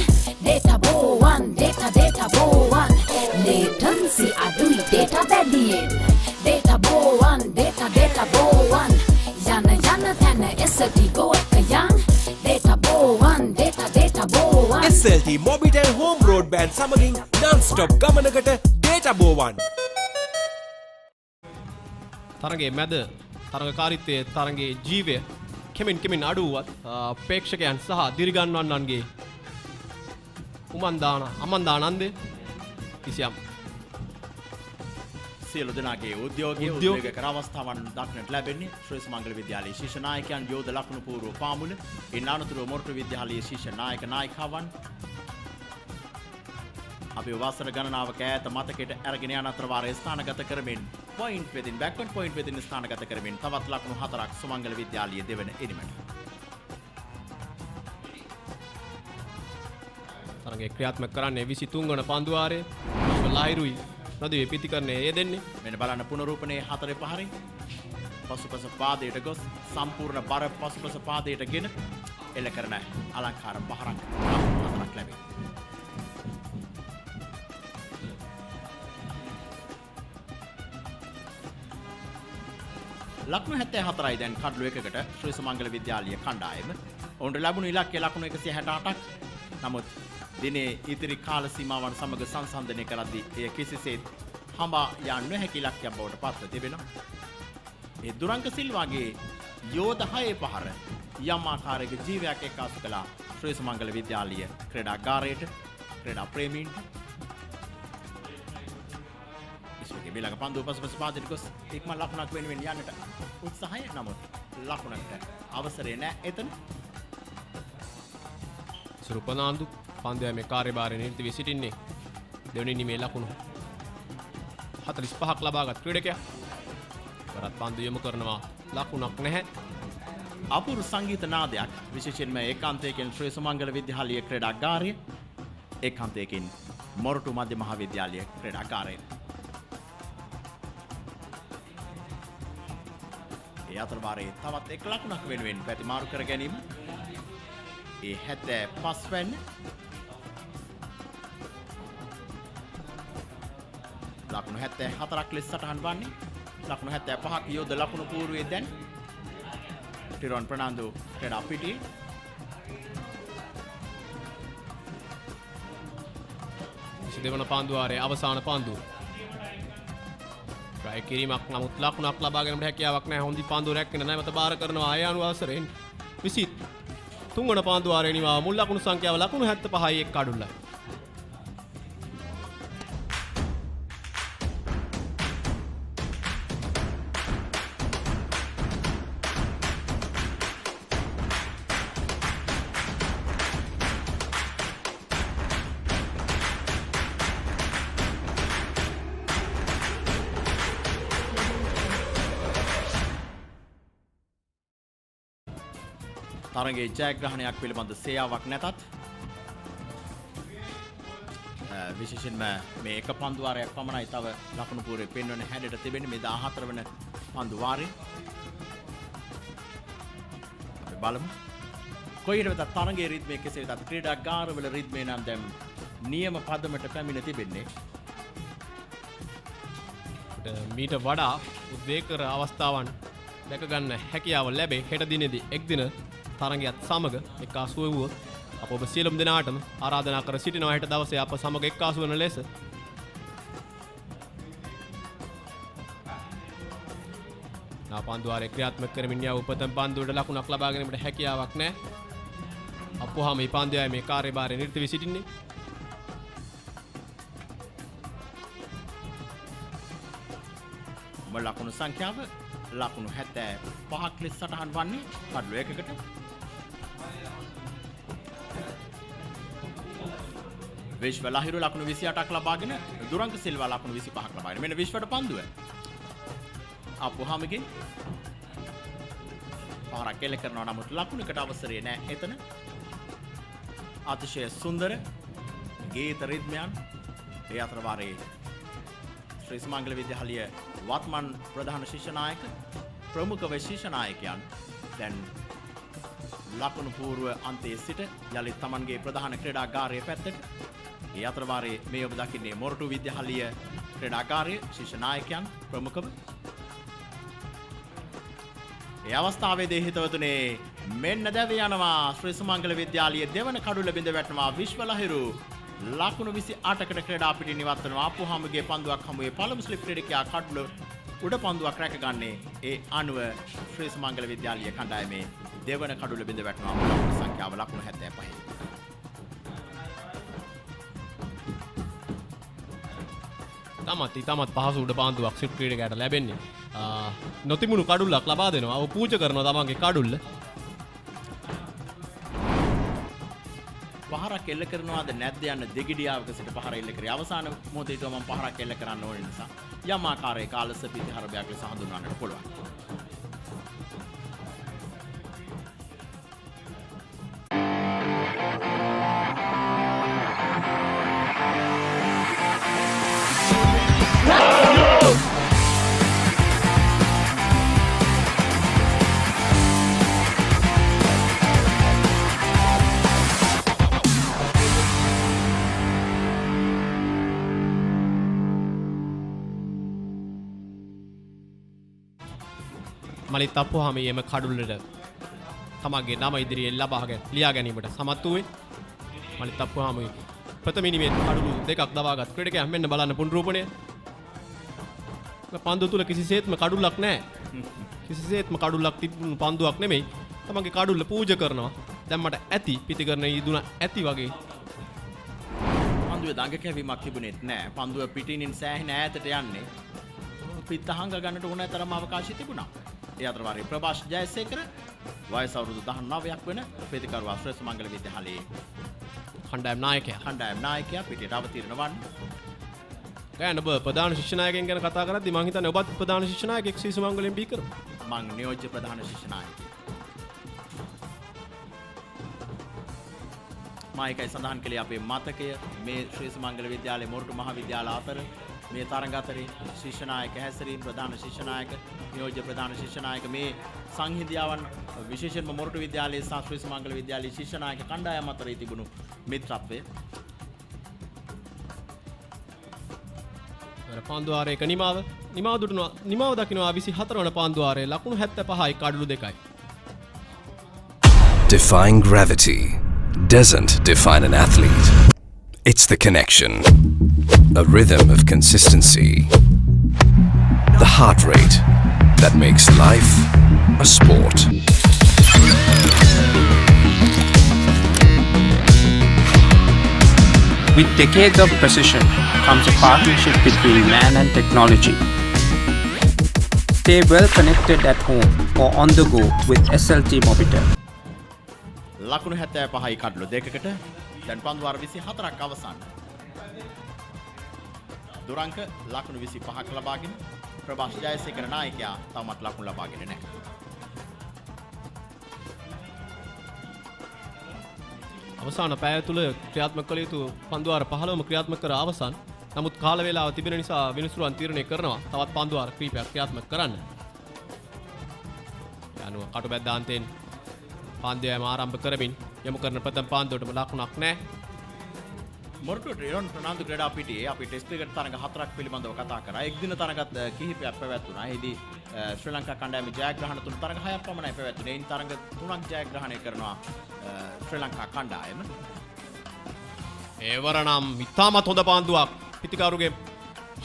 data බෝවන් data බෝවන් latency අඩුයි data වැඩියෙන් data බෝවන් data බෝවන් යන තැන SLT go එක යන් data බෝවන් data බෝවන් SLT Mobitel Home Broadband සමගින් non-stop ගමනකට data බෝවන්. තරගයේ මැද තරගකාරීත්වයේ තරගයේ ජීවය කෙමින් අඩුවත් ප්‍රේක්ෂකයන් සහ දිරිගන්වන්නන්ගේ අමන්දානන්දේ කිසියම් සියලු දෙනාගේ උද්‍යෝග කර අවස්ථාවන් දක්නට ලැබෙන්නේ ශ්‍රී සුමංගල විද්‍යාලයේ ශිෂ්‍ය නායකයන් යෝධ ලකුණු පූර්ව පාමුල. ඉන් අනතුරුව මොරටු විද්‍යාලයේ ශිෂ්‍ය නායක නායිකාවන් අපි වසර ගණනාවක ඈත මතකයට අරගෙන යන අතර වාරයේ ස්ථානගත කරමින් පොයින්ට් වෙදින් බැක්වර්ඩ් පොයින්ට් වෙදින් ස්ථානගත කරමින් තවත් ලකුණු 4ක් සුමංගල විද්‍යාලයේ දෙවන ඉනිමට. තරගයේ ක්‍රියාත්මක කරන්නේ 23 වන පන්දු වාරයේ ලහිරුයි නදුවේ පිටිකරණයේ යෙදෙන්නේ. මෙන්න බලන්න පුනරූපණයේ 4 පහරින් පසුපස පාදයට ගොස් සම්පූර්ණ බර පසුපස පාදයට ගෙන එල්ල කරන අලංකාර පහරක් 4ක් ලැබේ. ලකුණු 74යි දැන් කඩලු එකකට ශ්‍රී සුමංගල විද්‍යාලීය කණ්ඩායම. ඔවුන්ට ලැබුණු ඉලක්කය ලකුණු 168ක්. නමුත් දිනේ ඉදිරි කාල සීමාවන් සමග සංසන්දනය කරද්දී එය කිසිසේත් හඹා යන්න නොහැකි ඉලක්කයක් බවට පත්ව තිබෙනවා. ඒ දුරංක සිල්වාගේ යෝධ 6 පහර යම් ආකාරයක ජීවයක් එක්කාසු කළා ශ්‍රී සුමංගල විද්‍යාලීය ක්‍රීඩාගාරයට ක්‍රීඩා ප්‍රේමීන්ට. ඉස්මගේ බිලක පන්දුව පසුපස පාදයට ගොස් ඉක්මන් ලකුණක් වෙනුවෙන් යන්නට උත්සාහය. නමුත් ලකුණකට අවසරය නැහැ එතන. සුරුපනාන්දු පන්දුවේ කාර්යභාරය නිරත වී සිටින්නේ දෙවනි නිමේ ලකුණු 45ක් ලබාගත් ක්‍රීඩකයා. වරත් පන්දු යොමු කරනවා ලකුණක් නැහැ. අපූර්ව සංගීත නාදයක් විශේෂයෙන්ම ඒකාන්තයකින් ශ්‍රී සුමංගල විද්‍යාලීය ක්‍රීඩාගාරය ඒකාන්තයකින් මොරටු මධ්‍ය මහා විද්‍යාලීය ක්‍රීඩාගාරය. ඒ අතර වාරයේ තවත් 1 ලකුණක් වෙනුවෙන් ප්‍රතිමාරු කර ගැනීම. ඒ 75 වෙනි ලකුණු 74ක් ලෙස සටහන් වන්නේ. ලකුණු 75ක් යොද ලකුණු පූර්වයේ දැන් ටිරොන් ප්‍රනාන්දු ක්‍රීඩා පිටියේ දෙවන පාන්දුවාරයේ අවසාන පාන්දුව. try කිරීමක් නමුත් ලකුණක් ලබා ගැනීමට හැකියාවක් නැහැ. හොඳි පාන්දුව රැක්කෙන නැවත බාර කරනවා ආය අනුවාසරෙන්. 23 වන පාන්දුවාරයේ නිවා මුල් ලකුණු සංඛ්‍යාව ලකුණු 75යි එක් අඩුල්ලයි. තරගයේ ජයග්‍රහණයක් පිළිබඳ සේයාවක් නැතත් විශේෂයෙන්ම මේ එක පන්දුවාරයක් පමණයි තව ලකුණු පූර්වයේ පෙන්වන හැඩයට තිබෙන්නේ මේ 14 වන පන්දුවාරය. අපි බලමු. කොයිට වෙතත් තරගයේ රිද්මේ කෙසේ වෙතත් ක්‍රීඩාගාරවල රිද්මේ නම් දැන් නියම පදමට පැමිණ තිබෙන්නේ. මීට වඩා උද්වේගකර අවස්ථාවන් දැක ගන්න හැකියාව ලැබේ. හෙට දිනේදී එක් දින තරගයත් සමග එක්කාසු වුවොත් අප ඔබ සියලුම දෙනාටම ආරාධනා කර සිටිනවා හෙට දවසේ අප සමග එක්කාසු වන ලෙස. නාපන්දුවාරේ ක්‍රියාත්මක කරමින් යව උපතම් පන්දුවට ලකුණක් ලබා ගැනීමට හැකියාවක් නැහැ. අප්පුහාම මේ පන්දුවේ මේ කාර්යභාරය නිරත වී සිටින්නේ. ලකුණු සංඛ්‍යාව ලකුණු 75ක් ලෙස සටහන් වන්නේ කඩලු එකකට. විශ්ව ලහිරු ලකුණු 28ක් ලබාගෙන දුරංග සිල්වා ලකුණු 25ක් ලබාගෙන මෙන්න විශ්වට පන්දුව. අප්පුහාමගෙන් පහරක් කෙල කරනවා නමුත් ලකුණකට අවසරය නැහැ එතන. අතිශය සුන්දර ගීත රිද්මයන් ඒ අතර වාරයේ ශ්‍රී සුමංගල විද්‍යාලය වත්මන් ප්‍රධාන ශිෂ්‍ය නායක ප්‍රමුඛ ශිෂ්‍ය නායකයන් දැන් ලකුණු පූර්ව අන්තයේ සිට යලිත් තමන්ගේ ප්‍රධාන ක්‍රීඩාගාරයේ පැත්තට. ඒ අතර වාරයේ මේ ඔබ දකින්නේ මොරටු විද්‍යාලය ක්‍රීඩාගාරයේ ශිෂ්‍ය නායකයන් ප්‍රමුඛව. ඒ අවස්ථාවේදී හිතවතුනේ මෙන්න දැව යනවා ශ්‍රී සුමංගල විද්‍යාලයේ දෙවන කඩුල බිඳ වැටෙනවා විශ්ව ලහිරු ලකුණු 28කට ක්‍රීඩා පිටින් ඉවත් වෙනවා. අප්පුහාමගේ පන්දුවක් හමුවේ පළමු ස්ලිප් ක්‍රීඩකයා කඩුල උඩ පන්දුවක් රැකගන්නේ. ඒ අනුව ශ්‍රී සුමංගල විද්‍යාලීය කණ්ඩායමේ දෙවන කඩුල බිඳ වැටෙනවා. ලකුණු සංඛ්‍යාව ලකුණු 75. තමත් පහසු උඩ පාන්දුවක් ස්ලිප් ක්‍රීඩකයාට ලැබෙන්නේ. නොතිබුණු කඩුල්ලක් ලබා දෙනවා. ඔව් පූජා කරනවා තමන්ගේ කඩුල්ල. පහරක් එල්ල කරනවාද නැද්ද යන දෙගිඩියාවක සිට පහර එල්ල කරේ. අවසාන මොහොතේ මම පහරක් එල්ල කරන්න ඕන නිසා යම් ආකාරයක කාලස පිටිහරබයක් ලෙස හඳුන්වන්නට පුළුවන්. මලිත් අප්පුහාම එම කඩුල්ලට තමන්ගේ නම ඉදිරියේ ලියා ගැනීමට සමත් වූයේ. මලිත් අප්පුහාම ප්‍රථම ඉනිමේ කඩුළු දෙකක් දවාගත් ක්‍රීඩකයා මෙන්න බලන්න පුනරූපණය. පන්දුව තුල කිසිසේත්ම කඩුල්ලක් නැහැ. කිසිසේත්ම කඩුල්ලක් තිබුණු පන්දුවක් නෙමෙයි. තමන්ගේ කඩුල්ල පූජා කරනවා. දැන් මට ඇති පිටිකරන ඊදුන ඇති වගේ. පන්දුවේ දඟ කැවීමක් තිබුණෙත් නැහැ. පන්දුව පිටින් සෑහෙන ඈතට යන්නේ. පිට හංග ගන්නට ඕන තරම් අවකාශය තිබුණා. ඒ අතර වාරේ ප්‍රභාෂ් ජයසේකර වයස අවුරුදු 19ක් වෙන ප්‍රතිකරුවා ශ්‍රී සුමංගල විද්‍යාලයේ කණ්ඩායම් නායකයා පිටියට අවතීර්ණ වන්නේ. ගෑන ඔබ ප්‍රධාන ශිෂ්‍ය නායකයන් ගැන කතා කරද්දී මම හිතන්නේ ඔබත් ප්‍රධාන ශිෂ්‍ය නායකයෙක් ශ්‍රී සුමංගලෙන් බී කරමු. මම නියෝජ්‍ය ප්‍රධාන ශිෂ්‍ය නායකයෙක්. මායිකයි සඳහන් කළේ අපේ මතකය මේ ශ්‍රී සුමංගල විද්‍යාලයේ මොරටු මහ විද්‍යාල අතර මේ තරඟ අතරේ ශිෂ්‍ය නායක හැසිරීම ප්‍රධාන ශිෂ්‍ය නායක නියෝජ්‍ය ප්‍රධාන ශිෂ්‍ය නායක මේ සංහිඳියාවන් විශේෂයෙන්ම මොරටු විද්‍යාලයේ සහ ශ්‍රී සුමංගල විද්‍යාලයේ ශිෂ්‍ය නායක කණ්ඩායම අතරේ තිබුණු මිත්‍රත්වය පාන්දුවාරයක නිමාව දකිනවා 24 වන පාන්දුවාරයේ ලකුණු 75යි කඩලු 2යි. Defying gravity doesn't define an athlete. It's the connection. A rhythm of consistency. The heart rate that makes life a sport. With decades of precision comes a partnership between man and technology. Stay well connected at home or on the go with SLT Mobitel. ලකුණු 75යි කඩලු 2කට දැන් පන්දුවාර 24ක් අවසන්. දුරංක ලකුණු 25ක් ලබාගෙන ප්‍රභාස් ජයසේකර නායකයා තවමත් ලකුණු ලබාගෙන නැහැ. අවසාන පැය තුල ක්‍රියාත්මක කළ යුතු පන්දුවාර 15ම ක්‍රියාත්මක කර අවසන්. නමුත් කාල වේලාව තිබෙන නිසා විනිසුරුවන් තීරණය කරනවා තවත් පන්දුවාර කීපයක් ක්‍රියාත්මක කරන්න. යනුව කටුබැද්දාන්තයෙන් පාන්දුවම ආරම්භ කරමින් යමු කරන ප්‍රථම පාන්දුවටම ලකුණක් නැහැ. මොරටුව ට්‍රේන් ප්‍රනාන්දු ක්‍රීඩා පිටියේ අපි ටෙස්ට් ක්‍රිකට් තරඟ 4ක් පිළිබඳව කතා කරා. එක් දින තරඟත් කිහිපයක් පැවැත්වුණා. එහිදී ශ්‍රී ලංකා කණ්ඩායමේ ජයග්‍රහණ තුන තරඟ 6ක් පමණයි පැවැත්වුණේ. එයින් තරඟ 3ක් ජයග්‍රහණය කරනවා ශ්‍රී ලංකා කණ්ඩායම. ඒවරනම් ඉතාමත් හොඳ පාන්දුවක්. පිතිකරුගේ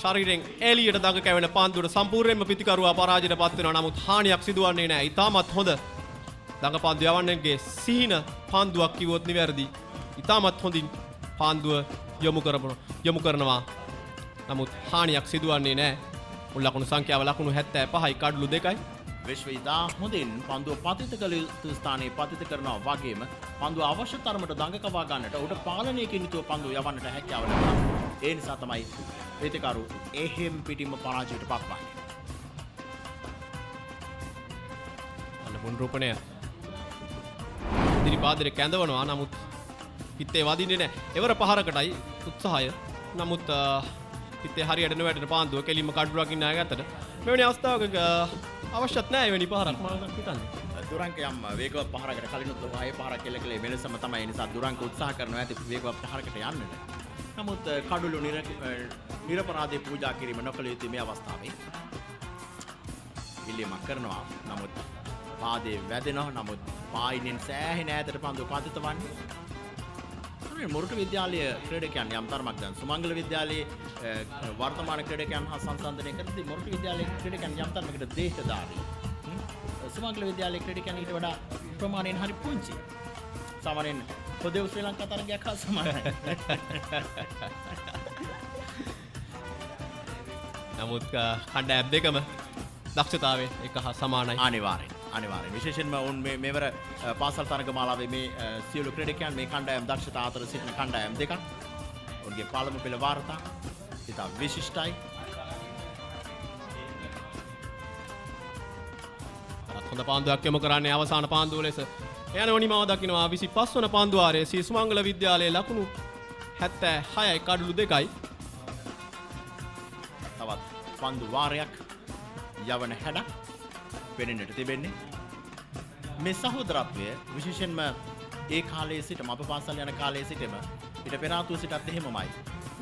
ශරීරයෙන් එළියට දඟ කැවෙන පාන්දුවට සම්පූර්ණයෙන්ම පිතිකරුවා පරාජයට පත් වෙනවා. නමුත් හානියක් සිදුවන්නේ නැහැ. ඉතාමත් හොඳ දඟ පාන්දු යවන්නගේ සිහින පාන්දුවක් කිව්වොත් නිවැරදි. ඉතාමත් හොඳින් පාන්දුව යොමු කරනවා. නමුත් හානියක් සිදුවන්නේ නැහැ. මුල් ලකුණු සංඛ්‍යාව ලකුණු 75යි කඩලු 2යි. විශ්ව ඉදා හොඳින් පන්දුව පතිත කළ යුතු ස්ථානයේ පතිත කරනවා වගේම පන්දුව අවශ්‍ය තරමට දඟ කවා ගන්නට උඩ පාලනයකින් යුතුව පන්දුව යවන්නට හැකියාව ලැබුණා. ඒ නිසා තමයි ප්‍රතිකරු එහෙම් පිටින්ම පරාජයට පත්වන්නේ. අන්න මුන්රූපණය ඉදිරි පාදරේ කැඳවනවා. නමුත් පිත්තේ වදින්නේ නැහැ. එවර පහරකටයි උත්සාහය. නමුත් පිත්තේ හරියට නොවැටෙන පාන්දුව කෙලින්ම කඩුරකින් නාගත්තට මෙවැනි අවස්ථාවක අවශ්‍යත් නැහැ එවැනි පහරක් මම හිතන්නේ. දුරංක යම් වේගවත් පහරකට කලිනුත් වහේ පහරක් කෙලකලේ වෙනසම තමයි. ඒ නිසා දුරංක උත්සාහ කරනවා ඇති වේගවත් පහරකට යන්නට. නමුත් කඩුළු නිරපරාධේ පූජා කිරීම නොකළ යුතු මේ අවස්ථාවේ ඉල්ලීමක් කරනවා. නමුත් පාදේ වැදෙනවා. නමුත් පායිනෙන් සෑහෙන ඈතට පන්දුව පතිත වන්නේ. මොරටු විද්‍යාලය ක්‍රීඩකයන් යම් තරමක් දැන් සුමංගල විද්‍යාලයේ වර්තමාන ක්‍රීඩකයන් හා සංසන්දනය කරද්දී මොරටු විද්‍යාලයේ ක්‍රීඩකයන් යම් තරමකට දේශධාරී. සුමංගල විද්‍යාලයේ ක්‍රීඩකයන් ඊට වඩා ප්‍රමාණයෙන් හරි පුංචි. සාමාන්‍යයෙන් පොදේ ශ්‍රී ලංකා තරගයක් හා සමානයි. නමුත් කණ්ඩායම් දෙකම දක්ෂතාවයේ එක හා සමානයි. අනිවාර්යෙන්. විශේෂයෙන්ම උන් මේවර පාසල් තරග මාලාවේ මේ සියලු ක්‍රීඩකයන් මේ කණ්ඩායම් දක්ෂතා අතර සිටින කණ්ඩායම් දෙකක්. උන්ගේ පළමු පෙළ වාර්තා ඉතා විශිෂ්ටයි. හොඳ පාන්දුවක් යොමු කරන්නේ අවසාන පාන්දුව ලෙස. යනවා නිමාව දකින්නවා 25 වන පාන්දුවාරයේ සී සුමංගල විද්‍යාලයේ ලකුණු 76යි කඩලු 2යි. තවත් පන්දු වාරයක් යවන හැඩක් වෙනෙන්නට තිබෙන්නේ. මේ සහෝදරත්වය විශේෂයෙන්ම ඒ කාලයේ සිටම අප පාසල් යන කාලයේ සිටම ඊට පෙර ආතුව සිටත් එහෙමමයි.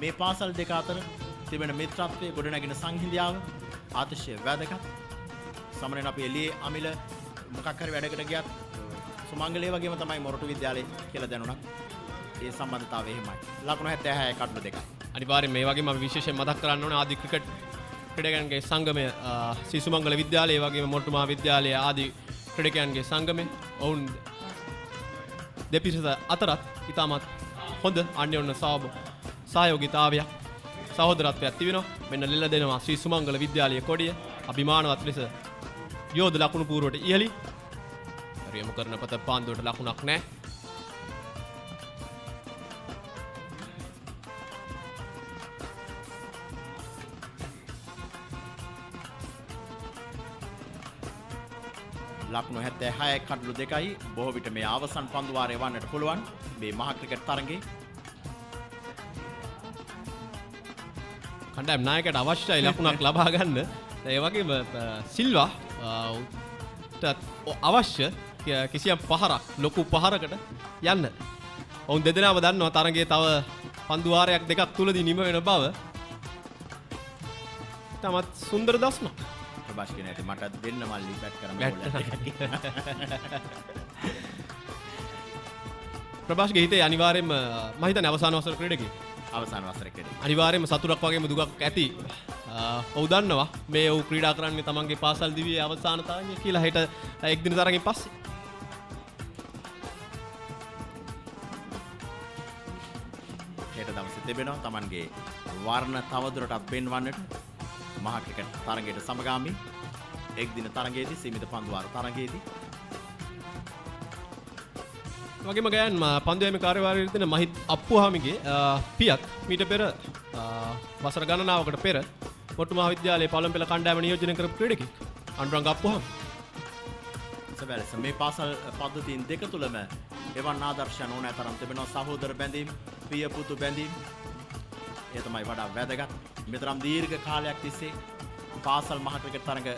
මේ පාසල් දෙක අතර තිබෙන මිත්‍රත්වයේ ගොඩනැගෙන සංහිඳියාව අතිශය වැදගත්. සමහරවිට අපි එළියේ අමිල මොකක් හරි වැඩකට ගියත් සුමංගලයේ වගේම තමයි මොරටු විද්‍යාලය කියලා දැනුණා. ඒ සම්බන්ධතාවය එහෙමයි. ලකුණු 76යි කඩලු 2යි. අනිවාර්යෙන් මේ වගේම අපි විශේෂයෙන් මතක් කරන්න ඕනේ ආදි ක්‍රිකට් ක්‍රීඩකයන්ගේ සංගමය සී සුමංගල විද්‍යාලය වගේම මොරටු මහා විද්‍යාලය ආදී ක්‍රීඩකයන්ගේ සංගමය ඔවුන් දෙපිරිස අතරත් ඉතාමත් හොඳ අන්‍යෝන්‍ය සහයෝගීතාවයක් සහෝදරත්වයක් තිබෙනවා. මෙන්න ලෙල දෙනවා ශ්‍රී සුමංගල විද්‍යාලයේ කොඩිය අභිමානවත් ලෙස යෝධ ලකුණු පූර්වට ඉහළි. හරියම කරන පත පාන්දුවට ලකුණක් නැහැ. ලකුණු 76යි කඩලු 2යි. බොහෝ විට මේ අවසන් පන්දු වාරය වන්නට පුළුවන් මේ මහා ක්‍රිකට් තරඟේ. කණ්ඩායම් නායකයට අවශ්‍යයි ලකුණක් ලබා ගන්න. ඒ වගේම සිල්වා අවශ්‍ය කිසියම් පහරක් ලොකු පහරකට යන්න. ඔවුන් දෙදෙනාම දන්නවා තරඟයේ තව පන්දු වාරයක් දෙකක් තුලදී නිම වෙන බව. තමත් සුන්දර දස්න ප්‍රභාස් කියන ඇට මට දෙන්න මල්ලි බැට් කරන්න ප්‍රභාස්ගේ හිතේ අනිවාර්යයෙන්ම මම හිතන්නේ අවසාන වසර ක්‍රීඩකයෙක් අවසාන වසර ක්‍රීඩකයෙක් අනිවාර්යයෙන්ම සතුටක් වගේම දුකක් ඇති ඔව් දන්නවා මේ ඔව් ක්‍රීඩා කරන්නේ තමන්ගේ පාසල් දිවියේ අවසාන තරගය කියලා හෙට එක් දින තරගෙන් පස්සේ හෙට දවසේ තිබෙනවා තමන්ගේ වර්ණ තවදුරටත් පෙන්වන්නට මහා ක්‍රිකට් තරගයට සමගාමී එක් දින තරගයේදී සීමිත පන්දු වාර තරගයේදී වගේම ගයන් පන්දුයමේ කාර්යභාරයේ තියෙන මහිත් අප්පුහාමිගේ පියත් මීට පෙර වසර ගණනාවකට පෙර මොට්ටු මහා විද්‍යාලයේ පළමු පෙළ කණ්ඩායම නියෝජනය කරපු ක්‍රීඩකෙක් අනුරංග අප්පුහාමි. සබැලස මේ පාසල් පද්ධතීන් දෙක තුලම එවන් ආදර්ශයන් ඕනෑ තරම් තිබෙනවා. සහෝදර බැඳීම්, පිය පුතු බැඳීම්. ඒ තමයි වඩා වැදගත්. මෙතරම් දීර්ඝ කාලයක් තිස්සේ පාසල් මහා ක්‍රිකට් තරඟ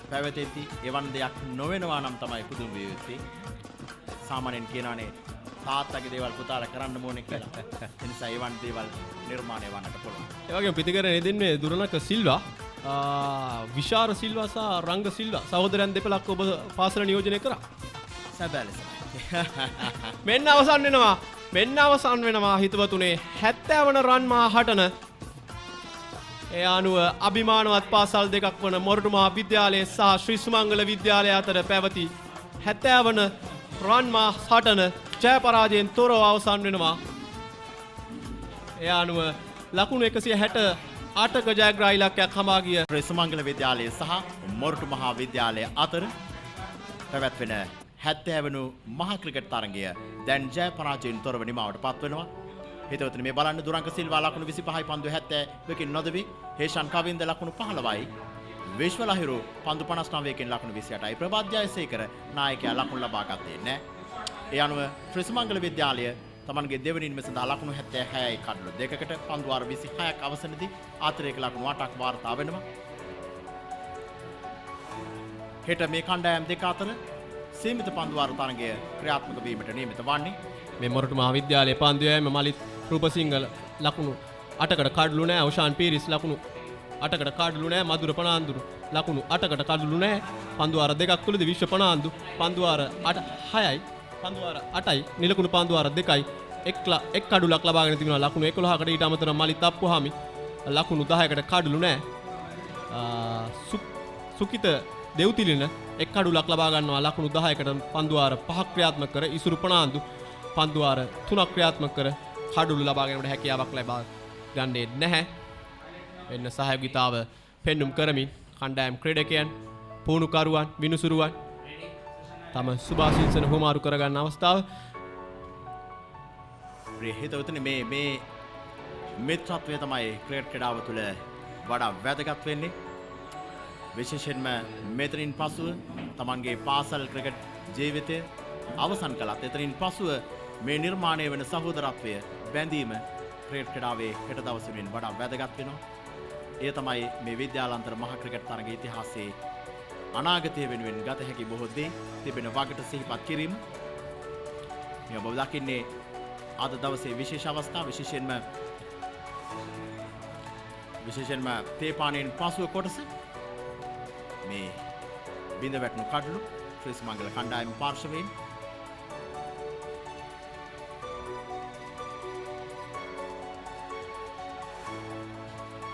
පැවැතෙද්දී එවන් දෙයක් නොවෙනවා නම් තමයි පුදුම විය යුත්තේ. සාමාන්‍යයෙන් කියනවානේ තාත්තගේ දේවල් පුතාලා කරන්න ඕනේ කියලා. ඒ නිසා එවන් දේවල් නිර්මාණය වන්නට පුළුවන්. ඒ වගේම පිටිකරනේ දෙන්නේ දුරණක සිල්වා, විශාර සිල්වා සහ රංග සිල්වා සහෝදරයන් දෙපළක් ඔබ පාසල නියෝජනය කරා. සැබෑලෙස. මෙන්න අවසන් වෙනවා හිතවතුනේ 70 වන රන් මා හටන ඒ අනුව අභිමානවත් පාසල් දෙකක් වන මොරටු මහා විද්‍යාලය සහ ශ්‍රී සුමංගල විද්‍යාලය අතර පැවති 70 වන රන් මා හටන ජය පරාජයෙන් තොරව අවසන් වෙනවා. ඒ අනුව ලකුණු 168ක ජයග්‍රාහී ඉලක්කයක් හමා ගිය ශ්‍රී සුමංගල විද්‍යාලය සහ මොරටු මහා විද්‍යාලය අතර පැවැත්වෙන 70 වනු මහා ක්‍රිකට් තරගය දැන් ජය පරාජයෙන් තොරව නිමාවට පත් වෙනවා. හිතවතුනි මේ බලන්න දුරංක සිල්වා ලකුණු 25යි පන්දු 70කින් නොදවි හේෂන් කවින්ද ලකුණු 15යි විශ්ව ලහිරු පන්දු 59කින් ලකුණු 28යි ප්‍රභාත් ජයසේකර නායකයා ලකුණු ලබා ගත්තේ නැහැ. ඒ අනුව ශ්‍රී සුමංගල විද්‍යාලය තමන්ගේ දෙවනින් මෙ සඳහා ලකුණු 76යි කඩලු දෙකකට පන්දු වාර 26ක් අවසනදී ආතරේක ලකුණු 8ක් වාර්තා වෙනවා. හෙට මේ කණ්ඩායම් දෙක අතර සීමිත පන්දු වාර තරගය ක්‍රියාත්මක වීමට නියමිත වන්නේ. මේ මොරටු මහා විද්‍යාලයේ පන්දුයම මලිත් රූපසිංහල ලකුණු 8කට කඩලු නැහැ. ඔෂාන් පීරිස් ලකුණු 8කට කඩලු නැහැ. මధుර පනාන්දුරු ලකුණු 8කට කඩලු නැහැ. පන්දු වාර දෙකක් තුලදී විශ්ව පනාන්දු පන්දු වාර 6යි පන්දු වාර 8යි නිලකුණු පන්දු වාර 2යි එක් කඩුලක් ලබාගෙන තිබෙනවා. ලකුණු 11කට ඊට අමතරව මලිත් අප්පුහාමි ලකුණු 10කට කඩලු නැහැ. සුකිත දෙව්තිලින එක් කඩුලක් ලබා ගන්නවා. ලකුණු 10කට පන්දු වාර 5ක් ක්‍රියාත්මක කර ඉසුරු පනාන්දු පන්දු වාර 3ක් ක්‍රියාත්මක කර කඩුළු ලබා ගැනීමට හැකියාවක් ලබා ගන්නේ නැහැ. එන්න සහයෝගීතාව පෙන්눔 කරමින් කණ්ඩායම් ක්‍රීඩකයන් පුහුණුකරුවන් විනුසුරුවන් තම සුභාශිංසන හුමාරු කරගන්න අවස්ථාව. ප්‍රිය හිතවතුනි මේ මිත්‍රත්වය තමයි ක්‍රිකට් ක්‍රීඩාව තුළ වඩා වැදගත් වෙන්නේ. විශේෂයෙන්ම මෙතනින් පසුව තමන්ගේ පාසල් ක්‍රිකට් ජීවිතය අවසන් කළත් එතනින් පසුව මේ නිර්මාණය වෙන සහෝදරත්වය බැඳීම ක්‍රිකට් ක්‍රීඩාවේ හෙට දවසෙන් වඩා වැදගත් වෙනවා. ඒ තමයි මේ විද්‍යාලන්තර මහා ක්‍රිකට් තරගයේ ඉතිහාසයේ අනාගතය වෙනුවෙන් ගත හැකි බොහෝ දේ තිබෙන වගට සිහිපත් කිරීම. මේ ඔබ දකින්නේ අද දවසේ විශේෂ අවස්ථා විශේෂයෙන්ම තේපානයෙන් පසුව කොටස මේ බිඳ වැටුණු කඩලු ශ්‍රී සුමංගල කණ්ඩායම පාර්ශවයෙන්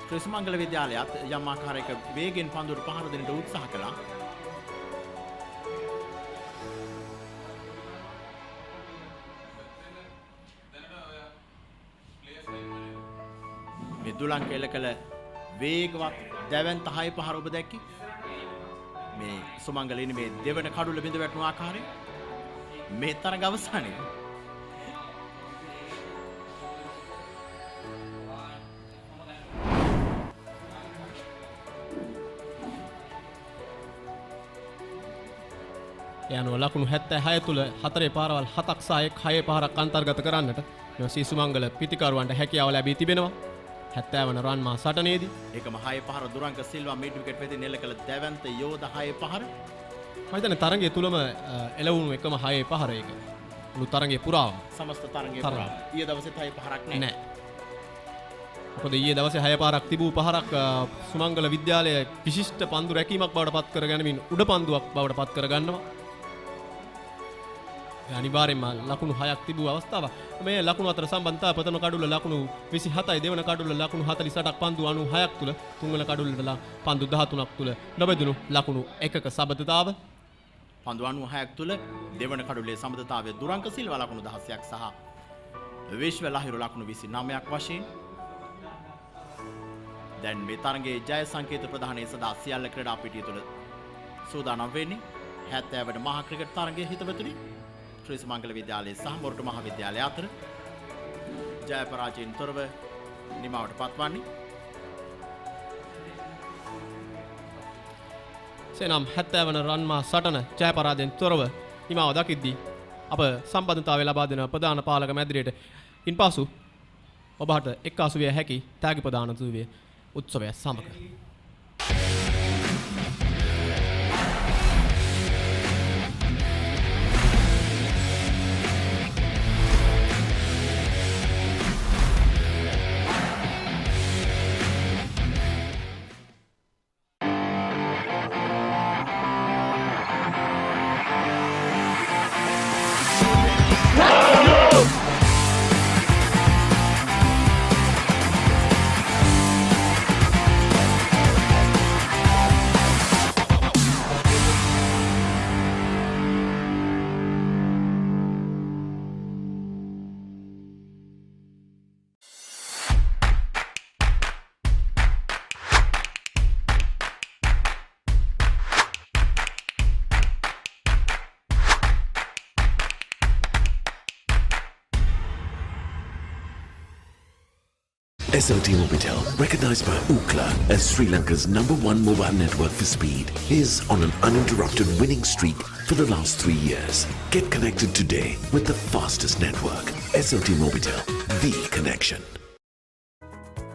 ශ්‍රී සුමංගල විද්‍යාලයත් යම් ආකාරයක වේගෙන් පන්දුවට පහර දෙන්නට උත්සාහ කළා. මිදුලංක එල කළ වේගවත් දැවැන්ත හය පහර ඔබ දැක්කේ මේ සුමංගලින් මේ දෙවන කඩුල බිඳ වැටුණු ආකාරය මේ තරග අවසානයේ යන ලකුණු 76 තුල 4 පාරවල් 7ක් සහ 6 පාරක් අන්තර්ගත කරන්නට මේ ශ්‍රී සුමංගල පිටිකරුවන්ට හැකියාව ලැබී තිබෙනවා. 70 වන රන් මා සටනේදී ඒකම 6 පහර දුරංක සිල්වා මිඩ් විකට් වෙතින් එල්ල කළ දැවැන්ත යෝධ 6 පහර මම හිතන්නේ තරගයේ තුලම එළවුණු එකම 6 පහර ඒක. මුළු තරගයේ පුරාම සමස්ත තරගයේ පුරාම ඊය දවසේ 6 පහරක් නැහැ. මොකද ඊයේ දවසේ 6 පාරක් තිබූ පහරක් සුමංගල විද්‍යාලය විශිෂ්ට පන්දු රැකීමක් බවට පත් කරගැනීමෙන් උඩ පන්දුවක් බවට පත් කරගන්නවා. අනිවාර්යයෙන්ම ලකුණු 6ක් තිබූ අවස්ථාවක්. මේ ලකුණු අතර සම්බන්ධතාව ප්‍රථම කඩුල්ල ලකුණු 27යි, දෙවන කඩුල්ල ලකුණු 48ක්, පන්දු 96ක් තුල, තුන්වන කඩුල්ලට පන්දු 13ක් තුල නොබෙදුණු ලකුණු 1ක සබඳතාව. පන්දු 96ක් තුල දෙවන කඩුල්ලේ සබඳතාවය දුරංක සිල්වා ලකුණු 16ක් සහ විශ්ව ලහිරු ලකුණු 29ක් වශයෙන්. දැන් මේ තරගයේ ජය සංකේත ප්‍රදානයේ සදා සියල්ල ක්‍රීඩා පිටිය තුල සූදානම් වෙන්නේ 70 වන මහා ක්‍රිකට් තරගයේ හිතවතුනි ශ්‍රී සුමංගල විද්‍යාලය සහ මොරටු මහ විද්‍යාලය අතර ජය පරාජයෙන් තොරව නිමවට පත්වන්නේ. සෙනම් 70 වන රන්මා සටන ජය පරාජයෙන් තොරව නිමාව දකිද්දී අප සම්බන්ධතාවය ලබා දෙන ප්‍රධාන පාලක මැදිරියට ඉන්පසු ඔබට එක්කාසු විය හැකි ත්‍යාග ප්‍රදාන සූවිය උත්සවය සමග SLT Mobitel, recognized by Ookla as Sri Lanka's #1 mobile network for speed, is on an uninterrupted winning streak for the last 3 years. Get connected today with the fastest network. SLT Mobitel, the connection.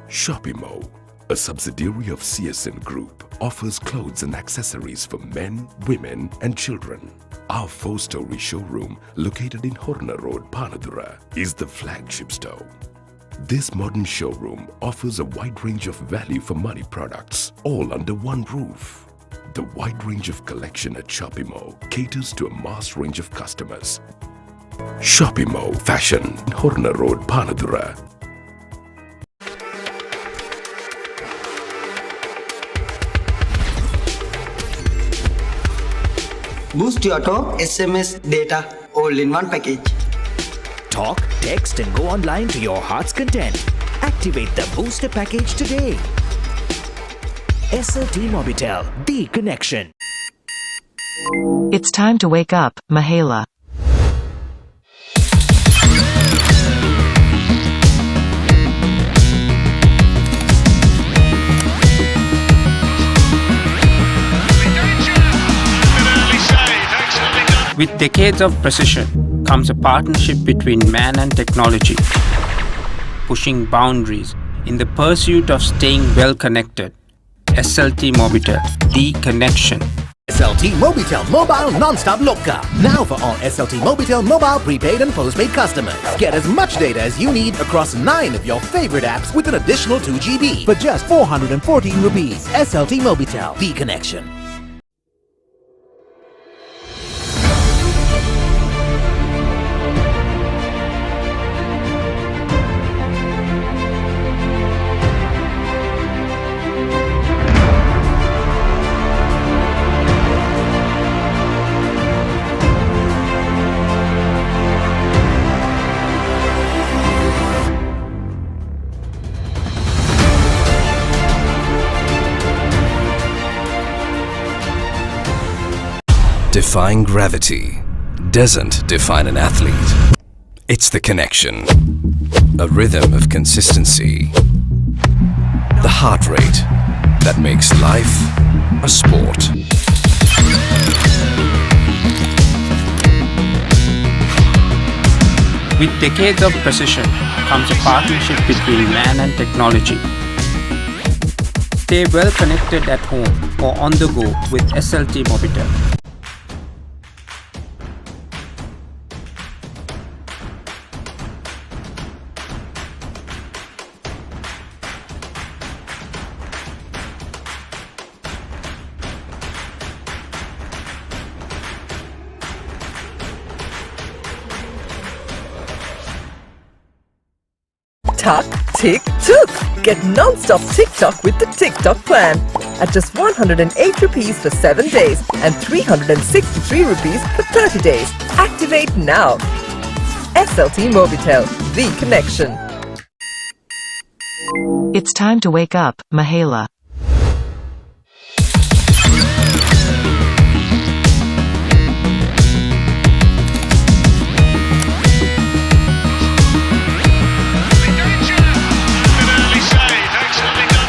Shopimo, a subsidiary of CSN Group, offers clothes and accessories for men, women and children. Our 4-story showroom, located in Horner Road, Panadura, is the flagship store. This modern showroom offers a wide range of value for money products, all under one roof. The wide range of collection at Shopimo caters to a mass range of customers. Shopimo Fashion, Horner Road, Panadura. Boost your talk, SMS, data, all in one package. Talk, text and go online to your heart's content. Activate the booster package today. SLT Mobitel, the connection. It's time to wake up, Mahela. With decades of precision comes a partnership between man and technology, pushing boundaries in the pursuit of staying well connected. SLT Mobitel, the connection. SLT Mobitel Mobile Non-Stop Loka. Now for all SLT Mobitel mobile prepaid and postpaid customers. Get as much data as you need across 9 of your favorite apps with an additional 2 GB for just 414 rupees. SLT Mobitel, the connection. Defying gravity doesn't define an athlete. It's the connection. A rhythm of consistency. The heart rate that makes life a sport. With decades of precision comes a partnership between man and technology. Stay well connected at home or on the go with SLT Mobitel. tuck, tick, took. Get non-stop TikTok with the TikTok plan. At just 108 rupees for 7 days and 363 rupees for 30 days. Activate now. SLT Mobitel, the connection. It's time to wake up, Mahela.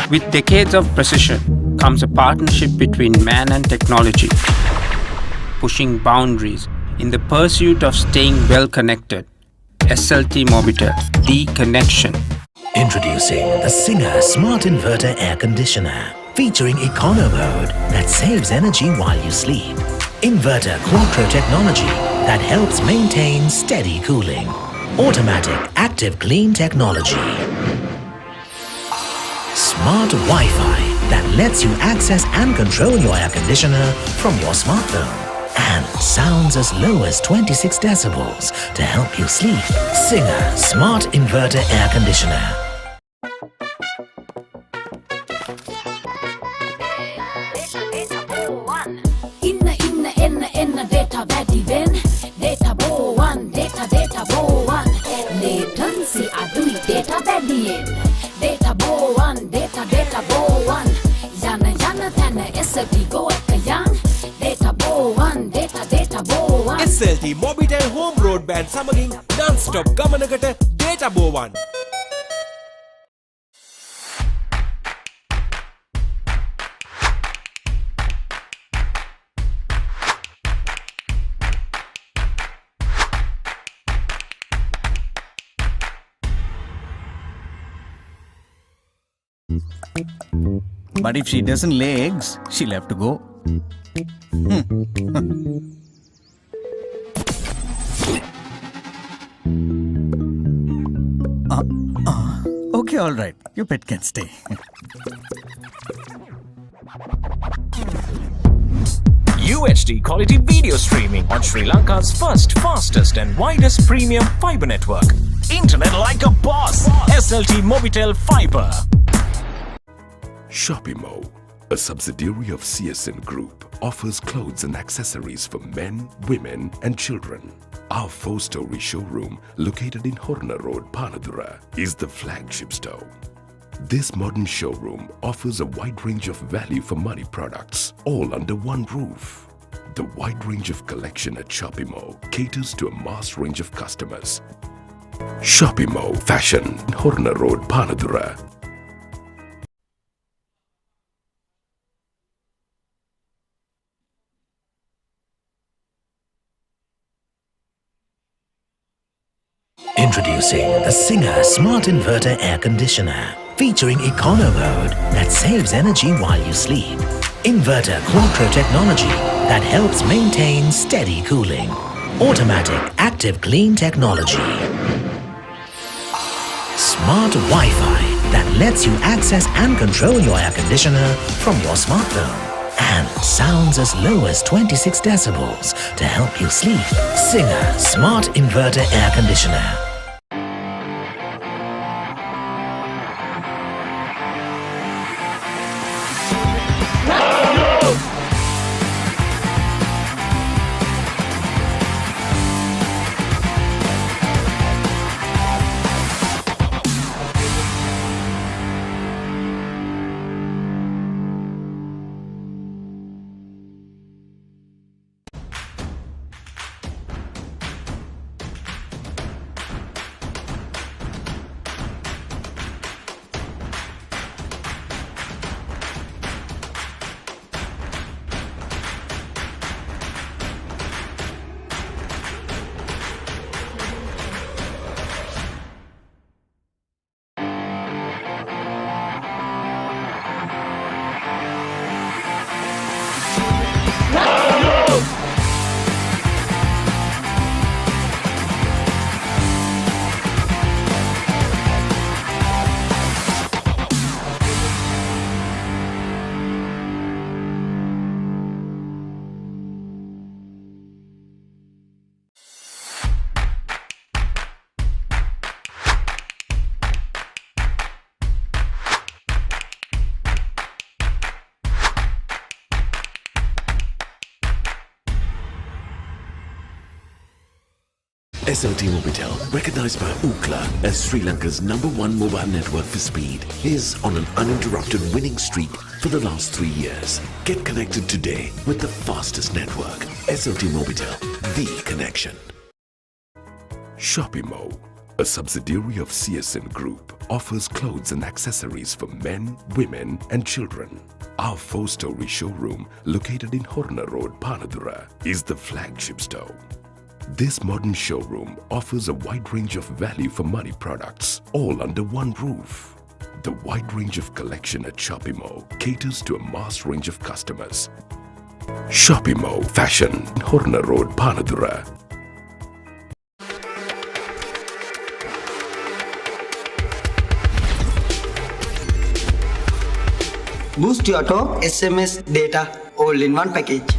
With decades of precision comes a partnership between man and technology, pushing boundaries in the pursuit of staying well connected. SLT Mobitel, the connection. Introducing the Singer Smart Inverter Air Conditioner, featuring Econo Mode that saves energy while you sleep. Inverter Quattro technology that helps maintain steady cooling. Automatic Active Clean technology. Smart Wi-Fi that lets you access and control your air conditioner from your smartphone. And sounds as low as 26 decibels to help you sleep. Singer Smart Inverter Air Conditioner. Inna data වැඩි වෙන්න data බෝවන් data බෝවන් latency අඩුයි data වැඩියෙන් data බෝවන් data බෝවන් යන තැන SLT go එක යන් data බෝවන් data බෝවන් SLT Mobitel Home Broadband සමගින් non-stop ගමනකට data බෝවන්. But if she doesn't lay eggs, she'll have to go. Okay, all right. Your pet can stay. UHD quality video streaming on Sri Lanka's first, fastest and widest premium fibre network. Internet like a boss. SLT Mobitel Fibre. Shopimo, a subsidiary of CSN Group, offers clothes and accessories for men, women and children. Our 4-story showroom, located in Horna Road, Panadura, is the flagship store. This modern showroom offers a wide range of value for money products, all under one roof. The wide range of collection at Shopimo caters to a mass range of customers. Shopimo Fashion, Horna Road, Panadura. Introducing the Singer Smart Inverter Air Conditioner, featuring Econo Mode that saves energy while you sleep. Inverter Quattro technology that helps maintain steady cooling. Automatic Active Clean technology. Smart Wi-Fi that lets you access and control your air conditioner from your smartphone. And sounds as low as 26 decibels to help you sleep. Singer Smart Inverter Air Conditioner. SLT Mobitel, recognized by Ookla as Sri Lanka's #1 mobile network for speed, is on an uninterrupted winning streak for the last 3 years. Get connected today with the fastest network. SLT Mobitel, the connection. Shopimo, a subsidiary of CSN Group, offers clothes and accessories for men, women and children. Our 4-story showroom, located in Horna Road, Panadura, is the flagship store. This modern showroom offers a wide range of value for money products, all under one roof. The wide range of collection at Shopimo caters to a mass range of customers. Shopimo Fashion, Horna Road, Panadura. Boost your talk, SMS, data, all in one package.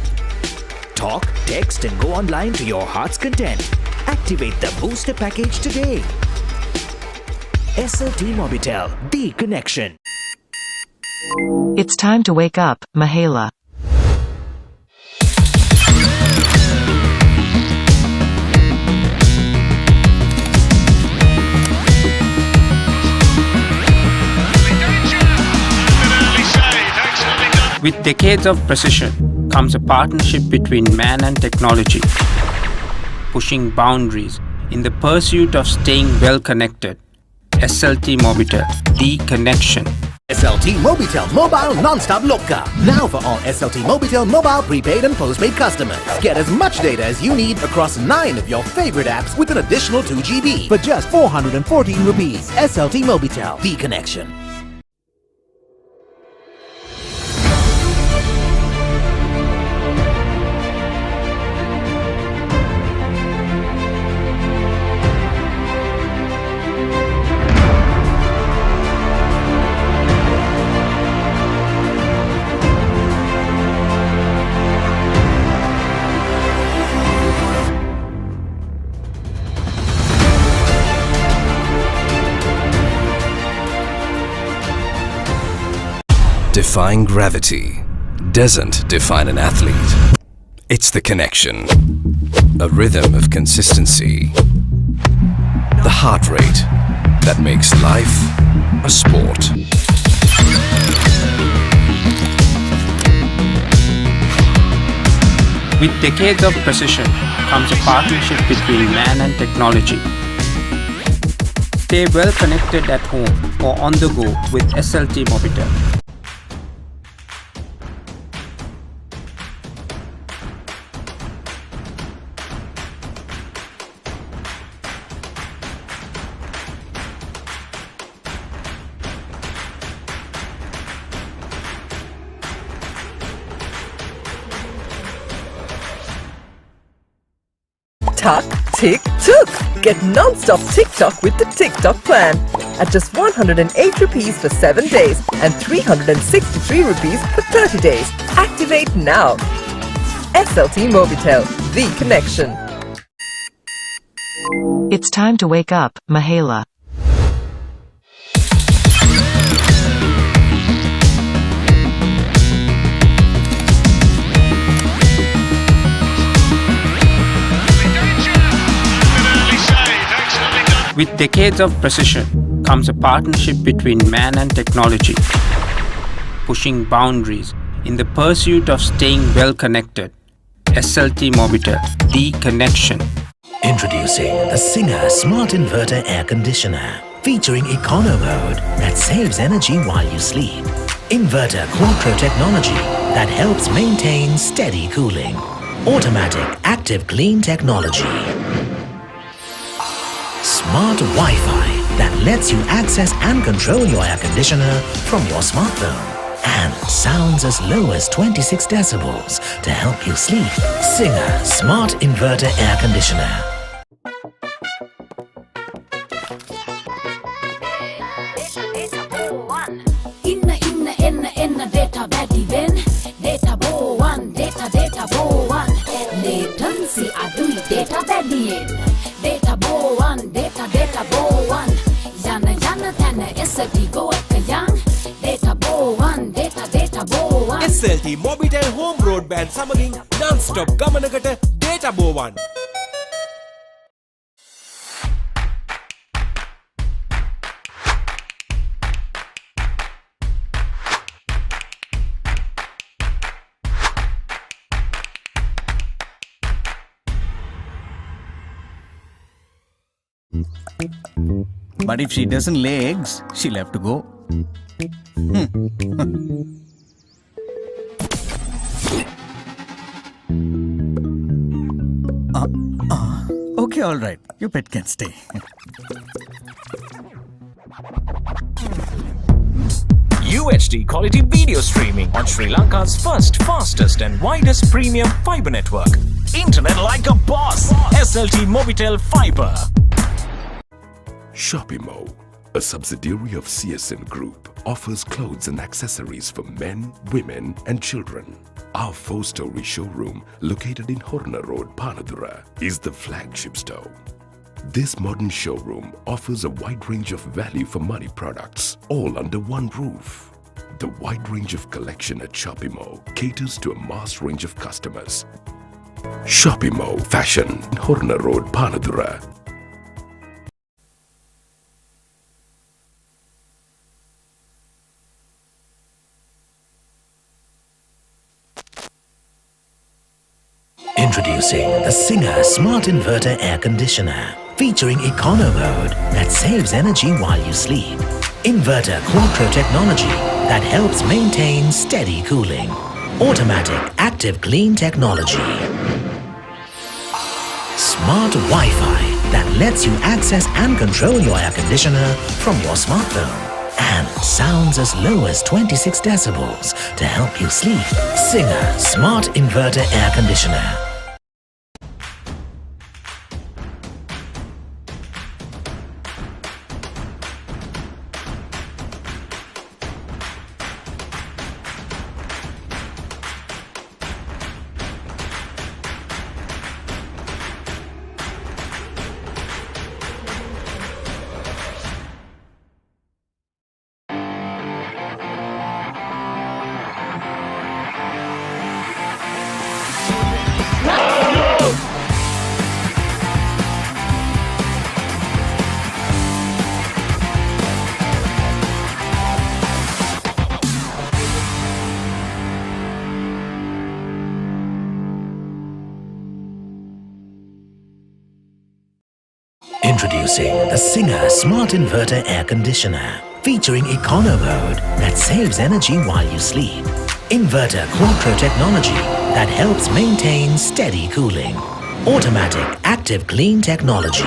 Talk, text and go online to your heart's content. Activate the booster package today. SLT Mobitel, the connection. It's time to wake up, Mahela. With decades of precision comes a partnership between man and technology, pushing boundaries in the pursuit of staying well connected. SLT Mobitel, the connection. SLT Mobitel Mobile Non-Stop Loka. Now for all SLT Mobitel mobile prepaid and postpaid customers. Get as much data as you need across 9 of your favorite apps with an additional 2 GB for just 414 rupees. SLT Mobitel, the connection. Defying gravity doesn't define an athlete. It's the connection. A rhythm of consistency. The heart rate that makes life a sport. With decades of precision comes a partnership between man and technology. Stay well connected at home or on the go with SLT Mobitel. Tuck, tick, took. Get non-stop TikTok with the TikTok plan. At just 108 rupees for 7 days and 363 rupees for 30 days. Activate now. SLT Mobitel, the connection. It's time to wake up, Mahela. With decades of precision comes a partnership between man and technology, pushing boundaries in the pursuit of staying well connected. SLT Mobitel, the connection. Introducing the Singer Smart Inverter Air Conditioner, featuring Econo Mode that saves energy while you sleep. Inverter Quattro technology that helps maintain steady cooling. Automatic Active Clean technology. Smart Wi-Fi that lets you access and control your air conditioner from your smartphone. And sounds as low as 26 decibels to help you sleep. Singer Smart Inverter Air Conditioner. Inna data badly win. Data bo one, data bo one. Latency I do it data badly in. Data bo one, data bo one. Yana thana SLT go ekayang. Data bo one, data bo one. SLT Mobitel home broadband සමගින් non-stop ගමනකට data bo one. But if she doesn't lay eggs, she'll have to go. Okay, all right. Your pet can stay. UHD quality video streaming on Sri Lanka's first, fastest and widest premium fibre network. Internet like a boss. SLT Mobitel Fibre. Shopimo, a subsidiary of CSN Group, offers clothes and accessories for men, women and children. Our 4-story showroom, located in Horna Road, Panadura, is the flagship store. This modern showroom offers a wide range of value for money products, all under one roof. The wide range of collection at Shopimo caters to a mass range of customers. Shopimo Fashion, Horna Road, Panadura. Introducing the Singer Smart Inverter Air Conditioner, featuring Econo Mode that saves energy while you sleep. Inverter Quattro technology that helps maintain steady cooling. Automatic Active Clean technology. Smart Wi-Fi that lets you access and control your air conditioner from your smartphone. And sounds as low as 26 decibels to help you sleep. Singer Smart Inverter Air Conditioner. Introducing the Singer Smart Inverter Air Conditioner, featuring Econo Mode that saves energy while you sleep. Inverter Quattro technology that helps maintain steady cooling. Automatic Active Clean technology.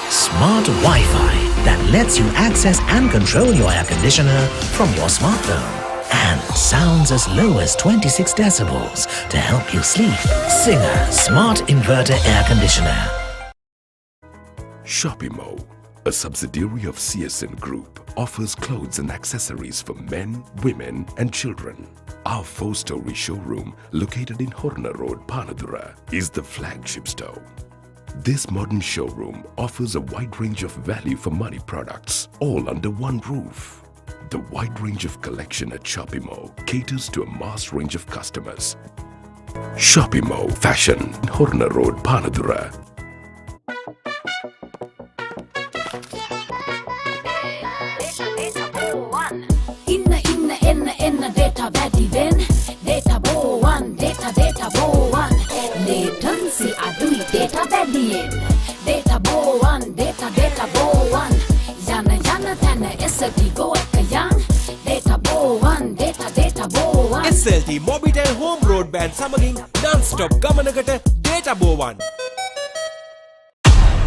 Smart Wi-Fi that lets you access and control your air conditioner from your smartphone. And sounds as low as 26 decibels to help you sleep. Singer Smart Inverter Air Conditioner. Shopimo, a subsidiary of CSN Group, offers clothes and accessories for men, women and children. Our 4-story showroom, located in Horna Road, Panadura, is the flagship store. This modern showroom offers a wide range of value for money products, all under one roof. The wide range of collection at Shopimo caters to a mass range of customers. Shopimo Fashion, Horna Road, Panadura. Inna data වැඩි වෙන data බෝවන් data බෝවන් latency අඩුයි data වැඩියෙන් data බෝවන් data බෝවන් යන තැන SLT go එක යන් data බෝවන් data බෝවන් SLT Mobitel Home Broadband සමගින් non-stop ගමනකට data බෝවන්.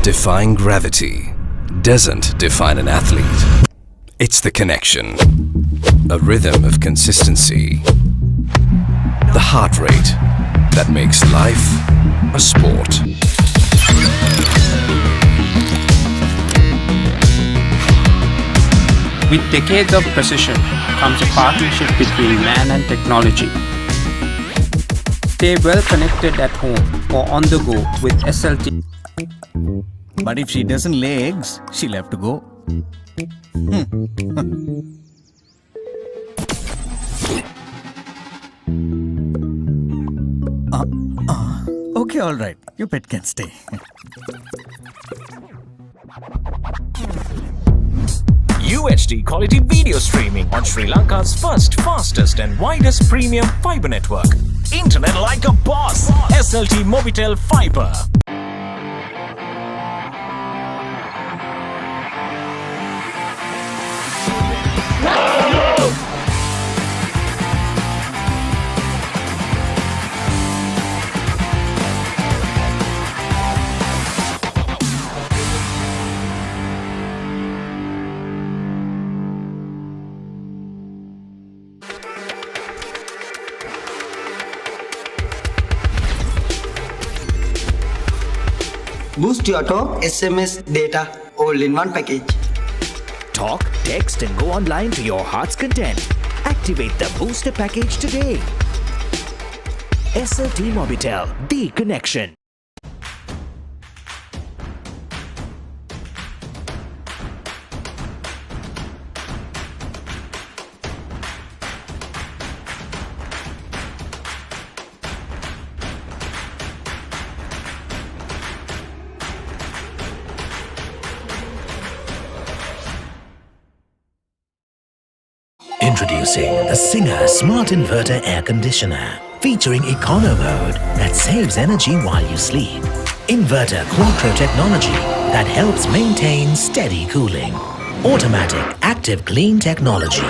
Defying gravity doesn't define an athlete. It's the connection. A rhythm of consistency. The heart rate that makes life a sport. With decades of precision comes a partnership between man and technology. Stay well connected at home or on the go with SLT. But if she doesn't lay eggs, she'll have to go. Okay, all right. Your pet can stay. UHD quality video streaming on Sri Lanka's first, fastest and widest premium fibre network. Internet like a boss. SLT Mobitel Fibre. Boost your talk, SMS, data, all in one package. Talk, text, and go online to your heart's content. Activate the booster package today. SLT Mobitel, the connection. Introducing the Singer Smart Inverter Air Conditioner, featuring Econo Mode that saves energy while you sleep. Inverter Quattro technology that helps maintain steady cooling. Automatic Active Clean technology.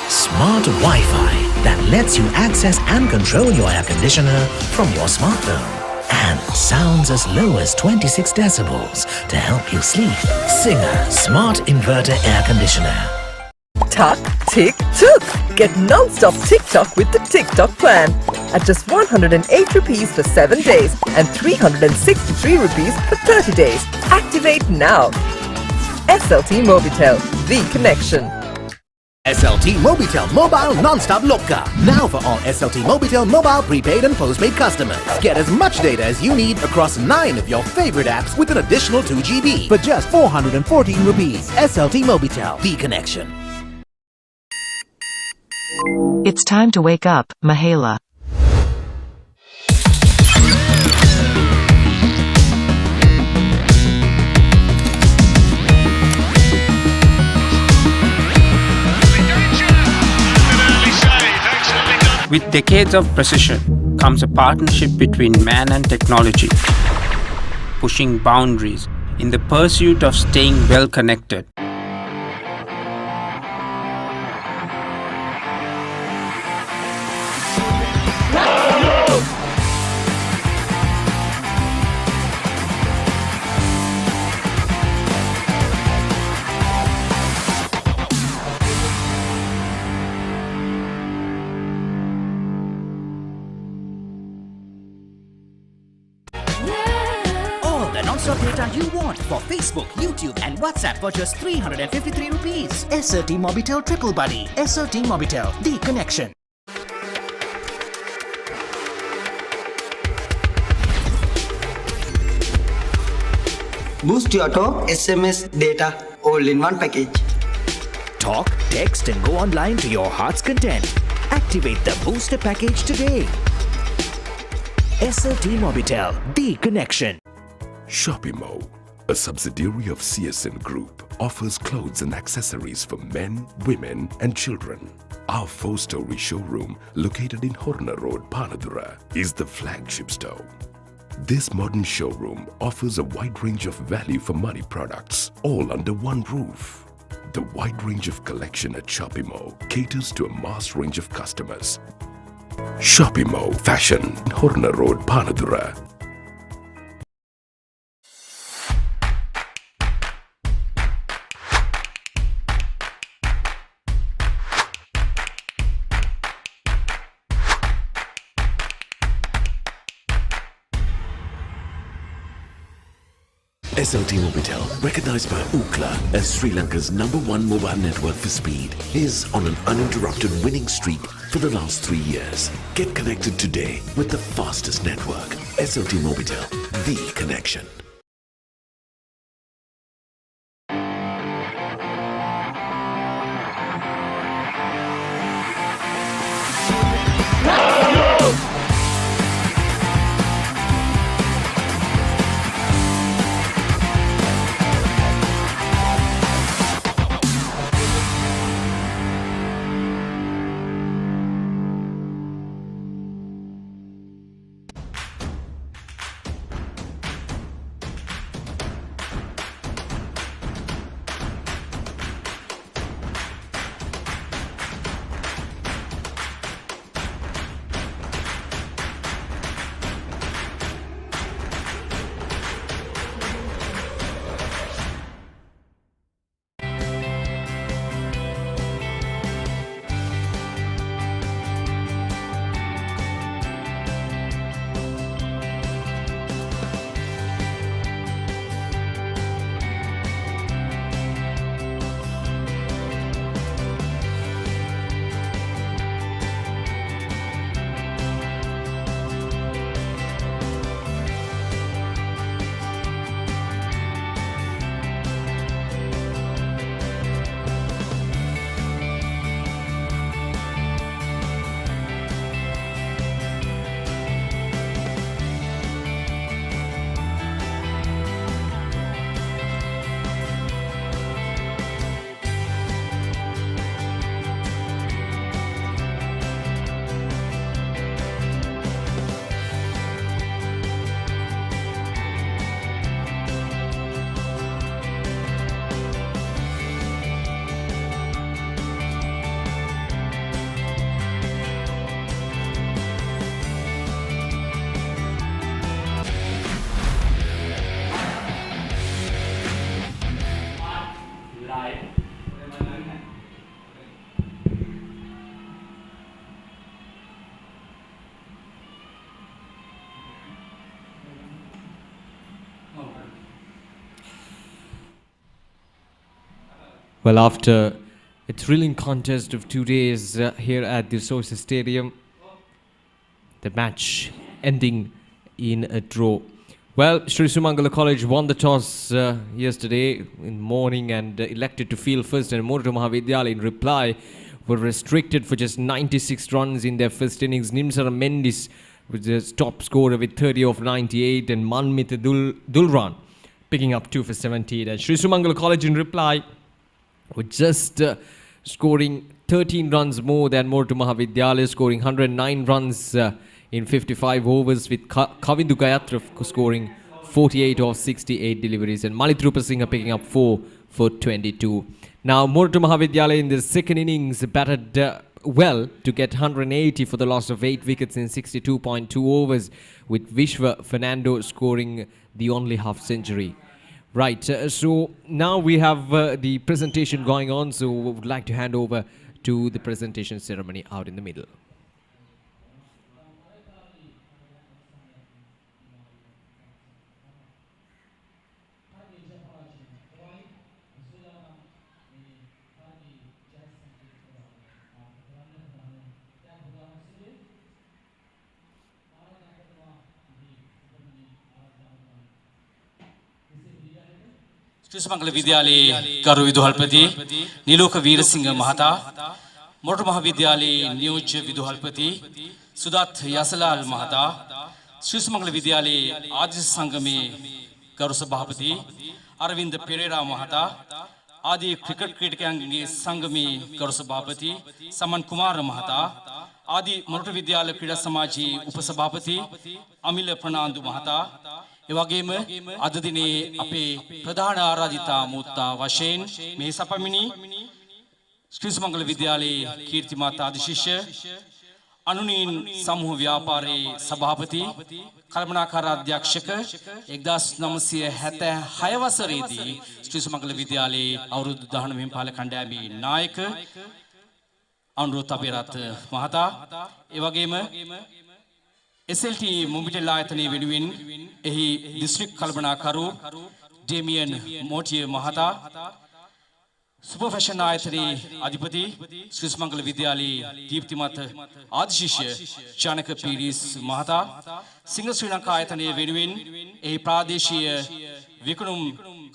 Smart Wi-Fi that lets you access and control your air conditioner from your smartphone. And sounds as low as 26 decibels to help you sleep. Singer Smart Inverter Air Conditioner. Tuck, tick, took. Get non-stop TikTok with the TikTok plan. At just 108 rupees for 7 days and 363 rupees for 30 days. Activate now. SLT Mobitel, the connection. SLT Mobitel Mobile Non-Stop Loka. Now for all SLT Mobitel mobile prepaid and postpaid customers. Get as much data as you need across 9 of your favorite apps with an additional 2 GB for just 414 rupees. SLT Mobitel, the connection. It's time to wake up, Mahela. With decades of precision comes a partnership between man and technology, pushing boundaries in the pursuit of staying well connected. Non-stop data you want for Facebook, YouTube and WhatsApp for just 353 rupees. SLT Mobitel Triple Buddy. SLT Mobitel, the connection. Boost your talk, SMS, data, all in one package. Talk, text and go online to your heart's content. Activate the booster package today. SLT Mobitel, the connection. Shopimo, a subsidiary of CSN Group, offers clothes and accessories for men, women and children. Our 4-story showroom, located in Horner Road, Panadura, is the flagship store. This modern showroom offers a wide range of value for money products, all under one roof. The wide range of collection at Shopimo caters to a mass range of customers. Shopimo Fashion, Horner Road, Panadura. SLT Mobitel, recognized by Ookla as Sri Lanka's #1 mobile network for speed, is on an uninterrupted winning streak for the last 3 years. Get connected today with the fastest network. SLT Mobitel, the connection. Well, after a thrilling contest of 2 days here at the Soyza Stadium, the match ending in a draw. Well, Sri Sumangala College won the toss yesterday in morning and elected to field first, and Moratuwa Maha Vidyalaya in reply were restricted for just 96 runs in their first innings. Nimsara Mendis was the top scorer with 30 of 98, and Manmita Dulran picking up 2 for 78. And Sri Sumangala College in reply were just scoring 13 runs more than Moratuwa Maha Vidyalaya, scoring 109 runs in 55 overs, with Kavindu Gayatra scoring 48 of 68 deliveries, and Malik Rupasinghe picking up 4 for 22. Now, Moratuwa Maha Vidyalaya in the second innings batted well to get 180 for the loss of 8 wickets in 62.2 overs, with Vishwa Fernando scoring the only half century. Right, so now we have the presentation going on, so we would like to hand over to the presentation ceremony out in the middle. Sumangala Vidyalaya Garu Viduhalpati, Niloka Veerasinghe Mahata, Moratuwa Maha Vidyalaya Niyojya Viduhalpati, Sudat Yasalal Mahata, Sri Sumangala Vidyalaya Adya Sangame Garu Sabhapati, Aravind Pereira Mahata, Adi Cricket Criticange Sangame Garu Sabhapati, Saman Kumar Mahata, Adi Moratuwa Vidyalaya Krida Samaji Upasabhapati, Amila Pranandu Mahata, එවගේම අද දිනේ අපේ ප්‍රධාන ආරාධිතා මුත්තා වශයෙන් මේ සපමිනි ශ්‍රී සුමංගල විද්‍යාලයේ කීර්තිමාතා අධිශිෂ්‍ය අනුනීන් සමූහ ව්‍යාපාරයේ සභාපති කල්පනාකාර අධ්‍යක්ෂක 1976 වසරේදී ශ්‍රී සුමංගල විද්‍යාලයේ අවුරුදු 19 පාල කණ්ඩායමේ නායක අනුරුත් අපේරත් මහතා එවැගේම SLT Mobitel ආයතනයේ වෙනුවෙන් එහි දිස්ත්‍රික් කළමනාකරු ඩේමියන් මෝටිය මහතා සුපර් ෆැෂන් ආයතනයේ අධිපති ශ්‍රී සුමංගල විද්‍යාලයේ දීප්තිමත් ආදිශිෂ්‍ය ජනක පීරිස් මහතා සිංහ ශ්‍රී ලංකා ආයතනයේ වෙනුවෙන් එහි ප්‍රාදේශීය විකුණුම්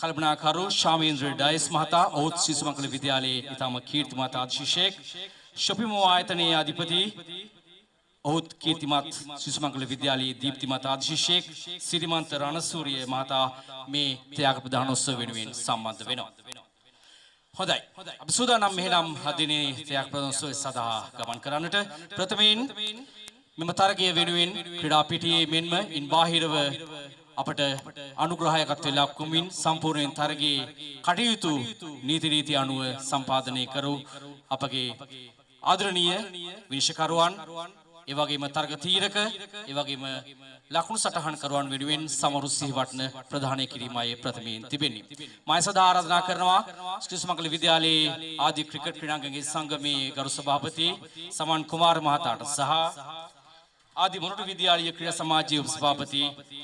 කළමනාකරු ශාමේන්ද්‍ර ඩයස් මහතා ඔහුත් ශ්‍රී සුමංගල විද්‍යාලයේ ඉතාම කීර්තිමත් ආදිශිෂ්‍යෙක් ශොපිමෝ ආයතනයේ අධිපති ඔහුත් කීර්තිමත් ශ්‍රී සුමංගල විද්‍යාලයේ දීප්තිමත් ආදිශිෂ්‍යෙක් සිරිමන්ත රණසූරිය මහතා මේ ත්‍යාග ප්‍රදානෝත්සව වෙනුවෙන් සම්බන්ධ වෙනවා. හොඳයි. අපි සූදානම් මෙහෙනම් හදිනේ ත්‍යාග ප්‍රදානෝත්සවය සඳහා ගමන් කරන්නට. ප්‍රථමයෙන් මෙම තරගය වෙනුවෙන් ක්‍රීඩා පිටියේ මෙන්ම ඉන් බාහිරව අපට අනුග්‍රහයකට වෙලා කුමින් සම්පූර්ණයෙන් තරගයේ කටයුතු නීති රීති අනුව සම්පාදනය කරු අපගේ ආදරණීය විනිශ්චයකරුවන් එවැගේම තර්ක තීරක එවැගේම ලකුණු සටහන් කරුවන් වෙනුවෙන් සමරු සිහිවටන ප්‍රධානය කිරීමයි ප්‍රථමයෙන් තිබෙන්නේ. මම සදා ආරාධනා කරනවා ශ්‍රී සුමංගල විද්‍යාලයේ ආදි ක්‍රිකට් ක්‍රීඩාංගනයේ සංගමේ ගරු සභාපති සමන් කුමාර මහතාට සහ ආදි මොරටු විද්‍යාලීය ක්‍රීඩා සමාජයේ උපසභාපති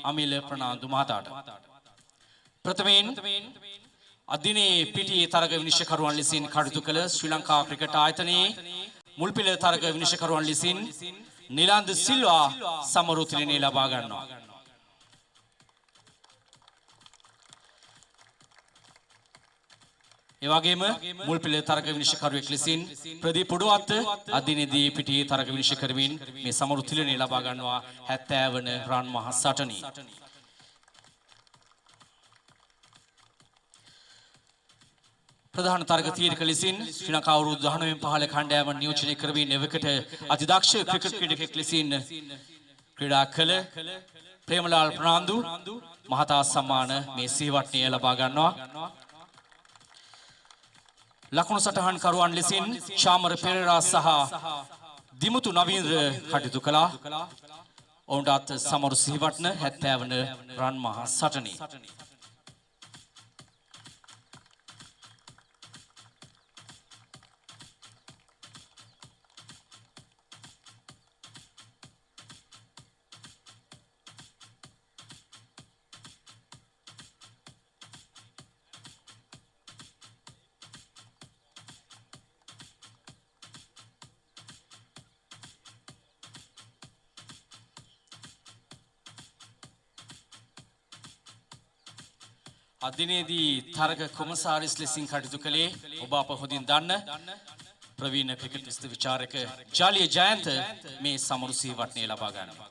අමිල ප්‍රනාන්දු මහතාට. ප්‍රථමයෙන් අදිනේ පිටියේ තරග විනිශ්චයකරුවන් ලෙසින් කටයුතු කළ ශ්‍රී ලංකා ක්‍රිකට් ආයතනයේ මුල්පෙළ තරග විනිශ්චයකරුවන් ලෙසින් නිලාන්ද සිල්වා සමරු තිලිනේ ලබා ගන්නවා. ඒ වගේම මුල්පෙළ තරග විනිශ්චයකරුවෙක් ලෙසින් ප්‍රදීප් පුඩුවත්ත අදිනේදී පිටියේ තරග විනිශ්චය කරමින් මේ සමරු තිලිනේ ලබා ගන්නවා 70 වන රන් මහ සටනේ. ප්‍රධාන තරග තීරක ලෙසින් ශ්‍රී ලංකා අවුරුදු 19 15 කණ්ඩායම නියෝජනය කරමින් එවකට අතිදක්ෂ ක්‍රිකට් ක්‍රීඩකෙක් ලෙසින් ක්‍රීඩා කළ ප්‍රේමලාල් ප්‍රනාන්දු මහතා සම්මාන මේ සිහිවටනය ලබා ගන්නවා. ලකුණු සටහන් කරුවන් ලෙසින් ශාමර පෙරේරා සහ දිමුතු නවීන්ද්‍ර කටයුතු කළා. ඔවුන්ටත් සමරු සිහිවටන 70 වන රන් මහ සටනේ. අදිනේදී තරග කොමසාරිස් ලෙසින් කටයුතු කළේ ඔබ අප හොඳින් දන්න ප්‍රවීණ ක්‍රිකට් විස්ත විචාරක ජාලිය ජයන්ත මේ සමරු සිහිවටනය ලබා ගන්නවා.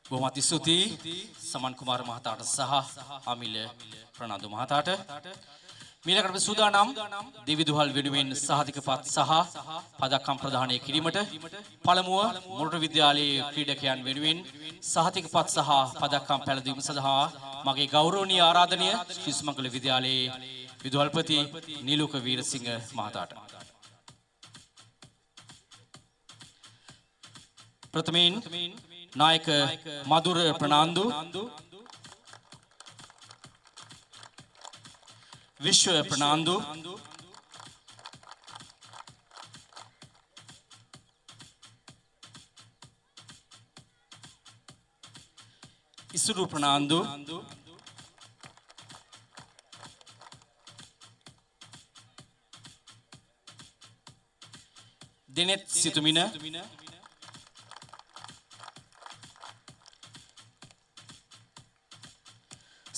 බොහොමත් ස්තුතියි සමන් කුමාර මහතාට සහ අමිල ප්‍රනාන්දු මහතාට. මීළඟට සූදානම් දෙවිදුහල් වෙනුවෙන් සහතිකපත් සහ පදක්කම් ප්‍රදානය කිරීමට පළමුව මොරටු විද්‍යාලයේ ක්‍රීඩකයන් වෙනුවෙන් සහතිකපත් සහ පදක්කම් පැළඳීම සඳහා මගේ ගෞරවනීය ආරාධනය ශ්‍රී සුමංගල විද්‍යාලයේ විදුහල්පති නිලුක වීරසිංහ මහතාට. ප්‍රථමයෙන් නායක මధుර ප්‍රනාන්දු විශ්ව ප්‍රනාන්දු ඉසුරු ප්‍රනාන්දු දෙනෙත් සිතුමින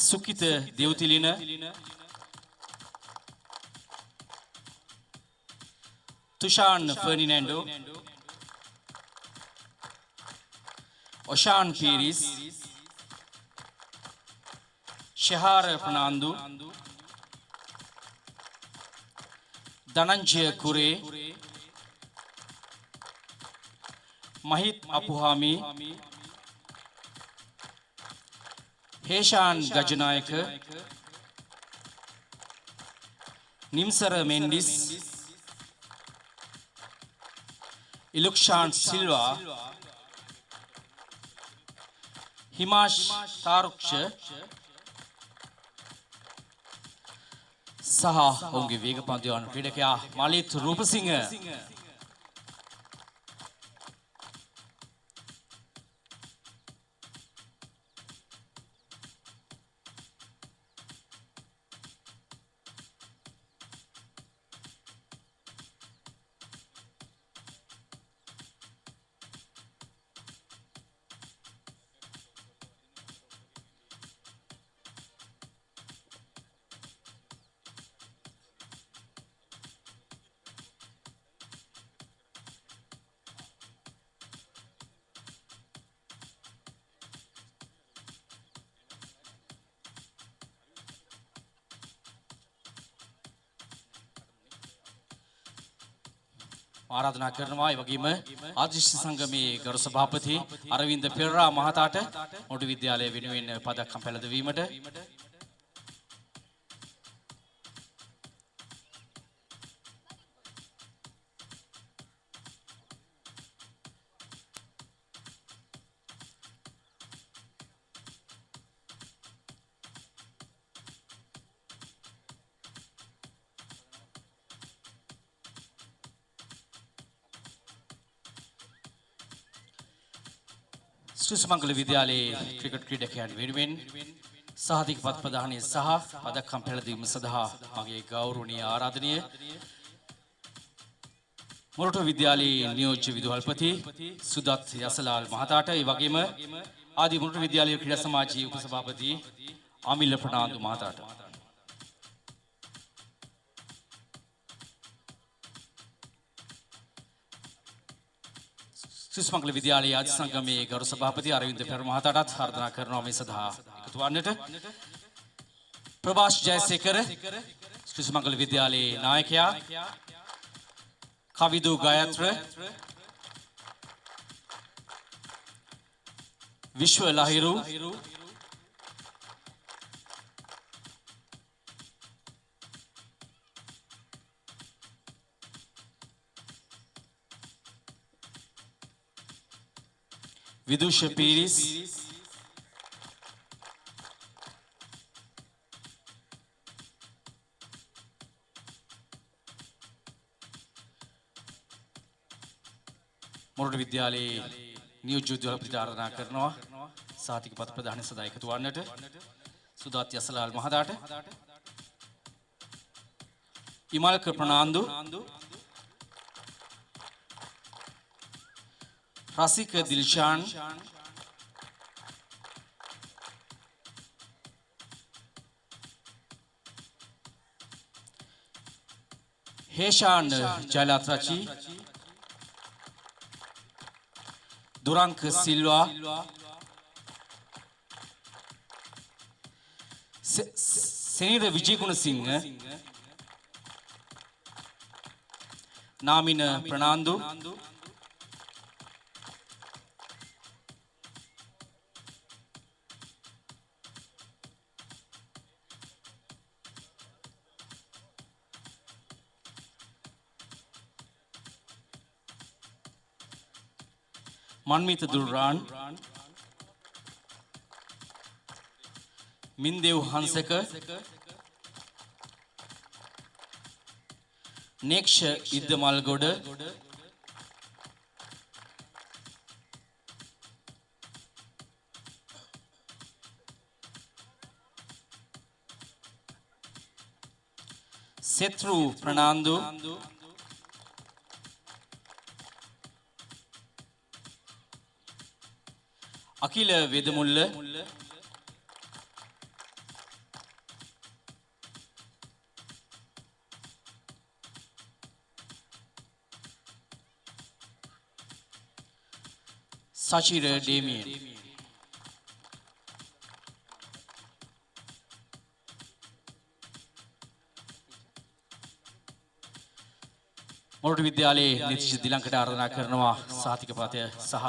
සුකිත දෙව්තිලින තුෂාන් ෆර්නිනැන්ඩෝ ඔෂාන් පීරිස් ශහාර ප්‍රනාන්දු ධනංජය කුරේ මහිත් අපුහාමි හේෂාන් ගජනායක නිම්සර මෙන්ඩිස් ඉලුක්ෂාන් සිල්වා හිමාෂ් තාරුක්ෂ සහ ඔවුන්ගේ වේගපන්දු යවන ක්‍රීඩකයා මලිත් රූපසිංහ ආරාධනා කරනවා. ඒ වගේම ආදිශ සංගමේ ගරු සභාපති අරවින්ද පෙරරා මහතාට මොරටු විද්‍යාලය වෙනුවෙන් පදක්කම් පැළඳවීමට ශ්‍රී සුමංගල විද්‍යාලයේ ක්‍රිකට් ක්‍රීඩකයන් වෙනුවෙන් සහතිකපත් ප්‍රදානය සහ පදක්කම් පැළඳීම සඳහා මගේ ගෞරවනීය ආරාධනය මොරටු විද්‍යාලයේ නියෝජ්‍ය විදුහල්පති සුදත් යසලාල් මහතාට ඒ වගේම ආදී මොරටු විද්‍යාලයේ ක්‍රීඩා සමාජයේ උපසභාපති අමිල ප්‍රනාන්දු මහතාට ශ්‍රී සුමංගල විද්‍යාලයේ ආදි සංගමේ ගරු සභාපති අරවින්ද පෙරේරා මහතාටත් ආරාධනා කරනවා මේ සඳහා එකතු වන්නට. ප්‍රභාෂ් ජයසේකර ශ්‍රී සුමංගල විද්‍යාලයේ නායකයා කවිදු ගායත්‍ර විශ්ව ලහිරු විදුෂ පීරිස් මොරටු විද්‍යාලයේ නියෝජ්‍ය විදුහල්පති ආරාධනා කරනවා සහතිකපත් ප්‍රදානය සඳහා එකතු වන්නට සුදාත් යසලාල් මහතාට ඉමල්ක ප්‍රනාන්දු රසික දිල්ෂාන් හේෂාන් ජයලත්‍රචි දුරංක සිල්වා සෙනීර විජයගුණසිංහ නාමින ප්‍රනාන්දු මන්මිත දුර්රාන් මින්දෙව් හංසක නෙක්ෂ ඉද්දමල්ගොඩ සෙත්රු ප්‍රනාන්දු අකිල වෙදමුල්ල සචිර ඩේමියන් මොරටු විද්‍යාලයේ නිතිශ දිලංකට ආරාධනා කරනවා සහතික පතය සහ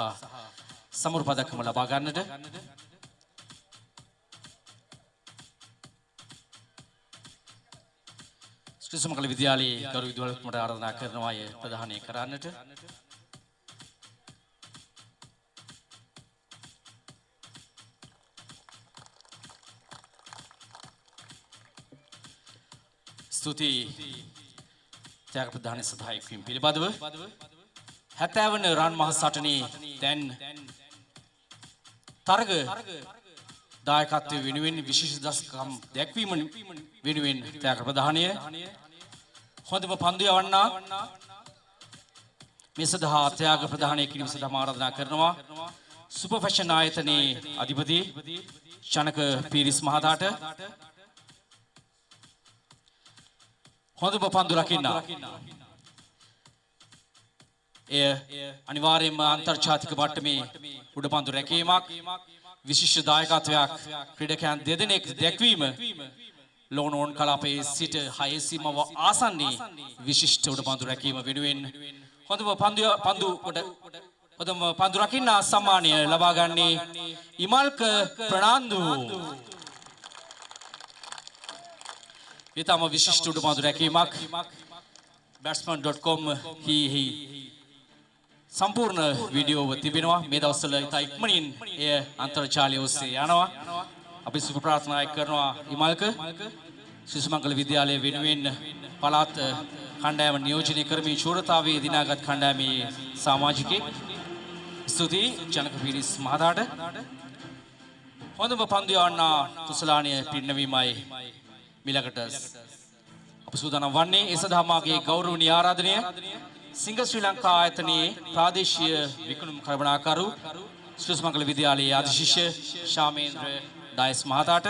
සමුරු පදක්කම ලබා ගන්නට ශ්‍රී සුමංගල විද්‍යාලයේ ගරු විදුහල්තුමාට ආරාධනා කරනවා අය ප්‍රදානය කරන්නට ස්තුතියි ත්‍යාග ප්‍රදාන සභාවේ එක්වීම පිළිබඳව 70 වන රන් මහ සටනේ දැන් තරග දායකත්වයේ වෙනුවෙන් විශේෂ දස්කම් දැක්වීම වෙනුවෙන් ත්‍යාග ප්‍රදානය හොඳම පන්දු යවන්නා මේ සඳහා ත්‍යාග ප්‍රදානය කිරීම සඳහා ආරාධනා කරනවා සුපර් ෆැෂන් ආයතනයේ අධිපති චනක පීරිස් මහතාට හොඳම පන්දු රකින්න එය අනිවාර්යයෙන්ම අන්තර්ජාතික මට්ටමේ උඩ පන්දු රැකීමක් විශිෂ්ට දායකත්වයක් ක්‍රීඩකයන් දෙදෙනෙක් දැක්වීම ලෝනෝන් කලාපයේ සිට හයේ සීමාව ආසන්නයේ විශිෂ්ට උඩ පන්දු රැකීම වෙනුවෙන් හොඳම පන්දු රකින්න සම්මානය ලබා ගන්නේ ඉමල්ක ප්‍රනාන්දු ඊටම විශිෂ්ට උඩ පන්දු රැකීමක් batsman.com හි සම්පූර්ණ වීඩියෝව තිබෙනවා මේ දවස්වල ඉතා ඉක්මනින් එය අන්තර්ජාලය ඔස්සේ යනවා අපි සුබ ප්‍රාර්ථනා කරනවා ඉමල්ක ශ්‍රී සුමංගල විද්‍යාලය වෙනුවෙන් පළාත් කණ්ඩායම නියෝජනය කරමින් ශූරතාවයේ දිනාගත් කණ්ඩායමේ සමාජිකයෙක් ස්තුතියි ජනක පීරිස් මහතාට හොඳම පන්දු යවන්නා කුසලානීය පිරිනැමීමයි මිලකට අප සූදානම් වන්නේ ඒ සඳහා මාගේ ගෞරවනීය ආරාධනය සිංහ ශ්‍රී ලංකා ආයතනයේ ප්‍රාදේශීය විකුණුම් කළමනාකරු ශ්‍රී සුමංගල විද්‍යාලයේ අධිශිෂ්‍ය ශාමේන්ද්‍ර ඩයස් මහතාට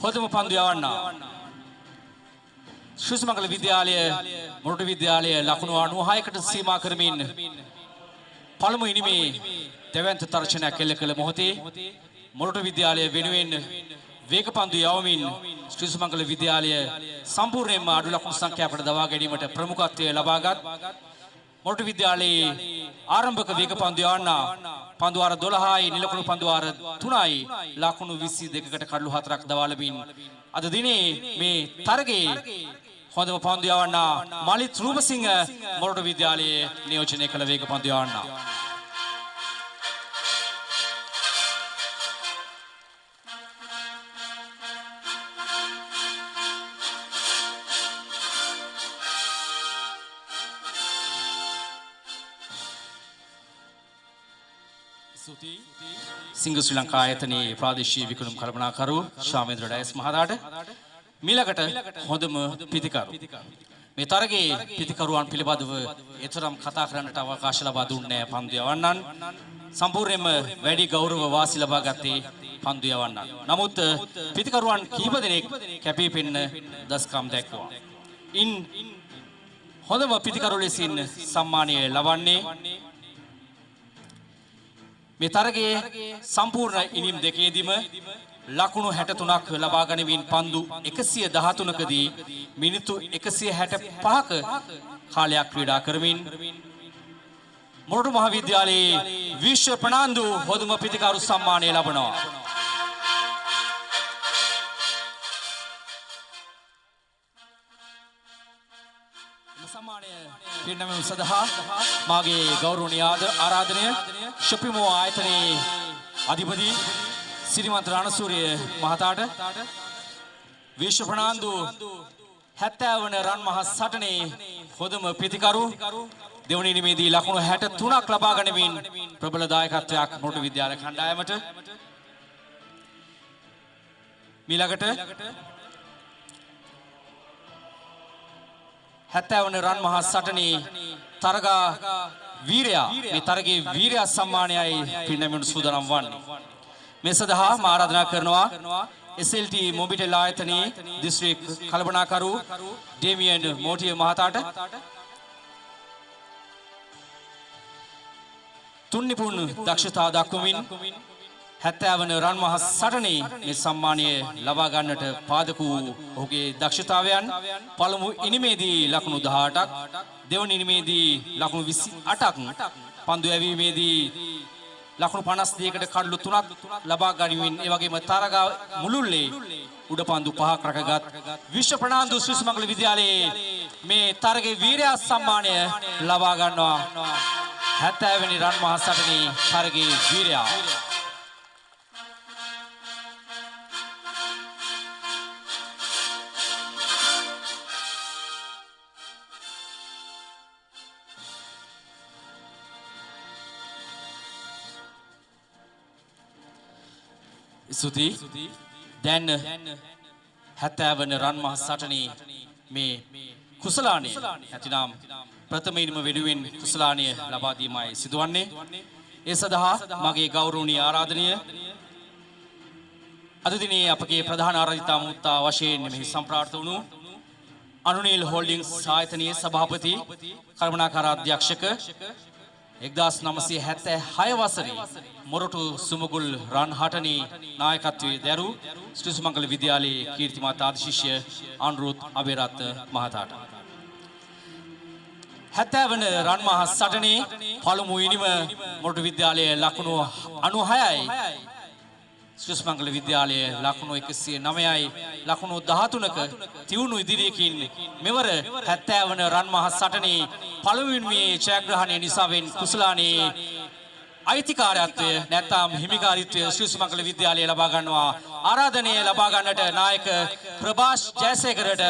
හොඳම පන්දු යවන්නා ශ්‍රී සුමංගල විද්‍යාලය මොරටු විද්‍යාලය ලකුණු 96කට සීමා කරමින් පළමු ඉනිමේ දෙවන්ත තර්ජනයක් එල්ල කළ මොහොතේ මොරටු විද්‍යාලය වෙනුවෙන් වේග පන්දු යවමින් ශ්‍රී සුමංගල විද්‍යාලය සම්පූර්ණයෙන්ම අඩු ලකුණු සංඛ්‍යාවකට දවා ගැනීමට ප්‍රමුඛත්වය ලබාගත් මොරටු විද්‍යාලයේ ආරම්භක වේග පන්දු යවන්නා පන්දු වාර 12යි නිලකුණු පන්දු වාර 3යි ලකුණු 22කට කඩලු 4ක් දවා ලැබින් අද දිනේ මේ තරගයේ හොඳම පන්දු යවන්නා මලිත් රූපසිංහ මොරටු විද්‍යාලයේ නියෝජනය කළ වේග පන්දු යවන්නා සිංහ ශ්‍රී ලංකා ආයතනයේ ප්‍රාදේශීය විකුණුම් කළමනාකරු ශාමේන්ද්‍ර ඩයස් මහතාට මිලකට හොඳම පිතිකරු මේ තරගයේ පිතිකරුවන් පිළිබඳව එතරම් කතා කරන්නට අවකාශ ලබා දුන්නේ නැහැ පන්දු යවන්නන්. සම්පූර්ණයෙන්ම වැඩි ගෞරව වාසි ලබා ගත්තේ පන්දු යවන්නන්. නමුත් පිතිකරුවන් කිහිප දෙනෙක් කැපී පෙනෙන දස්කම් දැක්වුවා. ඉන් හොඳම පිතිකරු ලෙසින් සම්මානය ලබන්නේ මේ තරගයේ සම්පූර්ණ ඉනිම් දෙකේදීම ලකුණු 63ක් ලබා ගනිමින් පන්දු 113කදී මිනිත්තු 165ක කාලයක් ක්‍රීඩා කරමින් මොරටු මහාවිද්‍යාලයේ විශ්ව ප්‍රනාන්දු හොඳම පිතිකරු සම්මානය ලබනවා. පිරිනැමීම සඳහා මාගේ ගෞරවනීය ආරාධනය ශොපිමෝ ආයතනයේ අධිපති සිරිමන්ත රණසූරිය මහතාට විශ්ව ප්‍රනාන්දු 70 වන රන් මහ සටනේ හොඳම පිතිකරු දෙවනි ඉනිමේදී ලකුණු 63ක් ලබා ගනිමින් ප්‍රබල දායකත්වයක් මොරටු විද්‍යාල කණ්ඩායමට මීළඟට 70 වන රන් මහ සටනේ තරගා වීරයා මේ තරගයේ වීරයා සම්මානයයි පිරිනැමීමට සූදානම් වන්නේ. මේ සඳහා මා ආරාධනා කරනවා SLT මොබිටෙල් ආයතනයේ දිස්ත්‍රික් කළමනාකරු ඩේමියන් මෝටිය මහතාට තුන්නිපුන් දක්ෂතා දක්වමින් 70 වන රන් මහ සටනේ මේ සම්මානය ලබා ගන්නට පාදක වූ ඔහුගේ දක්ෂතාවයන් පළමු ඉනිමේදී ලකුණු 18ක් දෙවන ඉනිමේදී ලකුණු 28ක් පන්දු යැවීමේදී ලකුණු 52කට කඩලු 3ක් ලබා ගනිමින් ඒ වගේම තරගා මුළුල්ලේ උඩ පන්දු 5ක් රැකගත් විශ්ව ප්‍රනාන්දු ශ්‍රී සුමංගල විද්‍යාලයේ මේ තරගයේ වීරයා සම්මානය ලබා ගන්නවා 70 වෙනි රන් මහ සටනේ තරගයේ වීරයා. ස්තුතියි. දැන් 70 වන රන් මහ සටනේ මේ කුසලානය ඇතිනම් ප්‍රථම ඉනිම වෙනුවෙන් කුසලානය ලබා දීමයි සිදුවන්නේ. ඒ සඳහා මගේ ගෞරවනීය ආරාධනය අද දිනේ අපගේ ප්‍රධාන ආරාධිතා මුත්තා වශයෙන් මෙහි සම්ප්‍රාර්ථ වුණු අනුනීල් හෝල්ඩින්ග්ස් ආයතනයේ සභාපති කළමනාකාර අධ්‍යක්ෂක 1976 වසරේ මොරටු සුමගුල් රන් හටනේ නායකත්වයේ දැරු ශ්‍රී සුමංගල විද්‍යාලයේ කීර්තිමත් ආදි ශිෂ්‍ය අනුරුත් අබේරත්න මහතාට 70 වන රන් මහ සටනේ පළමු ඉනිම මොරටු විද්‍යාලයේ ලකුණු 96යි ශ්‍රී සුමංගල විද්‍යාලයේ ලකුණු 109යි ලකුණු 13ක තියුණු ඉදිරියකින් මෙවර 70 වන රන් මහ සටනේ පළමුවෙනි ජයග්‍රහණය නිසාවෙන් කුසලානේ අයිතිකාරයත්වය නැත්නම් හිමිකාරීත්වය ශ්‍රී සුමංගල විද්‍යාලය ලබා ගන්නවා. ආරාධනය ලබා ගන්නට නායක ප්‍රභාෂ් ජයසේකරට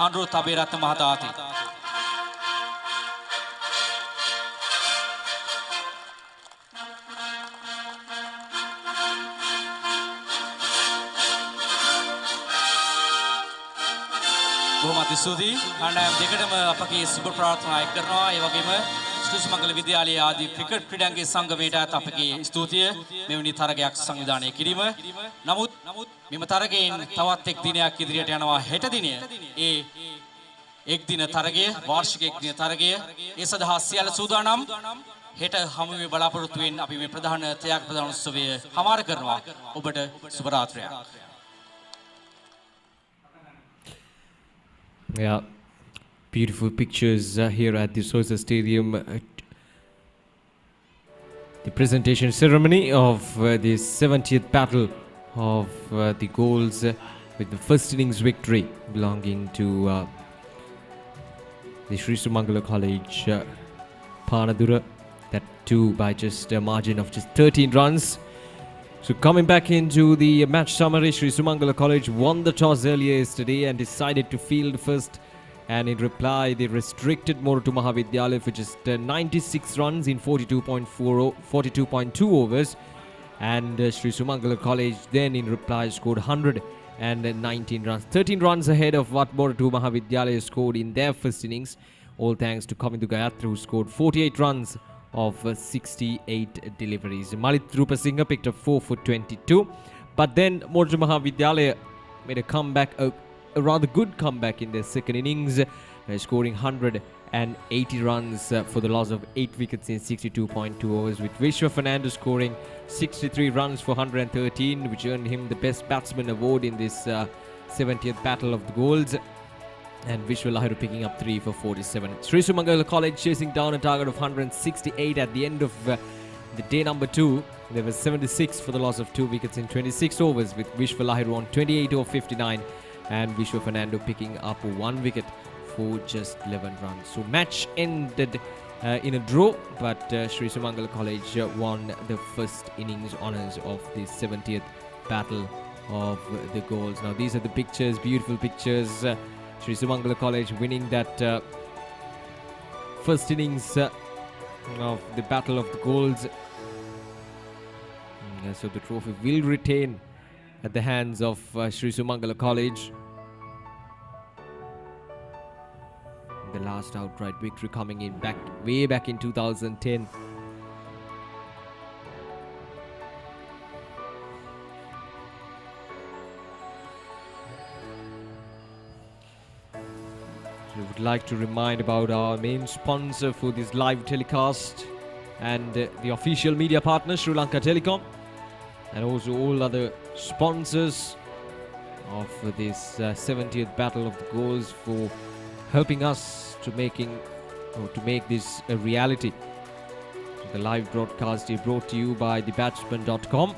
අනුරුත් අබේරත්න මහතාට බොහොමත් ස්තුතියි. කණ්ඩායම් දෙකටම අපගේ සුබ ප්‍රාර්ථනා එක් කරනවා. ඒ වගේම ශ්‍රී සුමංගල විද්‍යාලයේ ආදී ක්‍රිකට් ක්‍රීඩාංගයේ සංගමයටත් අපගේ ස්තුතිය මෙවැනි තරගයක් සංවිධානය කිරීම. නමුත් මෙම තරගයෙන් තවත් එක් දිනයක් ඉදිරියට යනවා හෙට දිනය. ඒ එක් දින තරගය වාර්ෂික එක් දින තරගය. ඒ සඳහා සියල්ල සූදානම්. හෙට හමුවේ බලාපොරොත්තු වෙන අපි මේ ප්‍රධාන ත්‍යාග ප්‍රදාන උත්සවය හමාර කරනවා. ඔබට සුබ රාත්‍රියක්. Yeah, beautiful pictures here at the Soyza Stadium. The presentation ceremony of the 70th battle of the goals with the first innings victory belonging to the Sri Sumangala College Panadura, that too by just a margin of just 13 runs. So coming back into the match summary, Sri Sumangala College won the toss earlier yesterday and decided to field first. And in reply, they restricted Moratuwa Maha Vidyalaya for just 96 runs in 42.2 overs. And Sri Sumangala College then in reply scored 100 and 19 runs. 13 runs ahead of what Moratuwa Maha Vidyalaya scored in their first innings. All thanks to Kamindu Gayatri, who scored 48 runs of 68 deliveries. Malit Rupasinghe picked up 4 for 22. But then Moratuwa Maha Vidyalaya made a comeback, a rather good comeback in their second innings, scoring 180 runs for the loss of 8 wickets in 62.2 overs, with Vishwa Fernando scoring 63 runs for 113, which earned him the Best Batsman award in this 70th Battle of the Golds. And Vishwa Lahiru picking up 3 for 47. Sri Sumangala College chasing down a target of 168 at the end of the day number 2. There was 76 for the loss of 2 wickets in 26 overs, with Vishwa Lahiru on 28 over 59 and Vishwa Fernando picking up 1 wicket for just 11 runs. So match ended in a draw, but Sri Sumangala College won the first innings honours of the 70th Battle of the Golds. Now these are the pictures, beautiful pictures. Sri Sumangala College winning that first innings of the Battle of the Golds. So the trophy will retain at the hands of Sri Sumangala College. The last outright victory coming in way back in 2010. We would like to remind about our main sponsor for this live telecast and the official media partner Sri Lanka Telecom, and also all other sponsors of this 70th Battle of the Golds for helping us to make this a reality. The live broadcast is brought to you by thebatsman.com.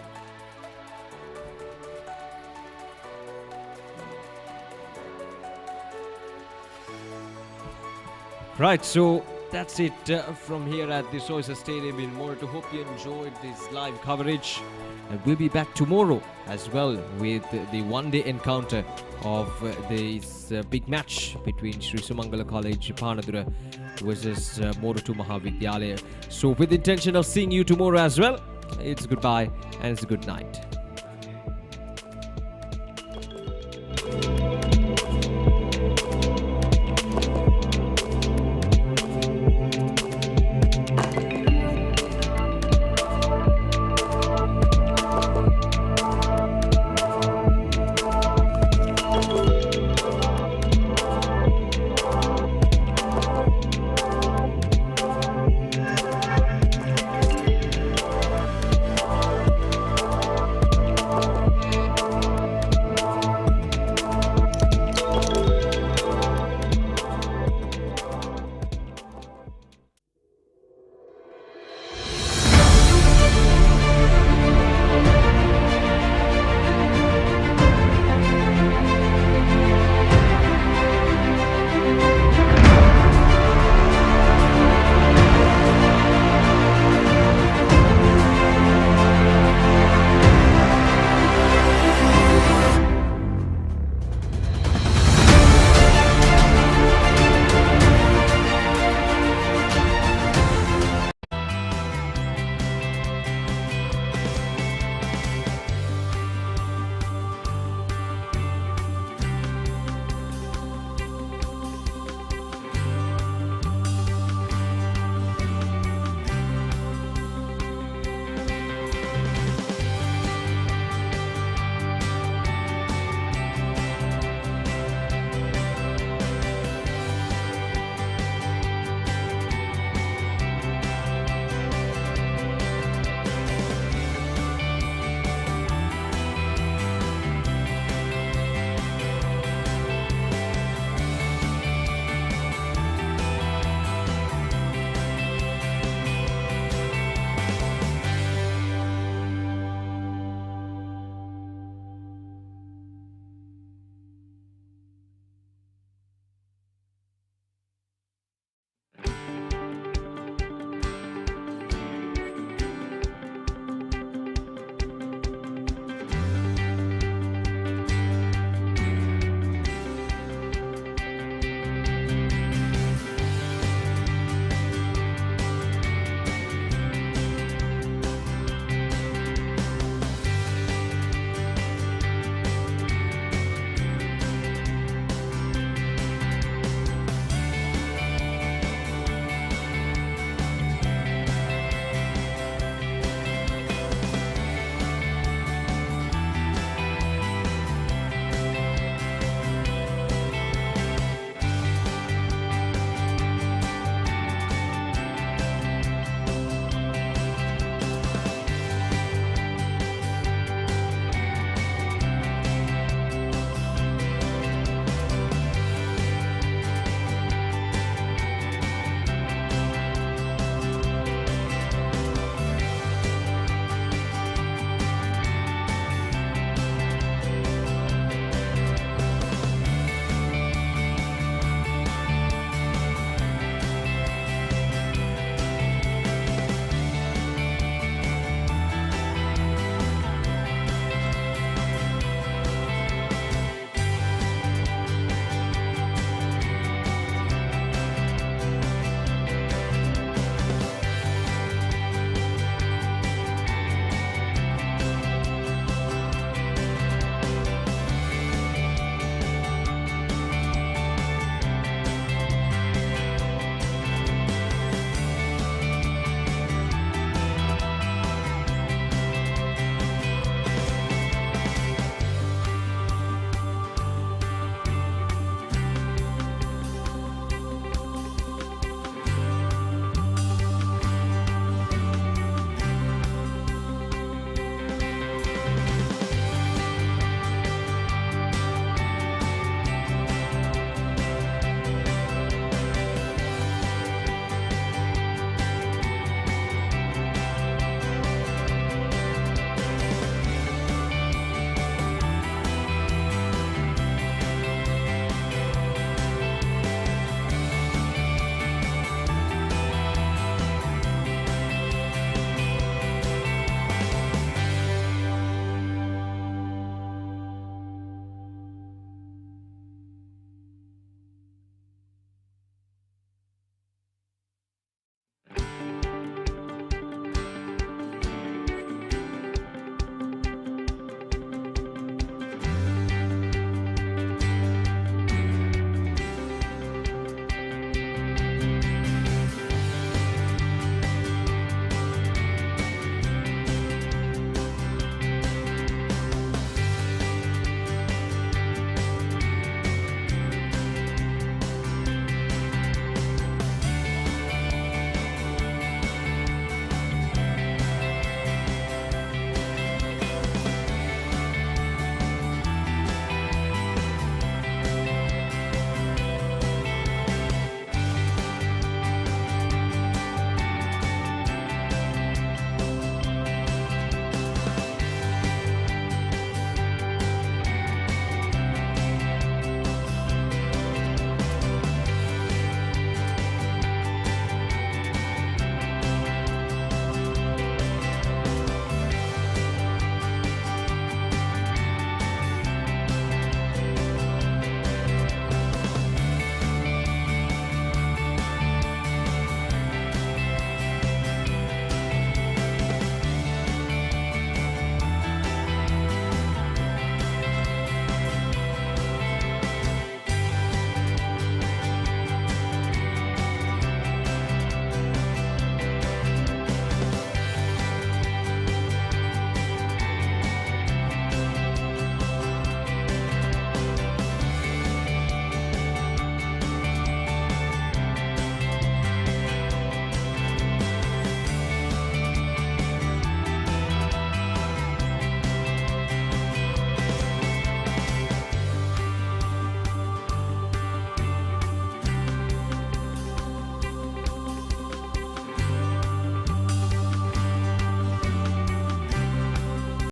Right, so that's it from here at the Soyza Stadium in Moratuwa. Hope you enjoyed this live coverage. And we'll be back tomorrow as well with the one-day encounter of this big match between Sri Sumangala College Panadura versus Moratuwa Maha Vidyalaya. So with the intention of seeing you tomorrow as well, it's goodbye and it's a good night.